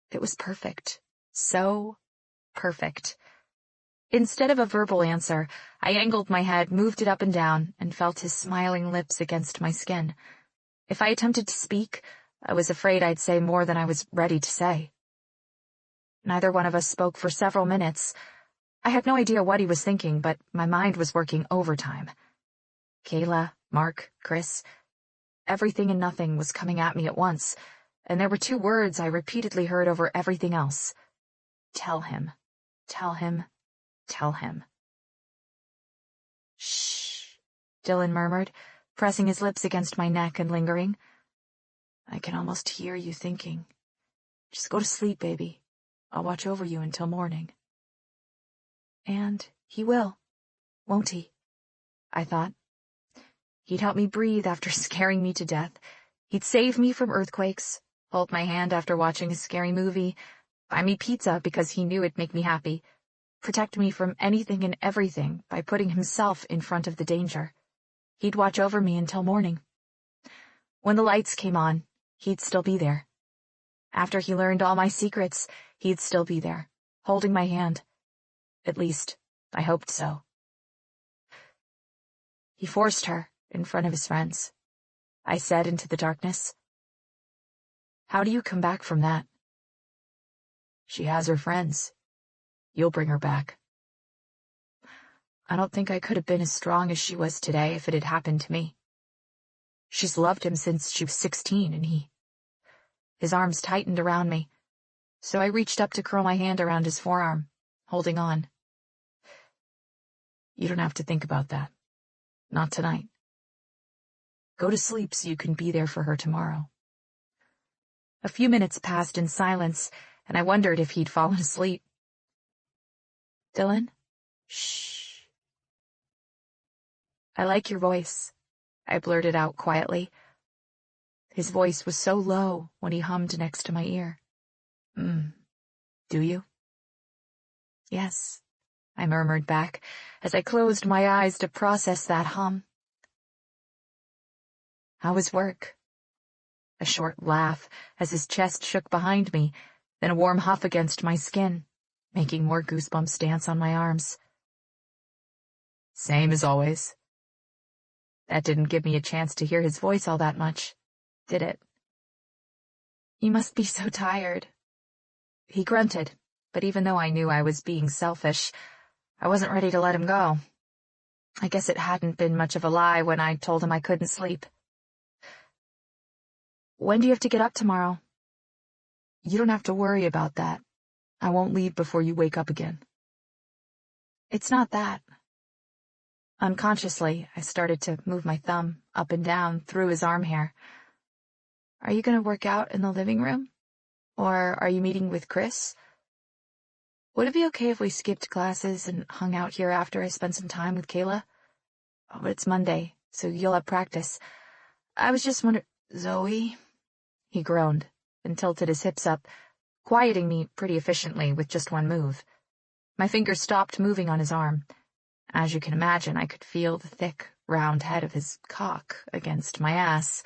It was perfect. So perfect. Instead of a verbal answer, I angled my head, moved it up and down, and felt his smiling lips against my skin. If I attempted to speak, I was afraid I'd say more than I was ready to say. Neither one of us spoke for several minutes. I had no idea what he was thinking, but my mind was working overtime. Kayla, Mark, Chris. Everything and nothing was coming at me at once, and there were two words I repeatedly heard over everything else. Tell him. Tell him. Tell him. "Shh," Dylan murmured, pressing his lips against my neck and lingering. "I can almost hear you thinking. Just go to sleep, baby. I'll watch over you until morning." And he will, won't he? I thought. He'd help me breathe after scaring me to death. He'd save me from earthquakes, hold my hand after watching a scary movie, buy me pizza because he knew it'd make me happy, protect me from anything and everything by putting himself in front of the danger. He'd watch over me until morning. When the lights came on, he'd still be there. After he learned all my secrets, he'd still be there, holding my hand. At least, I hoped so. He forced her in front of his friends. I said into the darkness. How do you come back from that? She has her friends. You'll bring her back. I don't think I could have been as strong as she was today if it had happened to me. She's loved him since she was 16, and His arms tightened around me, so I reached up to curl my hand around his forearm, holding on. You don't have to think about that. Not tonight. Go to sleep so you can be there for her tomorrow. A few minutes passed in silence, and I wondered if he'd fallen asleep. Dylan? Shh. I like your voice, I blurted out quietly. His voice was so low when he hummed next to my ear. Do you? Yes, I murmured back as I closed my eyes to process that hum. How was work? A short laugh as his chest shook behind me, then a warm huff against my skin, making more goosebumps dance on my arms. Same as always. That didn't give me a chance to hear his voice all that much, did it? You must be so tired. He grunted, but even though I knew I was being selfish, I wasn't ready to let him go. I guess it hadn't been much of a lie when I told him I couldn't sleep. When do you have to get up tomorrow? You don't have to worry about that. I won't leave before you wake up again. It's not that. Unconsciously, I started to move my thumb up and down through his arm hair. Are you going to work out in the living room? Or are you meeting with Chris? Would it be okay if we skipped classes and hung out here after I spent some time with Kayla? Oh, but it's Monday, so you'll have practice. I was just wondering... Zoe? He groaned and tilted his hips up, quieting me pretty efficiently with just one move. My fingers stopped moving on his arm. As you can imagine, I could feel the thick, round head of his cock against my ass.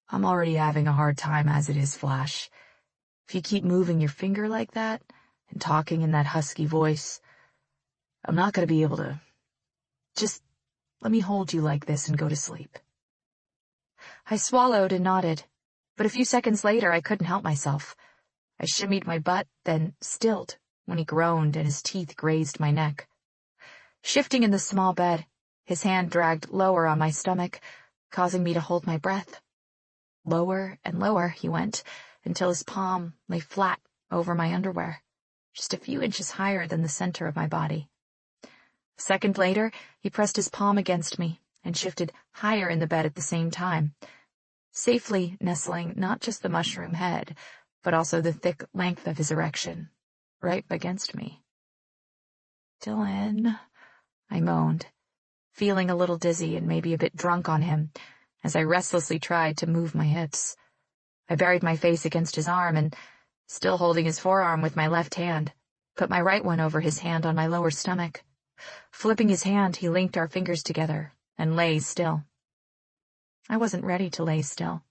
I'm already having a hard time as it is, Flash. If you keep moving your finger like that and talking in that husky voice, I'm not going to be able to... Just let me hold you like this and go to sleep. I swallowed and nodded, but a few seconds later I couldn't help myself. I shimmied my butt, then stilled when he groaned and his teeth grazed my neck. Shifting in the small bed, his hand dragged lower on my stomach, causing me to hold my breath. Lower and lower he went, until his palm lay flat over my underwear, just a few inches higher than the center of my body. A second later, he pressed his palm against me and shifted higher in the bed at the same time, safely nestling not just the mushroom head, but also the thick length of his erection, right against me. Dylan... I moaned, feeling a little dizzy and maybe a bit drunk on him, as I restlessly tried to move my hips. I buried my face against his arm and, still holding his forearm with my left hand, put my right one over his hand on my lower stomach. Flipping his hand, he linked our fingers together and lay still. I wasn't ready to lay still.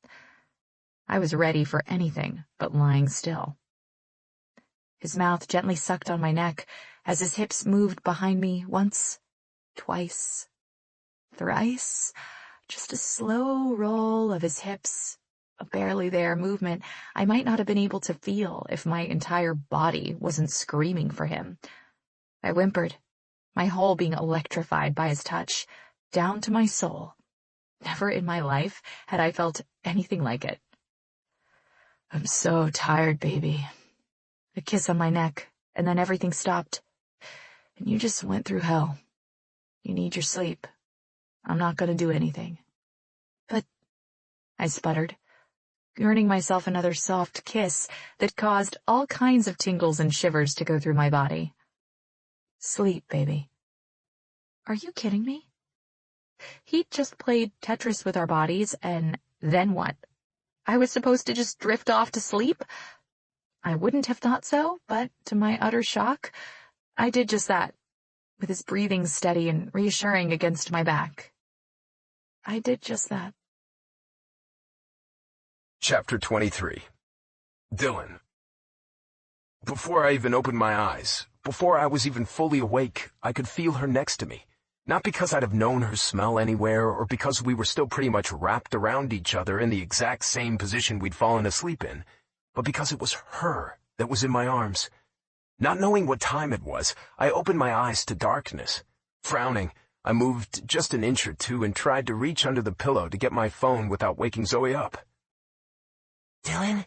I was ready for anything but lying still. His mouth gently sucked on my neck as his hips moved behind me once, twice, thrice, just a slow roll of his hips, a barely there movement I might not have been able to feel if my entire body wasn't screaming for him. I whimpered, my whole being electrified by his touch, down to my soul. Never in my life had I felt anything like it. I'm so tired, baby. A kiss on my neck, and then everything stopped. And you just went through hell. You need your sleep. I'm not going to do anything. But, I sputtered, earning myself another soft kiss that caused all kinds of tingles and shivers to go through my body. Sleep, baby. Are you kidding me? He'd just played Tetris with our bodies, and then what? I was supposed to just drift off to sleep? I wouldn't have thought so, but to my utter shock, I did just that, with his breathing steady and reassuring against my back. I did just that. Chapter 23. Dylan. Before I even opened my eyes, before I was even fully awake, I could feel her next to me. Not because I'd have known her smell anywhere, or because we were still pretty much wrapped around each other in the exact same position we'd fallen asleep in, but because it was her that was in my arms. Not knowing what time it was, I opened my eyes to darkness. Frowning, I moved just an inch or two and tried to reach under the pillow to get my phone without waking Zoe up. Dylan?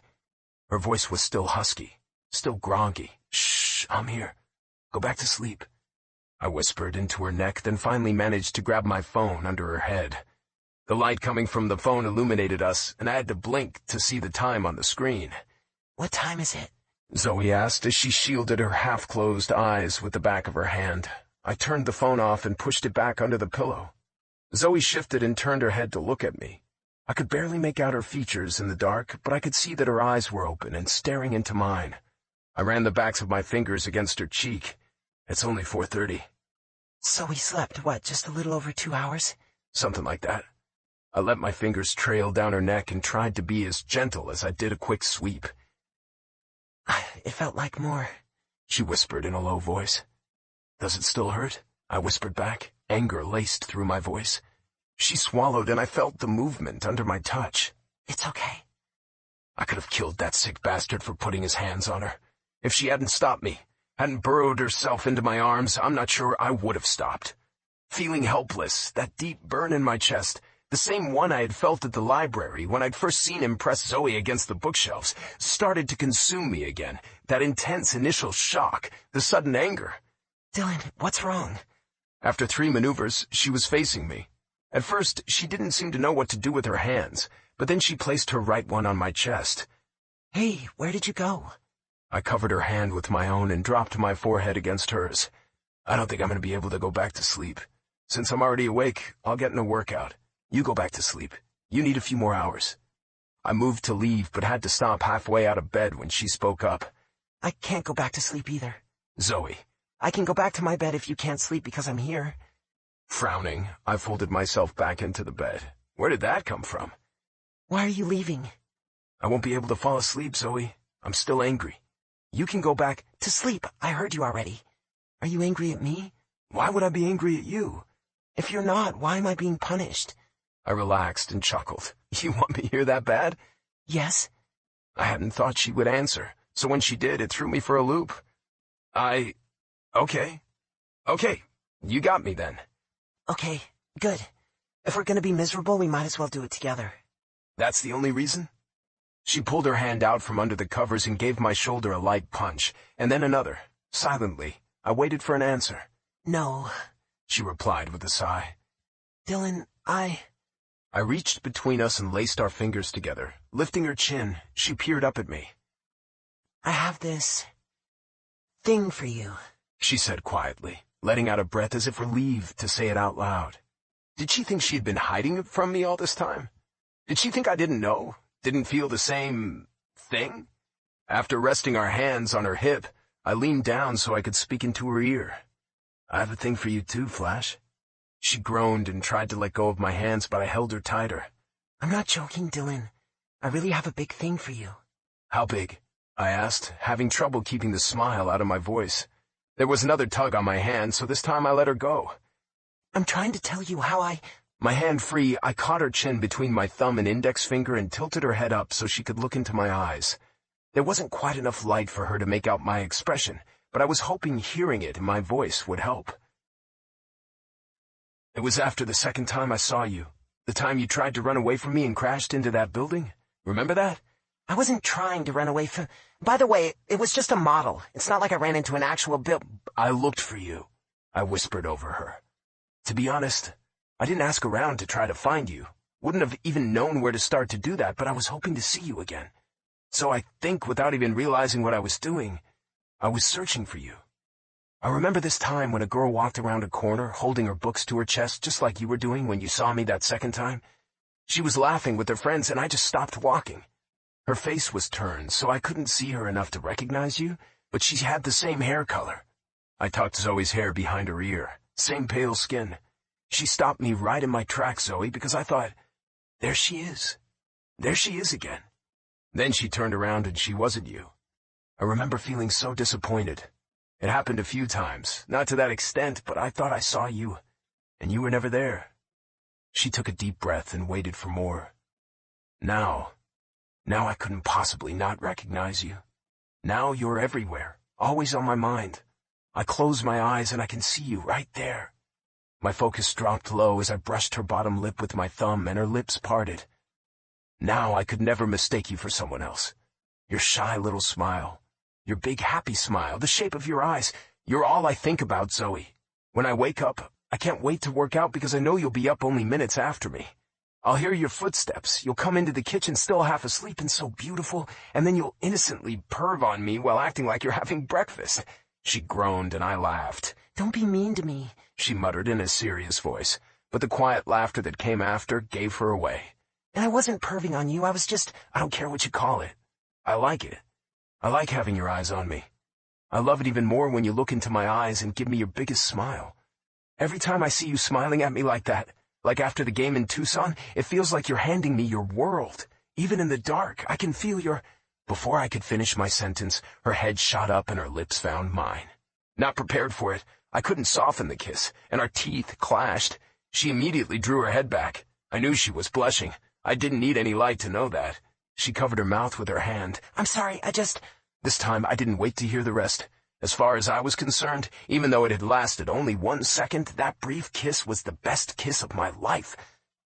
Her voice was still husky, still groggy. Shh, I'm here. Go back to sleep. I whispered into her neck, then finally managed to grab my phone under her head. The light coming from the phone illuminated us, and I had to blink to see the time on the screen. What time is it? Zoe asked as she shielded her half-closed eyes with the back of her hand. I turned the phone off and pushed it back under the pillow. Zoe shifted and turned her head to look at me. I could barely make out her features in the dark, but I could see that her eyes were open and staring into mine. I ran the backs of my fingers against her cheek. It's only 4:30. So we slept, what, just a little over 2 hours? Something like that. I let my fingers trail down her neck and tried to be as gentle as I did a quick sweep. It felt like more, she whispered in a low voice. Does it still hurt? I whispered back, anger laced through my voice. She swallowed and I felt the movement under my touch. It's okay. I could have killed that sick bastard for putting his hands on her. If she hadn't stopped me, hadn't burrowed herself into my arms, I'm not sure I would have stopped. Feeling helpless, that deep burn in my chest, the same one I had felt at the library when I'd first seen him press Zoe against the bookshelves, started to consume me again. That intense initial shock, the sudden anger. Dylan, what's wrong? After 3 maneuvers, she was facing me. At first, she didn't seem to know what to do with her hands, but then she placed her right one on my chest. Hey, where did you go? I covered her hand with my own and dropped my forehead against hers. I don't think I'm going to be able to go back to sleep. Since I'm already awake, I'll get in a workout. You go back to sleep. You need a few more hours. I moved to leave, but had to stop halfway out of bed when she spoke up. I can't go back to sleep either. Zoe. I can go back to my bed if you can't sleep because I'm here. Frowning, I folded myself back into the bed. Where did that come from? Why are you leaving? I won't be able to fall asleep, Zoe. I'm still angry. You can go back to sleep. I heard you already. Are you angry at me? Why would I be angry at you? If you're not, why am I being punished? I relaxed and chuckled. You want me here that bad? Yes. I hadn't thought she would answer, so when she did, it threw me for a loop. Okay. Okay, you got me then. Okay, good. If we're gonna be miserable, we might as well do it together. That's the only reason? She pulled her hand out from under the covers and gave my shoulder a light punch, and then another. Silently, I waited for an answer. No, she replied with a sigh. Dylan, I reached between us and laced our fingers together. Lifting her chin, she peered up at me. I have this thing for you, she said quietly, letting out a breath as if relieved to say it out loud. Did she think she had been hiding it from me all this time? Did she think I didn't know? Didn't feel the same thing? After resting our hands on her hip, I leaned down so I could speak into her ear. I have a thing for you too, Flash. She groaned and tried to let go of my hands, but I held her tighter. I'm not joking, Dylan. I really have a big thing for you. How big? I asked, having trouble keeping the smile out of my voice. There was another tug on my hand, so this time I let her go. I'm trying to tell you how My hand free, I caught her chin between my thumb and index finger and tilted her head up so she could look into my eyes. There wasn't quite enough light for her to make out my expression, but I was hoping hearing it in my voice would help. It was after the second time I saw you, the time you tried to run away from me and crashed into that building. Remember that? I wasn't trying to run away from... By the way, it was just a model. It's not like I ran into an actual I looked for you, I whispered over her. To be honest, I didn't ask around to try to find you. Wouldn't have even known where to start to do that, but I was hoping to see you again. So I think, without even realizing what I was doing, I was searching for you. I remember this time when a girl walked around a corner, holding her books to her chest, just like you were doing when you saw me that second time. She was laughing with her friends, and I just stopped walking. Her face was turned, so I couldn't see her enough to recognize you, but she had the same hair color. I tucked Zoe's hair behind her ear, same pale skin. She stopped me right in my tracks, Zoe, because I thought, there she is. There she is again. Then she turned around and she wasn't you. I remember feeling so disappointed. It happened a few times, not to that extent, but I thought I saw you, and you were never there. She took a deep breath and waited for more. Now I couldn't possibly not recognize you. Now you're everywhere, always on my mind. I close my eyes and I can see you right there. My focus dropped low as I brushed her bottom lip with my thumb and her lips parted. Now I could never mistake you for someone else. Your shy little smile, your big happy smile, the shape of your eyes, you're all I think about, Zoe. When I wake up, I can't wait to work out because I know you'll be up only minutes after me. I'll hear your footsteps, you'll come into the kitchen still half asleep and so beautiful, and then you'll innocently perv on me while acting like you're having breakfast. She groaned and I laughed. Don't be mean to me, she muttered in a serious voice, but the quiet laughter that came after gave her away. And I wasn't perving on you, I don't care what you call it. I like it. I like having your eyes on me. I love it even more when you look into my eyes and give me your biggest smile. Every time I see you smiling at me like that, like after the game in Tucson, it feels like you're handing me your world. Even in the dark, I can feel your... Before I could finish my sentence, her head shot up and her lips found mine. Not prepared for it, I couldn't soften the kiss, and our teeth clashed. She immediately drew her head back. I knew she was blushing. I didn't need any light to know that. She covered her mouth with her hand. I'm sorry, This time I didn't wait to hear the rest. As far as I was concerned, even though it had lasted only 1 second, that brief kiss was the best kiss of my life.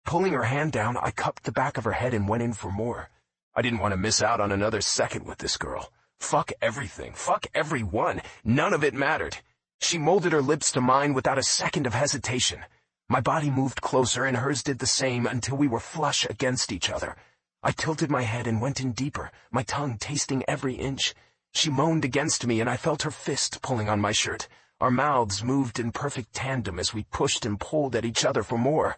Pulling her hand down, I cupped the back of her head and went in for more. I didn't want to miss out on another second with this girl. Fuck everything. Fuck everyone. None of it mattered. She molded her lips to mine without a second of hesitation. My body moved closer and hers did the same until we were flush against each other. I tilted my head and went in deeper, my tongue tasting every inch. She moaned against me and I felt her fist pulling on my shirt. Our mouths moved in perfect tandem as we pushed and pulled at each other for more.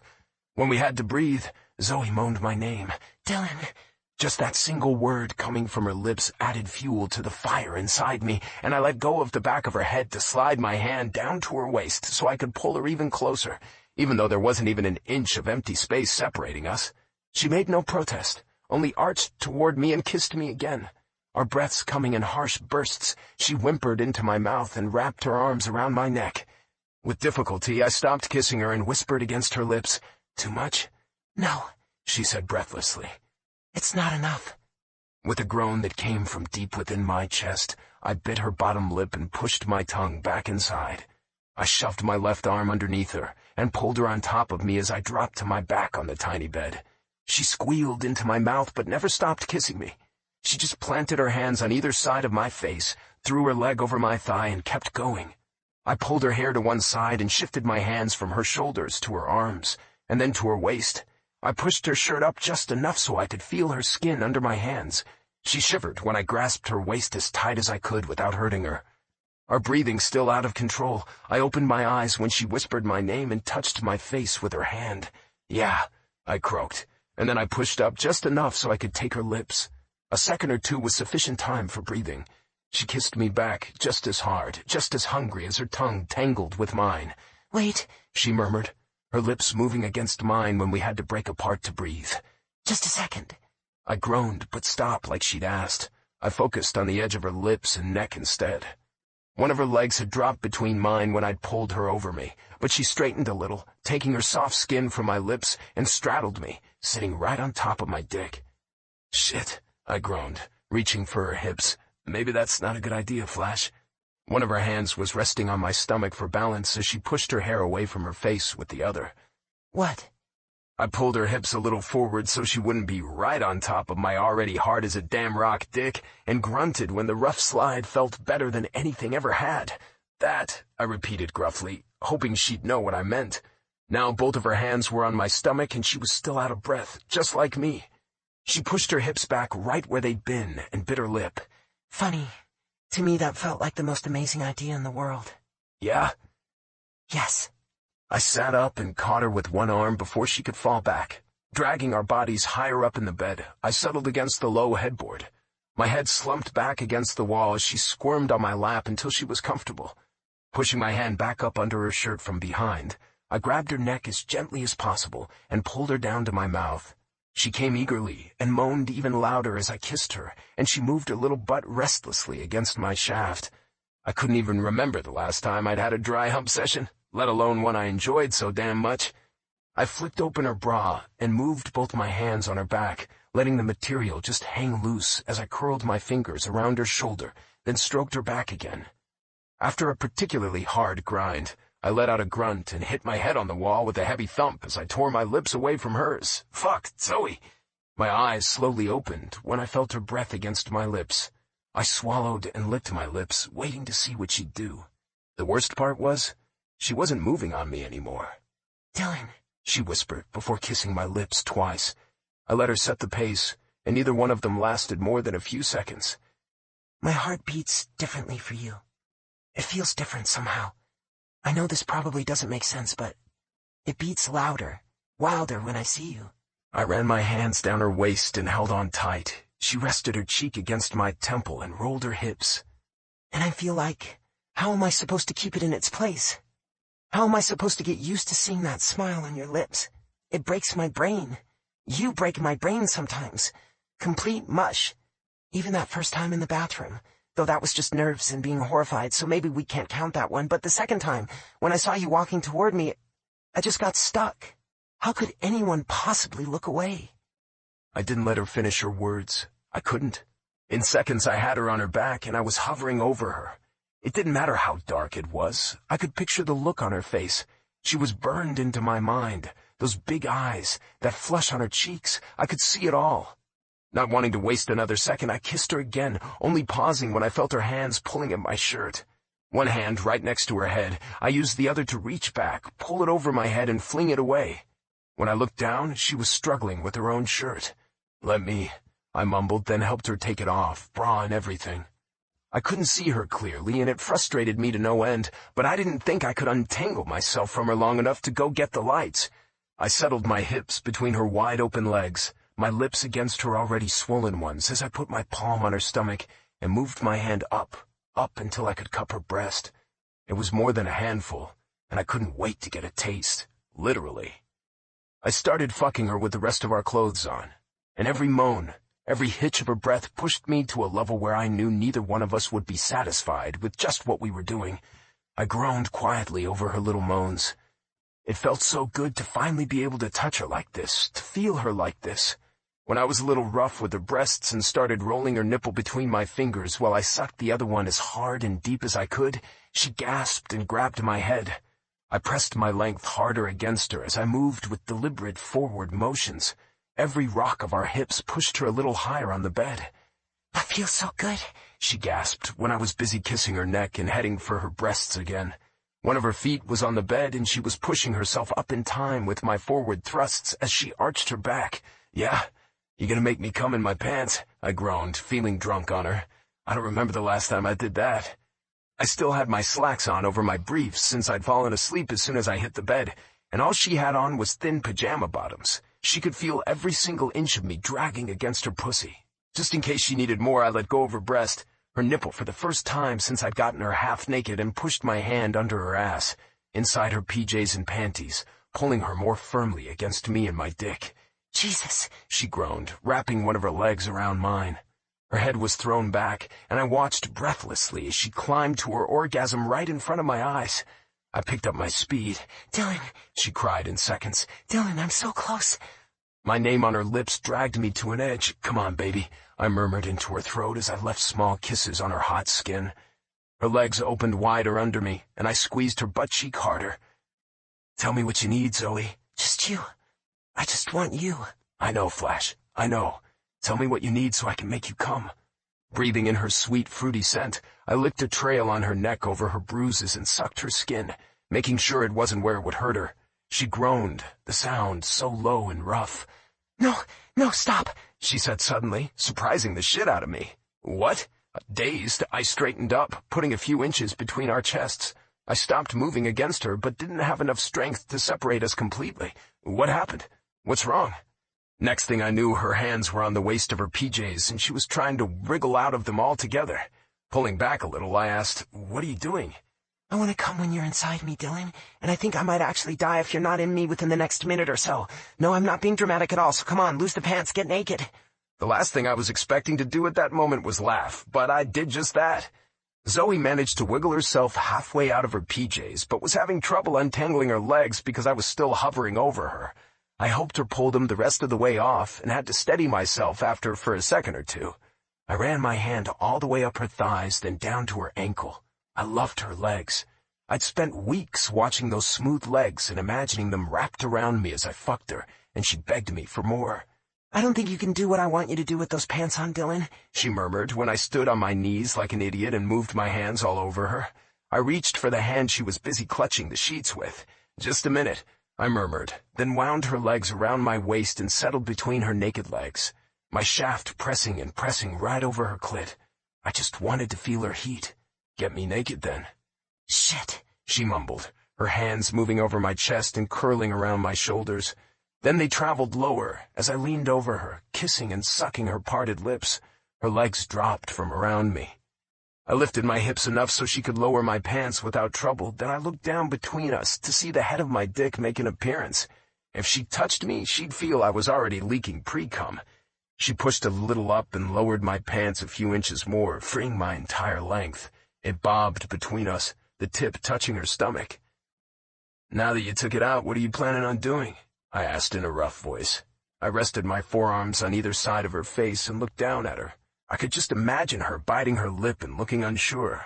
When we had to breathe, Zoe moaned my name. Dylan. Just that single word coming from her lips added fuel to the fire inside me, and I let go of the back of her head to slide my hand down to her waist so I could pull her even closer, even though there wasn't even an inch of empty space separating us. She made no protest, only arched toward me and kissed me again. Our breaths coming in harsh bursts, she whimpered into my mouth and wrapped her arms around my neck. With difficulty, I stopped kissing her and whispered against her lips, "Too much?" "No," she said breathlessly. "It's not enough." With a groan that came from deep within my chest, I bit her bottom lip and pushed my tongue back inside. I shoved my left arm underneath her and pulled her on top of me as I dropped to my back on the tiny bed. She squealed into my mouth but never stopped kissing me. She just planted her hands on either side of my face, threw her leg over my thigh, and kept going. I pulled her hair to one side and shifted my hands from her shoulders to her arms, and then to her waist. I pushed her shirt up just enough so I could feel her skin under my hands. She shivered when I grasped her waist as tight as I could without hurting her. Our breathing still out of control, I opened my eyes when she whispered my name and touched my face with her hand. "Yeah," I croaked, and then I pushed up just enough so I could take her lips. A second or two was sufficient time for breathing. She kissed me back just as hard, just as hungry as her tongue tangled with mine. "Wait," she murmured, her lips moving against mine when we had to break apart to breathe. "Just a second." I groaned, but stopped like she'd asked. I focused on the edge of her lips and neck instead. One of her legs had dropped between mine when I'd pulled her over me, but she straightened a little, taking her soft skin from my lips, and straddled me, sitting right on top of my dick. "Shit," I groaned, reaching for her hips. "Maybe that's not a good idea, Flash." One of her hands was resting on my stomach for balance as she pushed her hair away from her face with the other. "What?" I pulled her hips a little forward so she wouldn't be right on top of my already hard as a damn rock dick, and grunted when the rough slide felt better than anything ever had. "That," I repeated gruffly, hoping she'd know what I meant. Now both of her hands were on my stomach and she was still out of breath, just like me. She pushed her hips back right where they'd been and bit her lip. "Funny. To me, that felt like the most amazing idea in the world." "Yeah?" "Yes." I sat up and caught her with one arm before she could fall back. Dragging our bodies higher up in the bed, I settled against the low headboard. My head slumped back against the wall as she squirmed on my lap until she was comfortable. Pushing my hand back up under her shirt from behind, I grabbed her neck as gently as possible and pulled her down to my mouth. She came eagerly and moaned even louder as I kissed her, and she moved her little butt restlessly against my shaft. I couldn't even remember the last time I'd had a dry hump session, let alone one I enjoyed so damn much. I flicked open her bra and moved both my hands on her back, letting the material just hang loose as I curled my fingers around her shoulder, then stroked her back again. After a particularly hard grind, I let out a grunt and hit my head on the wall with a heavy thump as I tore my lips away from hers. Fuck, Zoe! My eyes slowly opened when I felt her breath against my lips. I swallowed and licked my lips, waiting to see what she'd do. The worst part was, she wasn't moving on me anymore. Dylan, she whispered before kissing my lips twice. I let her set the pace, and neither one of them lasted more than a few seconds. My heart beats differently for you. It feels different somehow. I know this probably doesn't make sense, but it beats louder, wilder when I see you. I ran my hands down her waist and held on tight. She rested her cheek against my temple and rolled her hips. And I feel like, how am I supposed to keep it in its place? How am I supposed to get used to seeing that smile on your lips? It breaks my brain. You break my brain sometimes. Complete mush. Even that first time in the bathroom. Though that was just nerves and being horrified, so maybe we can't count that one. But the second time, when I saw you walking toward me, I just got stuck. How could anyone possibly look away? I didn't let her finish her words. I couldn't. In seconds I had her on her back and I was hovering over her. It didn't matter how dark it was. I could picture the look on her face. She was burned into my mind. Those big eyes, that flush on her cheeks, I could see it all. Not wanting to waste another second, I kissed her again, only pausing when I felt her hands pulling at my shirt. One hand right next to her head, I used the other to reach back, pull it over my head and fling it away. When I looked down, she was struggling with her own shirt. "Let me," I mumbled, then helped her take it off, bra and everything. I couldn't see her clearly, and it frustrated me to no end, but I didn't think I could untangle myself from her long enough to go get the lights. I settled my hips between her wide-open legs, my lips against her already swollen ones as I put my palm on her stomach and moved my hand up until I could cup her breast. It was more than a handful, and I couldn't wait to get a taste, literally. I started fucking her with the rest of our clothes on, and every moan, every hitch of her breath pushed me to a level where I knew neither one of us would be satisfied with just what we were doing. I groaned quietly over her little moans. It felt so good to finally be able to touch her like this, to feel her like this. When I was a little rough with her breasts and started rolling her nipple between my fingers while I sucked the other one as hard and deep as I could, she gasped and grabbed my head. I pressed my length harder against her as I moved with deliberate forward motions. Every rock of our hips pushed her a little higher on the bed. "That feels so good," she gasped when I was busy kissing her neck and heading for her breasts again. One of her feet was on the bed and she was pushing herself up in time with my forward thrusts as she arched her back. "Yeah? You gonna make me come in my pants?" I groaned, feeling drunk on her. I don't remember the last time I did that. I still had my slacks on over my briefs since I'd fallen asleep as soon as I hit the bed, and all she had on was thin pajama bottoms. She could feel every single inch of me dragging against her pussy. Just in case she needed more, I let go of her breast, her nipple for the first time since I'd gotten her half naked, and pushed my hand under her ass, inside her PJs and panties, pulling her more firmly against me and my dick. "Jesus," she groaned, wrapping one of her legs around mine. Her head was thrown back, and I watched breathlessly as she climbed to her orgasm right in front of my eyes. I picked up my speed. "Dylan," she cried in seconds. "Dylan, I'm so close." My name on her lips dragged me to an edge. "Come on, baby," I murmured into her throat as I left small kisses on her hot skin. Her legs opened wider under me, and I squeezed her butt cheek harder. "Tell me what you need, Zoe." "Just you. I just want you." "I know, Flash. I know. Tell me what you need so I can make you come." Breathing in her sweet, fruity scent, I licked a trail on her neck over her bruises and sucked her skin, making sure it wasn't where it would hurt her. She groaned, the sound so low and rough. No, stop," she said suddenly, surprising the shit out of me. "What?" Dazed, I straightened up, putting a few inches between our chests. I stopped moving against her, but didn't have enough strength to separate us completely. "What happened? What's wrong?" Next thing I knew, her hands were on the waist of her PJs, and she was trying to wriggle out of them altogether. Pulling back a little, I asked, "What are you doing?" I want to come when you're inside me, Dylan, and I think I might actually die if you're not in me within the next minute or so. No, I'm not being dramatic at all, so come on, lose the pants, get naked. The last thing I was expecting to do at that moment was laugh, but I did just that. Zoe managed to wiggle herself halfway out of her PJs, but was having trouble untangling her legs because I was still hovering over her. I helped her pull them the rest of the way off and had to steady myself after for a second or two. I ran my hand all the way up her thighs, then down to her ankle. I loved her legs. I'd spent weeks watching those smooth legs and imagining them wrapped around me as I fucked her, and she begged me for more. I don't think you can do what I want you to do with those pants on, Dylan, she murmured when I stood on my knees like an idiot and moved my hands all over her. I reached for the hand she was busy clutching the sheets with. Just a minute, I murmured, then wound her legs around my waist and settled between her naked legs, my shaft pressing and pressing right over her clit. I just wanted to feel her heat. Get me naked, then. Shit, she mumbled, her hands moving over my chest and curling around my shoulders. Then they traveled lower as I leaned over her, kissing and sucking her parted lips. Her legs dropped from around me. I lifted my hips enough so she could lower my pants without trouble, then I looked down between us to see the head of my dick make an appearance. If she touched me, she'd feel I was already leaking pre-cum. She pushed a little up and lowered my pants a few inches more, freeing my entire length. It bobbed between us, the tip touching her stomach. "Now that you took it out, what are you planning on doing?" I asked in a rough voice. I rested my forearms on either side of her face and looked down at her. I could just imagine her biting her lip and looking unsure.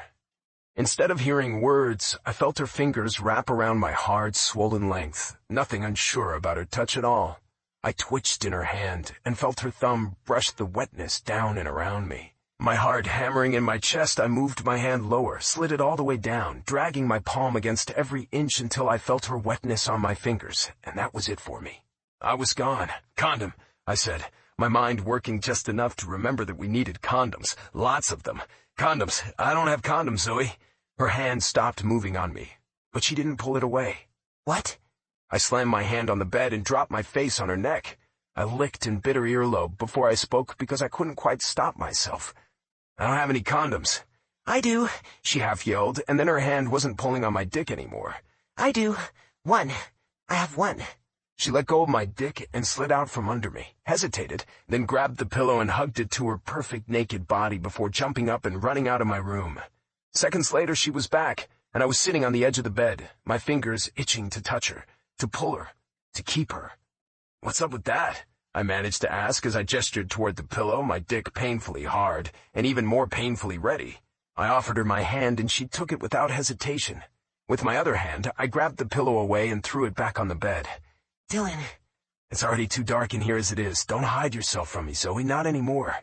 Instead of hearing words, I felt her fingers wrap around my hard, swollen length, nothing unsure about her touch at all. I twitched in her hand and felt her thumb brush the wetness down and around me. My heart hammering in my chest, I moved my hand lower, slid it all the way down, dragging my palm against every inch until I felt her wetness on my fingers, and that was it for me. I was gone. "Condom," I said, my mind working just enough to remember that we needed condoms, lots of them. "Condoms. I don't have condoms, Zoe." Her hand stopped moving on me, but she didn't pull it away. What? I slammed my hand on the bed and dropped my face on her neck. I licked and bit her earlobe before I spoke because I couldn't quite stop myself. "I don't have any condoms." "I do," she half yelled, and then her hand wasn't pulling on my dick anymore. "I do. One. I have one." She let go of my dick and slid out from under me, hesitated, then grabbed the pillow and hugged it to her perfect naked body before jumping up and running out of my room. Seconds later, she was back, and I was sitting on the edge of the bed, my fingers itching to touch her, to pull her, to keep her. "What's up with that?" I managed to ask as I gestured toward the pillow, my dick painfully hard, and even more painfully ready. I offered her my hand, and she took it without hesitation. With my other hand, I grabbed the pillow away and threw it back on the bed. "Dylan." "It's already too dark in here as it is. Don't hide yourself from me, Zoe, not anymore."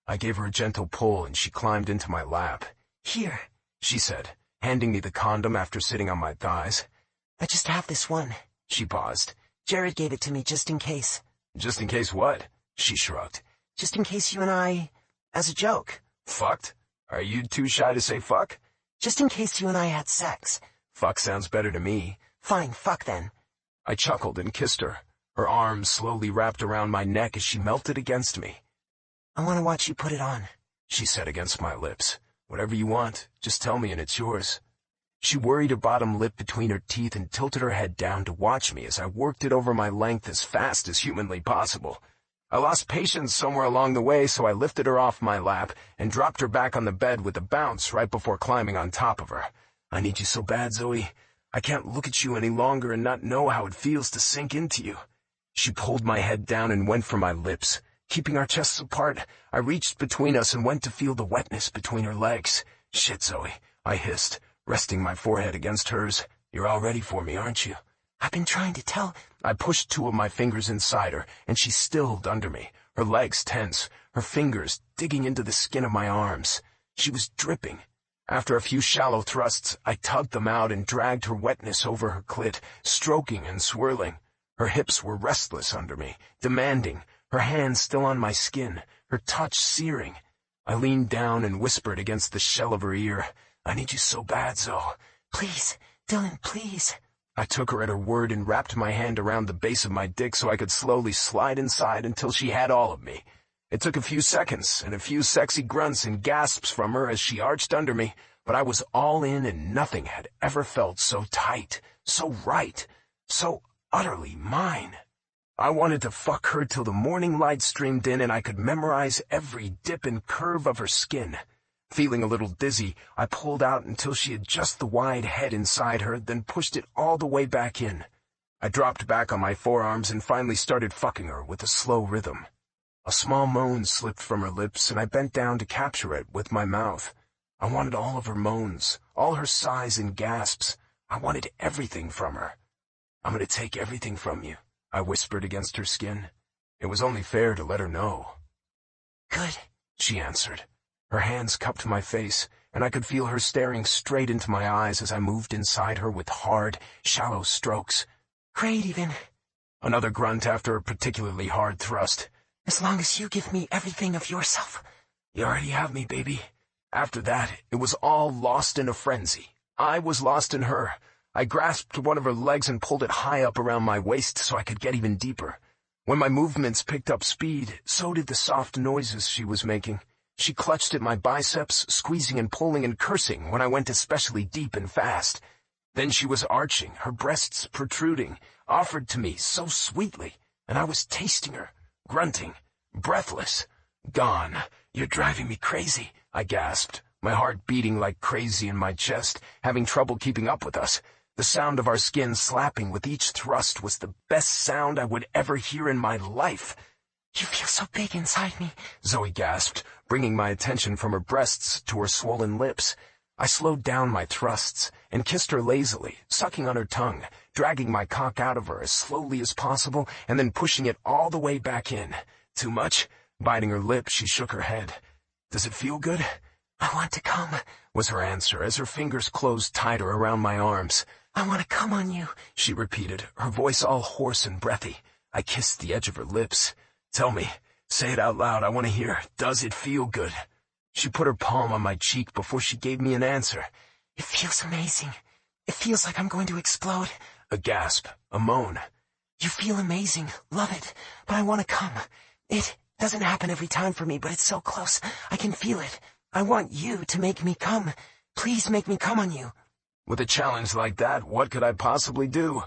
I gave her a gentle pull, and she climbed into my lap. "Here," she said, handing me the condom after sitting on my thighs. "I just have this one." She paused. "Jared gave it to me just in case." "Just in case what?" She shrugged. "Just in case you and I, as a joke." "Fucked? Are you too shy to say fuck?" "Just in case you and I had sex." "Fuck sounds better to me." "Fine, fuck then." I chuckled and kissed her. Her arms slowly wrapped around my neck as she melted against me. "I want to watch you put it on," she said against my lips. "Whatever you want, just tell me and it's yours." She worried her bottom lip between her teeth and tilted her head down to watch me as I worked it over my length as fast as humanly possible. I lost patience somewhere along the way, so I lifted her off my lap and dropped her back on the bed with a bounce right before climbing on top of her. "I need you so bad, Zoe. I can't look at you any longer and not know how it feels to sink into you." She pulled my head down and went for my lips. Keeping our chests apart, I reached between us and went to feel the wetness between her legs. "Shit, Zoe," I hissed, resting my forehead against hers. "You're all ready for me, aren't you?" "I've been trying to tell." I pushed two of my fingers inside her, and she stilled under me, her legs tense, her fingers digging into the skin of my arms. She was dripping. After a few shallow thrusts, I tugged them out and dragged her wetness over her clit, stroking and swirling. Her hips were restless under me, demanding, her hands still on my skin, her touch searing. I leaned down and whispered against the shell of her ear, "I need you so bad, Zoe." "Please, Dylan, please." I took her at her word and wrapped my hand around the base of my dick so I could slowly slide inside until she had all of me. It took a few seconds and a few sexy grunts and gasps from her as she arched under me, but I was all in and nothing had ever felt so tight, so right, so utterly mine. I wanted to fuck her till the morning light streamed in and I could memorize every dip and curve of her skin. Feeling a little dizzy, I pulled out until she had just the wide head inside her, then pushed it all the way back in. I dropped back on my forearms and finally started fucking her with a slow rhythm. A small moan slipped from her lips and I bent down to capture it with my mouth. I wanted all of her moans, all her sighs and gasps. I wanted everything from her. "I'm gonna take everything from you," I whispered against her skin. It was only fair to let her know. "Good," she answered. Her hands cupped my face, and I could feel her staring straight into my eyes as I moved inside her with hard, shallow strokes. "Great, even." Another grunt after a particularly hard thrust. "As long as you give me everything of yourself." "You already have me, baby." After that, it was all lost in a frenzy. I was lost in her. I grasped one of her legs and pulled it high up around my waist so I could get even deeper. When my movements picked up speed, so did the soft noises she was making. She clutched at my biceps, squeezing and pulling and cursing when I went especially deep and fast. Then she was arching, her breasts protruding, offered to me so sweetly, and I was tasting her, grunting, breathless. "Gone. You're driving me crazy," I gasped, my heart beating like crazy in my chest, having trouble keeping up with us. The sound of our skin slapping with each thrust was the best sound I would ever hear in my life. "You feel so big inside me," Zoe gasped, bringing my attention from her breasts to her swollen lips. I slowed down my thrusts and kissed her lazily, sucking on her tongue, dragging my cock out of her as slowly as possible and then pushing it all the way back in. "Too much?" Biting her lip, she shook her head. "Does it feel good?" "I want to come," was her answer as her fingers closed tighter around my arms. "I want to come on you," she repeated, her voice all hoarse and breathy. I kissed the edge of her lips. "Tell me. Say it out loud. I want to hear. Does it feel good?" She put her palm on my cheek before she gave me an answer. "It feels amazing. It feels like I'm going to explode." A gasp. A moan. "You feel amazing. Love it. But I want to come. It doesn't happen every time for me, but it's so close. I can feel it. I want you to make me come. Please make me come on you." With a challenge like that, what could I possibly do?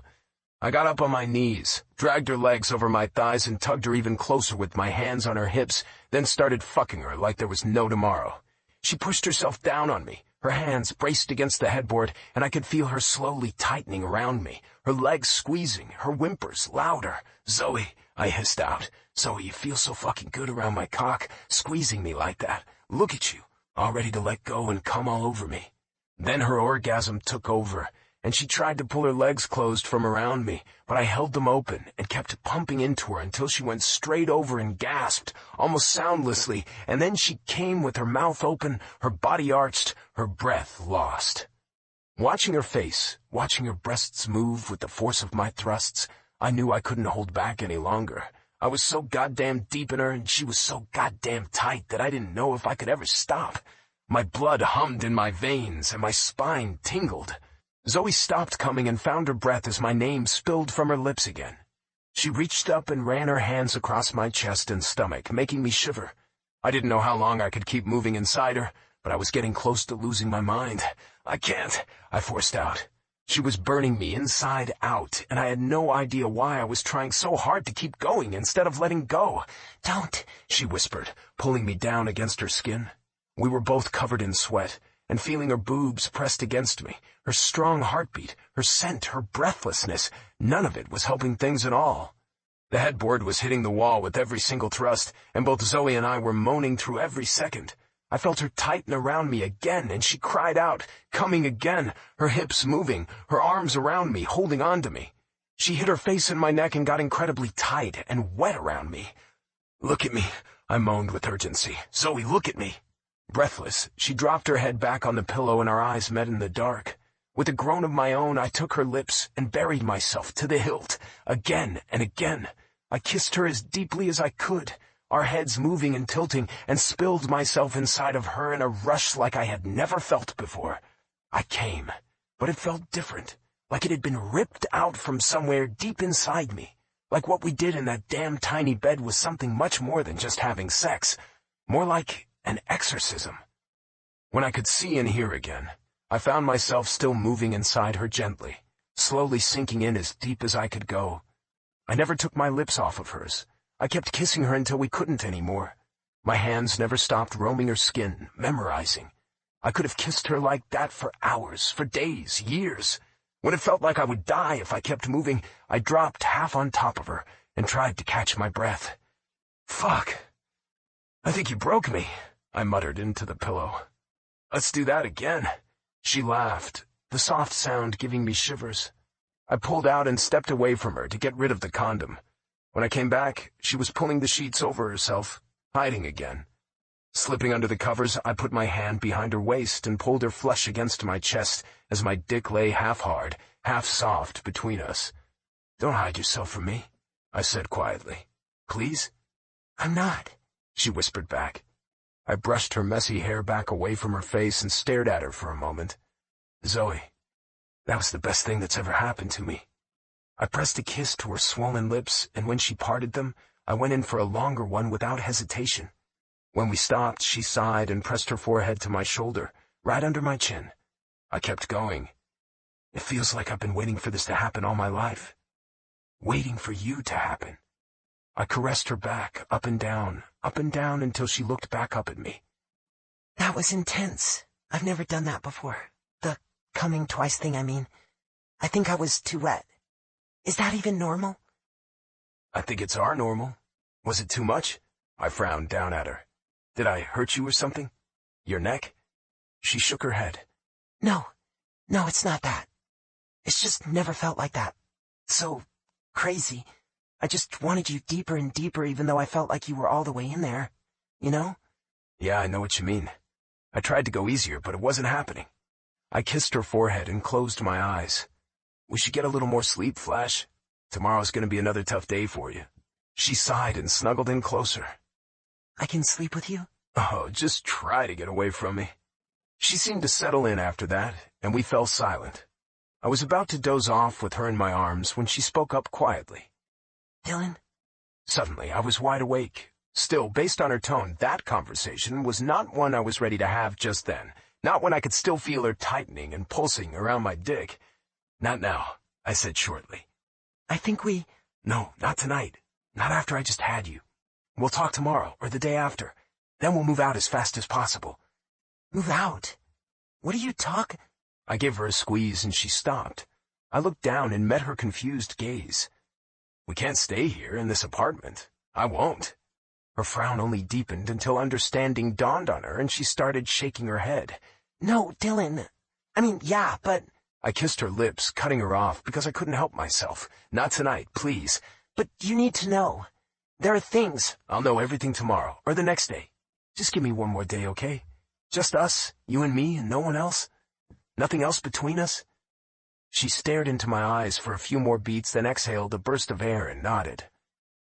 I got up on my knees, dragged her legs over my thighs and tugged her even closer with my hands on her hips, then started fucking her like there was no tomorrow. She pushed herself down on me, her hands braced against the headboard, and I could feel her slowly tightening around me, her legs squeezing, her whimpers louder. "Zoe," I hissed out. "Zoe, you feel so fucking good around my cock, squeezing me like that. Look at you, all ready to let go and come all over me." Then her orgasm took over, and she tried to pull her legs closed from around me, but I held them open and kept pumping into her until she went straight over and gasped, almost soundlessly, and then she came with her mouth open, her body arched, her breath lost. Watching her face, watching her breasts move with the force of my thrusts, I knew I couldn't hold back any longer. I was so goddamn deep in her, and she was so goddamn tight that I didn't know if I could ever stop. My blood hummed in my veins, and my spine tingled. Zoe stopped coming and found her breath as my name spilled from her lips again. She reached up and ran her hands across my chest and stomach, making me shiver. I didn't know how long I could keep moving inside her, but I was getting close to losing my mind. "I can't," I forced out. She was burning me inside out, and I had no idea why I was trying so hard to keep going instead of letting go. "Don't," she whispered, pulling me down against her skin. We were both covered in sweat, and feeling her boobs pressed against me, her strong heartbeat, her scent, her breathlessness, none of it was helping things at all. The headboard was hitting the wall with every single thrust, and both Zoe and I were moaning through every second. I felt her tighten around me again, and she cried out, coming again, her hips moving, her arms around me, holding on to me. She hid her face in my neck and got incredibly tight and wet around me. "Look at me," I moaned with urgency. "Zoe, look at me." Breathless, she dropped her head back on the pillow and our eyes met in the dark. With a groan of my own, I took her lips and buried myself to the hilt, again and again. I kissed her as deeply as I could, our heads moving and tilting, and spilled myself inside of her in a rush like I had never felt before. I came, but it felt different, like it had been ripped out from somewhere deep inside me, like what we did in that damn tiny bed was something much more than just having sex, more like an exorcism. When I could see and hear again, I found myself still moving inside her gently, slowly sinking in as deep as I could go. I never took my lips off of hers. I kept kissing her until we couldn't anymore. My hands never stopped roaming her skin, memorizing. I could have kissed her like that for hours, for days, years. When it felt like I would die if I kept moving, I dropped half on top of her and tried to catch my breath. Fuck. I think you broke me, I muttered into the pillow. Let's do that again. She laughed, the soft sound giving me shivers. I pulled out and stepped away from her to get rid of the condom. When I came back, she was pulling the sheets over herself, hiding again. Slipping under the covers, I put my hand behind her waist and pulled her flush against my chest as my dick lay half hard, half soft between us. Don't hide yourself from me, I said quietly. Please? I'm not, she whispered back. I brushed her messy hair back away from her face and stared at her for a moment. Zoe, that was the best thing that's ever happened to me. I pressed a kiss to her swollen lips, and when she parted them, I went in for a longer one without hesitation. When we stopped, she sighed and pressed her forehead to my shoulder, right under my chin. I kept going. It feels like I've been waiting for this to happen all my life. Waiting for you to happen. I caressed her back, up and down, until she looked back up at me. That was intense. I've never done that before. The coming twice thing, I mean. I think I was too wet. Is that even normal? I think it's our normal. Was it too much? I frowned down at her. Did I hurt you or something? Your neck? She shook her head. No, it's not that. It's just never felt like that. So crazy. I just wanted you deeper and deeper even though I felt like you were all the way in there. You know? Yeah, I know what you mean. I tried to go easier, but it wasn't happening. I kissed her forehead and closed my eyes. We should get a little more sleep, Flash. Tomorrow's gonna be another tough day for you. She sighed and snuggled in closer. I can sleep with you? Oh, just try to get away from me. She seemed to settle in after that, and we fell silent. I was about to doze off with her in my arms when she spoke up quietly. Dylan? Suddenly, I was wide awake. Still, based on her tone, that conversation was not one I was ready to have just then. Not when I could still feel her tightening and pulsing around my dick. Not now, I said shortly. I think we... No, not tonight. Not after I just had you. We'll talk tomorrow, or the day after. Then we'll move out as fast as possible. Move out? What are you talking... I gave her a squeeze and she stopped. I looked down and met her confused gaze. We can't stay here in this apartment. I won't. Her frown only deepened until understanding dawned on her and she started shaking her head. No, Dylan. I mean, yeah, but... I kissed her lips, cutting her off because I couldn't help myself. Not tonight, please. But you need to know. There are things... I'll know everything tomorrow, or the next day. Just give me one more day, okay? Just us, you and me, and no one else? Nothing else between us? She stared into my eyes for a few more beats, then exhaled a burst of air and nodded.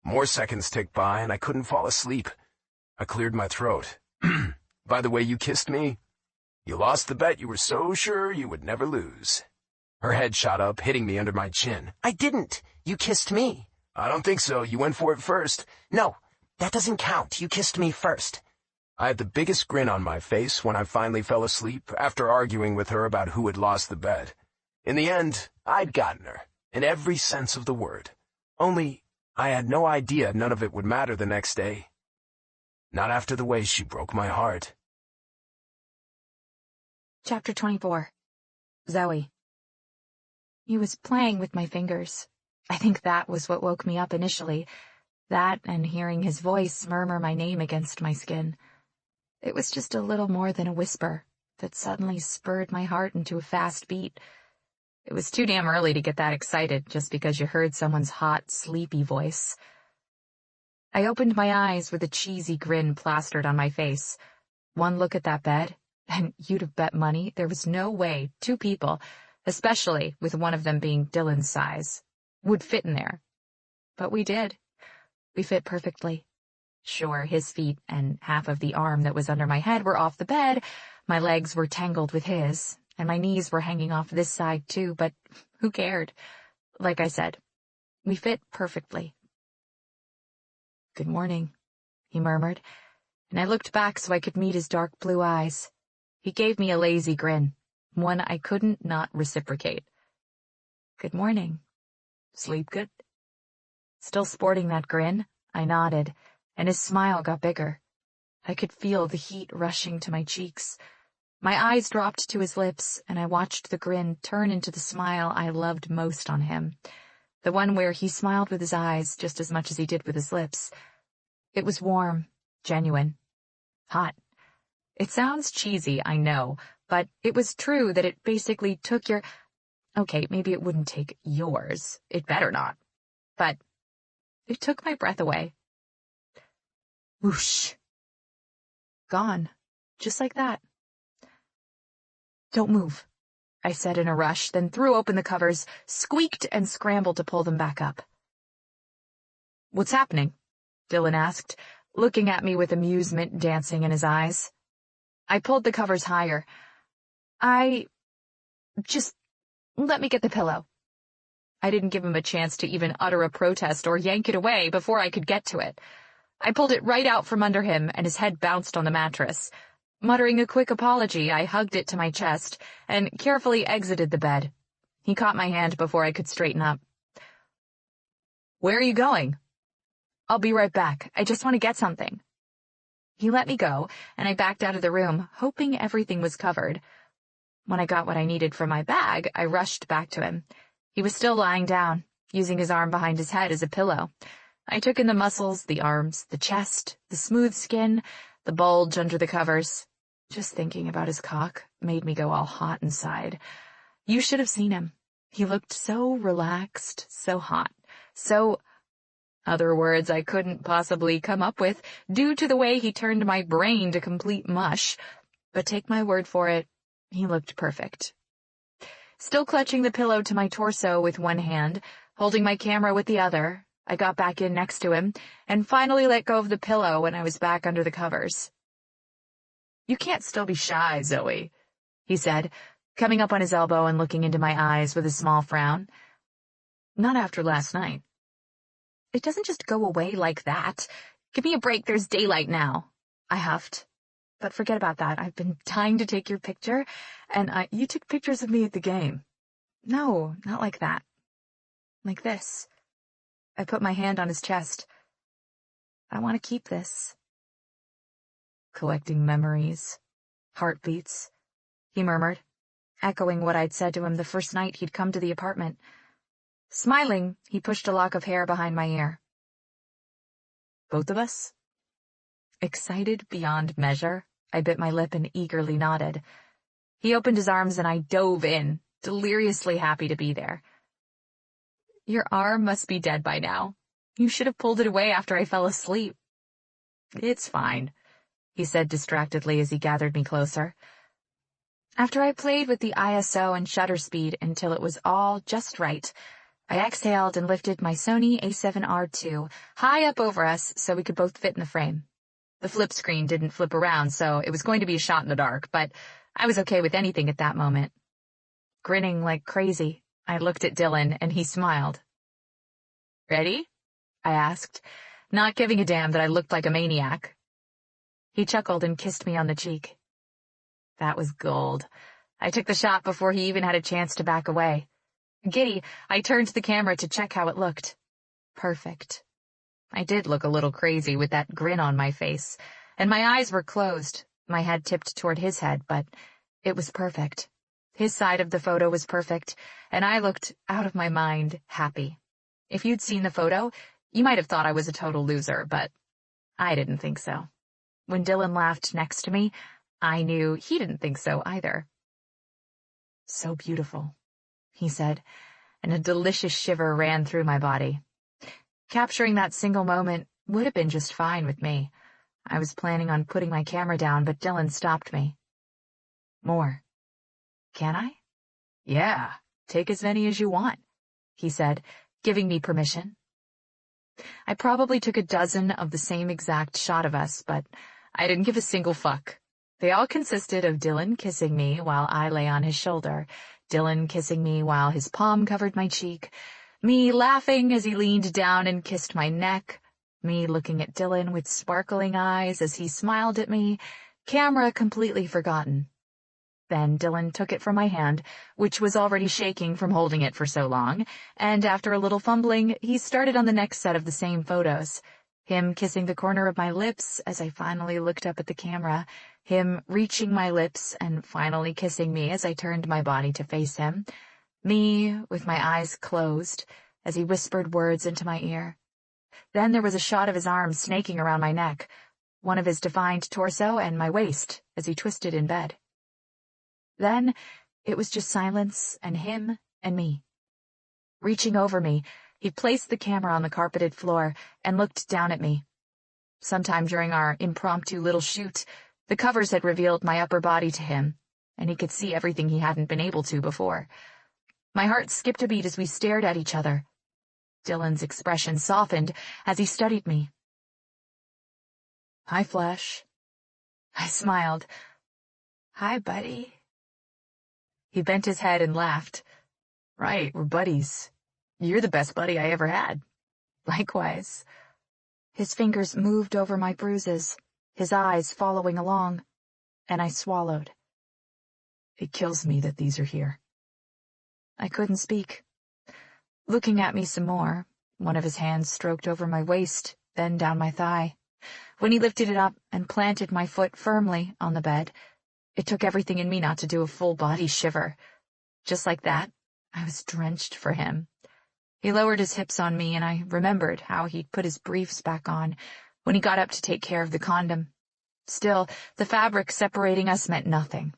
More seconds ticked by, and I couldn't fall asleep. I cleared my throat. By the way you kissed me, you lost the bet you were so sure you would never lose. Her head shot up, hitting me under my chin. I didn't. You kissed me. I don't think so. You went for it first. No, that doesn't count. You kissed me first. I had the biggest grin on my face when I finally fell asleep after arguing with her about who had lost the bet. In the end, I'd gotten her, in every sense of the word. Only, I had no idea none of it would matter the next day. Not after the way she broke my heart. Chapter 24. Zoe. He was playing with my fingers. I think that was what woke me up initially. That and hearing his voice murmur my name against my skin. It was just a little more than a whisper that suddenly spurred my heart into a fast beat. It was too damn early to get that excited just because you heard someone's hot, sleepy voice. I opened my eyes with a cheesy grin plastered on my face. One look at that bed, and you'd have bet money there was no way two people, especially with one of them being Dylan's size, would fit in there. But we did. We fit perfectly. Sure, his feet and half of the arm that was under my head were off the bed, my legs were tangled with his, and my knees were hanging off this side too, but who cared? Like I said, we fit perfectly. "Good morning," he murmured, and I looked back so I could meet his dark blue eyes. He gave me a lazy grin, one I couldn't not reciprocate. "Good morning. Sleep good?" Still sporting that grin, I nodded, and his smile got bigger. I could feel the heat rushing to my cheeks. My eyes dropped to his lips, and I watched the grin turn into the smile I loved most on him, the one where he smiled with his eyes just as much as he did with his lips. It was warm, genuine, hot. It sounds cheesy, I know, but it was true that it basically took your... Okay, maybe it wouldn't take yours. It better not. But it took my breath away. Whoosh. Gone. Just like that. "Don't move," I said in a rush, then threw open the covers, squeaked, and scrambled to pull them back up. "What's happening?" Dylan asked, looking at me with amusement dancing in his eyes. I pulled the covers higher. Just let me get the pillow." I didn't give him a chance to even utter a protest or yank it away before I could get to it. I pulled it right out from under him, and his head bounced on the mattress. Muttering a quick apology, I hugged it to my chest and carefully exited the bed. He caught my hand before I could straighten up. "Where are you going?" "I'll be right back. I just want to get something." He let me go, and I backed out of the room, hoping everything was covered. When I got what I needed from my bag, I rushed back to him. He was still lying down, using his arm behind his head as a pillow. I took in the muscles, the arms, the chest, the smooth skin, the bulge under the covers. Just thinking about his cock made me go all hot inside. You should have seen him. He looked so relaxed, so hot, so... Other words I couldn't possibly come up with due to the way he turned my brain to complete mush. But take my word for it, he looked perfect. Still clutching the pillow to my torso with one hand, holding my camera with the other, I got back in next to him and finally let go of the pillow when I was back under the covers. "You can't still be shy, Zoe," he said, coming up on his elbow and looking into my eyes with a small frown. "Not after last night." "It doesn't just go away like that. Give me a break, there's daylight now." I huffed. "But forget about that. I've been dying to take your picture, and you took pictures of me at the game." "No, not like that. Like this." I put my hand on his chest. "I want to keep this." "Collecting memories, heartbeats," he murmured, echoing what I'd said to him the first night he'd come to the apartment. Smiling, he pushed a lock of hair behind my ear. "Both of us?" Excited beyond measure, I bit my lip and eagerly nodded. He opened his arms and I dove in, deliriously happy to be there. "Your arm must be dead by now. You should have pulled it away after I fell asleep." "It's fine," he said distractedly as he gathered me closer. After I played with the ISO and shutter speed until it was all just right, I exhaled and lifted my Sony A7R II high up over us so we could both fit in the frame. The flip screen didn't flip around, so it was going to be a shot in the dark, but I was okay with anything at that moment. Grinning like crazy, I looked at Dylan and he smiled. "Ready?" I asked, not giving a damn that I looked like a maniac. He chuckled and kissed me on the cheek. That was gold. I took the shot before he even had a chance to back away. Giddy, I turned the camera to check how it looked. Perfect. I did look a little crazy with that grin on my face, and my eyes were closed, my head tipped toward his head, but it was perfect. His side of the photo was perfect, and I looked out of my mind happy. If you'd seen the photo, you might have thought I was a total loser, but I didn't think so. When Dylan laughed next to me, I knew he didn't think so either. "So beautiful," he said, and a delicious shiver ran through my body. Capturing that single moment would have been just fine with me. I was planning on putting my camera down, but Dylan stopped me. "More. Can I?" "Yeah, take as many as you want," he said, giving me permission. I probably took a dozen of the same exact shot of us, but I didn't give a single fuck. They all consisted of Dylan kissing me while I lay on his shoulder, Dylan kissing me while his palm covered my cheek, me laughing as he leaned down and kissed my neck, me looking at Dylan with sparkling eyes as he smiled at me, camera completely forgotten. Then Dylan took it from my hand, which was already shaking from holding it for so long, and after a little fumbling, he started on the next set of the same photos. Him kissing the corner of my lips as I finally looked up at the camera, him reaching my lips and finally kissing me as I turned my body to face him, me with my eyes closed as he whispered words into my ear. Then there was a shot of his arms snaking around my neck, one of his defined torso and my waist as he twisted in bed. Then it was just silence and him and me. Reaching over me, he placed the camera on the carpeted floor and looked down at me. Sometime during our impromptu little shoot, the covers had revealed my upper body to him, and he could see everything he hadn't been able to before. My heart skipped a beat as we stared at each other. Dylan's expression softened as he studied me. "Hi, Flash." I smiled. "Hi, buddy." He bent his head and laughed. "Right, we're buddies. You're the best buddy I ever had." "Likewise." His fingers moved over my bruises, his eyes following along, and I swallowed. "It kills me that these are here." I couldn't speak. Looking at me some more, one of his hands stroked over my waist, then down my thigh. When he lifted it up and planted my foot firmly on the bed, it took everything in me not to do a full-body shiver. Just like that, I was drenched for him. He lowered his hips on me, and I remembered how he'd put his briefs back on when he got up to take care of the condom. Still, the fabric separating us meant nothing.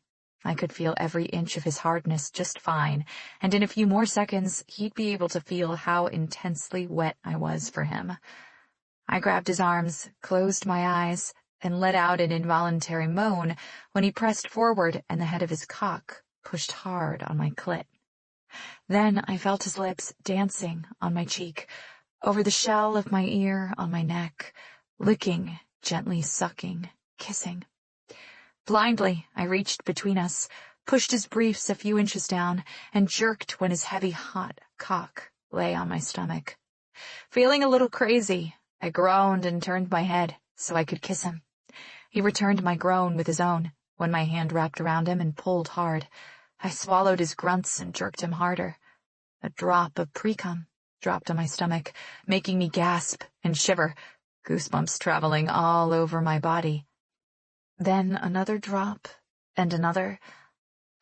I could feel every inch of his hardness just fine, and in a few more seconds, he'd be able to feel how intensely wet I was for him. I grabbed his arms, closed my eyes, and let out an involuntary moan when he pressed forward and the head of his cock pushed hard on my clit. Then I felt his lips dancing on my cheek, over the shell of my ear on my neck, licking, gently sucking, kissing. Blindly, I reached between us, pushed his briefs a few inches down, and jerked when his heavy, hot cock lay on my stomach. Feeling a little crazy, I groaned and turned my head so I could kiss him. He returned my groan with his own when my hand wrapped around him and pulled hard. I swallowed his grunts and jerked him harder. A drop of pre-cum dropped on my stomach, making me gasp and shiver, goosebumps traveling all over my body. Then another drop, and another.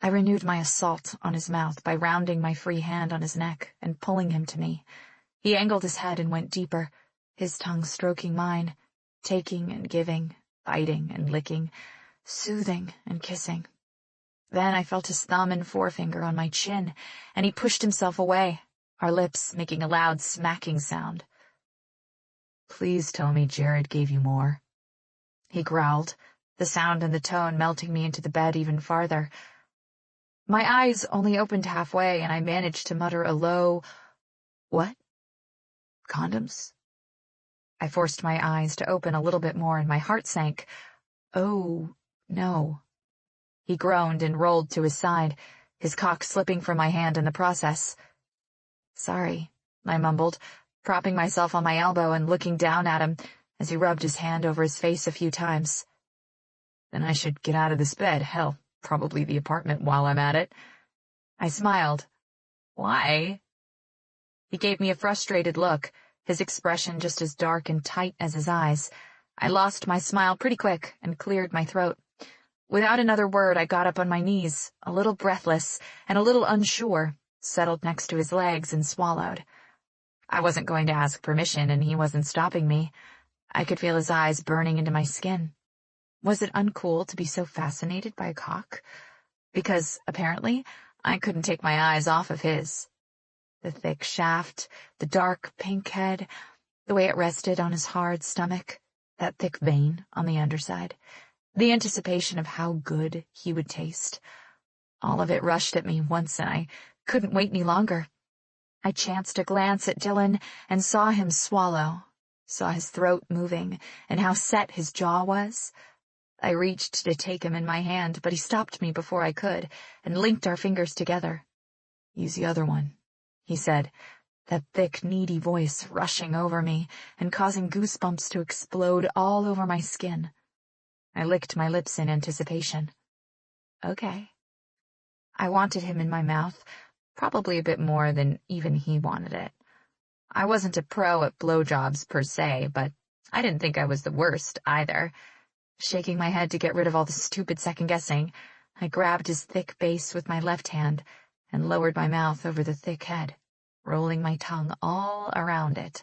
I renewed my assault on his mouth by rounding my free hand on his neck and pulling him to me. He angled his head and went deeper, his tongue stroking mine, taking and giving, biting and licking, soothing and kissing. Then I felt his thumb and forefinger on my chin, and he pushed himself away, our lips making a loud smacking sound. "Please tell me Jared gave you more," he growled, the sound and the tone melting me into the bed even farther. My eyes only opened halfway, and I managed to mutter a low, "What? Condoms?" I forced my eyes to open a little bit more, and my heart sank. "Oh, no." He groaned and rolled to his side, his cock slipping from my hand in the process. "Sorry," I mumbled, propping myself on my elbow and looking down at him as he rubbed his hand over his face a few times. "Then I should get out of this bed, hell, probably the apartment while I'm at it." I smiled. "Why?" He gave me a frustrated look, his expression just as dark and tight as his eyes. I lost my smile pretty quick and cleared my throat. Without another word, I got up on my knees, a little breathless and a little unsure, settled next to his legs and swallowed. I wasn't going to ask permission, and he wasn't stopping me. I could feel his eyes burning into my skin. Was it uncool to be so fascinated by a cock? Because, apparently, I couldn't take my eyes off of his. The thick shaft, the dark pink head, the way it rested on his hard stomach, that thick vein on the underside, the anticipation of how good he would taste. All of it rushed at me once, and I couldn't wait any longer. I chanced a glance at Dylan and saw him swallow, saw his throat moving, and how set his jaw was. I reached to take him in my hand, but he stopped me before I could, and linked our fingers together. "Use the other one," he said, that thick, needy voice rushing over me and causing goosebumps to explode all over my skin. I licked my lips in anticipation. "Okay," I wanted him in my mouth, probably a bit more than even he wanted it. I wasn't a pro at blowjobs per se, but I didn't think I was the worst either. Shaking my head to get rid of all the stupid second-guessing, I grabbed his thick base with my left hand and lowered my mouth over the thick head, rolling my tongue all around it.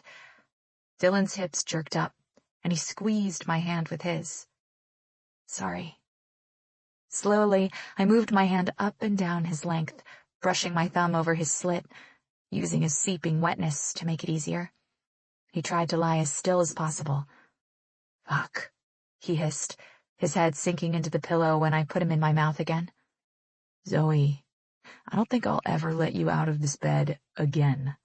Dylan's hips jerked up, and he squeezed my hand with his. Sorry. Slowly, I moved my hand up and down his length, brushing my thumb over his slit, using his seeping wetness to make it easier. He tried to lie as still as possible. Fuck, he hissed, his head sinking into the pillow when I put him in my mouth again. Zoe, I don't think I'll ever let you out of this bed again.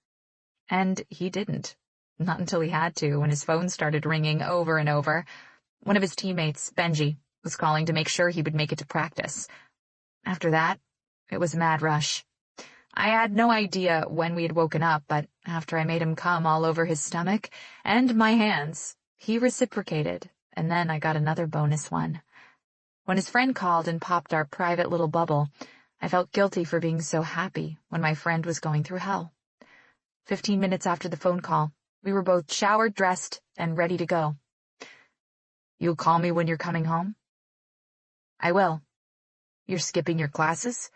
And he didn't. Not until he had to, when his phone started ringing over and over. One of his teammates, Benji, was calling to make sure he would make it to practice. After that, it was a mad rush. I had no idea when we had woken up, but after I made him come all over his stomach and my hands, he reciprocated, and then I got another bonus one. When his friend called and popped our private little bubble, I felt guilty for being so happy when my friend was going through hell. 15 minutes after the phone call, we were both showered, dressed, and ready to go. You'll call me when you're coming home? I will. You're skipping your classes?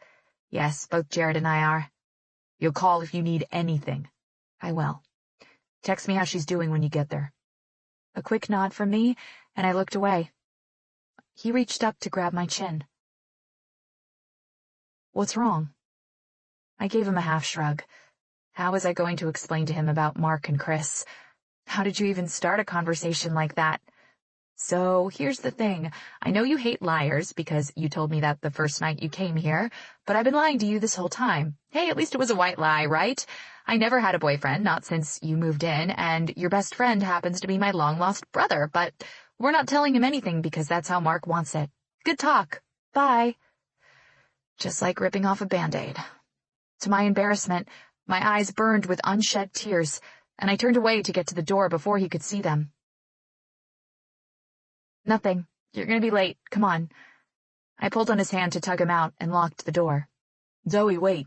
Yes, both Jared and I are. You'll call if you need anything. I will. Text me how she's doing when you get there. A quick nod from me, and I looked away. He reached up to grab my chin. What's wrong? I gave him a half shrug. How was I going to explain to him about Mark and Chris? How did you even start a conversation like that? So, here's the thing. I know you hate liars because you told me that the first night you came here, but I've been lying to you this whole time. Hey, at least it was a white lie, right? I never had a boyfriend, not since you moved in, and your best friend happens to be my long-lost brother, but we're not telling him anything because that's how Mark wants it. Good talk. Bye. Just like ripping off a Band-Aid. To my embarrassment, my eyes burned with unshed tears, and I turned away to get to the door before he could see them. Nothing. You're going to be late. Come on. I pulled on his hand to tug him out and locked the door. Zoe, wait.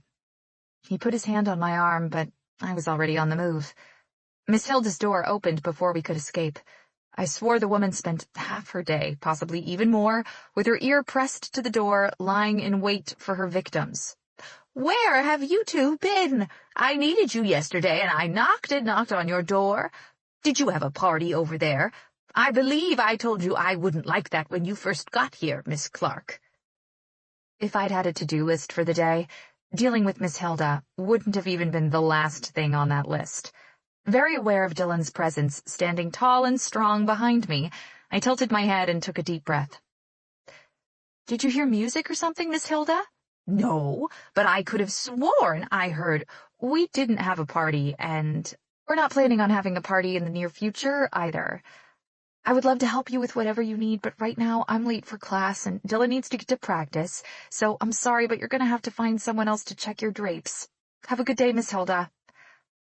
He put his hand on my arm, but I was already on the move. Miss Hilda's door opened before we could escape. I swore the woman spent half her day, possibly even more, with her ear pressed to the door, lying in wait for her victims. Where have you two been? I needed you yesterday, and I knocked and knocked on your door. Did you have a party over there? I believe I told you I wouldn't like that when you first got here, Miss Clark. If I'd had a to-do list for the day, dealing with Miss Hilda wouldn't have even been the last thing on that list. Very aware of Dylan's presence, standing tall and strong behind me, I tilted my head and took a deep breath. Did you hear music or something, Miss Hilda? No, but I could have sworn I heard. We didn't have a party, and we're not planning on having a party in the near future either. I would love to help you with whatever you need, but right now I'm late for class and Dylan needs to get to practice, so I'm sorry, but you're going to have to find someone else to check your drapes. Have a good day, Miss Hilda.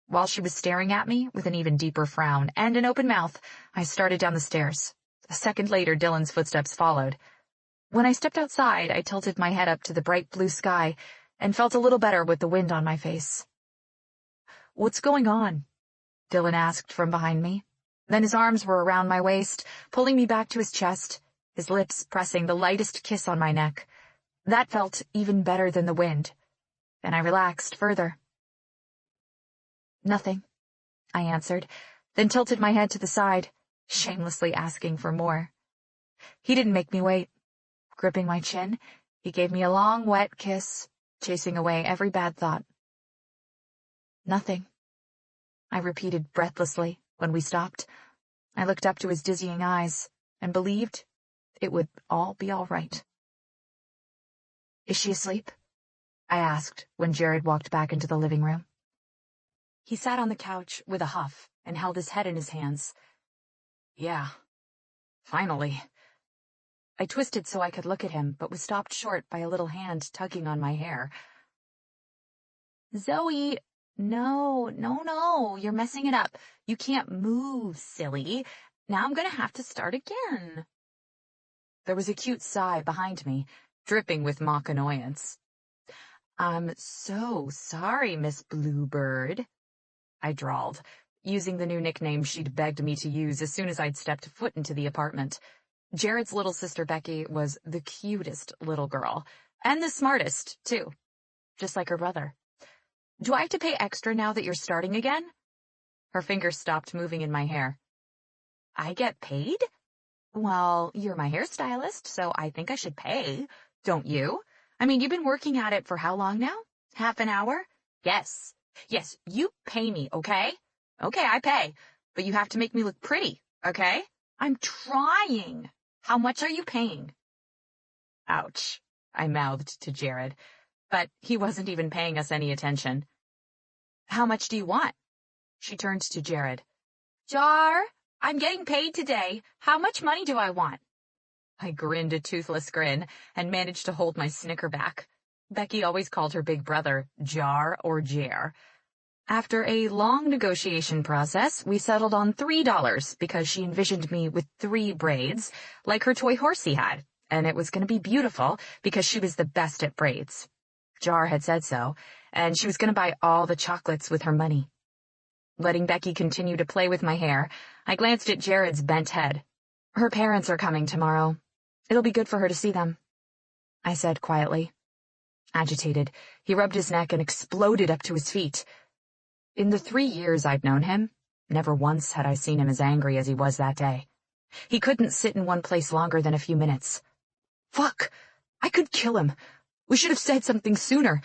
While she was staring at me with an even deeper frown and an open mouth, I started down the stairs. A second later, Dylan's footsteps followed. When I stepped outside, I tilted my head up to the bright blue sky and felt a little better with the wind on my face. What's going on? Dylan asked from behind me. Then his arms were around my waist, pulling me back to his chest, his lips pressing the lightest kiss on my neck. That felt even better than the wind, and I relaxed further. Nothing, I answered, then tilted my head to the side, shamelessly asking for more. He didn't make me wait. Gripping my chin, he gave me a long, wet kiss, chasing away every bad thought. Nothing, I repeated breathlessly. When we stopped, I looked up to his dizzying eyes and believed it would all be all right. Is she asleep? I asked when Jared walked back into the living room. He sat on the couch with a huff and held his head in his hands. Yeah, finally. I twisted so I could look at him, but was stopped short by a little hand tugging on my hair. Zoe, no, you're messing it up. You can't move, silly. Now I'm going to have to start again. There was a cute sigh behind me, dripping with mock annoyance. I'm so sorry, Miss Bluebird, I drawled, using the new nickname she'd begged me to use as soon as I'd stepped foot into the apartment. Jared's little sister Becky was the cutest little girl, and the smartest, too, just like her brother. Do I have to pay extra now that you're starting again? Her fingers stopped moving in my hair. I get paid? Well, you're my hairstylist, so I think I should pay, don't you? I mean, you've been working at it for how long now? Half an hour? Yes. Yes, you pay me, okay? Okay, I pay. But you have to make me look pretty, okay? I'm trying. How much are you paying? Ouch, I mouthed to Jared, but he wasn't even paying us any attention. How much do you want? She turned to Jared. Jar, I'm getting paid today. How much money do I want? I grinned a toothless grin and managed to hold my snicker back. Becky always called her big brother Jar or Jer. After a long negotiation process, we settled on $3 because she envisioned me with 3 braids, like her toy horsey had, and it was going to be beautiful because she was the best at braids. Jar had said so, and she was going to buy all the chocolates with her money. Letting Becky continue to play with my hair, I glanced at Jared's bent head. Her parents are coming tomorrow. It'll be good for her to see them, I said quietly. Agitated, he rubbed his neck and exploded up to his feet. In the 3 years I'd known him, never once had I seen him as angry as he was that day. He couldn't sit in one place longer than a few minutes. Fuck! I could kill him. We should have said something sooner.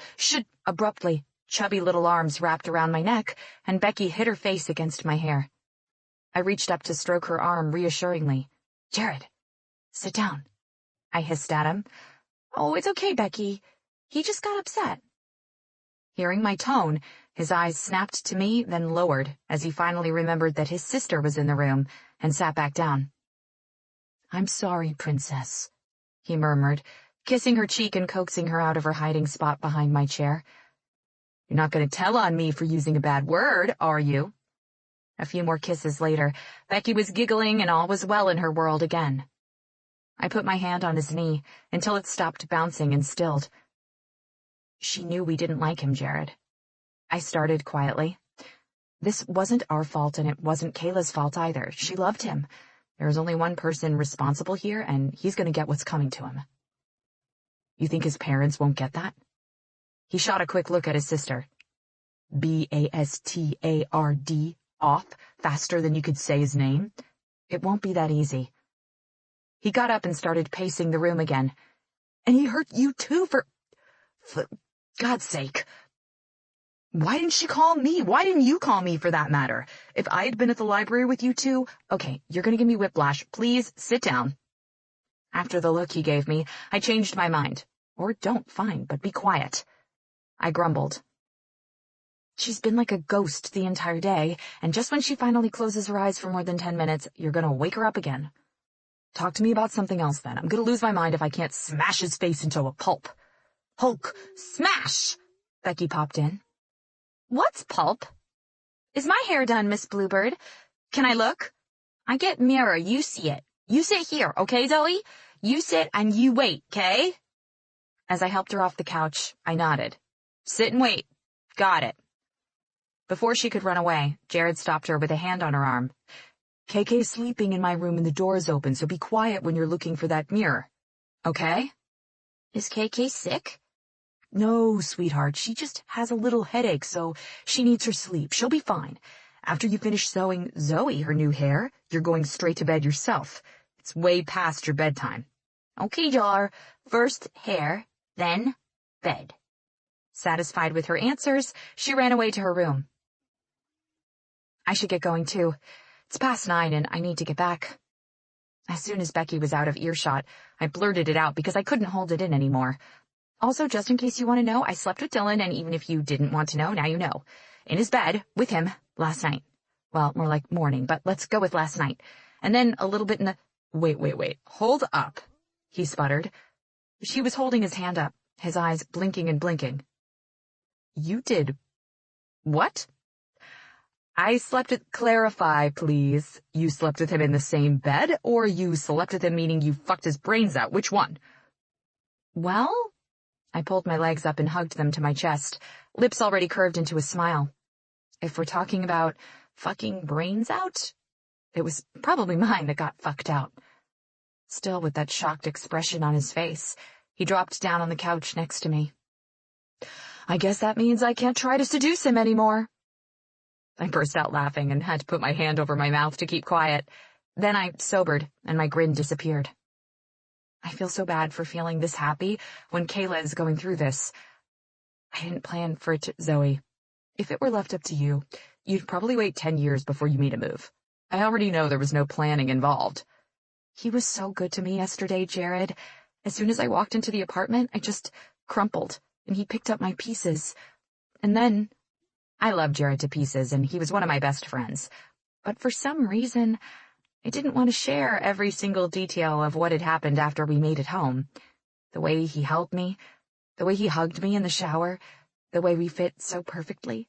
Abruptly, chubby little arms wrapped around my neck, and Becky hid her face against my hair. I reached up to stroke her arm reassuringly. Jared, sit down, I hissed at him. Oh, it's okay, Becky. He just got upset. Hearing my tone, his eyes snapped to me, then lowered, as he finally remembered that his sister was in the room, and sat back down. I'm sorry, Princess, he murmured, kissing her cheek and coaxing her out of her hiding spot behind my chair. You're not going to tell on me for using a bad word, are you? A few more kisses later, Becky was giggling and all was well in her world again. I put my hand on his knee until it stopped bouncing and stilled. She knew we didn't like him, Jared. I started quietly. This wasn't our fault, and it wasn't Kayla's fault either. She loved him. There is only one person responsible here, and he's going to get what's coming to him. You think his parents won't get that? He shot a quick look at his sister. Bastard, off, faster than you could say his name? It won't be that easy. He got up and started pacing the room again. And he hurt you too for God's sake. Why didn't she call me? Why didn't you call me, for that matter? If I had been at the library with you two... Okay, you're gonna give me whiplash. Please, sit down. After the look he gave me, I changed my mind. Or don't, fine, but be quiet. I grumbled. She's been like a ghost the entire day, and just when she finally closes her eyes for more than 10 minutes, you're gonna wake her up again. Talk to me about something else, then. I'm gonna lose my mind if I can't smash his face into a pulp. Hulk, smash! Becky popped in. What's pulp? Is my hair done, Miss Bluebird? Can I look? I get mirror, you see it. You sit here, okay, Zoe? You sit and you wait, okay? As I helped her off the couch, I nodded. Sit and wait. Got it. Before she could run away, Jared stopped her with a hand on her arm. KK's sleeping in my room and the door is open, so be quiet when you're looking for that mirror. Okay? Is KK sick? No, sweetheart, she just has a little headache, so she needs her sleep. She'll be fine. After you finish sewing Zoe her new hair, you're going straight to bed yourself. It's way past your bedtime. Okay, Jar. First hair, then bed. Satisfied with her answers, she ran away to her room. I should get going, too. It's past 9 and I need to get back. As soon as Becky was out of earshot, I blurted it out because I couldn't hold it in anymore. Also, just in case you want to know, I slept with Dylan, and even if you didn't want to know, now you know. In his bed, with him, last night. Well, more like morning, but let's go with last night. And then a little bit in the... Wait. Hold up, he sputtered. She was holding his hand up, his eyes blinking and blinking. You did... what? I slept with... Clarify, please. You slept with him in the same bed, or you slept with him meaning you fucked his brains out? Which one? Well... I pulled my legs up and hugged them to my chest, lips already curved into a smile. If we're talking about fucking brains out, it was probably mine that got fucked out. Still with that shocked expression on his face, he dropped down on the couch next to me. I guess that means I can't try to seduce him anymore. I burst out laughing and had to put my hand over my mouth to keep quiet. Then I sobered, and my grin disappeared. I feel so bad for feeling this happy when Kayla is going through this. I didn't plan for it to, Zoe. If it were left up to you, you'd probably wait 10 years before you made a move. I already know there was no planning involved. He was so good to me yesterday, Jared. As soon as I walked into the apartment, I just crumpled, and he picked up my pieces. And then, I love Jared to pieces, and he was one of my best friends. But for some reason, I didn't want to share every single detail of what had happened after we made it home. The way he held me, the way he hugged me in the shower, the way we fit so perfectly.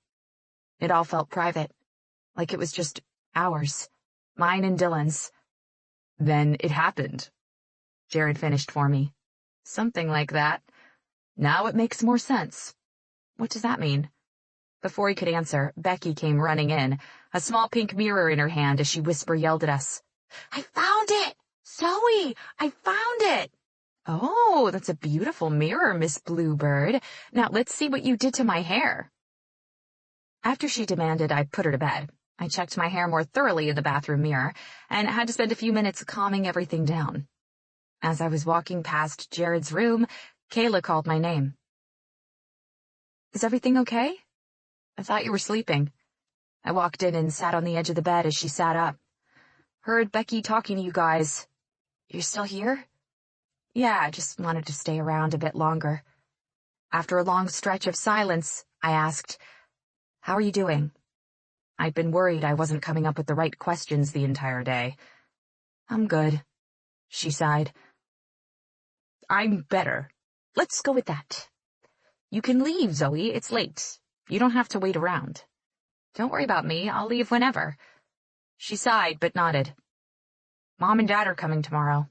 It all felt private, like it was just ours, mine and Dylan's. Then it happened. Jared finished for me. Something like that. Now it makes more sense. What does that mean? Before he could answer, Becky came running in, a small pink mirror in her hand as she whisper-yelled at us. I found it! Zoe! I found it! Oh, that's a beautiful mirror, Miss Bluebird. Now let's see what you did to my hair. After she demanded I put her to bed, I checked my hair more thoroughly in the bathroom mirror and had to spend a few minutes calming everything down. As I was walking past Jared's room, Kayla called my name. Is everything okay? I thought you were sleeping. I walked in and sat on the edge of the bed as she sat up. Heard Becky talking to you guys. You're still here? Yeah, I just wanted to stay around a bit longer. After a long stretch of silence, I asked, How are you doing? I'd been worried I wasn't coming up with the right questions the entire day. I'm good, she sighed. I'm better. Let's go with that. You can leave, Zoe. It's late. You don't have to wait around. Don't worry about me. I'll leave whenever. She sighed but nodded. Mom and Dad are coming tomorrow.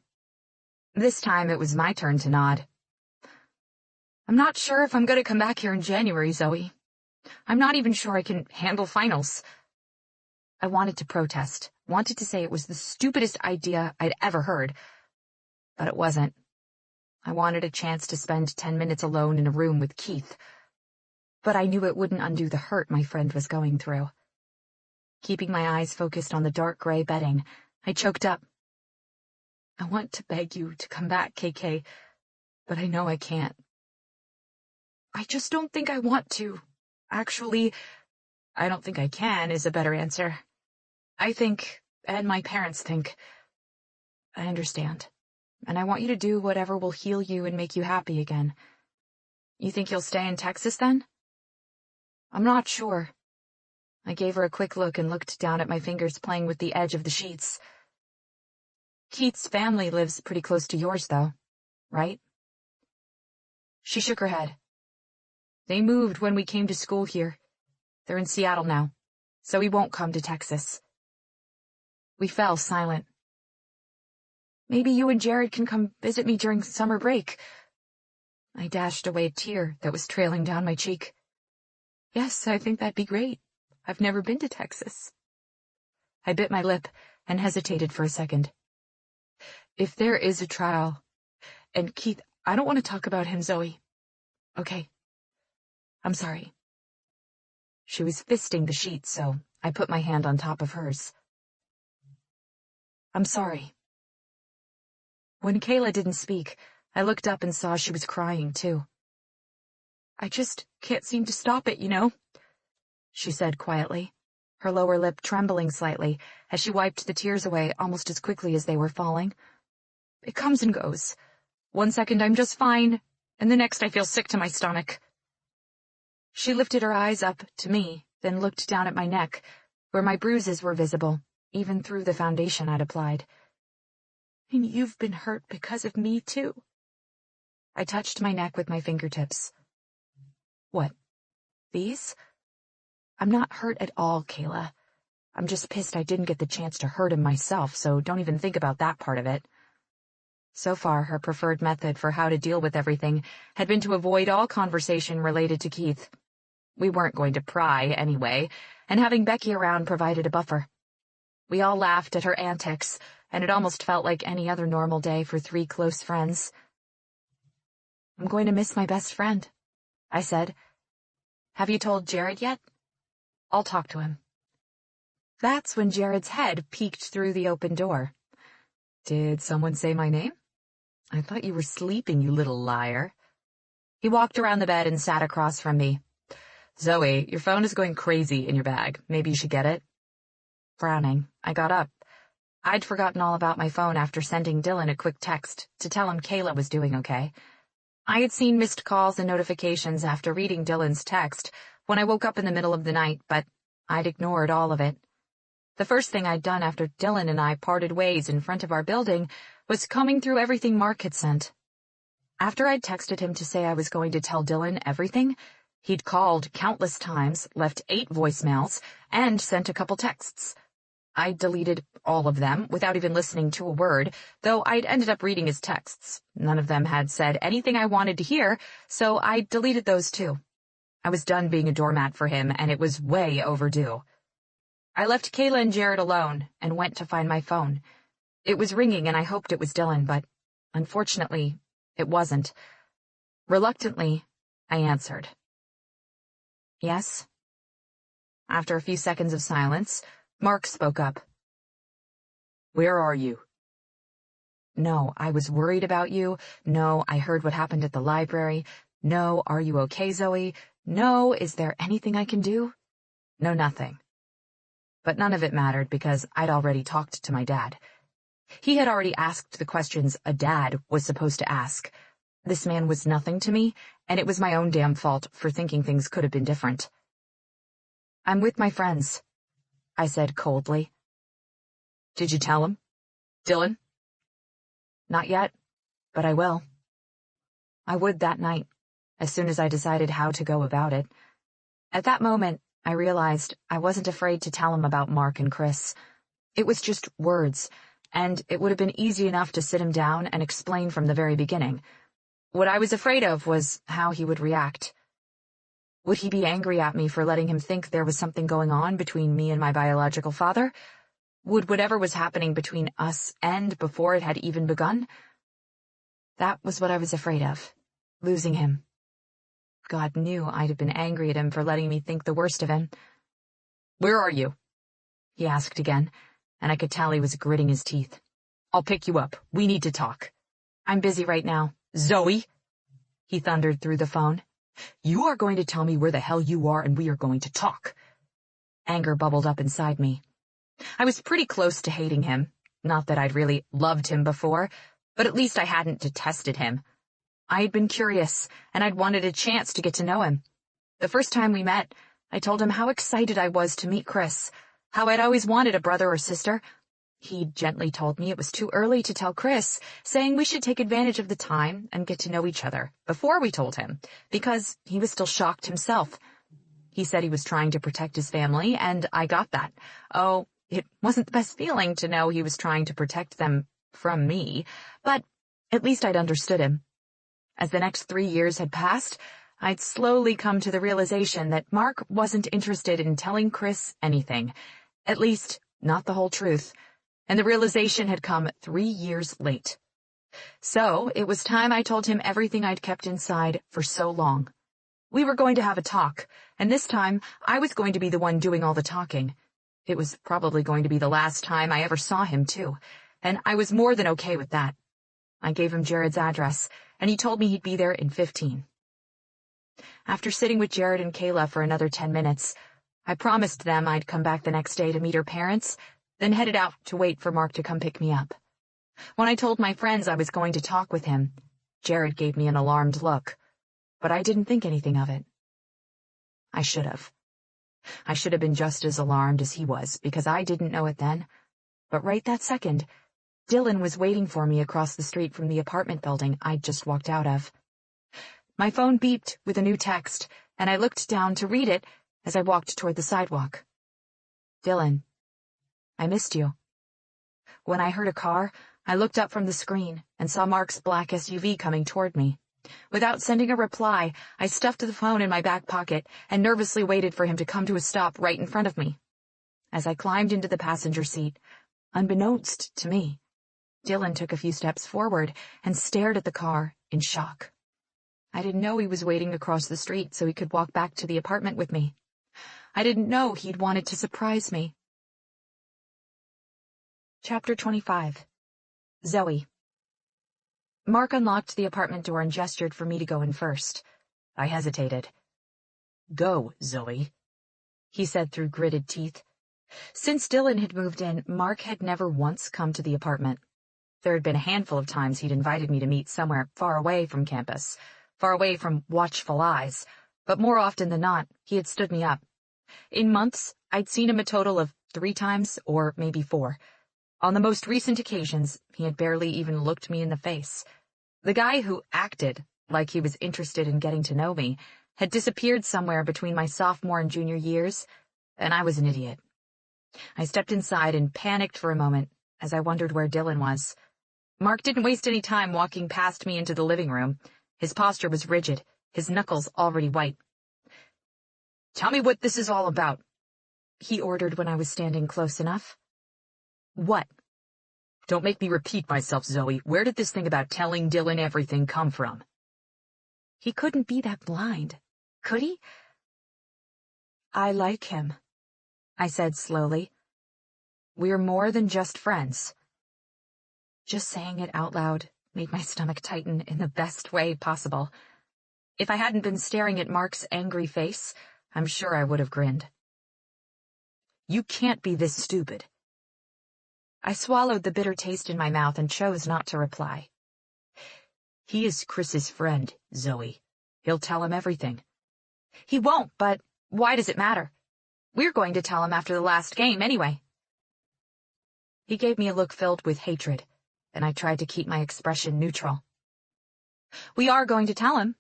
This time it was my turn to nod. I'm not sure if I'm going to come back here in January, Zoe. I'm not even sure I can handle finals. I wanted to protest, wanted to say it was the stupidest idea I'd ever heard, but it wasn't. I wanted a chance to spend 10 minutes alone in a room with Keith, but I knew it wouldn't undo the hurt my friend was going through. Keeping my eyes focused on the dark gray bedding, I choked up. I want to beg you to come back, KK, but I know I can't. I just don't think I want to. Actually, I don't think I can is a better answer. I think, and my parents think, I understand, and I want you to do whatever will heal you and make you happy again. You think you'll stay in Texas then? I'm not sure. I gave her a quick look and looked down at my fingers playing with the edge of the sheets. Keith's family lives pretty close to yours, though, right? She shook her head. They moved when we came to school here. They're in Seattle now, so we won't come to Texas. We fell silent. Maybe you and Jared can come visit me during summer break. I dashed away a tear that was trailing down my cheek. Yes, I think that'd be great. I've never been to Texas. I bit my lip and hesitated for a second. If there is a trial, and Keith, I don't want to talk about him, Zoe. Okay. I'm sorry. She was fisting the sheets, so I put my hand on top of hers. I'm sorry. When Kayla didn't speak, I looked up and saw she was crying, too. I just can't seem to stop it, you know, she said quietly, her lower lip trembling slightly as she wiped the tears away almost as quickly as they were falling. It comes and goes. 1 second I'm just fine, and the next I feel sick to my stomach. She lifted her eyes up to me, then looked down at my neck, where my bruises were visible, even through the foundation I'd applied. And you've been hurt because of me, too. I touched my neck with my fingertips. What? These? I'm not hurt at all, Kayla. I'm just pissed I didn't get the chance to hurt him myself, so don't even think about that part of it. So far, her preferred method for how to deal with everything had been to avoid all conversation related to Keith. We weren't going to pry anyway, and having Becky around provided a buffer. We all laughed at her antics, and it almost felt like any other normal day for 3 close friends. "I'm going to miss my best friend," I said. "Have you told Jared yet?" "I'll talk to him." That's when Jared's head peeked through the open door. "Did someone say my name? I thought you were sleeping, you little liar." He walked around the bed and sat across from me. "Zoe, your phone is going crazy in your bag. Maybe you should get it." Frowning, I got up. I'd forgotten all about my phone after sending Dylan a quick text to tell him Kayla was doing okay. I had seen missed calls and notifications after reading Dylan's text when I woke up in the middle of the night, but I'd ignored all of it. The first thing I'd done after Dylan and I parted ways in front of our building was combing through everything Mark had sent. After I'd texted him to say I was going to tell Dylan everything, he'd called countless times, left 8 voicemails, and sent a couple texts. I deleted all of them without even listening to a word, though I'd ended up reading his texts. None of them had said anything I wanted to hear, so I deleted those too. I was done being a doormat for him, and it was way overdue. I left Kayla and Jared alone and went to find my phone. It was ringing, and I hoped it was Dylan, but unfortunately, it wasn't. Reluctantly, I answered. "Yes?" After a few seconds of silence, Mark spoke up. "Where are you?" "No, I was worried about you. No, I heard what happened at the library. No, are you okay, Zoe? No, is there anything I can do?" No, nothing. But none of it mattered because I'd already talked to my dad. He had already asked the questions a dad was supposed to ask. This man was nothing to me, and it was my own damn fault for thinking things could have been different. "I'm with my friends," I said coldly. "Did you tell him? Dylan?" "Not yet, but I will." I would that night, as soon as I decided how to go about it. At that moment, I realized I wasn't afraid to tell him about Mark and Chris. It was just words, and it would have been easy enough to sit him down and explain from the very beginning. What I was afraid of was how he would react. Would he be angry at me for letting him think there was something going on between me and my biological father? Would whatever was happening between us end before it had even begun? That was what I was afraid of, losing him. God knew I'd have been angry at him for letting me think the worst of him. "Where are you?" he asked again, and I could tell he was gritting his teeth. "I'll pick you up. We need to talk." "I'm busy right now." "Zoe!" he thundered through the phone. "You are going to tell me where the hell you are, and we are going to talk." Anger bubbled up inside me. I was pretty close to hating him. Not that I'd really loved him before, but at least I hadn't detested him. I had been curious, and I'd wanted a chance to get to know him. The first time we met, I told him how excited I was to meet Chris, how I'd always wanted a brother or sister. He gently told me it was too early to tell Chris, saying we should take advantage of the time and get to know each other before we told him, because he was still shocked himself. He said he was trying to protect his family, and I got that. Oh, it wasn't the best feeling to know he was trying to protect them from me, but at least I'd understood him. As the next 3 years had passed, I'd slowly come to the realization that Mark wasn't interested in telling Chris anything, at least not the whole truth, and the realization had come 3 years late. So it was time I told him everything I'd kept inside for so long. We were going to have a talk, and this time I was going to be the one doing all the talking. It was probably going to be the last time I ever saw him, too, and I was more than okay with that. I gave him Jared's address, and he told me he'd be there in 15. After sitting with Jared and Kayla for another 10 minutes, I promised them I'd come back the next day to meet her parents, then headed out to wait for Mark to come pick me up. When I told my friends I was going to talk with him, Jared gave me an alarmed look, but I didn't think anything of it. I should have. I should have been just as alarmed as he was, because I didn't know it then. But right that second, Dylan was waiting for me across the street from the apartment building I'd just walked out of. My phone beeped with a new text, and I looked down to read it as I walked toward the sidewalk. "Dylan, I missed you." When I heard a car, I looked up from the screen and saw Mark's black SUV coming toward me. Without sending a reply, I stuffed the phone in my back pocket and nervously waited for him to come to a stop right in front of me. As I climbed into the passenger seat, unbeknownst to me, Dylan took a few steps forward and stared at the car in shock. I didn't know he was waiting across the street so he could walk back to the apartment with me. I didn't know he'd wanted to surprise me. Chapter 25. Zoe. Mark unlocked the apartment door and gestured for me to go in first. I hesitated. "Go, Zoe," he said through gritted teeth. Since Dylan had moved in, Mark had never once come to the apartment. There had been a handful of times he'd invited me to meet somewhere far away from campus, far away from watchful eyes, but more often than not, he had stood me up. In months, I'd seen him a total of 3 times, or maybe 4. On the most recent occasions, he had barely even looked me in the face. The guy who acted like he was interested in getting to know me had disappeared somewhere between my sophomore and junior years, and I was an idiot. I stepped inside and panicked for a moment as I wondered where Dylan was. Mark didn't waste any time walking past me into the living room. His posture was rigid, his knuckles already white. "Tell me what this is all about," he ordered when I was standing close enough. "What?" "Don't make me repeat myself, Zoe. Where did this thing about telling Dylan everything come from?" He couldn't be that blind, could he? "I like him," I said slowly. "We're more than just friends." Just saying it out loud made my stomach tighten in the best way possible. If I hadn't been staring at Mark's angry face, I'm sure I would have grinned. "You can't be this stupid." I swallowed the bitter taste in my mouth and chose not to reply. "He is Chris's friend, Zoe. He'll tell him everything." "He won't, but why does it matter? We're going to tell him after the last game anyway." He gave me a look filled with hatred, and I tried to keep my expression neutral. "We are going to tell him,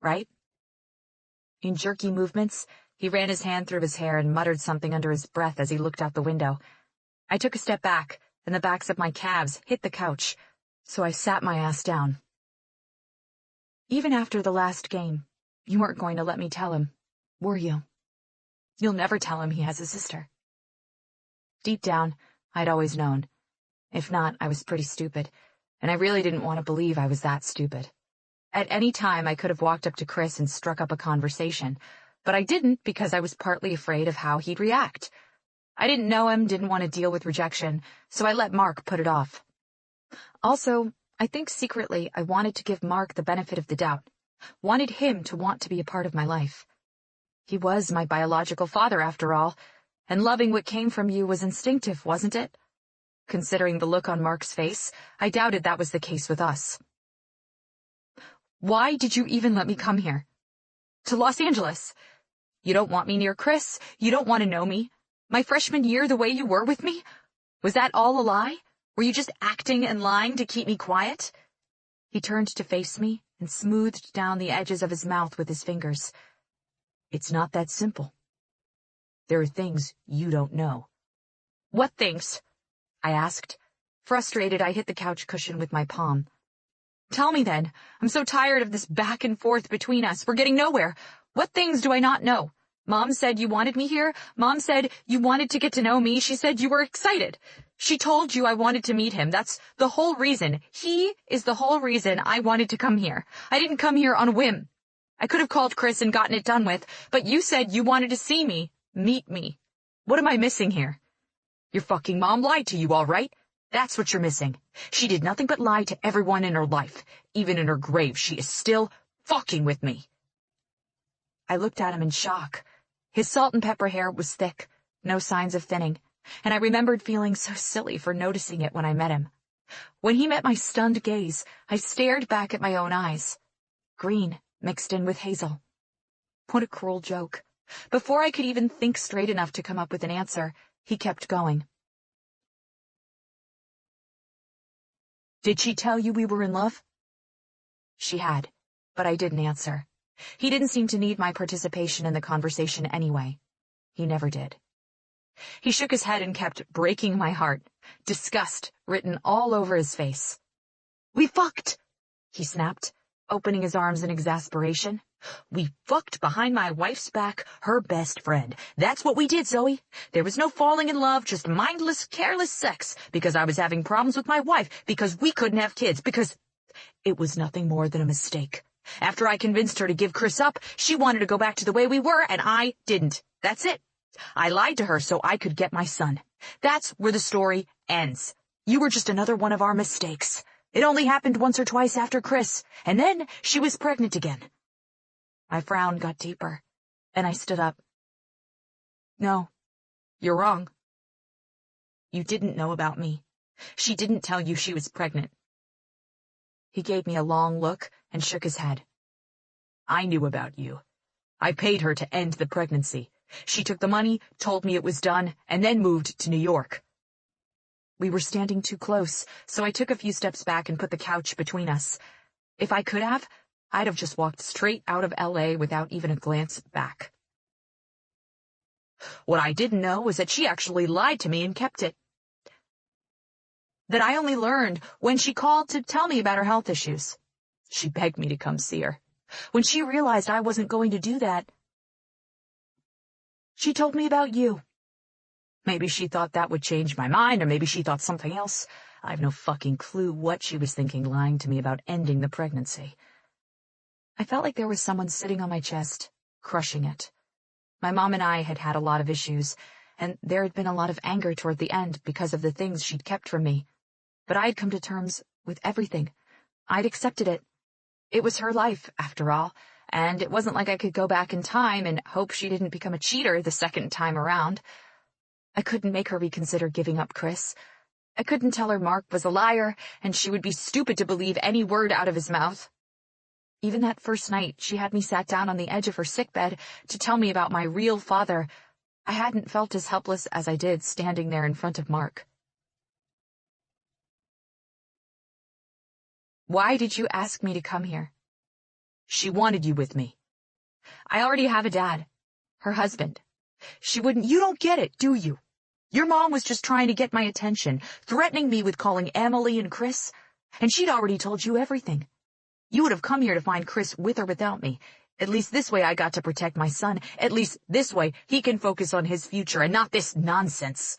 right?" In jerky movements, he ran his hand through his hair and muttered something under his breath as he looked out the window. I took a step back, and the backs of my calves hit the couch, so I sat my ass down. "Even after the last game, you weren't going to let me tell him, were you? You'll never tell him he has a sister." Deep down, I'd always known. If not, I was pretty stupid, and I really didn't want to believe I was that stupid. At any time, I could have walked up to Chris and struck up a conversation, but I didn't because I was partly afraid of how he'd react. I didn't know him, didn't want to deal with rejection, so I let Mark put it off. Also, I think secretly I wanted to give Mark the benefit of the doubt, wanted him to want to be a part of my life. He was my biological father, after all, and loving what came from you was instinctive, wasn't it? Considering the look on Mark's face, I doubted that was the case with us. "Why did you even let me come here? To Los Angeles? You don't want me near Chris? You don't want to know me? My freshman year the way you were with me? Was that all a lie? Were you just acting and lying to keep me quiet?" He turned to face me and smoothed down the edges of his mouth with his fingers. "It's not that simple. There are things you don't know." "What things?" I asked. Frustrated, I hit the couch cushion with my palm. "Tell me then. I'm so tired of this back and forth between us. We're getting nowhere. What things do I not know? Mom said you wanted me here. Mom said you wanted to get to know me. She said you were excited. She told you I wanted to meet him. That's the whole reason. He is the whole reason I wanted to come here. I didn't come here on a whim. I could have called Chris and gotten it done with, but you said you wanted to see me, meet me. What am I missing here? Your fucking mom lied to you, all right? That's what you're missing. She did nothing but lie to everyone in her life. Even in her grave, she is still fucking with me." I looked at him in shock. His salt and pepper hair was thick, no signs of thinning, and I remembered feeling so silly for noticing it when I met him. When he met my stunned gaze, I stared back at my own eyes. Green mixed in with hazel. What a cruel joke. Before I could even think straight enough to come up with an answer, he kept going. "Did she tell you we were in love?" She had, but I didn't answer. He didn't seem to need my participation in the conversation anyway. He never did. He shook his head and kept breaking my heart. disgust written all over his face. "We fucked," he snapped, opening his arms in exasperation. "We fucked behind my wife's back, her best friend. That's what we did, Zoe. There was no falling in love, just mindless, careless sex, because I was having problems with my wife, because we couldn't have kids, because it was nothing more than a mistake. After I convinced her to give Chris up, she wanted to go back to the way we were, and I didn't. That's it. I lied to her so I could get my son. That's where the story ends. You were just another one of our mistakes. It only happened once or twice after Chris, and then she was pregnant again." My frown got deeper, and I stood up. "No, you're wrong. You didn't know about me. She didn't tell you she was pregnant." He gave me a long look and shook his head. "I knew about you. I paid her to end the pregnancy. She took the money, told me it was done, and then moved to New York." We were standing too close, so I took a few steps back and put the couch between us. If I could have, I'd have just walked straight out of LA without even a glance back. What I didn't know was that she actually lied to me and kept it. That I only learned when she called to tell me about her health issues. She begged me to come see her. When she realized I wasn't going to do that, she told me about you. Maybe she thought that would change my mind, or maybe she thought something else. I have no fucking clue what she was thinking lying to me about ending the pregnancy. I felt like there was someone sitting on my chest, crushing it. My mom and I had had a lot of issues, and there had been a lot of anger toward the end because of the things she'd kept from me. But I had come to terms with everything. I'd accepted it. It was her life, after all, and it wasn't like I could go back in time and hope she didn't become a cheater the second time around. I couldn't make her reconsider giving up Chris. I couldn't tell her Mark was a liar, and she would be stupid to believe any word out of his mouth. Even that first night, she had me sat down on the edge of her sickbed to tell me about my real father. I hadn't felt as helpless as I did standing there in front of Mark. "Why did you ask me to come here?" "She wanted you with me." "I already have a dad. Her husband. She wouldn't—" "You don't get it, do you? Your mom was just trying to get my attention, threatening me with calling Emily and Chris, and she'd already told you everything. You would have come here to find Chris with or without me. At least this way I got to protect my son. At least this way he can focus on his future and not this nonsense."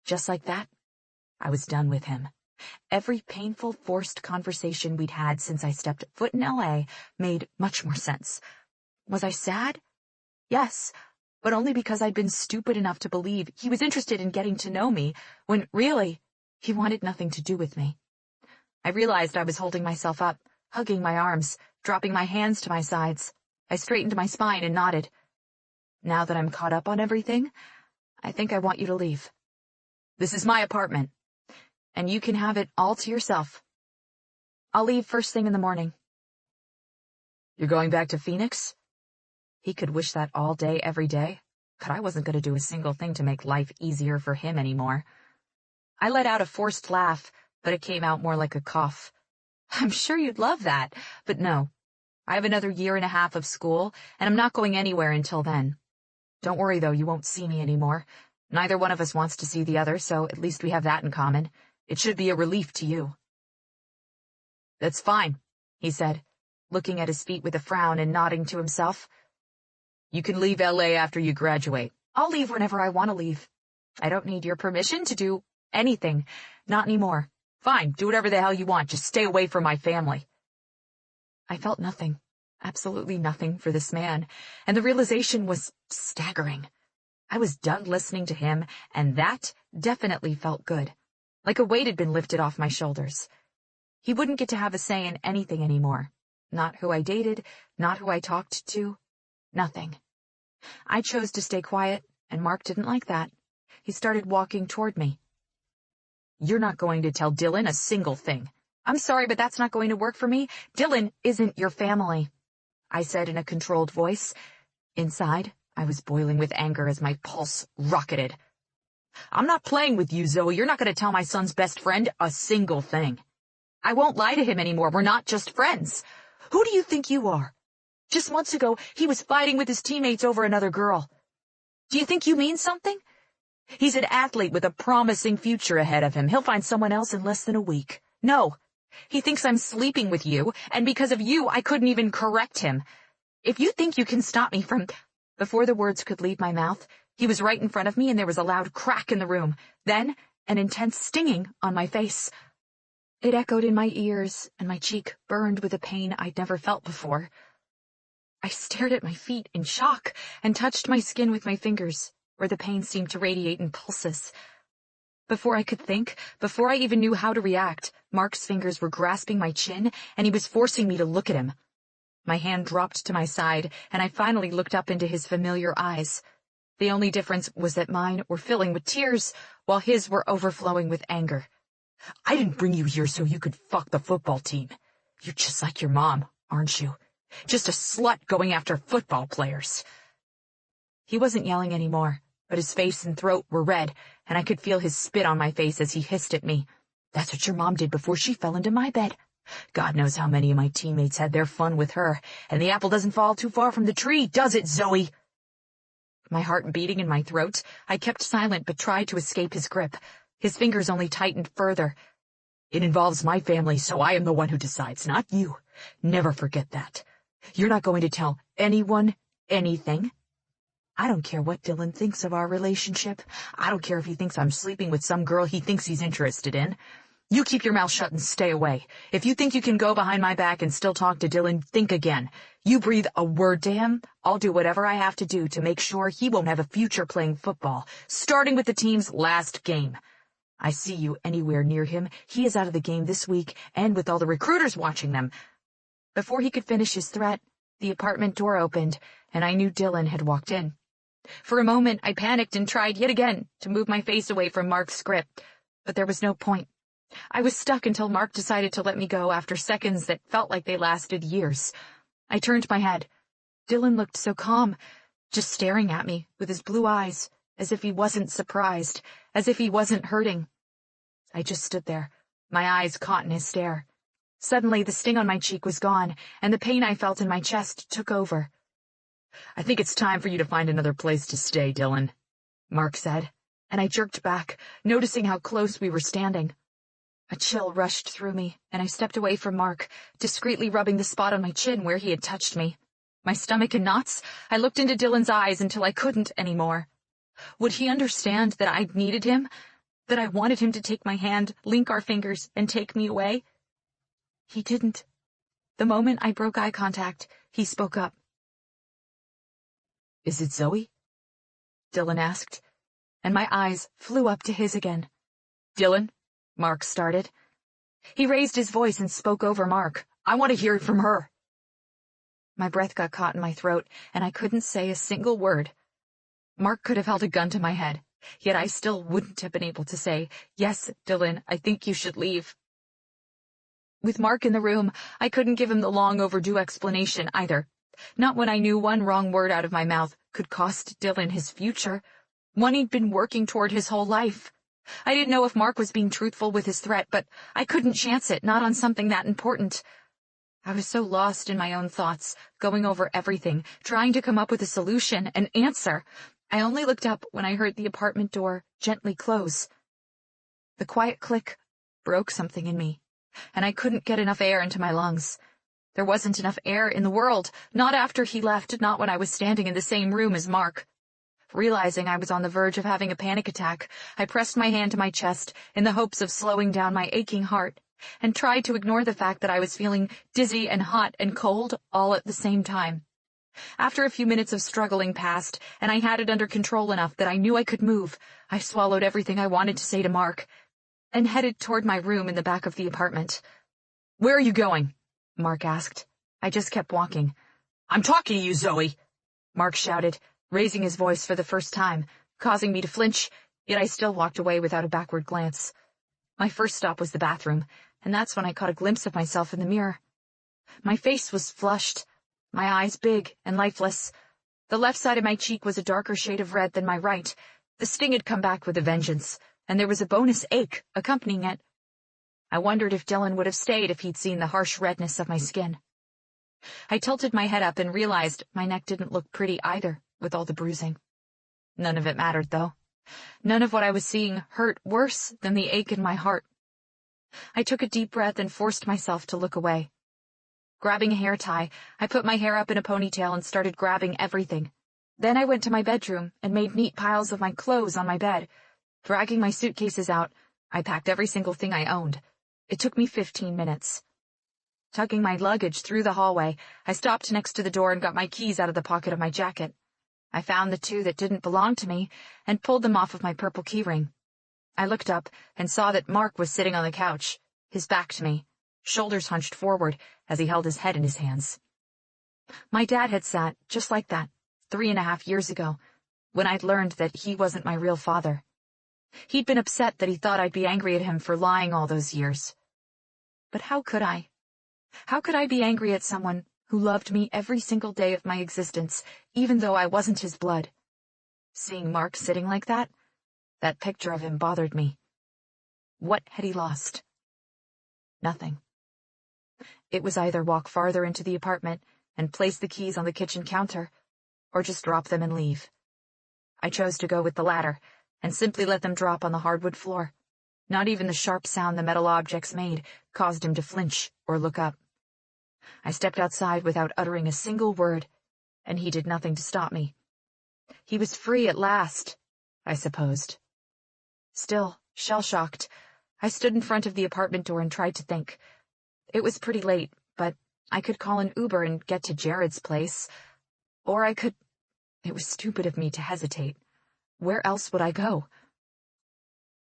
Just like that, I was done with him. Every painful, forced conversation we'd had since I stepped foot in LA made much more sense. Was I sad? Yes, but only because I'd been stupid enough to believe he was interested in getting to know me, when really, he wanted nothing to do with me. I realized I was holding myself up, hugging my arms, dropping my hands to my sides. I straightened my spine and nodded. "Now that I'm caught up on everything, I think I want you to leave. This is my apartment, and you can have it all to yourself. I'll leave first thing in the morning." "You're going back to Phoenix?" He could wish that all day, every day, but I wasn't going to do a single thing to make life easier for him anymore. I let out a forced laugh, but it came out more like a cough. "I'm sure you'd love that, but no. I have another 1.5 years of school, and I'm not going anywhere until then. Don't worry, though, you won't see me anymore. Neither one of us wants to see the other, so at least we have that in common. It should be a relief to you." "That's fine," he said, looking at his feet with a frown and nodding to himself. "You can leave LA after you graduate." "I'll leave whenever I want to leave. I don't need your permission to do anything. Not anymore." "Fine, do whatever the hell you want. Just stay away from my family." I felt nothing, absolutely nothing for this man, and the realization was staggering. I was done listening to him, and that definitely felt good, like a weight had been lifted off my shoulders. He wouldn't get to have a say in anything anymore. Not who I dated, not who I talked to, nothing. I chose to stay quiet, and Mark didn't like that. He started walking toward me. "You're not going to tell Dylan a single thing." "I'm sorry, but that's not going to work for me. Dylan isn't your family," I said in a controlled voice. Inside, I was boiling with anger as my pulse rocketed. "I'm not playing with you, Zoe. You're not going to tell my son's best friend a single thing. I won't lie to him anymore. We're not just friends. Who do you think you are? Just months ago, he was fighting with his teammates over another girl. Do you think you mean something? He's an athlete with a promising future ahead of him. He'll find someone else in less than a week. No, he thinks I'm sleeping with you, and because of you, I couldn't even correct him. If you think you can stop me from—" Before the words could leave my mouth, he was right in front of me, and there was a loud crack in the room. Then, an intense stinging on my face. It echoed in my ears, and my cheek burned with a pain I'd never felt before. I stared at my feet in shock and touched my skin with my fingers, where the pain seemed to radiate in pulses. Before I could think, before I even knew how to react, Mark's fingers were grasping my chin, and he was forcing me to look at him. My hand dropped to my side, and I finally looked up into his familiar eyes. The only difference was that mine were filling with tears, while his were overflowing with anger. "I didn't bring you here so you could fuck the football team. You're just like your mom, aren't you? Just a slut going after football players." He wasn't yelling anymore, but his face and throat were red, and I could feel his spit on my face as he hissed at me. "That's what your mom did before she fell into my bed. God knows how many of my teammates had their fun with her, and the apple doesn't fall too far from the tree, does it, Zoe?" My heart beating in my throat, I kept silent but tried to escape his grip. His fingers only tightened further. "It involves my family, so I am the one who decides, not you. Never forget that. You're not going to tell anyone anything. I don't care what Dylan thinks of our relationship. I don't care if he thinks I'm sleeping with some girl he thinks he's interested in. You keep your mouth shut and stay away. If you think you can go behind my back and still talk to Dylan, think again. You breathe a word to him, I'll do whatever I have to do to make sure he won't have a future playing football, starting with the team's last game. I see you anywhere near him, he is out of the game this week, and with all the recruiters watching them." Before he could finish his threat, the apartment door opened, and I knew Dylan had walked in. For a moment, I panicked and tried yet again to move my face away from Mark's grip, but there was no point. I was stuck until Mark decided to let me go after seconds that felt like they lasted years. I turned my head. Dylan looked so calm, just staring at me with his blue eyes, as if he wasn't surprised, as if he wasn't hurting. I just stood there, my eyes caught in his stare. Suddenly, the sting on my cheek was gone, and the pain I felt in my chest took over. "I think it's time for you to find another place to stay, Dylan," Mark said, and I jerked back, noticing how close we were standing. A chill rushed through me, and I stepped away from Mark, discreetly rubbing the spot on my chin where he had touched me. My stomach in knots, I looked into Dylan's eyes until I couldn't anymore. Would he understand that I needed him? That I wanted him to take my hand, link our fingers, and take me away? He didn't. The moment I broke eye contact, he spoke up. "Is it Zoe?" Dylan asked, and my eyes flew up to his again. "Dylan?" Mark started. He raised his voice and spoke over Mark. "I want to hear it from her." My breath got caught in my throat, and I couldn't say a single word. Mark could have held a gun to my head, yet I still wouldn't have been able to say, "Yes, Dylan, I think you should leave." With Mark in the room, I couldn't give him the long overdue explanation either. Not when I knew one wrong word out of my mouth could cost Dylan his future, one he'd been working toward his whole life. I didn't know if Mark was being truthful with his threat, but I couldn't chance it, not on something that important. I was so lost in my own thoughts, going over everything, trying to come up with a solution, an answer. I only looked up when I heard the apartment door gently close. The quiet click broke something in me, and I couldn't get enough air into my lungs. There wasn't enough air in the world, not after he left, not when I was standing in the same room as Mark. Realizing I was on the verge of having a panic attack, I pressed my hand to my chest in the hopes of slowing down my aching heart, and tried to ignore the fact that I was feeling dizzy and hot and cold all at the same time. After a few minutes of struggling passed, and I had it under control enough that I knew I could move, I swallowed everything I wanted to say to Mark, and headed toward my room in the back of the apartment. "Where are you going?" Mark asked. I just kept walking. "I'm talking to you, Zoe!" Mark shouted, raising his voice for the first time, causing me to flinch, yet I still walked away without a backward glance. My first stop was the bathroom, and that's when I caught a glimpse of myself in the mirror. My face was flushed, my eyes big and lifeless. The left side of my cheek was a darker shade of red than my right. The sting had come back with a vengeance, and there was a bonus ache accompanying it. I wondered if Dylan would have stayed if he'd seen the harsh redness of my skin. I tilted my head up and realized my neck didn't look pretty either, with all the bruising. None of it mattered, though. None of what I was seeing hurt worse than the ache in my heart. I took a deep breath and forced myself to look away. Grabbing a hair tie, I put my hair up in a ponytail and started grabbing everything. Then I went to my bedroom and made neat piles of my clothes on my bed. Dragging my suitcases out, I packed every single thing I owned. It took me 15 minutes. Tugging my luggage through the hallway, I stopped next to the door and got my keys out of the pocket of my jacket. I found the two that didn't belong to me and pulled them off of my purple keyring. I looked up and saw that Mark was sitting on the couch, his back to me, shoulders hunched forward as he held his head in his hands. My dad had sat just like that 3.5 years ago, when I'd learned that he wasn't my real father. He'd been upset that he thought I'd be angry at him for lying all those years. But how could I? How could I be angry at someone who loved me every single day of my existence, even though I wasn't his blood? Seeing Mark sitting like that picture of him bothered me. What had he lost? Nothing. It was either walk farther into the apartment and place the keys on the kitchen counter, or just drop them and leave. I chose to go with the latter, and simply let them drop on the hardwood floor. Not even the sharp sound the metal objects made caused him to flinch or look up. I stepped outside without uttering a single word, and he did nothing to stop me. He was free at last, I supposed. Still, shell-shocked, I stood in front of the apartment door and tried to think. It was pretty late, but I could call an Uber and get to Jared's place. Or I could... It was stupid of me to hesitate. Where else would I go?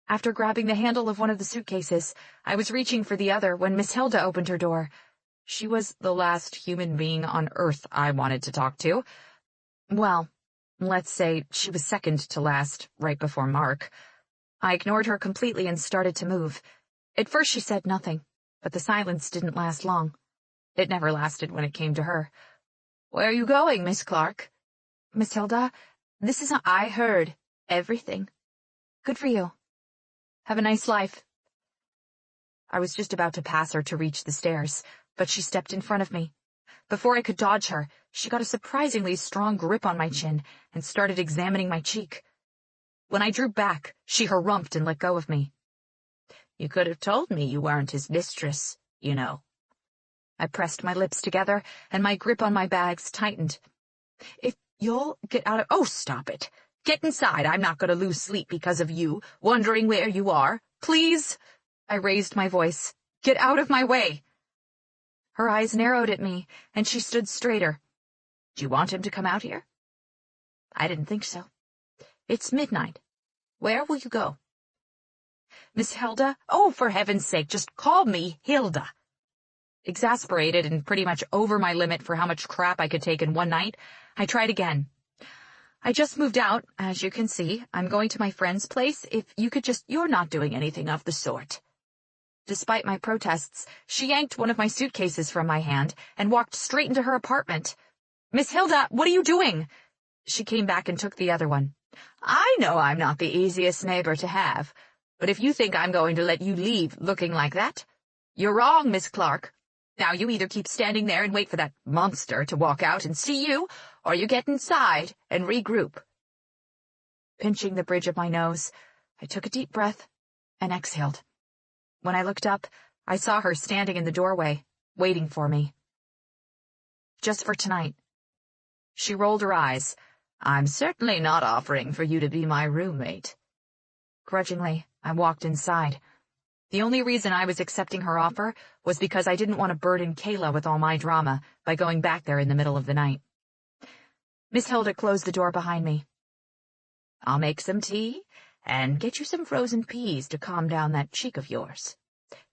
After grabbing the handle of one of the suitcases, I was reaching for the other when Miss Hilda opened her door. She was the last human being on Earth I wanted to talk to. Well, let's say she was second to last, right before Mark. I ignored her completely and started to move. At first she said nothing, but the silence didn't last long. It never lasted when it came to her. "Where are you going, Miss Clark?" Miss Hilda, this is I heard everything. Good for you. Have a nice life. I was just about to pass her to reach the stairs, but she stepped in front of me. Before I could dodge her, she got a surprisingly strong grip on my chin and started examining my cheek. When I drew back, she harumphed and let go of me. "You could have told me you weren't his mistress, you know." I pressed my lips together, and my grip on my bags tightened. "If you'll get out of— Oh, stop it. Get inside. I'm not going to lose sleep because of you, wondering where you are. Please." I raised my voice. Get out of my way. Her eyes narrowed at me, and she stood straighter. "Do you want him to come out here?" I didn't think so. "It's midnight. Where will you go?" Miss Hilda? Oh, for heaven's sake, just call me Hilda." Exasperated and pretty much over my limit for how much crap I could take in one night, I tried again. "I just moved out, as you can see. I'm going to my friend's place. If you could just—" "You're not doing anything of the sort." Despite my protests, she yanked one of my suitcases from my hand and walked straight into her apartment. "Miss Hilda, what are you doing?" She came back and took the other one. "I know I'm not the easiest neighbor to have, but if you think I'm going to let you leave looking like that, you're wrong, Miss Clark. Now you either keep standing there and wait for that monster to walk out and see you, or you get inside and regroup." Pinching the bridge of my nose, I took a deep breath and exhaled. When I looked up, I saw her standing in the doorway, waiting for me. Just for tonight. She rolled her eyes. "I'm certainly not offering for you to be my roommate." Grudgingly, I walked inside. The only reason I was accepting her offer was because I didn't want to burden Kayla with all my drama by going back there in the middle of the night. Miss Hilda closed the door behind me. "I'll make some tea and get you some frozen peas to calm down that cheek of yours.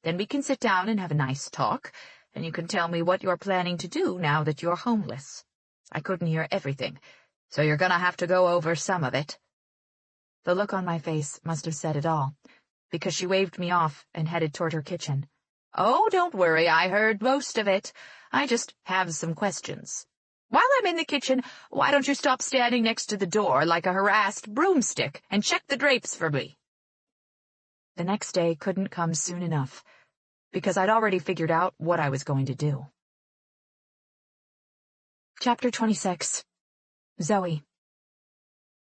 Then we can sit down and have a nice talk, and you can tell me what you're planning to do now that you're homeless. I couldn't hear everything, so you're gonna have to go over some of it." The look on my face must have said it all, because she waved me off and headed toward her kitchen. "Oh, don't worry, I heard most of it. I just have some questions. While I'm in the kitchen, why don't you stop standing next to the door like a harassed broomstick and check the drapes for me?" The next day couldn't come soon enough, because I'd already figured out what I was going to do. Chapter 26. Zoe.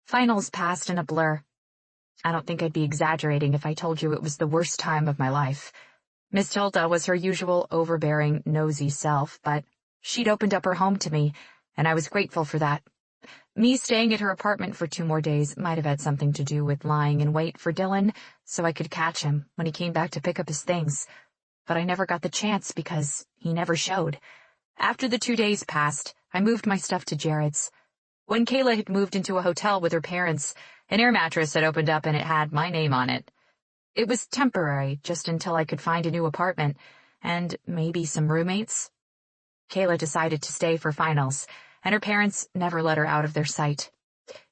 Finals passed in a blur. I don't think I'd be exaggerating if I told you it was the worst time of my life. Miss Tilda was her usual overbearing, nosy self, but she'd opened up her home to me, and I was grateful for that. Me staying at her apartment for 2 more days might have had something to do with lying in wait for Dylan so I could catch him when he came back to pick up his things. But I never got the chance because he never showed. After the 2 days passed, I moved my stuff to Jared's. When Kayla had moved into a hotel with her parents, an air mattress had opened up and it had my name on it. It was temporary, just until I could find a new apartment, and maybe some roommates. Kayla decided to stay for finals, and her parents never let her out of their sight.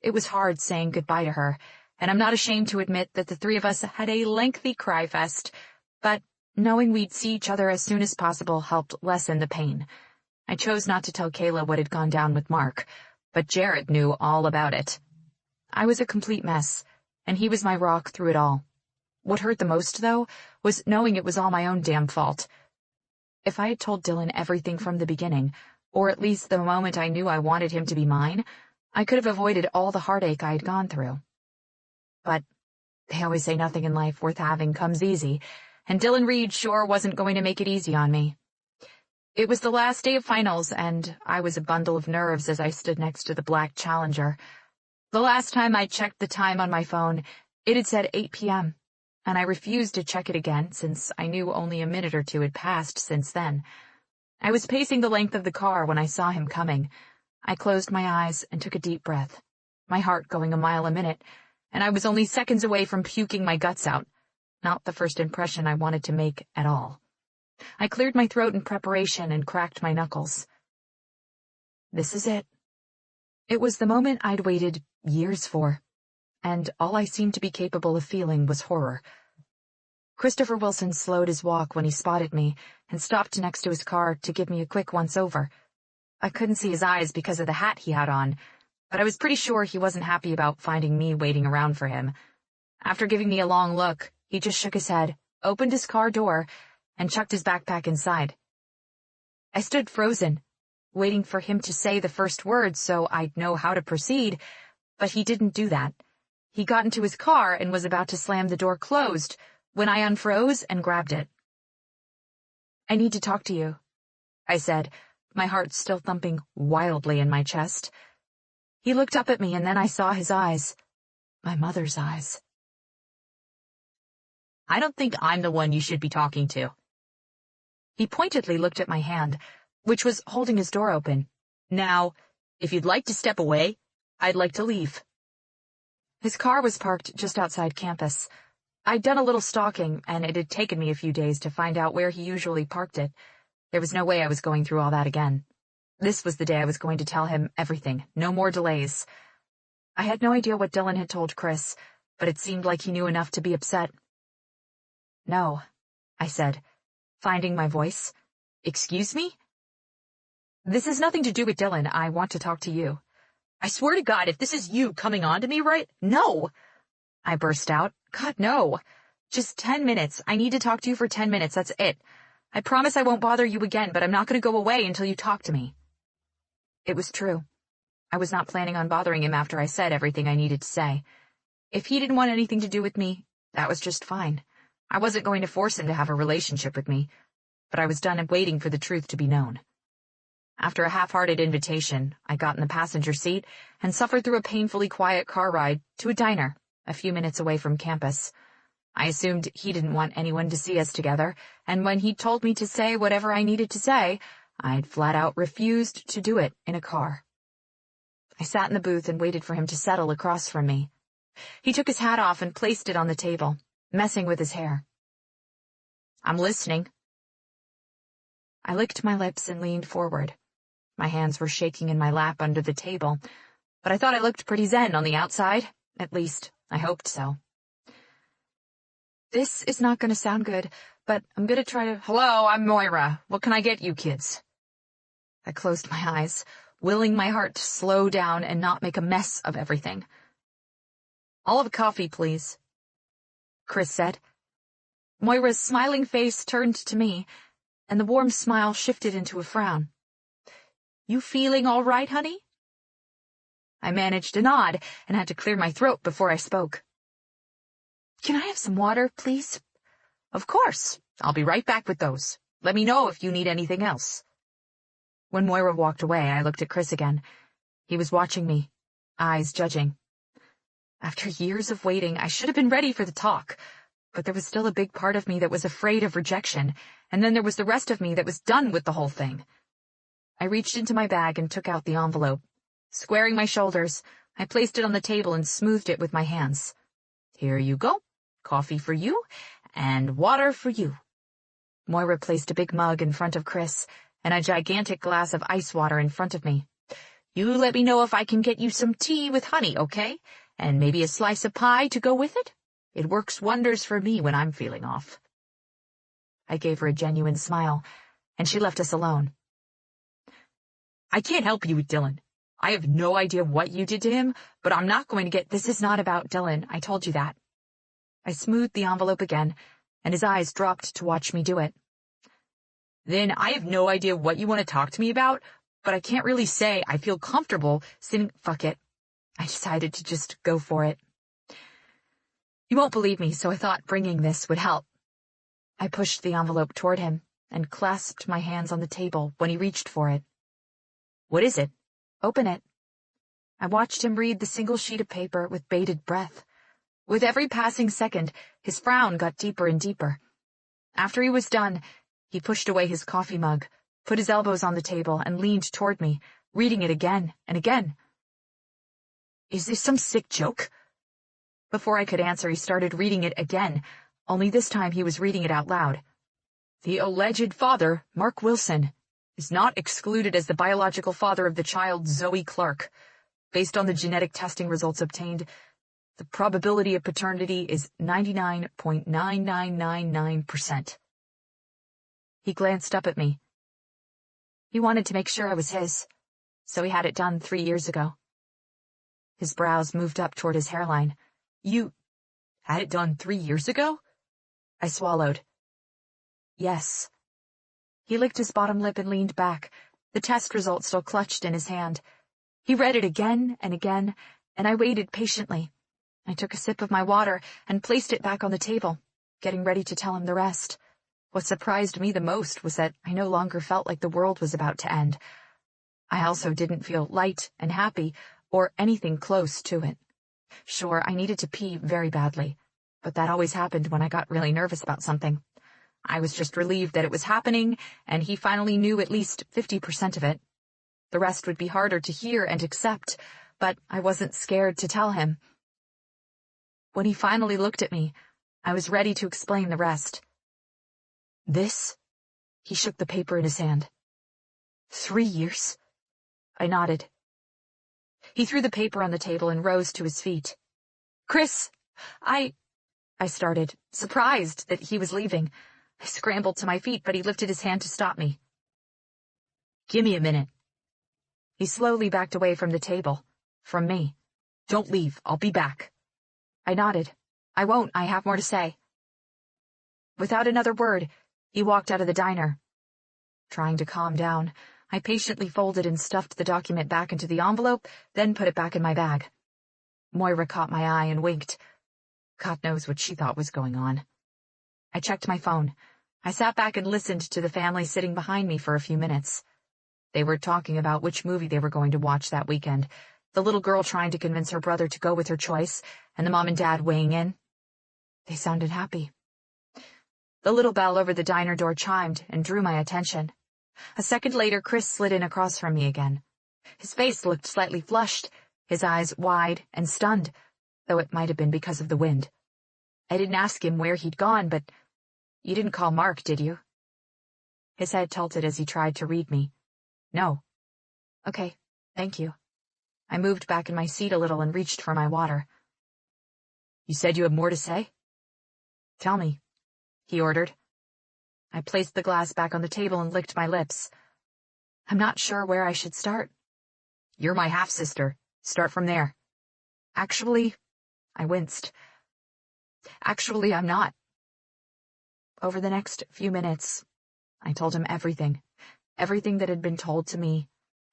It was hard saying goodbye to her, and I'm not ashamed to admit that the 3 of us had a lengthy cry fest, but knowing we'd see each other as soon as possible helped lessen the pain. I chose not to tell Kayla what had gone down with Mark, but Jared knew all about it. I was a complete mess, and he was my rock through it all. What hurt the most, though, was knowing it was all my own damn fault. If I had told Dylan everything from the beginning, or at least the moment I knew I wanted him to be mine, I could have avoided all the heartache I had gone through. But they always say nothing in life worth having comes easy, and Dylan Reed sure wasn't going to make it easy on me. It was the last day of finals, and I was a bundle of nerves as I stood next to the black Challenger. The last time I checked the time on my phone, it had said 8 p.m., and I refused to check it again since I knew only a minute or 2 had passed since then. I was pacing the length of the car when I saw him coming. I closed my eyes and took a deep breath, my heart going a mile a minute, and I was only seconds away from puking my guts out, not the first impression I wanted to make at all. I cleared my throat in preparation and cracked my knuckles. This is it. It was the moment I'd waited years for, and all I seemed to be capable of feeling was horror. Christopher Wilson slowed his walk when he spotted me and stopped next to his car to give me a quick once-over. I couldn't see his eyes because of the hat he had on, but I was pretty sure he wasn't happy about finding me waiting around for him. After giving me a long look, he just shook his head, opened his car door, and chucked his backpack inside. I stood frozen, waiting for him to say the first words so I'd know how to proceed, but he didn't do that. He got into his car and was about to slam the door closed when I unfroze and grabbed it. "I need to talk to you," I said, my heart still thumping wildly in my chest. He looked up at me and then I saw his eyes. My mother's eyes. "I don't think I'm the one you should be talking to." He pointedly looked at my hand, which was holding his door open. "Now, if you'd like to step away, I'd like to leave." His car was parked just outside campus. I'd done a little stalking, and it had taken me a few days to find out where he usually parked it. There was no way I was going through all that again. This was the day I was going to tell him everything, no more delays. I had no idea what Dylan had told Chris, but it seemed like he knew enough to be upset. "No," I said, finding my voice. "Excuse me?" "This has nothing to do with Dylan. I want to talk to you." "I swear to God, if this is you coming on to me no!" I burst out. "God, no. Just 10 minutes. I need to talk to you for 10 minutes. That's it. I promise I won't bother you again, but I'm not going to go away until you talk to me." It was true. I was not planning on bothering him after I said everything I needed to say. If he didn't want anything to do with me, that was just fine. I wasn't going to force him to have a relationship with me, but I was done waiting for the truth to be known. After a half-hearted invitation, I got in the passenger seat and suffered through a painfully quiet car ride to a diner a few minutes away from campus. I assumed he didn't want anyone to see us together, and when he told me to say whatever I needed to say, I'd flat out refused to do it in a car. I sat in the booth and waited for him to settle across from me. He took his hat off and placed it on the table, messing with his hair. "I'm listening." I licked my lips and leaned forward. My hands were shaking in my lap under the table, but I thought I looked pretty zen on the outside. At least, I hoped so. This is not going to sound good, but I'm going to try to... "Hello, I'm Moira. What can I get you kids?" I closed my eyes, willing my heart to slow down and not make a mess of everything. "I'll have a coffee, please," Chris said. Moira's smiling face turned to me, and the warm smile shifted into a frown. "You feeling all right, honey?" I managed a nod and had to clear my throat before I spoke. Can I have some water, please? Of course. I'll be right back with those. Let me know if you need anything else. When Moira walked away, I looked at Chris again. He was watching me, eyes judging. After years of waiting, I should have been ready for the talk, but there was still a big part of me that was afraid of rejection, and then there was the rest of me that was done with the whole thing. I reached into my bag and took out the envelope. Squaring my shoulders, I placed it on the table and smoothed it with my hands. Here you go. Coffee for you, and water for you. Moira placed a big mug in front of Chris, and a gigantic glass of ice water in front of me. You let me know if I can get you some tea with honey, okay? And maybe a slice of pie to go with it? It works wonders for me when I'm feeling off. I gave her a genuine smile, and she left us alone. I can't help you with Dylan. I have no idea what you did to him, but I'm not going to get— This is not about Dylan, I told you that. I smoothed the envelope again, and his eyes dropped to watch me do it. Then I have no idea what you want to talk to me about, but I can't really say I feel comfortable sitting— Fuck it. I decided to just go for it. You won't believe me, so I thought bringing this would help. I pushed the envelope toward him and clasped my hands on the table when he reached for it. What is it? Open it. I watched him read the single sheet of paper with bated breath. With every passing second, his frown got deeper and deeper. After he was done, he pushed away his coffee mug, put his elbows on the table, and leaned toward me, reading it again and again. Is this some sick joke? Before I could answer, he started reading it again, only this time he was reading it out loud. The alleged father, Mark Wilson, is not excluded as the biological father of the child Zoe Clark. Based on the genetic testing results obtained, the probability of paternity is 99.9999%. He glanced up at me. He wanted to make sure I was his, so he had it done 3 years ago. His brows moved up toward his hairline. You had it done 3 years ago? I swallowed. Yes. He licked his bottom lip and leaned back, the test result still clutched in his hand. He read it again and again, and I waited patiently. I took a sip of my water and placed it back on the table, getting ready to tell him the rest. What surprised me the most was that I no longer felt like the world was about to end. I also didn't feel light and happy, or anything close to it. Sure, I needed to pee very badly, but that always happened when I got really nervous about something. I was just relieved that it was happening, and he finally knew at least 50% of it. The rest would be harder to hear and accept, but I wasn't scared to tell him. When he finally looked at me, I was ready to explain the rest. This? He shook the paper in his hand. 3 years? I nodded. He threw the paper on the table and rose to his feet. Chris, I started, surprised that he was leaving. I scrambled to my feet, but he lifted his hand to stop me. Give me a minute. He slowly backed away from the table, from me. Don't leave. I'll be back. I nodded. I won't. I have more to say. Without another word, he walked out of the diner. Trying to calm down, I patiently folded and stuffed the document back into the envelope, then put it back in my bag. Moira caught my eye and winked. God knows what she thought was going on. I checked my phone. I sat back and listened to the family sitting behind me for a few minutes. They were talking about which movie they were going to watch that weekend, the little girl trying to convince her brother to go with her choice, and the mom and dad weighing in. They sounded happy. The little bell over the diner door chimed and drew my attention. A second later, Chris slid in across from me again. His face looked slightly flushed, his eyes wide and stunned, though it might have been because of the wind. I didn't ask him where he'd gone, but, "You didn't call Mark, did you?" His head tilted as he tried to read me. "No." "Okay, thank you." I moved back in my seat a little and reached for my water. You said you have more to say? "Tell me," he ordered. I placed the glass back on the table and licked my lips. I'm not sure where I should start. You're my half-sister. Start from there. Actually, I winced. Actually, I'm not. Over the next few minutes, I told him everything. Everything that had been told to me.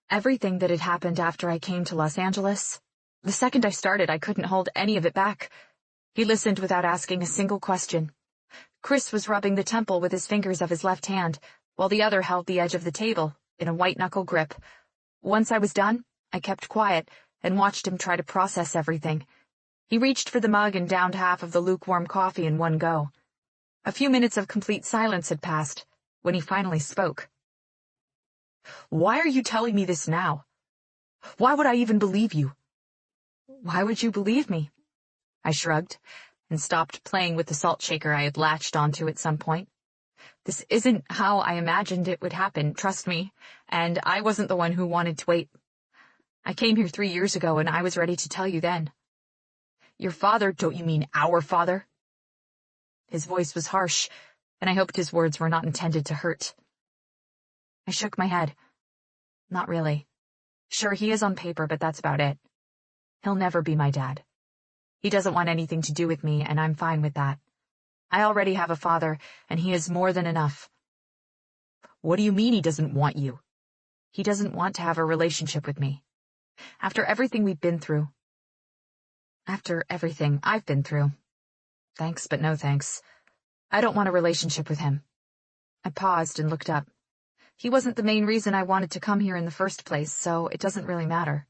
Everything that had happened after I came to Los Angeles. The second I started, I couldn't hold any of it back. He listened without asking a single question. Chris was rubbing the temple with his fingers of his left hand, while the other held the edge of the table in a white-knuckle grip. Once I was done, I kept quiet and watched him try to process everything. He reached for the mug and downed half of the lukewarm coffee in one go. A few minutes of complete silence had passed when he finally spoke. "Why are you telling me this now? Why would I even believe you?" "Why would you believe me?" I shrugged and stopped playing with the salt shaker I had latched onto at some point. This isn't how I imagined it would happen, trust me, and I wasn't the one who wanted to wait. I came here 3 years ago, and I was ready to tell you then. Your father, don't you mean our father? His voice was harsh, and I hoped his words were not intended to hurt. I shook my head. Not really. Sure, he is on paper, but that's about it. He'll never be my dad. He doesn't want anything to do with me, and I'm fine with that. I already have a father, and he is more than enough. What do you mean he doesn't want you? He doesn't want to have a relationship with me. After everything we've been through. After everything I've been through. Thanks, but no thanks. I don't want a relationship with him. I paused and looked up. He wasn't the main reason I wanted to come here in the first place, so it doesn't really matter.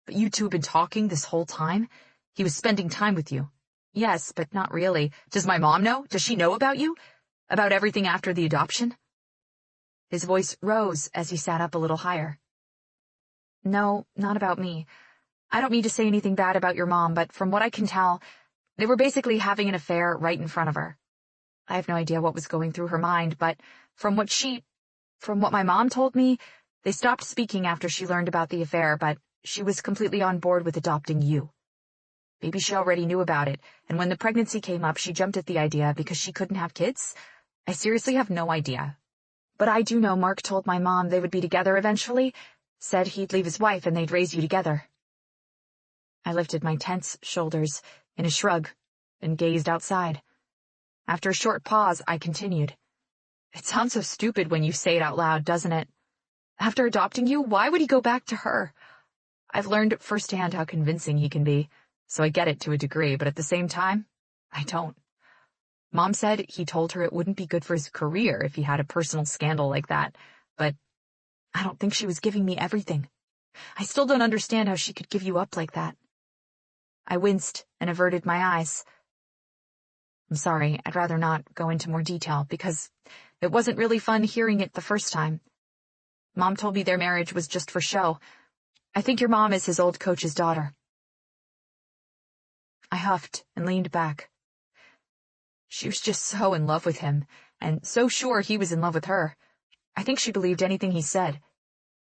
But you two have been talking this whole time? He was spending time with you. Yes, but not really. Does my mom know? Does she know about you? About everything after the adoption? His voice rose as he sat up a little higher. No, not about me. I don't mean to say anything bad about your mom, but from what I can tell, they were basically having an affair right in front of her. I have no idea what was going through her mind, but from what my mom told me, they stopped speaking after she learned about the affair, but she was completely on board with adopting you. Maybe she already knew about it, and when the pregnancy came up, she jumped at the idea because she couldn't have kids? I seriously have no idea. But I do know Mark told my mom they would be together eventually, said he'd leave his wife and they'd raise you together. I lifted my tense shoulders in a shrug and gazed outside. After a short pause, I continued. It sounds so stupid when you say it out loud, doesn't it? After adopting you, why would he go back to her? I've learned firsthand how convincing he can be, so I get it to a degree, but at the same time, I don't. Mom said he told her it wouldn't be good for his career if he had a personal scandal like that, but I don't think she was giving me everything. I still don't understand how she could give you up like that. I winced and averted my eyes. I'm sorry, I'd rather not go into more detail, because it wasn't really fun hearing it the first time. Mom told me their marriage was just for show. I think your mom is his old coach's daughter. I huffed and leaned back. She was just so in love with him, and so sure he was in love with her. I think she believed anything he said.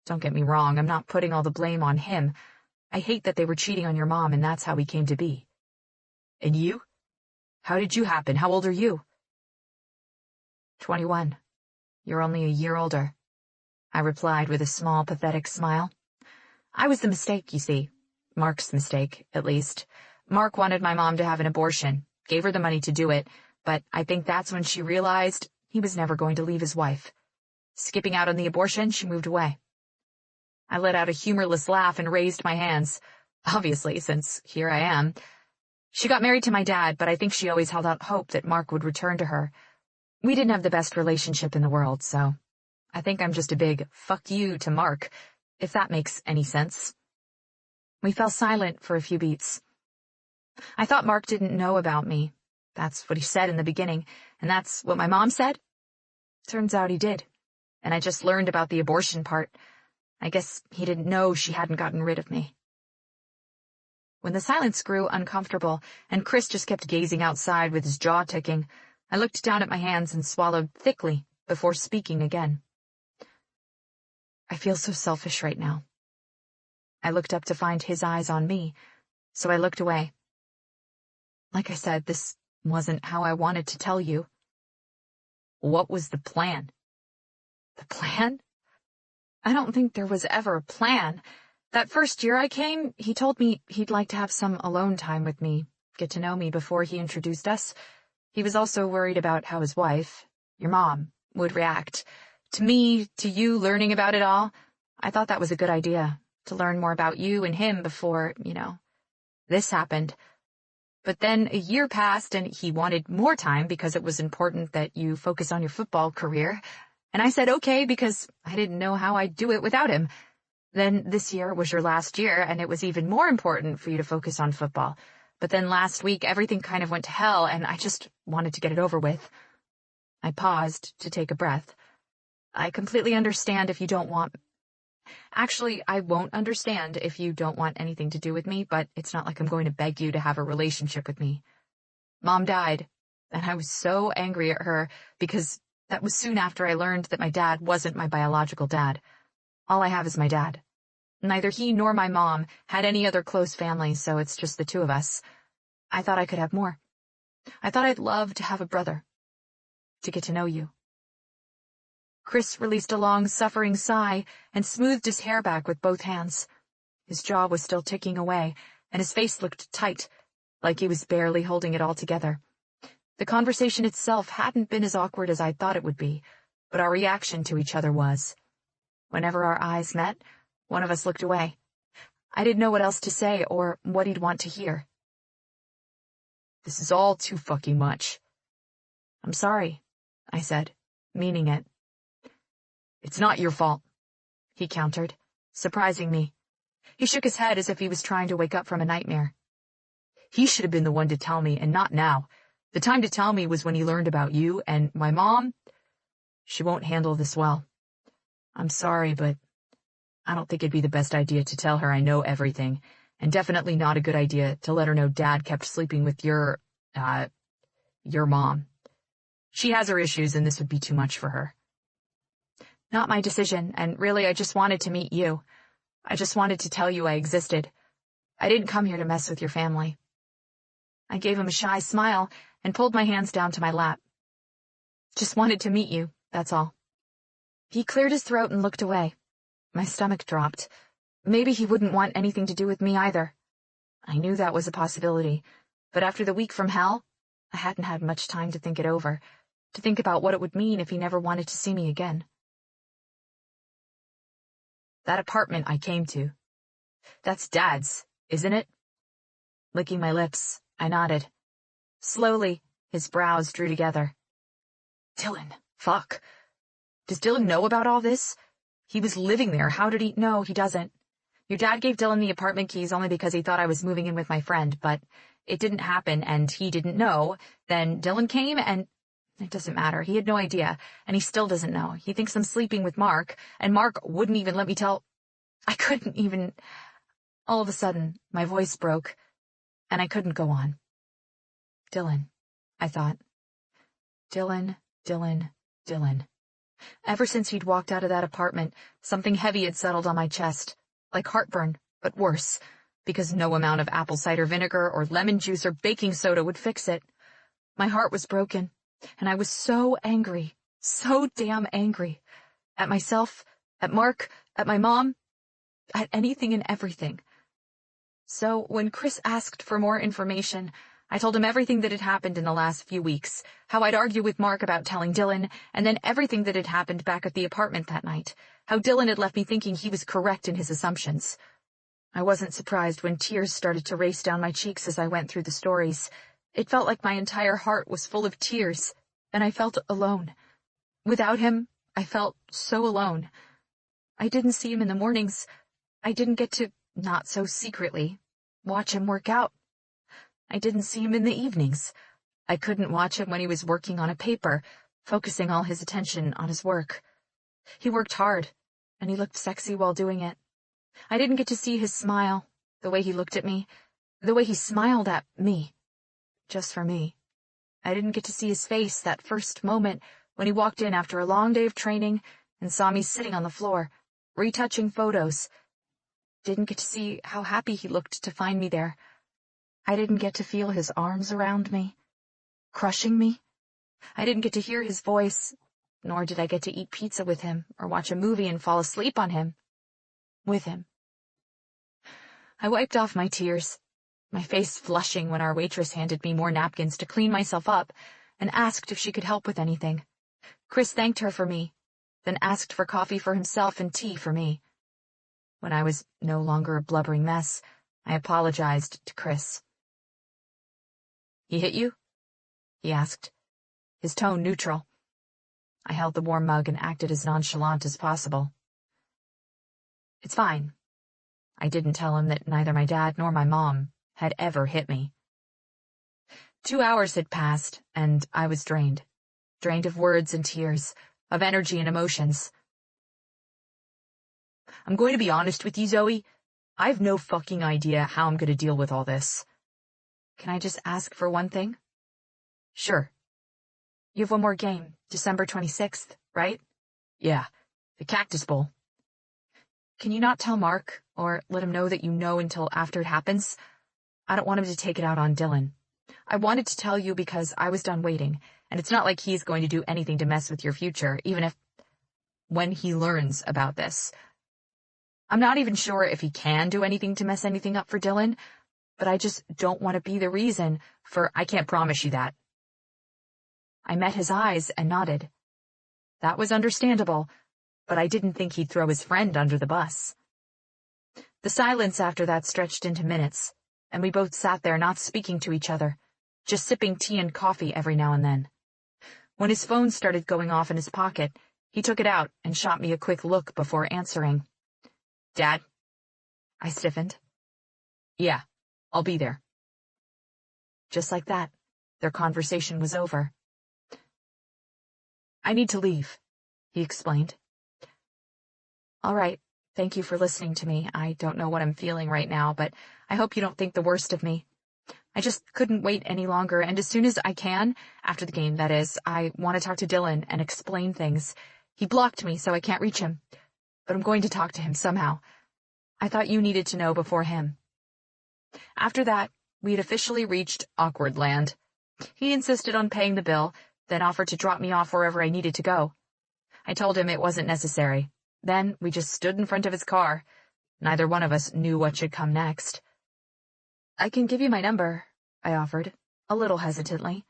Don't get me wrong, I'm not putting all the blame on him. I hate that they were cheating on your mom, and that's how we came to be. And you? How did you happen? How old are you? 21. You're only a year older, I replied with a small, pathetic smile. I was the mistake, you see. Mark's mistake, at least. Mark wanted my mom to have an abortion, gave her the money to do it, but I think that's when she realized he was never going to leave his wife. Skipping out on the abortion, she moved away. I let out a humorless laugh and raised my hands, obviously, since here I am. She got married to my dad, but I think she always held out hope that Mark would return to her. We didn't have the best relationship in the world, so I think I'm just a big fuck you to Mark, if that makes any sense. We fell silent for a few beats. I thought Mark didn't know about me. That's what he said in the beginning, and that's what my mom said. Turns out he did, and I just learned about the abortion part. I guess he didn't know she hadn't gotten rid of me. When the silence grew uncomfortable, and Chris just kept gazing outside with his jaw ticking, I looked down at my hands and swallowed thickly before speaking again. I feel so selfish right now. I looked up to find his eyes on me, so I looked away. Like I said, this wasn't how I wanted to tell you. What was the plan? The plan? I don't think there was ever a plan. That first year I came, he told me he'd like to have some alone time with me, get to know me before he introduced us. He was also worried about how his wife, your mom, would react. To me, to you learning about it all. I thought that was a good idea, to learn more about you and him before, this happened. But then a year passed and he wanted more time because it was important that you focus on your football career. And I said okay because I didn't know how I'd do it without him. Then this year was your last year and it was even more important for you to focus on football. But then last week everything kind of went to hell and I just wanted to get it over with. I paused to take a breath. I completely understand if you don't want... Actually, I won't understand if you don't want anything to do with me, but it's not like I'm going to beg you to have a relationship with me. Mom died, and I was so angry at her because that was soon after I learned that my dad wasn't my biological dad. All I have is my dad. Neither he nor my mom had any other close family, so it's just the two of us. I thought I could have more. I thought I'd love to have a brother. To get to know you. Chris released a long, suffering sigh and smoothed his hair back with both hands. His jaw was still ticking away, and his face looked tight, like he was barely holding it all together. The conversation itself hadn't been as awkward as I thought it would be, but our reaction to each other was. Whenever our eyes met, one of us looked away. I didn't know what else to say or what he'd want to hear. This is all too fucking much. I'm sorry, I said, meaning it. It's not your fault, he countered, surprising me. He shook his head as if he was trying to wake up from a nightmare. He should have been the one to tell me, and not now. The time to tell me was when he learned about you, and my mom, she won't handle this well. I'm sorry, but I don't think it'd be the best idea to tell her I know everything, and definitely not a good idea to let her know Dad kept sleeping with your mom. She has her issues, and this would be too much for her. Not my decision, and really I just wanted to meet you. I just wanted to tell you I existed. I didn't come here to mess with your family. I gave him a shy smile and pulled my hands down to my lap. Just wanted to meet you, that's all. He cleared his throat and looked away. My stomach dropped. Maybe he wouldn't want anything to do with me either. I knew that was a possibility, but after the week from hell, I hadn't had much time to think it over, to think about what it would mean if he never wanted to see me again. That apartment I came to. That's Dad's, isn't it? Licking my lips, I nodded. Slowly, his brows drew together. Dylan, fuck. Does Dylan know about all this? He was living there. How did he? No, he doesn't. Your dad gave Dylan the apartment keys only because he thought I was moving in with my friend, but it didn't happen and he didn't know. Then Dylan came and... It doesn't matter. He had no idea, and he still doesn't know. He thinks I'm sleeping with Mark, and Mark wouldn't even let me tell... I couldn't even... All of a sudden, my voice broke, and I couldn't go on. Dylan, I thought. Dylan, Dylan, Dylan. Ever since he'd walked out of that apartment, something heavy had settled on my chest, like heartburn, but worse, because no amount of apple cider vinegar or lemon juice or baking soda would fix it. My heart was broken. And I was so angry, so damn angry. At myself, at Mark, at my mom, at anything and everything. So when Chris asked for more information, I told him everything that had happened in the last few weeks, how I'd argue with Mark about telling Dylan, and then everything that had happened back at the apartment that night, how Dylan had left me thinking he was correct in his assumptions. I wasn't surprised when tears started to race down my cheeks as I went through the stories. It felt like my entire heart was full of tears, and I felt alone. Without him, I felt so alone. I didn't see him in the mornings. I didn't get to, not so secretly, watch him work out. I didn't see him in the evenings. I couldn't watch him when he was working on a paper, focusing all his attention on his work. He worked hard, and he looked sexy while doing it. I didn't get to see his smile, the way he looked at me, the way he smiled at me. Just for me. I didn't get to see his face that first moment when he walked in after a long day of training and saw me sitting on the floor, retouching photos. Didn't get to see how happy he looked to find me there. I didn't get to feel his arms around me, crushing me. I didn't get to hear his voice, nor did I get to eat pizza with him or watch a movie and fall asleep on him. With him. I wiped off my tears, my face flushing when our waitress handed me more napkins to clean myself up, and asked if she could help with anything. Chris thanked her for me, then asked for coffee for himself and tea for me. When I was no longer a blubbering mess, I apologized to Chris. He hit you? He asked, his tone neutral. I held the warm mug and acted as nonchalant as possible. It's fine. I didn't tell him that neither my dad nor my mom had ever hit me. 2 hours had passed, and I was drained. Drained of words and tears, of energy and emotions. I'm going to be honest with you, Zoe. I have no fucking idea how I'm going to deal with all this. Can I just ask for one thing? Sure. You have one more game, December 26th, right? Yeah, the Cactus Bowl. Can you not tell Mark, or let him know that you know until after it happens? I don't want him to take it out on Dylan. I wanted to tell you because I was done waiting, and it's not like he's going to do anything to mess with your future, even if... when he learns about this. I'm not even sure if he can do anything to mess anything up for Dylan, but I just don't want to be the reason for... I can't promise you that. I met his eyes and nodded. That was understandable, but I didn't think he'd throw his friend under the bus. The silence after that stretched into minutes, and we both sat there not speaking to each other, just sipping tea and coffee every now and then. When his phone started going off in his pocket, he took it out and shot me a quick look before answering. Dad? I stiffened. Yeah, I'll be there. Just like that, their conversation was over. I need to leave, he explained. All right, thank you for listening to me. I don't know what I'm feeling right now, but I hope you don't think the worst of me. I just couldn't wait any longer, and as soon as I can, after the game, that is, I want to talk to Dylan and explain things. He blocked me, so I can't reach him. But I'm going to talk to him somehow. I thought you needed to know before him. After that, we had officially reached awkward land. He insisted on paying the bill, then offered to drop me off wherever I needed to go. I told him it wasn't necessary. Then we just stood in front of his car. Neither one of us knew what should come next. I can give you my number, I offered, a little hesitantly.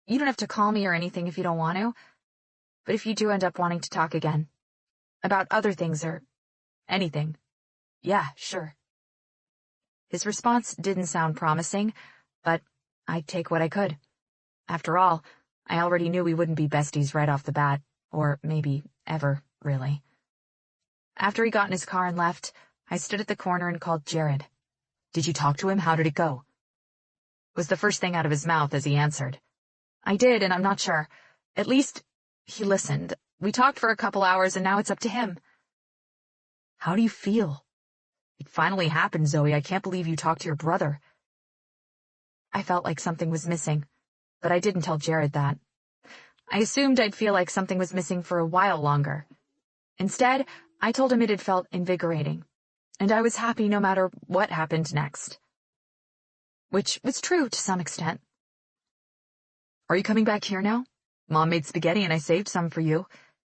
You don't have to call me or anything if you don't want to, but if you do end up wanting to talk again, about other things or anything, yeah, sure. His response didn't sound promising, but I'd take what I could. After all, I already knew we wouldn't be besties right off the bat, or maybe ever, really. After he got in his car and left, I stood at the corner and called Jared. Did you talk to him? How did it go? Was the first thing out of his mouth as he answered. I did, and I'm not sure. At least, he listened. We talked for a couple hours, and now it's up to him. How do you feel? It finally happened, Zoe. I can't believe you talked to your brother. I felt like something was missing, but I didn't tell Jared that. I assumed I'd feel like something was missing for a while longer. Instead, I told him it had felt invigorating, and I was happy no matter what happened next. Which was true to some extent. Are you coming back here now? Mom made spaghetti and I saved some for you.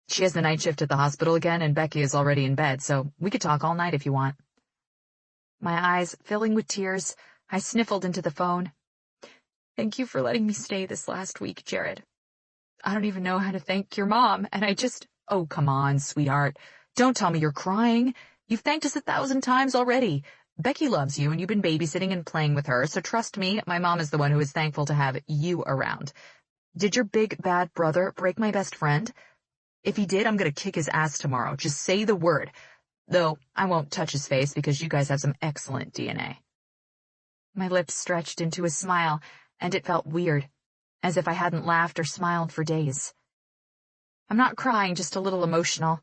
She has the night shift at the hospital again, and Becky is already in bed, so we could talk all night if you want. My eyes filling with tears, I sniffled into the phone. Thank you for letting me stay this last week, Jared. I don't even know how to thank your mom, and I just... Oh, come on, sweetheart. Don't tell me you're crying. You've thanked us 1,000 times already. Becky loves you, and you've been babysitting and playing with her, so trust me, my mom is the one who is thankful to have you around. Did your big, bad brother break my best friend? If he did, I'm going to kick his ass tomorrow. Just say the word. Though I won't touch his face because you guys have some excellent DNA. My lips stretched into a smile, and it felt weird, as if I hadn't laughed or smiled for days. I'm not crying, just a little emotional.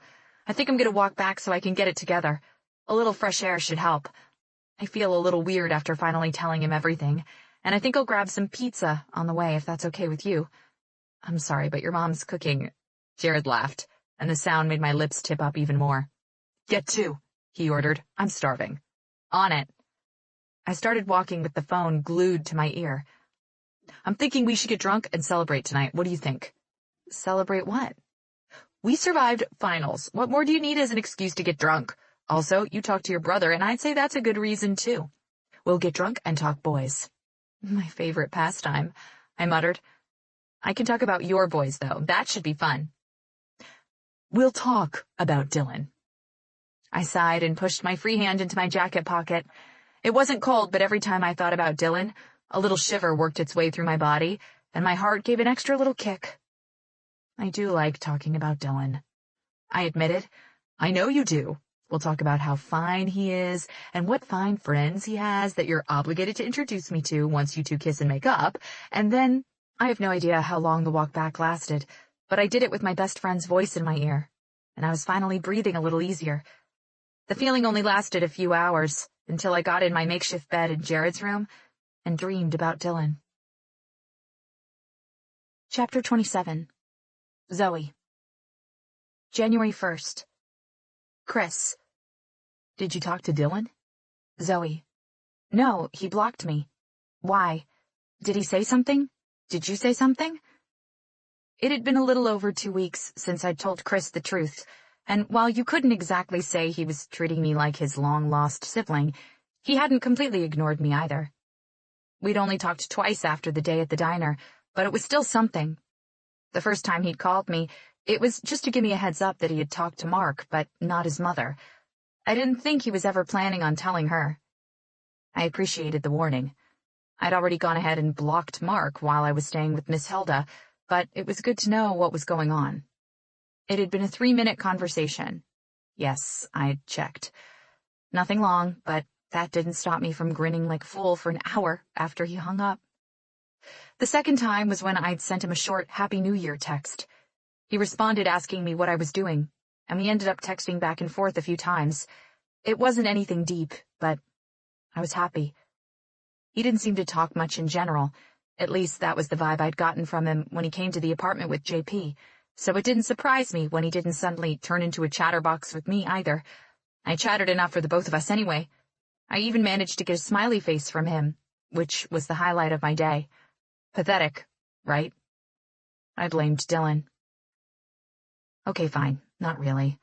I think I'm going to walk back so I can get it together. A little fresh air should help. I feel a little weird after finally telling him everything, and I think I'll grab some pizza on the way if that's okay with you. I'm sorry, but your mom's cooking. Jared laughed, and the sound made my lips tip up even more. Get to, he ordered. I'm starving. On it. I started walking with the phone glued to my ear. I'm thinking we should get drunk and celebrate tonight. What do you think? Celebrate what? We survived finals. What more do you need as an excuse to get drunk? Also, you talked to your brother, and I'd say that's a good reason, too. We'll get drunk and talk boys. My favorite pastime, I muttered. I can talk about your boys, though. That should be fun. We'll talk about Dylan. I sighed and pushed my free hand into my jacket pocket. It wasn't cold, but every time I thought about Dylan, A little shiver worked its way through my body, and my heart gave an extra little kick. I do like talking about Dylan. I admitted. I know you do. We'll talk about how fine he is, and what fine friends he has that you're obligated to introduce me to once you two kiss and make up, and then I have no idea how long the walk back lasted, but I did it with my best friend's voice in my ear, and I was finally breathing a little easier. The feeling only lasted a few hours, until I got in my makeshift bed in Jared's room and dreamed about Dylan. Chapter 27. Zoe. January 1st. Chris. Did you talk to Dylan? Zoe. No, he blocked me. Why? Did he say something? Did you say something? It had been a little over 2 weeks since I'd told Chris the truth, and while you couldn't exactly say he was treating me like his long-lost sibling, he hadn't completely ignored me either. We'd only talked twice after the day at the diner, but it was still something. The first time he'd called me, it was just to give me a heads up that he had talked to Mark, but not his mother. I didn't think he was ever planning on telling her. I appreciated the warning. I'd already gone ahead and blocked Mark while I was staying with Miss Hilda, but it was good to know what was going on. It had been a 3-minute conversation. Yes, I'd checked. Nothing long, but that didn't stop me from grinning like a fool for an hour after he hung up. The second time was when I'd sent him a short Happy New Year text. He responded asking me what I was doing, and we ended up texting back and forth a few times. It wasn't anything deep, but I was happy. He didn't seem to talk much in general. At least that was the vibe I'd gotten from him when he came to the apartment with JP, so it didn't surprise me when he didn't suddenly turn into a chatterbox with me either. I chattered enough for the both of us anyway. I even managed to get a smiley face from him, which was the highlight of my day. Pathetic, right? I blamed Dylan. Okay, fine, not really.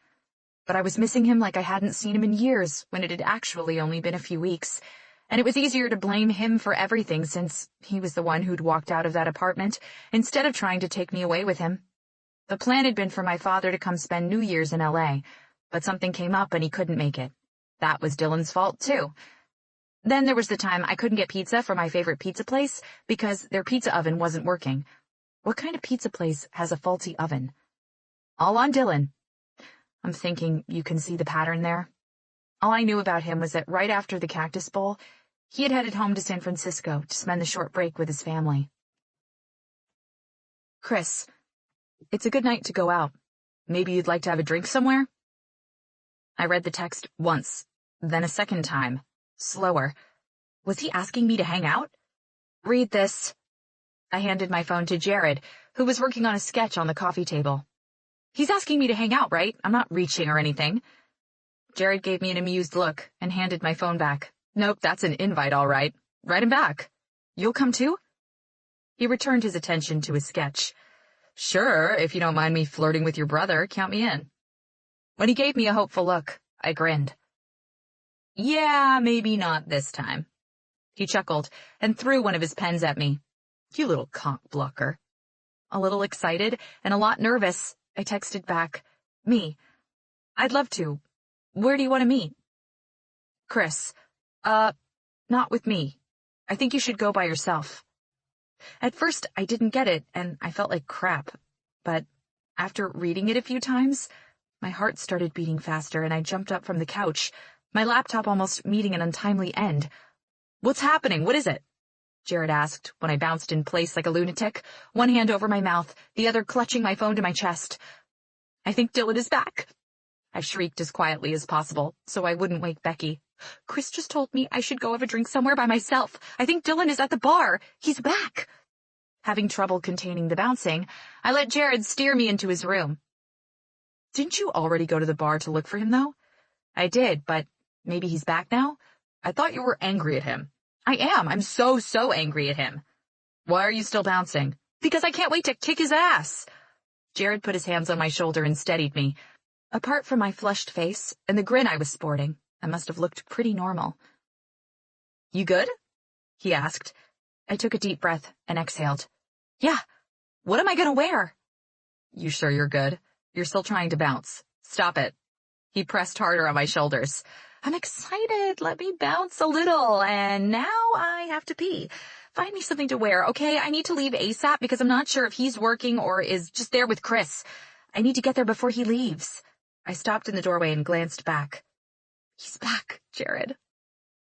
But I was missing him like I hadn't seen him in years when it had actually only been a few weeks, and it was easier to blame him for everything since he was the one who'd walked out of that apartment instead of trying to take me away with him. The plan had been for my father to come spend New Year's in LA, but something came up and he couldn't make it. That was Dylan's fault, too. Then there was the time I couldn't get pizza from my favorite pizza place because their pizza oven wasn't working. What kind of pizza place has a faulty oven? All on Dylan. I'm thinking you can see the pattern there. All I knew about him was that right after the Cactus Bowl, he had headed home to San Francisco to spend the short break with his family. Chris, it's a good night to go out. Maybe you'd like to have a drink somewhere? I read the text once, then a second time, slower. Was he asking me to hang out? Read this. I handed my phone to Jared, who was working on a sketch on the coffee table. He's asking me to hang out, right? I'm not reaching or anything. Jared gave me an amused look and handed my phone back. Nope, that's an invite, all right. Write him back. You'll come too? He returned his attention to his sketch. Sure, if you don't mind me flirting with your brother, count me in. When he gave me a hopeful look, I grinned. Yeah, maybe not this time. He chuckled and threw one of his pens at me. You little cock blocker. A little excited and a lot nervous, I texted back, Me. I'd love to. Where do you want to meet? Chris. Not with me. I think you should go by yourself. At first, I didn't get it, and I felt like crap. But after reading it a few times, my heart started beating faster, and I jumped up from the couch, my laptop almost meeting an untimely end. What's happening? What is it? Jared asked when I bounced in place like a lunatic, one hand over my mouth, the other clutching my phone to my chest. I think Dylan is back. I shrieked as quietly as possible, so I wouldn't wake Becky. Chris just told me I should go have a drink somewhere by myself. I think Dylan is at the bar. He's back. Having trouble containing the bouncing, I let Jared steer me into his room. Didn't you already go to the bar to look for him, though? I did, but maybe he's back now? I thought you were angry at him. I am. I'm so angry at him. Why are you still bouncing? Because I can't wait to kick his ass. Jared put his hands on my shoulder and steadied me. Apart from my flushed face and the grin I was sporting, I must have looked pretty normal. You good? He asked. I took a deep breath and exhaled. Yeah. What am I gonna wear? You sure you're good? You're still trying to bounce. Stop it. He pressed harder on my shoulders. I'm excited. Let me bounce a little, and now I have to pee. Find me something to wear, okay? I need to leave ASAP because I'm not sure if he's working or is just there with Chris. I need to get there before he leaves. I stopped in the doorway and glanced back. He's back, Jared.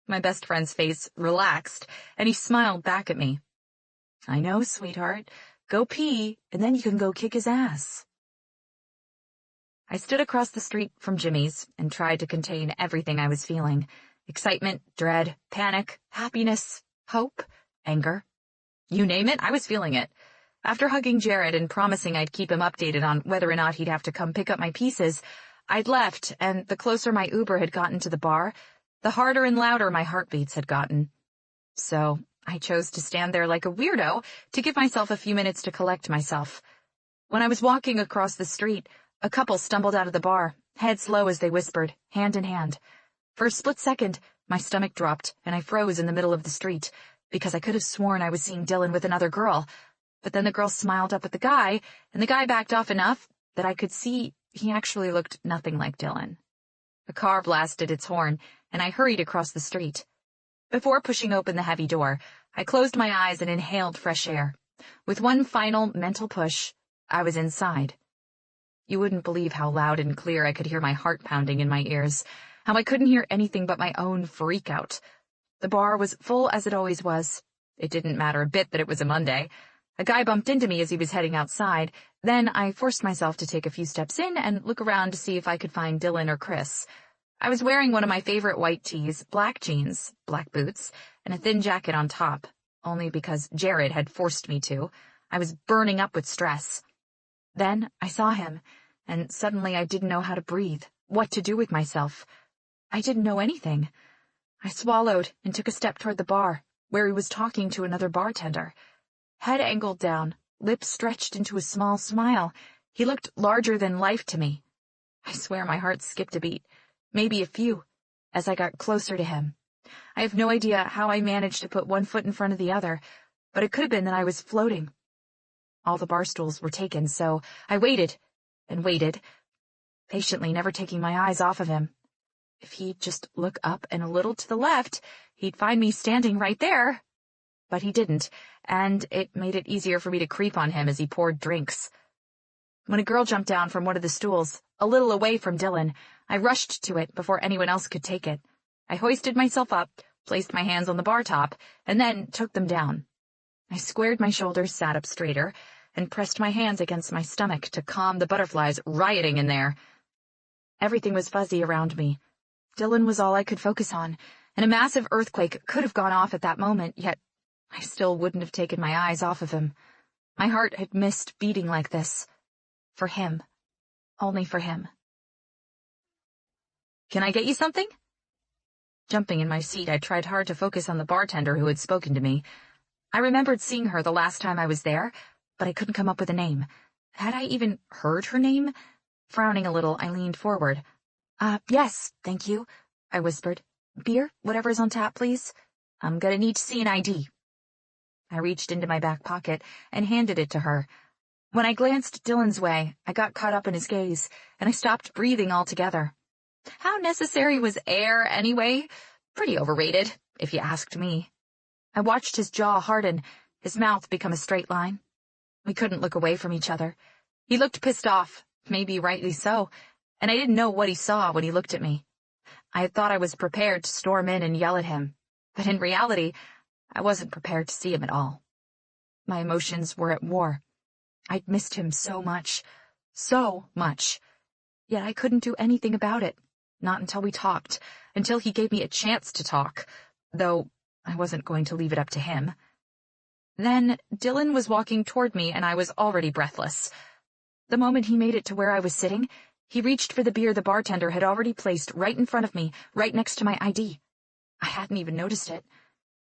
My best friend's face relaxed, and he smiled back at me. I know, sweetheart. Go pee, and then you can go kick his ass. I stood across the street from Jimmy's and tried to contain everything I was feeling. Excitement, dread, panic, happiness, hope, anger. You name it, I was feeling it. After hugging Jared and promising I'd keep him updated on whether or not he'd have to come pick up my pieces, I'd left, and the closer my Uber had gotten to the bar, the harder and louder my heartbeats had gotten. So I chose to stand there like a weirdo to give myself a few minutes to collect myself. When I was walking across the street, a couple stumbled out of the bar, heads low as they whispered, hand in hand. For a split second, my stomach dropped, and I froze in the middle of the street, because I could have sworn I was seeing Dylan with another girl. But then the girl smiled up at the guy, and the guy backed off enough that I could see he actually looked nothing like Dylan. A car blasted its horn, and I hurried across the street. Before pushing open the heavy door, I closed my eyes and inhaled fresh air. With one final mental push, I was inside. You wouldn't believe how loud and clear I could hear my heart pounding in my ears, how I couldn't hear anything but my own freak-out. The bar was full as it always was. It didn't matter a bit that it was a Monday. A guy bumped into me as he was heading outside. Then I forced myself to take a few steps in and look around to see if I could find Dylan or Chris. I was wearing one of my favorite white tees, black jeans, black boots, and a thin jacket on top, only because Jared had forced me to. I was burning up with stress. Then I saw him, and suddenly I didn't know how to breathe, what to do with myself. I didn't know anything. I swallowed and took a step toward the bar, where he was talking to another bartender. Head angled down, lips stretched into a small smile. He looked larger than life to me. I swear my heart skipped a beat, maybe a few, as I got closer to him. I have no idea how I managed to put one foot in front of the other, but it could have been that I was floating. All the bar stools were taken, so I waited and waited, patiently never taking my eyes off of him. If he'd just look up and a little to the left, he'd find me standing right there. But he didn't, and it made it easier for me to creep on him as he poured drinks. When a girl jumped down from one of the stools, a little away from Dylan, I rushed to it before anyone else could take it. I hoisted myself up, placed my hands on the bar top, and then took them down. I squared my shoulders, sat up straighter, and pressed my hands against my stomach to calm the butterflies rioting in there. Everything was fuzzy around me. Dylan was all I could focus on, and a massive earthquake could have gone off at that moment, yet I still wouldn't have taken my eyes off of him. My heart had missed beating like this. For him. Only for him. Can I get you something? Jumping in my seat, I tried hard to focus on the bartender who had spoken to me. I remembered seeing her the last time I was there, but I couldn't come up with a name. Had I even heard her name? Frowning a little, I leaned forward. Yes, thank you, I whispered. Beer, whatever's on tap, please. I'm gonna need to see an ID. I reached into my back pocket and handed it to her. When I glanced Dylan's way, I got caught up in his gaze, and I stopped breathing altogether. How necessary was air, anyway? Pretty overrated, if you asked me. I watched his jaw harden, his mouth become a straight line. We couldn't look away from each other. He looked pissed off, maybe rightly so, and I didn't know what he saw when he looked at me. I had thought I was prepared to storm in and yell at him, but in reality, I wasn't prepared to see him at all. My emotions were at war. I'd missed him so much, yet I couldn't do anything about it, not until we talked, until he gave me a chance to talk, though I wasn't going to leave it up to him. Then Dylan was walking toward me, and I was already breathless. The moment he made it to where I was sitting, he reached for the beer the bartender had already placed right in front of me, right next to my ID. I hadn't even noticed it.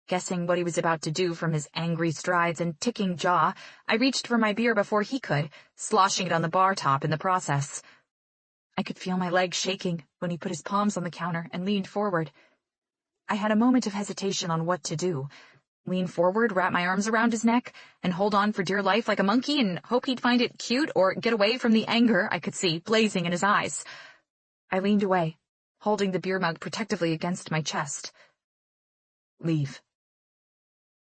Guessing what he was about to do from his angry strides and ticking jaw, I reached for my beer before he could, sloshing it on the bar top in the process. I could feel my legs shaking when he put his palms on the counter and leaned forward. I had a moment of hesitation on what to do. Lean forward, wrap my arms around his neck, and hold on for dear life like a monkey and hope he'd find it cute or get away from the anger I could see blazing in his eyes. I leaned away, holding the beer mug protectively against my chest. Leave.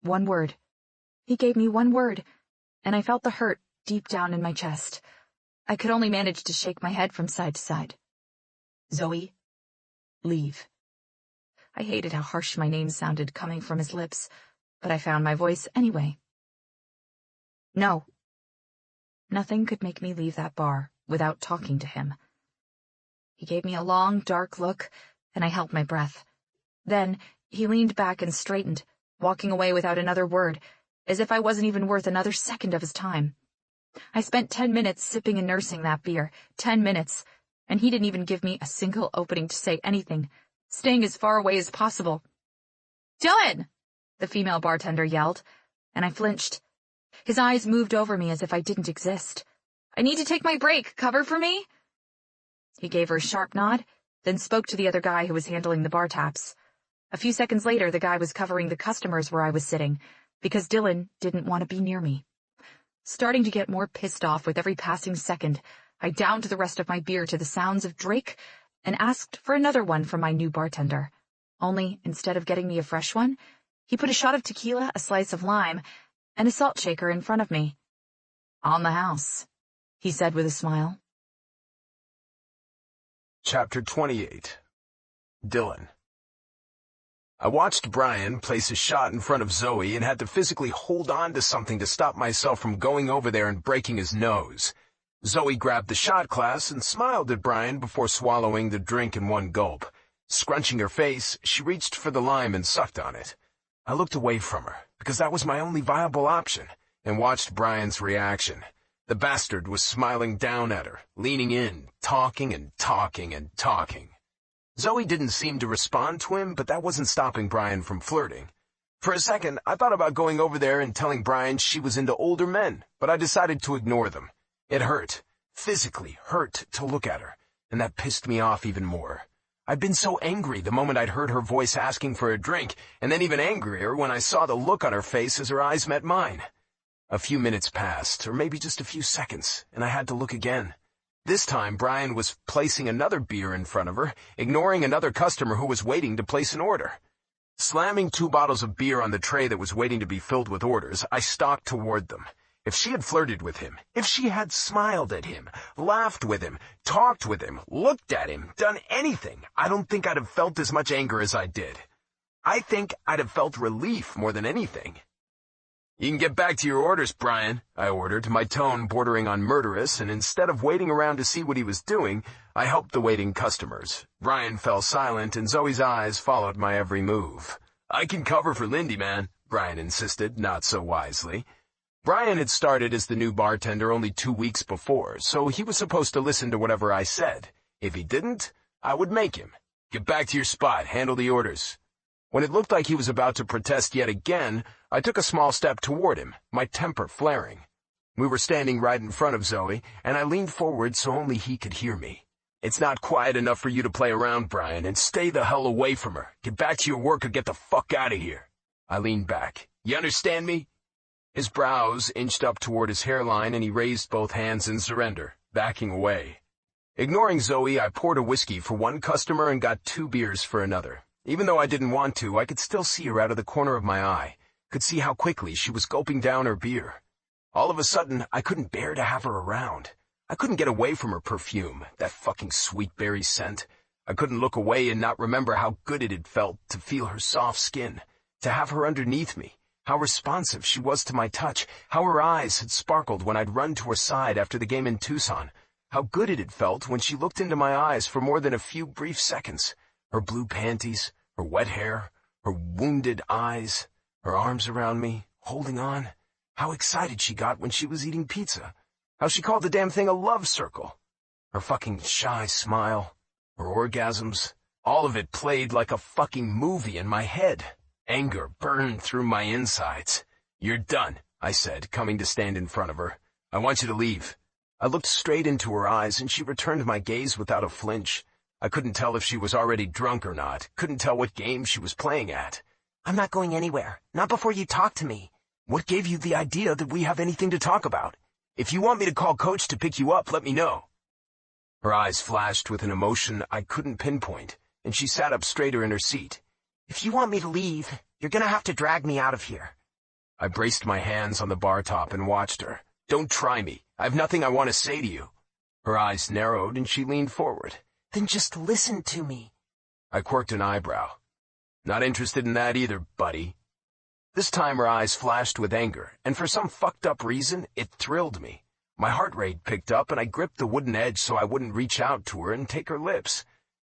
One word. He gave me one word, and I felt the hurt deep down in my chest. I could only manage to shake my head from side to side. Zoe, leave. I hated how harsh my name sounded coming from his lips, but I found my voice anyway. No. Nothing could make me leave that bar without talking to him. He gave me a long, dark look, and I held my breath. Then he leaned back and straightened, walking away without another word, as if I wasn't even worth another second of his time. I spent 10 minutes sipping and nursing that beer, 10 minutes, and he didn't even give me a single opening to say anything, staying as far away as possible. "Dylan!" the female bartender yelled, and I flinched. His eyes moved over me as if I didn't exist. "I need to take my break. Cover for me?" He gave her a sharp nod, then spoke to the other guy who was handling the bar taps. A few seconds later, the guy was covering the customers where I was sitting, because Dylan didn't want to be near me. Starting to get more pissed off with every passing second, I downed the rest of my beer to the sounds of Drake and asked for another one from my new bartender. Only, instead of getting me a fresh one, he put a shot of tequila, a slice of lime, and a salt shaker in front of me. "On the house," he said with a smile. Chapter 28. Dylan. I watched Brian place a shot in front of Zoe and had to physically hold on to something to stop myself from going over there and breaking his nose. Zoe grabbed the shot glass and smiled at Brian before swallowing the drink in one gulp. Scrunching her face, she reached for the lime and sucked on it. I looked away from her, because that was my only viable option, and watched Brian's reaction. The bastard was smiling down at her, leaning in, talking and talking and talking. Zoe didn't seem to respond to him, but that wasn't stopping Brian from flirting. For a second, I thought about going over there and telling Brian she was into older men, but I decided to ignore them. It hurt, physically hurt, to look at her, and that pissed me off even more. I'd been so angry the moment I'd heard her voice asking for a drink, and then even angrier when I saw the look on her face as her eyes met mine. A few minutes passed, or maybe just a few seconds, and I had to look again. This time, Brian was placing another beer in front of her, ignoring another customer who was waiting to place an order. Slamming 2 bottles of beer on the tray that was waiting to be filled with orders, I stalked toward them. If she had flirted with him, if she had smiled at him, laughed with him, talked with him, looked at him, done anything, I don't think I'd have felt as much anger as I did. I think I'd have felt relief more than anything. "You can get back to your orders, Brian," I ordered, my tone bordering on murderous, and instead of waiting around to see what he was doing, I helped the waiting customers. Brian fell silent, and Zoe's eyes followed my every move. "I can cover for Lindy, man," Brian insisted, not so wisely. Brian had started as the new bartender only 2 weeks before, so he was supposed to listen to whatever I said. If he didn't, I would make him. "Get back to your spot, handle the orders." When it looked like he was about to protest yet again, I took a small step toward him, my temper flaring. We were standing right in front of Zoe, and I leaned forward so only he could hear me. "It's not quiet enough for you to play around, Brian, and stay the hell away from her. Get back to your work or get the fuck out of here." I leaned back. "You understand me?" His brows inched up toward his hairline, and he raised both hands in surrender, backing away. Ignoring Zoe, I poured a whiskey for one customer and got 2 beers for another. Even though I didn't want to, I could still see her out of the corner of my eye, could see how quickly she was gulping down her beer. All of a sudden, I couldn't bear to have her around. I couldn't get away from her perfume, that fucking sweet berry scent. I couldn't look away and not remember how good it had felt to feel her soft skin, to have her underneath me, how responsive she was to my touch, how her eyes had sparkled when I'd run to her side after the game in Tucson, how good it had felt when she looked into my eyes for more than a few brief seconds. Her blue panties, her wet hair, her wounded eyes, her arms around me, holding on. How excited she got when she was eating pizza. How she called the damn thing a love circle. Her fucking shy smile, her orgasms, all of it played like a fucking movie in my head. Anger burned through my insides. "You're done," I said, coming to stand in front of her. "I want you to leave." I looked straight into her eyes, and she returned my gaze without a flinch. I couldn't tell if she was already drunk or not, couldn't tell what game she was playing at. "I'm not going anywhere. Not before you talk to me." "What gave you the idea that we have anything to talk about? If you want me to call Coach to pick you up, let me know." Her eyes flashed with an emotion I couldn't pinpoint, and she sat up straighter in her seat. "If you want me to leave, you're gonna have to drag me out of here." I braced my hands on the bar top and watched her. "Don't try me. I have nothing I want to say to you." Her eyes narrowed and she leaned forward. Then just listen to me. I quirked an eyebrow. "Not interested in that either, buddy." This time her eyes flashed with anger, and for some fucked up reason, it thrilled me. My heart rate picked up and I gripped the wooden edge so I wouldn't reach out to her and take her lips.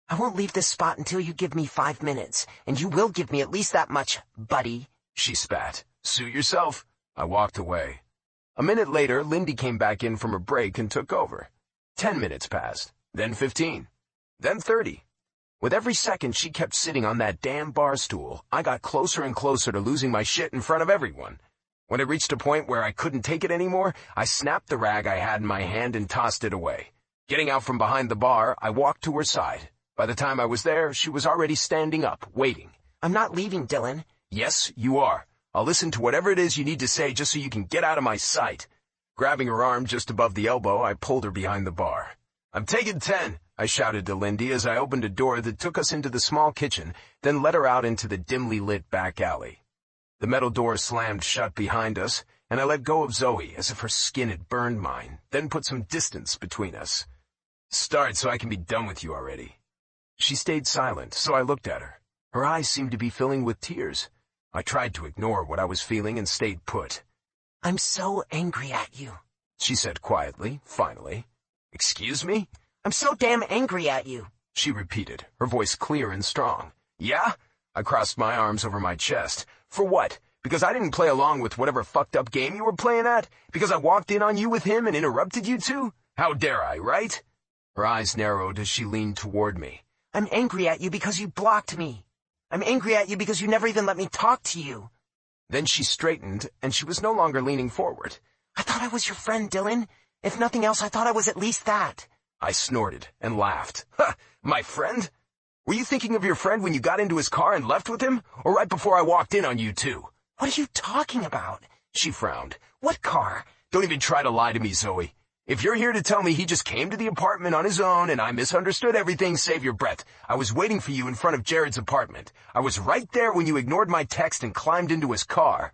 "I won't leave this spot until you give me 5 minutes, and you will give me at least that much, buddy," she spat. "Suit yourself." I walked away. A minute later, Lindy came back in from her break and took over. 10 minutes passed, then 15, then 30. With every second she kept sitting on that damn bar stool, I got closer and closer to losing my shit in front of everyone. When it reached a point where I couldn't take it anymore, I snapped the rag I had in my hand and tossed it away. Getting out from behind the bar, I walked to her side. By the time I was there, she was already standing up, waiting. "I'm not leaving, Dylan." "Yes, you are. I'll listen to whatever it is you need to say just so you can get out of my sight." Grabbing her arm just above the elbow, I pulled her behind the bar. "I'm taking 10, I shouted to Lindy as I opened a door that took us into the small kitchen, then led her out into the dimly lit back alley. The metal door slammed shut behind us, and I let go of Zoe as if her skin had burned mine, then put some distance between us. "Start so I can be done with you already." She stayed silent, so I looked at her. Her eyes seemed to be filling with tears. I tried to ignore what I was feeling and stayed put. "I'm so angry at you," she said quietly, finally. "Excuse me?" "I'm so damn angry at you," she repeated, her voice clear and strong. "Yeah?" I crossed my arms over my chest. "For what? Because I didn't play along with whatever fucked up game you were playing at? Because I walked in on you with him and interrupted you two? How dare I, right?" Her eyes narrowed as she leaned toward me. "I'm angry at you because you blocked me. I'm angry at you because you never even let me talk to you." Then she straightened, and she was no longer leaning forward. "I thought I was your friend, Dylan. If nothing else, I thought I was at least that." I snorted and laughed. "Ha! My friend? Were you thinking of your friend when you got into his car and left with him, or right before I walked in on you two?" "What are you talking about?" She frowned. "What car?" "Don't even try to lie to me, Zoe. If you're here to tell me he just came to the apartment on his own and I misunderstood everything, save your breath. I was waiting for you in front of Jared's apartment. I was right there when you ignored my text and climbed into his car."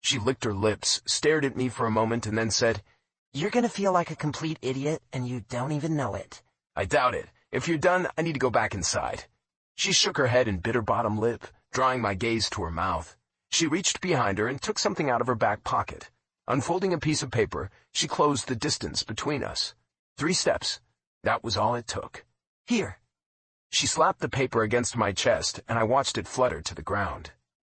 She licked her lips, stared at me for a moment, and then said, "You're gonna feel like a complete idiot, and you don't even know it." "I doubt it. If you're done, I need to go back inside." She shook her head and bit her bottom lip, drawing my gaze to her mouth. She reached behind her and took something out of her back pocket. Unfolding a piece of paper, she closed the distance between us. 3 steps. That was all it took. "Here." She slapped the paper against my chest, and I watched it flutter to the ground.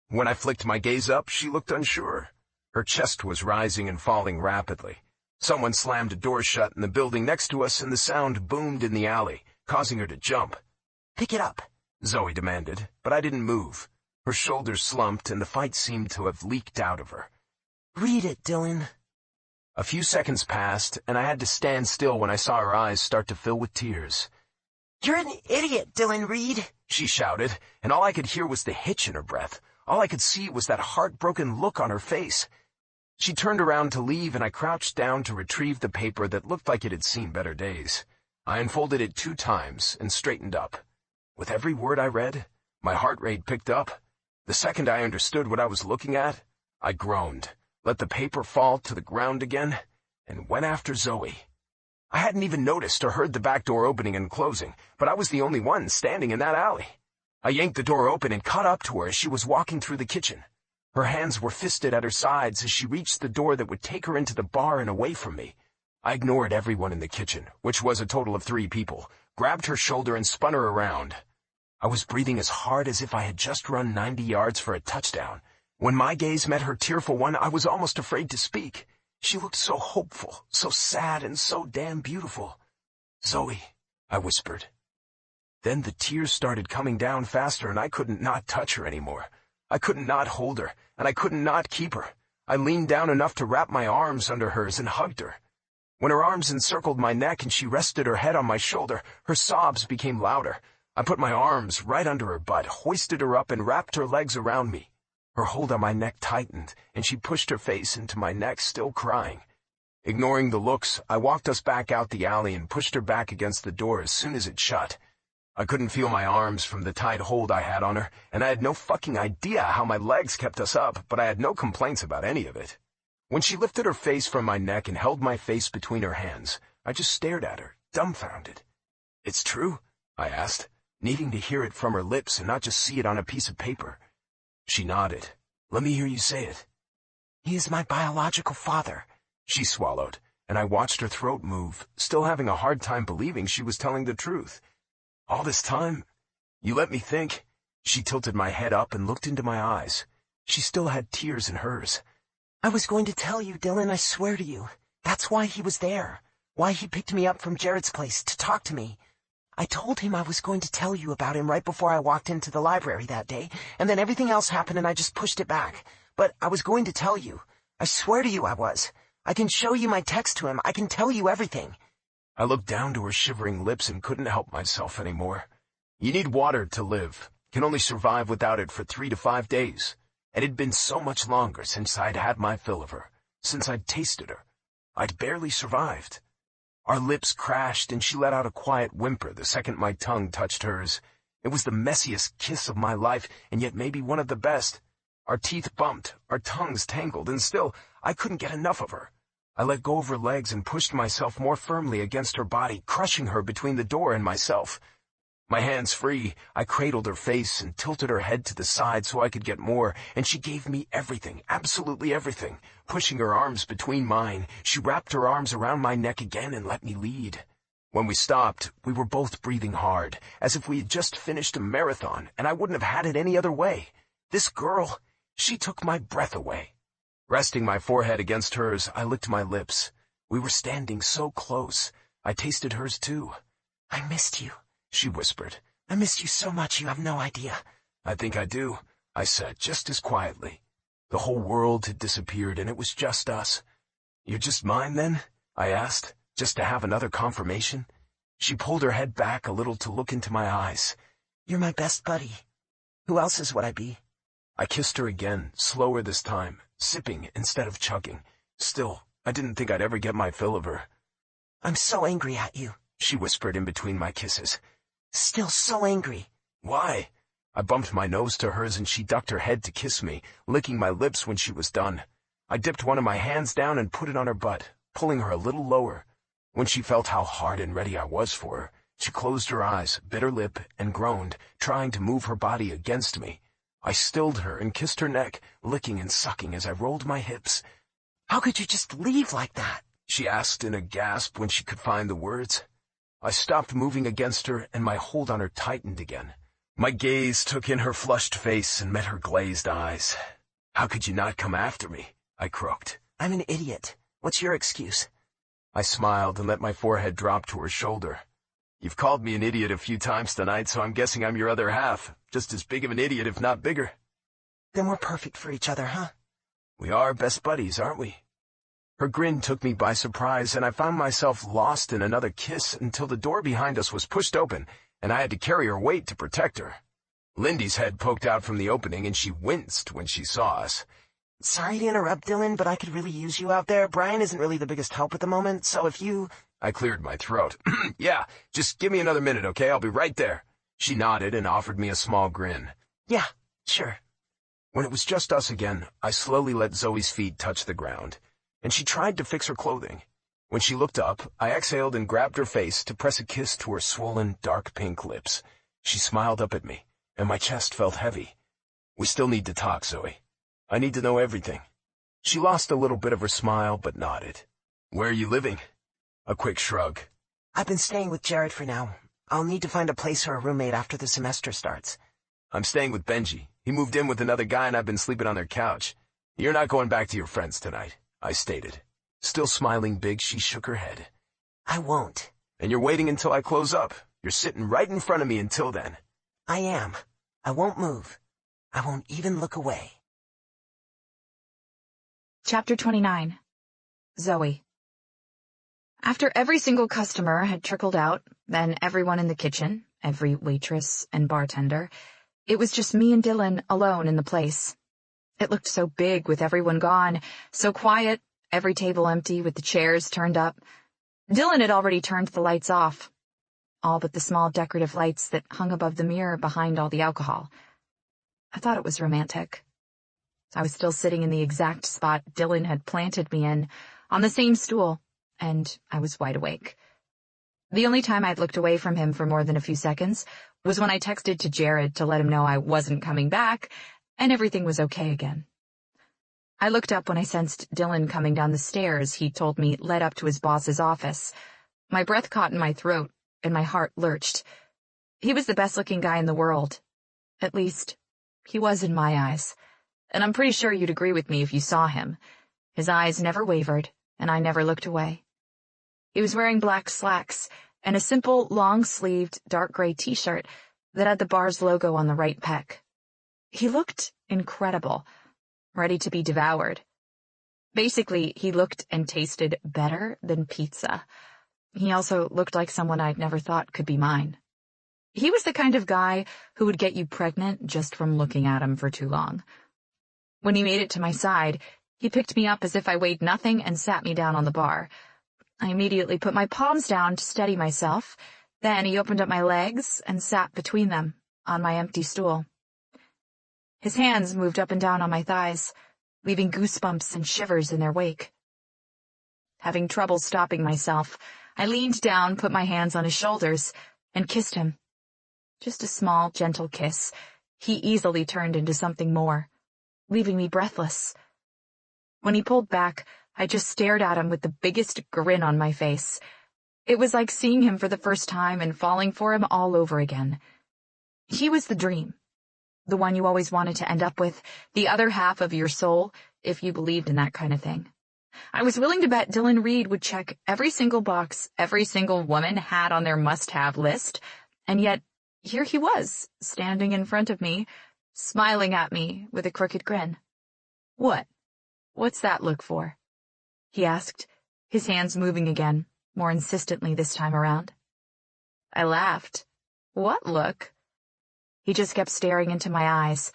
When I flicked my gaze up, she looked unsure. Her chest was rising and falling rapidly. Someone slammed a door shut in the building next to us, and the sound boomed in the alley, causing her to jump. "Pick it up," Zoe demanded, but I didn't move. Her shoulders slumped, and the fight seemed to have leaked out of her. "Read it, Dylan." A few seconds passed, and I had to stand still when I saw her eyes start to fill with tears. "You're an idiot, Dylan Reed," she shouted, and all I could hear was the hitch in her breath. All I could see was that heartbroken look on her face. She turned around to leave, and I crouched down to retrieve the paper that looked like it had seen better days. I unfolded it 2 times and straightened up. With every word I read, my heart rate picked up. The second I understood what I was looking at, I groaned, let the paper fall to the ground again, and went after Zoe. I hadn't even noticed or heard the back door opening and closing, but I was the only one standing in that alley. I yanked the door open and caught up to her as she was walking through the kitchen. Her hands were fisted at her sides as she reached the door that would take her into the bar and away from me. I ignored everyone in the kitchen, which was a total of 3 people, grabbed her shoulder and spun her around. I was breathing as hard as if I had just run 90 yards for a touchdown. When my gaze met her tearful one, I was almost afraid to speak. She looked so hopeful, so sad, and so damn beautiful. "Zoe," I whispered. Then the tears started coming down faster, and I couldn't not touch her anymore. I couldn't not hold her, and I couldn't not keep her. I leaned down enough to wrap my arms under hers and hugged her. When her arms encircled my neck and she rested her head on my shoulder, her sobs became louder. I put my arms right under her butt, hoisted her up, and wrapped her legs around me. Her hold on my neck tightened, and she pushed her face into my neck, still crying. Ignoring the looks, I walked us back out the alley and pushed her back against the door as soon as it shut. I couldn't feel my arms from the tight hold I had on her, and I had no fucking idea how my legs kept us up, but I had no complaints about any of it. When she lifted her face from my neck and held my face between her hands, I just stared at her, dumbfounded. "It's true?" I asked, needing to hear it from her lips and not just see it on a piece of paper. She nodded. "Let me hear you say it." He is my biological father. She swallowed, and I watched her throat move, still having a hard time believing she was telling the truth. "All this time? You let me think." She tilted my head up and looked into my eyes. She still had tears in hers. I was going to tell you, Dylan, I swear to you. That's why he was there. Why he picked me up from Jared's place to talk to me. I told him I was going to tell you about him right before I walked into the library that day, and then everything else happened and I just pushed it back. But I was going to tell you. I swear to you I was. I can show you my text to him. I can tell you everything. I looked down to her shivering lips and couldn't help myself anymore. You need water to live. Can only survive without it for 3 to 5 days. It had been so much longer since I'd had my fill of her, since I'd tasted her. I'd barely survived. Our lips crashed and she let out a quiet whimper the second my tongue touched hers. It was the messiest kiss of my life, and yet maybe one of the best. Our teeth bumped, our tongues tangled, and still, I couldn't get enough of her. I let go of her legs and pushed myself more firmly against her body, crushing her between the door and myself. My hands free, I cradled her face and tilted her head to the side so I could get more, and she gave me everything, absolutely everything. Pushing her arms between mine, she wrapped her arms around my neck again and let me lead. When we stopped, we were both breathing hard, as if we had just finished a marathon, and I wouldn't have had it any other way. This girl, she took my breath away. Resting my forehead against hers, I licked my lips. We were standing so close. I tasted hers too. I missed you, she whispered. I missed you so much you have no idea. I think I do, I said, just as quietly. The whole world had disappeared, and it was just us. You're just mine, then? I asked, just to have another confirmation. She pulled her head back a little to look into my eyes. You're my best buddy. Who else's would I be? I kissed her again, slower this time, sipping instead of chugging. Still, I didn't think I'd ever get my fill of her. I'm so angry at you, she whispered in between my kisses. Still so angry. Why? I bumped my nose to hers and she ducked her head to kiss me, licking my lips when she was done. I dipped one of my hands down and put it on her butt, pulling her a little lower. When she felt how hard and ready I was for her, she closed her eyes, bit her lip, and groaned, trying to move her body against me. I stilled her and kissed her neck, licking and sucking as I rolled my hips. How could you just leave like that? She asked in a gasp when she could find the words. I stopped moving against her and my hold on her tightened again. My gaze took in her flushed face and met her glazed eyes. How could you not come after me? I croaked. I'm an idiot. What's your excuse? I smiled and let my forehead drop to her shoulder. You've called me an idiot a few times tonight, so I'm guessing I'm your other half. Just as big of an idiot, if not bigger. Then we're perfect for each other, huh? We are best buddies, aren't we? Her grin took me by surprise, and I found myself lost in another kiss until the door behind us was pushed open, and I had to carry her weight to protect her. Lindy's head poked out from the opening, and she winced when she saw us. Sorry to interrupt, Dylan, but I could really use you out there. Brian isn't really the biggest help at the moment, so if you... I cleared my throat. Yeah, just give me another minute, okay? I'll be right there. She nodded and offered me a small grin. Yeah, sure. When it was just us again, I slowly let Zoe's feet touch the ground, and she tried to fix her clothing. When she looked up, I exhaled and grabbed her face to press a kiss to her swollen, dark pink lips. She smiled up at me, and my chest felt heavy. We still need to talk, Zoe. I need to know everything. She lost a little bit of her smile, but nodded. Where are you living? A quick shrug. I've been staying with Jared for now. I'll need to find a place for a roommate after the semester starts. I'm staying with Benji. He moved in with another guy and I've been sleeping on their couch. You're not going back to your friends tonight, I stated. Still smiling big, she shook her head. I won't. And you're waiting until I close up. You're sitting right in front of me until then. I am. I won't move. I won't even look away. Chapter 29. Zoe. After every single customer had trickled out, then everyone in the kitchen, every waitress and bartender, it was just me and Dylan alone in the place. It looked so big with everyone gone, so quiet, every table empty with the chairs turned up. Dylan had already turned the lights off. all but the small decorative lights that hung above the mirror behind all the alcohol. I thought it was romantic. I was still sitting in the exact spot Dylan had planted me in, on the same stool, and I was wide awake. The only time I'd looked away from him for more than a few seconds was when I texted to Jared to let him know I wasn't coming back, and everything was okay again. I looked up when I sensed Dylan coming down the stairs he told me led up to his boss's office. My breath caught in my throat, and my heart lurched. He was the best-looking guy in the world. At least, he was in my eyes. And I'm pretty sure you'd agree with me if you saw him. His eyes never wavered, and I never looked away. He was wearing black slacks and a simple, long-sleeved, dark gray t-shirt that had the bar's logo on the right pec. He looked incredible, ready to be devoured. Basically, he looked and tasted better than pizza. He also looked like someone I'd never thought could be mine. He was the kind of guy who would get you pregnant just from looking at him for too long. When he made it to my side, he picked me up as if I weighed nothing and sat me down on the bar. I immediately put my palms down to steady myself. Then he opened up my legs and sat between them on my empty stool. His hands moved up and down on my thighs, leaving goosebumps and shivers in their wake. Having trouble stopping myself, I leaned down, put my hands on his shoulders, and kissed him. Just a small, gentle kiss. He easily turned into something more, leaving me breathless. When he pulled back, I just stared at him with the biggest grin on my face. It was like seeing him for the first time and falling for him all over again. He was the dream. The one you always wanted to end up with, the other half of your soul, if you believed in that kind of thing. I was willing to bet Dylan Reed would check every single box every single woman had on their must-have list, and yet here he was, standing in front of me, smiling at me with a crooked grin. "What? What's that look for?" he asked, his hands moving again, more insistently this time around. I laughed. "What look?" He just kept staring into my eyes,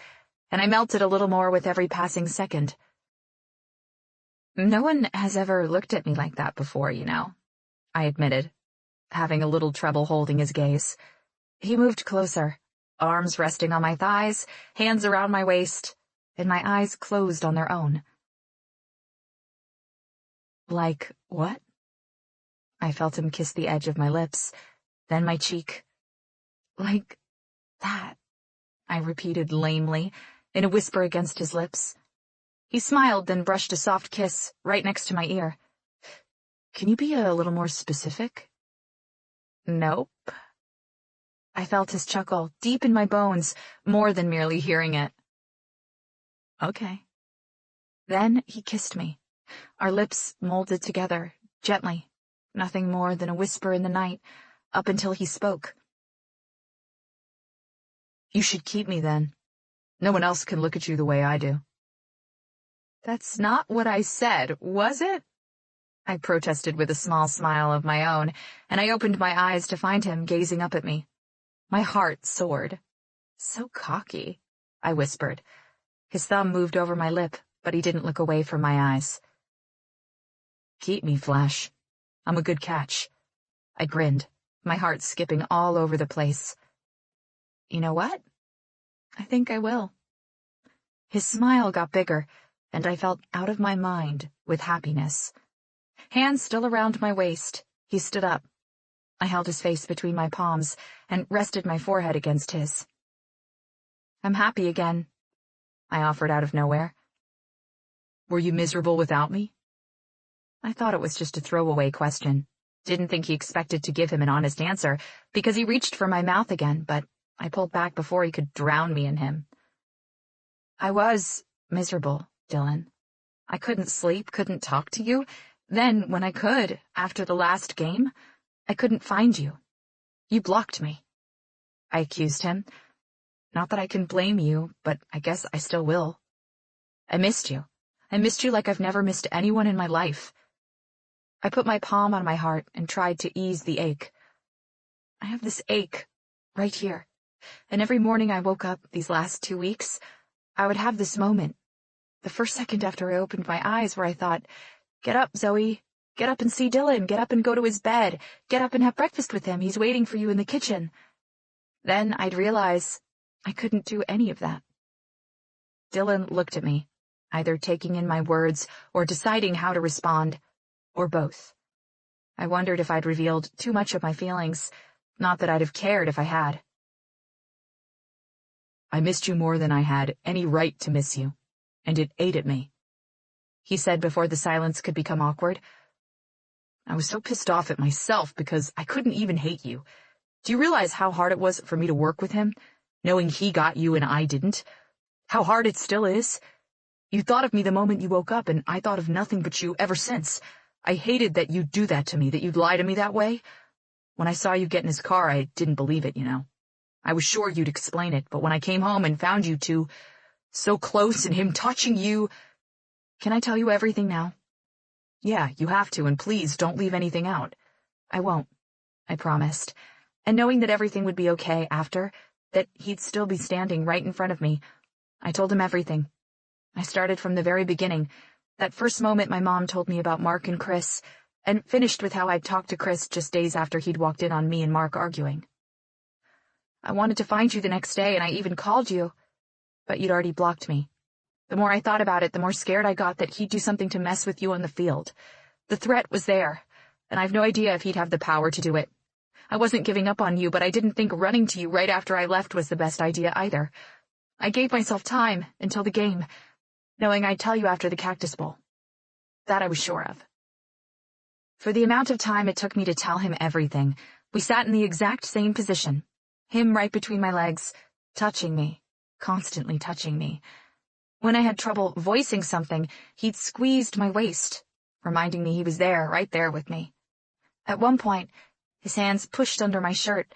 and I melted a little more with every passing second. "No one has ever looked at me like that before, you know," I admitted, having a little trouble holding his gaze. He moved closer, arms resting on my thighs, hands around my waist, and my eyes closed on their own. "Like what?" I felt him kiss the edge of my lips, then my cheek. "Like that," I repeated lamely, in a whisper against his lips. He smiled, then brushed a soft kiss right next to my ear. "Can you be a little more specific?" "Nope." I felt his chuckle deep in my bones, more than merely hearing it. "Okay." Then he kissed me. Our lips molded together, gently, nothing more than a whisper in the night, up until he spoke. "You should keep me then. No one else can look at you the way I do." "That's not what I said, was it?" I protested with a small smile of my own, and I opened my eyes to find him gazing up at me. My heart soared. "So cocky," I whispered. His thumb moved over my lip, but he didn't look away from my eyes. "Keep me, Flash. I'm a good catch." I grinned, my heart skipping all over the place. "You know what? I think I will." His smile got bigger, and I felt out of my mind with happiness. Hands still around my waist, he stood up. I held his face between my palms and rested my forehead against his. "I'm happy again," I offered out of nowhere. "Were you miserable without me?" I thought it was just a throwaway question. Didn't think he expected to give him an honest answer, because he reached for my mouth again, but I pulled back before he could drown me in him. "I was miserable, Dylan. I couldn't sleep, couldn't talk to you. Then, when I could, after the last game, I couldn't find you. You blocked me." I accused him. "Not that I can blame you, but I guess I still will. I missed you. I missed you like I've never missed anyone in my life." I put my palm on my heart and tried to ease the ache. I have this ache right here, and every morning I woke up these last 2 weeks, I would have this moment, the first second after I opened my eyes, where I thought, "Get up, Zoe. Get up and see Dylan. Get up and go to his bed. Get up and have breakfast with him. He's waiting for you in the kitchen. Then I'd realize I couldn't do any of that. Dylan looked at me, either taking in my words or deciding how to respond, or both. I wondered if I'd revealed too much of my feelings, not that I'd have cared if I had. I missed you more than I had any right to miss you, and it ate at me, he said before the silence could become awkward. I was so pissed off at myself because I couldn't even hate you. Do you realize how hard it was for me to work with him, knowing he got you and I didn't? How hard it still is? You thought of me the moment you woke up, and I thought of nothing but you ever since. I hated that you'd do that to me, that you'd lie to me that way. When I saw you get in his car, I didn't believe it, you know. I was sure you'd explain it, but when I came home and found you two so close and him touching you... Can I tell you everything now? Yeah, you have to, and please don't leave anything out. I won't, I promised. And knowing that everything would be okay after, that he'd still be standing right in front of me, I told him everything. I started from the very beginning, that first moment my mom told me about Mark and Chris, and finished with how I'd talked to Chris just days after he'd walked in on me and Mark arguing. I wanted to find you the next day, and I even called you, but you'd already blocked me. The more I thought about it, the more scared I got that he'd do something to mess with you on the field. The threat was there, and I've no idea if he'd have the power to do it. I wasn't giving up on you, but I didn't think running to you right after I left was the best idea either. I gave myself time until the game, knowing I'd tell you after the Cactus Bowl. That I was sure of. For the amount of time it took me to tell him everything, we sat in the exact same position, him right between my legs, touching me, constantly touching me. When I had trouble voicing something, he'd squeezed my waist, reminding me he was there, right there with me. At one point, his hands pushed under my shirt,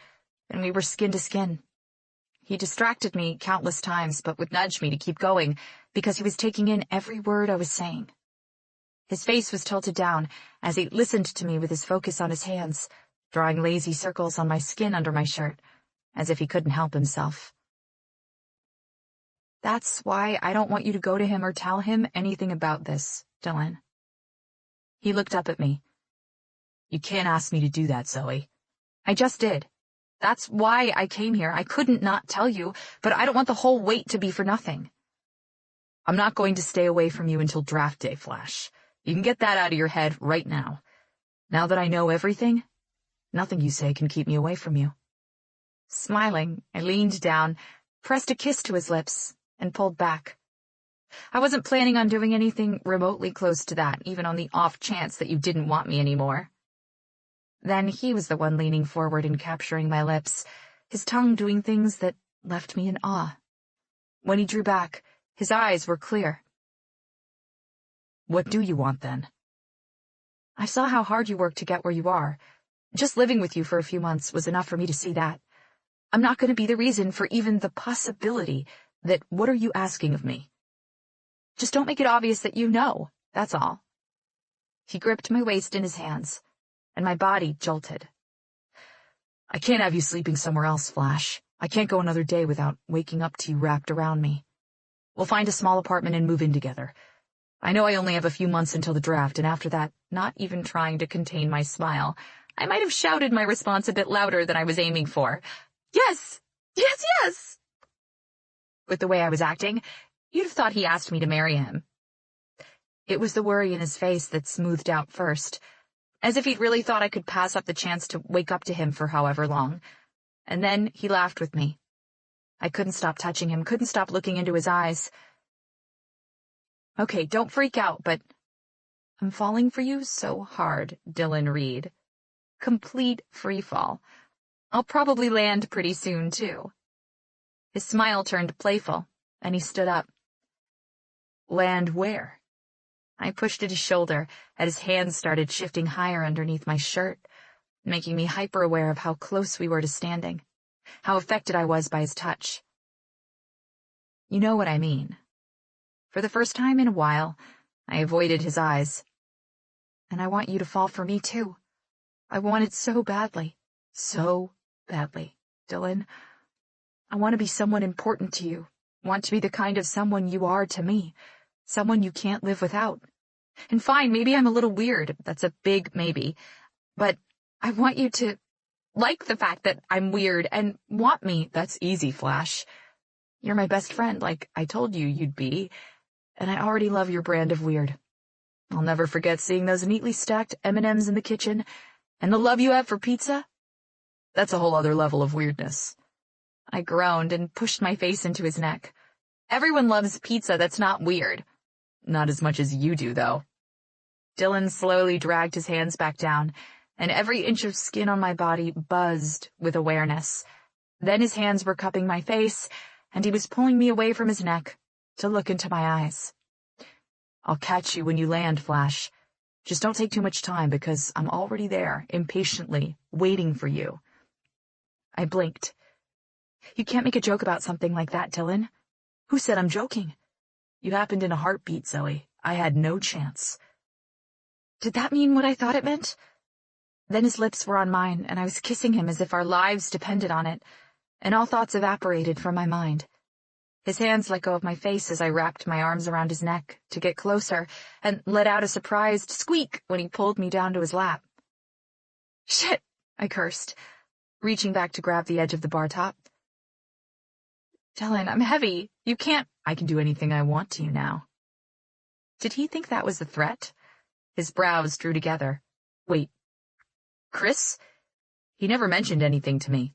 and we were skin to skin. He distracted me countless times, but would nudge me to keep going, because he was taking in every word I was saying. His face was tilted down as he listened to me with his focus on his hands, drawing lazy circles on my skin under my shirt, as if he couldn't help himself. That's why I don't want you to go to him or tell him anything about this, Dylan. He looked up at me. You can't ask me to do that, Zoe. I just did. That's why I came here. I couldn't not tell you, but I don't want the whole wait to be for nothing. I'm not going to stay away from you until draft day, Flash. You can get that out of your head right now. Now that I know everything, nothing you say can keep me away from you. Smiling, I leaned down, pressed a kiss to his lips, and pulled back. I wasn't planning on doing anything remotely close to that, even on the off chance that you didn't want me anymore. Then he was the one leaning forward and capturing my lips, his tongue doing things that left me in awe. When he drew back, his eyes were clear. What do you want, then? I saw how hard you worked to get where you are. Just living with you for a few months was enough for me to see that. I'm not going to be the reason for even the possibility that... What are you asking of me? Just don't make it obvious that you know, that's all. He gripped my waist in his hands, and my body jolted. I can't have you sleeping somewhere else, Flash. I can't go another day without waking up to you wrapped around me. We'll find a small apartment and move in together. I know I only have a few months until the draft, and after that, not even trying to contain my smile, I might have shouted my response a bit louder than I was aiming for. Yes! Yes, yes! With the way I was acting, you'd have thought he asked me to marry him. It was the worry in his face that smoothed out first, as if he'd really thought I could pass up the chance to wake up to him for however long. And then he laughed with me. I couldn't stop touching him, couldn't stop looking into his eyes. Okay, don't freak out, but I'm falling for you so hard, Dylan Reed. Complete freefall. I'll probably land pretty soon, too. His smile turned playful, and he stood up. Land where? I pushed at his shoulder as his hands started shifting higher underneath my shirt, making me hyper-aware of how close we were to standing, how affected I was by his touch. You know what I mean. For the first time in a while, I avoided his eyes. And I want you to fall for me, too. I want it so badly, Dylan. I want to be someone important to you, want to be the kind of someone you are to me, someone you can't live without. And fine, maybe I'm a little weird. That's a big maybe. But I want you to like the fact that I'm weird and want me. That's easy, Flash. You're my best friend, like I told you you'd be. And I already love your brand of weird. I'll never forget seeing those neatly stacked M&Ms in the kitchen, and the love you have for pizza. That's a whole other level of weirdness. I groaned and pushed my face into his neck. Everyone loves pizza that's not weird. Not as much as you do, though. Dylan slowly dragged his hands back down, and every inch of skin on my body buzzed with awareness. Then his hands were cupping my face, and he was pulling me away from his neck to look into my eyes. I'll catch you when you land, Flash. Just don't take too much time, because I'm already there, impatiently, waiting for you. I blinked. You can't make a joke about something like that, Dylan. Who said I'm joking? You happened in a heartbeat, Zoe. I had no chance. Did that mean what I thought it meant? Then his lips were on mine, and I was kissing him as if our lives depended on it, and all thoughts evaporated from my mind. His hands let go of my face as I wrapped my arms around his neck to get closer, and let out a surprised squeak when he pulled me down to his lap. Shit, I cursed, reaching back to grab the edge of the bar top. Dylan, I'm heavy. You can't. I can do anything I want to now. Did he think that was a threat? His brows drew together. Wait. Chris? He never mentioned anything to me.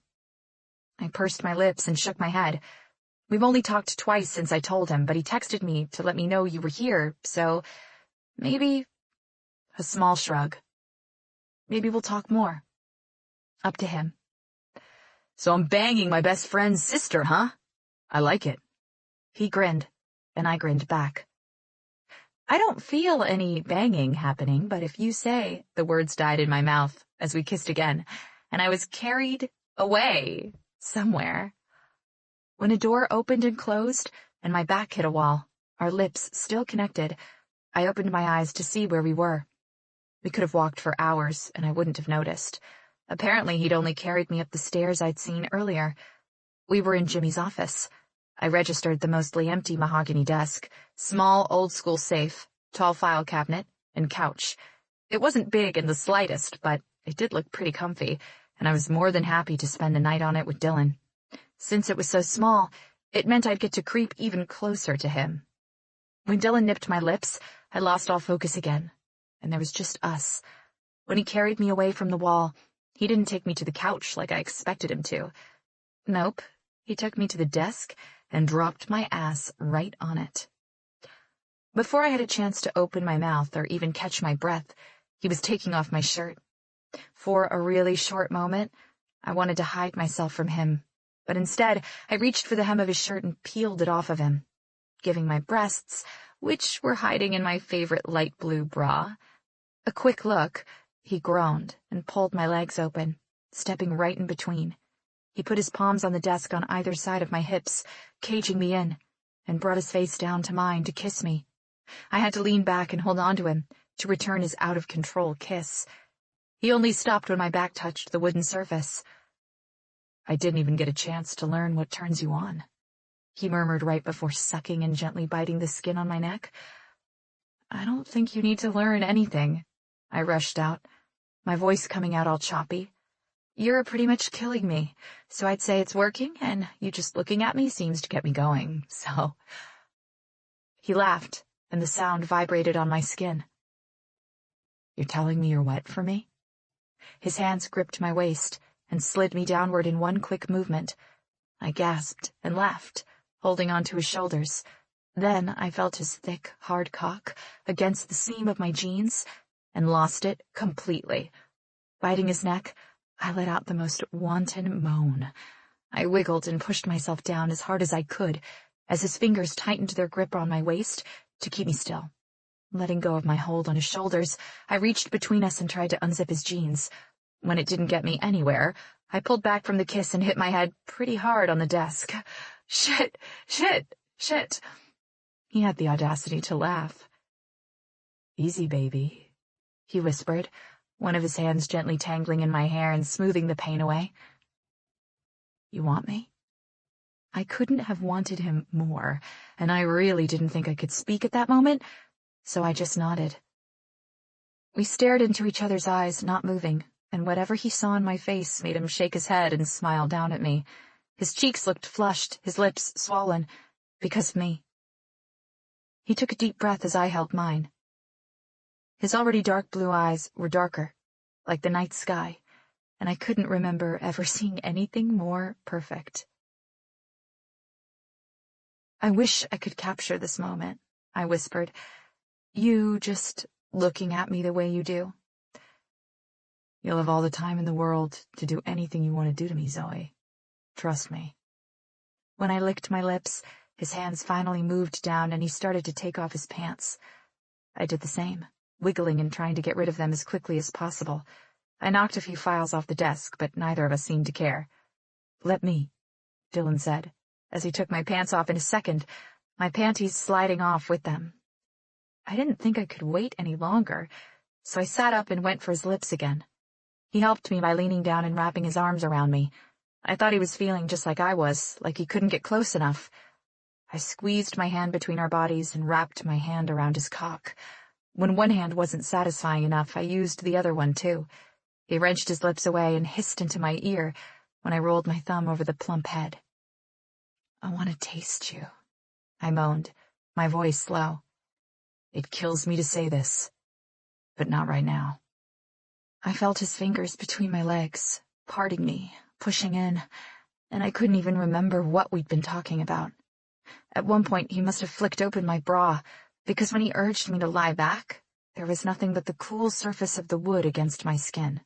I pursed my lips and shook my head. We've only talked twice since I told him, but he texted me to let me know you were here, so maybe... A small shrug. Maybe we'll talk more. Up to him. So I'm banging my best friend's sister, huh? I like it. He grinned, and I grinned back. I don't feel any banging happening, but if you say, the words died in my mouth as we kissed again, and I was carried away somewhere. When a door opened and closed, and my back hit a wall, our lips still connected, I opened my eyes to see where we were. We could have walked for hours, and I wouldn't have noticed. Apparently, he'd only carried me up the stairs I'd seen earlier. We were in Jimmy's office. I registered the mostly empty mahogany desk, small old-school safe, tall file cabinet, and couch. It wasn't big in the slightest, but it did look pretty comfy, and I was more than happy to spend the night on it with Dylan. Since it was so small, it meant I'd get to creep even closer to him. When Dylan nipped my lips, I lost all focus again, and there was just us. When he carried me away from the wall, he didn't take me to the couch like I expected him to. Nope, he took me to the desk and dropped my ass right on it. Before I had a chance to open my mouth or even catch my breath, he was taking off my shirt. For a really short moment, I wanted to hide myself from him, but instead I reached for the hem of his shirt and peeled it off of him, giving my breasts, which were hiding in my favorite light blue bra, a quick look. He groaned and pulled my legs open, stepping right in between. He put his palms on the desk on either side of my hips, caging me in, and brought his face down to mine to kiss me. I had to lean back and hold on to him to return his out-of-control kiss. He only stopped when my back touched the wooden surface. I didn't even get a chance to learn what turns you on, he murmured right before sucking and gently biting the skin on my neck. I don't think you need to learn anything, I rushed out, my voice coming out all choppy. You're pretty much killing me, so I'd say it's working, and you just looking at me seems to get me going, so... He laughed, and the sound vibrated on my skin. You're telling me you're wet for me? His hands gripped my waist and slid me downward in one quick movement. I gasped and laughed, holding onto his shoulders. Then I felt his thick, hard cock against the seam of my jeans and lost it completely. Biting his neck, I let out the most wanton moan. I wiggled and pushed myself down as hard as I could as his fingers tightened their grip on my waist to keep me still. Letting go of my hold on his shoulders, I reached between us and tried to unzip his jeans. When it didn't get me anywhere, I pulled back from the kiss and hit my head pretty hard on the desk. Shit, shit, shit. He had the audacity to laugh. Easy, baby, he whispered, one of his hands gently tangling in my hair and smoothing the pain away. You want me? I couldn't have wanted him more, and I really didn't think I could speak at that moment, so I just nodded, We stared into each other's eyes, not moving, and whatever he saw in my face made him shake his head and smile down at me. His cheeks looked flushed, his lips swollen, because of me. He took a deep breath as I held mine. His already dark blue eyes were darker, like the night sky, and I couldn't remember ever seeing anything more perfect. "I wish I could capture this moment," I whispered. "You just looking at me the way you do." "You'll have all the time in the world to do anything you want to do to me, Zoe. Trust me." When I licked my lips, his hands finally moved down and he started to take off his pants. I did the same, wiggling and trying to get rid of them as quickly as possible. I knocked a few files off the desk, but neither of us seemed to care. "Let me," Dylan said, as he took my pants off in a second, my panties sliding off with them. I didn't think I could wait any longer, so I sat up and went for his lips again. He helped me by leaning down and wrapping his arms around me. I thought he was feeling just like I was, like he couldn't get close enough. I squeezed my hand between our bodies and wrapped my hand around his cock. When one hand wasn't satisfying enough, I used the other one too. He wrenched his lips away and hissed into my ear when I rolled my thumb over the plump head. "I want to taste you," I moaned, my voice low. "It kills me to say this, but not right now." I felt his fingers between my legs, parting me, pushing in, and I couldn't even remember what we'd been talking about. At one point, he must have flicked open my bra, because when he urged me to lie back, there was nothing but the cool surface of the wood against my skin.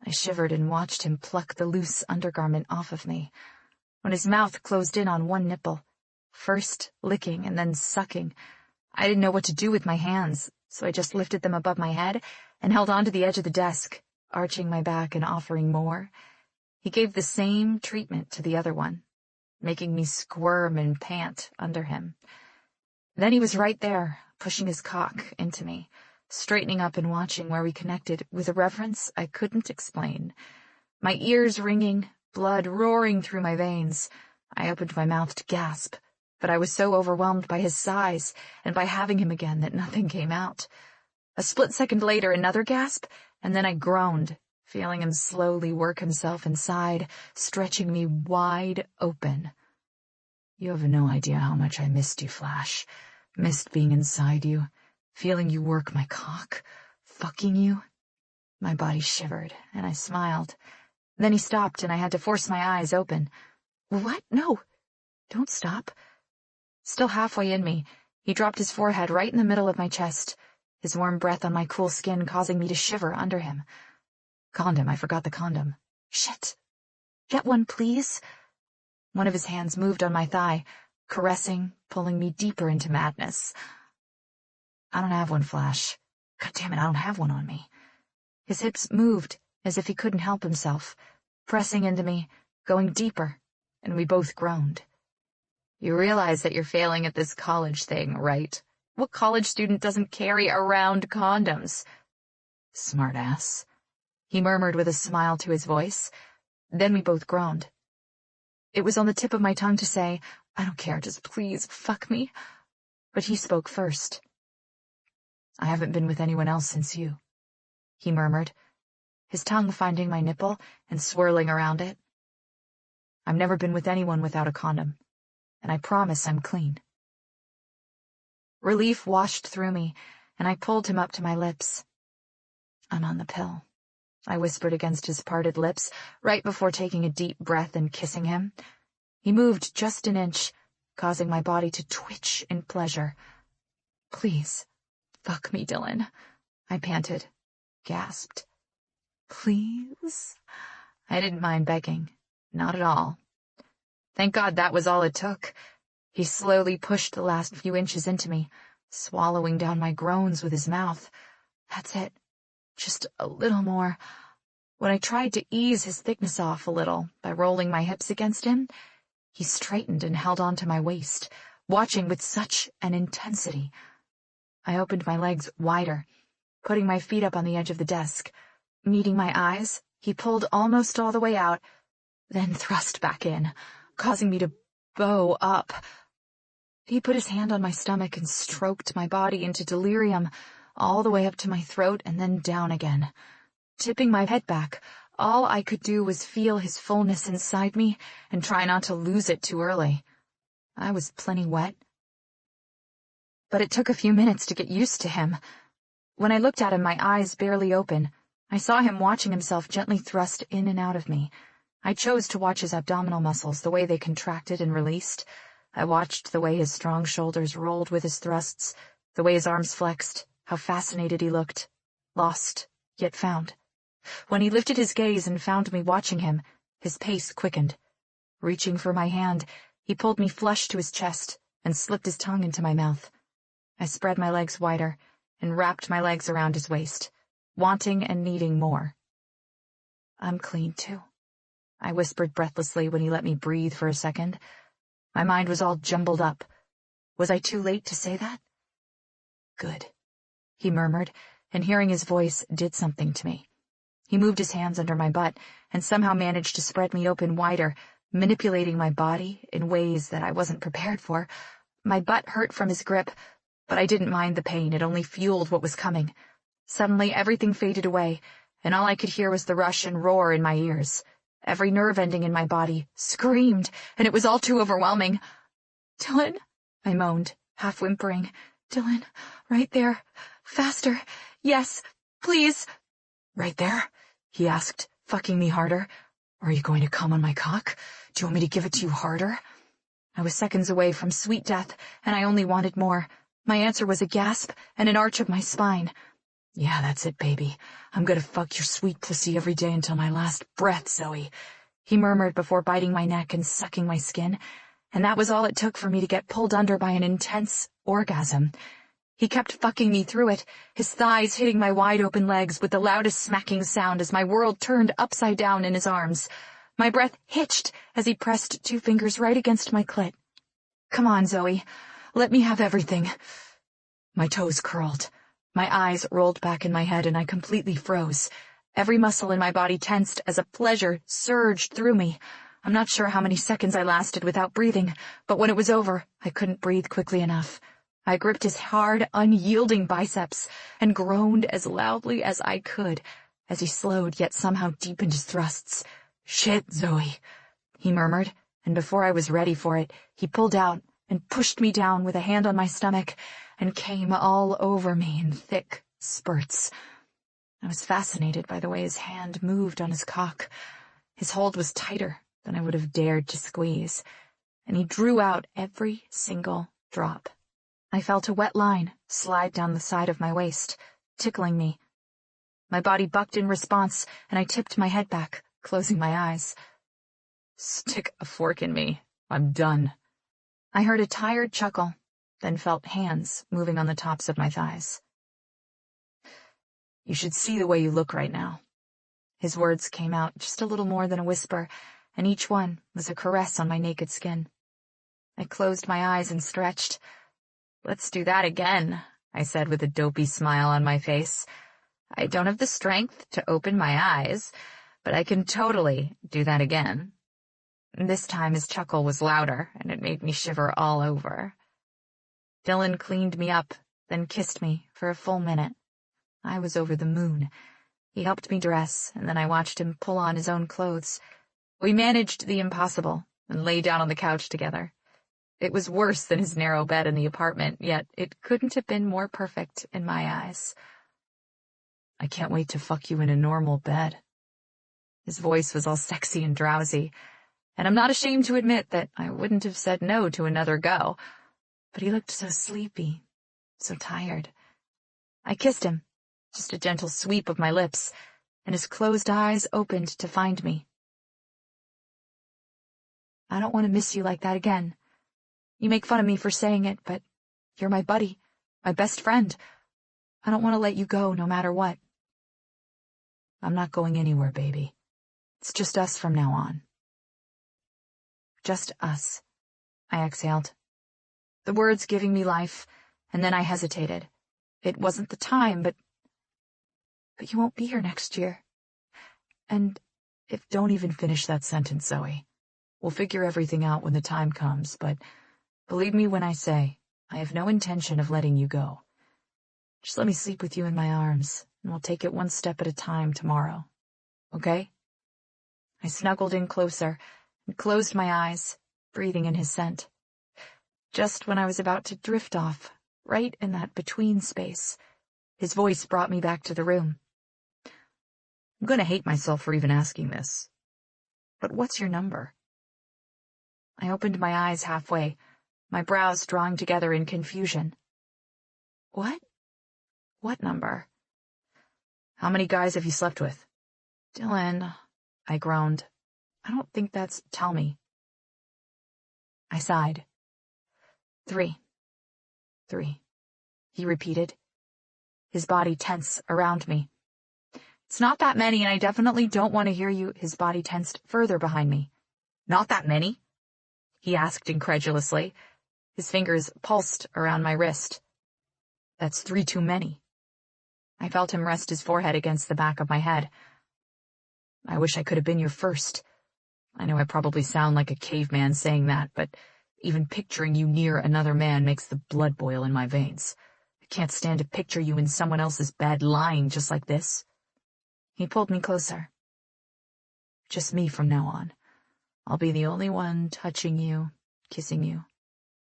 I shivered and watched him pluck the loose undergarment off of me. When his mouth closed in on one nipple, first licking and then sucking, I didn't know what to do with my hands, so I just lifted them above my head and held onto the edge of the desk, arching my back and offering more. He gave the same treatment to the other one, making me squirm and pant under him. Then he was right there, pushing his cock into me, straightening up and watching where we connected with a reverence I couldn't explain. My ears ringing, blood roaring through my veins. I opened my mouth to gasp, but I was so overwhelmed by his size and by having him again that nothing came out. A split second later, another gasp, and then I groaned, feeling him slowly work himself inside, stretching me wide open. "You have no idea how much I missed you, Flash. Missed being inside you, feeling you work my cock, fucking you." My body shivered, and I smiled. Then he stopped, and I had to force my eyes open. "What? No. Don't stop." Still halfway in me, he dropped his forehead right in the middle of my chest, his warm breath on my cool skin causing me to shiver under him. "Condom, I forgot the condom." "Shit. Get one, please." One of his hands moved on my thigh, caressing, pulling me deeper into madness. "I don't have one, Flash. God damn it, I don't have one on me." His hips moved, as if he couldn't help himself, pressing into me, going deeper, and we both groaned. "You realize that you're failing at this college thing, right? What college student doesn't carry around condoms?" "Smartass," he murmured with a smile to his voice. Then we both groaned. It was on the tip of my tongue to say, "I don't care, just please fuck me." But he spoke first. "I haven't been with anyone else since you," he murmured, his tongue finding my nipple and swirling around it. "I've never been with anyone without a condom, and I promise I'm clean." Relief washed through me, and I pulled him up to my lips. "I'm on the pill," I whispered against his parted lips, right before taking a deep breath and kissing him. He moved just an inch, causing my body to twitch in pleasure. "Please, fuck me, Dylan," I panted, gasped. "Please?" I didn't mind begging. Not at all. Thank God that was all it took. He slowly pushed the last few inches into me, swallowing down my groans with his mouth. That's it. Just a little more. When I tried to ease his thickness off a little by rolling my hips against him, he straightened and held onto my waist, watching with such an intensity. I opened my legs wider, putting my feet up on the edge of the desk. Meeting my eyes, he pulled almost all the way out, then thrust back in, causing me to bow up. He put his hand on my stomach and stroked my body into delirium, all the way up to my throat and then down again. Tipping my head back, all I could do was feel his fullness inside me and try not to lose it too early. I was plenty wet, but it took a few minutes to get used to him. When I looked at him, my eyes barely open. I saw him watching himself gently thrust in and out of me. I chose to watch his abdominal muscles, the way they contracted and released. I watched the way his strong shoulders rolled with his thrusts, the way his arms flexed, how fascinated he looked, lost, yet found. When he lifted his gaze and found me watching him, his pace quickened. Reaching for my hand, he pulled me flush to his chest and slipped his tongue into my mouth. I spread my legs wider and wrapped my legs around his waist, wanting and needing more. "I'm clean, too," I whispered breathlessly when he let me breathe for a second. My mind was all jumbled up. Was I too late to say that? "Good," he murmured, and hearing his voice did something to me. He moved his hands under my butt and somehow managed to spread me open wider, manipulating my body in ways that I wasn't prepared for. My butt hurt from his grip, but I didn't mind the pain. It only fueled what was coming. Suddenly everything faded away, and all I could hear was the rush and roar in my ears. Every nerve ending in my body screamed, and it was all too overwhelming. "Dylan," I moaned, half whimpering. "Dylan, right there. Faster. Yes, please." "Right there?" he asked, fucking me harder. "Are you going to come on my cock? Do you want me to give it to you harder?" I was seconds away from sweet death, and I only wanted more. My answer was a gasp and an arch of my spine. "Yeah, that's it, baby. I'm gonna fuck your sweet pussy every day until my last breath, Zoe," he murmured before biting my neck and sucking my skin, and that was all it took for me to get pulled under by an intense orgasm. He kept fucking me through it, his thighs hitting my wide-open legs with the loudest smacking sound as my world turned upside down in his arms. My breath hitched as he pressed 2 fingers right against my clit. "Come on, Zoe. Let me have everything." My toes curled. My eyes rolled back in my head and I completely froze. Every muscle in my body tensed as a pleasure surged through me. I'm not sure how many seconds I lasted without breathing, but when it was over, I couldn't breathe quickly enough. I gripped his hard, unyielding biceps and groaned as loudly as I could as he slowed yet somehow deepened his thrusts. "Shit, Zoe," he murmured, and before I was ready for it, he pulled out and pushed me down with a hand on my stomach and came all over me in thick spurts. I was fascinated by the way his hand moved on his cock. His hold was tighter than I would have dared to squeeze, and he drew out every single drop. I felt a wet line slide down the side of my waist, tickling me. My body bucked in response, and I tipped my head back, closing my eyes. "Stick a fork in me. I'm done." I heard a tired chuckle, then felt hands moving on the tops of my thighs. "You should see the way you look right now." His words came out just a little more than a whisper, and each one was a caress on my naked skin. I closed my eyes and stretched. "Let's do that again," I said with a dopey smile on my face. "I don't have the strength to open my eyes, but I can totally do that again." This time his chuckle was louder, and it made me shiver all over. Dylan cleaned me up, then kissed me for a full minute. I was over the moon. He helped me dress, and then I watched him pull on his own clothes. We managed the impossible and lay down on the couch together. It was worse than his narrow bed in the apartment, yet it couldn't have been more perfect in my eyes. "I can't wait to fuck you in a normal bed." His voice was all sexy and drowsy, and I'm not ashamed to admit that I wouldn't have said no to another go, but he looked so sleepy, so tired. I kissed him, just a gentle sweep of my lips, and his closed eyes opened to find me. "I don't want to miss you like that again. You make fun of me for saying it, but you're my buddy, my best friend. I don't want to let you go no matter what." "I'm not going anywhere, baby. It's just us from now on." "Just us," I exhaled, the words giving me life, and then I hesitated. It wasn't the time, but you won't be here next year. And if don't even finish that sentence, Zoe. We'll figure everything out when the time comes, but believe me when I say, I have no intention of letting you go. Just let me sleep with you in my arms, and we'll take it one step at a time tomorrow. Okay? I snuggled in closer and closed my eyes, breathing in his scent. Just when I was about to drift off, right in that between space, his voice brought me back to the room. I'm gonna hate myself for even asking this. But what's your number? I opened my eyes halfway, my brows drawing together in confusion. What? What number? How many guys have you slept with? Dylan, I groaned. I don't think that's... Tell me. I sighed. 3. 3. He repeated, his body tense around me. It's not that many, and I definitely don't want to hear you. His body tensed further behind me. Not that many? He asked incredulously. His fingers pulsed around my wrist. That's 3 too many. I felt him rest his forehead against the back of my head. I wish I could have been your first. I know I probably sound like a caveman saying that, but even picturing you near another man makes the blood boil in my veins. I can't stand to picture you in someone else's bed lying just like this. He pulled me closer. Just me from now on. I'll be the only one touching you, kissing you,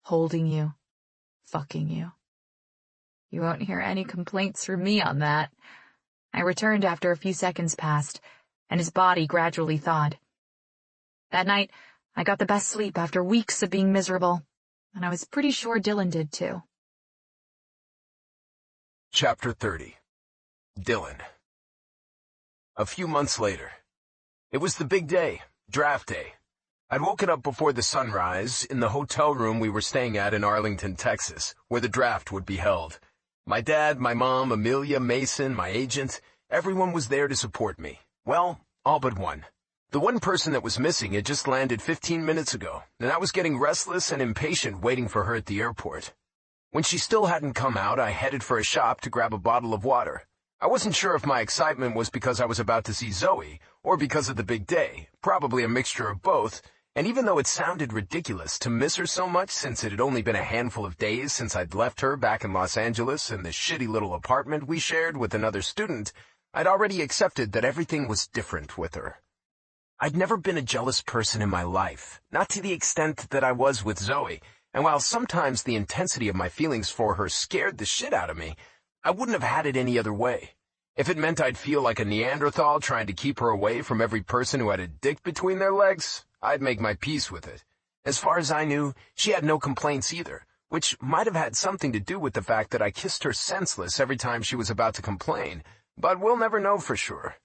holding you, fucking you. You won't hear any complaints from me on that. I returned after a few seconds passed, and his body gradually thawed. That night, I got the best sleep after weeks of being miserable, and I was pretty sure Dylan did too. Chapter 30. Dylan. A few months later. It was the big day, draft day. I'd woken up before the sunrise in the hotel room we were staying at in Arlington, Texas, where the draft would be held. My dad, my mom, Amelia, Mason, my agent, everyone was there to support me. Well, all but one. The one person that was missing had just landed 15 minutes ago, and I was getting restless and impatient waiting for her at the airport. When she still hadn't come out, I headed for a shop to grab a bottle of water. I wasn't sure if my excitement was because I was about to see Zoe, or because of the big day, probably a mixture of both, and even though it sounded ridiculous to miss her so much since it had only been a handful of days since I'd left her back in Los Angeles in the shitty little apartment we shared with another student, I'd already accepted that everything was different with her. I'd never been a jealous person in my life, not to the extent that I was with Zoe, and while sometimes the intensity of my feelings for her scared the shit out of me, I wouldn't have had it any other way. If it meant I'd feel like a Neanderthal trying to keep her away from every person who had a dick between their legs, I'd make my peace with it. As far as I knew, she had no complaints either, which might have had something to do with the fact that I kissed her senseless every time she was about to complain, but we'll never know for sure.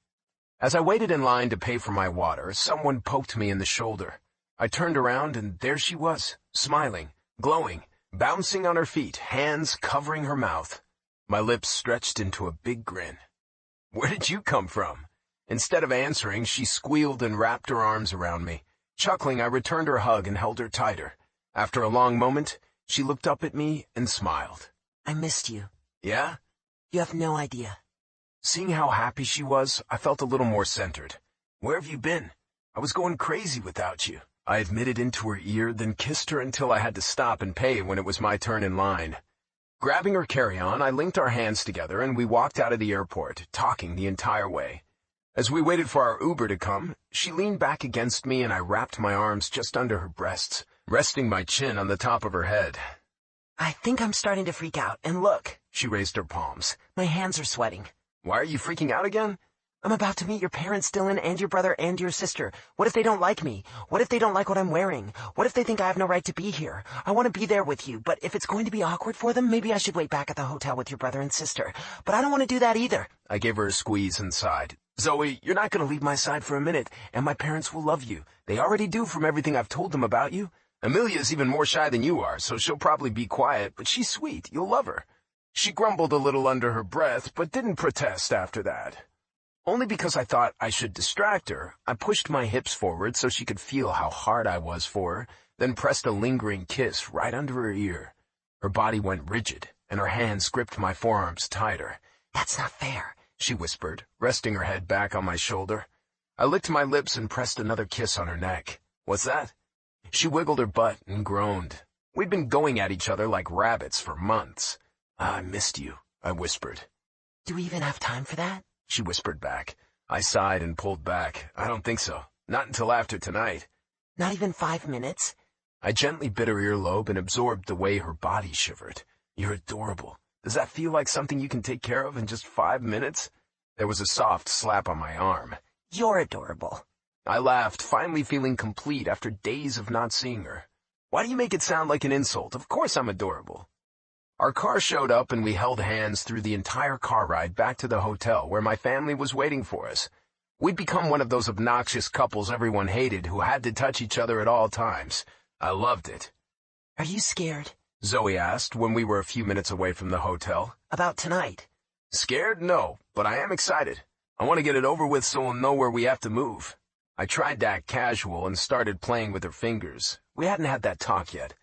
As I waited in line to pay for my water, someone poked me in the shoulder. I turned around, and there she was, smiling, glowing, bouncing on her feet, hands covering her mouth. My lips stretched into a big grin. "Where did you come from?" Instead of answering, she squealed and wrapped her arms around me. Chuckling, I returned her hug and held her tighter. After a long moment, she looked up at me and smiled. I missed you. Yeah? You have no idea. Seeing how happy she was, I felt a little more centered. "Where have you been? I was going crazy without you." I admitted into her ear, then kissed her until I had to stop and pay when it was my turn in line. Grabbing her carry-on, I linked our hands together and we walked out of the airport, talking the entire way. As we waited for our Uber to come, she leaned back against me and I wrapped my arms just under her breasts, resting my chin on the top of her head. I think I'm starting to freak out, and look, She raised her palms. my hands are sweating. "Why are you freaking out again?" I'm about to meet your parents, Dylan, and your brother and your sister. What if they don't like me? What if they don't like what I'm wearing? What if they think I have no right to be here? I want to be there with you, but if it's going to be awkward for them, maybe I should wait back at the hotel with your brother and sister. But I don't want to do that either. I gave her a squeeze and sighed. "Zoe, you're not going to leave my side for a minute, and my parents will love you. They already do from everything I've told them about you. Amelia's even more shy than you are, so she'll probably be quiet, but she's sweet. You'll love her." She grumbled a little under her breath, but didn't protest after that. Only because I thought I should distract her, I pushed my hips forward so she could feel how hard I was for her, then pressed a lingering kiss right under her ear. Her body went rigid, and her hands gripped my forearms tighter. That's not fair, she whispered, resting her head back on my shoulder. I licked my lips and pressed another kiss on her neck. "What's that?" She wiggled her butt and groaned. We'd been going at each other like rabbits for months. "I missed you," I whispered. Do we even have time for that? She whispered back. I sighed and pulled back. I don't think so. Not until after tonight. Not even 5 minutes? I gently bit her earlobe and absorbed the way her body shivered. You're adorable. Does that feel like something you can take care of in just 5 minutes? There was a soft slap on my arm. You're adorable. I laughed, finally feeling complete after days of not seeing her. Why do you make it sound like an insult? Of course I'm adorable. Our car showed up and we held hands through the entire car ride back to the hotel where my family was waiting for us. We'd become one of those obnoxious couples everyone hated who had to touch each other at all times. I loved it. Are you scared? Zoe asked when we were a few minutes away from the hotel. About tonight? Scared? No, but I am excited. I want to get it over with so we'll know where we have to move. I tried to act casual and started playing with her fingers. We hadn't had that talk yet.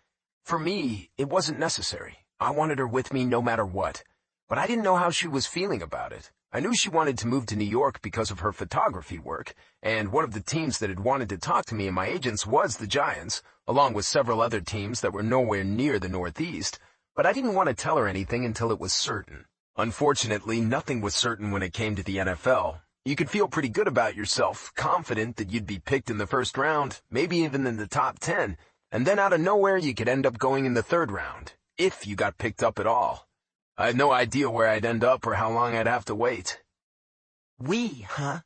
For me, it wasn't necessary. I wanted her with me no matter what. But I didn't know how she was feeling about it. I knew she wanted to move to New York because of her photography work, and one of the teams that had wanted to talk to me and my agents was the Giants, along with several other teams that were nowhere near the Northeast, but I didn't want to tell her anything until it was certain. Unfortunately, nothing was certain when it came to the NFL. You could feel pretty good about yourself, confident that you'd be picked in the first round, maybe even in the top 10, and then out of nowhere you could end up going in the third round, if you got picked up at all. I had no idea where I'd end up or how long I'd have to wait. We, huh?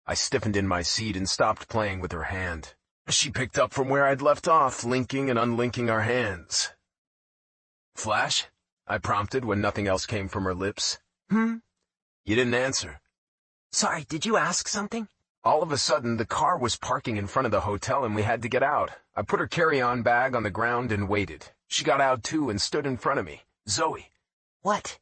I stiffened in my seat and stopped playing with her hand. She picked up from where I'd left off, linking and unlinking our hands. Flash? I prompted when nothing else came from her lips. Hmm? You didn't answer. Sorry, did you ask something? All of a sudden, the car was parking in front of the hotel and we had to get out. I put her carry-on bag on the ground and waited. She got out too and stood in front of me. Zoe. What?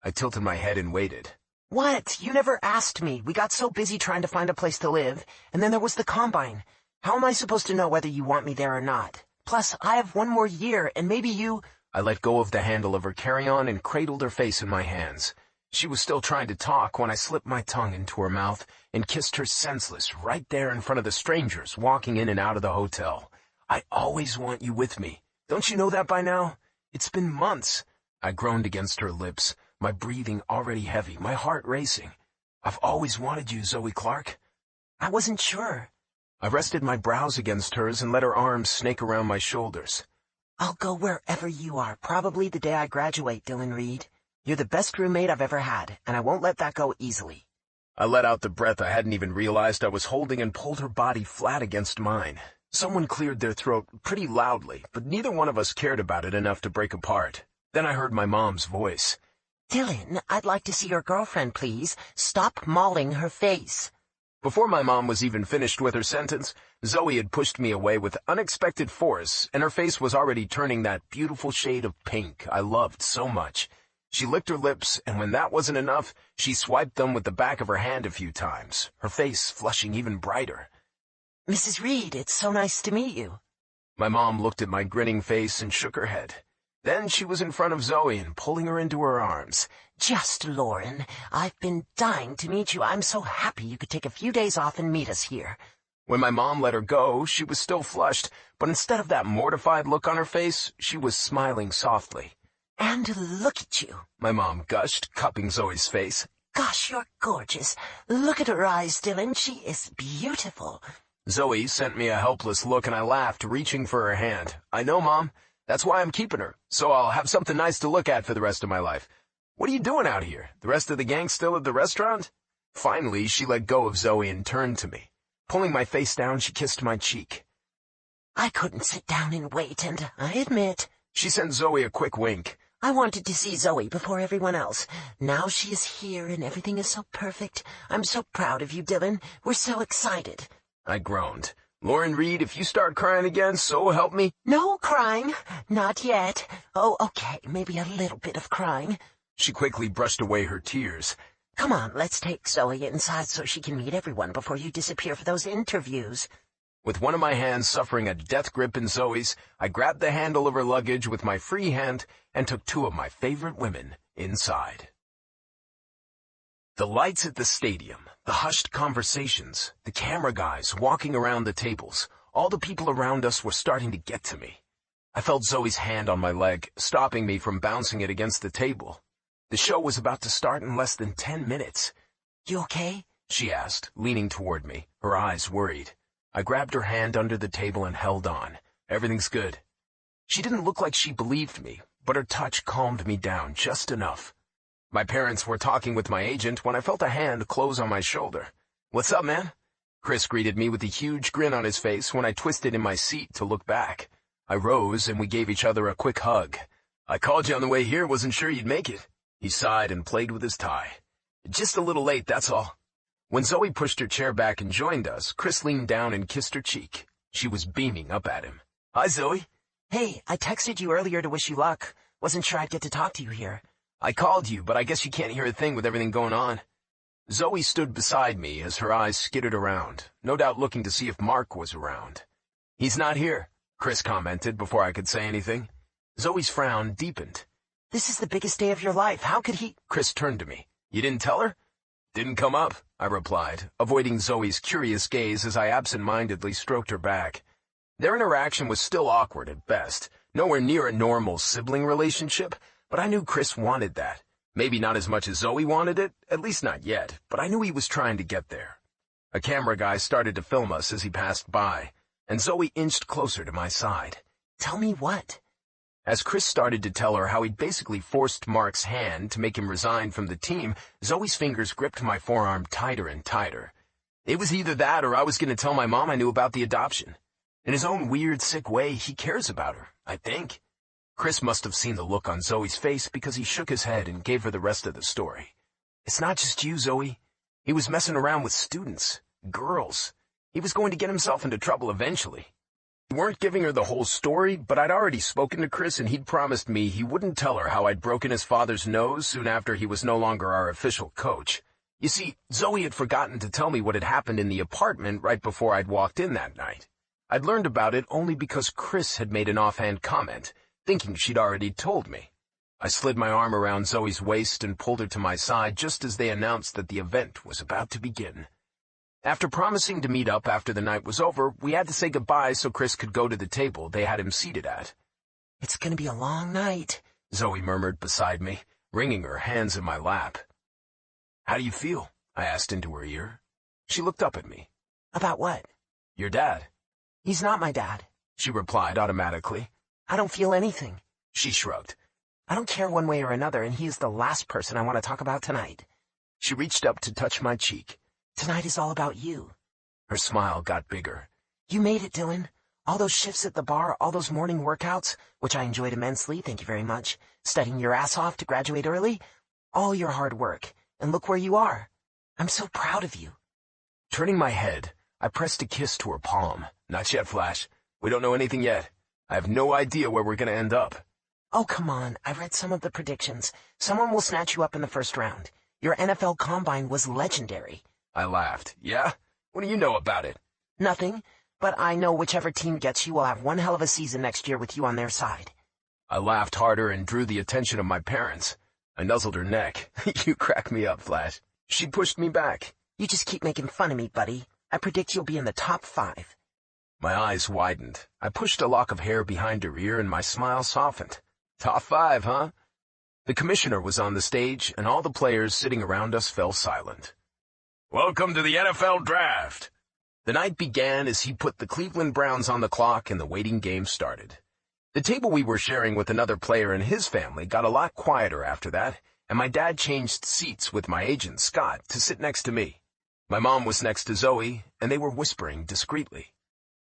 I tilted my head and waited. What? You never asked me. We got so busy trying to find a place to live, and then there was the combine. How am I supposed to know whether you want me there or not? Plus, I have 1 more year, and maybe you— I let go of the handle of her carry-on and cradled her face in my hands. She was still trying to talk when I slipped my tongue into her mouth and kissed her senseless right there in front of the strangers walking in and out of the hotel. I always want you with me. Don't you know that by now? It's been months. I groaned against her lips, my breathing already heavy, my heart racing. I've always wanted you, Zoe Clark. I wasn't sure. I rested my brows against hers and let her arms snake around my shoulders. I'll go wherever you are, probably the day I graduate, Dylan Reed. You're the best roommate I've ever had, and I won't let that go easily. I let out the breath I hadn't even realized I was holding and pulled her body flat against mine. Someone cleared their throat pretty loudly, but neither one of us cared about it enough to break apart. Then I heard my mom's voice. Dylan, I'd like to see your girlfriend, please. Stop mauling her face. Before my mom was even finished with her sentence, Zoe had pushed me away with unexpected force, and her face was already turning that beautiful shade of pink I loved so much. She licked her lips, and when that wasn't enough, she swiped them with the back of her hand a few times, her face flushing even brighter. Mrs. Reed, it's so nice to meet you. My mom looked at my grinning face and shook her head. Then she was in front of Zoe and pulling her into her arms. Just Lauren, I've been dying to meet you. I'm so happy you could take a few days off and meet us here. When my mom let her go, she was still flushed, but instead of that mortified look on her face, she was smiling softly. And look at you, my mom gushed, cupping Zoe's face. Gosh, you're gorgeous. Look at her eyes, Dylan. She is beautiful. Zoe sent me a helpless look and I laughed, reaching for her hand. I know, Mom. That's why I'm keeping her, so I'll have something nice to look at for the rest of my life. What are you doing out here? The rest of the gang still at the restaurant? Finally, she let go of Zoe and turned to me. Pulling my face down, she kissed my cheek. I couldn't sit down and wait, and I admit— She sent Zoe a quick wink. I wanted to see Zoe before everyone else. Now she is here and everything is so perfect. I'm so proud of you, Dylan. We're so excited. I groaned. Lauren Reed, if you start crying again, so help me. No crying. Not yet. Oh, okay, maybe a little bit of crying. She quickly brushed away her tears. Come on, let's take Zoe inside so she can meet everyone before you disappear for those interviews. With one of my hands suffering a death grip in Zoe's, I grabbed the handle of her luggage with my free hand and took 2 of my favorite women inside. The lights at the stadium, the hushed conversations, the camera guys walking around the tables, all the people around us were starting to get to me. I felt Zoe's hand on my leg, stopping me from bouncing it against the table. The show was about to start in less than 10 minutes. You okay? She asked, leaning toward me, her eyes worried. I grabbed her hand under the table and held on. Everything's good. She didn't look like she believed me, but her touch calmed me down just enough. My parents were talking with my agent when I felt a hand close on my shoulder. "What's up, man?" Chris greeted me with a huge grin on his face when I twisted in my seat to look back. I rose and we gave each other a quick hug. "I called you on the way here, wasn't sure you'd make it." He sighed and played with his tie. "Just a little late, that's all." When Zoe pushed her chair back and joined us, Chris leaned down and kissed her cheek. She was beaming up at him. "Hi, Zoe." Hey, I texted you earlier to wish you luck. Wasn't sure I'd get to talk to you here. "I called you, but I guess you can't hear a thing with everything going on." Zoe stood beside me as her eyes skittered around, no doubt looking to see if Mark was around. "He's not here," Chris commented before I could say anything. Zoe's frown deepened. This is the biggest day of your life. How could he— Chris turned to me. "You didn't tell her?" "Didn't come up," I replied, avoiding Zoe's curious gaze as I absent-mindedly stroked her back. Their interaction was still awkward at best, nowhere near a normal sibling relationship, but I knew Chris wanted that. Maybe not as much as Zoe wanted it, at least not yet, but I knew he was trying to get there. A camera guy started to film us as he passed by, and Zoe inched closer to my side. Tell me what? As Chris started to tell her how he'd basically forced Mark's hand to make him resign from the team, Zoe's fingers gripped my forearm tighter and tighter. It was either that or I was going to tell my mom I knew about the adoption. In his own weird, sick way, he cares about her, I think. Chris must have seen the look on Zoe's face because he shook his head and gave her the rest of the story. "It's not just you, Zoe. He was messing around with students, girls. He was going to get himself into trouble eventually." We weren't giving her the whole story, but I'd already spoken to Chris and he'd promised me he wouldn't tell her how I'd broken his father's nose soon after he was no longer our official coach. You see, Zoe had forgotten to tell me what had happened in the apartment right before I'd walked in that night. I'd learned about it only because Chris had made an offhand comment, thinking she'd already told me. I slid my arm around Zoe's waist and pulled her to my side just as they announced that the event was about to begin. After promising to meet up after the night was over, we had to say goodbye so Chris could go to the table they had him seated at. "It's gonna be a long night," Zoe murmured beside me, wringing her hands in my lap. "How do you feel?" I asked into her ear. She looked up at me. "About what?" "Your dad." "He's not my dad," she replied automatically. "I don't feel anything." She shrugged. "I don't care one way or another, and he is the last person I want to talk about tonight." She reached up to touch my cheek. "Tonight is all about you." Her smile got bigger. "You made it, Dylan. All those shifts at the bar, all those morning workouts, which I enjoyed immensely, thank you very much, studying your ass off to graduate early, all your hard work, and look where you are. I'm so proud of you." Turning my head, I pressed a kiss to her palm. "Not yet, Flash. We don't know anything yet. I have no idea where we're going to end up." "Oh, come on. I read some of the predictions. Someone will snatch you up in the first round. Your NFL Combine was legendary." I laughed. "Yeah? What do you know about it?" "Nothing, but I know whichever team gets you will have one hell of a season next year with you on their side." I laughed harder and drew the attention of my parents. I nuzzled her neck. "You crack me up, Flash." She pushed me back. "You just keep making fun of me, buddy. I predict you'll be in the top 5. My eyes widened. I pushed a lock of hair behind her ear and my smile softened. "Top 5, huh?" The commissioner was on the stage, and all the players sitting around us fell silent. "Welcome to the NFL Draft." The night began as he put the Cleveland Browns on the clock and the waiting game started. The table we were sharing with another player and his family got a lot quieter after that, and my dad changed seats with my agent, Scott, to sit next to me. My mom was next to Zoe, and they were whispering discreetly.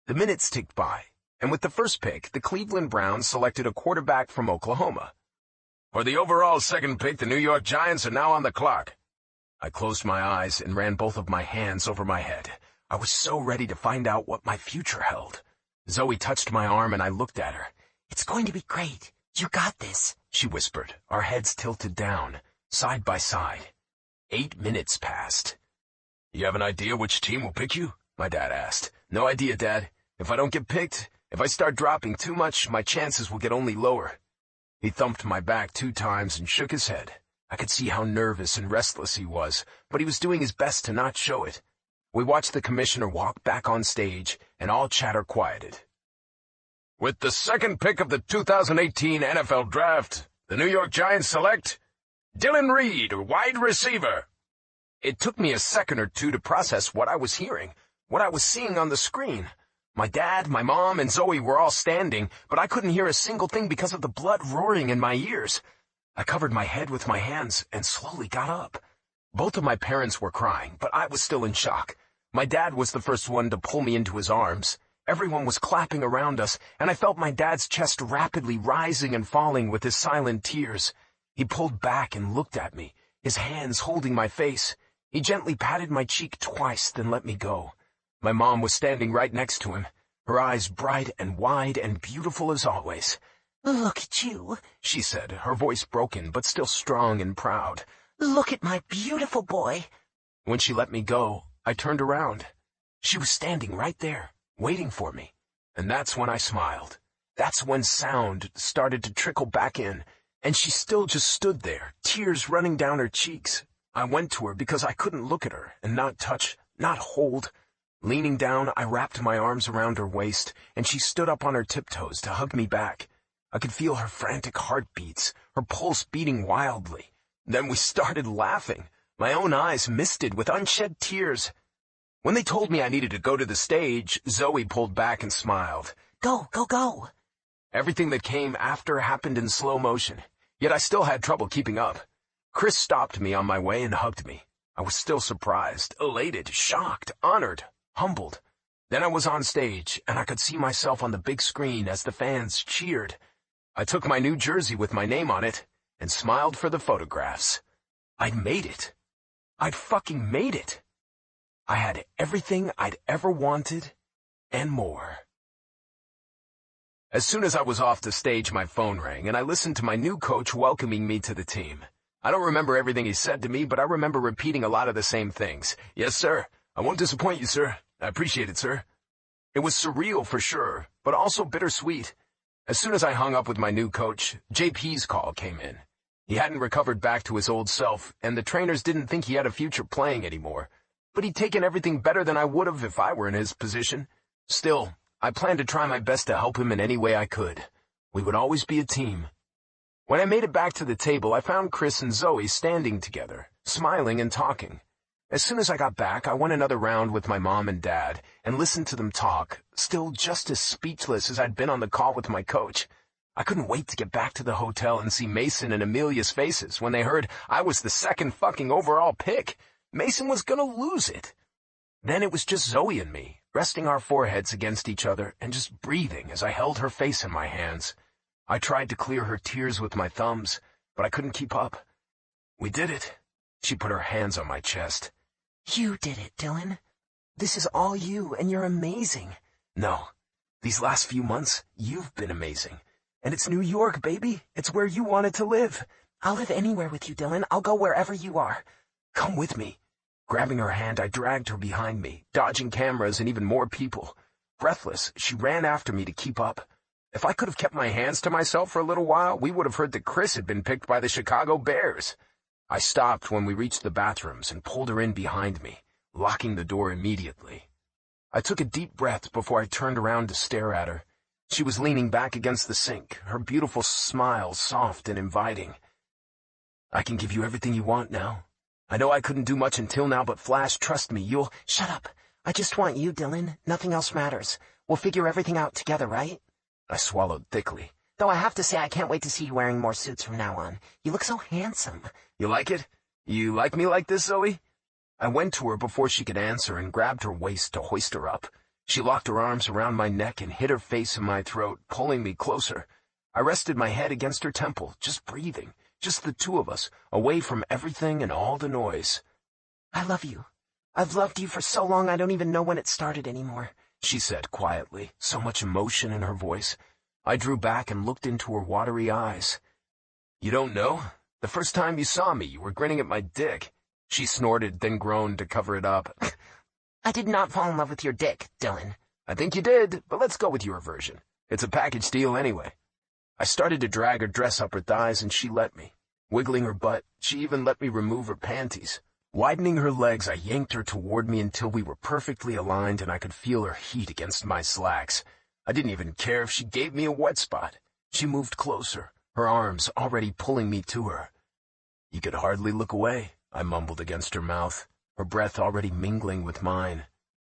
The minutes ticked by, and with the first pick, the Cleveland Browns selected a quarterback from Oklahoma. "For the overall second pick, the New York Giants are now on the clock." I closed my eyes and ran both of my hands over my head. I was so ready to find out what my future held. Zoe touched my arm and I looked at her. "It's going to be great. You got this," she whispered, our heads tilted down, side by side. 8 minutes passed. "You have an idea which team will pick you?" my dad asked. "No idea, Dad. If I don't get picked, if I start dropping too much, my chances will get only lower." He thumped my back 2 times and shook his head. I could see how nervous and restless he was, but he was doing his best to not show it. We watched the commissioner walk back on stage, and all chatter quieted. "With the second pick of the 2018 NFL Draft, the New York Giants select Dylan Reed, wide receiver. It took me a second or two to process what I was hearing, what I was seeing on the screen. My dad, my mom, and Zoe were all standing, but I couldn't hear a single thing because of the blood roaring in my ears. I covered my head with my hands and slowly got up. Both of my parents were crying, but I was still in shock. My dad was the first one to pull me into his arms. Everyone was clapping around us, and I felt my dad's chest rapidly rising and falling with his silent tears. He pulled back and looked at me, his hands holding my face. He gently patted my cheek twice, then let me go. My mom was standing right next to him, her eyes bright and wide and beautiful as always. Look at you, she said, her voice broken but still strong and proud. Look at my beautiful boy. When she let me go, I turned around. She was standing right there, waiting for me. And that's when I smiled. That's when sound started to trickle back in, and she still just stood there, tears running down her cheeks. I went to her because I couldn't look at her and not touch, not hold. Leaning down, I wrapped my arms around her waist, and she stood up on her tiptoes to hug me back. I could feel her frantic heartbeats, her pulse beating wildly. Then we started laughing, my own eyes misted with unshed tears. When they told me I needed to go to the stage, Zoe pulled back and smiled. Go, go, go. Everything that came after happened in slow motion, yet I still had trouble keeping up. Chris stopped me on my way and hugged me. I was still surprised, elated, shocked, honored, humbled. Then I was on stage, and I could see myself on the big screen as the fans cheered. I took my new jersey with my name on it and smiled for the photographs. I'd made it. I'd fucking made it. I had everything I'd ever wanted and more. As soon as I was off the stage, my phone rang, and I listened to my new coach welcoming me to the team. I don't remember everything he said to me, but I remember repeating a lot of the same things. Yes, sir. I won't disappoint you, sir. I appreciate it, sir. It was surreal for sure, but also bittersweet. As soon as I hung up with my new coach, JP's call came in. He hadn't recovered back to his old self, and the trainers didn't think he had a future playing anymore. But he'd taken everything better than I would have if I were in his position. Still, I planned to try my best to help him in any way I could. We would always be a team. When I made it back to the table, I found Chris and Zoe standing together, smiling and talking. As soon as I got back, I went another round with my mom and dad and listened to them talk, still just as speechless as I'd been on the call with my coach. I couldn't wait to get back to the hotel and see Mason and Amelia's faces when they heard I was the second fucking overall pick. Mason was gonna lose it. Then it was just Zoe and me, resting our foreheads against each other and just breathing as I held her face in my hands. I tried to clear her tears with my thumbs, but I couldn't keep up. We did it. She put her hands on my chest. You did it, Dylan. This is all you, and you're amazing. No. These last few months, you've been amazing. And it's New York, baby. It's where you wanted to live. I'll live anywhere with you, Dylan. I'll go wherever you are. Come with me. Grabbing her hand, I dragged her behind me, dodging cameras and even more people. Breathless, she ran after me to keep up. If I could have kept my hands to myself for a little while, we would have heard that Chris had been picked by the Chicago Bears. I stopped when we reached the bathrooms and pulled her in behind me, locking the door immediately. I took a deep breath before I turned around to stare at her. She was leaning back against the sink, her beautiful smile soft and inviting. I can give you everything you want now. I know I couldn't do much until now, but Flash, trust me, you'll— Shut up. I just want you, Dylan. Nothing else matters. We'll figure everything out together, right? I swallowed thickly. Though I have to say I can't wait to see you wearing more suits from now on. You look so handsome. You like it? You like me like this, Zoe? I went to her before she could answer and grabbed her waist to hoist her up. She locked her arms around my neck and hid her face in my throat, pulling me closer. I rested my head against her temple, just breathing, just the two of us, away from everything and all the noise. I love you. I've loved you for so long I don't even know when it started anymore, she said quietly, so much emotion in her voice. I drew back and looked into her watery eyes. You don't know? The first time you saw me, you were grinning at my dick. She snorted, then groaned to cover it up. I did not fall in love with your dick, Dylan. I think you did, but let's go with your version. It's a package deal anyway. I started to drag her dress up her thighs, and she let me. Wiggling her butt, she even let me remove her panties. Widening her legs, I yanked her toward me until we were perfectly aligned and I could feel her heat against my slacks. I didn't even care if she gave me a wet spot. She moved closer, her arms already pulling me to her. You could hardly look away, I mumbled against her mouth, her breath already mingling with mine.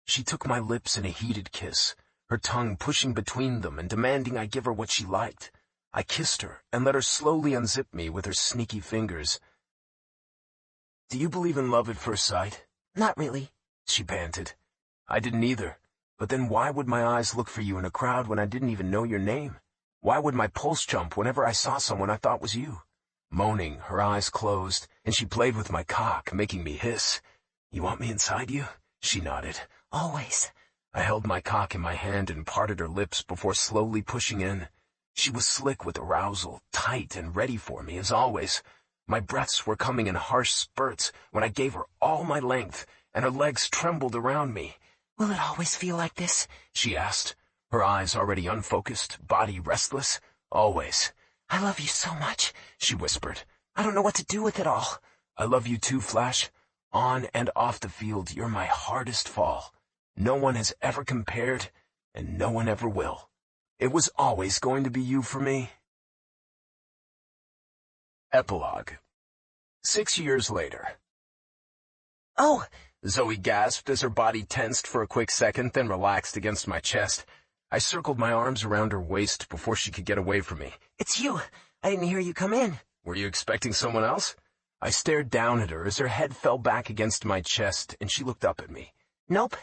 She took my lips in a heated kiss, her tongue pushing between them and demanding I give her what she liked. I kissed her and let her slowly unzip me with her sneaky fingers. "Do you believe in love at first sight?" Not really. She panted. I didn't either. But then why would my eyes look for you in a crowd when I didn't even know your name? Why would my pulse jump whenever I saw someone I thought was you? Moaning, her eyes closed, and she played with my cock, making me hiss. "You want me inside you?" She nodded. Always. I held my cock in my hand and parted her lips before slowly pushing in. She was slick with arousal, tight and ready for me, as always. My breaths were coming in harsh spurts when I gave her all my length, and her legs trembled around me. Will it always feel like this? She asked, her eyes already unfocused, body restless. Always. I love you so much, she whispered. I don't know what to do with it all. I love you too, Flash. On and off the field, you're my hardest fall. No one has ever compared, and no one ever will. It was always going to be you for me. Epilogue. 6 years later. Oh! Zoe gasped as her body tensed for a quick second, then relaxed against my chest. I circled my arms around her waist before she could get away from me. It's you! I didn't hear you come in. Were you expecting someone else? I stared down at her as her head fell back against my chest, and she looked up at me. Nope.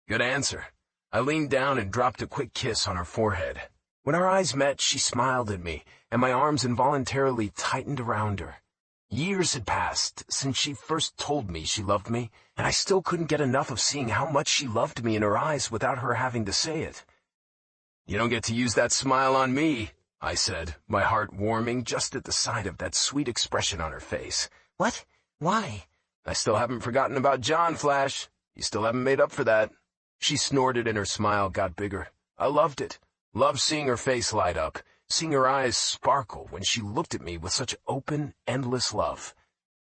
Good answer. I leaned down and dropped a quick kiss on her forehead. When our eyes met, she smiled at me, and my arms involuntarily tightened around her. Years had passed since she first told me she loved me, and I still couldn't get enough of seeing how much she loved me in her eyes without her having to say it. "You don't get to use that smile on me," I said, my heart warming just at the sight of that sweet expression on her face. What? Why? "I still haven't forgotten about John, Flash. You still haven't made up for that." She snorted and her smile got bigger. I loved it. Loved seeing her face light up, seeing her eyes sparkle when she looked at me with such open, endless love.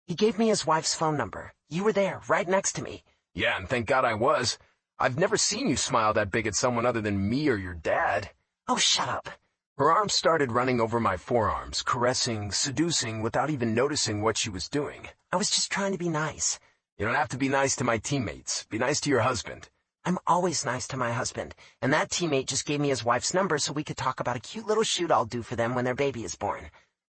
He gave me his wife's phone number. You were there, right next to me. Yeah, and thank God I was. I've never seen you smile that big at someone other than me or your dad. Oh, shut up. Her arms started running over my forearms, caressing, seducing, without even noticing what she was doing. I was just trying to be nice. You don't have to be nice to my teammates. Be nice to your husband. I'm always nice to my husband, and that teammate just gave me his wife's number so we could talk about a cute little shoot I'll do for them when their baby is born.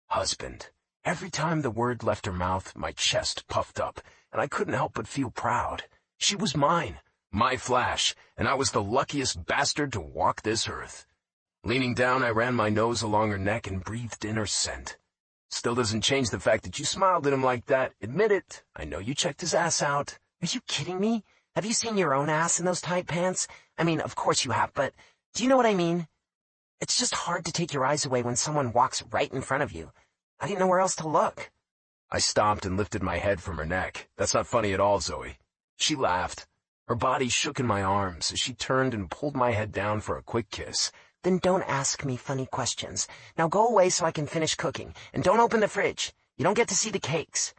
Husband. Every time the word left her mouth, my chest puffed up, and I couldn't help but feel proud. She was mine, my Flash, and I was the luckiest bastard to walk this earth. Leaning down, I ran my nose along her neck and breathed in her scent. Still doesn't change the fact that you smiled at him like that. Admit it. I know you checked his ass out. Are you kidding me? Have you seen your own ass in those tight pants? I mean, of course you have, but do you know what I mean? It's just hard to take your eyes away when someone walks right in front of you. I didn't know where else to look. I stopped and lifted my head from her neck. That's not funny at all, Zoe. She laughed. Her body shook in my arms as she turned and pulled my head down for a quick kiss. Then don't ask me funny questions. Now go away so I can finish cooking, and don't open the fridge. You don't get to see the cakes.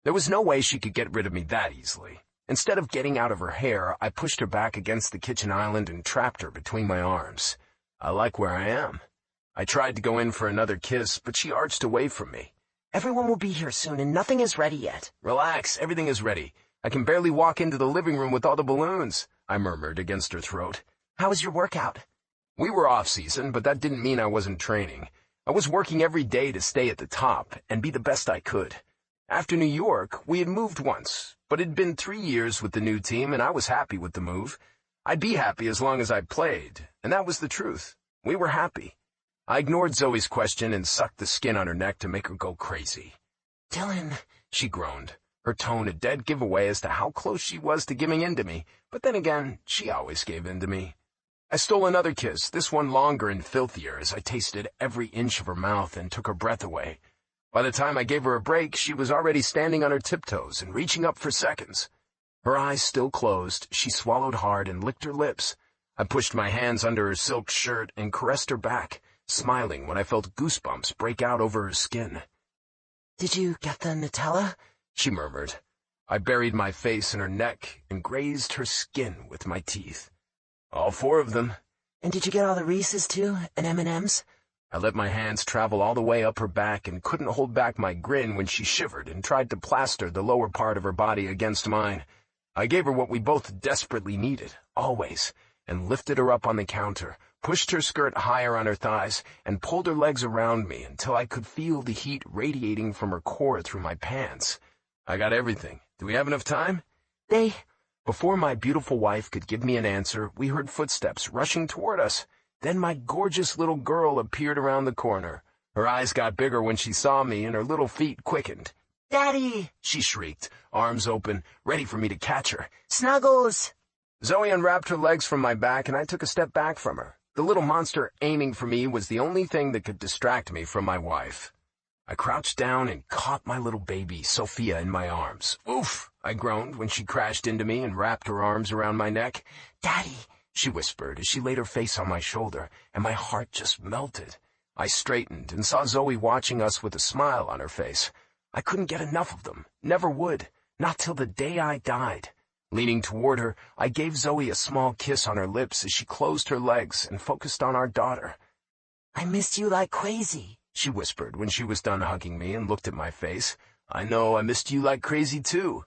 There was no way she could get rid of me that easily. Instead of getting out of her hair, I pushed her back against the kitchen island and trapped her between my arms. I like where I am. I tried to go in for another kiss, but she arched away from me. Everyone will be here soon, and nothing is ready yet. Relax, everything is ready. I can barely walk into the living room with all the balloons, I murmured against her throat. How was your workout? We were off-season, but that didn't mean I wasn't training. I was working every day to stay at the top and be the best I could. After New York, we had moved once, but it'd been 3 years with the new team, and I was happy with the move. I'd be happy as long as I played, and that was the truth. We were happy. I ignored Zoe's question and sucked the skin on her neck to make her go crazy. Dylan, she groaned, her tone a dead giveaway as to how close she was to giving in to me, but then again, she always gave in to me. I stole another kiss, this one longer and filthier, as I tasted every inch of her mouth and took her breath away. By the time I gave her a break, she was already standing on her tiptoes and reaching up for seconds. Her eyes still closed, she swallowed hard and licked her lips. I pushed my hands under her silk shirt and caressed her back, smiling when I felt goosebumps break out over her skin. Did you get the Nutella? She murmured. I buried my face in her neck and grazed her skin with my teeth. All 4 of them. And did you get all the Reese's, too, and M&M's? I let my hands travel all the way up her back and couldn't hold back my grin when she shivered and tried to plaster the lower part of her body against mine. I gave her what we both desperately needed, always, and lifted her up on the counter, pushed her skirt higher on her thighs, and pulled her legs around me until I could feel the heat radiating from her core through my pants. I got everything. Do we have enough time? Before my beautiful wife could give me an answer, we heard footsteps rushing toward us. Then my gorgeous little girl appeared around the corner. Her eyes got bigger when she saw me, and her little feet quickened. Daddy! She shrieked, arms open, ready for me to catch her. Snuggles! Zoe unwrapped her legs from my back, and I took a step back from her. The little monster aiming for me was the only thing that could distract me from my wife. I crouched down and caught my little baby, Sophia, in my arms. Oof! I groaned when she crashed into me and wrapped her arms around my neck. Daddy! She whispered as she laid her face on my shoulder, and my heart just melted. I straightened and saw Zoe watching us with a smile on her face. I couldn't get enough of them. Never would. Not till the day I died. Leaning toward her, I gave Zoe a small kiss on her lips as she closed her legs and focused on our daughter. I missed you like crazy, she whispered when she was done hugging me and looked at my face. I know I missed you like crazy, too.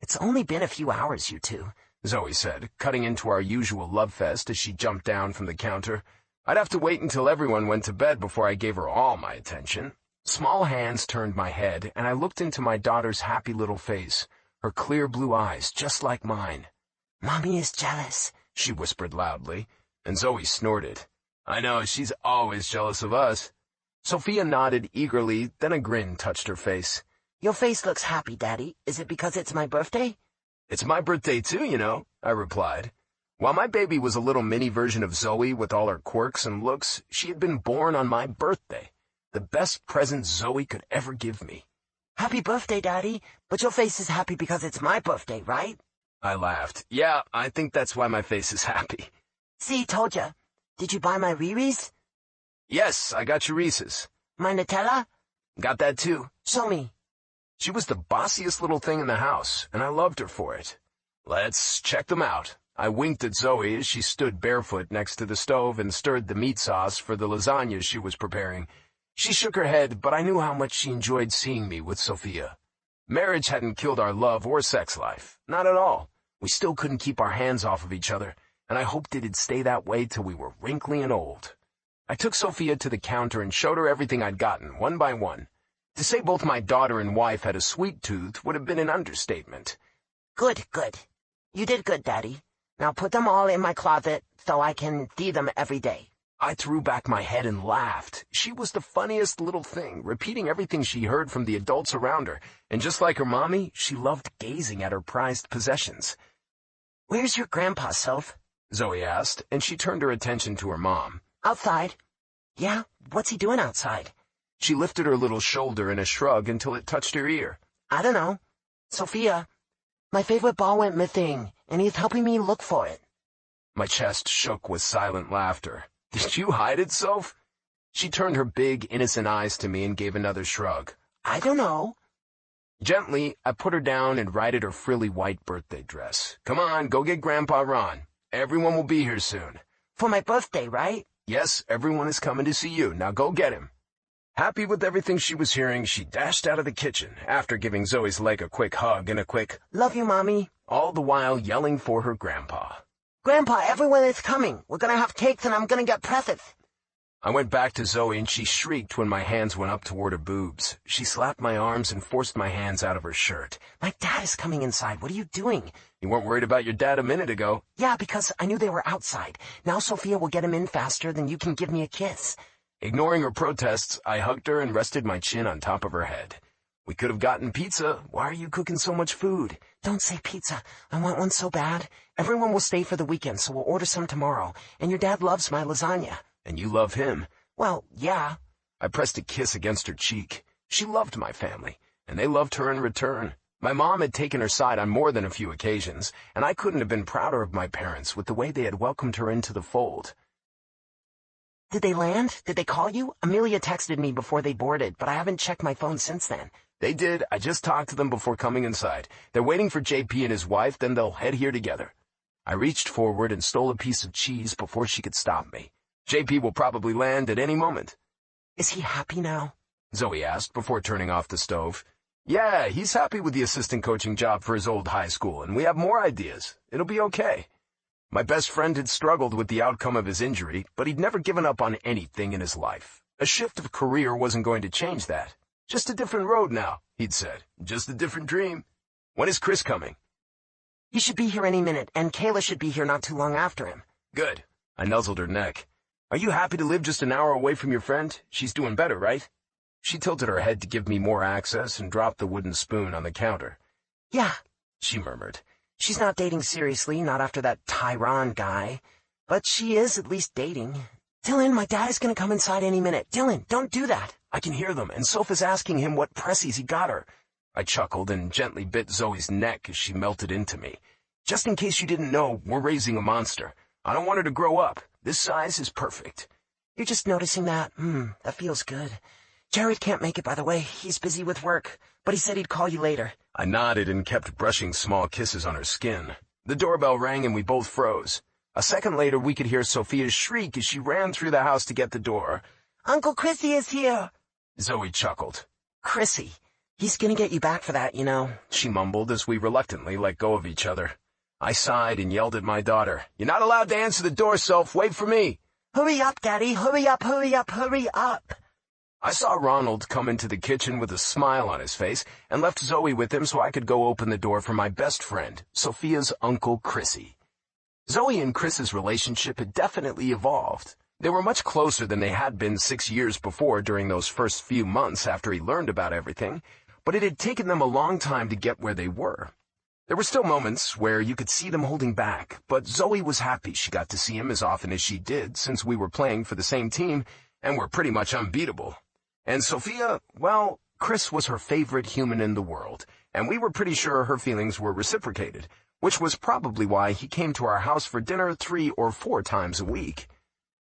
It's only been a few hours, you two, Zoe said, cutting into our usual love fest as she jumped down from the counter. I'd have to wait until everyone went to bed before I gave her all my attention. Small hands turned my head, and I looked into my daughter's happy little face, her clear blue eyes just like mine. Mommy is jealous, she whispered loudly, and Zoe snorted. I know, she's always jealous of us. Sophia nodded eagerly, then a grin touched her face. Your face looks happy, Daddy. Is it because it's my birthday? It's my birthday too, you know, I replied. While my baby was a little mini version of Zoe with all her quirks and looks, she had been born on my birthday. The best present Zoe could ever give me. Happy birthday, Daddy. But your face is happy because it's my birthday, right? I laughed. Yeah, I think that's why my face is happy. See, told ya. Did you buy my Riri's? Yes, I got your Reese's. My Nutella? Got that too. Show me. She was the bossiest little thing in the house, and I loved her for it. Let's check them out. I winked at Zoe as she stood barefoot next to the stove and stirred the meat sauce for the lasagna she was preparing. She shook her head, but I knew how much she enjoyed seeing me with Sophia. Marriage hadn't killed our love or sex life. Not at all. We still couldn't keep our hands off of each other, and I hoped it'd stay that way till we were wrinkly and old. I took Sophia to the counter and showed her everything I'd gotten, one by one. To say both my daughter and wife had a sweet tooth would have been an understatement. Good, good. You did good, Daddy. Now put them all in my closet so I can feed them every day. I threw back my head and laughed. She was the funniest little thing, repeating everything she heard from the adults around her, and just like her mommy, she loved gazing at her prized possessions. Where's your grandpa, Soph? Zoe asked, and she turned her attention to her mom. Outside. Yeah? What's he doing outside? She lifted her little shoulder in a shrug until it touched her ear. I don't know. Sophia, my favorite ball went missing, and he's helping me look for it. My chest shook with silent laughter. Did you hide it, Soph? She turned her big, innocent eyes to me and gave another shrug. I don't know. Gently, I put her down and righted her frilly white birthday dress. Come on, go get Grandpa Ron. Everyone will be here soon. For my birthday, right? Yes, everyone is coming to see you. Now go get him. Happy with everything she was hearing, she dashed out of the kitchen, after giving Zoe's leg a quick hug and a quick, "Love you, Mommy," all the while yelling for her grandpa. "Grandpa, everyone is coming. We're gonna have cakes and I'm gonna get presents." I went back to Zoe and she shrieked when my hands went up toward her boobs. She slapped my arms and forced my hands out of her shirt. "My dad is coming inside. What are you doing?" You weren't worried about your dad a minute ago. Yeah, because I knew they were outside. Now Sophia will get him in faster than you can give me a kiss. Ignoring her protests, I hugged her and rested my chin on top of her head. We could have gotten pizza. Why are you cooking so much food? Don't say pizza. I want one so bad. Everyone will stay for the weekend, so we'll order some tomorrow. And your dad loves my lasagna. And you love him. Well, yeah. I pressed a kiss against her cheek. She loved my family, and they loved her in return. My mom had taken her side on more than a few occasions, and I couldn't have been prouder of my parents with the way they had welcomed her into the fold. Did they land? Did they call you? Amelia texted me before they boarded, but I haven't checked my phone since then. They did. I just talked to them before coming inside. They're waiting for JP and his wife, then they'll head here together. I reached forward and stole a piece of cheese before she could stop me. JP will probably land at any moment. Is he happy now? Zoe asked before turning off the stove. Yeah, he's happy with the assistant coaching job for his old high school, and we have more ideas. It'll be okay. My best friend had struggled with the outcome of his injury, but he'd never given up on anything in his life. A shift of career wasn't going to change that. Just a different road now, he'd said. Just a different dream. When is Chris coming? He should be here any minute, and Kayla should be here not too long after him. Good. I nuzzled her neck. Are you happy to live just an hour away from your friend? She's doing better, right? She tilted her head to give me more access and dropped the wooden spoon on the counter. Yeah, she murmured. She's not dating seriously, not after that Tyron guy. But she is at least dating. Dylan, my dad is going to come inside any minute. Dylan, don't do that. I can hear them, and Soph is asking him what pressies he got her. I chuckled and gently bit Zoe's neck as she melted into me. Just in case you didn't know, we're raising a monster. I don't want her to grow up. This size is perfect. You're just noticing that? That feels good. Jared can't make it, by the way. He's busy with work, but he said he'd call you later. I nodded and kept brushing small kisses on her skin. The doorbell rang and we both froze. A second later, we could hear Sophia's shriek as she ran through the house to get the door. Uncle Chrissy is here. Zoe chuckled. Chrissy. He's gonna get you back for that, you know, she mumbled as we reluctantly let go of each other. I sighed and yelled at my daughter. You're not allowed to answer the door, Soph. Wait for me. Hurry up, Daddy. Hurry up, hurry up, hurry up. I saw Ronald come into the kitchen with a smile on his face and left Zoe with him so I could go open the door for my best friend, Sophia's Uncle Chrissy. Zoe and Chris's relationship had definitely evolved. They were much closer than they had been 6 years before during those first few months after he learned about everything, but it had taken them a long time to get where they were. There were still moments where you could see them holding back, but Zoe was happy she got to see him as often as she did since we were playing for the same team and were pretty much unbeatable. And Sophia, well, Chris was her favorite human in the world, and we were pretty sure her feelings were reciprocated, which was probably why he came to our house for dinner 3 or 4 times a week.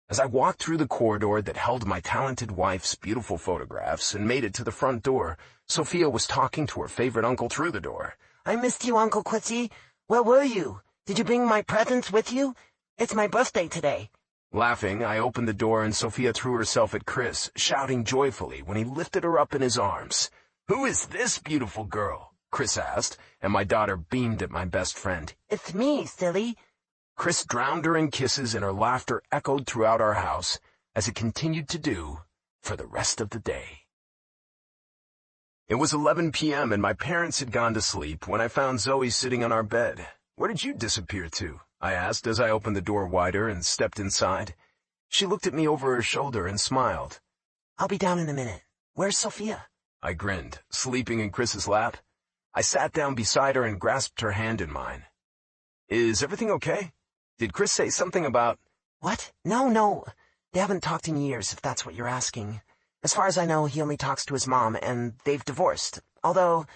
As I walked through the corridor that held my talented wife's beautiful photographs and made it to the front door, Sophia was talking to her favorite uncle through the door. I missed you, Uncle Quitzy. Where were you? Did you bring my presents with you? It's my birthday today. Laughing, I opened the door and Sophia threw herself at Chris, shouting joyfully when he lifted her up in his arms. Who is this beautiful girl? Chris asked, and my daughter beamed at my best friend. It's me, silly. Chris drowned her in kisses and her laughter echoed throughout our house, as it continued to do for the rest of the day. It was 11 p.m. and my parents had gone to sleep when I found Zoe sitting on our bed. Where did you disappear to? I asked as I opened the door wider and stepped inside. She looked at me over her shoulder and smiled. I'll be down in a minute. Where's Sophia? I grinned, sleeping in Chris's lap. I sat down beside her and grasped her hand in mine. Is everything okay? Did Chris say something about... What? No. They haven't talked in years, if that's what you're asking. As far as I know, he only talks to his mom, and they've divorced. Although,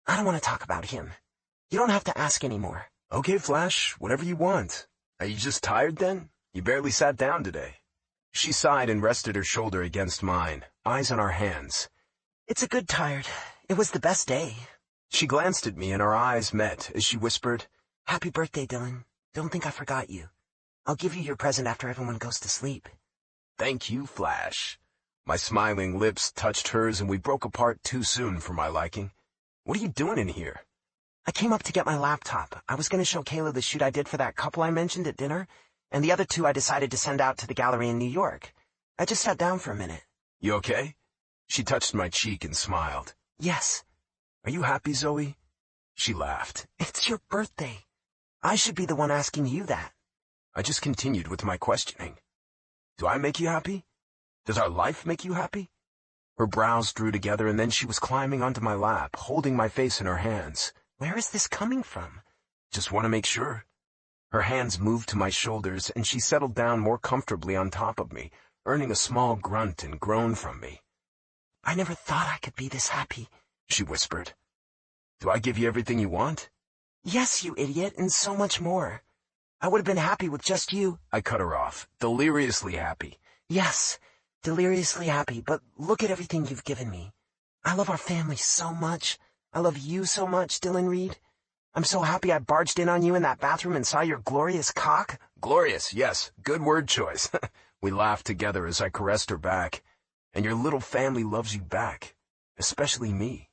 I don't want to talk about him. You don't have to ask anymore. Okay, Flash, whatever you want. Are you just tired, then? You barely sat down today. She sighed and rested her shoulder against mine, eyes on our hands. It's a good tired. It was the best day. She glanced at me and our eyes met as she whispered, Happy birthday, Dylan. Don't think I forgot you. I'll give you your present after everyone goes to sleep. Thank you, Flash. My smiling lips touched hers and we broke apart too soon for my liking. What are you doing in here? I came up to get my laptop. I was going to show Kayla the shoot I did for that couple I mentioned at dinner, and the other 2 I decided to send out to the gallery in New York. I just sat down for a minute. You okay? She touched my cheek and smiled. Yes. Are you happy, Zoe? She laughed. It's your birthday. I should be the one asking you that. I just continued with my questioning. Do I make you happy? Does our life make you happy? Her brows drew together and then she was climbing onto my lap, holding my face in her hands. Where is this coming from? Just want to make sure. Her hands moved to my shoulders, and she settled down more comfortably on top of me, earning a small grunt and groan from me. I never thought I could be this happy, she whispered. Do I give you everything you want? Yes, you idiot, and so much more. I would have been happy with just you. I cut her off, deliriously happy. Yes, deliriously happy, but look at everything you've given me. I love our family so much. I love you so much, Dylan Reed. I'm so happy I barged in on you in that bathroom and saw your glorious cock. Glorious, yes. Good word choice. We laughed together as I caressed her back. and your little family loves you back, especially me.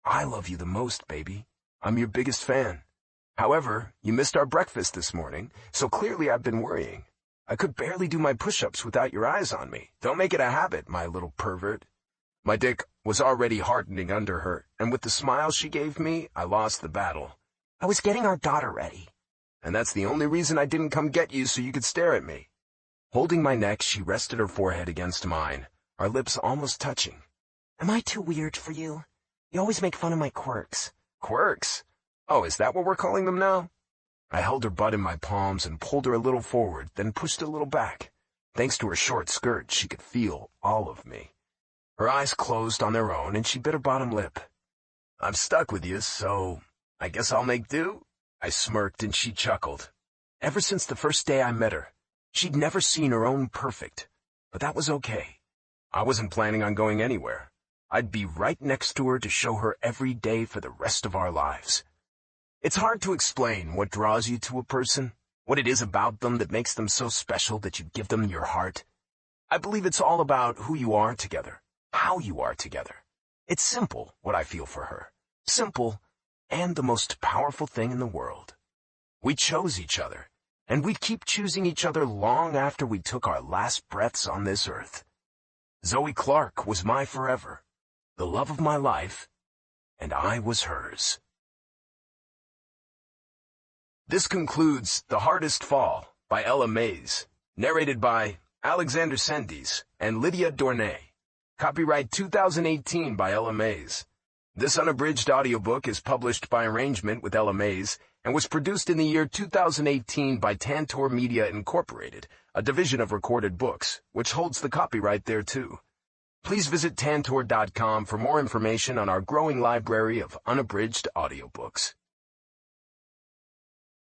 I love you the most, baby. I'm your biggest fan. However, you missed our breakfast this morning, so clearly I've been worrying. I could barely do my push-ups without your eyes on me. Don't make it a habit, my little pervert. My dick was already hardening under her, and with the smile she gave me, I lost the battle. I was getting our daughter ready. And that's the only reason I didn't come get you so you could stare at me. Holding my neck, she rested her forehead against mine, our lips almost touching. Am I too weird for you? You always make fun of my quirks. Quirks? Oh, is that what we're calling them now? I held her butt in my palms and pulled her a little forward, then pushed a little back. Thanks to her short skirt, she could feel all of me. Her eyes closed on their own, and she bit her bottom lip. I'm stuck with you, so I guess I'll make do? I smirked, and she chuckled. Ever since the first day I met her, she'd never seen her own perfect. But that was okay. I wasn't planning on going anywhere. I'd be right next to her to show her every day for the rest of our lives. It's hard to explain what draws you to a person, what it is about them that makes them so special that you give them your heart. I believe it's all about who you are together, how you are together. It's simple, what I feel for her. Simple, and the most powerful thing in the world. We chose each other, and we'd keep choosing each other long after we took our last breaths on this earth. Zoe Clark was my forever, the love of my life, and I was hers. This concludes The Hardest Fall by Ella Maise, narrated by Alexander Sendies and Lydia Dornay. Copyright 2018 by Ella Maise. This unabridged audiobook is published by arrangement with Ella Maise and was produced in the year 2018 by Tantor Media Incorporated, a division of Recorded Books, which holds the copyright thereto. Please visit tantor.com for more information on our growing library of unabridged audiobooks.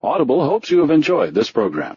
Audible hopes you have enjoyed this program.